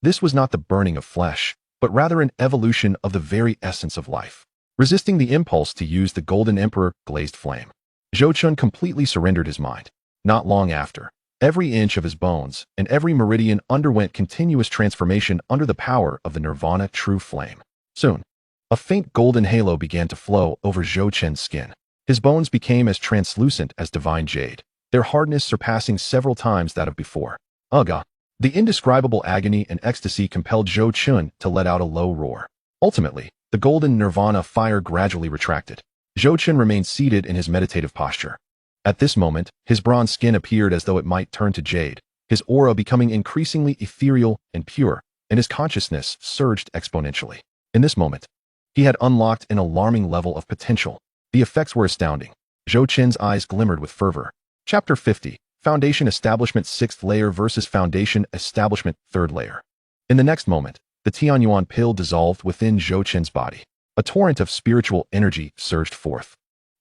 This was not the burning of flesh, but rather an evolution of the very essence of life. Resisting the impulse to use the Golden Emperor glazed flame, Zhou Chun completely surrendered his mind. Not long after, every inch of his bones and every meridian underwent continuous transformation under the power of the Nirvana true flame. Soon, a faint golden halo began to flow over Zhou Chen's skin. His bones became as translucent as divine jade, their hardness surpassing several times that of before. Ugh! The indescribable agony and ecstasy compelled Zhou Chun to let out a low roar. Ultimately, the golden Nirvana fire gradually retracted. Zhou Chun remained seated in his meditative posture. At this moment, his bronze skin appeared as though it might turn to jade, his aura becoming increasingly ethereal and pure, and his consciousness surged exponentially. In this moment, he had unlocked an alarming level of potential. The effects were astounding. Zhou Qin's eyes glimmered with fervor. Chapter 50. Foundation Establishment 6th Layer versus Foundation Establishment 3rd Layer. In the next moment, the Tianyuan pill dissolved within Zhou Qin's body. A torrent of spiritual energy surged forth,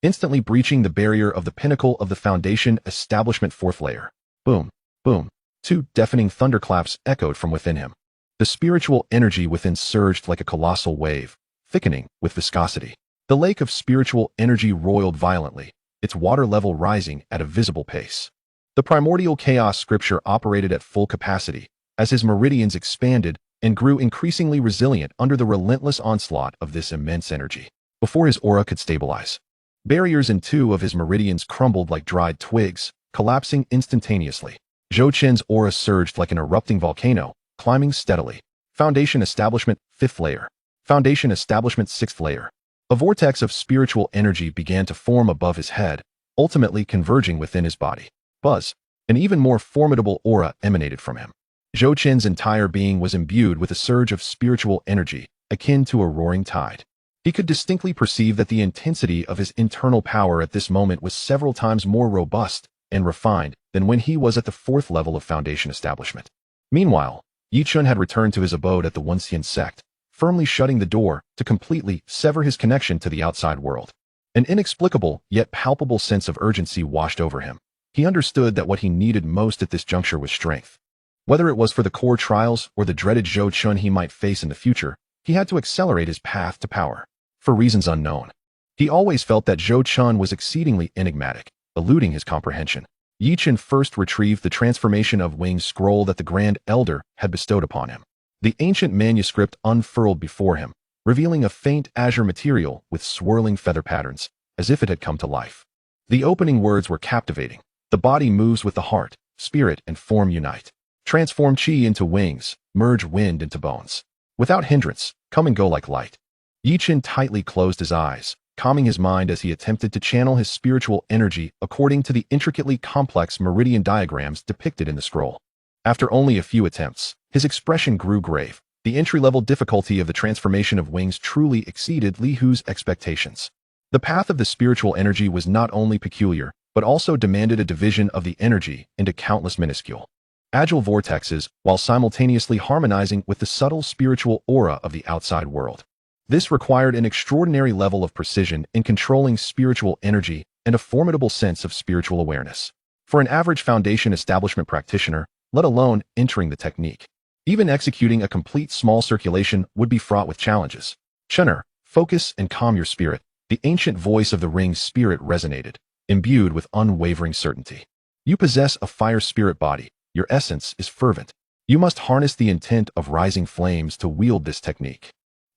instantly breaching the barrier of the pinnacle of the Foundation Establishment 4th Layer. Boom, boom. Two deafening thunderclaps echoed from within him. The spiritual energy within surged like a colossal wave, thickening with viscosity. The lake of spiritual energy roiled violently, its water level rising at a visible pace. The primordial chaos scripture operated at full capacity, as his meridians expanded and grew increasingly resilient under the relentless onslaught of this immense energy. Before his aura could stabilize, barriers in 2 of his meridians crumbled like dried twigs, collapsing instantaneously. Zhou Qin's aura surged like an erupting volcano, climbing steadily. Foundation Establishment 5th Layer. Foundation Establishment 6th Layer. A vortex of spiritual energy began to form above his head, ultimately converging within his body. Buzz. An even more formidable aura emanated from him. Zhou Qin's entire being was imbued with a surge of spiritual energy, akin to a roaring tide. He could distinctly perceive that the intensity of his internal power at this moment was several times more robust and refined than when he was at the 4th level of Foundation Establishment. Meanwhile, Yi Chun had returned to his abode at the Onxian Sect, firmly shutting the door to completely sever his connection to the outside world. An inexplicable yet palpable sense of urgency washed over him. He understood that what he needed most at this juncture was strength. Whether it was for the core trials or the dreaded Zhou Chun he might face in the future, he had to accelerate his path to power. For reasons unknown, he always felt that Zhou Chun was exceedingly enigmatic, eluding his comprehension. Yi Chun first retrieved the transformation of wings scroll that the Grand Elder had bestowed upon him. The ancient manuscript unfurled before him, revealing a faint azure material with swirling feather patterns, as if it had come to life. The opening words were captivating. The body moves with the heart, spirit, and form unite. Transform chi into wings, merge wind into bones. Without hindrance, come and go like light. Yi Chun tightly closed his eyes, calming his mind as he attempted to channel his spiritual energy according to the intricately complex meridian diagrams depicted in the scroll. After only a few attempts, his expression grew grave. The entry-level difficulty of the transformation of wings truly exceeded Li Hu's expectations. The path of the spiritual energy was not only peculiar, but also demanded a division of the energy into countless minuscule, agile vortexes while simultaneously harmonizing with the subtle spiritual aura of the outside world. This required an extraordinary level of precision in controlling spiritual energy and a formidable sense of spiritual awareness. For an average Foundation Establishment practitioner, let alone entering the technique, even executing a complete small circulation would be fraught with challenges. Chunner, focus and calm your spirit. The ancient voice of the ring's spirit resonated, imbued with unwavering certainty. You possess a fire spirit body. Your essence is fervent. You must harness the intent of rising flames to wield this technique.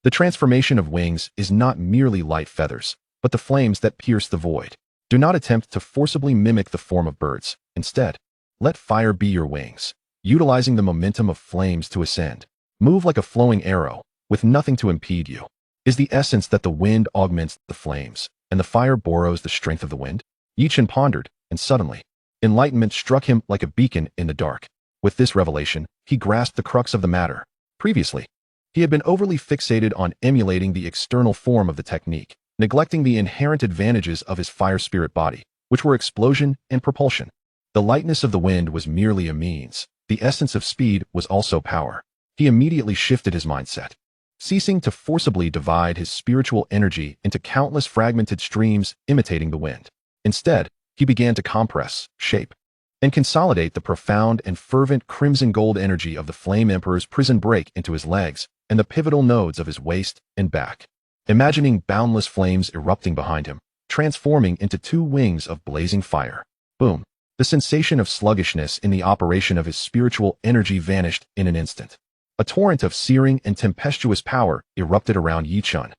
The transformation of wings is not merely light feathers, but the flames that pierce the void. Do not attempt to forcibly mimic the form of birds. Instead, let fire be your wings, utilizing the momentum of flames to ascend. Move like a flowing arrow, with nothing to impede you. Is the essence that the wind augments the flames, and the fire borrows the strength of the wind? Yi Chun pondered, and suddenly, enlightenment struck him like a beacon in the dark. With this revelation, he grasped the crux of the matter. Previously, he had been overly fixated on emulating the external form of the technique, neglecting the inherent advantages of his fire spirit body, which were explosion and propulsion. The lightness of the wind was merely a means. The essence of speed was also power. He immediately shifted his mindset, ceasing to forcibly divide his spiritual energy into countless fragmented streams imitating the wind. Instead, he began to compress, shape, and consolidate the profound and fervent crimson gold energy of the Flame Emperor's prison break into his legs and the pivotal nodes of his waist and back. Imagining boundless flames erupting behind him, transforming into 2 wings of blazing fire. Boom. The sensation of sluggishness in the operation of his spiritual energy vanished in an instant. A torrent of searing and tempestuous power erupted around Yi Chun.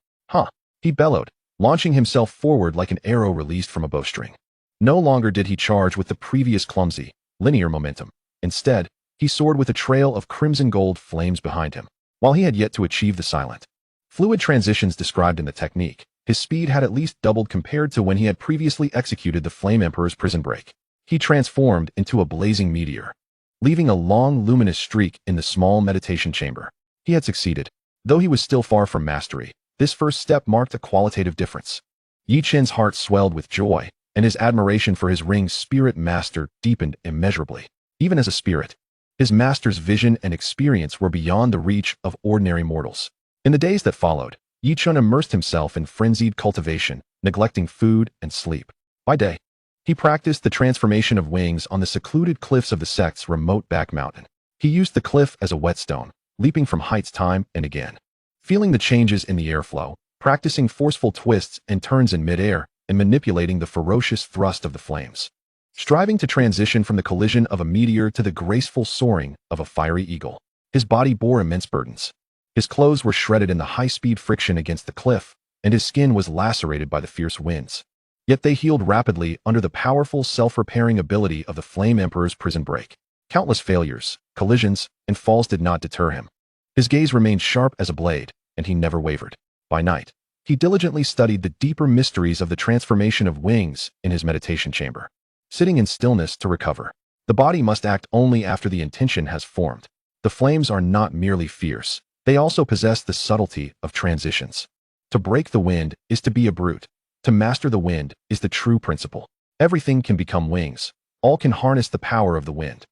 He bellowed, launching himself forward like an arrow released from a bowstring. No longer did he charge with the previous clumsy, linear momentum. Instead, he soared with a trail of crimson gold flames behind him. While he had yet to achieve the silent, fluid transitions described in the technique, his speed had at least doubled compared to when he had previously executed the Flame Emperor's prison break. He transformed into a blazing meteor, leaving a long luminous streak in the small meditation chamber. He had succeeded. Though he was still far from mastery, this first step marked a qualitative difference. Yi Chen's heart swelled with joy, and his admiration for his ring's spirit master deepened immeasurably. Even as a spirit, his master's vision and experience were beyond the reach of ordinary mortals. In the days that followed, Yi Chen immersed himself in frenzied cultivation, neglecting food and sleep. By day, he practiced the transformation of wings on the secluded cliffs of the sect's remote back mountain. He used the cliff as a whetstone, leaping from heights time and again, feeling the changes in the airflow, practicing forceful twists and turns in midair, and manipulating the ferocious thrust of the flames, striving to transition from the collision of a meteor to the graceful soaring of a fiery eagle. His body bore immense burdens. His clothes were shredded in the high-speed friction against the cliff, and his skin was lacerated by the fierce winds. Yet they healed rapidly under the powerful self-repairing ability of the Flame Emperor's prison break. Countless failures, collisions, and falls did not deter him. His gaze remained sharp as a blade, and he never wavered. By night, he diligently studied the deeper mysteries of the transformation of wings in his meditation chamber, sitting in stillness to recover. The body must act only after the intention has formed. The flames are not merely fierce. They also possess the subtlety of transitions. To break the wind is to be a brute. To master the wind is the true principle. Everything can become wings. All can harness the power of the wind.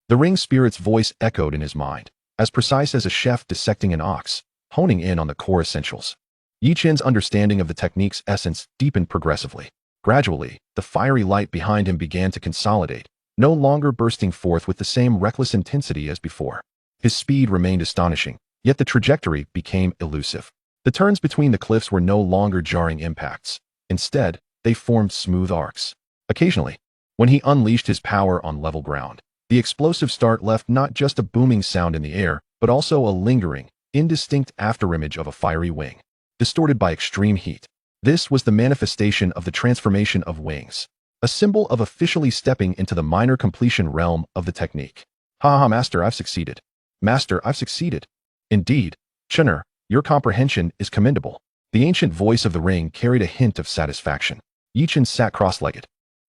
The ring spirit's voice echoed in his mind, as precise as a chef dissecting an ox, honing in on the core essentials. Yi Chen's understanding of the technique's essence deepened progressively. Gradually, the fiery light behind him began to consolidate, no longer bursting forth with the same reckless intensity as before. His speed remained astonishing, yet the trajectory became elusive. The turns between the cliffs were no longer jarring impacts. Instead, they formed smooth arcs. Occasionally, when he unleashed his power on level ground, the explosive start left not just a booming sound in the air, but also a lingering, indistinct afterimage of a fiery wing, distorted by extreme heat. This was the manifestation of the transformation of wings, a symbol of officially stepping into the minor completion realm of the technique. Ha ha, Master, I've succeeded. Master, I've succeeded. Indeed, Chener, your comprehension is commendable. The ancient voice of the ring carried a hint of satisfaction. Yi Chen sat cross-legged,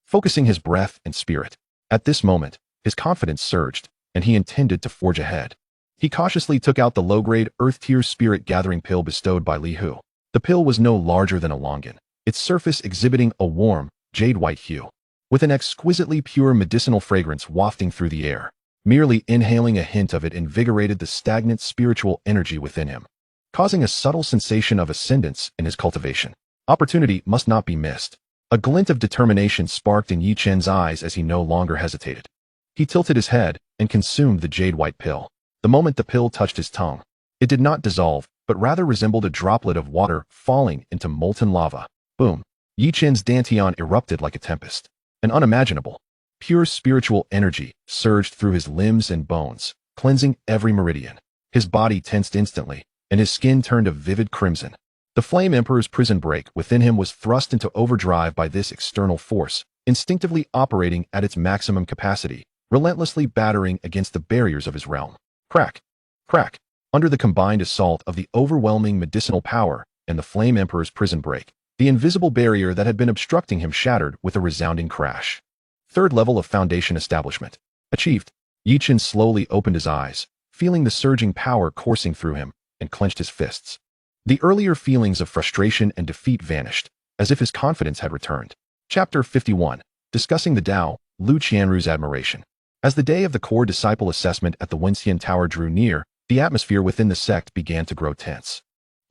focusing his breath and spirit. At this moment, his confidence surged, and he intended to forge ahead. He cautiously took out the low-grade Earth-tier spirit-gathering pill bestowed by Li Hu. The pill was no larger than a longan, its surface exhibiting a warm, jade-white hue, with an exquisitely pure medicinal fragrance wafting through the air. Merely inhaling a hint of it invigorated the stagnant spiritual energy within him, causing a subtle sensation of ascendance in his cultivation. Opportunity must not be missed. A glint of determination sparked in Yi Chen's eyes as he no longer hesitated. He tilted his head and consumed the jade-white pill. The moment the pill touched his tongue, it did not dissolve, but rather resembled a droplet of water falling into molten lava. Boom! Yi Chen's dantian erupted like a tempest. An unimaginable, pure spiritual energy surged through his limbs and bones, cleansing every meridian. His body tensed instantly, and his skin turned a vivid crimson. The Flame Emperor's prison break within him was thrust into overdrive by this external force, instinctively operating at its maximum capacity, relentlessly battering against the barriers of his realm. Crack! Crack! Under the combined assault of the overwhelming medicinal power and the Flame Emperor's prison break, the invisible barrier that had been obstructing him shattered with a resounding crash. Third level of foundation establishment. Achieved. Yi Chen slowly opened his eyes, feeling the surging power coursing through him, and clenched his fists. The earlier feelings of frustration and defeat vanished, as if his confidence had returned. Chapter 51. Discussing the Tao, Lu Qianru's admiration. As the day of the core disciple assessment at the Wenxian Tower drew near, the atmosphere within the sect began to grow tense.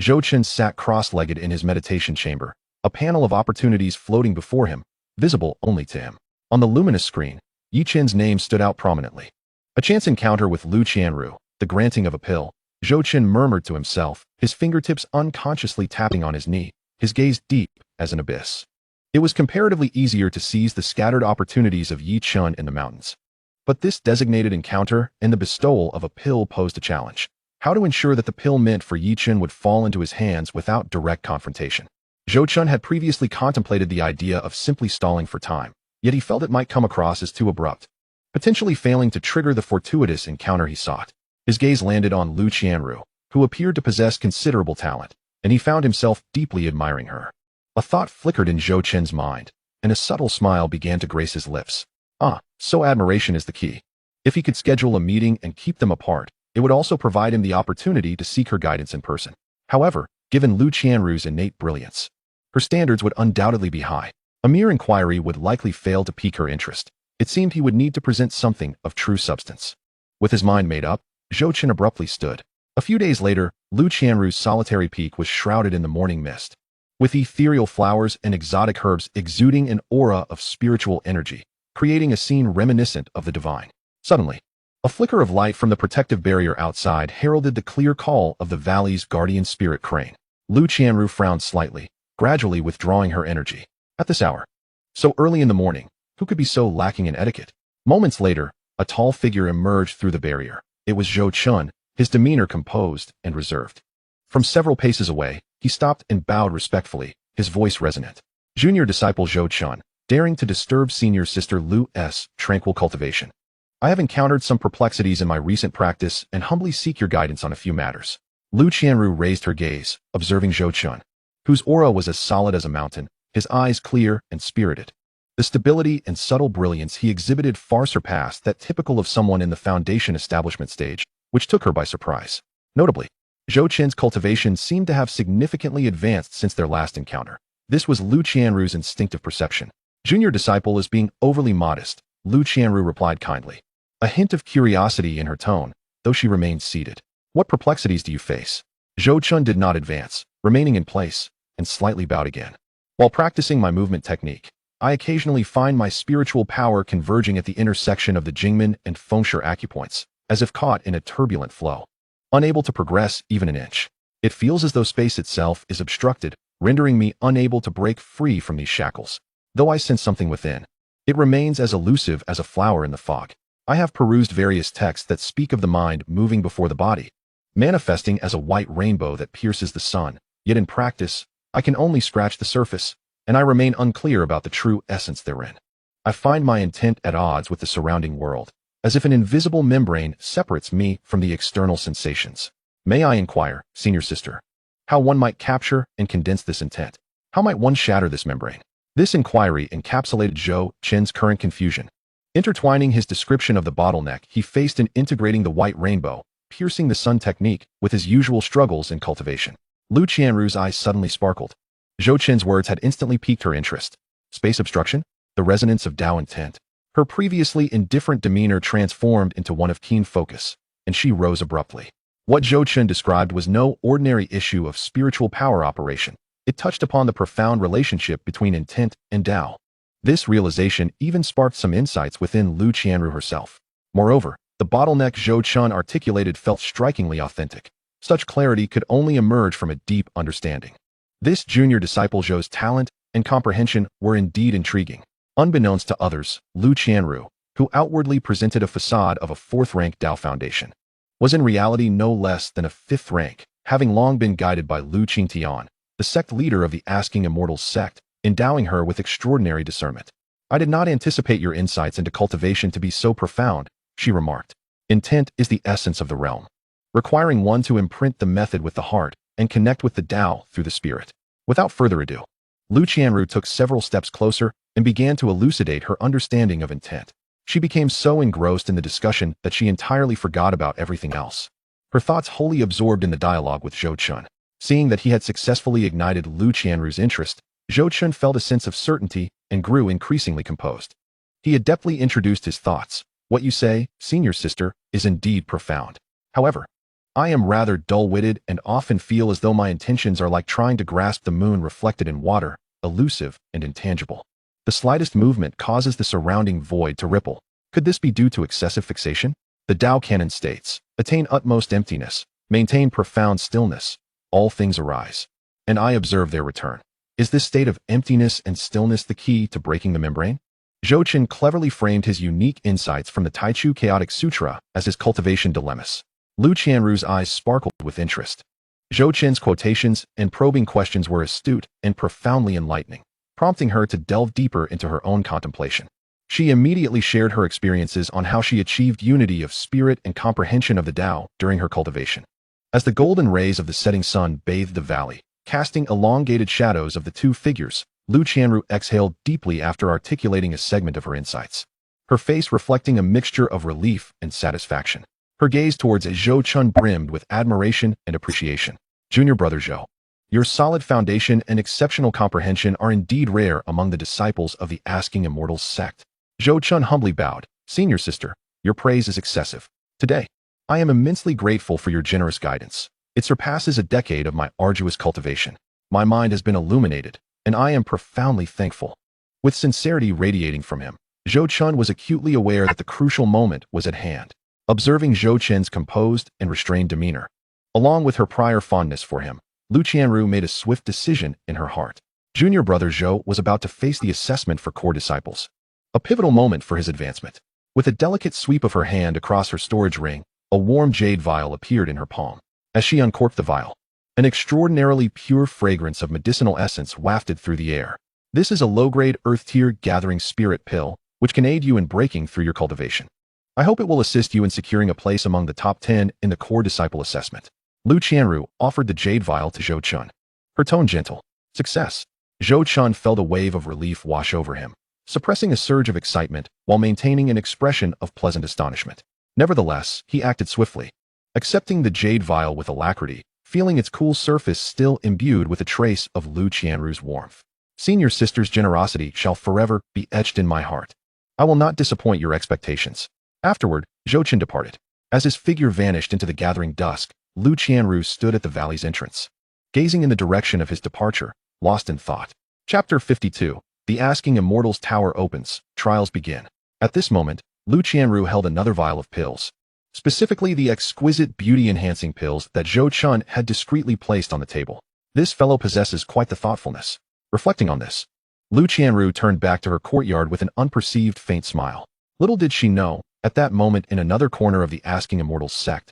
Zhou Chen sat cross-legged in his meditation chamber, a panel of opportunities floating before him, visible only to him. On the luminous screen, Yi Chen's name stood out prominently. A chance encounter with Lu Qianru, the granting of a pill. Zhou Chen murmured to himself, his fingertips unconsciously tapping on his knee, his gaze deep as an abyss. It was comparatively easier to seize the scattered opportunities of Yi Chen in the mountains. But this designated encounter and the bestowal of a pill posed a challenge. How to ensure that the pill meant for Yi Chen would fall into his hands without direct confrontation. Zhou Chen had previously contemplated the idea of simply stalling for time, yet he felt it might come across as too abrupt, potentially failing to trigger the fortuitous encounter he sought. His gaze landed on Lu Qianru, who appeared to possess considerable talent, and he found himself deeply admiring her. A thought flickered in Zhou Chen's mind, and a subtle smile began to grace his lips. Ah, so admiration is the key. If he could schedule a meeting and keep them apart, it would also provide him the opportunity to seek her guidance in person. However, given Lu Qianru's innate brilliance, her standards would undoubtedly be high. A mere inquiry would likely fail to pique her interest. It seemed he would need to present something of true substance. With his mind made up, Zhou Chen abruptly stood. A few days later, Lu Qianru's solitary peak was shrouded in the morning mist, with ethereal flowers and exotic herbs exuding an aura of spiritual energy, creating a scene reminiscent of the divine. Suddenly, a flicker of light from the protective barrier outside heralded the clear call of the valley's guardian spirit crane. Lu Qianru frowned slightly, gradually withdrawing her energy. At this hour, so early in the morning, who could be so lacking in etiquette? Moments later, a tall figure emerged through the barrier. It was Zhou Chen, his demeanor composed and reserved. From several paces away, he stopped and bowed respectfully, his voice resonant. Junior disciple Zhou Chen, daring to disturb senior sister Lu's tranquil cultivation. I have encountered some perplexities in my recent practice and humbly seek your guidance on a few matters. Lu Qianru raised her gaze, observing Zhou Chen, whose aura was as solid as a mountain, his eyes clear and spirited. The stability and subtle brilliance he exhibited far surpassed that typical of someone in the foundation establishment stage, which took her by surprise. Notably, Zhou Chen's cultivation seemed to have significantly advanced since their last encounter. This was Lu Qianru's instinctive perception. Junior disciple is being overly modest, Lu Qianru replied kindly, a hint of curiosity in her tone, though she remained seated. What perplexities do you face? Zhou Chen did not advance, remaining in place, and slightly bowed again. While practicing my movement technique, I occasionally find my spiritual power converging at the intersection of the Jingmen and Fengshui acupoints, as if caught in a turbulent flow. Unable to progress even an inch. It feels as though space itself is obstructed, rendering me unable to break free from these shackles. Though I sense something within, it remains as elusive as a flower in the fog. I have perused various texts that speak of the mind moving before the body, manifesting as a white rainbow that pierces the sun, yet in practice, I can only scratch the surface, and I remain unclear about the true essence therein. I find my intent at odds with the surrounding world, as if an invisible membrane separates me from the external sensations. May I inquire, senior sister, how one might capture and condense this intent? How might one shatter this membrane? This inquiry encapsulated Zhou Chen's current confusion. Intertwining his description of the bottleneck he faced in integrating the white rainbow, piercing the sun technique, with his usual struggles in cultivation. Lu Qianru's eyes suddenly sparkled. Zhou Chen's words had instantly piqued her interest. Space obstruction? The resonance of Tao intent. Her previously indifferent demeanor transformed into one of keen focus, and she rose abruptly. What Zhou Chen described was no ordinary issue of spiritual power operation. It touched upon the profound relationship between intent and Tao. This realization even sparked some insights within Lu Qianru herself. Moreover, the bottleneck Zhou Chen articulated felt strikingly authentic. Such clarity could only emerge from a deep understanding. This junior disciple Zhou's talent and comprehension were indeed intriguing. Unbeknownst to others, Lu Qianru, who outwardly presented a facade of a fourth-rank Tao foundation, was in reality no less than a fifth rank, having long been guided by Lu Qingtian, the sect leader of the Asking Immortals sect, endowing her with extraordinary discernment. I did not anticipate your insights into cultivation to be so profound, she remarked. Intent is the essence of the realm, requiring one to imprint the method with the heart and connect with the Tao through the spirit. Without further ado, Lu Qianru took several steps closer and began to elucidate her understanding of intent. She became so engrossed in the discussion that she entirely forgot about everything else, her thoughts wholly absorbed in the dialogue with Zhou Chen. Seeing that he had successfully ignited Lu Qianru's interest, Zhou Chen felt a sense of certainty and grew increasingly composed. He adeptly introduced his thoughts. What you say, senior sister, is indeed profound. However, I am rather dull-witted and often feel as though my intentions are like trying to grasp the moon reflected in water, elusive and intangible. The slightest movement causes the surrounding void to ripple. Could this be due to excessive fixation? The Tao canon states, attain utmost emptiness, maintain profound stillness, all things arise, and I observe their return. Is this state of emptiness and stillness the key to breaking the membrane? Zhou Chen cleverly framed his unique insights from the Taichu Chaotic Sutra as his cultivation dilemmas. Lu Qianru's eyes sparkled with interest. Zhou Chen's quotations and probing questions were astute and profoundly enlightening, prompting her to delve deeper into her own contemplation. She immediately shared her experiences on how she achieved unity of spirit and comprehension of the Tao during her cultivation. As the golden rays of the setting sun bathed the valley, casting elongated shadows of the two figures, Lu Qianru exhaled deeply after articulating a segment of her insights. her face reflecting a mixture of relief and satisfaction. Her gaze towards Zhou Chun brimmed with admiration and appreciation. Junior brother Zhou, your solid foundation and exceptional comprehension are indeed rare among the disciples of the Asking Immortals sect. Zhou Chun humbly bowed. Senior sister, your praise is excessive. Today, I am immensely grateful for your generous guidance. It surpasses a decade of my arduous cultivation. My mind has been illuminated, and I am profoundly thankful. With sincerity radiating from him, Zhou Chun was acutely aware that the crucial moment was at hand. Observing Zhou Chun's composed and restrained demeanor, along with her prior fondness for him, Lu Qianru made a swift decision in her heart. Junior brother Zhou was about to face the assessment for core disciples, a pivotal moment for his advancement. With a delicate sweep of her hand across her storage ring, a warm jade vial appeared in her palm. As she uncorked the vial, an extraordinarily pure fragrance of medicinal essence wafted through the air. This is a low-grade earth-tier gathering spirit pill, which can aid you in breaking through your cultivation. I hope it will assist you in securing a place among the top 10 in the core disciple assessment. Lu Qianru offered the jade vial to Zhou Chun. Her tone gentle. Success. Zhou Chun felt a wave of relief wash over him, suppressing a surge of excitement while maintaining an expression of pleasant astonishment. Nevertheless, he acted swiftly, accepting the jade vial with alacrity, feeling its cool surface still imbued with a trace of Lu Qianru's warmth. Senior sister's generosity shall forever be etched in my heart. I will not disappoint your expectations. Afterward, Zhou Chun departed. As his figure vanished into the gathering dusk, Lu Qianru stood at the valley's entrance, gazing in the direction of his departure, lost in thought. Chapter 52. The Asking Immortals Tower opens. Trials begin. At this moment, Lu Qianru held another vial of pills, specifically the exquisite beauty-enhancing pills that Zhou Chun had discreetly placed on the table. This fellow possesses quite the thoughtfulness. Reflecting on this, Lu Qianru turned back to her courtyard with an unperceived faint smile. Little did she know, at that moment in another corner of the Asking Immortals sect,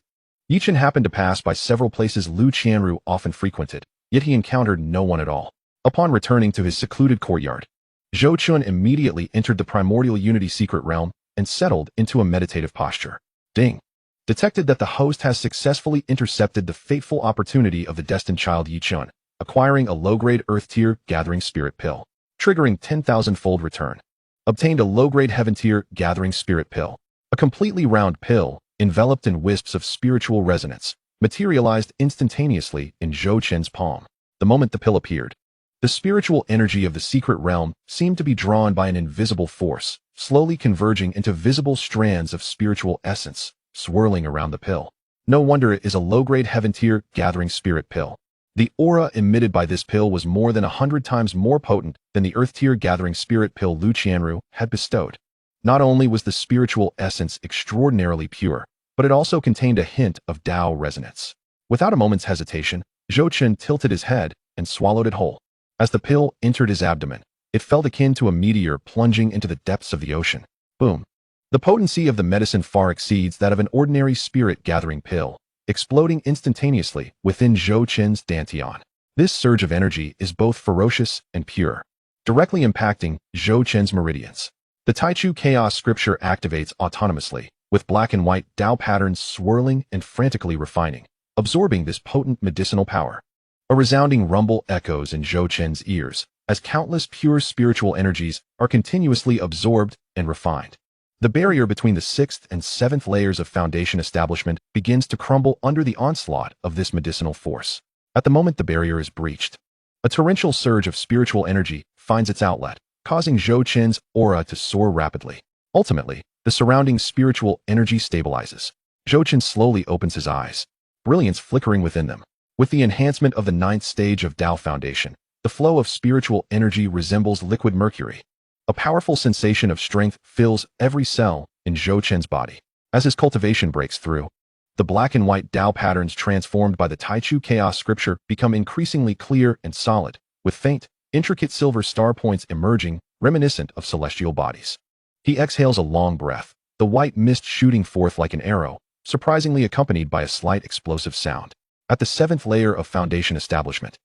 Yichen happened to pass by several places Lu Qianru often frequented, yet he encountered no one at all. Upon returning to his secluded courtyard, Zhou Chun immediately entered the primordial unity secret realm and settled into a meditative posture. Ding! Detected that the host has successfully intercepted the fateful opportunity of the destined child Yichun, acquiring a low-grade earth-tier gathering spirit pill, triggering 10,000-fold return. Obtained a low-grade heaven-tier gathering spirit pill, a completely round pill, enveloped in wisps of spiritual resonance, materialized instantaneously in Zhou Chun's palm. The moment the pill appeared, the spiritual energy of the secret realm seemed to be drawn by an invisible force, slowly converging into visible strands of spiritual essence, swirling around the pill. No wonder it is a low-grade heaven-tier gathering spirit pill. The aura emitted by this pill was more than 100 times more potent than the earth-tier gathering spirit pill Lu Qianru had bestowed. Not only was the spiritual essence extraordinarily pure, but it also contained a hint of Tao resonance. Without a moment's hesitation, Zhou Chun tilted his head and swallowed it whole. As the pill entered his abdomen, it felt akin to a meteor plunging into the depths of the ocean. Boom! The potency of the medicine far exceeds that of an ordinary spirit-gathering pill, exploding instantaneously within Zhou Chun's dantian. This surge of energy is both ferocious and pure, directly impacting Zhou Chun's meridians. The Taichu Chaos scripture activates autonomously, with black and white Tao patterns swirling and frantically refining, absorbing this potent medicinal power. A resounding rumble echoes in Zhou Chun's ears, as countless pure spiritual energies are continuously absorbed and refined. The barrier between the 6th and 7th layers of foundation establishment begins to crumble under the onslaught of this medicinal force. At the moment the barrier is breached, a torrential surge of spiritual energy finds its outlet, causing Zhou Chun's aura to soar rapidly. Ultimately, the surrounding spiritual energy stabilizes. Zhou Chun slowly opens his eyes, brilliance flickering within them. With the enhancement of the 9th stage of Tao Foundation, the flow of spiritual energy resembles liquid mercury. A powerful sensation of strength fills every cell in Zhou Chun's body. As his cultivation breaks through, the black and white Tao patterns transformed by the Taichu Chaos scripture become increasingly clear and solid, with faint, intricate silver star points emerging, reminiscent of celestial bodies. He exhales a long breath, the white mist shooting forth like an arrow, surprisingly accompanied by a slight explosive sound. At the 7th layer of foundation establishment,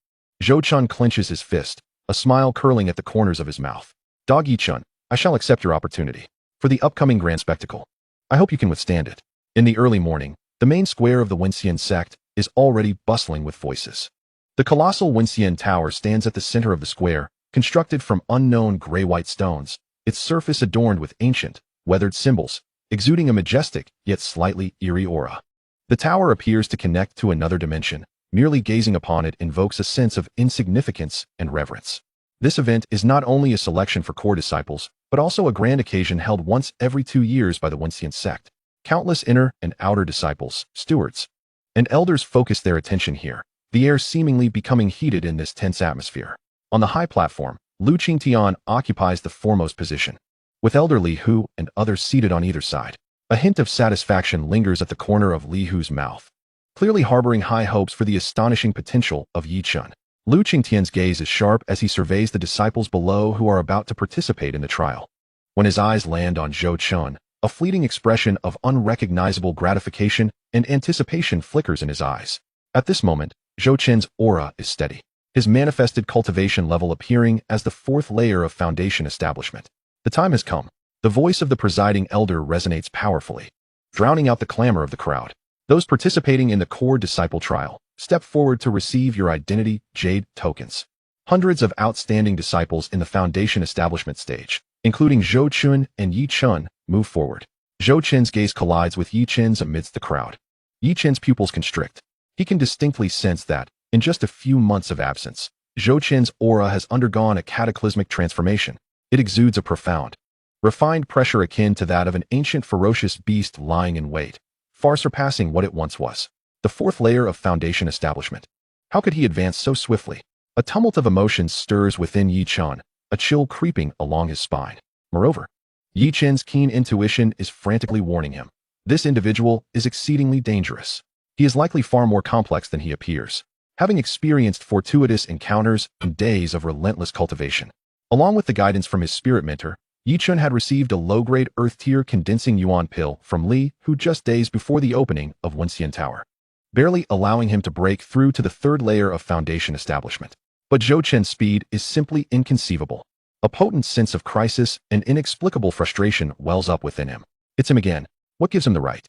Zhou Chun clenches his fist, a smile curling at the corners of his mouth. Dog Yichun, I shall accept your opportunity for the upcoming grand spectacle. I hope you can withstand it. In the early morning, the main square of the Wenxian sect is already bustling with voices. The colossal Wenxian tower stands at the center of the square, constructed from unknown gray-white stones, its surface adorned with ancient, weathered symbols, exuding a majestic yet slightly eerie aura. The tower appears to connect to another dimension. Merely gazing upon it invokes a sense of insignificance and reverence. This event is not only a selection for core disciples, but also a grand occasion held once every 2 years by the Wensian sect. Countless inner and outer disciples, stewards, and elders focus their attention here, the air seemingly becoming heated in this tense atmosphere. On the high platform, Lu Qingtian occupies the foremost position, with Elder Li Hu and others seated on either side. A hint of satisfaction lingers at the corner of Li Hu's mouth, clearly harboring high hopes for the astonishing potential of Yi Chun. Lu Qingtian's gaze is sharp as he surveys the disciples below who are about to participate in the trial. When his eyes land on Zhou Chun, a fleeting expression of unrecognizable gratification and anticipation flickers in his eyes. At this moment, Zhou Chun's aura is steady, his manifested cultivation level appearing as the 4th layer of foundation establishment. The time has come. The voice of the presiding elder resonates powerfully, drowning out the clamor of the crowd. Those participating in the core disciple trial, step forward to receive your identity jade tokens. Hundreds of outstanding disciples in the foundation establishment stage, including Zhou Chun and Yi Chun, move forward. Zhou Chun's gaze collides with Yi Chun's amidst the crowd. Yi Chun's pupils constrict. He can distinctly sense that, in just a few months of absence, Zhou Chun's aura has undergone a cataclysmic transformation. It exudes a profound, refined pressure akin to that of an ancient ferocious beast lying in wait, far surpassing what it once was. The 4th layer of foundation establishment. How could he advance so swiftly? A tumult of emotions stirs within Yi Chun, a chill creeping along his spine. Moreover, Yi Chun's keen intuition is frantically warning him. This individual is exceedingly dangerous. He is likely far more complex than he appears, having experienced fortuitous encounters and days of relentless cultivation. Along with the guidance from his spirit mentor, Yi Chun had received a low-grade earth-tier condensing yuan pill from Li Hu just days before the opening of Wensian Tower, barely allowing him to break through to the 3rd layer of foundation establishment. But Zhou Chun's speed is simply inconceivable. A potent sense of crisis and inexplicable frustration wells up within him. It's him again. What gives him the right?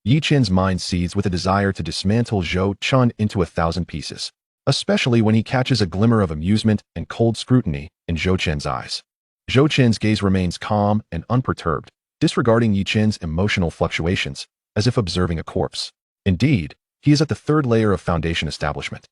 Yi Chun's mind seethes with a desire to dismantle Zhou Chun into 1,000 pieces, especially when he catches a glimmer of amusement and cold scrutiny in Zhou Chun's eyes. Zhou Chun's gaze remains calm and unperturbed, disregarding Yi Chun's emotional fluctuations, as if observing a corpse. Indeed, he is at the 3rd layer of foundation establishment,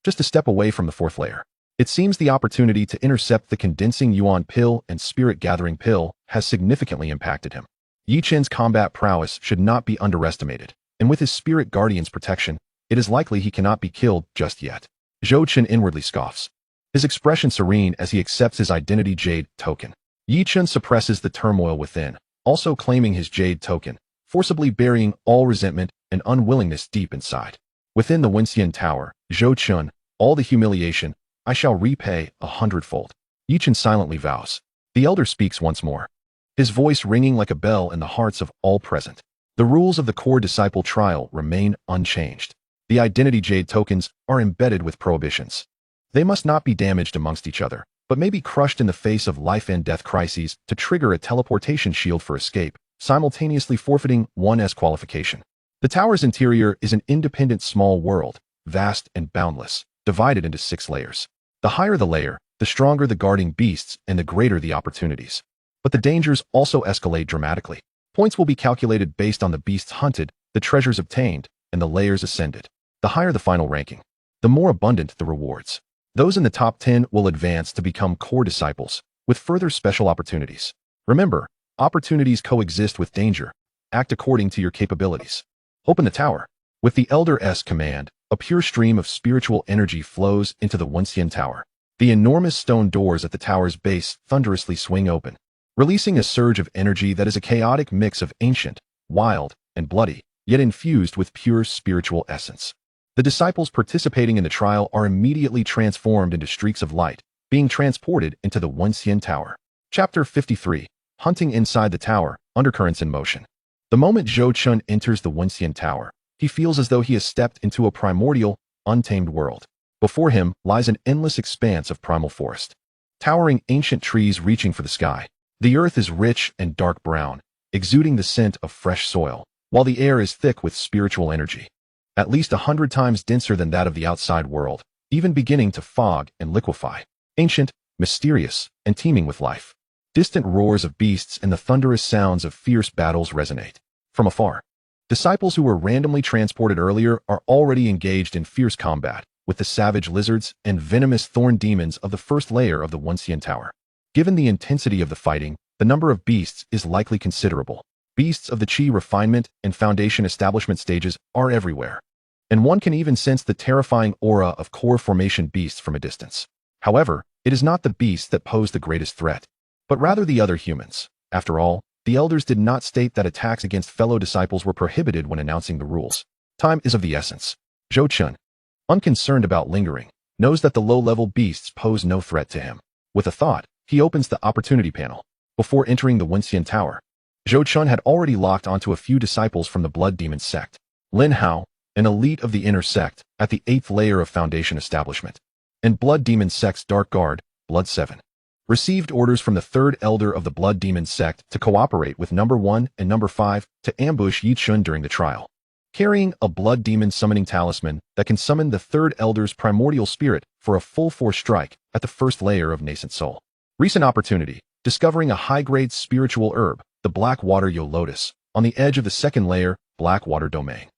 just a step away from the 4th layer. It seems the opportunity to intercept the condensing yuan pill and spirit gathering pill has significantly impacted him. Yi Chun's combat prowess should not be underestimated, and with his spirit guardian's protection, it is likely he cannot be killed just yet. Zhou Chun inwardly scoffs, his expression serene as he accepts his identity jade token. Yi Chun suppresses the turmoil within, also claiming his jade token, forcibly burying all resentment and unwillingness deep inside. Within the Wensian Tower, Zhou Chun, all the humiliation, I shall repay 100-fold. Yi Chun silently vows. The elder speaks once more, his voice ringing like a bell in the hearts of all present. The rules of the core disciple trial remain unchanged. The identity jade tokens are embedded with prohibitions. They must not be damaged amongst each other, but may be crushed in the face of life and death crises to trigger a teleportation shield for escape, simultaneously forfeiting one's qualification. The tower's interior is an independent small world, vast and boundless, divided into 6 layers. The higher the layer, the stronger the guarding beasts and the greater the opportunities. But the dangers also escalate dramatically. Points will be calculated based on the beasts hunted, the treasures obtained, and the layers ascended. The higher the final ranking, the more abundant the rewards. Those in the top 10 will advance to become core disciples, with further special opportunities. Remember, opportunities coexist with danger. Act according to your capabilities. Open the tower. With the Elder's command, a pure stream of spiritual energy flows into the Wensian Tower. The enormous stone doors at the tower's base thunderously swing open, releasing a surge of energy that is a chaotic mix of ancient, wild, and bloody, yet infused with pure spiritual essence. The disciples participating in the trial are immediately transformed into streaks of light, being transported into the Wensian Tower. Chapter 53. Hunting inside the tower, undercurrents in motion. The moment Zhou Chun enters the Wensian Tower, he feels as though he has stepped into a primordial, untamed world. Before him lies an endless expanse of primal forest, towering ancient trees reaching for the sky. The earth is rich and dark brown, exuding the scent of fresh soil, while the air is thick with spiritual energy, at least 100 times denser than that of the outside world, even beginning to fog and liquefy. Ancient, mysterious, and teeming with life. Distant roars of beasts and the thunderous sounds of fierce battles resonate. From afar, disciples who were randomly transported earlier are already engaged in fierce combat with the savage lizards and venomous thorn demons of the first layer of the One Tower. Given the intensity of the fighting, the number of beasts is likely considerable. Beasts of the Chi refinement and foundation establishment stages are everywhere, and one can even sense the terrifying aura of core formation beasts from a distance. However, it is not the beasts that pose the greatest threat, but rather the other humans. After all, the elders did not state that attacks against fellow disciples were prohibited when announcing the rules. Time is of the essence. Zhou Chun, unconcerned about lingering, knows that the low-level beasts pose no threat to him. With a thought, he opens the opportunity panel. Before entering the One Tower, Zhou Chun had already locked onto a few disciples from the Blood Demon Sect. Lin Hao, an elite of the Inner Sect, at the 8th layer of Foundation Establishment, and Blood Demon Sect's Dark Guard, Blood 7. Received orders from the 3rd Elder of the Blood Demon Sect to cooperate with number 1 and number 5 to ambush Yi Chun during the trial. Carrying a Blood Demon summoning talisman that can summon the 3rd Elder's primordial spirit for a full force strike at the 1st layer of Nascent Soul. Recent opportunity, discovering a high-grade spiritual herb, the Black Water Yo Lotus, on the edge of the 2nd layer, Black Water Domain.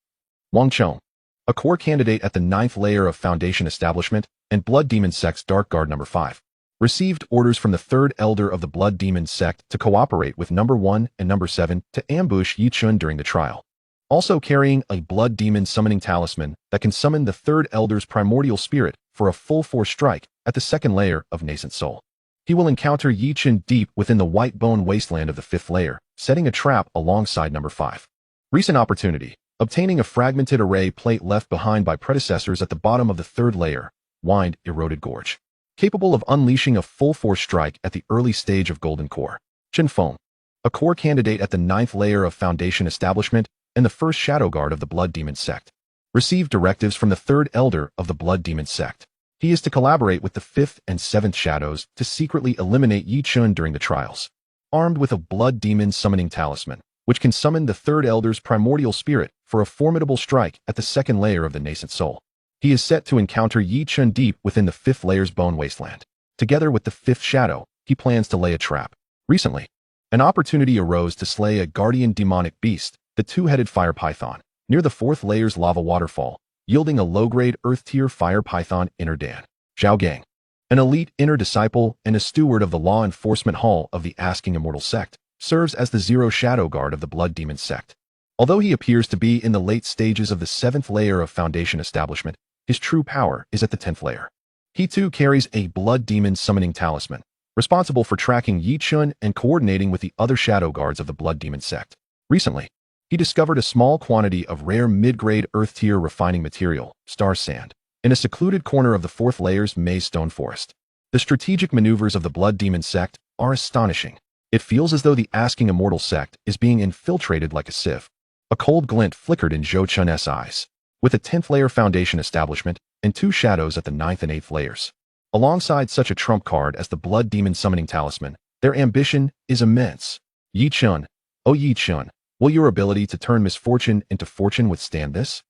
Wang Chong, a core candidate at the 9th layer of Foundation Establishment and Blood Demon Sect's Dark Guard number 5. Received orders from the 3rd Elder of the Blood Demon Sect to cooperate with number 1 and number 7 to ambush Yi Chun during the trial. Also carrying a Blood Demon summoning talisman that can summon the 3rd Elder's primordial spirit for a full force strike at the 2nd layer of Nascent Soul. He will encounter Yi Chun deep within the White Bone Wasteland of the 5th layer, setting a trap alongside number 5. Recent opportunity, obtaining a fragmented array plate left behind by predecessors at the bottom of the 3rd layer, Wind Eroded Gorge. Capable of unleashing a full-force strike at the early stage of Golden Core. Chen Feng, a core candidate at the 9th layer of Foundation Establishment and the 1st Shadow Guard of the Blood Demon Sect. Received directives from the 3rd Elder of the Blood Demon Sect. He is to collaborate with the 5th and 7th Shadows to secretly eliminate Yi Chun during the trials. Armed with a Blood Demon summoning talisman, which can summon the 3rd Elder's primordial spirit for a formidable strike at the 2nd layer of the Nascent Soul. He is set to encounter Yi Chun deep within the 5th layer's Bone Wasteland. Together with the 5th Shadow, he plans to lay a trap. Recently, an opportunity arose to slay a guardian demonic beast, the 2-headed fire python, near the 4th layer's lava waterfall, yielding a low-grade earth-tier fire python Inner Dan. Zhao Gang, an elite inner disciple and a steward of the law enforcement hall of the Asking Immortal Sect, serves as the 0 Shadow Guard of the Blood Demon Sect. Although he appears to be in the late stages of the 7th layer of Foundation Establishment, his true power is at the 10th layer. He too carries a Blood Demon summoning talisman, responsible for tracking Yi Chun and coordinating with the other Shadow Guards of the Blood Demon Sect. Recently, he discovered a small quantity of rare mid-grade earth-tier refining material, star sand, in a secluded corner of the 4th layer's Maze Stone Forest. The strategic maneuvers of the Blood Demon Sect are astonishing. It feels as though the Asking Immortal Sect is being infiltrated like a sieve. A cold glint flickered in Zhou Chun's eyes. With a 10th layer Foundation Establishment and 2 shadows at the 9th and 8th layers. Alongside such a trump card as the Blood Demon summoning talisman, their ambition is immense. Yi Chun, oh Yi Chun, will your ability to turn misfortune into fortune withstand this?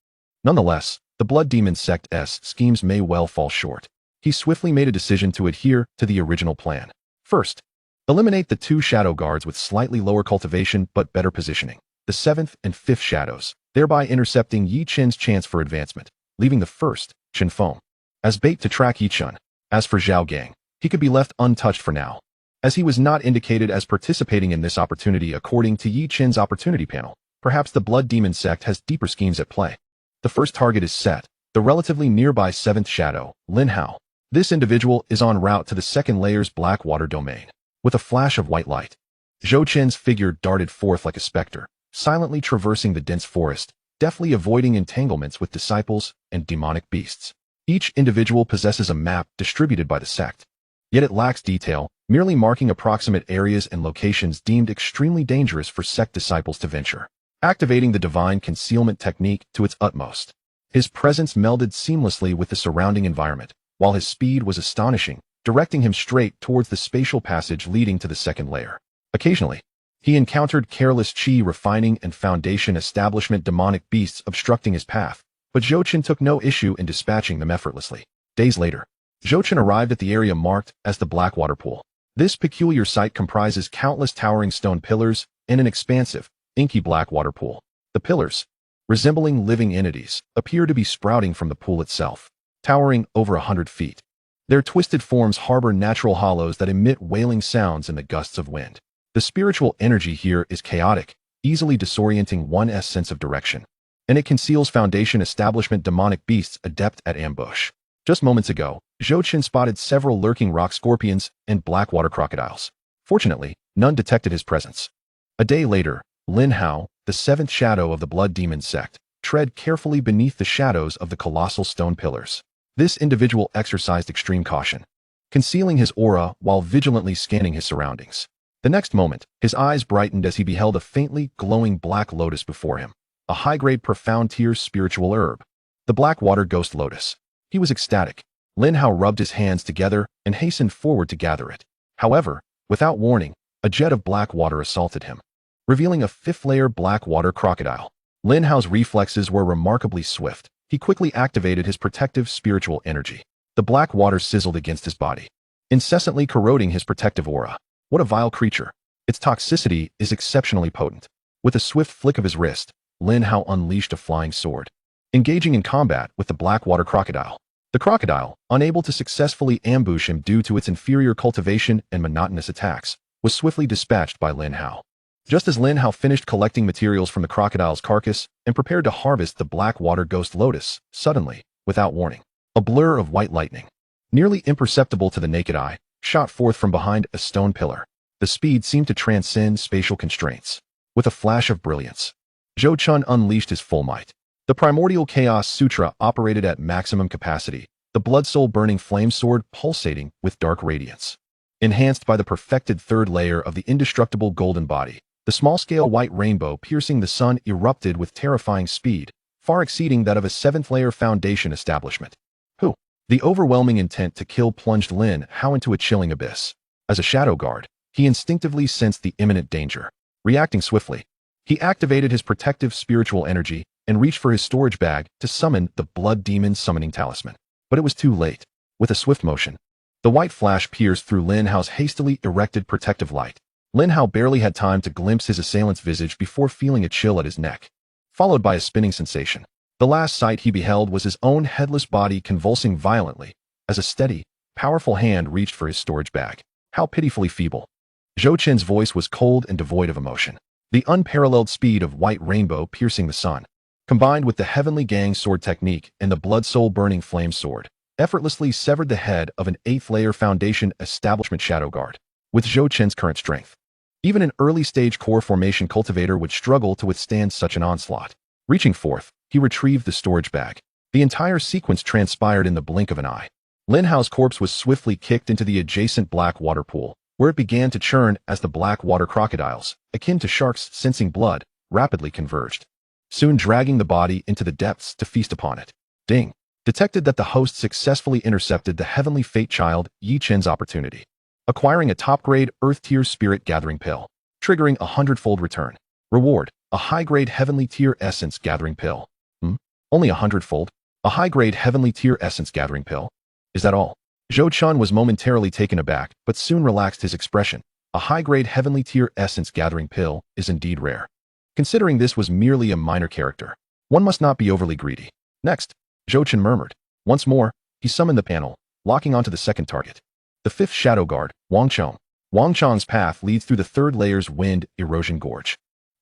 Nonetheless, the Blood Demon Sect's schemes may well fall short. He swiftly made a decision to adhere to the original plan. First, eliminate the 2 Shadow Guards with slightly lower cultivation but better positioning, the 7th and 5th Shadows, thereby intercepting Yi Chun's chance for advancement, leaving the 1st, Chen Feng, as bait to track Yi Chun. As for Zhao Gang, he could be left untouched for now, as he was not indicated as participating in this opportunity according to Yi Chun's opportunity panel. Perhaps the Blood Demon Sect has deeper schemes at play. The first target is set, the relatively nearby 7th Shadow, Lin Hao. This individual is en route to the 2nd layer's Black Water Domain. With a flash of white light, Zhou Chen's figure darted forth like a specter, silently traversing the dense forest, deftly avoiding entanglements with disciples and demonic beasts. Each individual possesses a map distributed by the sect, yet it lacks detail, merely marking approximate areas and locations deemed extremely dangerous for sect disciples to venture. Activating the divine concealment technique to its utmost, his presence melded seamlessly with the surrounding environment, while his speed was astonishing, directing him straight towards the spatial passage leading to the 2nd layer. Occasionally, he encountered careless Chi refining and Foundation Establishment demonic beasts obstructing his path, but Zhou Chen took no issue in dispatching them effortlessly. Days later, Zhou Chen arrived at the area marked as the Blackwater Pool. This peculiar site comprises countless towering stone pillars and an expansive, inky black water pool. The pillars, resembling living entities, appear to be sprouting from the pool itself, towering over 100 feet. Their twisted forms harbor natural hollows that emit wailing sounds in the gusts of wind. The spiritual energy here is chaotic, easily disorienting one's sense of direction, and it conceals Foundation establishment demonic beasts adept at ambush. Just moments ago, Zhou Chen spotted several lurking rock scorpions and blackwater crocodiles. Fortunately, none detected his presence. A day later, Lin Hao, the seventh shadow of the Blood Demon Sect, tread carefully beneath the shadows of the colossal stone pillars. This individual exercised extreme caution, concealing his aura while vigilantly scanning his surroundings. The next moment, his eyes brightened as he beheld a faintly glowing black lotus before him, a high-grade profound tier spiritual herb, the Blackwater Ghost Lotus. He was ecstatic. Lin Hao rubbed his hands together and hastened forward to gather it. However, without warning, a jet of black water assaulted him, revealing a fifth-layer blackwater crocodile. Lin Hao's reflexes were remarkably swift. He quickly activated his protective spiritual energy. The black water sizzled against his body, incessantly corroding his protective aura. What a vile creature. Its toxicity is exceptionally potent. With a swift flick of his wrist, Lin Hao unleashed a flying sword, engaging in combat with the blackwater crocodile. The crocodile, unable to successfully ambush him due to its inferior cultivation and monotonous attacks, was swiftly dispatched by Lin Hao. Just as Lin Hao finished collecting materials from the crocodile's carcass and prepared to harvest the Blackwater Ghost Lotus, suddenly, without warning, a blur of white lightning, nearly imperceptible to the naked eye, shot forth from behind a stone pillar. The speed seemed to transcend spatial constraints. With a flash of brilliance, Zhou Chun unleashed his full might. The Primordial Chaos Sutra operated at maximum capacity, the blood-soul-burning flame sword pulsating with dark radiance. Enhanced by the perfected third layer of the indestructible golden body, the small-scale white rainbow piercing the sun erupted with terrifying speed, far exceeding that of a seventh-layer Foundation establishment. The overwhelming intent to kill plunged Lin Hao into a chilling abyss. As a shadow guard, he instinctively sensed the imminent danger. Reacting swiftly, he activated his protective spiritual energy and reached for his storage bag to summon the Blood Demon Summoning Talisman. But it was too late. With a swift motion, the white flash pierced through Lin Hao's hastily erected protective light. Lin Hao barely had time to glimpse his assailant's visage before feeling a chill at his neck, followed by a spinning sensation. The last sight he beheld was his own headless body convulsing violently as a steady, powerful hand reached for his storage bag. How pitifully feeble. Zhou Chen's voice was cold and devoid of emotion. The unparalleled speed of white rainbow piercing the sun, combined with the Heavenly Gang sword technique and the blood-soul-burning flame sword, effortlessly severed the head of an eighth-layer Foundation establishment shadow guard. With Zhou Chen's current strength, even an early-stage core formation cultivator would struggle to withstand such an onslaught. Reaching forth, he retrieved the storage bag. The entire sequence transpired in the blink of an eye. Lin Hao's corpse was swiftly kicked into the adjacent black water pool, where it began to churn as the black water crocodiles, akin to sharks sensing blood, rapidly converged, soon dragging the body into the depths to feast upon it. Ding! Detected that the host successfully intercepted the heavenly fate child Yi Chen's opportunity, acquiring a top-grade Earth-tier spirit gathering pill, triggering a 100-fold return. Reward, a high-grade heavenly tier essence gathering pill. Only 100-fold? A high-grade heavenly tier essence gathering pill? Is that all? Zhou Chun was momentarily taken aback, but soon relaxed his expression. A high-grade heavenly tier essence gathering pill is indeed rare. Considering this was merely a minor character, one must not be overly greedy. Next, Zhou Chun murmured. Once more, he summoned the panel, locking onto the second target. The fifth shadow guard, Wang Chong. Wang Chong's path leads through the third layer's wind erosion gorge.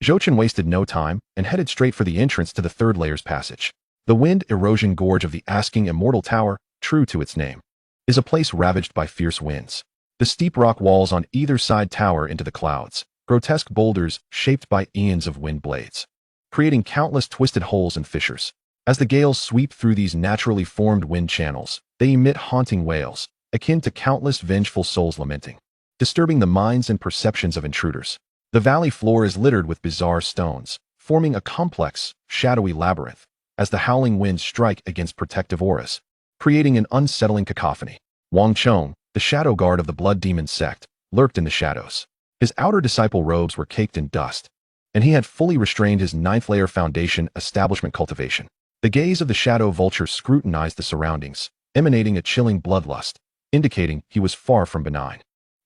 Zhou Chun wasted no time and headed straight for the entrance to the third layer's passage. The wind erosion gorge of the Asking Immortal Tower, true to its name, is a place ravaged by fierce winds. The steep rock walls on either side tower into the clouds, grotesque boulders shaped by eons of wind blades, creating countless twisted holes and fissures. As the gales sweep through these naturally formed wind channels, they emit haunting wails, akin to countless vengeful souls lamenting, disturbing the minds and perceptions of intruders. The valley floor is littered with bizarre stones, forming a complex, shadowy labyrinth, as the howling winds strike against protective auras, creating an unsettling cacophony. Wang Chong, the shadow guard of the Blood Demon Sect, lurked in the shadows. His outer disciple robes were caked in dust, and he had fully restrained his ninth-layer Foundation establishment cultivation. The gaze of the shadow vulture scrutinized the surroundings, emanating a chilling bloodlust, indicating he was far from benign.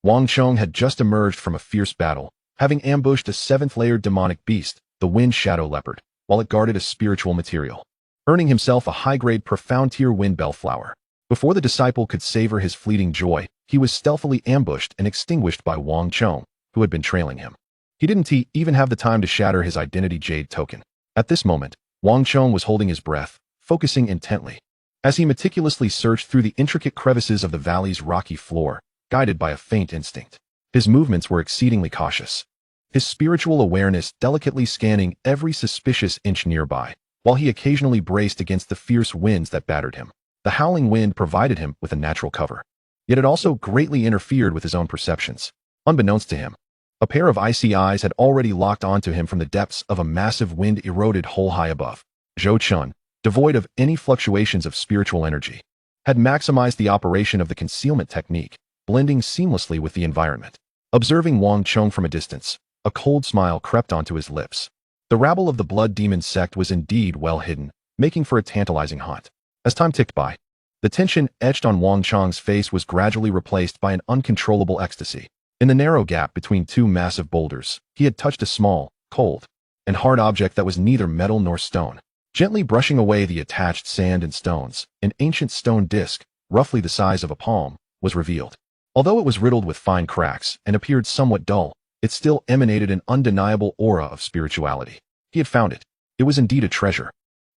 Wang Chong had just emerged from a fierce battle, having ambushed a 7th-layered demonic beast, the Wind Shadow Leopard, while it guarded a spiritual material, earning himself a high-grade profound-tier Wind Bellflower. Before the disciple could savor his fleeting joy, he was stealthily ambushed and extinguished by Wang Chong, who had been trailing him. He didn't even have the time to shatter his identity jade token. At this moment, Wang Chong was holding his breath, focusing intently. As he meticulously searched through the intricate crevices of the valley's rocky floor, guided by a faint instinct, his movements were exceedingly cautious, his spiritual awareness delicately scanning every suspicious inch nearby, while he occasionally braced against the fierce winds that battered him. The howling wind provided him with a natural cover, yet it also greatly interfered with his own perceptions. Unbeknownst to him, a pair of icy eyes had already locked onto him from the depths of a massive wind-eroded hole high above. Zhou Chun, devoid of any fluctuations of spiritual energy, had maximized the operation of the concealment technique, blending seamlessly with the environment. Observing Wang Chong from a distance, a cold smile crept onto his lips. The rabble of the Blood Demon Sect was indeed well hidden, making for a tantalizing haunt. As time ticked by, the tension etched on Wang Chong's face was gradually replaced by an uncontrollable ecstasy. In the narrow gap between two massive boulders, he had touched a small, cold, and hard object that was neither metal nor stone. Gently brushing away the attached sand and stones, an ancient stone disc, roughly the size of a palm, was revealed. Although it was riddled with fine cracks and appeared somewhat dull, it still emanated an undeniable aura of spirituality. He had found it. It was indeed a treasure.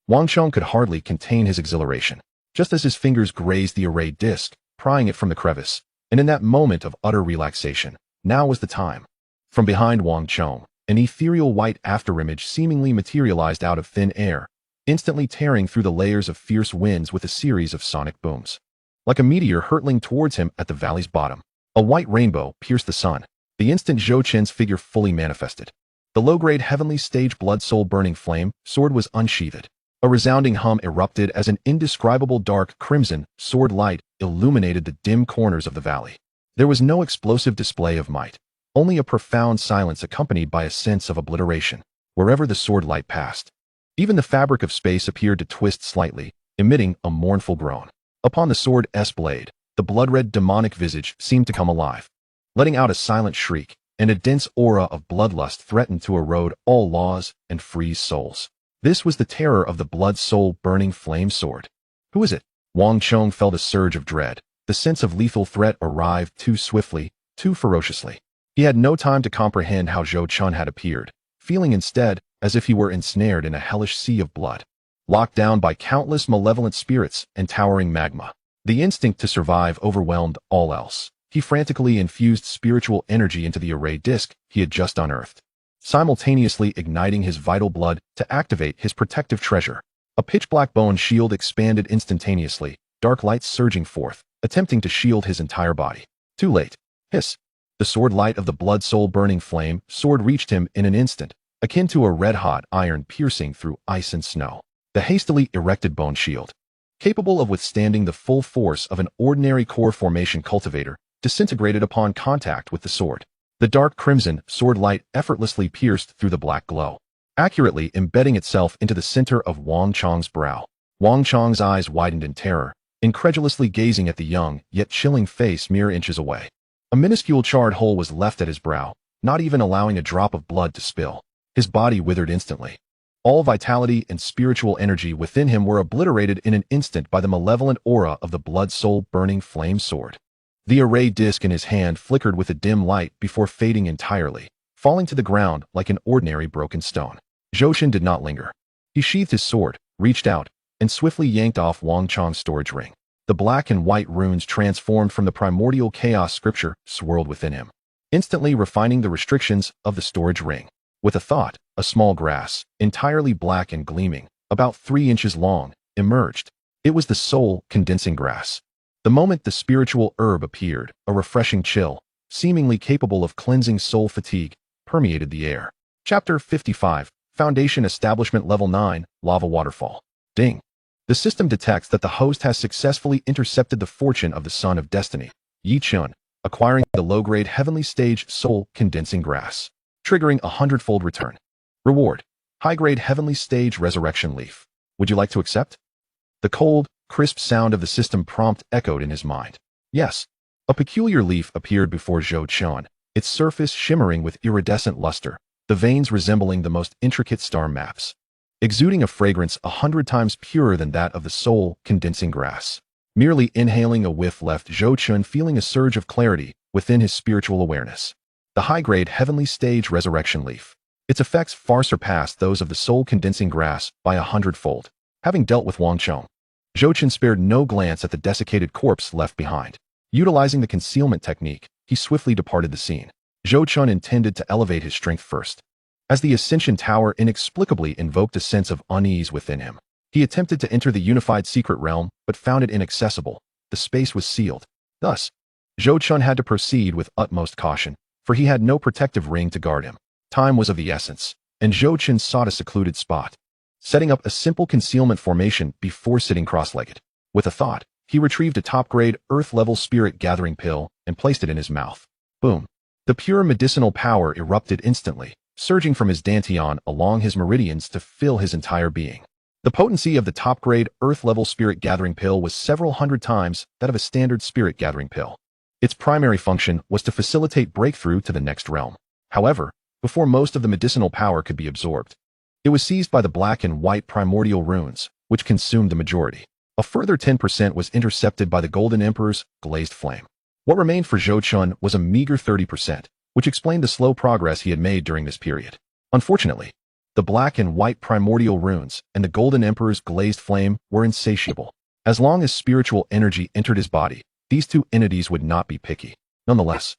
Wang Chong could hardly contain his exhilaration, just as his fingers grazed the arrayed disc, prying it from the crevice. And in that moment of utter relaxation, now was the time. From behind Wang Chong, an ethereal white afterimage seemingly materialized out of thin air, instantly tearing through the layers of fierce winds with a series of sonic booms. Like a meteor hurtling towards him at the valley's bottom, a white rainbow pierced the sun. The instant Zhou Chen's figure fully manifested, the low-grade heavenly stage blood soul burning flame sword was unsheathed. A resounding hum erupted as an indescribable dark crimson sword light illuminated the dim corners of the valley. There was no explosive display of might, only a profound silence accompanied by a sense of obliteration wherever the sword light passed. Even the fabric of space appeared to twist slightly, emitting a mournful groan. Upon the sword's blade, the blood-red demonic visage seemed to come alive, letting out a silent shriek, and a dense aura of bloodlust threatened to erode all laws and freeze souls. This was the terror of the blood soul burning flame sword. Who is it? Wang Chong felt a surge of dread. The sense of lethal threat arrived too swiftly, too ferociously. He had no time to comprehend how Zhou Chun had appeared, feeling instead as if he were ensnared in a hellish sea of blood, locked down by countless malevolent spirits and towering magma. The instinct to survive overwhelmed all else. He frantically infused spiritual energy into the array disc he had just unearthed, simultaneously igniting his vital blood to activate his protective treasure. A pitch-black bone shield expanded instantaneously, dark lights surging forth, attempting to shield his entire body. Too late. Hiss. The sword light of the blood soul burning flame sword reached him in an instant, akin to a red-hot iron piercing through ice and snow. The hastily erected bone shield, capable of withstanding the full force of an ordinary core formation cultivator, disintegrated upon contact with the sword. The dark crimson sword light effortlessly pierced through the black glow, accurately embedding itself into the center of Wang Chong's brow. Wang Chong's eyes widened in terror, incredulously gazing at the young yet chilling face mere inches away. A minuscule charred hole was left at his brow, not even allowing a drop of blood to spill. His body withered instantly. All vitality and spiritual energy within him were obliterated in an instant by the malevolent aura of the blood soul burning flame sword. The array disc in his hand flickered with a dim light before fading entirely, falling to the ground like an ordinary broken stone. Zhou Chen did not linger. He sheathed his sword, reached out, and swiftly yanked off Wang Chong's storage ring. The black and white runes transformed from the primordial chaos scripture swirled within him, instantly refining the restrictions of the storage ring. With a thought, a small grass, entirely black and gleaming, about 3 inches long, emerged. It was the soul condensing grass. The moment the spiritual herb appeared, a refreshing chill, seemingly capable of cleansing soul fatigue, permeated the air. Chapter 55, Foundation Establishment Level 9, Lava Waterfall. Ding. The system detects that the host has successfully intercepted the fortune of the Son of Destiny, Yi Chun, acquiring the low-grade heavenly stage soul condensing grass, triggering a 100-fold return. Reward: high-grade heavenly stage resurrection leaf. Would you like to accept? The cold, crisp sound of the system prompt echoed in his mind. Yes. A peculiar leaf appeared before Zhou Chun, its surface shimmering with iridescent luster, the veins resembling the most intricate star maps, exuding a fragrance 100 times purer than that of the soul-condensing grass. Merely inhaling a whiff left Zhou Chun feeling a surge of clarity within his spiritual awareness. The high-grade heavenly stage resurrection leaf. Its effects far surpassed those of the soul-condensing grass by 100-fold. Having dealt with Wang Chong, Zhou Chun spared no glance at the desiccated corpse left behind. Utilizing the concealment technique, he swiftly departed the scene. Zhou Chun intended to elevate his strength first. As the Ascension Tower inexplicably invoked a sense of unease within him, he attempted to enter the unified secret realm, but found it inaccessible. The space was sealed. Thus, Zhou Chun had to proceed with utmost caution, for he had no protective ring to guard him. Time was of the essence, and Zhou Chun sought a secluded spot, setting up a simple concealment formation before sitting cross-legged. With a thought, he retrieved a top-grade, earth-level spirit-gathering pill and placed it in his mouth. Boom! The pure medicinal power erupted instantly, surging from his dantian along his meridians to fill his entire being. The potency of the top-grade, earth-level spirit-gathering pill was several hundred times that of a standard spirit-gathering pill. Its primary function was to facilitate breakthrough to the next realm. However, before most of the medicinal power could be absorbed, it was seized by the black and white primordial runes, which consumed the majority. A further 10% was intercepted by the Golden Emperor's glazed flame. What remained for Zhou Chun was a meager 30%, which explained the slow progress he had made during this period. Unfortunately, the black and white primordial runes and the Golden Emperor's glazed flame were insatiable. As long as spiritual energy entered his body, these two entities would not be picky. Nonetheless,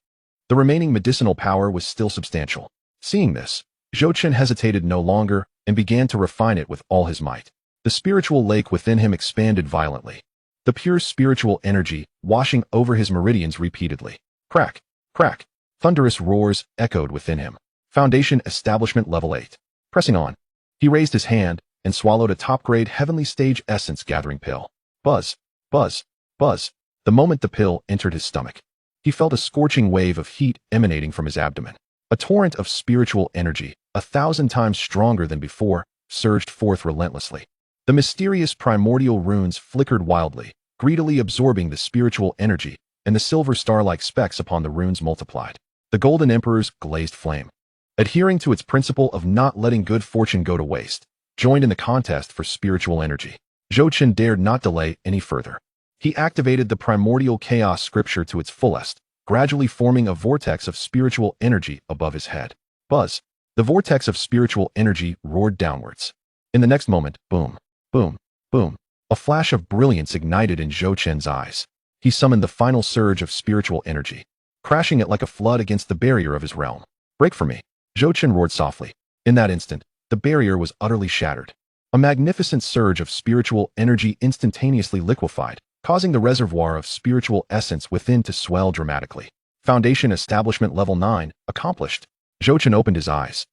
the remaining medicinal power was still substantial. Seeing this, Zhou Chun hesitated no longer and began to refine it with all his might. The spiritual lake within him expanded violently, the pure spiritual energy washing over his meridians repeatedly. Crack, crack, thunderous roars echoed within him. Foundation Establishment Level 8. Pressing on, he raised his hand and swallowed a top-grade heavenly stage essence gathering pill. Buzz, buzz, buzz. The moment the pill entered his stomach, he felt a scorching wave of heat emanating from his abdomen. A torrent of spiritual energy, 1,000 times stronger than before, surged forth relentlessly. The mysterious primordial runes flickered wildly, greedily absorbing the spiritual energy, and the silver star-like specks upon the runes multiplied. The Golden Emperor's glazed flame, adhering to its principle of not letting good fortune go to waste, joined in the contest for spiritual energy. Zhou Chun dared not delay any further. He activated the primordial chaos scripture to its fullest, gradually forming a vortex of spiritual energy above his head. Buzz! The vortex of spiritual energy roared downwards. In the next moment, boom, boom, boom, a flash of brilliance ignited in Zhou Chun's eyes. He summoned the final surge of spiritual energy, crashing it like a flood against the barrier of his realm. Break for me! Zhou Chun roared softly. In that instant, the barrier was utterly shattered. A magnificent surge of spiritual energy instantaneously liquefied, causing the reservoir of spiritual essence within to swell dramatically. Foundation Establishment Level 9, accomplished. Zhou Chun opened his eyes,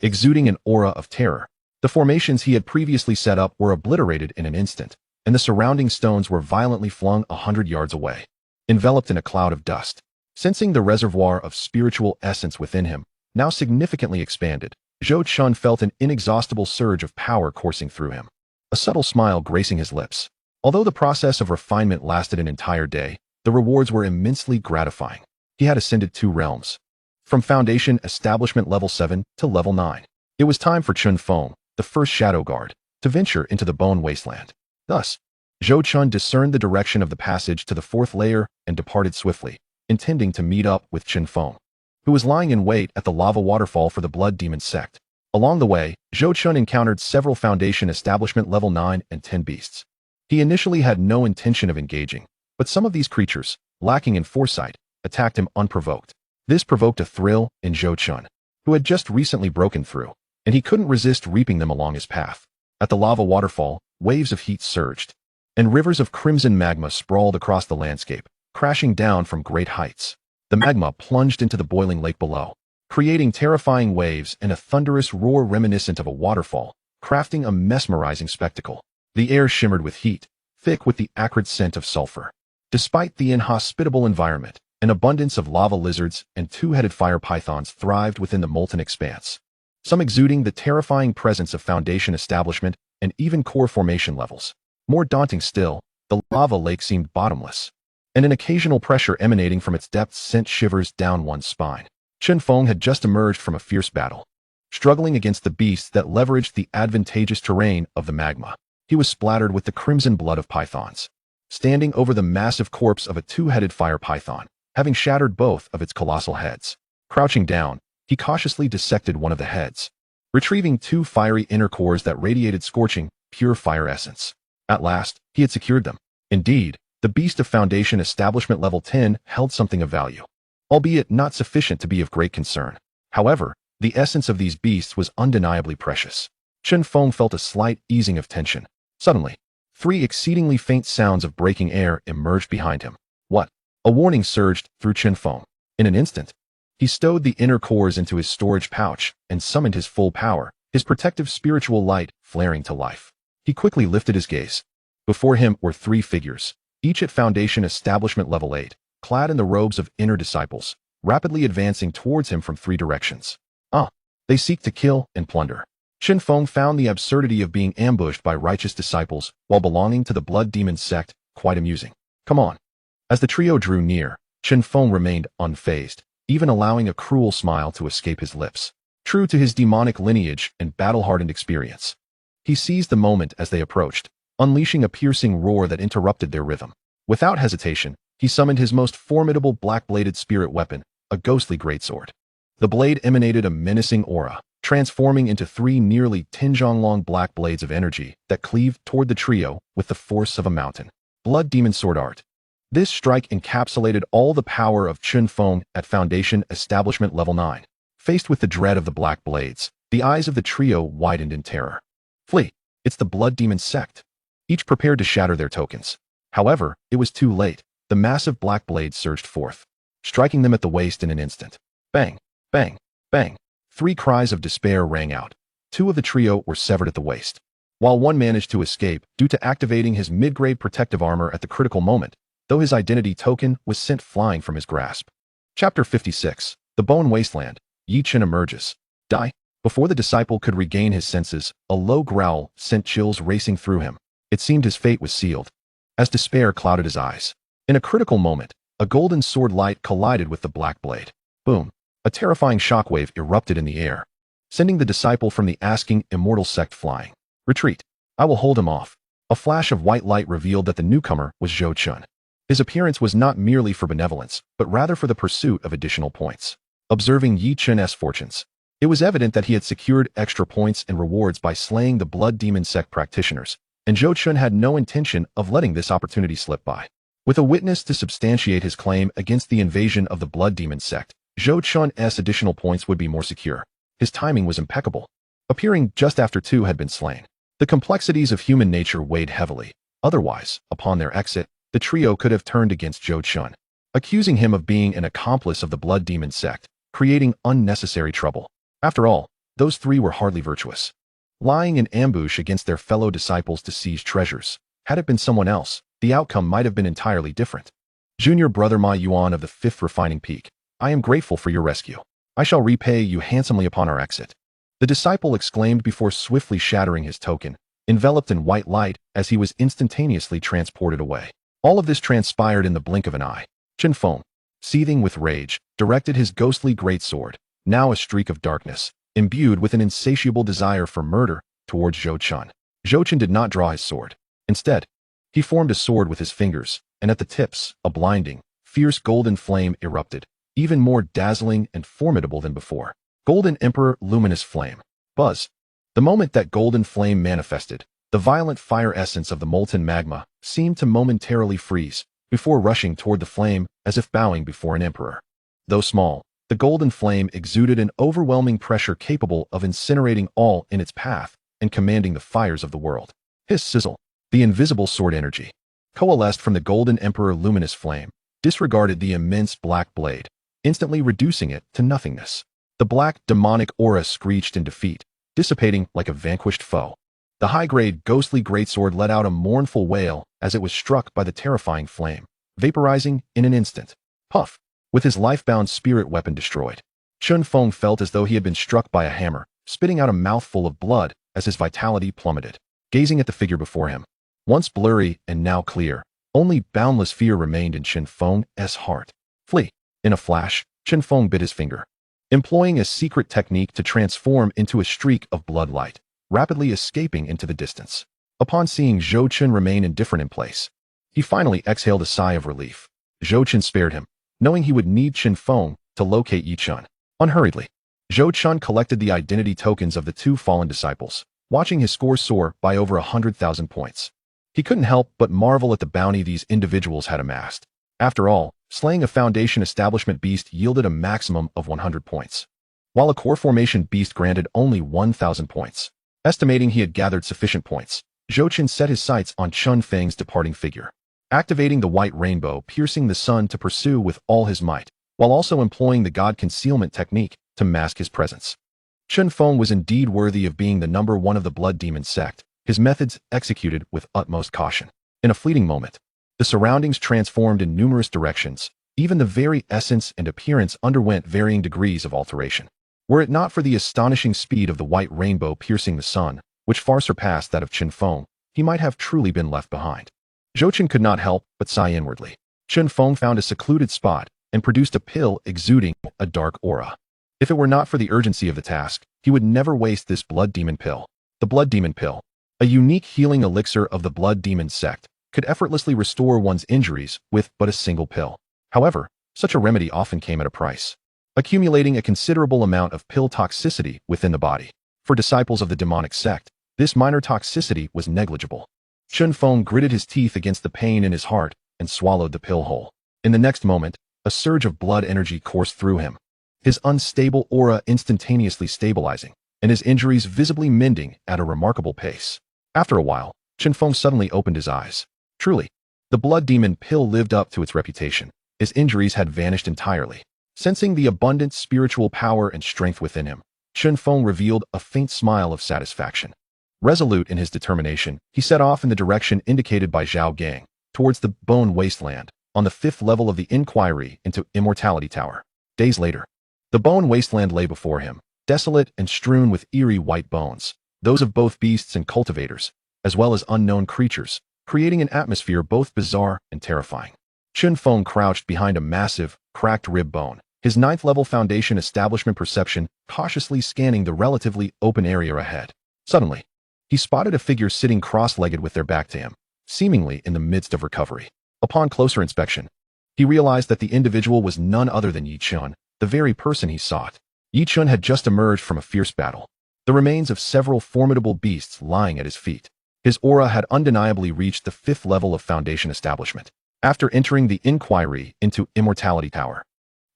exuding an aura of terror. The formations he had previously set up were obliterated in an instant, and the surrounding stones were violently flung 100 yards away, enveloped in a cloud of dust. Sensing the reservoir of spiritual essence within him, now significantly expanded, Zhou Chun felt an inexhaustible surge of power coursing through him. A subtle smile gracing his lips. Although the process of refinement lasted an entire day, the rewards were immensely gratifying. He had ascended 2 realms, from Foundation Establishment Level 7 to Level 9. It was time for Chun Feng, the first Shadow Guard, to venture into the Bone Wasteland. Thus, Zhou Chun discerned the direction of the passage to the 4th layer and departed swiftly, intending to meet up with Chun Feng, who was lying in wait at the lava waterfall for the Blood Demon Sect. Along the way, Zhou Chun encountered several Foundation Establishment Level 9 and 10 beasts. He initially had no intention of engaging, but some of these creatures, lacking in foresight, attacked him unprovoked. This provoked a thrill in Zhou Chun, who had just recently broken through, and he couldn't resist reaping them along his path. At the lava waterfall, waves of heat surged, and rivers of crimson magma sprawled across the landscape, crashing down from great heights. The magma plunged into the boiling lake below, creating terrifying waves and a thunderous roar reminiscent of a waterfall, crafting a mesmerizing spectacle. The air shimmered with heat, thick with the acrid scent of sulfur. Despite the inhospitable environment, an abundance of lava lizards and 2-headed fire pythons thrived within the molten expanse, some exuding the terrifying presence of Foundation Establishment and even core formation levels. More daunting still, the lava lake seemed bottomless, and an occasional pressure emanating from its depths sent shivers down one's spine. Chen Feng had just emerged from a fierce battle, struggling against the beasts that leveraged the advantageous terrain of the magma. He was splattered with the crimson blood of pythons, standing over the massive corpse of a two-headed fire python, having shattered both of its colossal heads. Crouching down, he cautiously dissected one of the heads, retrieving two fiery inner cores that radiated scorching, pure fire essence. At last, he had secured them. Indeed, the beast of Foundation Establishment Level 10 held something of value, albeit not sufficient to be of great concern. However, the essence of these beasts was undeniably precious. Chen Feng felt a slight easing of tension. Suddenly, three exceedingly faint sounds of breaking air emerged behind him. What? A warning surged through Chen Feng. In an instant, he stowed the inner cores into his storage pouch and summoned his full power, his protective spiritual light flaring to life. He quickly lifted his gaze. Before him were three figures, each at Foundation Establishment Level 8, clad in the robes of inner disciples, rapidly advancing towards him from three directions. They seek to kill and plunder. Chen Feng found the absurdity of being ambushed by righteous disciples while belonging to the Blood Demon Sect quite amusing. Come on. As the trio drew near, Chen Feng remained unfazed, even allowing a cruel smile to escape his lips. True to his demonic lineage and battle-hardened experience, he seized the moment as they approached, unleashing a piercing roar that interrupted their rhythm. Without hesitation, he summoned his most formidable black-bladed spirit weapon, a ghostly greatsword. The blade emanated a menacing aura, transforming into three nearly 10-zhong-long black blades of energy that cleaved toward the trio with the force of a mountain. Blood Demon Sword Art. This strike encapsulated all the power of Chen Feng at Foundation Establishment Level 9. Faced with the dread of the black blades, the eyes of the trio widened in terror. Flee! It's the Blood Demon Sect. Each prepared to shatter their tokens. However, it was too late. The massive black blades surged forth, striking them at the waist in an instant. Bang! Bang! Bang! Three cries of despair rang out. Two of the trio were severed at the waist, while one managed to escape due to activating his mid-grade protective armor at the critical moment, though his identity token was sent flying from his grasp. Chapter 56. The Bone Wasteland. Yi Chen emerges. Die. Before the disciple could regain his senses, a low growl sent chills racing through him. It seemed his fate was sealed, as despair clouded his eyes. In a critical moment, a golden sword light collided with the black blade. Boom. A terrifying shockwave erupted in the air, sending the disciple from the asking immortal sect flying. Retreat. I will hold him off. A flash of white light revealed that the newcomer was Zhou Chun. His appearance was not merely for benevolence, but rather for the pursuit of additional points. Observing Yi Chen's fortunes, it was evident that he had secured extra points and rewards by slaying the Blood Demon Sect practitioners, and Zhou Chun had no intention of letting this opportunity slip by. With a witness to substantiate his claim against the invasion of the Blood Demon Sect, Zhou Chun's additional points would be more secure. His timing was impeccable, appearing just after two had been slain. The complexities of human nature weighed heavily. Otherwise, upon their exit, the trio could have turned against Zhou Chun, accusing him of being an accomplice of the Blood Demon Sect, creating unnecessary trouble. After all, those three were hardly virtuous, lying in ambush against their fellow disciples to seize treasures. Had it been someone else, the outcome might have been entirely different. Junior Brother Ma Yuan of the 5th Refining Peak, I am grateful for your rescue. I shall repay you handsomely upon our exit. The disciple exclaimed before swiftly shattering his token, enveloped in white light as he was instantaneously transported away. All of this transpired in the blink of an eye. Chen Feng, seething with rage, directed his ghostly greatsword, now a streak of darkness, imbued with an insatiable desire for murder, towards Zhou Chun. Zhou Chun did not draw his sword. Instead, he formed a sword with his fingers, and at the tips, a blinding, fierce golden flame erupted, even more dazzling and formidable than before. Golden Emperor Luminous Flame. Buzz. The moment that golden flame manifested, the violent fire essence of the molten magma seemed to momentarily freeze, before rushing toward the flame as if bowing before an emperor. Though small, the golden flame exuded an overwhelming pressure capable of incinerating all in its path and commanding the fires of the world. Hiss sizzle. The invisible sword energy, coalesced from the golden emperor luminous flame, disregarded the immense black blade, instantly reducing it to nothingness. The black demonic aura screeched in defeat, dissipating like a vanquished foe. The high-grade ghostly greatsword let out a mournful wail as it was struck by the terrifying flame, vaporizing in an instant. Puff! With his life-bound spirit weapon destroyed, Chen Feng felt as though he had been struck by a hammer, spitting out a mouthful of blood as his vitality plummeted. Gazing at the figure before him, once blurry and now clear, Only boundless fear remained in Chen Feng's heart. Flee! In a flash, Chen Feng bit his finger, employing a secret technique to transform into a streak of blood light, rapidly escaping into the distance. Upon seeing Zhou Chen remain indifferent in place, he finally exhaled a sigh of relief. Zhou Chen spared him, knowing he would need Chen Feng to locate Yi Chen. Unhurriedly, Zhou Chen collected the identity tokens of the two fallen disciples, watching his score soar by over 100,000 points. He couldn't help but marvel at the bounty these individuals had amassed. After all, slaying a Foundation Establishment beast yielded a maximum of 100 points, while a Core Formation beast granted only 1,000 points. Estimating he had gathered sufficient points, Zhou Chen set his sights on Chen Feng's departing figure, activating the white rainbow piercing the sun to pursue with all his might, while also employing the God Concealment technique to mask his presence. Chen Feng was indeed worthy of being the number one of the Blood Demon sect, his methods executed with utmost caution. In a fleeting moment, the surroundings transformed in numerous directions. Even the very essence and appearance underwent varying degrees of alteration. Were it not for the astonishing speed of the white rainbow piercing the sun, which far surpassed that of Chen Feng, he might have truly been left behind. Zhou Chen could not help but sigh inwardly. Chen Feng found a secluded spot and produced a pill exuding a dark aura. If it were not for the urgency of the task, he would never waste this Blood Demon pill. The Blood Demon pill, a unique healing elixir of the Blood Demon sect, could effortlessly restore one's injuries with but a single pill. However, such a remedy often came at a price, accumulating a considerable amount of pill toxicity within the body. For disciples of the demonic sect, this minor toxicity was negligible. Chen Feng gritted his teeth against the pain in his heart and swallowed the pill whole. In the next moment, a surge of blood energy coursed through him, his unstable aura instantaneously stabilizing, and his injuries visibly mending at a remarkable pace. After a while, Chen Feng suddenly opened his eyes. Truly, the Blood Demon pill lived up to its reputation. His injuries had vanished entirely. Sensing the abundant spiritual power and strength within him, Chen Feng revealed a faint smile of satisfaction. Resolute in his determination, he set off in the direction indicated by Zhao Gang, towards the Bone Wasteland, on the 5th level of the Inquiry into Immortality Tower. Days later, the Bone Wasteland lay before him, desolate and strewn with eerie white bones, those of both beasts and cultivators, as well as unknown creatures, creating an atmosphere both bizarre and terrifying. Chen Feng crouched behind a massive, cracked rib bone, his 9th level Foundation Establishment perception cautiously scanning the relatively open area ahead. Suddenly, he spotted a figure sitting cross-legged with their back to him, seemingly in the midst of recovery. Upon closer inspection, he realized that the individual was none other than Yi Chen, the very person he sought. Yi Chen had just emerged from a fierce battle, the remains of several formidable beasts lying at his feet. His aura had undeniably reached the 5th level of Foundation Establishment. After entering the Inquiry into Immortality Tower,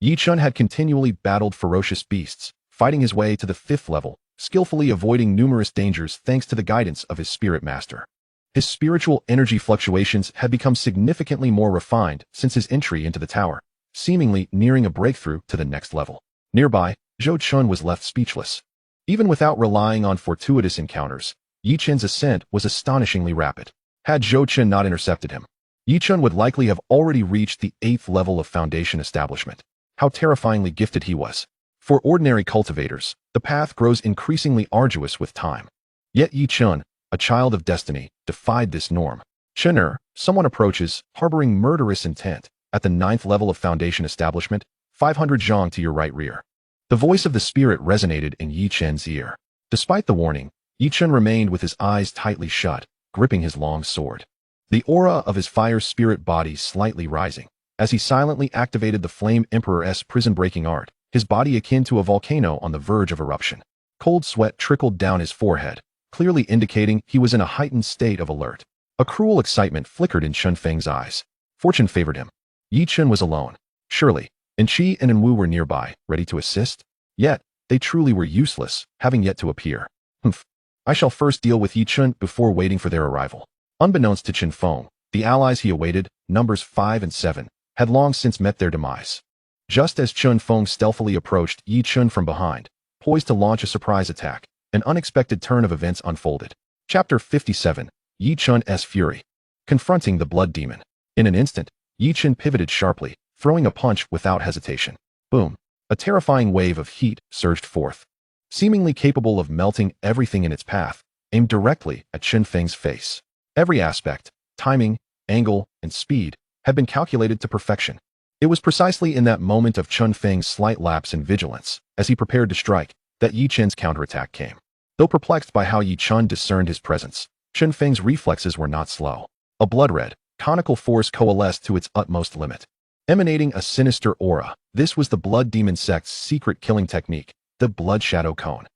Yi Chen had continually battled ferocious beasts, fighting his way to the 5th level, skillfully avoiding numerous dangers thanks to the guidance of his spirit master. His spiritual energy fluctuations had become significantly more refined since his entry into the tower, seemingly nearing a breakthrough to the next level. Nearby, Zhou Chen was left speechless. Even without relying on fortuitous encounters, Yi Chen's ascent was astonishingly rapid. Had Zhou Chen not intercepted him, Yi Chen would likely have already reached the 8th level of Foundation Establishment. How terrifyingly gifted he was. For ordinary cultivators, the path grows increasingly arduous with time. Yet Yi Chen, a child of destiny, defied this norm. Chener, someone approaches, harboring murderous intent, at the 9th level of Foundation Establishment, 500 zhang to your right rear. The voice of the spirit resonated in Yi Chen's ear. Despite the warning, Yi Chen remained with his eyes tightly shut, gripping his long sword. The aura of his fire spirit body slightly rising, as he silently activated the Flame Emperor's prison-breaking art, his body akin to a volcano on the verge of eruption. Cold sweat trickled down his forehead, clearly indicating he was in a heightened state of alert. A cruel excitement flickered in Chen Feng's eyes. Fortune favored him. Yi Chen was alone. Surely, Enqi and Enwu were nearby, ready to assist. Yet, they truly were useless, having yet to appear. Humph. I shall first deal with Yi Chen before waiting for their arrival. Unbeknownst to Chen Feng, the allies he awaited, numbers 5 and 7, had long since met their demise. Just as Chen Feng stealthily approached Yi Chen from behind, poised to launch a surprise attack, an unexpected turn of events unfolded. Chapter 57, Yi Chen's Fury. Confronting the Blood Demon. In an instant, Yi Chen pivoted sharply, throwing a punch without hesitation. Boom! A terrifying wave of heat surged forth, seemingly capable of melting everything in its path, aimed directly at Chen Feng's face. Every aspect, timing, angle, and speed had been calculated to perfection. It was precisely in that moment of Chun Feng's slight lapse in vigilance, as he prepared to strike, that Yi Chen's counterattack came. Though perplexed by how Yi Chun discerned his presence, Chun Feng's reflexes were not slow. A blood-red, conical force coalesced to its utmost limit. Emanating a sinister aura, this was the Blood Demon Sect's secret killing technique, the Blood Shadow Cone.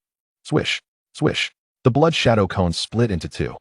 Swish, swish. The Blood Shadow Cone split into two.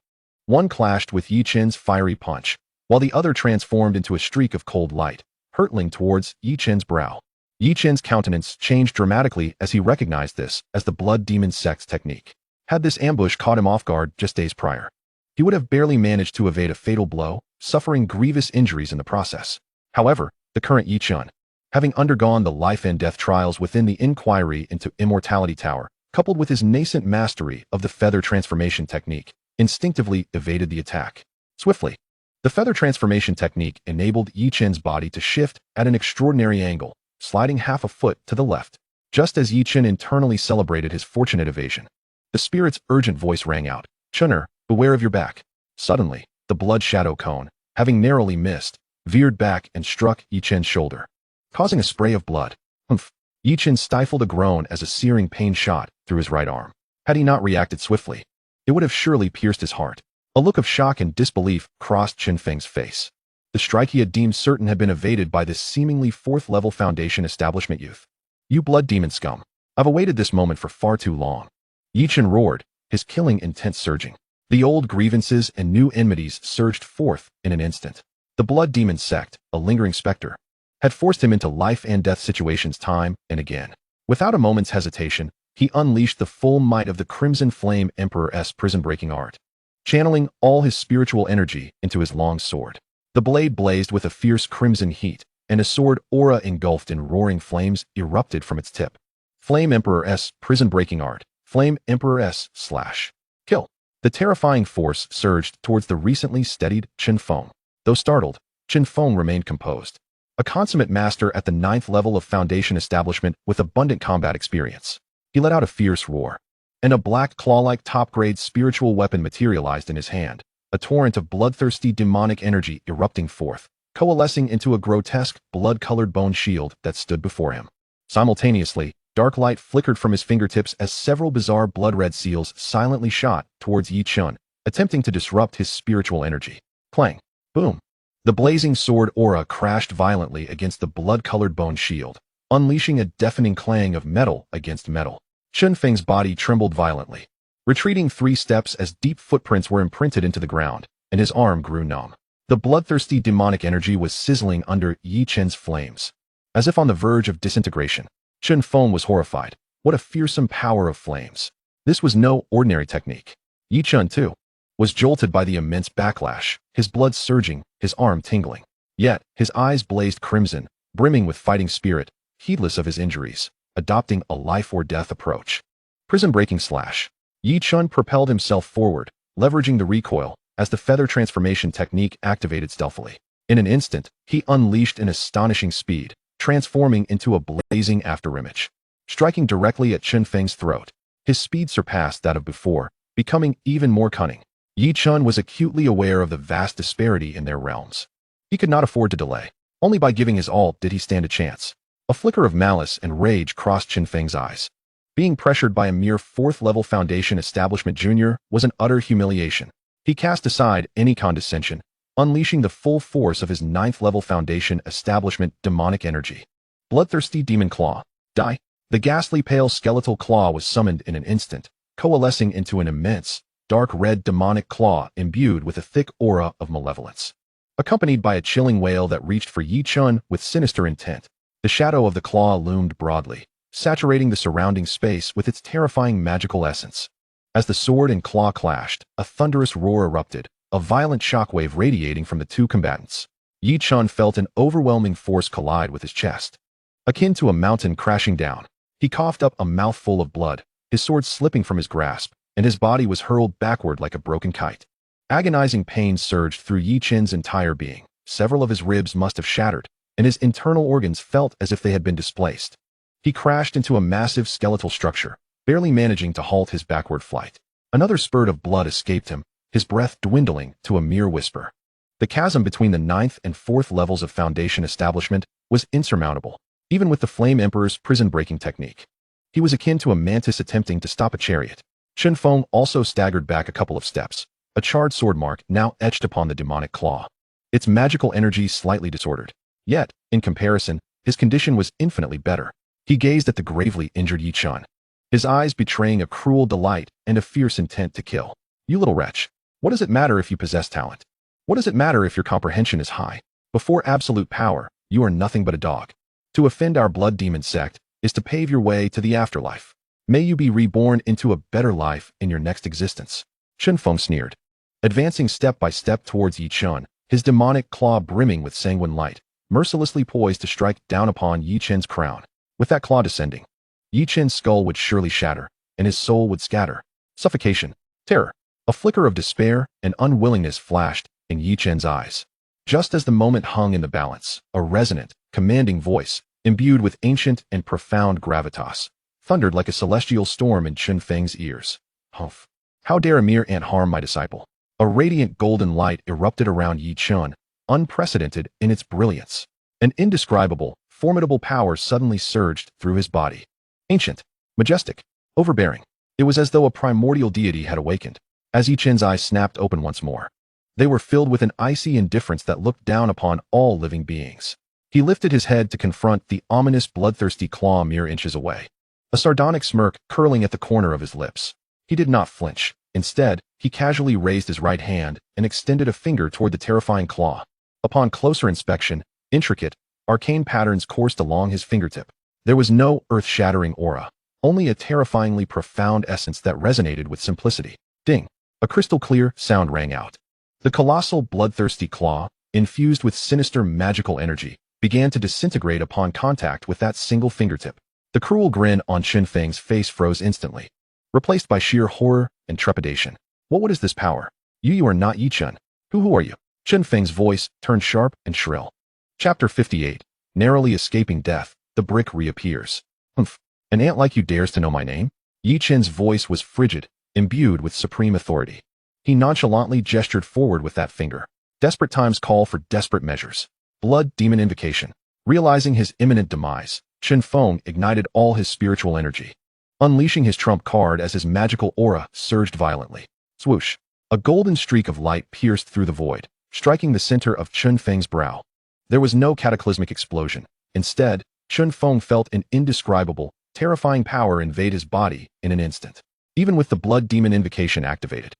One clashed with Yi Chen's fiery punch, while the other transformed into a streak of cold light, hurtling towards Yi Chen's brow. Yi Chen's countenance changed dramatically as he recognized this as the Blood Demon Sect's technique. Had this ambush caught him off guard just days prior, he would have barely managed to evade a fatal blow, suffering grievous injuries in the process. However, the current Yi Chun, having undergone the life and death trials within the Inquiry into Immortality Tower, coupled with his nascent mastery of the feather transformation technique, instinctively evaded the attack. Swiftly, the feather transformation technique enabled Yi Chen's body to shift at an extraordinary angle, sliding half a foot to the left. Just as Yi Chen internally celebrated his fortunate evasion, the spirit's urgent voice rang out, "Chun'er, beware of your back." Suddenly, the Blood Shadow Cone, having narrowly missed, veered back and struck Yi Chen's shoulder, causing a spray of blood. Humph! Yi Chen stifled a groan as a searing pain shot through his right arm. Had he not reacted swiftly, it would have surely pierced his heart. A look of shock and disbelief crossed Chun Feng's face. The strike he had deemed certain had been evaded by this seemingly fourth-level Foundation establishment youth. "You blood demon scum! I've awaited this moment for far too long." Yi Chen roared, his killing intent surging. The old grievances and new enmities surged forth in an instant. The Blood Demon Sect, a lingering specter, had forced him into life and death situations time and again. Without a moment's hesitation, he unleashed the full might of the Crimson Flame Emperor's prison-breaking art, channeling all his spiritual energy into his long sword. The blade blazed with a fierce crimson heat, and a sword aura engulfed in roaring flames erupted from its tip. Flame Emperor's prison-breaking art, Flame Emperor's slash. Kill. The terrifying force surged towards the recently steadied Chen Feng. Though startled, Chen Feng remained composed. A consummate master at the 9th level of Foundation establishment with abundant combat experience. He let out a fierce roar, and a black claw-like top-grade spiritual weapon materialized in his hand, a torrent of bloodthirsty demonic energy erupting forth, coalescing into a grotesque, blood-colored bone shield that stood before him. Simultaneously, dark light flickered from his fingertips as several bizarre blood-red seals silently shot towards Yi Chun, attempting to disrupt his spiritual energy. Clang! Boom! The blazing sword aura crashed violently against the blood-colored bone shield, unleashing a deafening clang of metal against metal. Chun Feng's body trembled violently, retreating 3 steps as deep footprints were imprinted into the ground, and his arm grew numb. The bloodthirsty demonic energy was sizzling under Yi Chen's flames. As if on the verge of disintegration, Chun Feng was horrified. What a fearsome power of flames. This was no ordinary technique. Yi Chun, too, was jolted by the immense backlash, his blood surging, his arm tingling. Yet, his eyes blazed crimson, brimming with fighting spirit, heedless of his injuries, adopting a life-or-death approach. Prison-breaking slash. Yi Chun propelled himself forward, leveraging the recoil, as the feather transformation technique activated stealthily. In an instant, he unleashed an astonishing speed, transforming into a blazing afterimage. Striking directly at Chun Feng's throat, his speed surpassed that of before, becoming even more cunning. Yi Chun was acutely aware of the vast disparity in their realms. He could not afford to delay. Only by giving his all did he stand a chance. A flicker of malice and rage crossed Chun Feng's eyes. Being pressured by a mere 4th-level Foundation establishment junior was an utter humiliation. He cast aside any condescension, unleashing the full force of his 9th-level Foundation establishment demonic energy. Bloodthirsty Demon Claw. Die. The ghastly pale skeletal claw was summoned in an instant, coalescing into an immense, dark red demonic claw imbued with a thick aura of malevolence. Accompanied by a chilling wail that reached for Yi Chun with sinister intent, the shadow of the claw loomed broadly, saturating the surrounding space with its terrifying magical essence. As the sword and claw clashed, a thunderous roar erupted, a violent shockwave radiating from the two combatants. Yi Chun felt an overwhelming force collide with his chest. Akin to a mountain crashing down, he coughed up a mouthful of blood, his sword slipping from his grasp, and his body was hurled backward like a broken kite. Agonizing pain surged through Yi Chen's entire being. Several of his ribs must have shattered, and his internal organs felt as if they had been displaced. He crashed into a massive skeletal structure, barely managing to halt his backward flight. Another spurt of blood escaped him, his breath dwindling to a mere whisper. The chasm between the 9th and 4th levels of Foundation establishment was insurmountable, even with the Flame Emperor's prison-breaking technique. He was akin to a mantis attempting to stop a chariot. Chen Feng also staggered back a couple of steps, a charred sword mark now etched upon the demonic claw. Its magical energy slightly disordered. Yet, in comparison, his condition was infinitely better. He gazed at the gravely injured Yi Chun, his eyes betraying a cruel delight and a fierce intent to kill. You little wretch. What does it matter if you possess talent? What does it matter if your comprehension is high? Before absolute power, you are nothing but a dog. To offend our blood demon sect is to pave your way to the afterlife. May you be reborn into a better life in your next existence. Chen Feng sneered, advancing step by step towards Yi Chun, his demonic claw brimming with sanguine light, mercilessly poised to strike down upon Yi Chun's crown. With that claw descending, Yi Chun's skull would surely shatter, and his soul would scatter. Suffocation, terror, a flicker of despair and unwillingness flashed in Yi Chun's eyes. Just as the moment hung in the balance, a resonant, commanding voice, imbued with ancient and profound gravitas, thundered like a celestial storm in Chen Feng's ears. Humph! How dare a mere ant harm my disciple? A radiant golden light erupted around Yi Chun, unprecedented in its brilliance. An indescribable, formidable power suddenly surged through his body. Ancient, majestic, overbearing. It was as though a primordial deity had awakened. As Yi Chun's eyes snapped open once more, they were filled with an icy indifference that looked down upon all living beings. He lifted his head to confront the ominous bloodthirsty claw mere inches away, a sardonic smirk curling at the corner of his lips. He did not flinch. Instead, he casually raised his right hand and extended a finger toward the terrifying claw. Upon closer inspection, intricate, arcane patterns coursed along his fingertip. There was no earth-shattering aura, only a terrifyingly profound essence that resonated with simplicity. Ding! A crystal-clear sound rang out. The colossal bloodthirsty claw, infused with sinister magical energy, began to disintegrate upon contact with that single fingertip. The cruel grin on Chen Feng's face froze instantly, replaced by sheer horror and trepidation. What is this power? You are not Yi Chun. Who are you? Chen Feng's voice turned sharp and shrill. Chapter 58. Narrowly escaping death, the brick reappears. Humph! An ant like you dares to know my name? Yi Chun's voice was frigid, imbued with supreme authority. He nonchalantly gestured forward with that finger. Desperate times call for desperate measures. Blood demon invocation. Realizing his imminent demise, Chen Feng ignited all his spiritual energy, unleashing his trump card as his magical aura surged violently. Swoosh! A golden streak of light pierced through the void, striking the center of Chen Feng's brow. There was no cataclysmic explosion. Instead, Chen Feng felt an indescribable, terrifying power invade his body in an instant. Even with the blood demon invocation activated,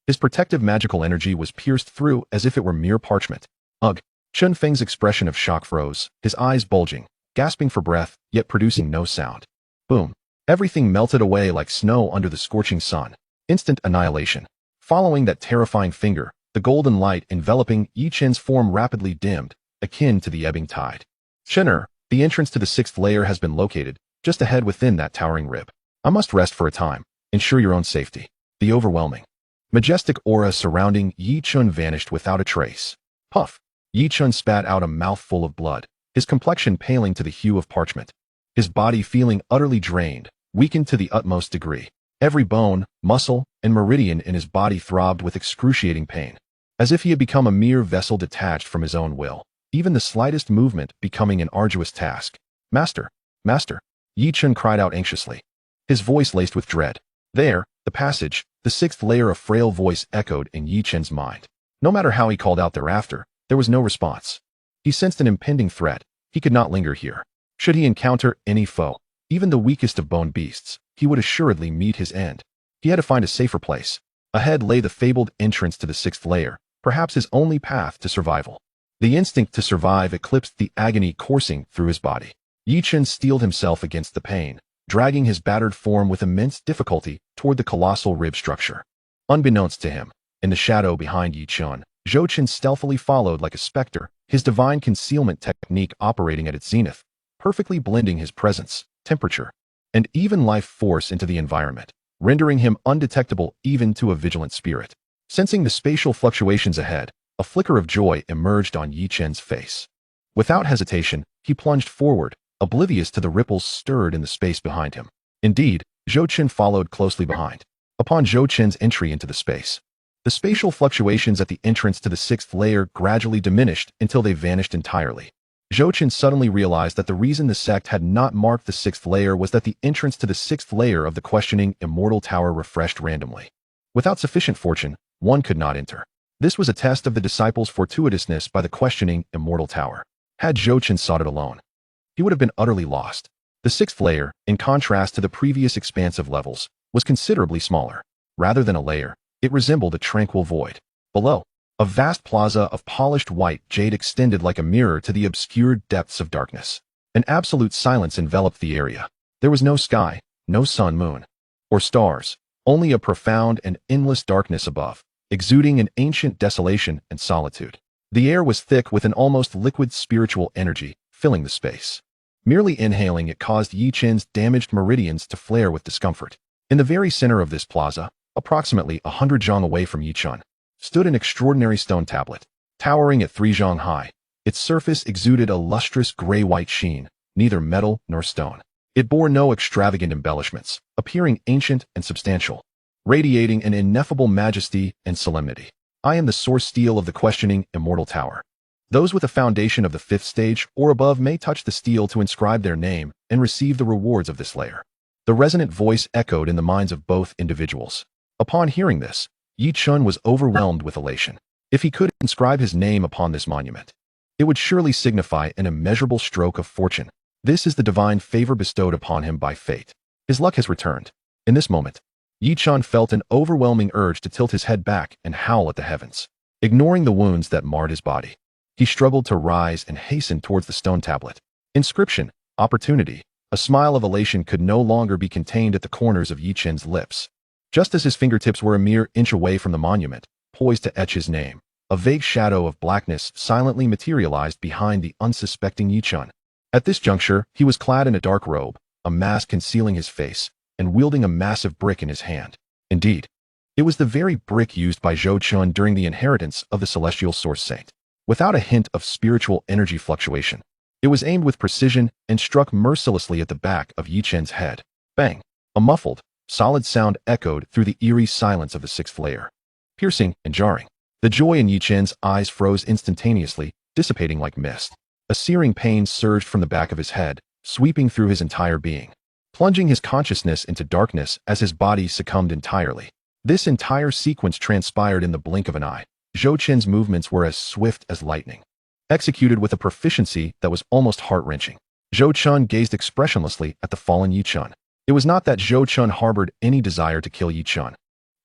his protective magical energy was pierced through as if it were mere parchment. Ugh! Chen Feng's expression of shock froze, his eyes bulging, gasping for breath, yet producing no sound. Boom! Everything melted away like snow under the scorching sun. Instant annihilation. Following that terrifying finger, the golden light enveloping Yi Chun's form rapidly dimmed, akin to the ebbing tide. Chen'er, the entrance to the 6th layer has been located, just ahead within that towering rib. I must rest for a time. Ensure your own safety. The overwhelming, majestic aura surrounding Yi Chun vanished without a trace. Puff! Yi Chun spat out a mouthful of blood, his complexion paling to the hue of parchment. His body feeling utterly drained, weakened to the utmost degree. Every bone, muscle, and meridian in his body throbbed with excruciating pain, as if he had become a mere vessel detached from his own will, even the slightest movement becoming an arduous task. Master! Master! Yi Chun cried out anxiously, his voice laced with dread. There, the passage, the 6th layer, a frail voice echoed in Yi Chun's mind. No matter how he called out thereafter, there was no response. He sensed an impending threat. He could not linger here. Should he encounter any foe, even the weakest of bone beasts, he would assuredly meet his end. He had to find a safer place. Ahead lay the fabled entrance to the 6th layer, perhaps his only path to survival. The instinct to survive eclipsed the agony coursing through his body. Yi Chun steeled himself against the pain, dragging his battered form with immense difficulty toward the colossal rib structure. Unbeknownst to him, in the shadow behind Yi Chun, Zhou Chen stealthily followed like a specter, his divine concealment technique operating at its zenith, perfectly blending his presence, temperature, and even life force into the environment, rendering him undetectable even to a vigilant spirit. Sensing the spatial fluctuations ahead, a flicker of joy emerged on Yi Chun's face. Without hesitation, he plunged forward, oblivious to the ripples stirred in the space behind him. Indeed, Zhou Chen followed closely behind. Upon Zhou Chen's entry into the space, The spatial fluctuations at the entrance to the sixth layer gradually diminished until they vanished entirely. Zhou Chen suddenly realized that the reason the sect had not marked the sixth layer was that the entrance to the sixth layer of the questioning immortal tower refreshed randomly. Without sufficient fortune, one could not enter. This was a test of the disciples' fortuitousness by the questioning immortal tower. Had Zhou Chen sought it alone, he would have been utterly lost. The sixth layer, in contrast to the previous expansive levels, was considerably smaller. Rather than a layer, it resembled a tranquil void. Below, a vast plaza of polished white jade extended like a mirror to the obscured depths of darkness. An absolute silence enveloped the area. There was no sky, no sun, moon, or stars, only a profound and endless darkness above, exuding an ancient desolation and solitude. The air was thick with an almost liquid spiritual energy, filling the space. Merely inhaling it caused Yi Chen's damaged meridians to flare with discomfort. In the very center of this plaza, approximately 100 zhang away from Yi Chen, stood an extraordinary stone tablet, towering at 3 zhang high. Its surface exuded a lustrous gray-white sheen, neither metal nor stone. It bore no extravagant embellishments, appearing ancient and substantial, radiating an ineffable majesty and solemnity. I am the source steel of the questioning immortal tower. Those with a foundation of the 5th stage or above may touch the steel to inscribe their name and receive the rewards of this layer. The resonant voice echoed in the minds of both individuals. Upon hearing this, Yi Chen was overwhelmed with elation. If he could inscribe his name upon this monument, it would surely signify an immeasurable stroke of fortune. This is the divine favor bestowed upon him by fate. His luck has returned. In this moment, Yi Chen felt an overwhelming urge to tilt his head back and howl at the heavens. Ignoring the wounds that marred his body, he struggled to rise and hasten towards the stone tablet. Inscription, opportunity. A smile of elation could no longer be contained at the corners of Yi Chen's lips. Just as his fingertips were a mere inch away from the monument, poised to etch his name, a vague shadow of blackness silently materialized behind the unsuspecting Yi Chen. At this juncture, he was clad in a dark robe, a mask concealing his face, and wielding a massive brick in his hand. Indeed, it was the very brick used by Zhou Chen during the inheritance of the celestial source saint. Without a hint of spiritual energy fluctuation, it was aimed with precision and struck mercilessly at the back of Yi Chen's head. Bang! A muffled, solid sound echoed through the eerie silence of the 6th layer. Piercing and jarring. The joy in Yi Chen's eyes froze instantaneously, dissipating like mist. A searing pain surged from the back of his head, sweeping through his entire being, plunging his consciousness into darkness as his body succumbed entirely. This entire sequence transpired in the blink of an eye. Zhou Chen's movements were as swift as lightning, executed with a proficiency that was almost heart-wrenching. Zhou Chen gazed expressionlessly at the fallen Yi Chen. It was not that Zhou Chen harbored any desire to kill Yi Chen,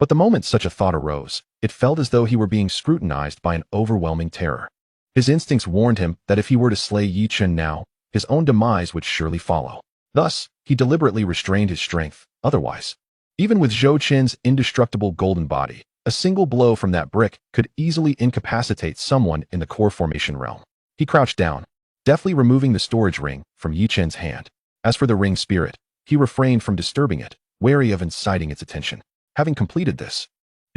but the moment such a thought arose, it felt as though he were being scrutinized by an overwhelming terror. His instincts warned him that if he were to slay Yi Chen now, his own demise would surely follow. Thus, he deliberately restrained his strength. Otherwise, even with Zhou Chen's indestructible golden body, a single blow from that brick could easily incapacitate someone in the core formation realm. He crouched down, deftly removing the storage ring from Yi Chen's hand. As for the ring spirit, he refrained from disturbing it, wary of inciting its attention. Having completed this,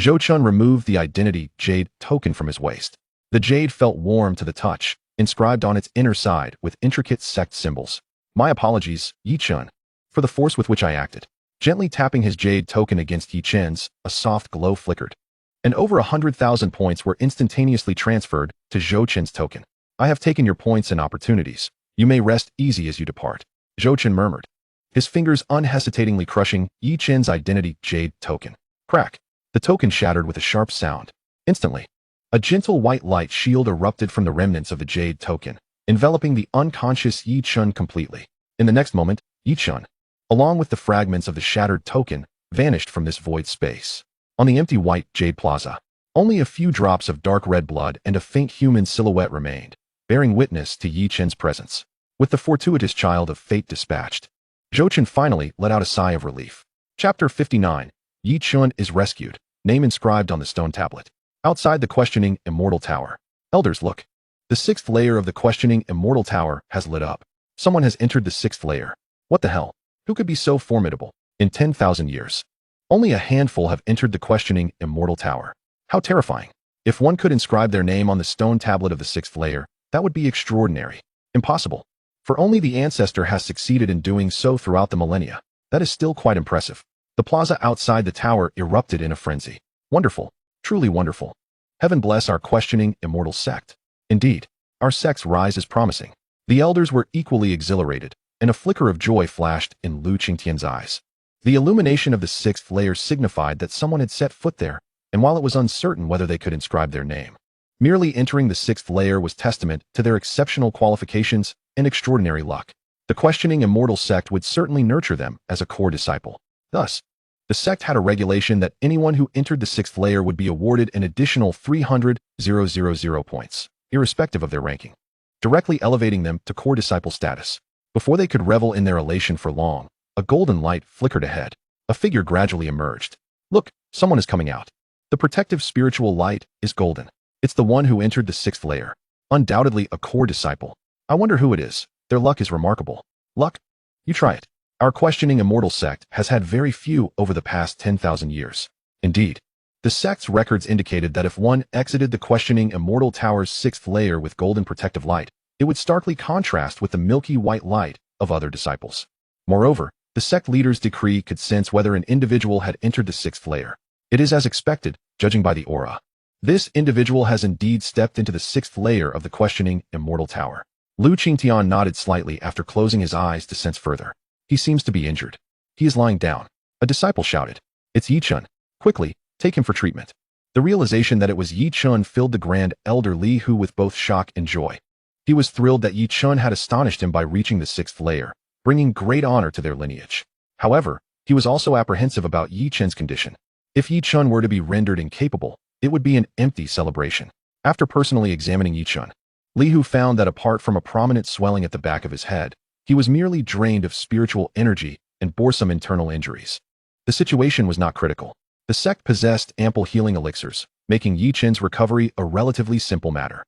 Zhou Chen removed the identity jade token from his waist. The jade felt warm to the touch, inscribed on its inner side with intricate sect symbols. My apologies, Yi Chen, for the force with which I acted. Gently tapping his jade token against Yi Chen's, a soft glow flickered, and over 100,000 points were instantaneously transferred to Zhou Chen's token. I have taken your points and opportunities. You may rest easy as you depart, Zhou Chen murmured, his fingers unhesitatingly crushing Yi Chen's identity jade token. Crack! The token shattered with a sharp sound. Instantly, a gentle white light shield erupted from the remnants of the jade token, enveloping the unconscious Yi Chen completely. In the next moment, Yi Chen, along with the fragments of the shattered token, vanished from this void space. On the empty white jade plaza, only a few drops of dark red blood and a faint human silhouette remained, bearing witness to Yi Chen's presence. With the fortuitous child of fate dispatched, Zhou Chen finally let out a sigh of relief. Chapter 59. Yi Chen is rescued. Name inscribed on the stone tablet. Outside the questioning immortal tower. Elders, look. The 6th layer of the questioning immortal tower has lit up. Someone has entered the 6th layer. What the hell? Who could be so formidable? In 10,000 years, only a handful have entered the questioning immortal tower. How terrifying. If one could inscribe their name on the stone tablet of the 6th layer, that would be extraordinary. Impossible. For only the ancestor has succeeded in doing so throughout the millennia. That is still quite impressive. The plaza outside the tower erupted in a frenzy. Wonderful. Truly wonderful. Heaven bless our questioning, immortal sect. Indeed, our sect's rise is promising. The elders were equally exhilarated, and a flicker of joy flashed in Lu Qingtian's eyes. The illumination of the sixth layer signified that someone had set foot there, and while it was uncertain whether they could inscribe their name, merely entering the sixth layer was testament to their exceptional qualifications and extraordinary luck. The questioning immortal sect would certainly nurture them as a core disciple. Thus, the sect had a regulation that anyone who entered the sixth layer would be awarded an additional 300,000 points, irrespective of their ranking, directly elevating them to core disciple status. Before they could revel in their elation for long, a golden light flickered ahead. A figure gradually emerged. Look, someone is coming out. The protective spiritual light is golden. It's the one who entered the sixth layer. Undoubtedly a core disciple. I wonder who it is. Their luck is remarkable. Luck? You try it. Our questioning immortal sect has had very few over the past 10,000 years. Indeed, the sect's records indicated that if one exited the questioning immortal tower's sixth layer with golden protective light, it would starkly contrast with the milky white light of other disciples. Moreover, the sect leader's decree could sense whether an individual had entered the sixth layer. It is as expected, judging by the aura. This individual has indeed stepped into the sixth layer of the questioning immortal tower. Lu Qingtian nodded slightly after closing his eyes to sense further. He seems to be injured. He is lying down. A disciple shouted. It's Yi Chun. Quickly, take him for treatment. The realization that it was Yi Chun filled the grand elder Li Hu with both shock and joy. He was thrilled that Yi Chun had astonished him by reaching the sixth layer, bringing great honor to their lineage. However, he was also apprehensive about Yi Chun's condition. If Yi Chun were to be rendered incapable, it would be an empty celebration. After personally examining Yi Chun, Li Hu found that apart from a prominent swelling at the back of his head, he was merely drained of spiritual energy and bore some internal injuries. The situation was not critical. The sect possessed ample healing elixirs, making Yi Chun's recovery a relatively simple matter.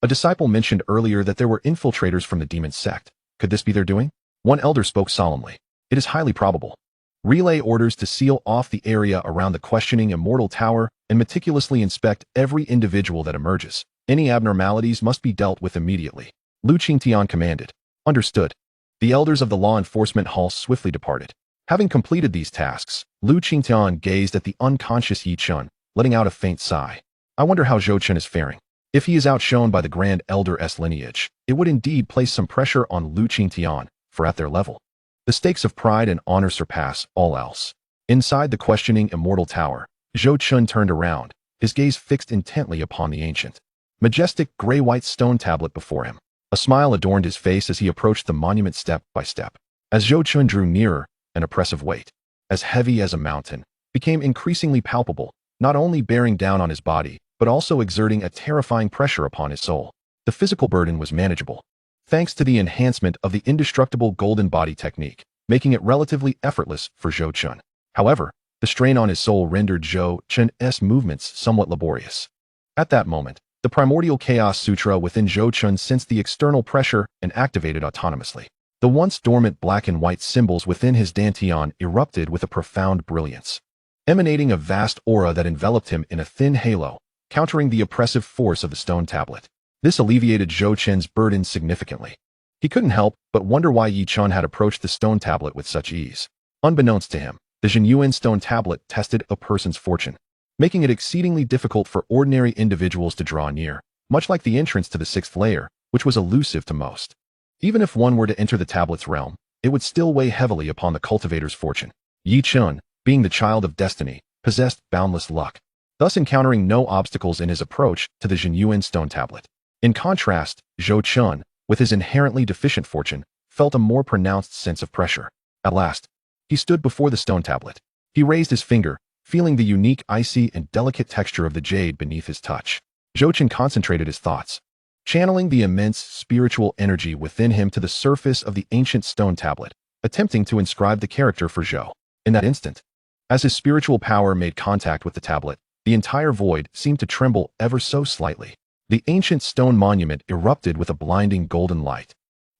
A disciple mentioned earlier that there were infiltrators from the demon sect. Could this be their doing? One elder spoke solemnly. It is highly probable. Relay orders to seal off the area around the questioning immortal tower and meticulously inspect every individual that emerges. Any abnormalities must be dealt with immediately. Lu Qingtian commanded. Understood. The elders of the law enforcement hall swiftly departed. Having completed these tasks, Lu Qingtian gazed at the unconscious Yi Chun, letting out a faint sigh. I wonder how Zhou Chun is faring. If he is outshone by the Grand Elder's lineage, it would indeed place some pressure on Lu Qingtian, for at their level, the stakes of pride and honor surpass all else. Inside the questioning immortal tower, Zhou Chun turned around, his gaze fixed intently upon the ancient, majestic gray-white stone tablet before him. A smile adorned his face as he approached the monument step by step. As Zhou Chun drew nearer, an oppressive weight, as heavy as a mountain, became increasingly palpable, not only bearing down on his body, but also exerting a terrifying pressure upon his soul. The physical burden was manageable, thanks to the enhancement of the indestructible golden body technique, making it relatively effortless for Zhou Chun. However, the strain on his soul rendered Zhou Chun's movements somewhat laborious. At that moment, the primordial chaos sutra within Zhou Chun sensed the external pressure and activated autonomously. The once dormant black and white symbols within his dantian erupted with a profound brilliance, emanating a vast aura that enveloped him in a thin halo, countering the oppressive force of the stone tablet. This alleviated Zhou Chun's burden significantly. He couldn't help but wonder why Yi Chun had approached the stone tablet with such ease. Unbeknownst to him, the Zhenyuan stone tablet tested a person's fortune, making it exceedingly difficult for ordinary individuals to draw near, much like the entrance to the sixth layer, which was elusive to most. Even if one were to enter the tablet's realm, it would still weigh heavily upon the cultivator's fortune. Yi Chun, being the child of destiny, possessed boundless luck, thus encountering no obstacles in his approach to the Zhenyuan stone tablet. In contrast, Zhou Chun, with his inherently deficient fortune, felt a more pronounced sense of pressure. At last, he stood before the stone tablet. He raised his finger, feeling the unique icy and delicate texture of the jade beneath his touch. Zhou Chun concentrated his thoughts, channeling the immense spiritual energy within him to the surface of the ancient stone tablet, attempting to inscribe the character for Zhou. In that instant, as his spiritual power made contact with the tablet, the entire void seemed to tremble ever so slightly. The ancient stone monument erupted with a blinding golden light,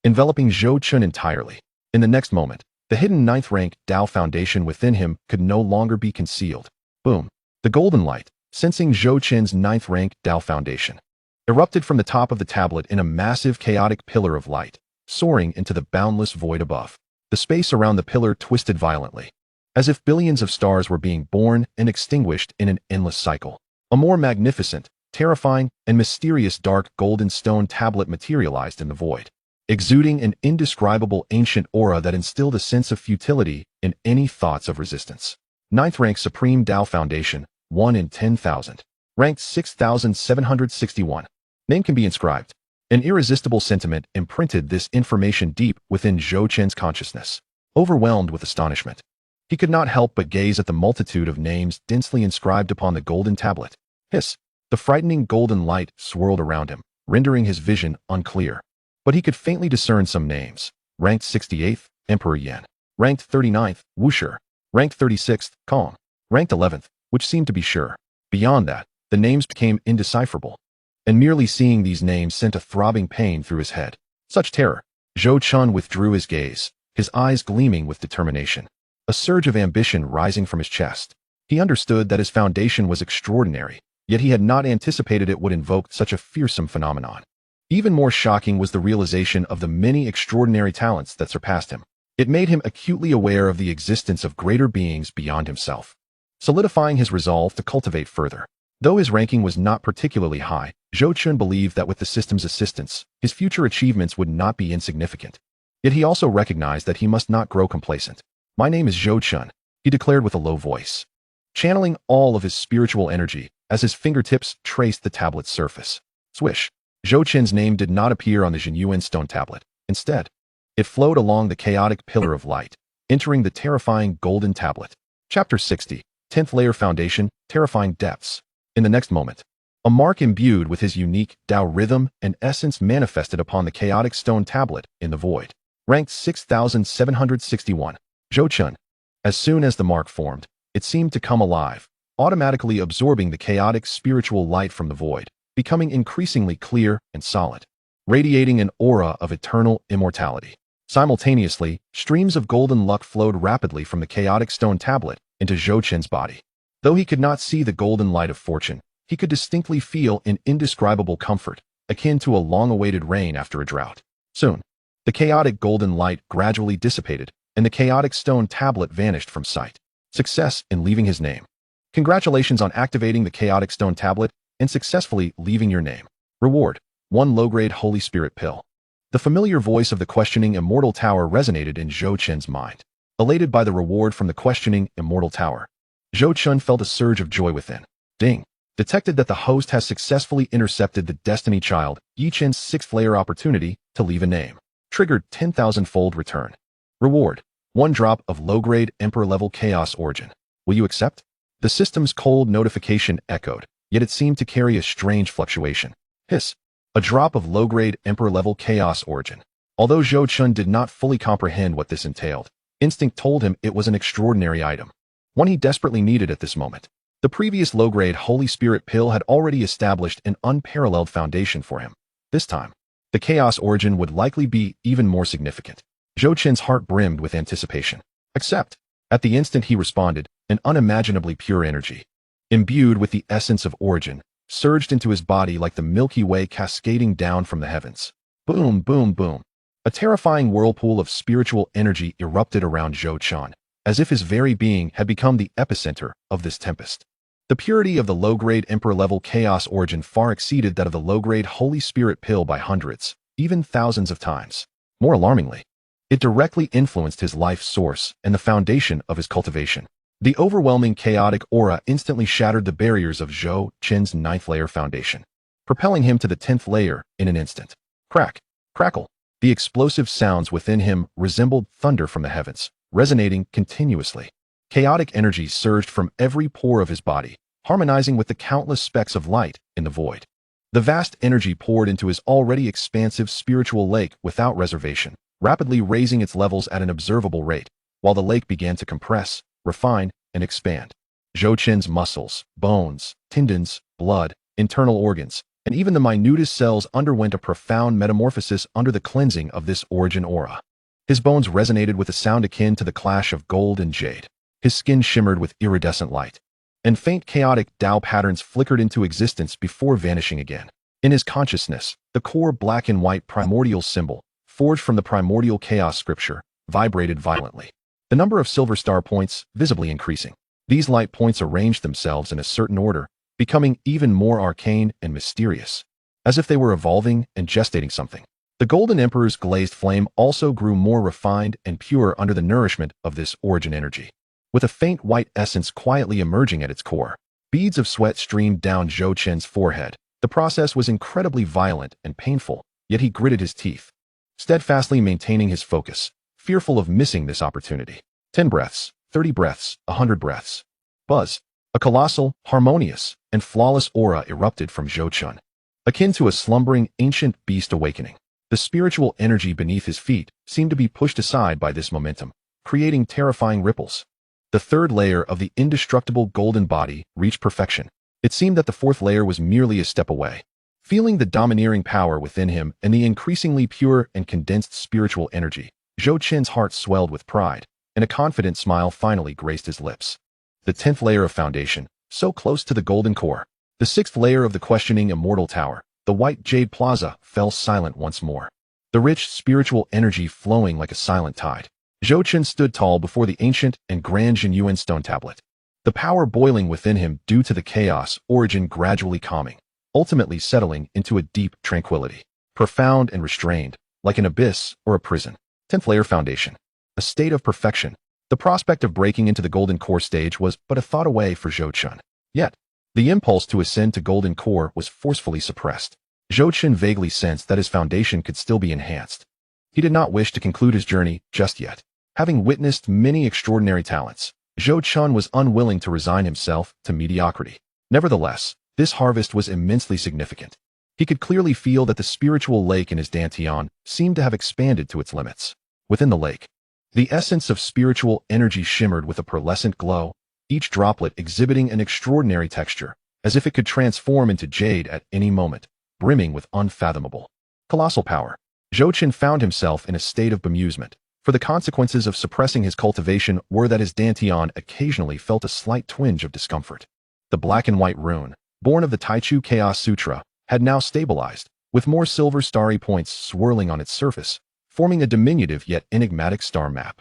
enveloping Zhou Chun entirely. In the next moment, the hidden ninth-rank Dao foundation within him could no longer be concealed. Boom! The golden light, sensing Zhou Chun's ninth-rank Dao foundation, erupted from the top of the tablet in a massive chaotic pillar of light, soaring into the boundless void above. The space around the pillar twisted violently, as if billions of stars were being born and extinguished in an endless cycle. A more magnificent, terrifying, and mysterious dark golden stone tablet materialized in the void, exuding an indescribable ancient aura that instilled a sense of futility in any thoughts of resistance. Ninth rank Supreme Tao Foundation, 1 in 10,000. Ranked 6,761. Name can be inscribed. An irresistible sentiment imprinted this information deep within Zhou Chen's consciousness. Overwhelmed with astonishment, he could not help but gaze at the multitude of names densely inscribed upon the golden tablet. Hiss! The frightening golden light swirled around him, rendering his vision unclear. But he could faintly discern some names. Ranked 68th, Emperor Yan. Ranked 39th, Wuxia. Ranked 36th, Kong. Ranked 11th, which seemed to be sure. Beyond that, the names became indecipherable. And merely seeing these names sent a throbbing pain through his head. Such terror! Zhou Chun withdrew his gaze, his eyes gleaming with determination. A surge of ambition rising from his chest. He understood that his foundation was extraordinary, yet he had not anticipated it would invoke such a fearsome phenomenon. Even more shocking was the realization of the many extraordinary talents that surpassed him. It made him acutely aware of the existence of greater beings beyond himself, solidifying his resolve to cultivate further. Though his ranking was not particularly high, Zhou Chun believed that with the system's assistance, his future achievements would not be insignificant. Yet he also recognized that he must not grow complacent. My name is Zhou Chun, he declared with a low voice, channeling all of his spiritual energy as his fingertips traced the tablet's surface. Swish! Zhou Chun's name did not appear on the Jinyuan stone tablet. Instead, it flowed along the chaotic pillar of light, entering the terrifying golden tablet. Chapter 60, 10th Layer Foundation, Terrifying Depths. In the next moment, a mark imbued with his unique Tao rhythm and essence manifested upon the chaotic stone tablet in the void. Ranked 6,761. Zhou Chun. As soon as the mark formed, it seemed to come alive, automatically absorbing the chaotic spiritual light from the void, becoming increasingly clear and solid, radiating an aura of eternal immortality. Simultaneously, streams of golden luck flowed rapidly from the chaotic stone tablet into Zhou Chun's body. Though he could not see the golden light of fortune, he could distinctly feel an indescribable comfort, akin to a long-awaited rain after a drought. Soon, the chaotic golden light gradually dissipated, and the chaotic stone tablet vanished from sight. Success in leaving his name. Congratulations on activating the chaotic stone tablet and successfully leaving your name. Reward: 1 low-grade Holy Spirit pill. The familiar voice of the questioning Immortal Tower resonated in Zhou Chun's mind. Elated by the reward from the questioning Immortal Tower, Zhou Chun felt a surge of joy within. Ding! Detected that the host has successfully intercepted the Destiny Child, Yi Chen's 6th layer opportunity to leave a name. Triggered 10,000-fold return. Reward: 1 drop of low-grade Emperor-level Chaos Origin. Will you accept? The system's cold notification echoed, yet it seemed to carry a strange fluctuation. Hiss! A drop of low-grade Emperor-level Chaos Origin. Although Zhou Chun did not fully comprehend what this entailed, instinct told him it was an extraordinary item, one he desperately needed at this moment. The previous low-grade Holy Spirit pill had already established an unparalleled foundation for him. This time, the Chaos Origin would likely be even more significant. Zhou Chun's heart brimmed with anticipation. Accept! At the instant he responded, an unimaginably pure energy, imbued with the essence of origin, surged into his body like the Milky Way cascading down from the heavens. Boom, boom, boom. A terrifying whirlpool of spiritual energy erupted around Zhou Chun, as if his very being had become the epicenter of this tempest. The purity of the low-grade Emperor-level Chaos Origin far exceeded that of the low-grade Holy Spirit pill by hundreds, even thousands of times. More alarmingly, it directly influenced his life source and the foundation of his cultivation. The overwhelming chaotic aura instantly shattered the barriers of Zhou Chun's 9th layer foundation, propelling him to the 10th layer in an instant. Crack! Crackle! The explosive sounds within him resembled thunder from the heavens, resonating continuously. Chaotic energy surged from every pore of his body, harmonizing with the countless specks of light in the void. The vast energy poured into his already expansive spiritual lake without reservation, rapidly raising its levels at an observable rate, while the lake began to compress, refine, and expand. Zhou Chun's muscles, bones, tendons, blood, internal organs, and even the minutest cells underwent a profound metamorphosis under the cleansing of this origin aura. His bones resonated with a sound akin to the clash of gold and jade. His skin shimmered with iridescent light, and faint chaotic Tao patterns flickered into existence before vanishing again. In his consciousness, the core black and white primordial symbol, forged from the primordial chaos scripture, vibrated violently. The number of silver star points visibly increasing. These light points arranged themselves in a certain order, becoming even more arcane and mysterious, as if they were evolving and gestating something. The Golden Emperor's glazed flame also grew more refined and pure under the nourishment of this origin energy, with a faint white essence quietly emerging at its core. Beads of sweat streamed down Zhou Chen's forehead. The process was incredibly violent and painful, yet he gritted his teeth, steadfastly maintaining his focus, fearful of missing this opportunity. 10 breaths, 30 breaths, 100 breaths. Buzz. A colossal, harmonious, and flawless aura erupted from Zhou Chen, akin to a slumbering ancient beast awakening. The spiritual energy beneath his feet seemed to be pushed aside by this momentum, creating terrifying ripples. The third layer of the indestructible golden body reached perfection. It seemed that the fourth layer was merely a step away. Feeling the domineering power within him and the increasingly pure and condensed spiritual energy, Zhou Chen's heart swelled with pride, and a confident smile finally graced his lips. The 10th layer of foundation, so close to the golden core. The 6th layer of the questioning immortal tower, the white jade plaza, fell silent once more, the rich spiritual energy flowing like a silent tide. Zhou Chen stood tall before the ancient and grand Jinyuan stone tablet, the power boiling within him due to the chaos origin gradually calming, ultimately settling into a deep tranquility, profound and restrained, like an abyss or a prison. 10th layer foundation, a state of perfection. The prospect of breaking into the golden core stage was but a thought away for Zhou Chen. Yet, the impulse to ascend to golden core was forcefully suppressed. Zhou Chen vaguely sensed that his foundation could still be enhanced. He did not wish to conclude his journey just yet. Having witnessed many extraordinary talents, Zhou Chen was unwilling to resign himself to mediocrity. Nevertheless, this harvest was immensely significant. He could clearly feel that the spiritual lake in his dantian seemed to have expanded to its limits. Within the lake, the essence of spiritual energy shimmered with a pearlescent glow, each droplet exhibiting an extraordinary texture, as if it could transform into jade at any moment, brimming with unfathomable, colossal power. Zhou Chen found himself in a state of bemusement, for the consequences of suppressing his cultivation were that his dantian occasionally felt a slight twinge of discomfort. The black and white rune, born of the Taichu Chaos Sutra, had now stabilized, with more silver starry points swirling on its surface, forming a diminutive yet enigmatic star map.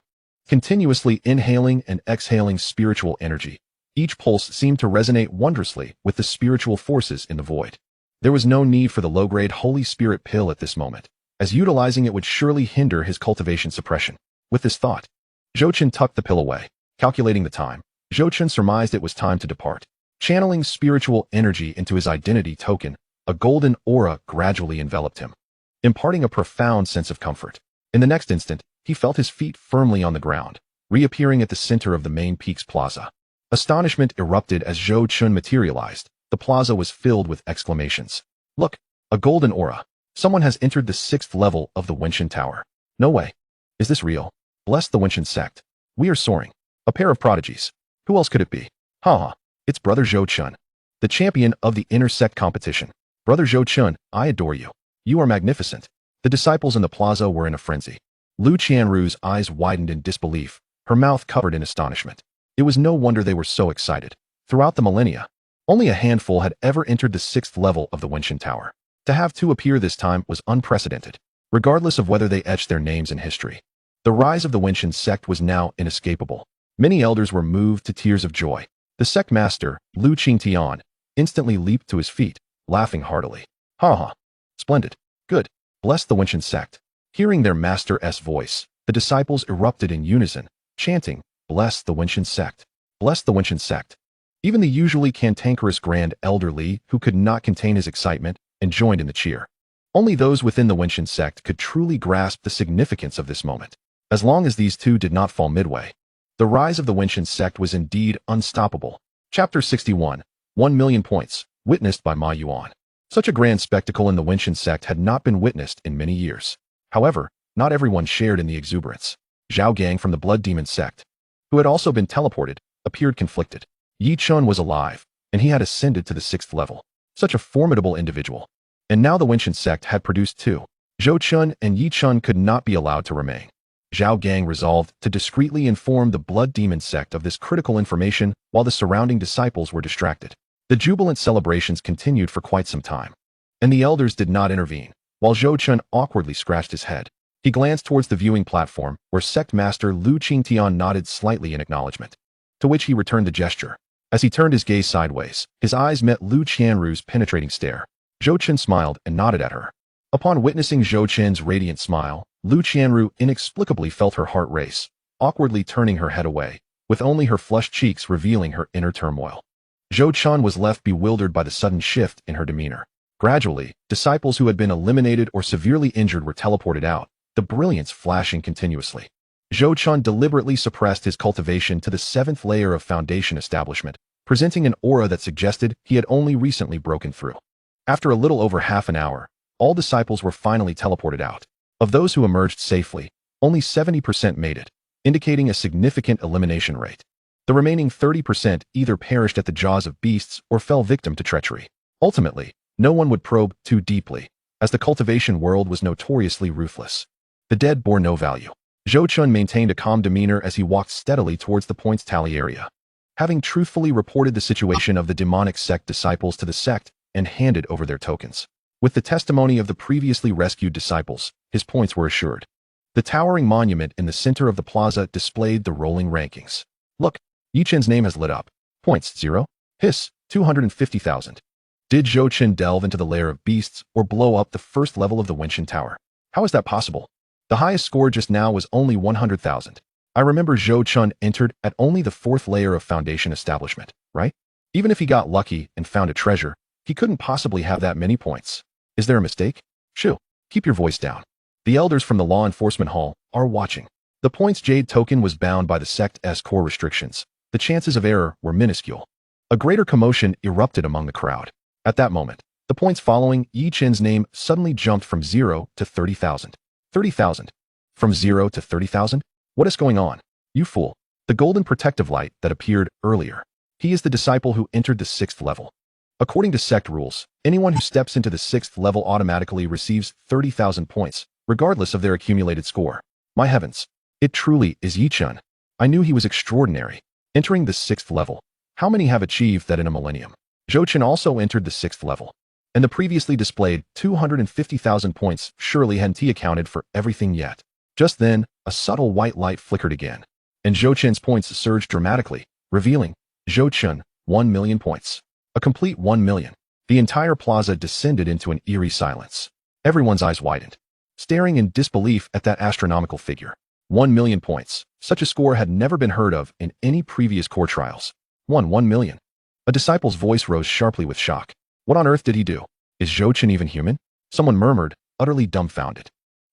Continuously inhaling and exhaling spiritual energy, each pulse seemed to resonate wondrously with the spiritual forces in the void. There was no need for the low-grade Holy Spirit pill at this moment, as utilizing it would surely hinder his cultivation suppression. With this thought, Zhou Chen tucked the pill away. Calculating the time, Zhou Chen surmised it was time to depart. Channeling spiritual energy into his identity token, a golden aura gradually enveloped him, imparting a profound sense of comfort. In the next instant, he felt his feet firmly on the ground, reappearing at the center of the main peak's plaza. Astonishment erupted as Zhou Chen materialized. The plaza was filled with exclamations. Look, a golden aura. Someone has entered the 6th level of the Wenshan Tower. No way. Is this real? Bless the Wenshan sect. We are soaring. A pair of prodigies. Who else could it be? Haha. It's Brother Zhou Chen, the champion of the inner sect competition. Brother Zhou Chen, I adore you. You are magnificent. The disciples in the plaza were in a frenzy. Lu Qianru's eyes widened in disbelief, her mouth covered in astonishment. It was no wonder they were so excited. Throughout the millennia, only a handful had ever entered the 6th level of the Wenshan Tower. To have 2 appear this time was unprecedented, regardless of whether they etched their names in history. The rise of the Wenshan sect was now inescapable. Many elders were moved to tears of joy. The sect master, Lu Qingtian, instantly leaped to his feet, laughing heartily. Ha! Splendid. Good. Bless the Wenshan sect. Hearing their master's voice, the disciples erupted in unison, chanting, Bless the Wenshan sect. Bless the Wenshan sect. Even the usually cantankerous Grand Elder Li, who could not contain his excitement, and joined in the cheer. Only those within the Wenshan sect could truly grasp the significance of this moment. As long as these two did not fall midway, the rise of the Wenshan sect was indeed unstoppable. Chapter 61, 1 million points, witnessed by Ma Yuan. Such a grand spectacle in the Wenshan sect had not been witnessed in many years. However, not everyone shared in the exuberance. Zhao Gang from the Blood Demon sect, who had also been teleported, appeared conflicted. Yi Chun was alive, and he had ascended to the 6th level. Such a formidable individual. And now the Wenshan sect had produced 2. Zhou Chun and Yi Chun could not be allowed to remain. Zhao Gang resolved to discreetly inform the Blood Demon sect of this critical information while the surrounding disciples were distracted. The jubilant celebrations continued for quite some time, and the elders did not intervene. While Zhou Chun awkwardly scratched his head, he glanced towards the viewing platform where sect master Lu Qingtian nodded slightly in acknowledgement, to which he returned the gesture. As he turned his gaze sideways, his eyes met Lu Qianru's penetrating stare. Zhou Chen smiled and nodded at her. Upon witnessing Zhou Chen's radiant smile, Lu Qianru inexplicably felt her heart race, awkwardly turning her head away, with only her flushed cheeks revealing her inner turmoil. Zhou Chen was left bewildered by the sudden shift in her demeanor. Gradually, disciples who had been eliminated or severely injured were teleported out, the brilliance flashing continuously. Zhou Chen deliberately suppressed his cultivation to the 7th layer of foundation establishment, presenting an aura that suggested he had only recently broken through. After a little over half an hour, all disciples were finally teleported out. Of those who emerged safely, only 70% made it, indicating a significant elimination rate. The remaining 30% either perished at the jaws of beasts or fell victim to treachery. Ultimately, no one would probe too deeply, as the cultivation world was notoriously ruthless. The dead bore no value. Zhou Chen maintained a calm demeanor as he walked steadily towards the points tally area. Having truthfully reported the situation of the demonic sect disciples to the sect and handed over their tokens. With the testimony of the previously rescued disciples, his points were assured. The towering monument in the center of the plaza displayed the rolling rankings. Look, Yi Chen's name has lit up. Points 0. Hiss, 250,000. Did Zhou Chen delve into the lair of beasts or blow up the first level of the Wenshan Tower? How is that possible? The highest score just now was only 100,000. I remember Zhou Chen entered at only the 4th layer of foundation establishment, right? Even if he got lucky and found a treasure, he couldn't possibly have that many points. Is there a mistake? Shoo, keep your voice down. The elders from the law enforcement hall are watching. The points Jade token was bound by the sect's core restrictions. The chances of error were minuscule. A greater commotion erupted among the crowd. At that moment, the points following Yi Chen's name suddenly jumped from 0 to 30,000. 30,000. From 0 to 30,000? What is going on? You fool. The golden protective light that appeared earlier. He is the disciple who entered the 6th level. According to sect rules, anyone who steps into the 6th level automatically receives 30,000 points, regardless of their accumulated score. My heavens. It truly is Yi Chen. I knew he was extraordinary. Entering the 6th level. How many have achieved that in a millennium? Zhou Chen also entered the 6th level. And the previously displayed 250,000 points surely hadn't accounted for everything yet. Just then, a subtle white light flickered again, and Zhou Chen's points surged dramatically, revealing Zhou Chen, 1 million points. A complete 1 million. The entire plaza descended into an eerie silence. Everyone's eyes widened, staring in disbelief at that astronomical figure. 1 million points. Such a score had never been heard of in any previous core trials. 1 million. A disciple's voice rose sharply with shock. What on earth did he do? Is Zhou Chen even human? Someone murmured, utterly dumbfounded.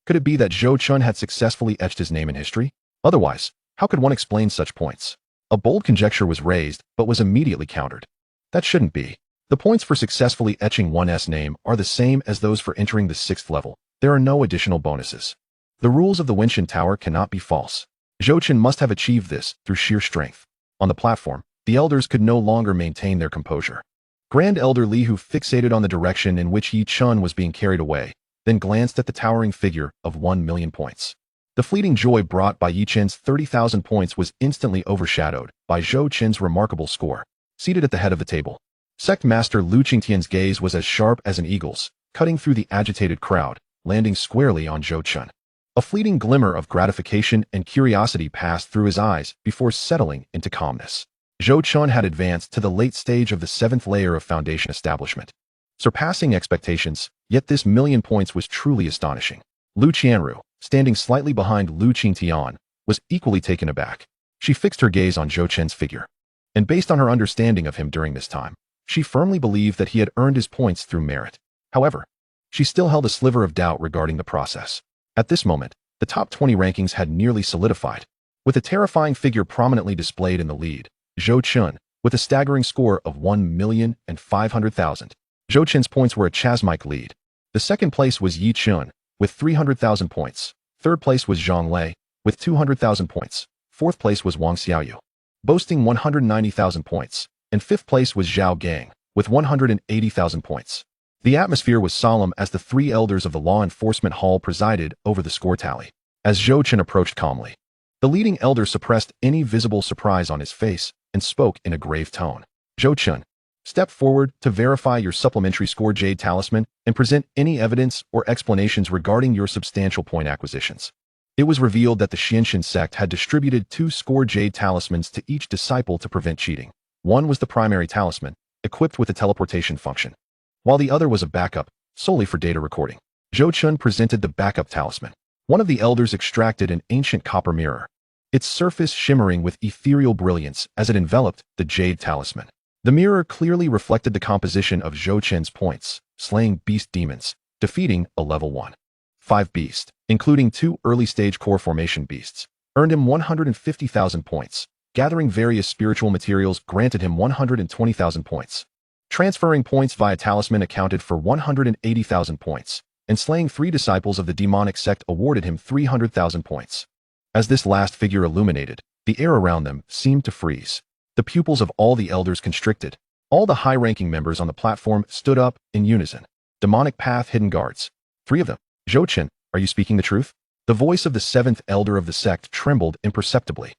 Could it be that Zhou Chen had successfully etched his name in history? Otherwise, how could one explain such points? A bold conjecture was raised, but was immediately countered. That shouldn't be. The points for successfully etching one's name are the same as those for entering the 6th level. There are no additional bonuses. The rules of the Wenshan Tower cannot be false. Zhou Chen must have achieved this through sheer strength. On the platform, the elders could no longer maintain their composure. Grand Elder Li, who fixated on the direction in which Yi Chen was being carried away, then glanced at the towering figure of 1 million points. The fleeting joy brought by Yi Chen's 30,000 points was instantly overshadowed by Zhou Chen's remarkable score. Seated at the head of the table, Sect Master Lu Qingtian's gaze was as sharp as an eagle's, cutting through the agitated crowd, landing squarely on Zhou Chen. A fleeting glimmer of gratification and curiosity passed through his eyes before settling into calmness. Zhou Chen had advanced to the late stage of the 7th layer of foundation establishment. Surpassing expectations, yet this million points was truly astonishing. Lu Qianru, standing slightly behind Lu Qingtian, was equally taken aback. She fixed her gaze on Zhou Chen's figure. And based on her understanding of him during this time, she firmly believed that he had earned his points through merit. However, she still held a sliver of doubt regarding the process. At this moment, the top 20 rankings had nearly solidified. With a terrifying figure prominently displayed in the lead, Zhou Chen, with a staggering score of 1,500,000. Zhou Chen's points were a chasmic lead. The second place was Yi Chen, with 300,000 points. Third place was Zhang Lei, with 200,000 points. Fourth place was Wang Xiaoyu, boasting 190,000 points. And fifth place was Zhao Gang, with 180,000 points. The atmosphere was solemn as the 3 elders of the law enforcement hall presided over the score tally. As Zhou Chen approached calmly, the leading elder suppressed any visible surprise on his face and spoke in a grave tone. Zhou Chen, step forward to verify your supplementary score Jade Talisman and present any evidence or explanations regarding your substantial point acquisitions. It was revealed that the Xianshan sect had distributed 2 score Jade Talismans to each disciple to prevent cheating. One was the primary talisman, equipped with a teleportation function, while the other was a backup, solely for data recording. Zhou Chun presented the backup talisman. One of the elders extracted an ancient copper mirror, its surface shimmering with ethereal brilliance as it enveloped the jade talisman. The mirror clearly reflected the composition of Zhou Chun's points, slaying beast demons, defeating a level 1/5 beast, including 2 early-stage core formation beasts, earned him 150,000 points. Gathering various spiritual materials granted him 120,000 points. Transferring points via talisman accounted for 180,000 points, and slaying 3 disciples of the demonic sect awarded him 300,000 points. As this last figure illuminated, the air around them seemed to freeze. The pupils of all the elders constricted. All the high-ranking members on the platform stood up in unison. Demonic path hidden guards. 3 of them. Zhou Chun, are you speaking the truth? The voice of the 7th elder of the sect trembled imperceptibly.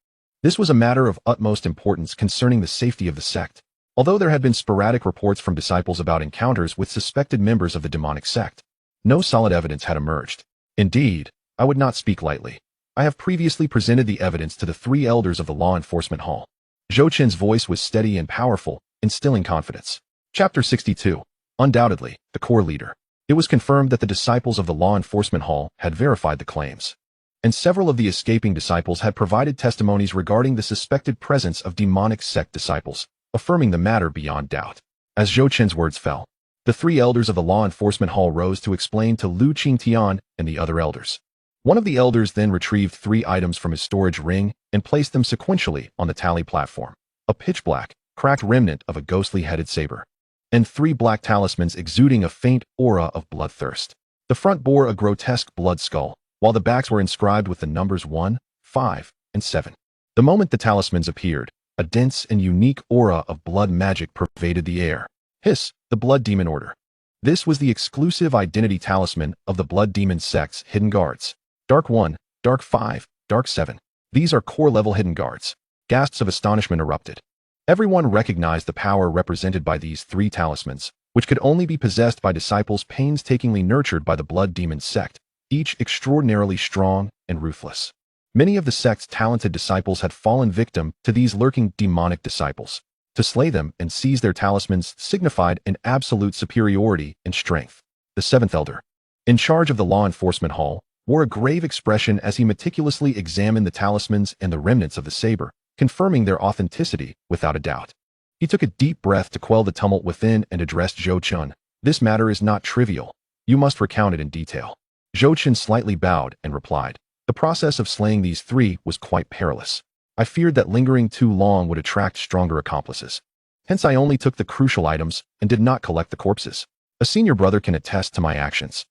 This was a matter of utmost importance concerning the safety of the sect. Although there had been sporadic reports from disciples about encounters with suspected members of the demonic sect, no solid evidence had emerged. Indeed, I would not speak lightly. I have previously presented the evidence to the 3 elders of the law enforcement hall. Zhou Chun's voice was steady and powerful, instilling confidence. Chapter 62. Undoubtedly, the core leader. It was confirmed that the disciples of the law enforcement hall had verified the claims, and several of the escaping disciples had provided testimonies regarding the suspected presence of demonic sect disciples, affirming the matter beyond doubt. As Zhou Chun's words fell, the 3 elders of the law enforcement hall rose to explain to Lu Qingtian and the other elders. One of the elders then retrieved 3 items from his storage ring and placed them sequentially on the tally platform. A pitch-black, cracked remnant of a ghostly-headed saber, and 3 black talismans exuding a faint aura of bloodthirst. The front bore a grotesque blood skull, while the backs were inscribed with the numbers 1, 5, and 7. The moment the talismans appeared, a dense and unique aura of blood magic pervaded the air. Hiss, the Blood Demon Order. This was the exclusive identity talisman of the Blood Demon sect's hidden guards. Dark 1, Dark 5, Dark 7. These are core-level hidden guards. Gasps of astonishment erupted. Everyone recognized the power represented by these 3 talismans, which could only be possessed by disciples painstakingly nurtured by the Blood Demon sect, each extraordinarily strong and ruthless. Many of the sect's talented disciples had fallen victim to these lurking demonic disciples. To slay them and seize their talismans signified an absolute superiority in strength. The 7th elder, in charge of the law enforcement hall, wore a grave expression as he meticulously examined the talismans and the remnants of the saber, confirming their authenticity without a doubt. He took a deep breath to quell the tumult within and addressed Zhou Chun. This matter is not trivial. You must recount it in detail. Zhou Chun slightly bowed and replied, the process of slaying these 3 was quite perilous. I feared that lingering too long would attract stronger accomplices. Hence I only took the crucial items and did not collect the corpses. A senior brother can attest to my actions.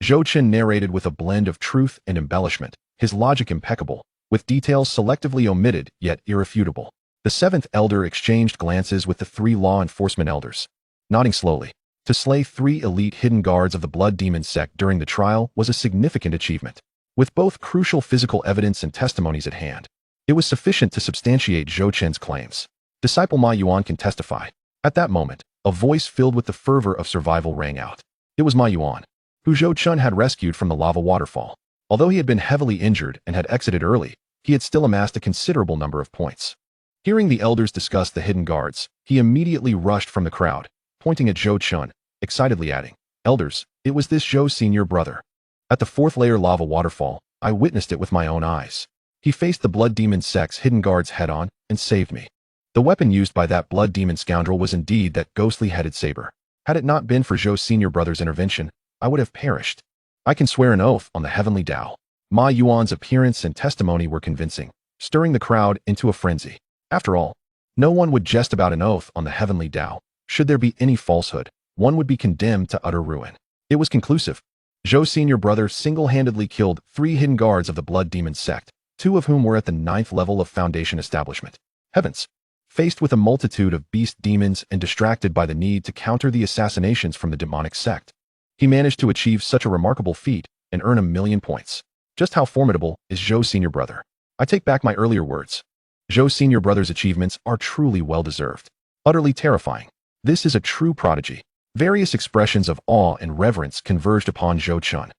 Zhou Chun narrated with a blend of truth and embellishment, his logic impeccable, with details selectively omitted yet irrefutable. The 7th elder exchanged glances with the 3 law enforcement elders. Nodding slowly, to slay 3 elite hidden guards of the Blood Demon sect during the trial was a significant achievement. With both crucial physical evidence and testimonies at hand, it was sufficient to substantiate Zhou Chun's claims. Disciple Ma Yuan can testify. At that moment, a voice filled with the fervor of survival rang out. It was Ma Yuan, who Zhou Chun had rescued from the lava waterfall. Although he had been heavily injured and had exited early, he had still amassed a considerable number of points. Hearing the elders discuss the hidden guards, he immediately rushed from the crowd, pointing at Zhou Chun, excitedly adding, Elders, it was this Zhou's senior brother. At the 4th layer lava waterfall, I witnessed it with my own eyes. He faced the Blood Demon sect's hidden guards head-on and saved me. The weapon used by that Blood Demon scoundrel was indeed that ghostly-headed saber. Had it not been for Zhou's senior brother's intervention, I would have perished. I can swear an oath on the heavenly Tao. Ma Yuan's appearance and testimony were convincing, stirring the crowd into a frenzy. After all, no one would jest about an oath on the heavenly Tao. Should there be any falsehood, one would be condemned to utter ruin. It was conclusive. Zhou's senior brother single-handedly killed 3 hidden guards of the Blood Demon sect, 2 of whom were at the 9th level of Foundation establishment. Heavens! Faced with a multitude of beast demons and distracted by the need to counter the assassinations from the demonic sect, he managed to achieve such a remarkable feat and earn 1,000,000 points. Just how formidable is Zhou's senior brother? I take back my earlier words. Zhou's senior brother's achievements are truly well-deserved. Utterly terrifying. This is a true prodigy. Various expressions of awe and reverence converged upon Zhou Chun.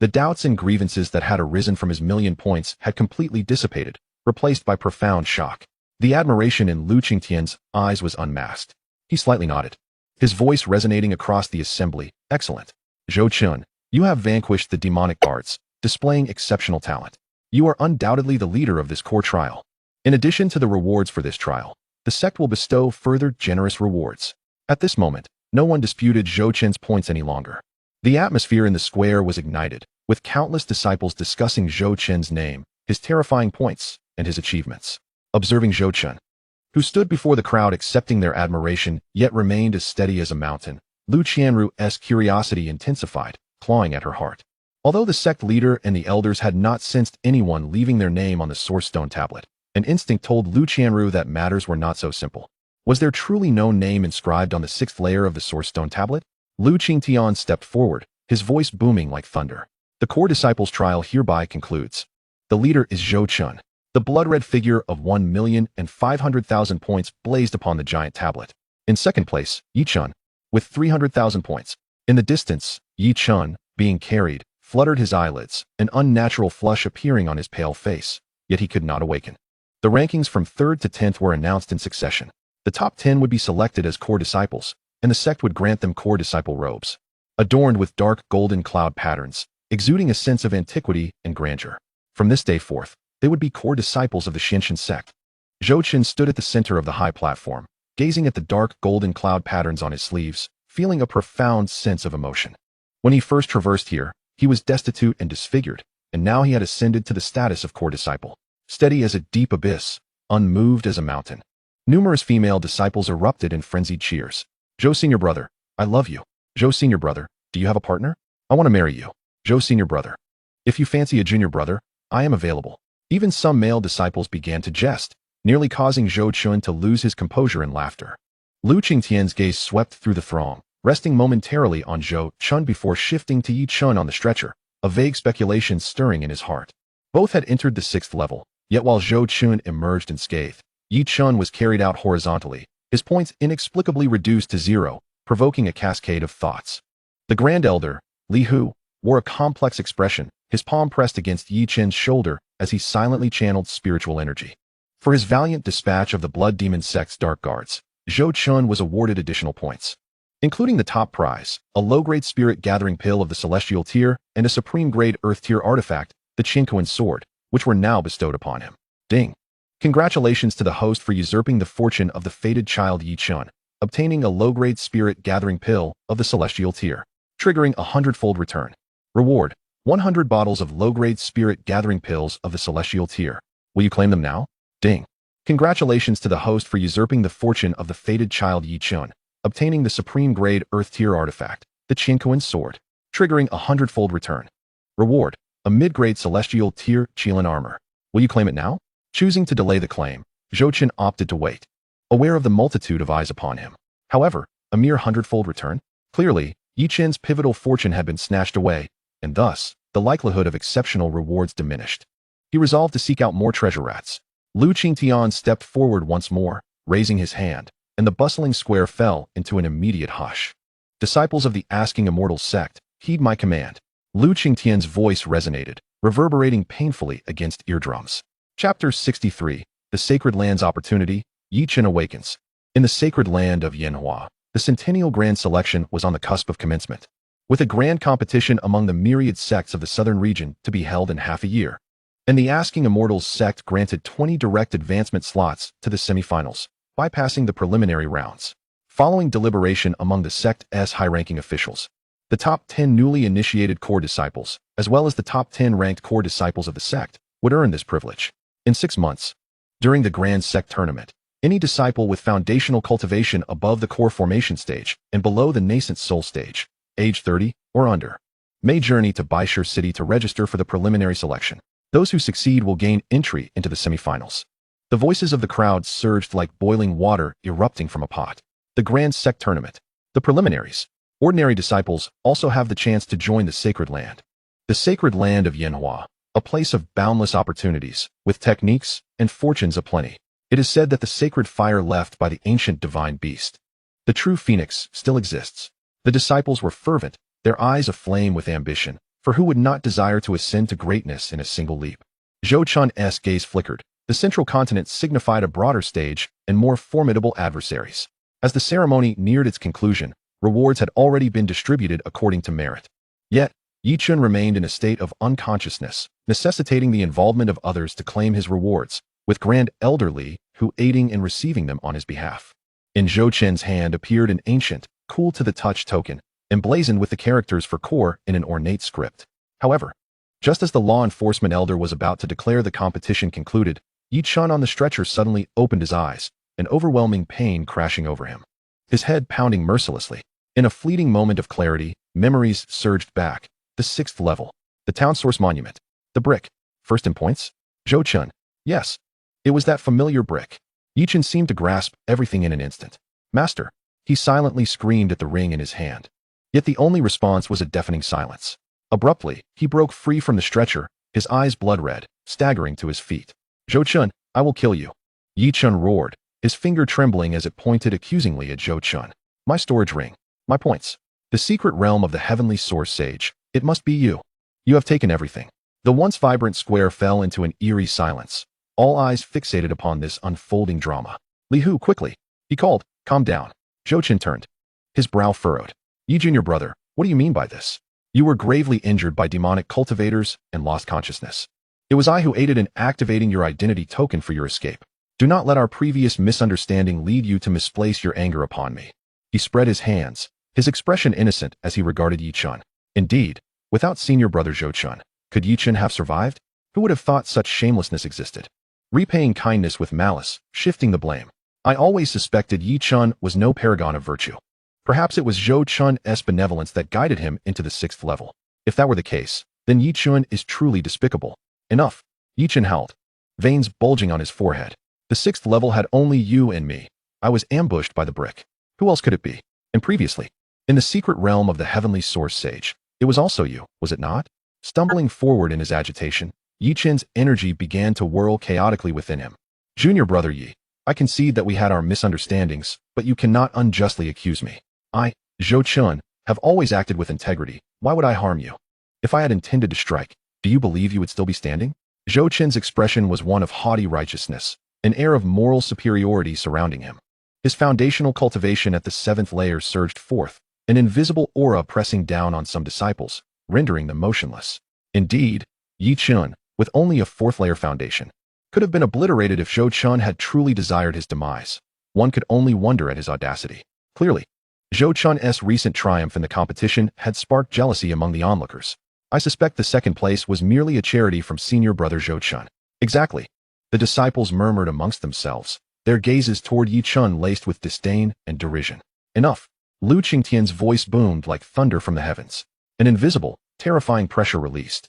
The doubts and grievances that had arisen from his 1,000,000 points had completely dissipated, replaced by profound shock. The admiration in Lu Qingtian's eyes was unmasked. He slightly nodded, his voice resonating across the assembly. Excellent. Zhou Chun, you have vanquished the demonic guards, displaying exceptional talent. You are undoubtedly the leader of this core trial. In addition to the rewards for this trial, the sect will bestow further generous rewards. At this moment, no one disputed Zhou Chun's points any longer. The atmosphere in the square was ignited, with countless disciples discussing Zhou Chun's name, his terrifying points, and his achievements. Observing Zhou Chun, who stood before the crowd accepting their admiration, yet remained as steady as a mountain, Lu Qianru's curiosity intensified, clawing at her heart. Although the sect leader and the elders had not sensed anyone leaving their name on the source stone tablet, an instinct told Lu Qianru that matters were not so simple. Was there truly no name inscribed on the 6th layer of the source stone tablet? Lu Qingtian stepped forward, his voice booming like thunder. The core disciples trial hereby concludes. The leader is Zhou Chun. The blood-red figure of 1,500,000 points blazed upon the giant tablet. In second place, Yi Chun, with 300,000 points. In the distance, Yi Chun, being carried, fluttered his eyelids, an unnatural flush appearing on his pale face, yet he could not awaken. The rankings from 3rd to 10th were announced in succession. The top 10 would be selected as core disciples, and the sect would grant them core disciple robes, adorned with dark golden cloud patterns, exuding a sense of antiquity and grandeur. From this day forth, they would be core disciples of the Xinshan sect. Zhou Chun stood at the center of the high platform, gazing at the dark golden cloud patterns on his sleeves, feeling a profound sense of emotion. When he first traversed here, he was destitute and disfigured, and now he had ascended to the status of core disciple. Steady as a deep abyss, unmoved as a mountain. Numerous female disciples erupted in frenzied cheers. Zhou Senior Brother, I love you. Zhou Senior Brother, do you have a partner? I want to marry you. Zhou Senior Brother. If you fancy a junior brother, I am available. Even some male disciples began to jest, nearly causing Zhou Chun to lose his composure in laughter. Lu Qingtian's gaze swept through the throng, resting momentarily on Zhou Chun before shifting to Yi Chun on the stretcher, a vague speculation stirring in his heart. Both had entered the 6th level, yet while Zhou Chun emerged unscathed, Yi Chun was carried out horizontally, his points inexplicably reduced to 0, provoking a cascade of thoughts. The Grand Elder, Li Hu, wore a complex expression, his palm pressed against Yi Chun's shoulder as he silently channeled spiritual energy. For his valiant dispatch of the Blood Demon Sect's Dark Guards, Zhou Chun was awarded additional points, including the top prize, a low-grade spirit gathering pill of the Celestial tier and a supreme-grade Earth tier artifact, the Qingkuan Sword, which were now bestowed upon him. Ding! Congratulations to the host for usurping the fortune of the fated child Yi Chun, obtaining a low-grade spirit gathering pill of the Celestial tier, triggering a 100-fold return. Reward: 100 bottles of low-grade spirit gathering pills of the Celestial tier. Will you claim them now? Ding! Congratulations to the host for usurping the fortune of the fated child Yi Chun, obtaining the supreme-grade Earth tier artifact, the Qingkuan Sword, triggering a 100-fold return. Reward: a mid-grade Celestial tier Qilin armor. Will you claim it now? Choosing to delay the claim, Zhou Chun opted to wait, aware of the multitude of eyes upon him. However, a mere 100-fold return? Clearly, Yi Chun's pivotal fortune had been snatched away, and thus, the likelihood of exceptional rewards diminished. He resolved to seek out more treasure rats. Lu Qingtian stepped forward once more, raising his hand, and the bustling square fell into an immediate hush. Disciples of the Asking Immortal Sect, heed my command. Lu Qingtian's voice resonated, reverberating painfully against eardrums. Chapter 63, The Sacred Land's Opportunity, Yi Chun Awakens. In the sacred land of Yanhua, the Centennial Grand Selection was on the cusp of commencement, with a grand competition among the myriad sects of the southern region to be held in half a year. And the Asking Immortals sect granted 20 direct advancement slots to the semifinals, bypassing the preliminary rounds. Following deliberation among the sect's high-ranking officials, the top 10 newly initiated core disciples, as well as the top 10 ranked core disciples of the sect, would earn this privilege. In 6 months, during the Grand Sect Tournament, any disciple with foundational cultivation above the core formation stage and below the nascent soul stage, age 30 or under, may journey to Baishur City to register for the preliminary selection. Those who succeed will gain entry into the semifinals. The voices of the crowd surged like boiling water erupting from a pot. The Grand Sect Tournament. The preliminaries. Ordinary disciples also have the chance to join the Sacred Land. The Sacred Land of Yanhua, a place of boundless opportunities, with techniques and fortunes aplenty. It is said that the sacred fire left by the ancient divine beast, the true phoenix, still exists. The disciples were fervent, their eyes aflame with ambition, for who would not desire to ascend to greatness in a single leap? Zhou Chun's gaze flickered, The central continent signified a broader stage and more formidable adversaries. As the ceremony neared its conclusion, rewards had already been distributed according to merit. Yet, Yi Chun remained in a state of unconsciousness, necessitating the involvement of others to claim his rewards, with Grand Elder Li, who aiding in receiving them on his behalf. In Zhou Chen's hand appeared an ancient, cool-to-the-touch token, emblazoned with the characters for core in an ornate script. However, just as the law enforcement elder was about to declare the competition concluded, Yi Chun on the stretcher suddenly opened his eyes, an overwhelming pain crashing over him. His head pounding mercilessly. In a fleeting moment of clarity, memories surged back. The 6th level. The town source monument. The brick. First in points? Zhou Chun. Yes. It was that familiar brick. Yi Chun seemed to grasp everything in an instant. Master. He silently screamed at the ring in his hand. Yet the only response was a deafening silence. Abruptly, he broke free from the stretcher, his eyes blood-red, staggering to his feet. Zhou Chun, I will kill you. Yi Chun roared, his finger trembling as it pointed accusingly at Zhou Chun. My storage ring. My points. The secret realm of the heavenly source sage. It must be you. You have taken everything. The once vibrant square fell into an eerie silence, all eyes fixated upon this unfolding drama. Li Hu, quickly. He called, calm down. Zhou Chun turned. His brow furrowed. Yi Junior brother, what do you mean by this? You were gravely injured by demonic cultivators and lost consciousness. It was I who aided in activating your identity token for your escape. Do not let our previous misunderstanding lead you to misplace your anger upon me. He spread his hands, his expression innocent as he regarded Yi Chun. Indeed, without senior brother Zhou Chun, could Yi Chun have survived? Who would have thought such shamelessness existed? Repaying kindness with malice, shifting the blame. I always suspected Yi Chun was no paragon of virtue. Perhaps it was Zhou Chun's benevolence that guided him into the 6th level. If that were the case, then Yi Chun is truly despicable. Enough. Yi Chun howled, veins bulging on his forehead. The 6th level had only you and me. I was ambushed by the brick. Who else could it be? And previously, in the secret realm of the heavenly source sage, it was also you, was it not? Stumbling forward in his agitation, Yi Chun's energy began to whirl chaotically within him. Junior brother Yi, I concede that we had our misunderstandings, but you cannot unjustly accuse me. I, Zhou Chun, have always acted with integrity. Why would I harm you? If I had intended to strike, do you believe you would still be standing? Zhou Chun's expression was one of haughty righteousness, an air of moral superiority surrounding him. His foundational cultivation at the 7th layer surged forth, an invisible aura pressing down on some disciples, rendering them motionless. Indeed, Yi Chun, with only a 4th layer foundation, could have been obliterated if Zhou Chun had truly desired his demise. One could only wonder at his audacity. Clearly, Zhou Chun's recent triumph in the competition had sparked jealousy among the onlookers. I suspect the 2nd place was merely a charity from senior brother Zhou Chun. Exactly. The disciples murmured amongst themselves, their gazes toward Yi Chun laced with disdain and derision. Enough. Lu Qingtian's voice boomed like thunder from the heavens. An invisible, terrifying pressure released,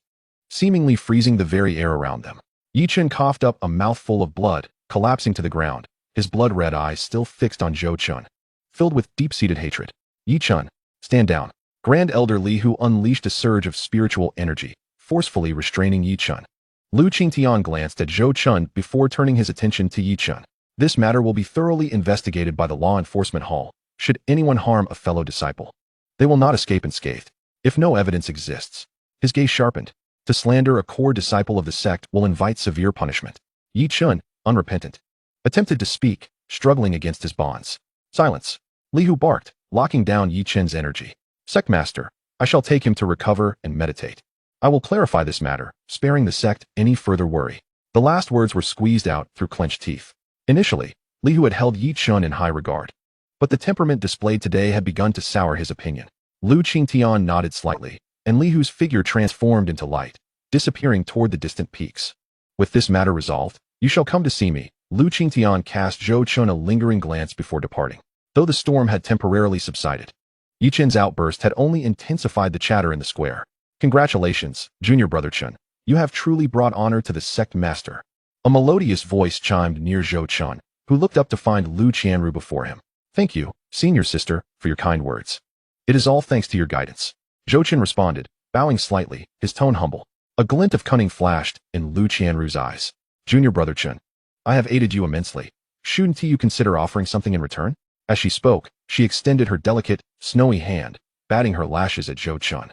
seemingly freezing the very air around them. Yi Chun coughed up a mouthful of blood, collapsing to the ground, his blood-red eyes still fixed on Zhou Chun, filled with deep-seated hatred. Yi Chun, stand down. Grand Elder Li Hu unleashed a surge of spiritual energy, forcefully restraining Yi Chun. Lu Qingtian glanced at Zhou Chun before turning his attention to Yi Chun. This matter will be thoroughly investigated by the law enforcement hall. Should anyone harm a fellow disciple, they will not escape unscathed. If no evidence exists, his gaze sharpened. To slander a core disciple of the sect will invite severe punishment. Yi Chun, unrepentant, attempted to speak, struggling against his bonds. Silence. Li Hu barked, locking down Yi Chun's energy. Sect Master, I shall take him to recover and meditate. I will clarify this matter, sparing the sect any further worry. The last words were squeezed out through clenched teeth. Initially, Li Hu had held Yi Chun in high regard, but the temperament displayed today had begun to sour his opinion. Lu Qingtian nodded slightly, and Li Hu's figure transformed into light, disappearing toward the distant peaks. With this matter resolved, you shall come to see me. Lu Qingtian cast Zhou Chun a lingering glance before departing. Though the storm had temporarily subsided, Yi Chun's outburst had only intensified the chatter in the square. Congratulations, Junior Brother Chun. You have truly brought honor to the sect master. A melodious voice chimed near Zhou Chun, who looked up to find Lu Qianru before him. Thank you, senior sister, for your kind words. It is all thanks to your guidance. Zhou Chun responded, bowing slightly, his tone humble. A glint of cunning flashed in Lu Qianru's eyes. Junior Brother Chun, I have aided you immensely. Shouldn't you consider offering something in return? As she spoke, she extended her delicate, snowy hand, batting her lashes at Zhou Chun.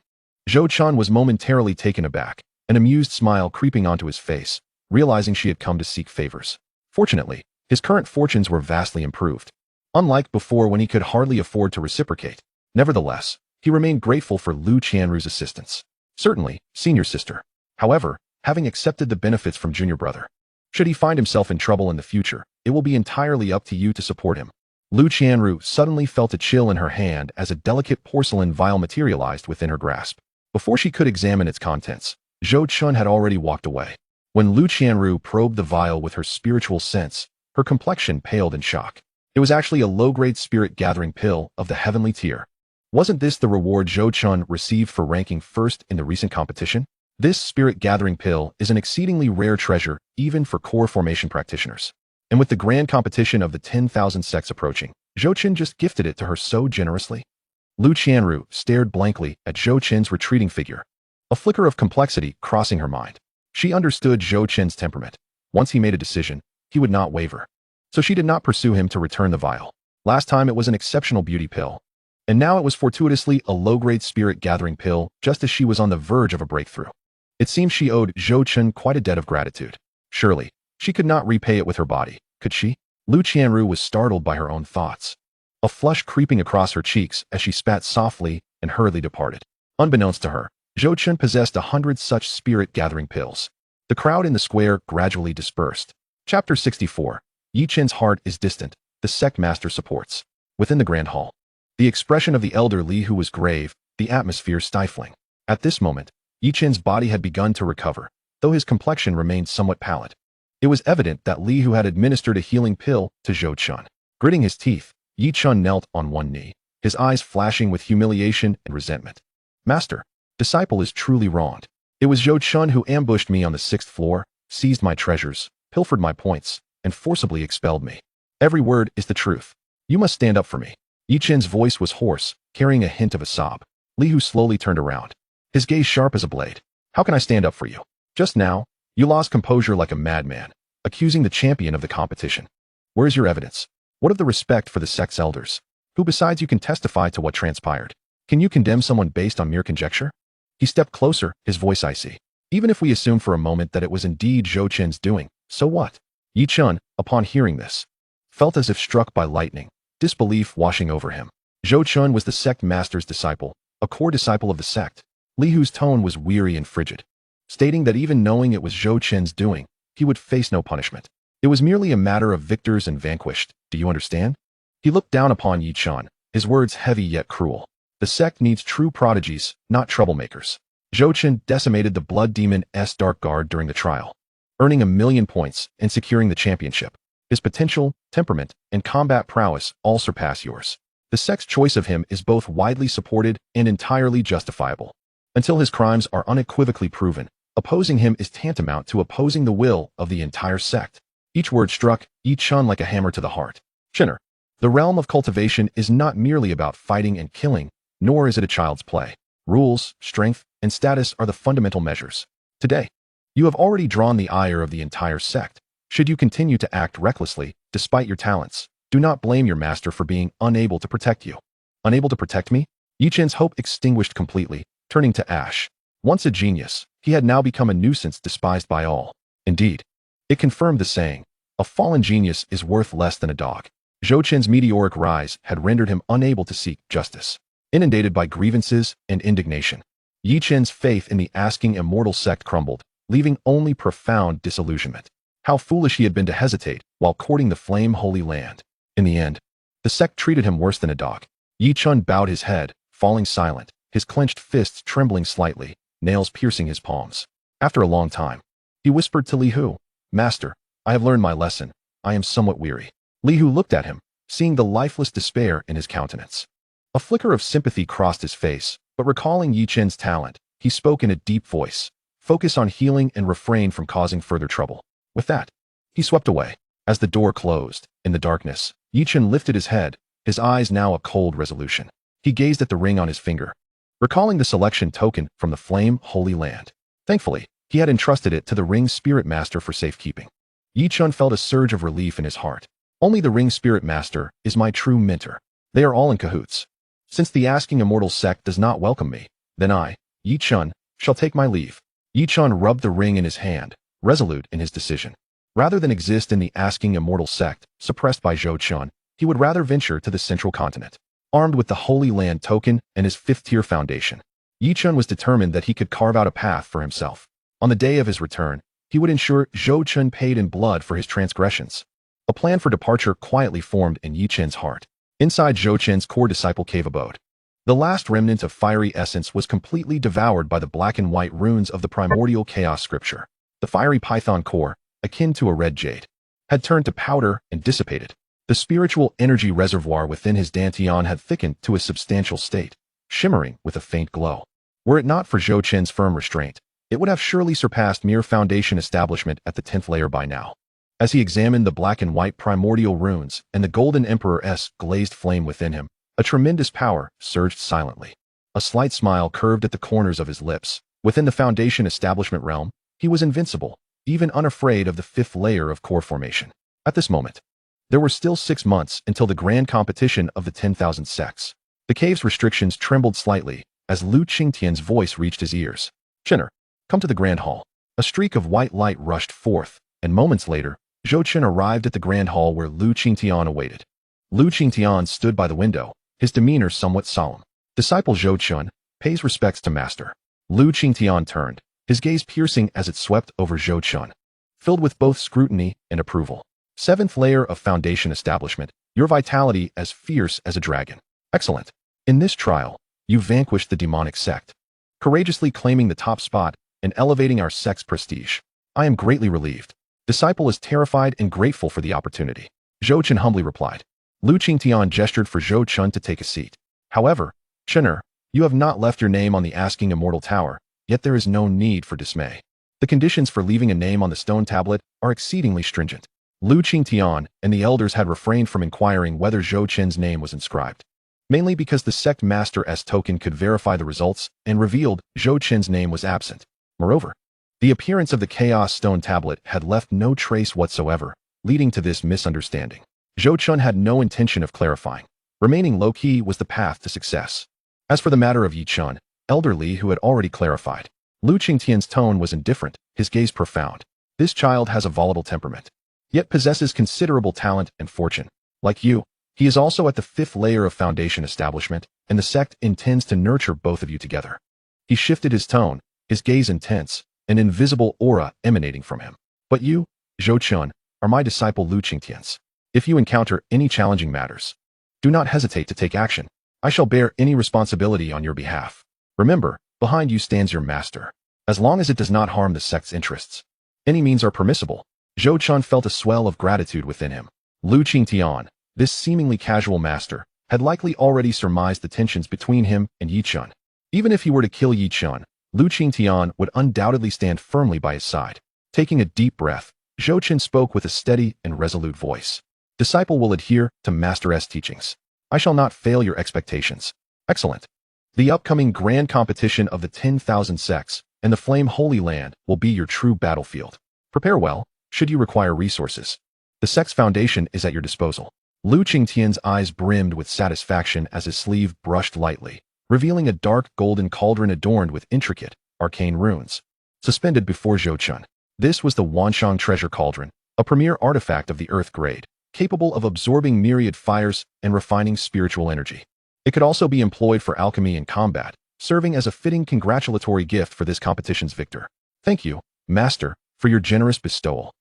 Zhou Chun was momentarily taken aback, an amused smile creeping onto his face, realizing she had come to seek favors. Fortunately, his current fortunes were vastly improved, unlike before when he could hardly afford to reciprocate. Nevertheless, he remained grateful for Lu Qianru's assistance. Certainly, senior sister. However, having accepted the benefits from junior brother, should he find himself in trouble in the future, it will be entirely up to you to support him. Lu Qianru suddenly felt a chill in her hand as a delicate porcelain vial materialized within her grasp. Before she could examine its contents, Zhou Chun had already walked away. When Lu Qianru probed the vial with her spiritual sense, her complexion paled in shock. It was actually a low-grade spirit-gathering pill of the heavenly tier. Wasn't this the reward Zhou Chun received for ranking first in the recent competition? This spirit-gathering pill is an exceedingly rare treasure even for core formation practitioners. And with the grand competition of the 10,000 sects approaching, Zhou Qin just gifted it to her so generously. Lu Qianru stared blankly at Zhou Qin's retreating figure, a flicker of complexity crossing her mind. She understood Zhou Qin's temperament. Once he made a decision, he would not waver. So she did not pursue him to return the vial. Last time it was an exceptional beauty pill, and now it was fortuitously a low-grade spirit-gathering pill just as she was on the verge of a breakthrough. It seemed she owed Zhou Qin quite a debt of gratitude. Surely, she could not repay it with her body, could she? Lu Qianru was startled by her own thoughts, a flush creeping across her cheeks as she spat softly and hurriedly departed. Unbeknownst to her, Zhou Qin possessed 100 such spirit-gathering pills. The crowd in the square gradually dispersed. Chapter 64. Yi Qin's heart is distant, the sect master supports. Within the grand hall, the expression of the elder Li Hu was grave, the atmosphere stifling. At this moment, Yi Qin's body had begun to recover, though his complexion remained somewhat pallid. It was evident that Li Hu had administered a healing pill to Zhou Chun. Gritting his teeth, Yi Chun knelt on one knee, his eyes flashing with humiliation and resentment. Master, disciple is truly wronged. It was Zhou Chun who ambushed me on the 6th floor, seized my treasures, pilfered my points, and forcibly expelled me. Every word is the truth. You must stand up for me. Yi Qin's voice was hoarse, carrying a hint of a sob. Li Hu slowly turned around, his gaze sharp as a blade. How can I stand up for you? Just now, you lost composure like a madman, accusing the champion of the competition. Where is your evidence? What of the respect for the sect's elders? Who besides you can testify to what transpired? Can you condemn someone based on mere conjecture? He stepped closer, his voice icy. Even if we assume for a moment that it was indeed Zhou Qin's doing, so what? Yi Chun, upon hearing this, felt as if struck by lightning, disbelief washing over him. Zhou Chun was the sect master's disciple, a core disciple of the sect. Li Hu's tone was weary and frigid, stating that even knowing it was Zhou Qin's doing, he would face no punishment. It was merely a matter of victors and vanquished, do you understand? He looked down upon Yi Chun, his words heavy yet cruel. The sect needs true prodigies, not troublemakers. Zhou Qin decimated the Blood Demon's Dark Guard during the trial, earning 1,000,000 points and securing the championship. His potential, temperament, and combat prowess all surpass yours. The sect's choice of him is both widely supported and entirely justifiable. Until his crimes are unequivocally proven, opposing him is tantamount to opposing the will of the entire sect. Each word struck Yi Chun like a hammer to the heart. Chinner, the realm of cultivation is not merely about fighting and killing, nor is it a child's play. Rules, strength, and status are the fundamental measures. Today, you have already drawn the ire of the entire sect. Should you continue to act recklessly, despite your talents, do not blame your master for being unable to protect you. Unable to protect me? Yi Chen's hope extinguished completely, turning to ash. Once a genius, he had now become a nuisance despised by all. Indeed, it confirmed the saying, a fallen genius is worth less than a dog. Zhou Chen's meteoric rise had rendered him unable to seek justice. Inundated by grievances and indignation, Yi Chen's faith in the asking immortal sect crumbled, leaving only profound disillusionment. How foolish he had been to hesitate while courting the flame holy land. In the end, the sect treated him worse than a dog. Yi Chun bowed his head, falling silent, his clenched fists trembling slightly, nails piercing his palms. After a long time, he whispered to Li Hu, Master, I have learned my lesson. I am somewhat weary. Li Hu looked at him, seeing the lifeless despair in his countenance. A flicker of sympathy crossed his face, but recalling Yi Chen's talent, he spoke in a deep voice. Focus on healing and refrain from causing further trouble. With that, he swept away. As the door closed, in the darkness, Yi Chen lifted his head, his eyes now a cold resolution. He gazed at the ring on his finger, recalling the selection token from the flame holy land. Thankfully, he had entrusted it to the ring's spirit master for safekeeping. Yi Chun felt a surge of relief in his heart. Only the ring spirit master is my true mentor. They are all in cahoots. Since the asking immortal sect does not welcome me, then I, Yi Chun, shall take my leave. Yi Chun rubbed the ring in his hand, resolute in his decision. Rather than exist in the asking immortal sect, suppressed by Zhou Chun, he would rather venture to the central continent. Armed with the Holy Land token and his fifth-tier foundation, Yi Chun was determined that he could carve out a path for himself. On the day of his return, he would ensure Zhou Chun paid in blood for his transgressions. A plan for departure quietly formed in Yi Chun's heart. Inside Zhou Chun's core disciple cave abode, the last remnant of fiery essence was completely devoured by the black and white runes of the primordial chaos scripture. The fiery python core, akin to a red jade, had turned to powder and dissipated. The spiritual energy reservoir within his dantian had thickened to a substantial state, shimmering with a faint glow. Were it not for Zhou Chun's firm restraint, it would have surely surpassed mere foundation establishment at the 10th layer by now. As he examined the black and white primordial runes and the golden emperor's glazed flame within him, a tremendous power surged silently. A slight smile curved at the corners of his lips. Within the foundation establishment realm, he was invincible, even unafraid of the 5th layer of core formation. At this moment, there were still 6 months until the grand competition of the 10,000 sects. The cave's restrictions trembled slightly as Lu Qingtian's voice reached his ears. "Chinner, come to the grand hall." A streak of white light rushed forth, and moments later, Zhou Chun arrived at the grand hall where Lu Qingtian awaited. Lu Qingtian stood by the window, his demeanor somewhat solemn. Disciple Zhou Chun pays respects to master. Lu Qingtian turned, his gaze piercing as it swept over Zhou Chun, filled with both scrutiny and approval. 7th layer of foundation establishment, your vitality as fierce as a dragon. Excellent. In this trial, you vanquished the demonic sect, courageously claiming the top spot and elevating our sect's prestige. I am greatly relieved. Disciple is terrified and grateful for the opportunity. Zhou Chun humbly replied. Lu Qingtian gestured for Zhou Chun to take a seat. However, Chinner, you have not left your name on the asking immortal tower, yet there is no need for dismay. The conditions for leaving a name on the stone tablet are exceedingly stringent. Lu Qingtian and the elders had refrained from inquiring whether Zhou Chun's name was inscribed, mainly because the sect master's token could verify the results and revealed Zhou Chun's name was absent. Moreover, the appearance of the chaos stone tablet had left no trace whatsoever, leading to this misunderstanding. Zhou Chun had no intention of clarifying. Remaining low-key was the path to success. As for the matter of Yi Chun, elderly who had already clarified, Lu Qingtian's tone was indifferent, his gaze profound. This child has a volatile temperament, yet possesses considerable talent and fortune. Like you, he is also at the 5th layer of foundation establishment, and the sect intends to nurture both of you together. He shifted his tone, his gaze intense, an invisible aura emanating from him. But you, Zhou Chun, are my disciple Lu Qingtian's. If you encounter any challenging matters, do not hesitate to take action. I shall bear any responsibility on your behalf. Remember, behind you stands your master. As long as it does not harm the sect's interests, any means are permissible. Zhou Chun felt a swell of gratitude within him. Lu Qingtian, this seemingly casual master, had likely already surmised the tensions between him and Yi Chun. Even if he were to kill Yi Chun, Lu Qingtian would undoubtedly stand firmly by his side. Taking a deep breath, Zhou Chun spoke with a steady and resolute voice. Disciple will adhere to Master's teachings. I shall not fail your expectations. Excellent. The upcoming grand competition of the 10,000 sects and the Flame Holy Land will be your true battlefield. Prepare well, should you require resources. The sect's foundation is at your disposal. Lu Qingtian's eyes brimmed with satisfaction as his sleeve brushed lightly, revealing a dark golden cauldron adorned with intricate, arcane runes. Suspended before Zhou Chun, this was the Wanshang treasure cauldron, a premier artifact of the earth grade, capable of absorbing myriad fires and refining spiritual energy. It could also be employed for alchemy and combat, serving as a fitting congratulatory gift for this competition's victor. Thank you, Master, for your generous bestowal.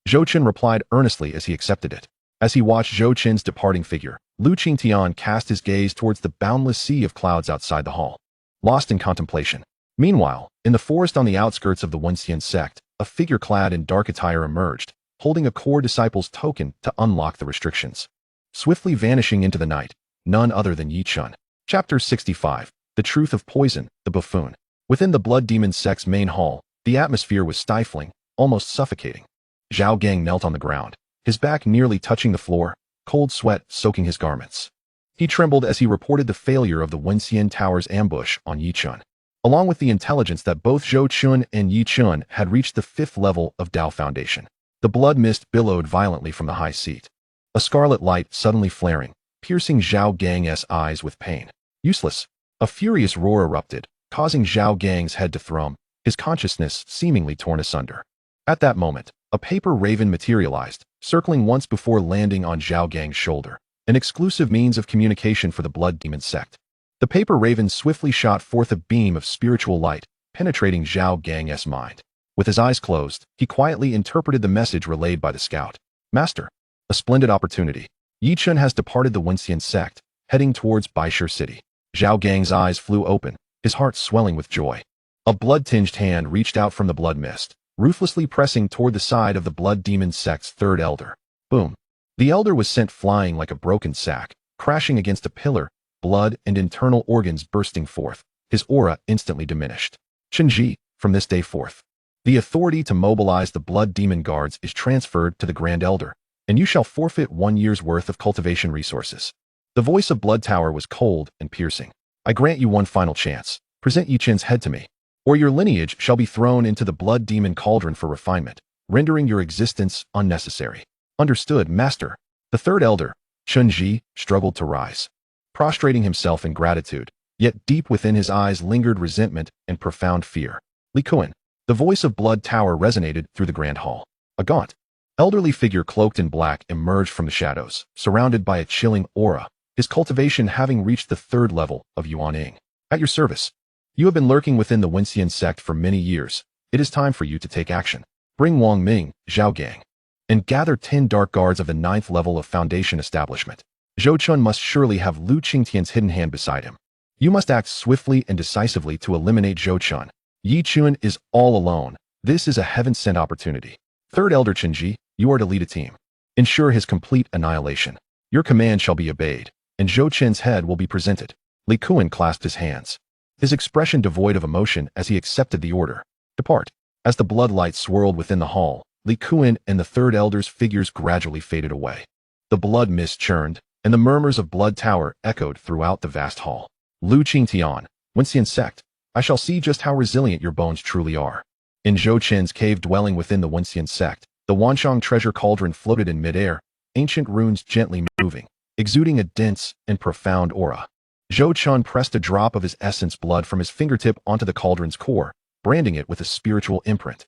Zhou Chun replied earnestly as he accepted it. As he watched Zhou Chun's departing figure, Lu Qingtian cast his gaze towards the boundless sea of clouds outside the hall, lost in contemplation. Meanwhile, in the forest on the outskirts of the Wenxian sect, a figure clad in dark attire emerged, holding a core disciple's token to unlock the restrictions. Swiftly vanishing into the night, none other than Yi Chun. Chapter 65. The Truth of Poison, the Buffoon. Within the Blood Demon sect's main hall, the atmosphere was stifling, almost suffocating. Zhao Gang knelt on the ground, his back nearly touching the floor, cold sweat soaking his garments. He trembled as he reported the failure of the Wenxian Tower's ambush on Yi Chun, along with the intelligence that both Zhou Chun and Yi Chun had reached the 5th level of Dao Foundation. The blood mist billowed violently from the high seat, a scarlet light suddenly flaring, piercing Zhao Gang's eyes with pain. Useless. A furious roar erupted, causing Zhao Gang's head to thrum, his consciousness seemingly torn asunder. At that moment, a paper raven materialized, circling once before landing on Zhao Gang's shoulder, an exclusive means of communication for the Blood Demon Sect. The paper raven swiftly shot forth a beam of spiritual light, penetrating Zhao Gang's mind. With his eyes closed, he quietly interpreted the message relayed by the scout. Master, a splendid opportunity. Yi Chun has departed the Wenxian sect, heading towards Baishir City. Zhao Gang's eyes flew open, his heart swelling with joy. A blood-tinged hand reached out from the blood mist, ruthlessly pressing toward the side of the Blood Demon Sect's third elder. Boom. The elder was sent flying like a broken sack, crashing against a pillar, blood and internal organs bursting forth, his aura instantly diminished. Chenji, from this day forth, the authority to mobilize the Blood Demon Guards is transferred to the Grand Elder, and you shall forfeit 1 year's worth of cultivation resources. The voice of Blood Tower was cold and piercing. I grant you one final chance. Present Yi Chen's head to me, or your lineage shall be thrown into the Blood Demon Cauldron for refinement, rendering your existence unnecessary. Understood, Master. The third elder, Chenji, struggled to rise, prostrating himself in gratitude, yet deep within his eyes lingered resentment and profound fear. Li Kuan. The voice of Blood Tower resonated through the grand hall. A gaunt, elderly figure cloaked in black emerged from the shadows, surrounded by a chilling aura, his cultivation having reached the 3rd level of Yuaning. At your service. You have been lurking within the Wenxian sect for many years. It is time for you to take action. Bring Wang Ming, Zhao Gang, and gather 10 dark guards of the 9th level of Foundation establishment. Zhou Chun must surely have Lu Qingtian's hidden hand beside him. You must act swiftly and decisively to eliminate Zhou Chun. Yi Chun is all alone. This is a heaven-sent opportunity. Third Elder Chenji, you are to lead a team. Ensure his complete annihilation. Your command shall be obeyed, and Zhou Chen's head will be presented. Li Kuan clasped his hands, his expression devoid of emotion as he accepted the order. Depart. As the bloodlight swirled within the hall, Li Kuan and the third elder's figures gradually faded away. The blood mist churned, and the murmurs of Blood Tower echoed throughout the vast hall. Lu Qingtian, Wenxian Sect, I shall see just how resilient your bones truly are. In Zhou Chen's cave dwelling within the Wenxian sect, the Wanshang treasure cauldron floated in midair, ancient runes gently moving, exuding a dense and profound aura. Zhou Chun pressed a drop of his essence blood from his fingertip onto the cauldron's core, branding it with a spiritual imprint,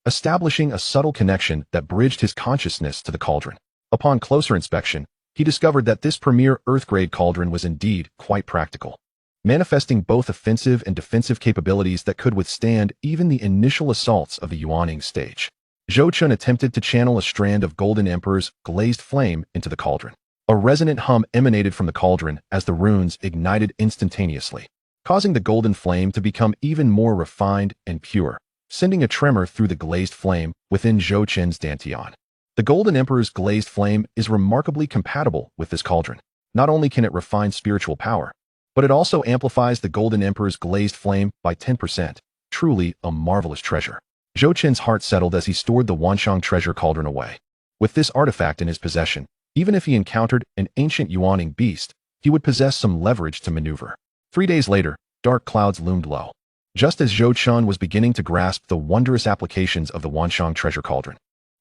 establishing a subtle connection that bridged his consciousness to the cauldron. Upon closer inspection, he discovered that this premier Earth-grade cauldron was indeed quite practical, manifesting both offensive and defensive capabilities that could withstand even the initial assaults of the Yuaning stage. Zhou Chun attempted to channel a strand of Golden Emperor's glazed flame into the cauldron. A resonant hum emanated from the cauldron as the runes ignited instantaneously, causing the golden flame to become even more refined and pure, sending a tremor through the glazed flame within Zhou Chen's dantian. The Golden Emperor's glazed flame is remarkably compatible with this cauldron. Not only can it refine spiritual power, but it also amplifies the Golden Emperor's glazed flame by 10%. Truly a marvelous treasure. Zhou Chen's heart settled as he stored the Wanshang treasure cauldron away. With this artifact in his possession, even if he encountered an ancient Yuaning beast, he would possess some leverage to maneuver. 3 days later, dark clouds loomed low. Just as Zhou Chun was beginning to grasp the wondrous applications of the Wanshang treasure cauldron,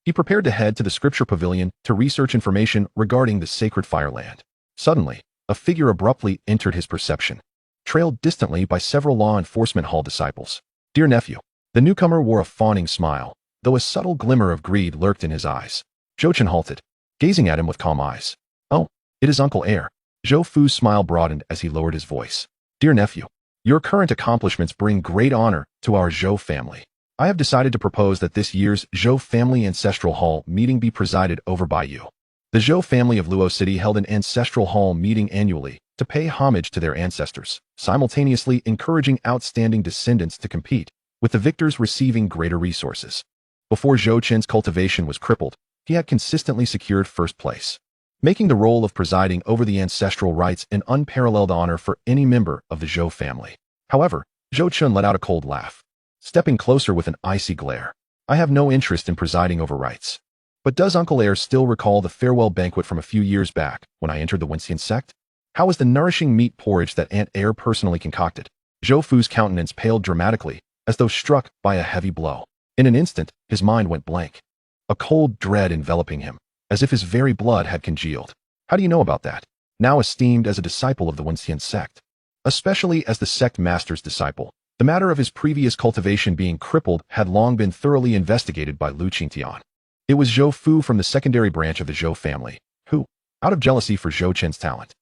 he prepared to head to the scripture pavilion to research information regarding the sacred fireland. Suddenly, a figure abruptly entered his perception, trailed distantly by several law enforcement hall disciples. Dear nephew. The newcomer wore a fawning smile, though a subtle glimmer of greed lurked in his eyes. Zhou Chun halted, gazing at him with calm eyes. Oh, it is Uncle Heir. Zhou Fu's smile broadened as he lowered his voice. Dear nephew, your current accomplishments bring great honor to our Zhou family. I have decided to propose that this year's Zhou Family Ancestral Hall meeting be presided over by you. The Zhou family of Luo City held an ancestral hall meeting annually to pay homage to their ancestors, simultaneously encouraging outstanding descendants to compete, with the victors receiving greater resources. Before Zhou Chen's cultivation was crippled, he had consistently secured first place, making the role of presiding over the ancestral rites an unparalleled honor for any member of the Zhou family. However, Zhou Chun let out a cold laugh, stepping closer with an icy glare. I have no interest in presiding over rites. But does Uncle Heir still recall the farewell banquet from a few years back when I entered the Wenxian sect? How was the nourishing meat porridge that Aunt Heir personally concocted? Zhou Fu's countenance paled dramatically, as though struck by a heavy blow. In an instant, his mind went blank, a cold dread enveloping him, as if his very blood had congealed. How do you know about that? Now esteemed as a disciple of the Wenxian sect, especially as the sect master's disciple, The matter of his previous cultivation being crippled had long been thoroughly investigated by Lu Qingtian. It was Zhou Fu from the secondary branch of the Zhou family, who, out of jealousy for Zhou Qin's talent,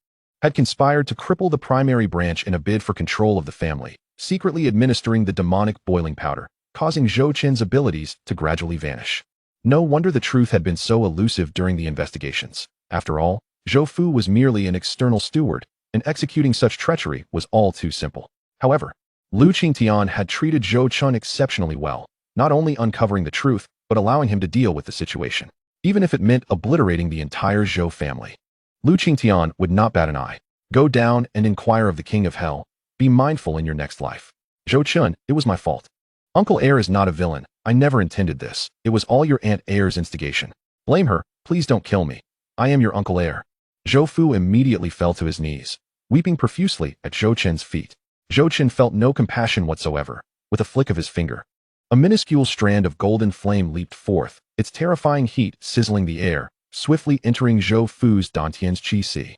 had conspired to cripple the primary branch in a bid for control of the family, secretly administering the demonic boiling powder, causing Zhou Qin's abilities to gradually vanish. No wonder the truth had been so elusive during the investigations. After all, Zhou Fu was merely an external steward, and executing such treachery was all too simple. However, Lu Qingtian had treated Zhou Qin exceptionally well, not only uncovering the truth, but allowing him to deal with the situation, even if it meant obliterating the entire Zhou family. Lu Qingtian would not bat an eye. Go down and inquire of the King of Hell. Be mindful in your next life. Zhou Qin, it was my fault. Uncle Air is not a villain. I never intended this. It was all your Aunt Air's instigation. Blame her. Please don't kill me. I am your Uncle Air. Zhou Fu immediately fell to his knees, weeping profusely at Zhou Qin's feet. Zhou Qin felt no compassion whatsoever. With a flick of his finger, a minuscule strand of golden flame leaped forth, its terrifying heat sizzling the air, swiftly entering Zhou Fu's Dantian's qi.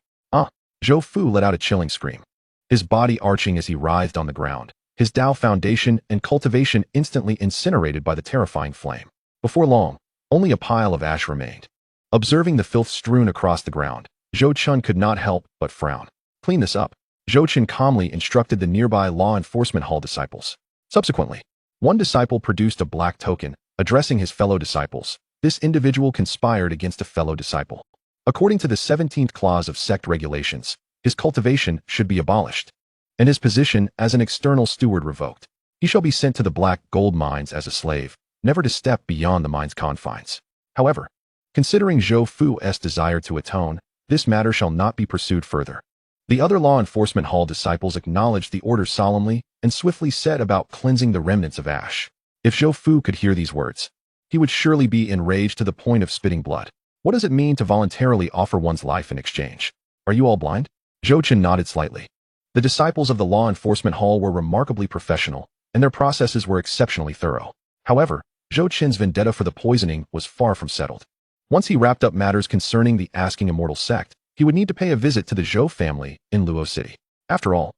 Zhou Fu let out a chilling scream, his body arching as he writhed on the ground, his Dao foundation and cultivation instantly incinerated by the terrifying flame. Before long, only a pile of ash remained. Observing the filth strewn across the ground, Zhou Qin could not help but frown. Clean this up. Zhou Qin calmly instructed the nearby law enforcement hall disciples. Subsequently, one disciple produced a black token, addressing his fellow disciples. This individual conspired against a fellow disciple. According to the 17th clause of sect regulations, his cultivation should be abolished, and his position as an external steward revoked. He shall be sent to the black gold mines as a slave, never to step beyond the mine's confines. However, considering Zhou Fu's desire to atone, this matter shall not be pursued further. The other law enforcement hall disciples acknowledged the order solemnly and swiftly set about cleansing the remnants of ash. If Zhou Fu could hear these words, he would surely be enraged to the point of spitting blood. What does it mean to voluntarily offer one's life in exchange? Are you all blind? Zhou Qin nodded slightly. The disciples of the law enforcement hall were remarkably professional, and their processes were exceptionally thorough. However, Zhou Qin's vendetta for the poisoning was far from settled. Once he wrapped up matters concerning the Asking Immortal sect, he would need to pay a visit to the Zhou family in Luo City. After all,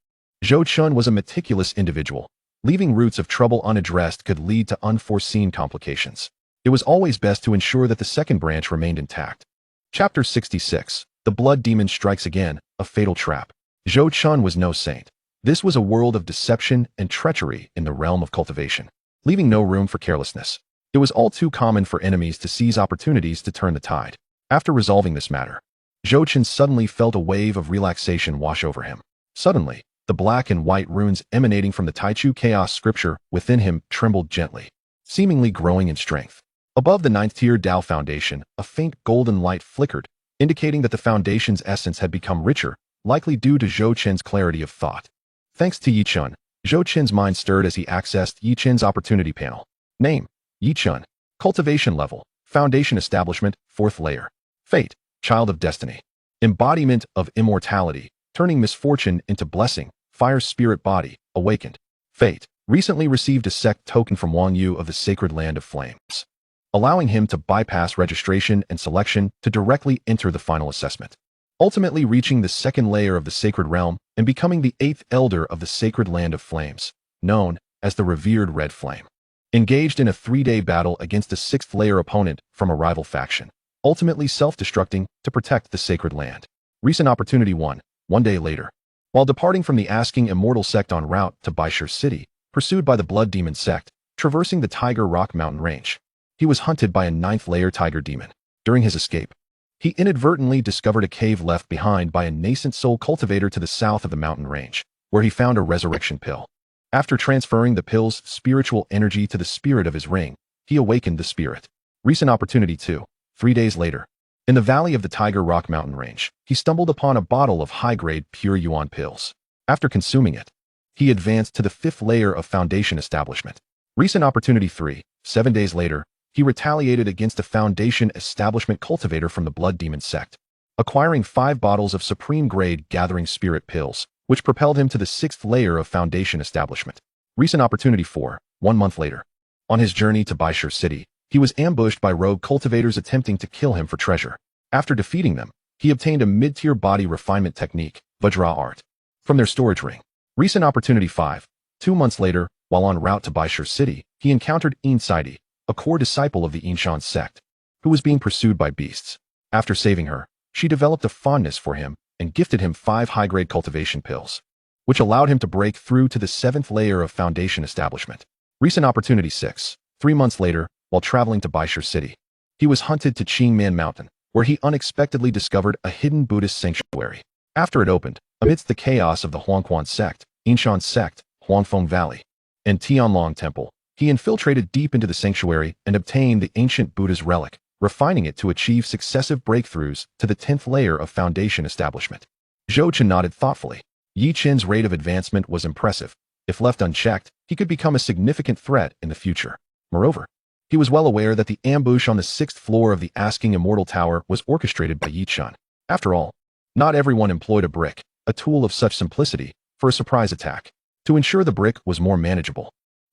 Zhou Qin was a meticulous individual. Leaving roots of trouble unaddressed could lead to unforeseen complications. It was always best to ensure that the second branch remained intact. Chapter 66. The Blood Demon Strikes Again, a Fatal Trap. Zhou Qin was no saint. This was a world of deception and treachery in the realm of cultivation, leaving no room for carelessness. It was all too common for enemies to seize opportunities to turn the tide. After resolving this matter, Zhou Qin suddenly felt a wave of relaxation wash over him. Suddenly, the black and white runes emanating from the Taichu chaos scripture within him trembled gently, seemingly growing in strength. Above the 9th-tier Dao foundation, a faint golden light flickered, indicating that the foundation's essence had become richer, likely due to Zhou Qin's clarity of thought. Thanks to Yi Qin, Zhou Qin's mind stirred as he accessed Yi Qin's opportunity panel. Name: Yi Qin. Cultivation level: Foundation establishment, 4th layer. Fate: Child of Destiny. Embodiment of immortality, turning misfortune into blessing, fire spirit body, awakened. Fate: Recently received a sect token from Wang Yu of the Sacred Land of Flames, allowing him to bypass registration and selection to directly enter the final assessment, ultimately reaching the 2nd layer of the Sacred Realm and becoming the 8th Elder of the Sacred Land of Flames, known as the Revered Red Flame. Engaged in a 3-day battle against a 6th layer opponent from a rival faction, ultimately self-destructing to protect the Sacred Land. Recent opportunity 1. 1 day later. While departing from the Asking Immortal sect en route to Baishir City, pursued by the Blood Demon sect, traversing the Tiger Rock mountain range, he was hunted by a 9th layer tiger demon. During his escape, he inadvertently discovered a cave left behind by a nascent soul cultivator to the south of the mountain range, where he found a resurrection pill. After transferring the pill's spiritual energy to the spirit of his ring, he awakened the spirit. Recent opportunity 2. 3 days later. In the valley of the Tiger Rock mountain range, he stumbled upon a bottle of high-grade pure yuan pills. After consuming it, he advanced to the 5th layer of foundation establishment. Recent opportunity 3. 7 days later, he retaliated against a foundation establishment cultivator from the Blood Demon sect, acquiring 5 bottles of supreme-grade gathering spirit pills, which propelled him to the 6th layer of foundation establishment. Recent opportunity 4. 1 month later. On his journey to Baishir City, he was ambushed by rogue cultivators attempting to kill him for treasure. After defeating them, he obtained a mid-tier body refinement technique, Vajra art, from their storage ring. Recent opportunity 5. 2 months later, while en route to Baishur City, he encountered Saidi, a core disciple of the Inshan sect, who was being pursued by beasts. After saving her, she developed a fondness for him and gifted him 5 high-grade cultivation pills, which allowed him to break through to the 7th layer of Foundation establishment. Recent opportunity 6. 3 months later, while traveling to Baishur City, he was hunted to Qingman Mountain, where he unexpectedly discovered a hidden Buddhist sanctuary. After it opened, amidst the chaos of the Huangquan sect, Inshan sect, Huangfeng Valley, and Tianlong Temple, he infiltrated deep into the sanctuary and obtained the ancient Buddha's relic, refining it to achieve successive breakthroughs to the 10th layer of Foundation establishment. Zhou Chen nodded thoughtfully. Yi Chen's rate of advancement was impressive. If left unchecked, he could become a significant threat in the future. Moreover, he was well aware that the ambush on the 6th floor of the Asking Immortal Tower was orchestrated by Yi Chen. After all, not everyone employed a brick, a tool of such simplicity, for a surprise attack. To ensure the brick was more manageable,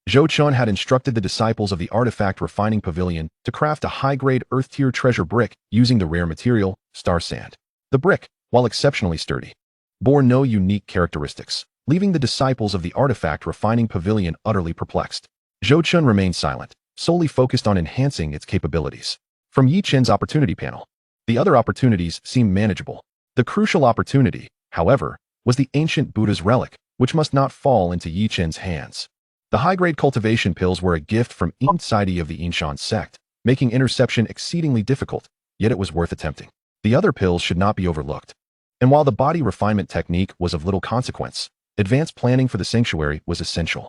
Zhou Chen had instructed the disciples of the Artifact Refining Pavilion to craft a high-grade Earth-tier treasure brick using the rare material, star sand. The brick, while exceptionally sturdy, bore no unique characteristics, leaving the disciples of the Artifact Refining Pavilion utterly perplexed. Zhou Chen remained silent, solely focused on enhancing its capabilities. From Yi Chen's opportunity panel, the other opportunities seemed manageable. The crucial opportunity, however, was the ancient Buddha's relic, which must not fall into Yi Chen's hands. The high-grade cultivation pills were a gift from Saidi of the Inshan sect, making interception exceedingly difficult, yet it was worth attempting. The other pills should not be overlooked. And while the body refinement technique was of little consequence, advanced planning for the sanctuary was essential.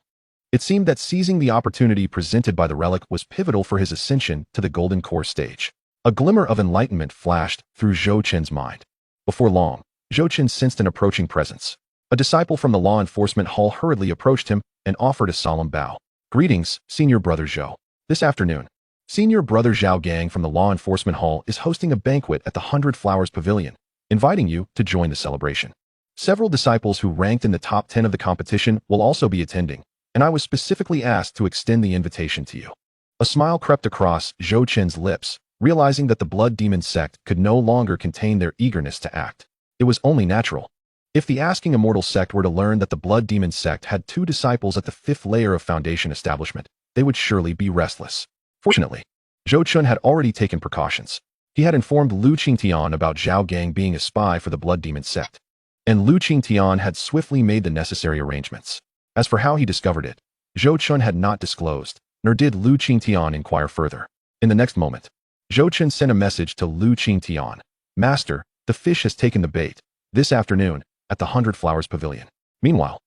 It seemed that seizing the opportunity presented by the relic was pivotal for his ascension to the Golden Core stage. A glimmer of enlightenment flashed through Zhou Chen's mind. Before long, Zhou Chen sensed an approaching presence. A disciple from the law enforcement hall hurriedly approached him and offered a solemn bow. "Greetings, Senior Brother Zhou. This afternoon, Senior Brother Zhao Gang from the law enforcement hall is hosting a banquet at the 100 Flowers Pavilion, inviting you to join the celebration. Several disciples who ranked in the top 10 of the competition will also be attending, and I was specifically asked to extend the invitation to you." A smile crept across Zhou Chen's lips, realizing that the Blood Demon sect could no longer contain their eagerness to act. It was only natural. If the Asking Immortal sect were to learn that the Blood Demon sect had 2 disciples at the 5th layer of Foundation establishment, they would surely be restless. Fortunately, Zhou Chen had already taken precautions. He had informed Lu Qingtian about Zhao Gang being a spy for the Blood Demon sect, and Lu Qingtian had swiftly made the necessary arrangements. As for how he discovered it, Zhou Chen had not disclosed, nor did Lu Qingtian inquire further. In the next moment, Zhou Chen sent a message to Lu Qingtian. "Master, the fish has taken the bait. This afternoon, at the 100 Flowers Pavilion." Meanwhile,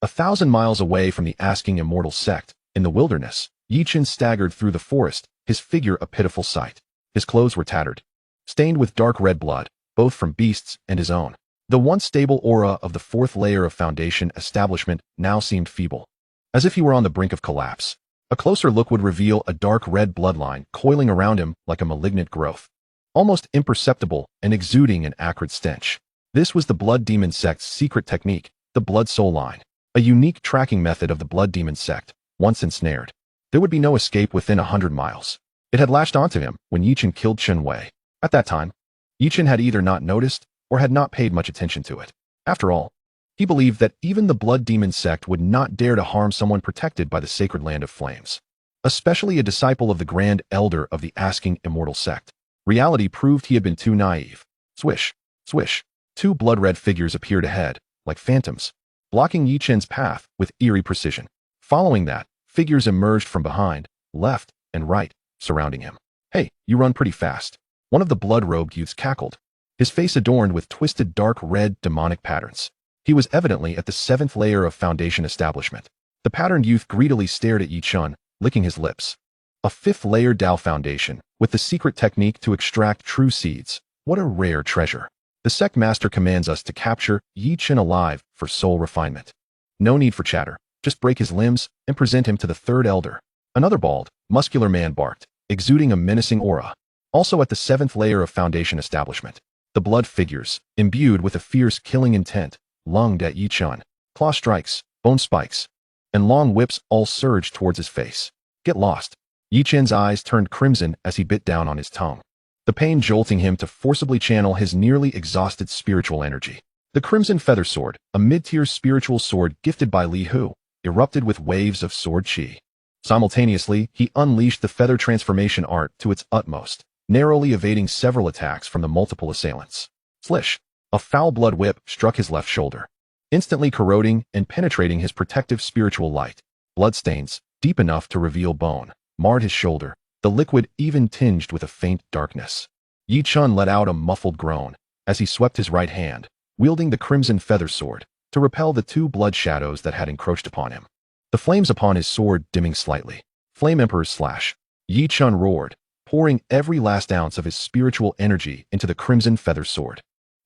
1,000 miles away from the Asking Immortal sect, in the wilderness, Yi Chen staggered through the forest, his figure a pitiful sight. His clothes were tattered, stained with dark red blood, both from beasts and his own. The once stable aura of the 4th layer of Foundation establishment now seemed feeble, as if he were on the brink of collapse. A closer look would reveal a dark red bloodline coiling around him like a malignant growth, almost imperceptible and exuding an acrid stench. This was the Blood Demon sect's secret technique, the Blood Soul Line, a unique tracking method of the Blood Demon sect. Once ensnared, there would be no escape within 100 miles. It had latched onto him when Yi Chen killed Chen Wei. At that time, Yi Chen had either not noticed or had not paid much attention to it. After all, he believed that even the Blood Demon sect would not dare to harm someone protected by the sacred land of flames, especially a disciple of the Grand Elder of the Asking Immortal sect. Reality proved he had been too naive. Swish, swish. 2 blood-red figures appeared ahead, like phantoms, blocking Yi Chen's path with eerie precision. Following that, figures emerged from behind, left, and right, surrounding him. "Hey, you run pretty fast." One of the blood-robed youths cackled, his face adorned with twisted dark red demonic patterns. He was evidently at the 7th layer of Foundation establishment. The patterned youth greedily stared at Yi Chen, licking his lips. A 5th layer Dao Foundation, with the secret technique to extract true seeds. What a rare treasure. The sect master commands us to capture Yi Chen alive for soul refinement. No need for chatter, just break his limbs and present him to the 3rd elder. Another bald, muscular man barked, exuding a menacing aura. Also at the 7th layer of Foundation establishment, the blood figures, imbued with a fierce killing intent, lunged at Yi Chen. Claw strikes, bone spikes, and long whips all surged towards his face. "Get lost." Yi Chen's eyes turned crimson as he bit down on his tongue, the pain jolting him to forcibly channel his nearly exhausted spiritual energy. The Crimson Feather Sword, a mid-tier spiritual sword gifted by Li Hu, erupted with waves of sword chi. Simultaneously, he unleashed the feather transformation art to its utmost, narrowly evading several attacks from the multiple assailants. Slish! A foul blood whip struck his left shoulder, instantly corroding and penetrating his protective spiritual light. Bloodstains, deep enough to reveal bone, marred his shoulder, the liquid even tinged with a faint darkness. Yi Chun let out a muffled groan as he swept his right hand, wielding the crimson feather sword, to repel the two blood shadows that had encroached upon him. The flames upon his sword dimming slightly. Flame Emperor's slash. Yi Chun roared, pouring every last ounce of his spiritual energy into the crimson feather sword.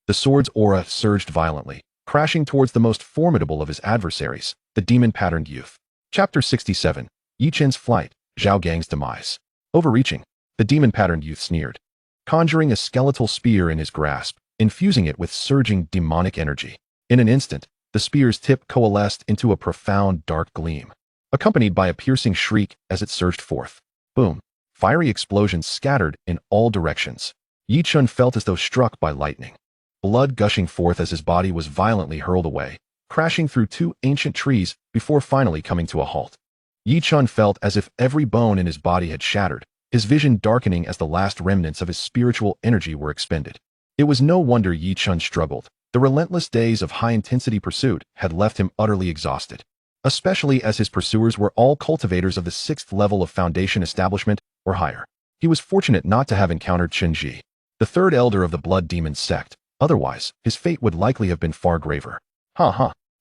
The sword's aura surged violently, crashing towards the most formidable of his adversaries, the demon-patterned youth. Chapter 67. Yi Chen's flight, Zhao Gang's demise. Overreaching, the demon-patterned youth sneered, conjuring a skeletal spear in his grasp, infusing it with surging demonic energy. In an instant, the spear's tip coalesced into a profound dark gleam, accompanied by a piercing shriek as it surged forth. Boom! Fiery explosions scattered in all directions. Yi Chun felt as though struck by lightning, blood gushing forth as his body was violently hurled away, crashing through two ancient trees before finally coming to a halt. Yi Chun felt as if every bone in his body had shattered, his vision darkening as the last remnants of his spiritual energy were expended. It was no wonder Yi Chun struggled. The relentless days of high-intensity pursuit had left him utterly exhausted, especially as his pursuers were all cultivators of the 6th level of Foundation Establishment or higher. He was fortunate not to have encountered Chen Ji, the 3rd elder of the Blood Demon Sect. Otherwise, his fate would likely have been far graver.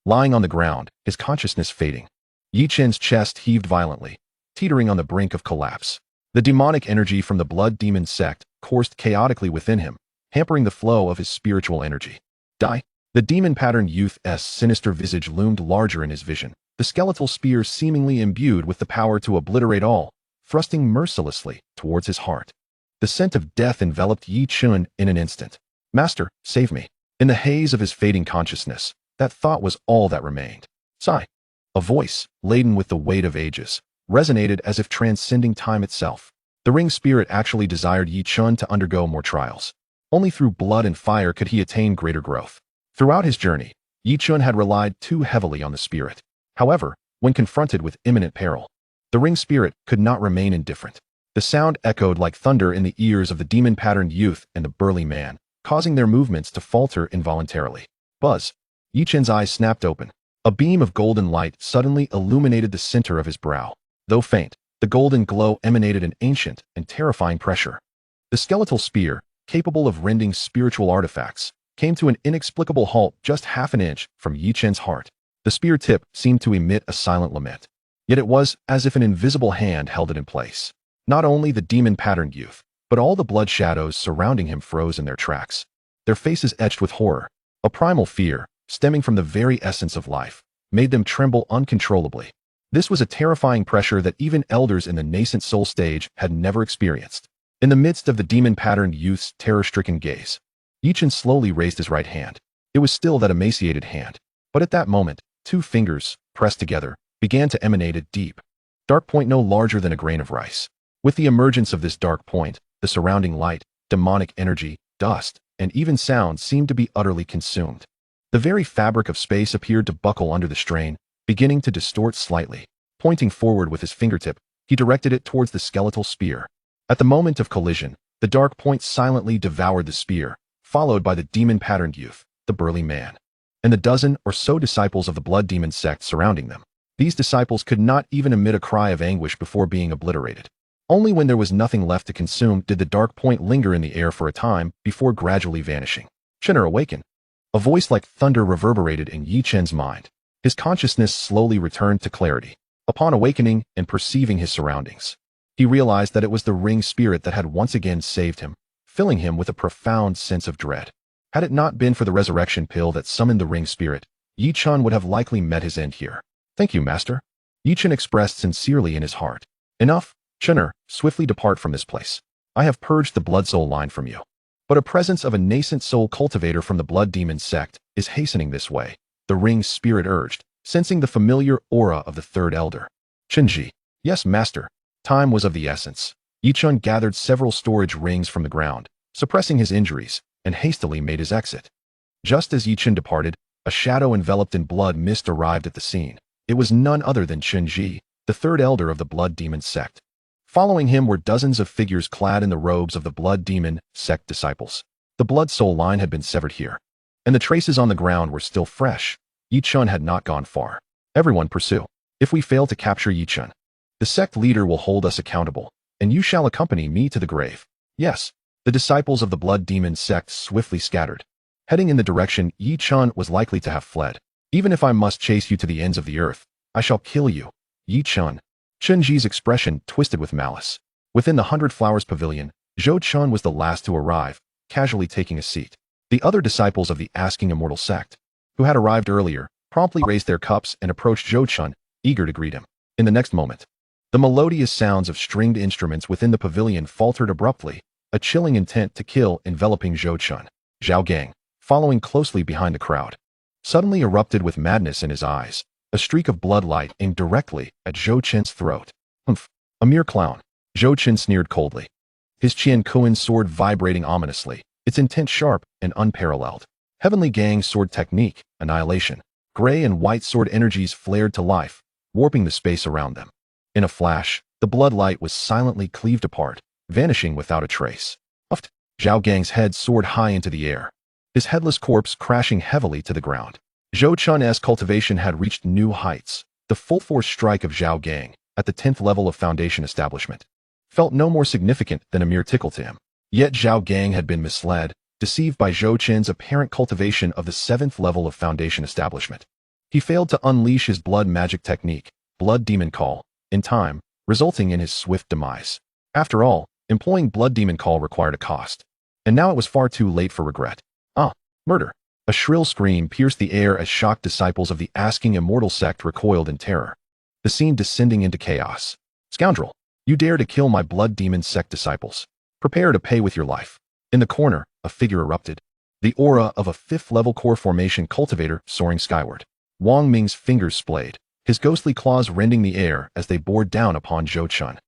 Lying on the ground, his consciousness fading, Yi Chen's chest heaved violently, teetering on the brink of collapse. The demonic energy from the Blood Demon Sect coursed chaotically within him, hampering the flow of his spiritual energy. Die! The demon-patterned youth's sinister visage loomed larger in his vision, the skeletal spear seemingly imbued with the power to obliterate all, thrusting mercilessly towards his heart. The scent of death enveloped Yi Chun in an instant. Master, save me. In the haze of his fading consciousness, that thought was all that remained. Sigh. A voice, laden with the weight of ages, resonated as if transcending time itself. The ring spirit actually desired Yi Chun to undergo more trials. Only through blood and fire could he attain greater growth. Throughout his journey, Yi Chun had relied too heavily on the spirit. However, when confronted with imminent peril, the ring spirit could not remain indifferent. The sound echoed like thunder in the ears of the demon-patterned youth and the burly man, causing their movements to falter involuntarily. Buzz! Yi Chun's eyes snapped open. A beam of golden light suddenly illuminated the center of his brow. Though faint, the golden glow emanated an ancient and terrifying pressure. The skeletal spear, capable of rending spiritual artifacts, came to an inexplicable halt just half an inch from Yi Chen's heart. The spear tip seemed to emit a silent lament. Yet it was as if an invisible hand held it in place. Not only the demon-patterned youth, but all the blood shadows surrounding him froze in their tracks, their faces etched with horror. A primal fear, stemming from the very essence of life, made them tremble uncontrollably. This was a terrifying pressure that even elders in the nascent soul stage had never experienced. In the midst of the demon-patterned youth's terror-stricken gaze, Yi Chun slowly raised his right hand. It was still that emaciated hand, but at that moment, two fingers, pressed together, began to emanate a deep, dark point no larger than a grain of rice. With the emergence of this dark point, the surrounding light, demonic energy, dust, and even sound seemed to be utterly consumed. The very fabric of space appeared to buckle under the strain, beginning to distort slightly. Pointing forward with his fingertip, he directed it towards the skeletal spear. At the moment of collision, the dark point silently devoured the spear, followed by the demon-patterned youth, the burly man, and the dozen or so disciples of the Blood Demon Sect surrounding them. These disciples could not even emit a cry of anguish before being obliterated. Only when there was nothing left to consume did the dark point linger in the air for a time before gradually vanishing. Chen'er awaken. A voice like thunder reverberated in Yi Chen's mind. His consciousness slowly returned to clarity. Upon awakening and perceiving his surroundings, he realized that it was the ring spirit that had once again saved him, filling him with a profound sense of dread. Had it not been for the resurrection pill that summoned the ring spirit, Yi Chun would have likely met his end here. Thank you, master. Yi Chun expressed sincerely in his heart. Enough, Chen'er, swiftly depart from this place. I have purged the blood soul line from you. But a presence of a nascent soul cultivator from the Blood Demon Sect is hastening this way, the ring spirit urged, sensing the familiar aura of the 3rd elder. Chenji. Yes, master. Time was of the essence. Yi Chun gathered several storage rings from the ground, suppressing his injuries, and hastily made his exit. Just as Yi Chun departed, a shadow enveloped in blood mist arrived at the scene. It was none other than Chen Ji, the third elder of the Blood Demon Sect. Following him were dozens of figures clad in the robes of the Blood Demon Sect disciples. The blood soul line had been severed here, and the traces on the ground were still fresh. Yi Chun had not gone far. Everyone pursue. If we fail to capture Yi Chun, the sect leader will hold us accountable, and you shall accompany me to the grave. Yes. The disciples of the Blood Demon Sect swiftly scattered, heading in the direction Yi Chun was likely to have fled. Even if I must chase you to the ends of the earth, I shall kill you, Yi Chun. Chen Ji's expression twisted with malice. Within the 100 Flowers Pavilion, Zhou Chun was the last to arrive, casually taking a seat. The other disciples of the Asking Immortal Sect, who had arrived earlier, promptly raised their cups and approached Zhou Chun, eager to greet him. In the next moment, the melodious sounds of stringed instruments within the pavilion faltered abruptly, a chilling intent to kill enveloping Zhou Chun. Zhao Gang, following closely behind the crowd, suddenly erupted with madness in his eyes, a streak of blood light aimed directly at Zhou Chen's throat. Humph, a mere clown, Zhou Chen sneered coldly, his Qian Kuan sword vibrating ominously, its intent sharp and unparalleled. Heavenly Gang's sword technique, annihilation. Gray and white sword energies flared to life, warping the space around them. In a flash, the blood light was silently cleaved apart, vanishing without a trace. Uft! Zhao Gang's head soared high into the air, his headless corpse crashing heavily to the ground. Zhou Chun's cultivation had reached new heights. The full-force strike of Zhao Gang, at the 10th level of Foundation Establishment, felt no more significant than a mere tickle to him. Yet Zhao Gang had been misled, deceived by Zhou Chen's apparent cultivation of the 7th level of Foundation Establishment. He failed to unleash his blood magic technique, Blood Demon Call, in time, resulting in his swift demise. After all, employing Blood Demon Call required a cost, and now it was far too late for regret. Murder! A shrill scream pierced the air as shocked disciples of the Asking Immortal Sect recoiled in terror, the scene descending into chaos. Scoundrel! You dare to kill my Blood Demon Sect disciples. Prepare to pay with your life. In the corner, a figure erupted, the aura of a 5th-level core formation cultivator soaring skyward. Wang Ming's fingers splayed, his ghostly claws rending the air as they bore down upon Zhou Chun.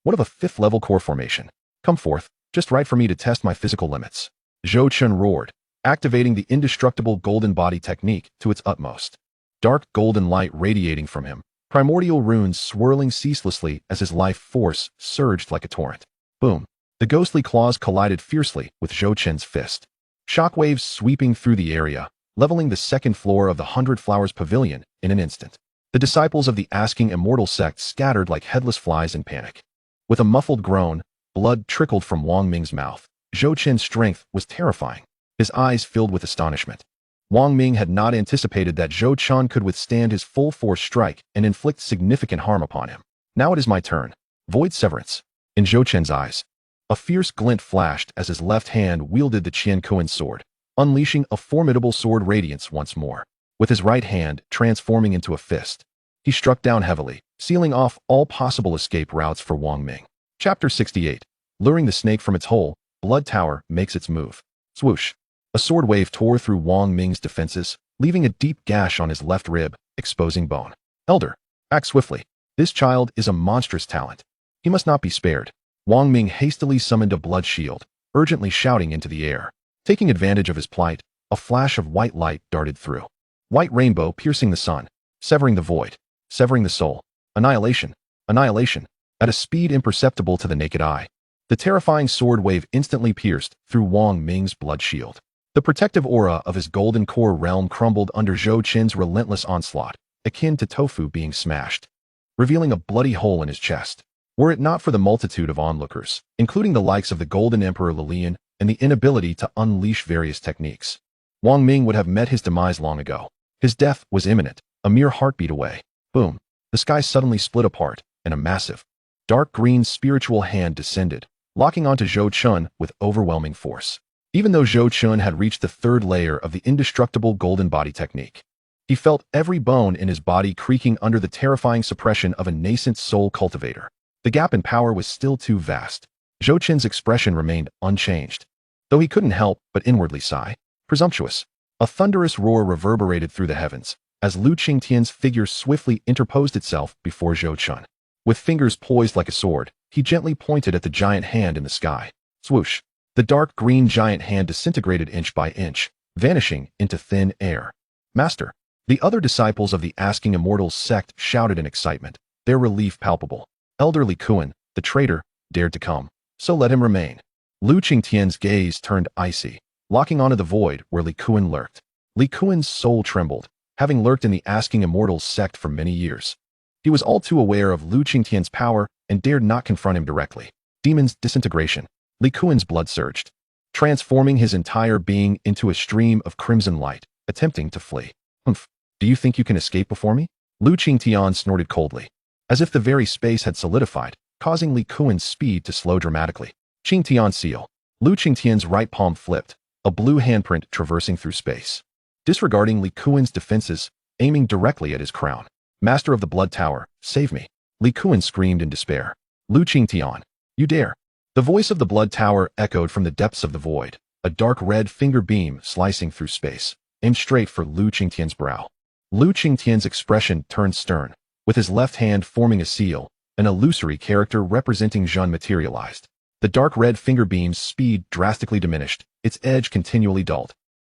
What of a 5th-level core formation? Come forth, just right for me to test my physical limits. Zhou Chun roared, activating the indestructible golden body technique to its utmost. Dark golden light radiating from him, primordial runes swirling ceaselessly as his life force surged like a torrent. Boom! The ghostly claws collided fiercely with Zhou Chen's fist. Shockwaves sweeping through the area, leveling the 2nd floor of the 100 Flowers Pavilion in an instant. The disciples of the Asking Immortal Sect scattered like headless flies in panic. With a muffled groan, blood trickled from Wang Ming's mouth. Zhou Chen's strength was terrifying, his eyes filled with astonishment. Wang Ming had not anticipated that Zhou Chun could withstand his full-force strike and inflict significant harm upon him. Now it is my turn. Void Severance. In Zhou Chen's eyes, a fierce glint flashed as his left hand wielded the Qian Kuan sword, unleashing a formidable sword radiance once more. With his right hand transforming into a fist, he struck down heavily, sealing off all possible escape routes for Wang Ming. Chapter 68. Luring the snake from its hole, Blood Tower makes its move. Swoosh! A sword wave tore through Wang Ming's defenses, leaving a deep gash on his left rib, exposing bone. Elder, act swiftly. This child is a monstrous talent. He must not be spared. Wang Ming hastily summoned a blood shield, urgently shouting into the air. Taking advantage of his plight, a flash of white light darted through. White rainbow piercing the sun, severing the void, severing the soul. Annihilation, annihilation, at a speed imperceptible to the naked eye. The terrifying sword wave instantly pierced through Wang Ming's blood shield. The protective aura of his golden core realm crumbled under Zhou Chen's relentless onslaught, akin to tofu being smashed, revealing a bloody hole in his chest. Were it not for the multitude of onlookers, including the likes of the Golden Emperor Lilian, and the inability to unleash various techniques, Wang Ming would have met his demise long ago. His death was imminent, a mere heartbeat away. Boom! The sky suddenly split apart, and a massive, dark green spiritual hand descended, locking onto Zhou Chun with overwhelming force. Even though Zhou Chun had reached the 3rd layer of the indestructible golden body technique, he felt every bone in his body creaking under the terrifying suppression of a nascent soul cultivator. The gap in power was still too vast. Zhou Chen's expression remained unchanged, though he couldn't help but inwardly sigh. Presumptuous. A thunderous roar reverberated through the heavens, as Lu Qingtian's figure swiftly interposed itself before Zhou Chun. With fingers poised like a sword, he gently pointed at the giant hand in the sky. Swoosh! The dark green giant hand disintegrated inch by inch, vanishing into thin air. Master, The other disciples of the Asking Immortals sect shouted in excitement, their relief palpable. Elder Li Kuan, the traitor, dared to come, so let him remain. Lu Qingtian's gaze turned icy, locking onto the void where Li Kuan lurked. Li Kuan's soul trembled, having lurked in the Asking Immortals sect for many years. He was all too aware of Lu Qingtian's power and dared not confront him directly. Demon's disintegration. Li Kuan's blood surged, transforming his entire being into a stream of crimson light, attempting to flee. Humph, do you think you can escape before me? Lu Qingtian snorted coldly, as if the very space had solidified, causing Li Kuan's speed to slow dramatically. Qingtian seal. Lu Qingtian's right palm flipped, a blue handprint traversing through space. Disregarding Li Kuan's defenses, aiming directly at his crown. Master of the Blood Tower, save me. Li Kuan screamed in despair. Lu Qingtian, you dare. The voice of the Blood Tower echoed from the depths of the void, a dark red finger beam slicing through space, aimed straight for Lu Qingtian's brow. Lu Qingtian's expression turned stern, with his left hand forming a seal, an illusory character representing Zhen materialized. The dark red finger beam's speed drastically diminished, its edge continually dulled.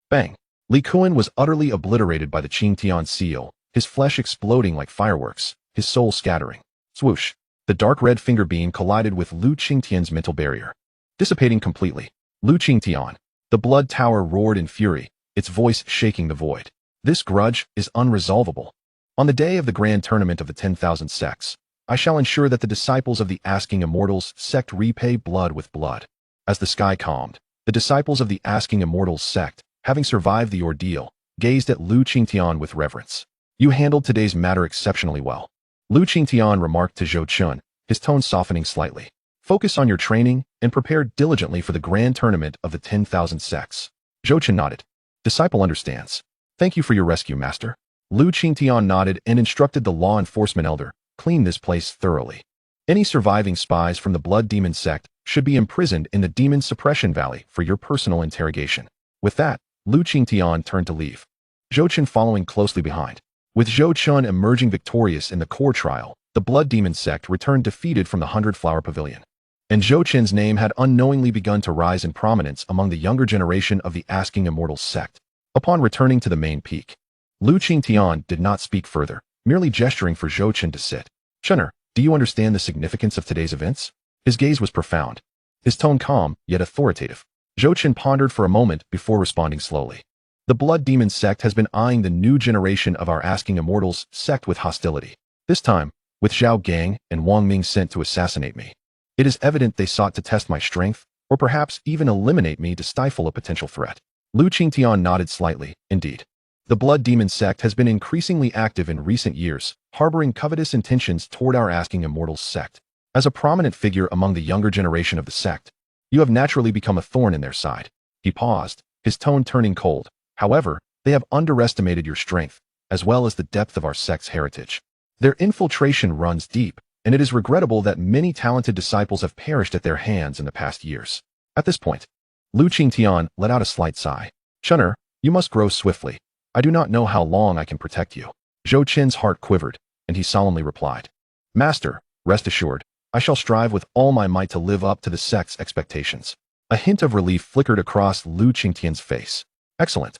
Bang! Li Kuan was utterly obliterated by the Qingtian seal, his flesh exploding like fireworks, his soul scattering. Swoosh! The dark red finger beam collided with Lu Qingtian's mental barrier, dissipating completely. Lu Qingtian. The Blood Tower roared in fury, its voice shaking the void. This grudge is unresolvable. On the day of the grand tournament of the 10,000 sects, I shall ensure that the disciples of the Asking Immortals sect repay blood with blood. As the sky calmed, the disciples of the Asking Immortals sect, having survived the ordeal, gazed at Lu Qingtian with reverence. You handled today's matter exceptionally well. Lu Qingtian remarked to Zhou Chun, his tone softening slightly. Focus on your training and prepare diligently for the grand tournament of the 10,000 sects. Zhou Chun nodded. Disciple understands. Thank you for your rescue, master. Lu Qingtian nodded and instructed the law enforcement elder, clean this place thoroughly. Any surviving spies from the Blood Demon sect should be imprisoned in the Demon Suppression Valley for your personal interrogation. With that, Lu Qingtian turned to leave, Zhou Chun following closely behind. With Zhou Chun emerging victorious in the core trial, the Blood Demon sect returned defeated from the 100-Flower Pavilion. And Zhou Chun's name had unknowingly begun to rise in prominence among the younger generation of the Asking Immortals sect. Upon returning to the main peak, Lu Qingtian did not speak further, merely gesturing for Zhou Chun to sit. Chunner, do you understand the significance of today's events? His gaze was profound, his tone calm, yet authoritative. Zhou Chun pondered for a moment before responding slowly. The Blood Demon sect has been eyeing the new generation of our Asking Immortals sect with hostility. This time, with Zhao Gang and Wang Ming sent to assassinate me. It is evident they sought to test my strength, or perhaps even eliminate me to stifle a potential threat. Lu Qingtian nodded slightly, indeed. The Blood Demon sect has been increasingly active in recent years, harboring covetous intentions toward our Asking Immortals sect. As a prominent figure among the younger generation of the sect, you have naturally become a thorn in their side. He paused, his tone turning cold. However, they have underestimated your strength, as well as the depth of our sect's heritage. Their infiltration runs deep, and it is regrettable that many talented disciples have perished at their hands in the past years. At this point, Lu Qingtian let out a slight sigh. Chunner, you must grow swiftly. I do not know how long I can protect you. Zhou Chun's heart quivered, and he solemnly replied. Master, rest assured, I shall strive with all my might to live up to the sect's expectations. A hint of relief flickered across Lu Qingtian's face. Excellent.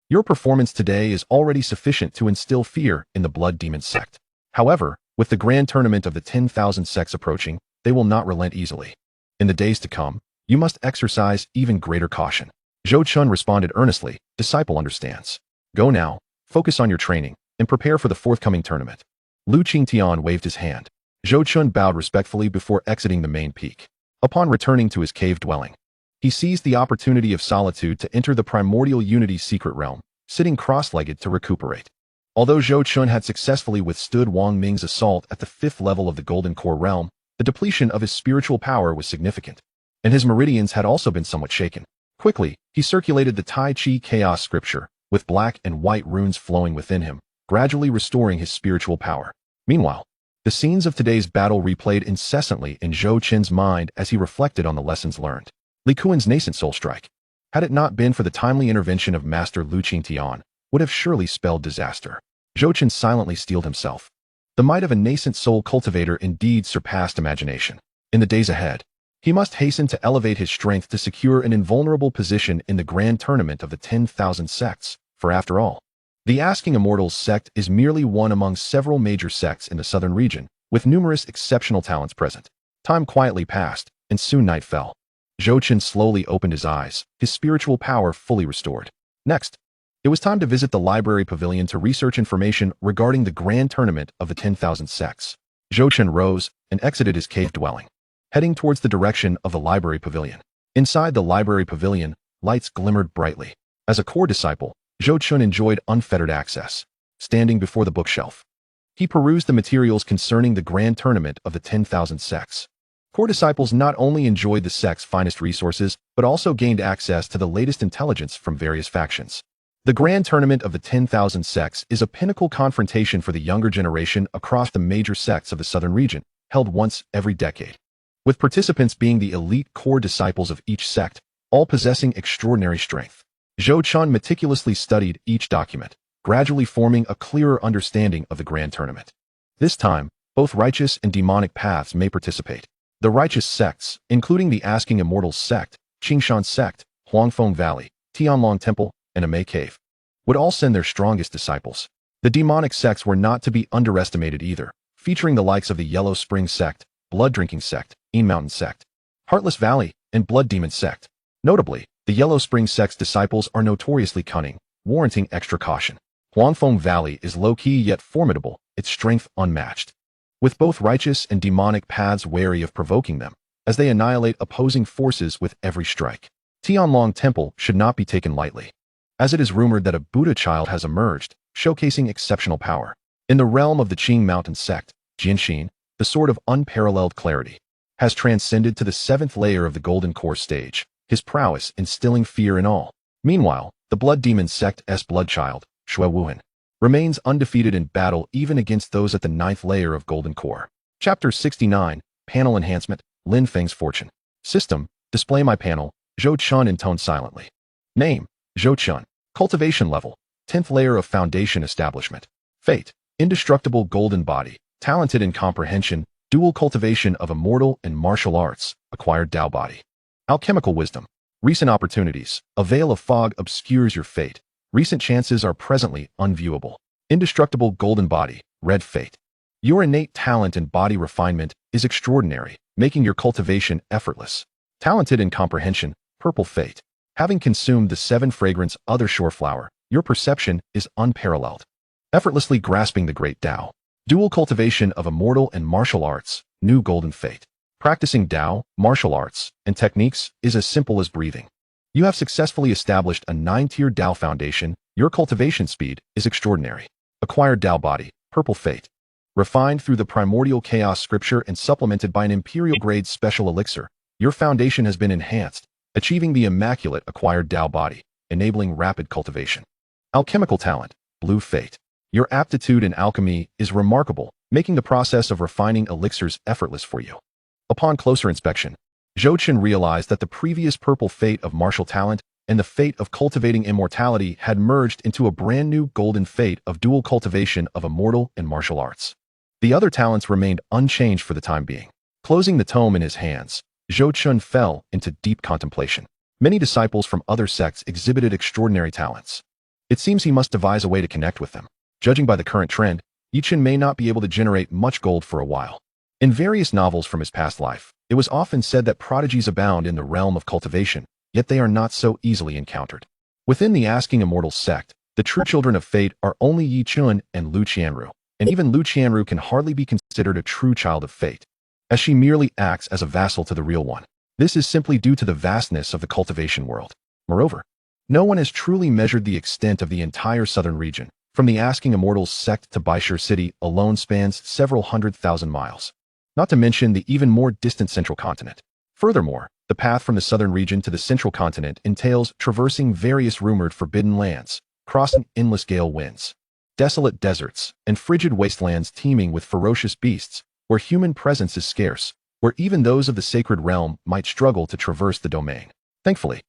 Your performance today is already sufficient to instill fear in the Blood Demon sect. However, with the grand tournament of the 10,000 sects approaching, they will not relent easily. In the days to come, you must exercise even greater caution. Zhou Chun responded earnestly, Disciple understands. Go now, focus on your training, and prepare for the forthcoming tournament. Lu Qingtian waved his hand. Zhou Chun bowed respectfully before exiting the main peak. Upon returning to his cave dwelling, he seized the opportunity of solitude to enter the Primordial Unity's secret realm, sitting cross-legged to recuperate. Although Zhou Chun had successfully withstood Wang Ming's assault at the 5th level of the Golden Core realm, the depletion of his spiritual power was significant, and his meridians had also been somewhat shaken. Quickly, he circulated the Tai Chi Chaos scripture, with black and white runes flowing within him, gradually restoring his spiritual power. Meanwhile, the scenes of today's battle replayed incessantly in Zhou Chun's mind as he reflected on the lessons learned. Li Kuan's nascent soul strike, had it not been for the timely intervention of Master Lu Qingtian, would have surely spelled disaster. Zhou Chun silently steeled himself. The might of a nascent soul cultivator indeed surpassed imagination. In the days ahead, he must hasten to elevate his strength to secure an invulnerable position in the grand tournament of the 10,000 sects, for after all, The Asking Immortals sect is merely one among several major sects in the southern region, with numerous exceptional talents present. Time quietly passed, and soon night fell. Zhou Chen slowly opened his eyes, his spiritual power fully restored. Next, it was time to visit the library pavilion to research information regarding the grand tournament of the 10,000 sects. Zhou Chen rose and exited his cave dwelling, heading towards the direction of the library pavilion. Inside the library pavilion, lights glimmered brightly. As a core disciple, Zhou Chen enjoyed unfettered access. Standing before the bookshelf, he perused the materials concerning the grand tournament of the 10,000 sects. Core disciples not only enjoyed the sect's finest resources, but also gained access to the latest intelligence from various factions. The Grand Tournament of the 10,000 Sects is a pinnacle confrontation for the younger generation across the major sects of the southern region, held once every decade. With participants being the elite core disciples of each sect, all possessing extraordinary strength. Zhou Chen meticulously studied each document, gradually forming a clearer understanding of the Grand Tournament. This time, both righteous and demonic paths may participate. The righteous sects, including the Asking Immortals sect, Qingshan sect, Huangfeng Valley, Tianlong Temple, and Amei Cave, would all send their strongest disciples. The demonic sects were not to be underestimated either, featuring the likes of the Yellow Spring sect, Blood Drinking sect, Een Mountain sect, Heartless Valley, and Blood Demon sect. Notably, the Yellow Spring sect's disciples are notoriously cunning, warranting extra caution. Huangfeng Valley is low-key yet formidable, its strength unmatched, with both righteous and demonic paths wary of provoking them, as they annihilate opposing forces with every strike. Tianlong Temple should not be taken lightly, as it is rumored that a Buddha child has emerged, showcasing exceptional power. In the realm of the Qing Mountain sect, Jianxin, the sword of unparalleled clarity, has transcended to the 7th layer of the Golden Core stage, his prowess instilling fear in all. Meanwhile, the Blood Demon sect's blood child, Shui Wuhan, remains undefeated in battle even against those at the 9th layer of Golden Core. Chapter 69, Panel Enhancement, Lin Feng's Fortune. System, display my panel, Zhou Chen intoned silently. Name, Zhou Chen. Cultivation level, 10th layer of foundation establishment. Fate, indestructible golden body, talented in comprehension, dual cultivation of immortal and martial arts, acquired Tao body. Alchemical wisdom, recent opportunities, a veil of fog obscures your fate. Recent chances are presently unviewable. Indestructible golden body, red fate. Your innate talent and body refinement is extraordinary, making your cultivation effortless. Talented in comprehension, purple fate. Having consumed the 7 fragrance other shore flower, your perception is unparalleled. Effortlessly grasping the great Tao. Dual cultivation of immortal and martial arts, new golden fate. Practicing Tao, martial arts, and techniques is as simple as breathing. You have successfully established a 9-tier Tao foundation. Your cultivation speed is extraordinary. Acquired Tao body, purple fate. Refined through the primordial chaos scripture and supplemented by an imperial-grade special elixir, your foundation has been enhanced, achieving the immaculate acquired Tao body, enabling rapid cultivation. Alchemical talent, blue fate. Your aptitude in alchemy is remarkable, making the process of refining elixirs effortless for you. Upon closer inspection, Zhou Chen realized that the previous purple fate of martial talent and the fate of cultivating immortality had merged into a brand new golden fate of dual cultivation of immortal and martial arts. The other talents remained unchanged for the time being. Closing the tome in his hands, Zhou Chen fell into deep contemplation. Many disciples from other sects exhibited extraordinary talents. It seems he must devise a way to connect with them. Judging by the current trend, Yi Chen may not be able to generate much gold for a while. In various novels from his past life, it was often said that prodigies abound in the realm of cultivation, yet they are not so easily encountered. Within the Asking Immortals sect, the true children of fate are only Yi Chen and Lu Qianru, and even Lu Qianru can hardly be considered a true child of fate, as she merely acts as a vassal to the real one. This is simply due to the vastness of the cultivation world. Moreover, no one has truly measured the extent of the entire southern region. From the Asking Immortals sect to Baishur city alone spans several 100,000 miles, not to mention the even more distant central continent. Furthermore, the path from the southern region to the central continent entails traversing various rumored forbidden lands, crossing endless gale winds, desolate deserts, and frigid wastelands teeming with ferocious beasts, where human presence is scarce, where even those of the sacred realm might struggle to traverse the domain. Thankfully,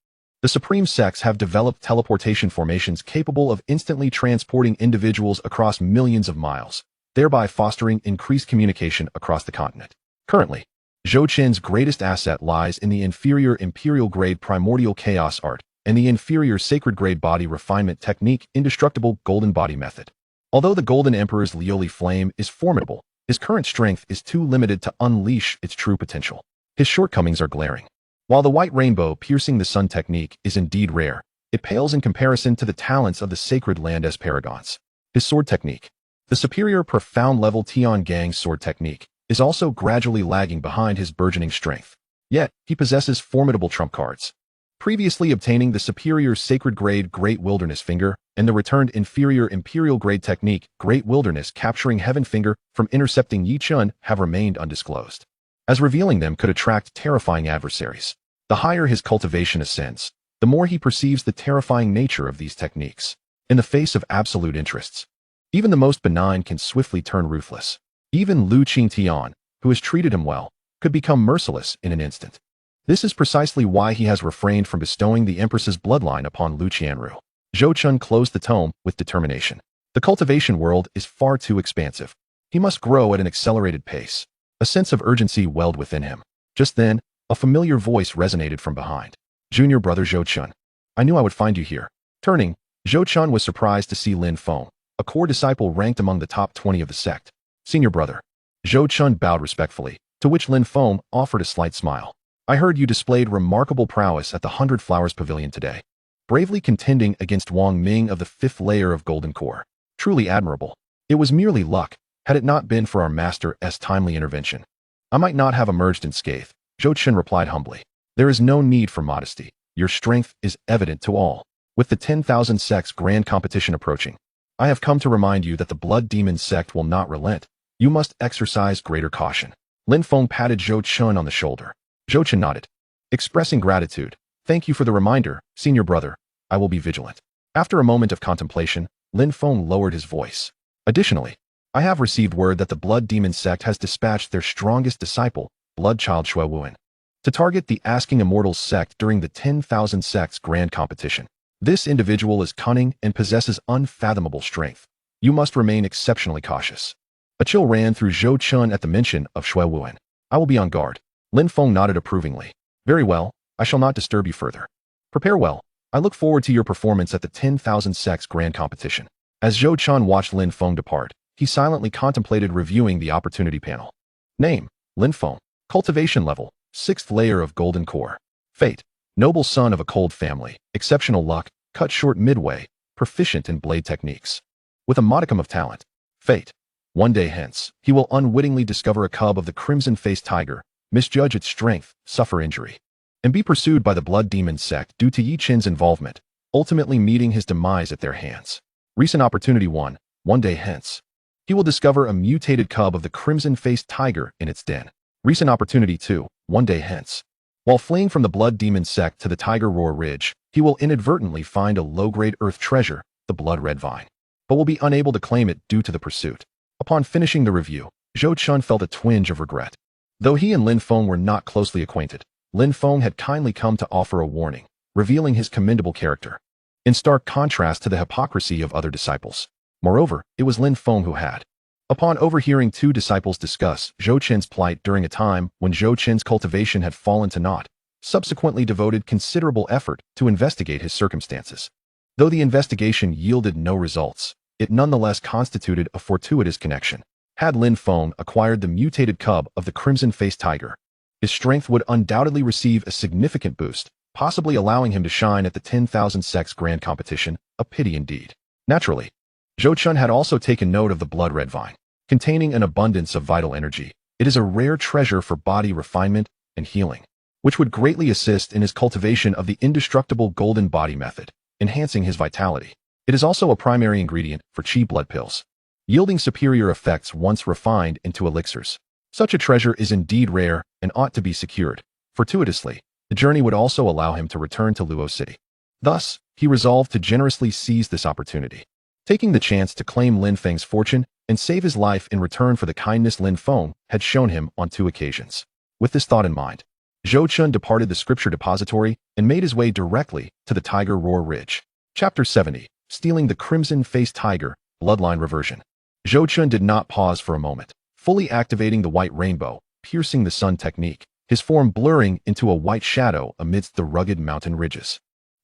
the supreme sects have developed teleportation formations capable of instantly transporting individuals across millions of miles, thereby fostering increased communication across the continent. Currently, Zhou Chen's greatest asset lies in the inferior imperial-grade primordial chaos art, and the inferior sacred-grade body refinement technique indestructible golden body method. Although the Golden Emperor's Lioli flame is formidable, his current strength is too limited to unleash its true potential. His shortcomings are glaring. While the white rainbow piercing the sun technique is indeed rare, it pales in comparison to the talents of the sacred land as paragons. His sword technique. The superior profound level Tian Gang's sword technique is also gradually lagging behind his burgeoning strength. Yet, he possesses formidable trump cards. Previously obtaining the superior sacred grade Great Wilderness Finger and the returned inferior imperial grade technique Great Wilderness capturing Heaven Finger from intercepting Yi Chun have remained undisclosed, as revealing them could attract terrifying adversaries. The higher his cultivation ascends, the more he perceives the terrifying nature of these techniques. In the face of absolute interests, even the most benign can swiftly turn ruthless. Even Lu Qingtian, who has treated him well, could become merciless in an instant. This is precisely why he has refrained from bestowing the Empress's bloodline upon Lu Qianru. Zhou Chun closed the tome with determination. The cultivation world is far too expansive. He must grow at an accelerated pace. A sense of urgency welled within him. Just then, a familiar voice resonated from behind. Junior brother Zhou Chun. I knew I would find you here. Turning, Zhou Chun was surprised to see Lin Feng, a core disciple ranked among the top 20 of the sect. Senior brother. Zhou Chun bowed respectfully, to which Lin Feng offered a slight smile. I heard you displayed remarkable prowess at the 100 Flowers Pavilion today, bravely contending against Wang Ming of the 5th layer of Golden Core. Truly admirable. It was merely luck, had it not been for our master's timely intervention. I might not have emerged unscathed, Zhou Chun replied humbly. There is no need for modesty. Your strength is evident to all. With the 10,000 sects grand competition approaching, I have come to remind you that the Blood Demon sect will not relent. You must exercise greater caution. Lin Feng patted Zhou Chun on the shoulder. Zhou Chun nodded, expressing gratitude. Thank you for the reminder, senior brother. I will be vigilant. After a moment of contemplation, Lin Feng lowered his voice. Additionally, I have received word that the Blood Demon sect has dispatched their strongest disciple, Bloodchild Shui Wuan, to target the Asking Immortals sect during the 10,000 sects grand competition. This individual is cunning and possesses unfathomable strength. You must remain exceptionally cautious. A chill ran through Zhou Chun at the mention of Shui Wuan. I will be on guard. Lin Feng nodded approvingly. Very well, I shall not disturb you further. Prepare well. I look forward to your performance at the 10,000 sects grand competition. As Zhou Chun watched Lin Feng depart, he silently contemplated reviewing the opportunity panel. Name, Lin Feng. Cultivation level, 6th layer of Golden Core. Fate, noble son of a cold family, exceptional luck, cut short midway, proficient in blade techniques. With a modicum of talent. Fate, one day hence, he will unwittingly discover a cub of the crimson-faced tiger, misjudge its strength, suffer injury, and be pursued by the Blood Demon sect due to Yi Chin's involvement, ultimately meeting his demise at their hands. Recent opportunity 1, one day hence. He will discover a mutated cub of the crimson-faced tiger in its den. Recent opportunity 2, one day hence. While fleeing from the Blood Demon sect to the Tiger Roar Ridge, he will inadvertently find a low-grade earth treasure, the Blood Red Vine, but will be unable to claim it due to the pursuit. Upon finishing the review, Zhou Chun felt a twinge of regret. Though he and Lin Feng were not closely acquainted, Lin Feng had kindly come to offer a warning, revealing his commendable character, in stark contrast to the hypocrisy of other disciples. Moreover, it was Lin Feng who had. Upon overhearing two disciples discuss Zhou Chen's plight during a time when Zhou Chen's cultivation had fallen to naught, subsequently devoted considerable effort to investigate his circumstances. Though the investigation yielded no results, it nonetheless constituted a fortuitous connection. Had Lin Feng acquired the mutated cub of the crimson-faced tiger, his strength would undoubtedly receive a significant boost, possibly allowing him to shine at the 10,000 sects grand competition, a pity indeed. Naturally, Zhou Chun had also taken note of the blood red vine, containing an abundance of vital energy. It is a rare treasure for body refinement and healing, which would greatly assist in his cultivation of the indestructible golden body method, enhancing his vitality. It is also a primary ingredient for chi blood pills, yielding superior effects once refined into elixirs. Such a treasure is indeed rare and ought to be secured. Fortuitously, the journey would also allow him to return to Luo City. Thus, he resolved to generously seize this opportunity, taking the chance to claim Lin Feng's fortune and save his life in return for the kindness Lin Feng had shown him on 2 occasions. With this thought in mind, Zhou Chun departed the scripture depository and made his way directly to the Tiger Roar Ridge. Chapter 70, Stealing the Crimson-Faced Tiger, Bloodline Reversion. Zhou Chun did not pause for a moment, fully activating the white rainbow, piercing the sun technique, his form blurring into a white shadow amidst the rugged mountain ridges.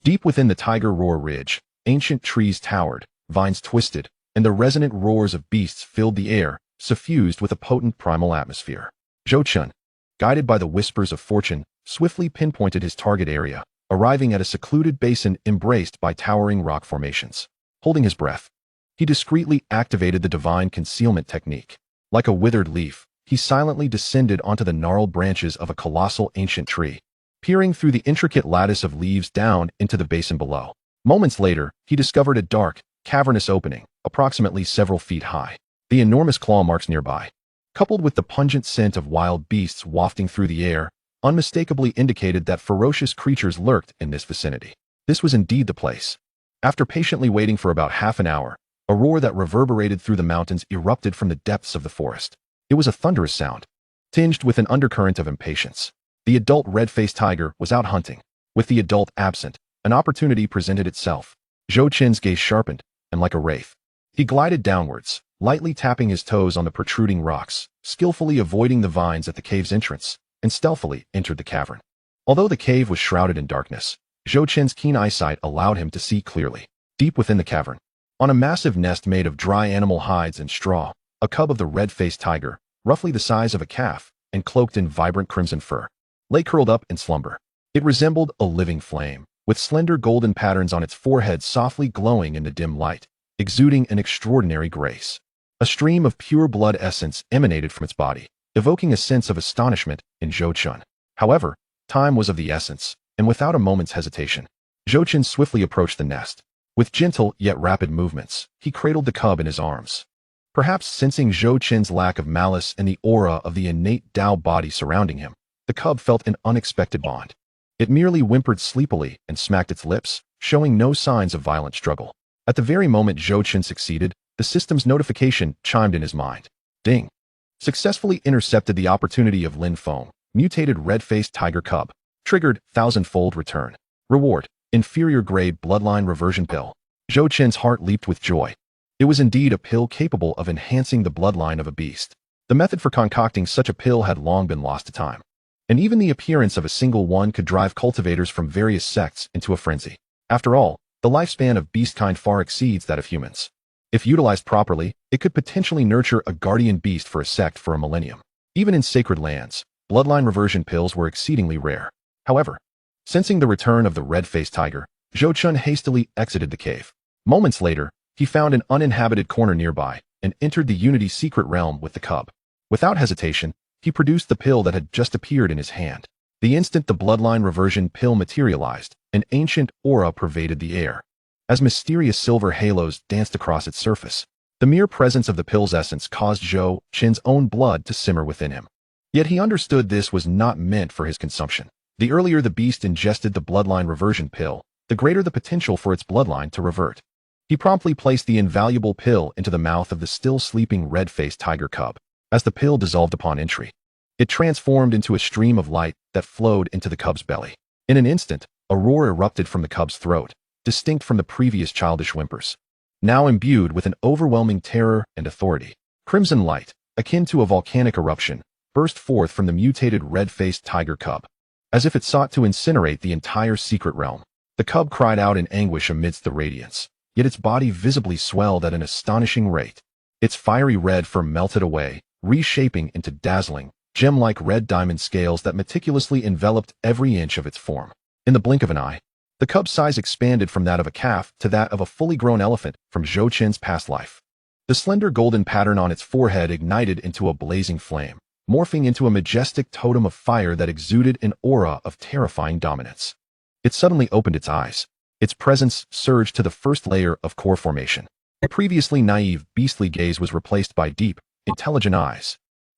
Deep within the Tiger Roar Ridge, ancient trees towered, vines twisted, and the resonant roars of beasts filled the air, suffused with a potent primal atmosphere. Zhou Chun, guided by the whispers of fortune, swiftly pinpointed his target area, arriving at a secluded basin embraced by towering rock formations. Holding his breath, he discreetly activated the divine concealment technique. Like a withered leaf, he silently descended onto the gnarled branches of a colossal ancient tree, peering through the intricate lattice of leaves down into the basin below. Moments later, he discovered a dark, cavernous opening, approximately several feet high. The enormous claw marks nearby, coupled with the pungent scent of wild beasts wafting through the air, unmistakably indicated that ferocious creatures lurked in this vicinity. This was indeed the place. After patiently waiting for about half an hour, a roar that reverberated through the mountains erupted from the depths of the forest. It was a thunderous sound, tinged with an undercurrent of impatience. The adult red-faced tiger was out hunting. With the adult absent, an opportunity presented itself. Zhou Qin's gaze sharpened, and like a wraith, he glided downwards, lightly tapping his toes on the protruding rocks, skillfully avoiding the vines at the cave's entrance, and stealthily entered the cavern. Although the cave was shrouded in darkness, Zhou Qin's keen eyesight allowed him to see clearly. Deep within the cavern, on a massive nest made of dry animal hides and straw, a cub of the red-faced tiger, roughly the size of a calf, and cloaked in vibrant crimson fur, lay curled up in slumber. It resembled a living flame, with slender golden patterns on its forehead softly glowing in the dim light, exuding an extraordinary grace. A stream of pure blood essence emanated from its body, evoking a sense of astonishment in Zhou Chun. However, time was of the essence, and without a moment's hesitation, Zhou Chun swiftly approached the nest. With gentle yet rapid movements, he cradled the cub in his arms. Perhaps sensing Zhou Chun's lack of malice and the aura of the innate Tao body surrounding him, the cub felt an unexpected bond. It merely whimpered sleepily and smacked its lips, showing no signs of violent struggle. At the very moment Zhou Chun succeeded, the system's notification chimed in his mind. Ding! Successfully intercepted the opportunity of Lin Feng, mutated red-faced tiger cub. Triggered, thousand-fold return. Reward, inferior grade bloodline reversion pill. Zhou Chun's heart leaped with joy. It was indeed a pill capable of enhancing the bloodline of a beast. The method for concocting such a pill had long been lost to time, and even the appearance of a single one could drive cultivators from various sects into a frenzy. After all, the lifespan of beastkind far exceeds that of humans. If utilized properly, it could potentially nurture a guardian beast for a sect for a millennium. Even in sacred lands, bloodline reversion pills were exceedingly rare. However, sensing the return of the red-faced tiger, Zhou Chun hastily exited the cave. Moments later, he found an uninhabited corner nearby and entered the Unity secret realm with the cub. Without hesitation, he produced the pill that had just appeared in his hand. The instant the bloodline reversion pill materialized, an ancient aura pervaded the air. As mysterious silver halos danced across its surface, the mere presence of the pill's essence caused Zhou Chun's own blood to simmer within him. Yet he understood this was not meant for his consumption. The earlier the beast ingested the bloodline reversion pill, the greater the potential for its bloodline to revert. He promptly placed the invaluable pill into the mouth of the still sleeping red-faced tiger cub. As the pill dissolved upon entry, it transformed into a stream of light that flowed into the cub's belly. In an instant, a roar erupted from the cub's throat, distinct from the previous childish whimpers. Now imbued with an overwhelming terror and authority, crimson light, akin to a volcanic eruption, burst forth from the mutated red-faced tiger cub. As if it sought to incinerate the entire secret realm, the cub cried out in anguish amidst the radiance, yet its body visibly swelled at an astonishing rate. Its fiery red fur melted away, reshaping into dazzling, gem-like red diamond scales that meticulously enveloped every inch of its form. In the blink of an eye, the cub's size expanded from that of a calf to that of a fully grown elephant from Zhou Chun's past life. The slender golden pattern on its forehead ignited into a blazing flame, morphing into a majestic totem of fire that exuded an aura of terrifying dominance. It suddenly opened its eyes. Its presence surged to the first layer of core formation. The previously naive, beastly gaze was replaced by deep, intelligent eyes.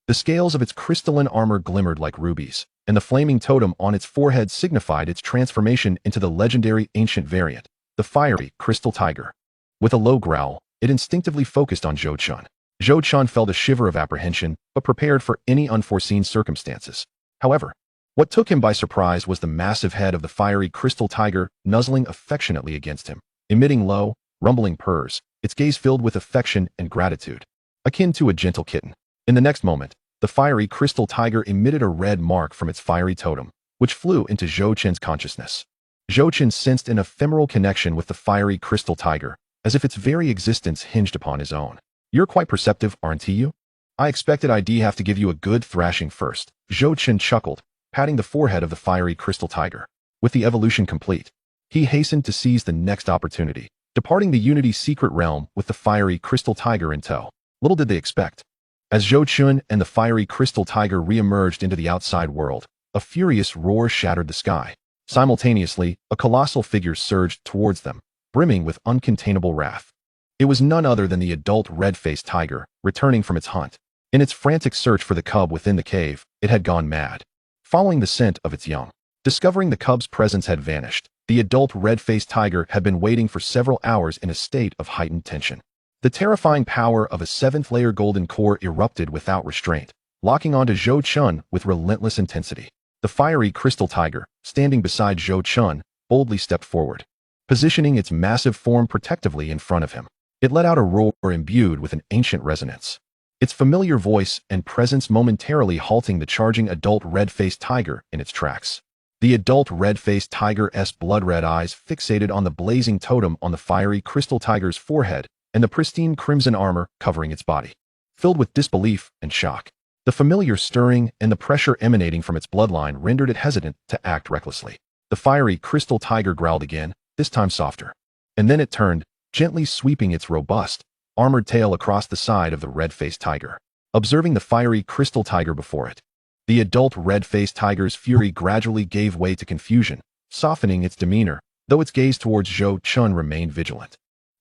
The scales of its crystalline armor glimmered like rubies, and the flaming totem on its forehead signified its transformation into the legendary ancient variant, the fiery crystal tiger. With a low growl, it instinctively focused on Zhou Chun. Zhou Chun felt a shiver of apprehension, but prepared for any unforeseen circumstances. However, what took him by surprise was the massive head of the fiery crystal tiger nuzzling affectionately against him, emitting low, rumbling purrs, its gaze filled with affection and gratitude, akin to a gentle kitten. In the next moment, the fiery crystal tiger emitted a red mark from its fiery totem, which flew into Zhou Chun's consciousness. Zhou Chen sensed an ephemeral connection with the fiery crystal tiger, as if its very existence hinged upon his own. You're quite perceptive, aren't you? I expected I'd have to give you a good thrashing first. Zhou Chen chuckled, patting the forehead of the fiery crystal tiger. With the evolution complete, he hastened to seize the next opportunity, departing the Unity secret realm with the fiery crystal tiger in tow. Little did they expect. As Zhou Chen and the fiery crystal tiger re-emerged into the outside world, a furious roar shattered the sky. Simultaneously, a colossal figure surged towards them, brimming with uncontainable wrath. It was none other than the adult red-faced tiger, returning from its hunt. In its frantic search for the cub within the cave, it had gone mad, following the scent of its young. Discovering the cub's presence had vanished, the adult red-faced tiger had been waiting for several hours in a state of heightened tension. The terrifying power of a seventh-layer golden core erupted without restraint, locking onto Zhou Chen with relentless intensity. The fiery crystal tiger, standing beside Zhou Chen, boldly stepped forward, positioning its massive form protectively in front of him. It let out a roar imbued with an ancient resonance, its familiar voice and presence momentarily halting the charging adult red-faced tiger in its tracks. The adult red-faced tiger's blood-red eyes fixated on the blazing totem on the fiery crystal tiger's forehead and the pristine crimson armor covering its body. Filled with disbelief and shock, the familiar stirring and the pressure emanating from its bloodline rendered it hesitant to act recklessly. The fiery crystal tiger growled again, this time softer. And then it turned, gently sweeping its robust, armored tail across the side of the red-faced tiger. Observing the fiery crystal tiger before it, the adult red-faced tiger's fury gradually gave way to confusion, softening its demeanor, though its gaze towards Zhou Chen remained vigilant.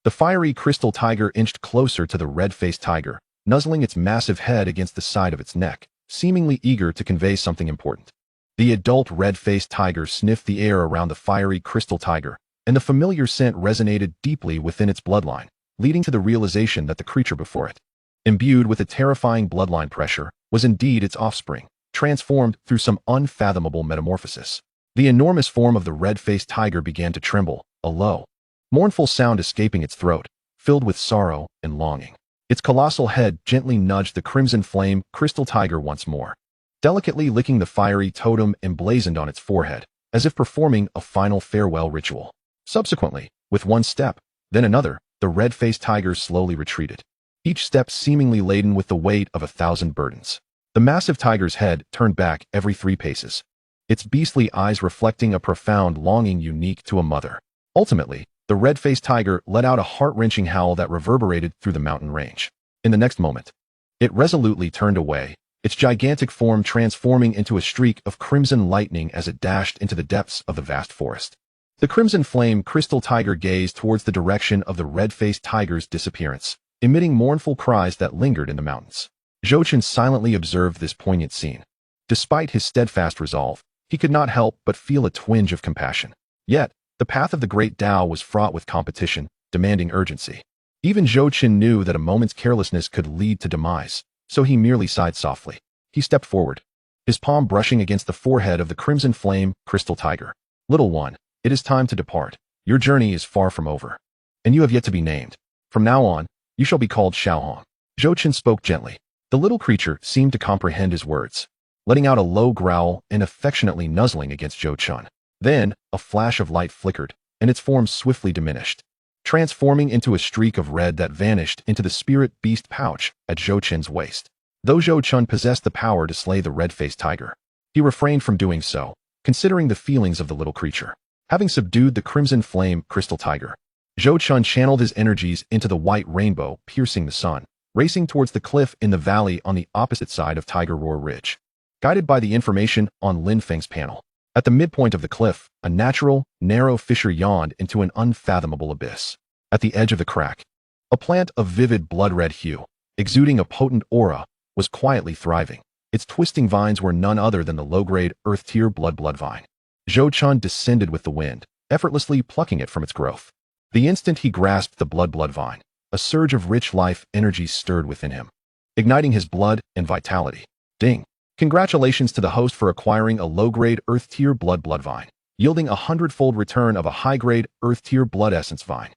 The fiery crystal tiger inched closer to the red-faced tiger, nuzzling its massive head against the side of its neck, seemingly eager to convey something important. The adult red-faced tiger sniffed the air around the fiery crystal tiger, and the familiar scent resonated deeply within its bloodline, leading to the realization that the creature before it, imbued with a terrifying bloodline pressure, was indeed its offspring, transformed through some unfathomable metamorphosis. The enormous form of the red-faced tiger began to tremble, a low, mournful sound escaping its throat, filled with sorrow and longing. Its colossal head gently nudged the crimson flame crystal tiger once more, delicately licking the fiery totem emblazoned on its forehead, as if performing a final farewell ritual. Subsequently, with one step, then another, the red-faced tiger slowly retreated, each step seemingly laden with the weight of 1,000 burdens. The massive tiger's head turned back every 3 paces, its beastly eyes reflecting a profound longing unique to a mother. Ultimately, the red-faced tiger let out a heart-wrenching howl that reverberated through the mountain range. In the next moment, it resolutely turned away, its gigantic form transforming into a streak of crimson lightning as it dashed into the depths of the vast forest. The crimson flame crystal tiger gazed towards the direction of the red-faced tiger's disappearance, emitting mournful cries that lingered in the mountains. Zhou Chen silently observed this poignant scene. Despite his steadfast resolve, he could not help but feel a twinge of compassion. Yet, the path of the great Tao was fraught with competition, demanding urgency. Even Zhou Chen knew that a moment's carelessness could lead to demise, so he merely sighed softly. He stepped forward, his palm brushing against the forehead of the crimson flame crystal tiger. Little one, it is time to depart. Your journey is far from over, and you have yet to be named. From now on, you shall be called Xiaohong. Zhou Chen spoke gently. The little creature seemed to comprehend his words, letting out a low growl and affectionately nuzzling against Zhou Chen. Then, a flash of light flickered, and its form swiftly diminished, transforming into a streak of red that vanished into the spirit beast pouch at Zhou Chen's waist. Though Zhou Chen possessed the power to slay the red-faced tiger, he refrained from doing so, considering the feelings of the little creature. Having subdued the crimson flame crystal tiger, Zhou Chen channeled his energies into the white rainbow piercing the sun, racing towards the cliff in the valley on the opposite side of Tiger Roar Ridge. Guided by the information on Lin Feng's panel, at the midpoint of the cliff, a natural, narrow fissure yawned into an unfathomable abyss. At the edge of the crack, a plant of vivid blood-red hue, exuding a potent aura, was quietly thriving. Its twisting vines were none other than the low-grade earth-tier blood vine. Zhou Chen descended with the wind, effortlessly plucking it from its growth. The instant he grasped the blood vine, a surge of rich life energy stirred within him, igniting his blood and vitality. Ding! Congratulations to the host for acquiring a low-grade earth-tier blood vine, yielding a 100-fold return of a high-grade earth-tier blood essence vine.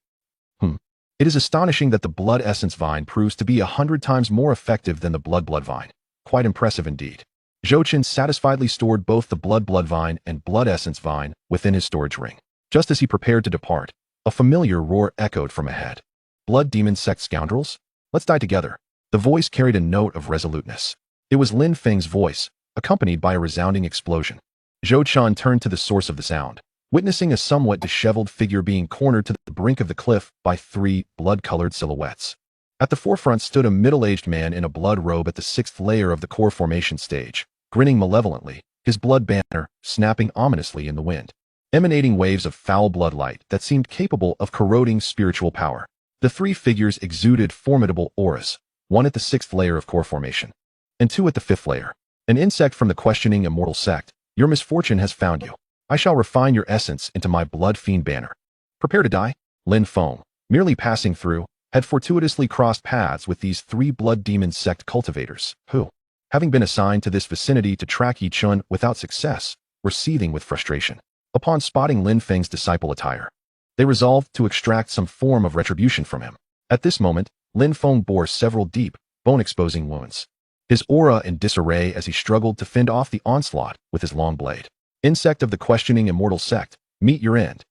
It is astonishing that the blood essence vine proves to be 100 times more effective than the blood vine. Quite impressive indeed. Zhou Chen satisfiedly stored both the blood vine and blood essence vine within his storage ring. Just as he prepared to depart, a familiar roar echoed from ahead. Blood Demon Sect scoundrels? Let's die together. The voice carried a note of resoluteness. It was Lin Feng's voice, accompanied by a resounding explosion. Zhou Chun turned to the source of the sound, witnessing a somewhat disheveled figure being cornered to the brink of the cliff by three blood-colored silhouettes. At the forefront stood a middle-aged man in a blood robe at the sixth layer of the core formation stage, grinning malevolently, his blood banner snapping ominously in the wind, emanating waves of foul blood light that seemed capable of corroding spiritual power. The three figures exuded formidable auras, one at the sixth layer of core formation, and two at the fifth layer. An insect from the questioning immortal sect, your misfortune has found you. I shall refine your essence into my blood fiend banner. Prepare to die. Lin Feng, merely passing through, had fortuitously crossed paths with these three blood demon sect cultivators, who, having been assigned to this vicinity to track Yi Chun without success, were seething with frustration. Upon spotting Lin Feng's disciple attire, they resolved to extract some form of retribution from him. At this moment, Lin Feng bore several deep, bone-exposing wounds, his aura in disarray as he struggled to fend off the onslaught with his long blade. Insect of the questioning immortal sect, meet your end.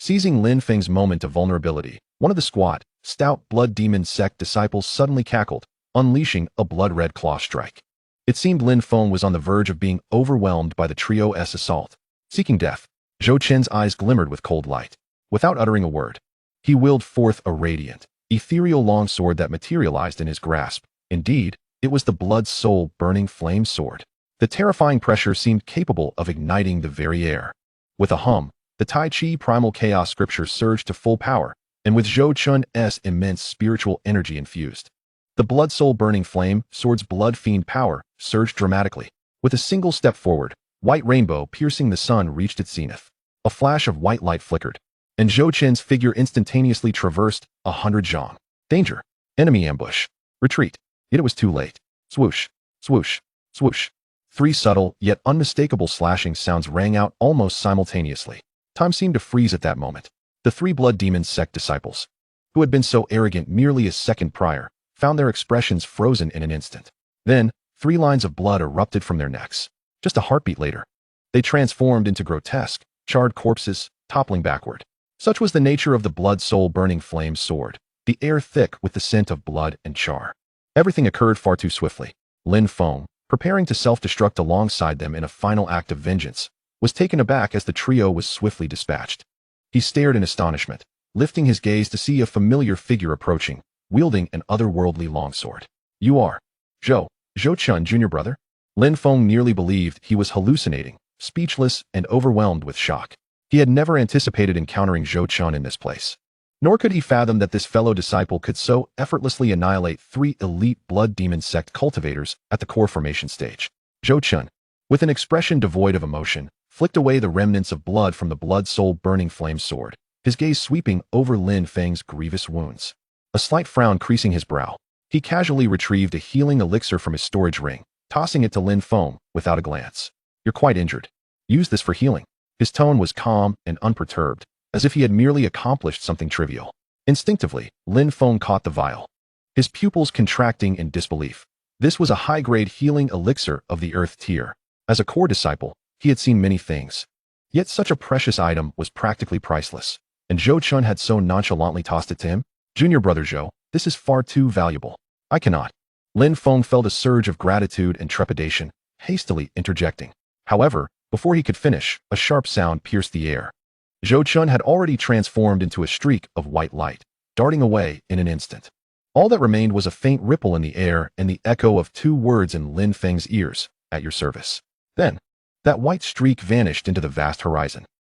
Seizing Lin Feng's moment of vulnerability, one of the squat, stout blood demon sect disciples suddenly cackled, unleashing a blood-red claw strike. It seemed Lin Feng was on the verge of being overwhelmed by the trio's assault. Seeking death, Zhou Chen's eyes glimmered with cold light. Without uttering a word, he willed forth a radiant, ethereal longsword that materialized in his grasp. Indeed, it was the blood-soul burning flame sword. The terrifying pressure seemed capable of igniting the very air. With a hum, the Tai Chi primal chaos scripture surged to full power, and with Zhou Chun's immense spiritual energy infused, the blood-soul burning flame sword's blood fiend power surged dramatically. With a single step forward, white rainbow piercing the sun reached its zenith. A flash of white light flickered, and Zhou Chen's figure instantaneously traversed 100 zhang. Danger! Enemy ambush! Retreat! Yet it was too late. Swoosh! Swoosh! Swoosh! Three subtle, yet unmistakable slashing sounds rang out almost simultaneously. Time seemed to freeze at that moment. The three blood demon sect disciples, who had been so arrogant merely a second prior, found their expressions frozen in an instant. Then, three lines of blood erupted from their necks. Just a heartbeat later, they transformed into grotesque, charred corpses, toppling backward. Such was the nature of the blood-soul burning flame sword, the air thick with the scent of blood and char. Everything occurred far too swiftly. Lin Feng, preparing to self-destruct alongside them in a final act of vengeance, was taken aback as the trio was swiftly dispatched. He stared in astonishment, lifting his gaze to see a familiar figure approaching, wielding an otherworldly longsword. You are Zhou Chun, junior brother? Lin Feng nearly believed he was hallucinating, speechless and overwhelmed with shock. He had never anticipated encountering Zhou Chun in this place. Nor could he fathom that this fellow disciple could so effortlessly annihilate three elite blood demon sect cultivators at the core formation stage. Zhou Chun, with an expression devoid of emotion, flicked away the remnants of blood from the blood-soul burning flame sword, his gaze sweeping over Lin Feng's grievous wounds. A slight frown creasing his brow, he casually retrieved a healing elixir from his storage ring, tossing it to Lin Feng without a glance. You're quite injured. Use this for healing. His tone was calm and unperturbed, as if he had merely accomplished something trivial. Instinctively, Lin Feng caught the vial, his pupils contracting in disbelief. This was a high-grade healing elixir of the earth tier. As a core disciple, he had seen many things. Yet such a precious item was practically priceless, and Zhou Chun had so nonchalantly tossed it to him. Junior brother Zhou, this is far too valuable. I cannot. Lin Feng felt a surge of gratitude and trepidation, hastily interjecting. However, before he could finish, a sharp sound pierced the air. Zhou Chun had already transformed into a streak of white light, darting away in an instant. All that remained was a faint ripple in the air and the echo of two words in Lin Feng's ears, at your service. Then, that white streak vanished into the vast horizon.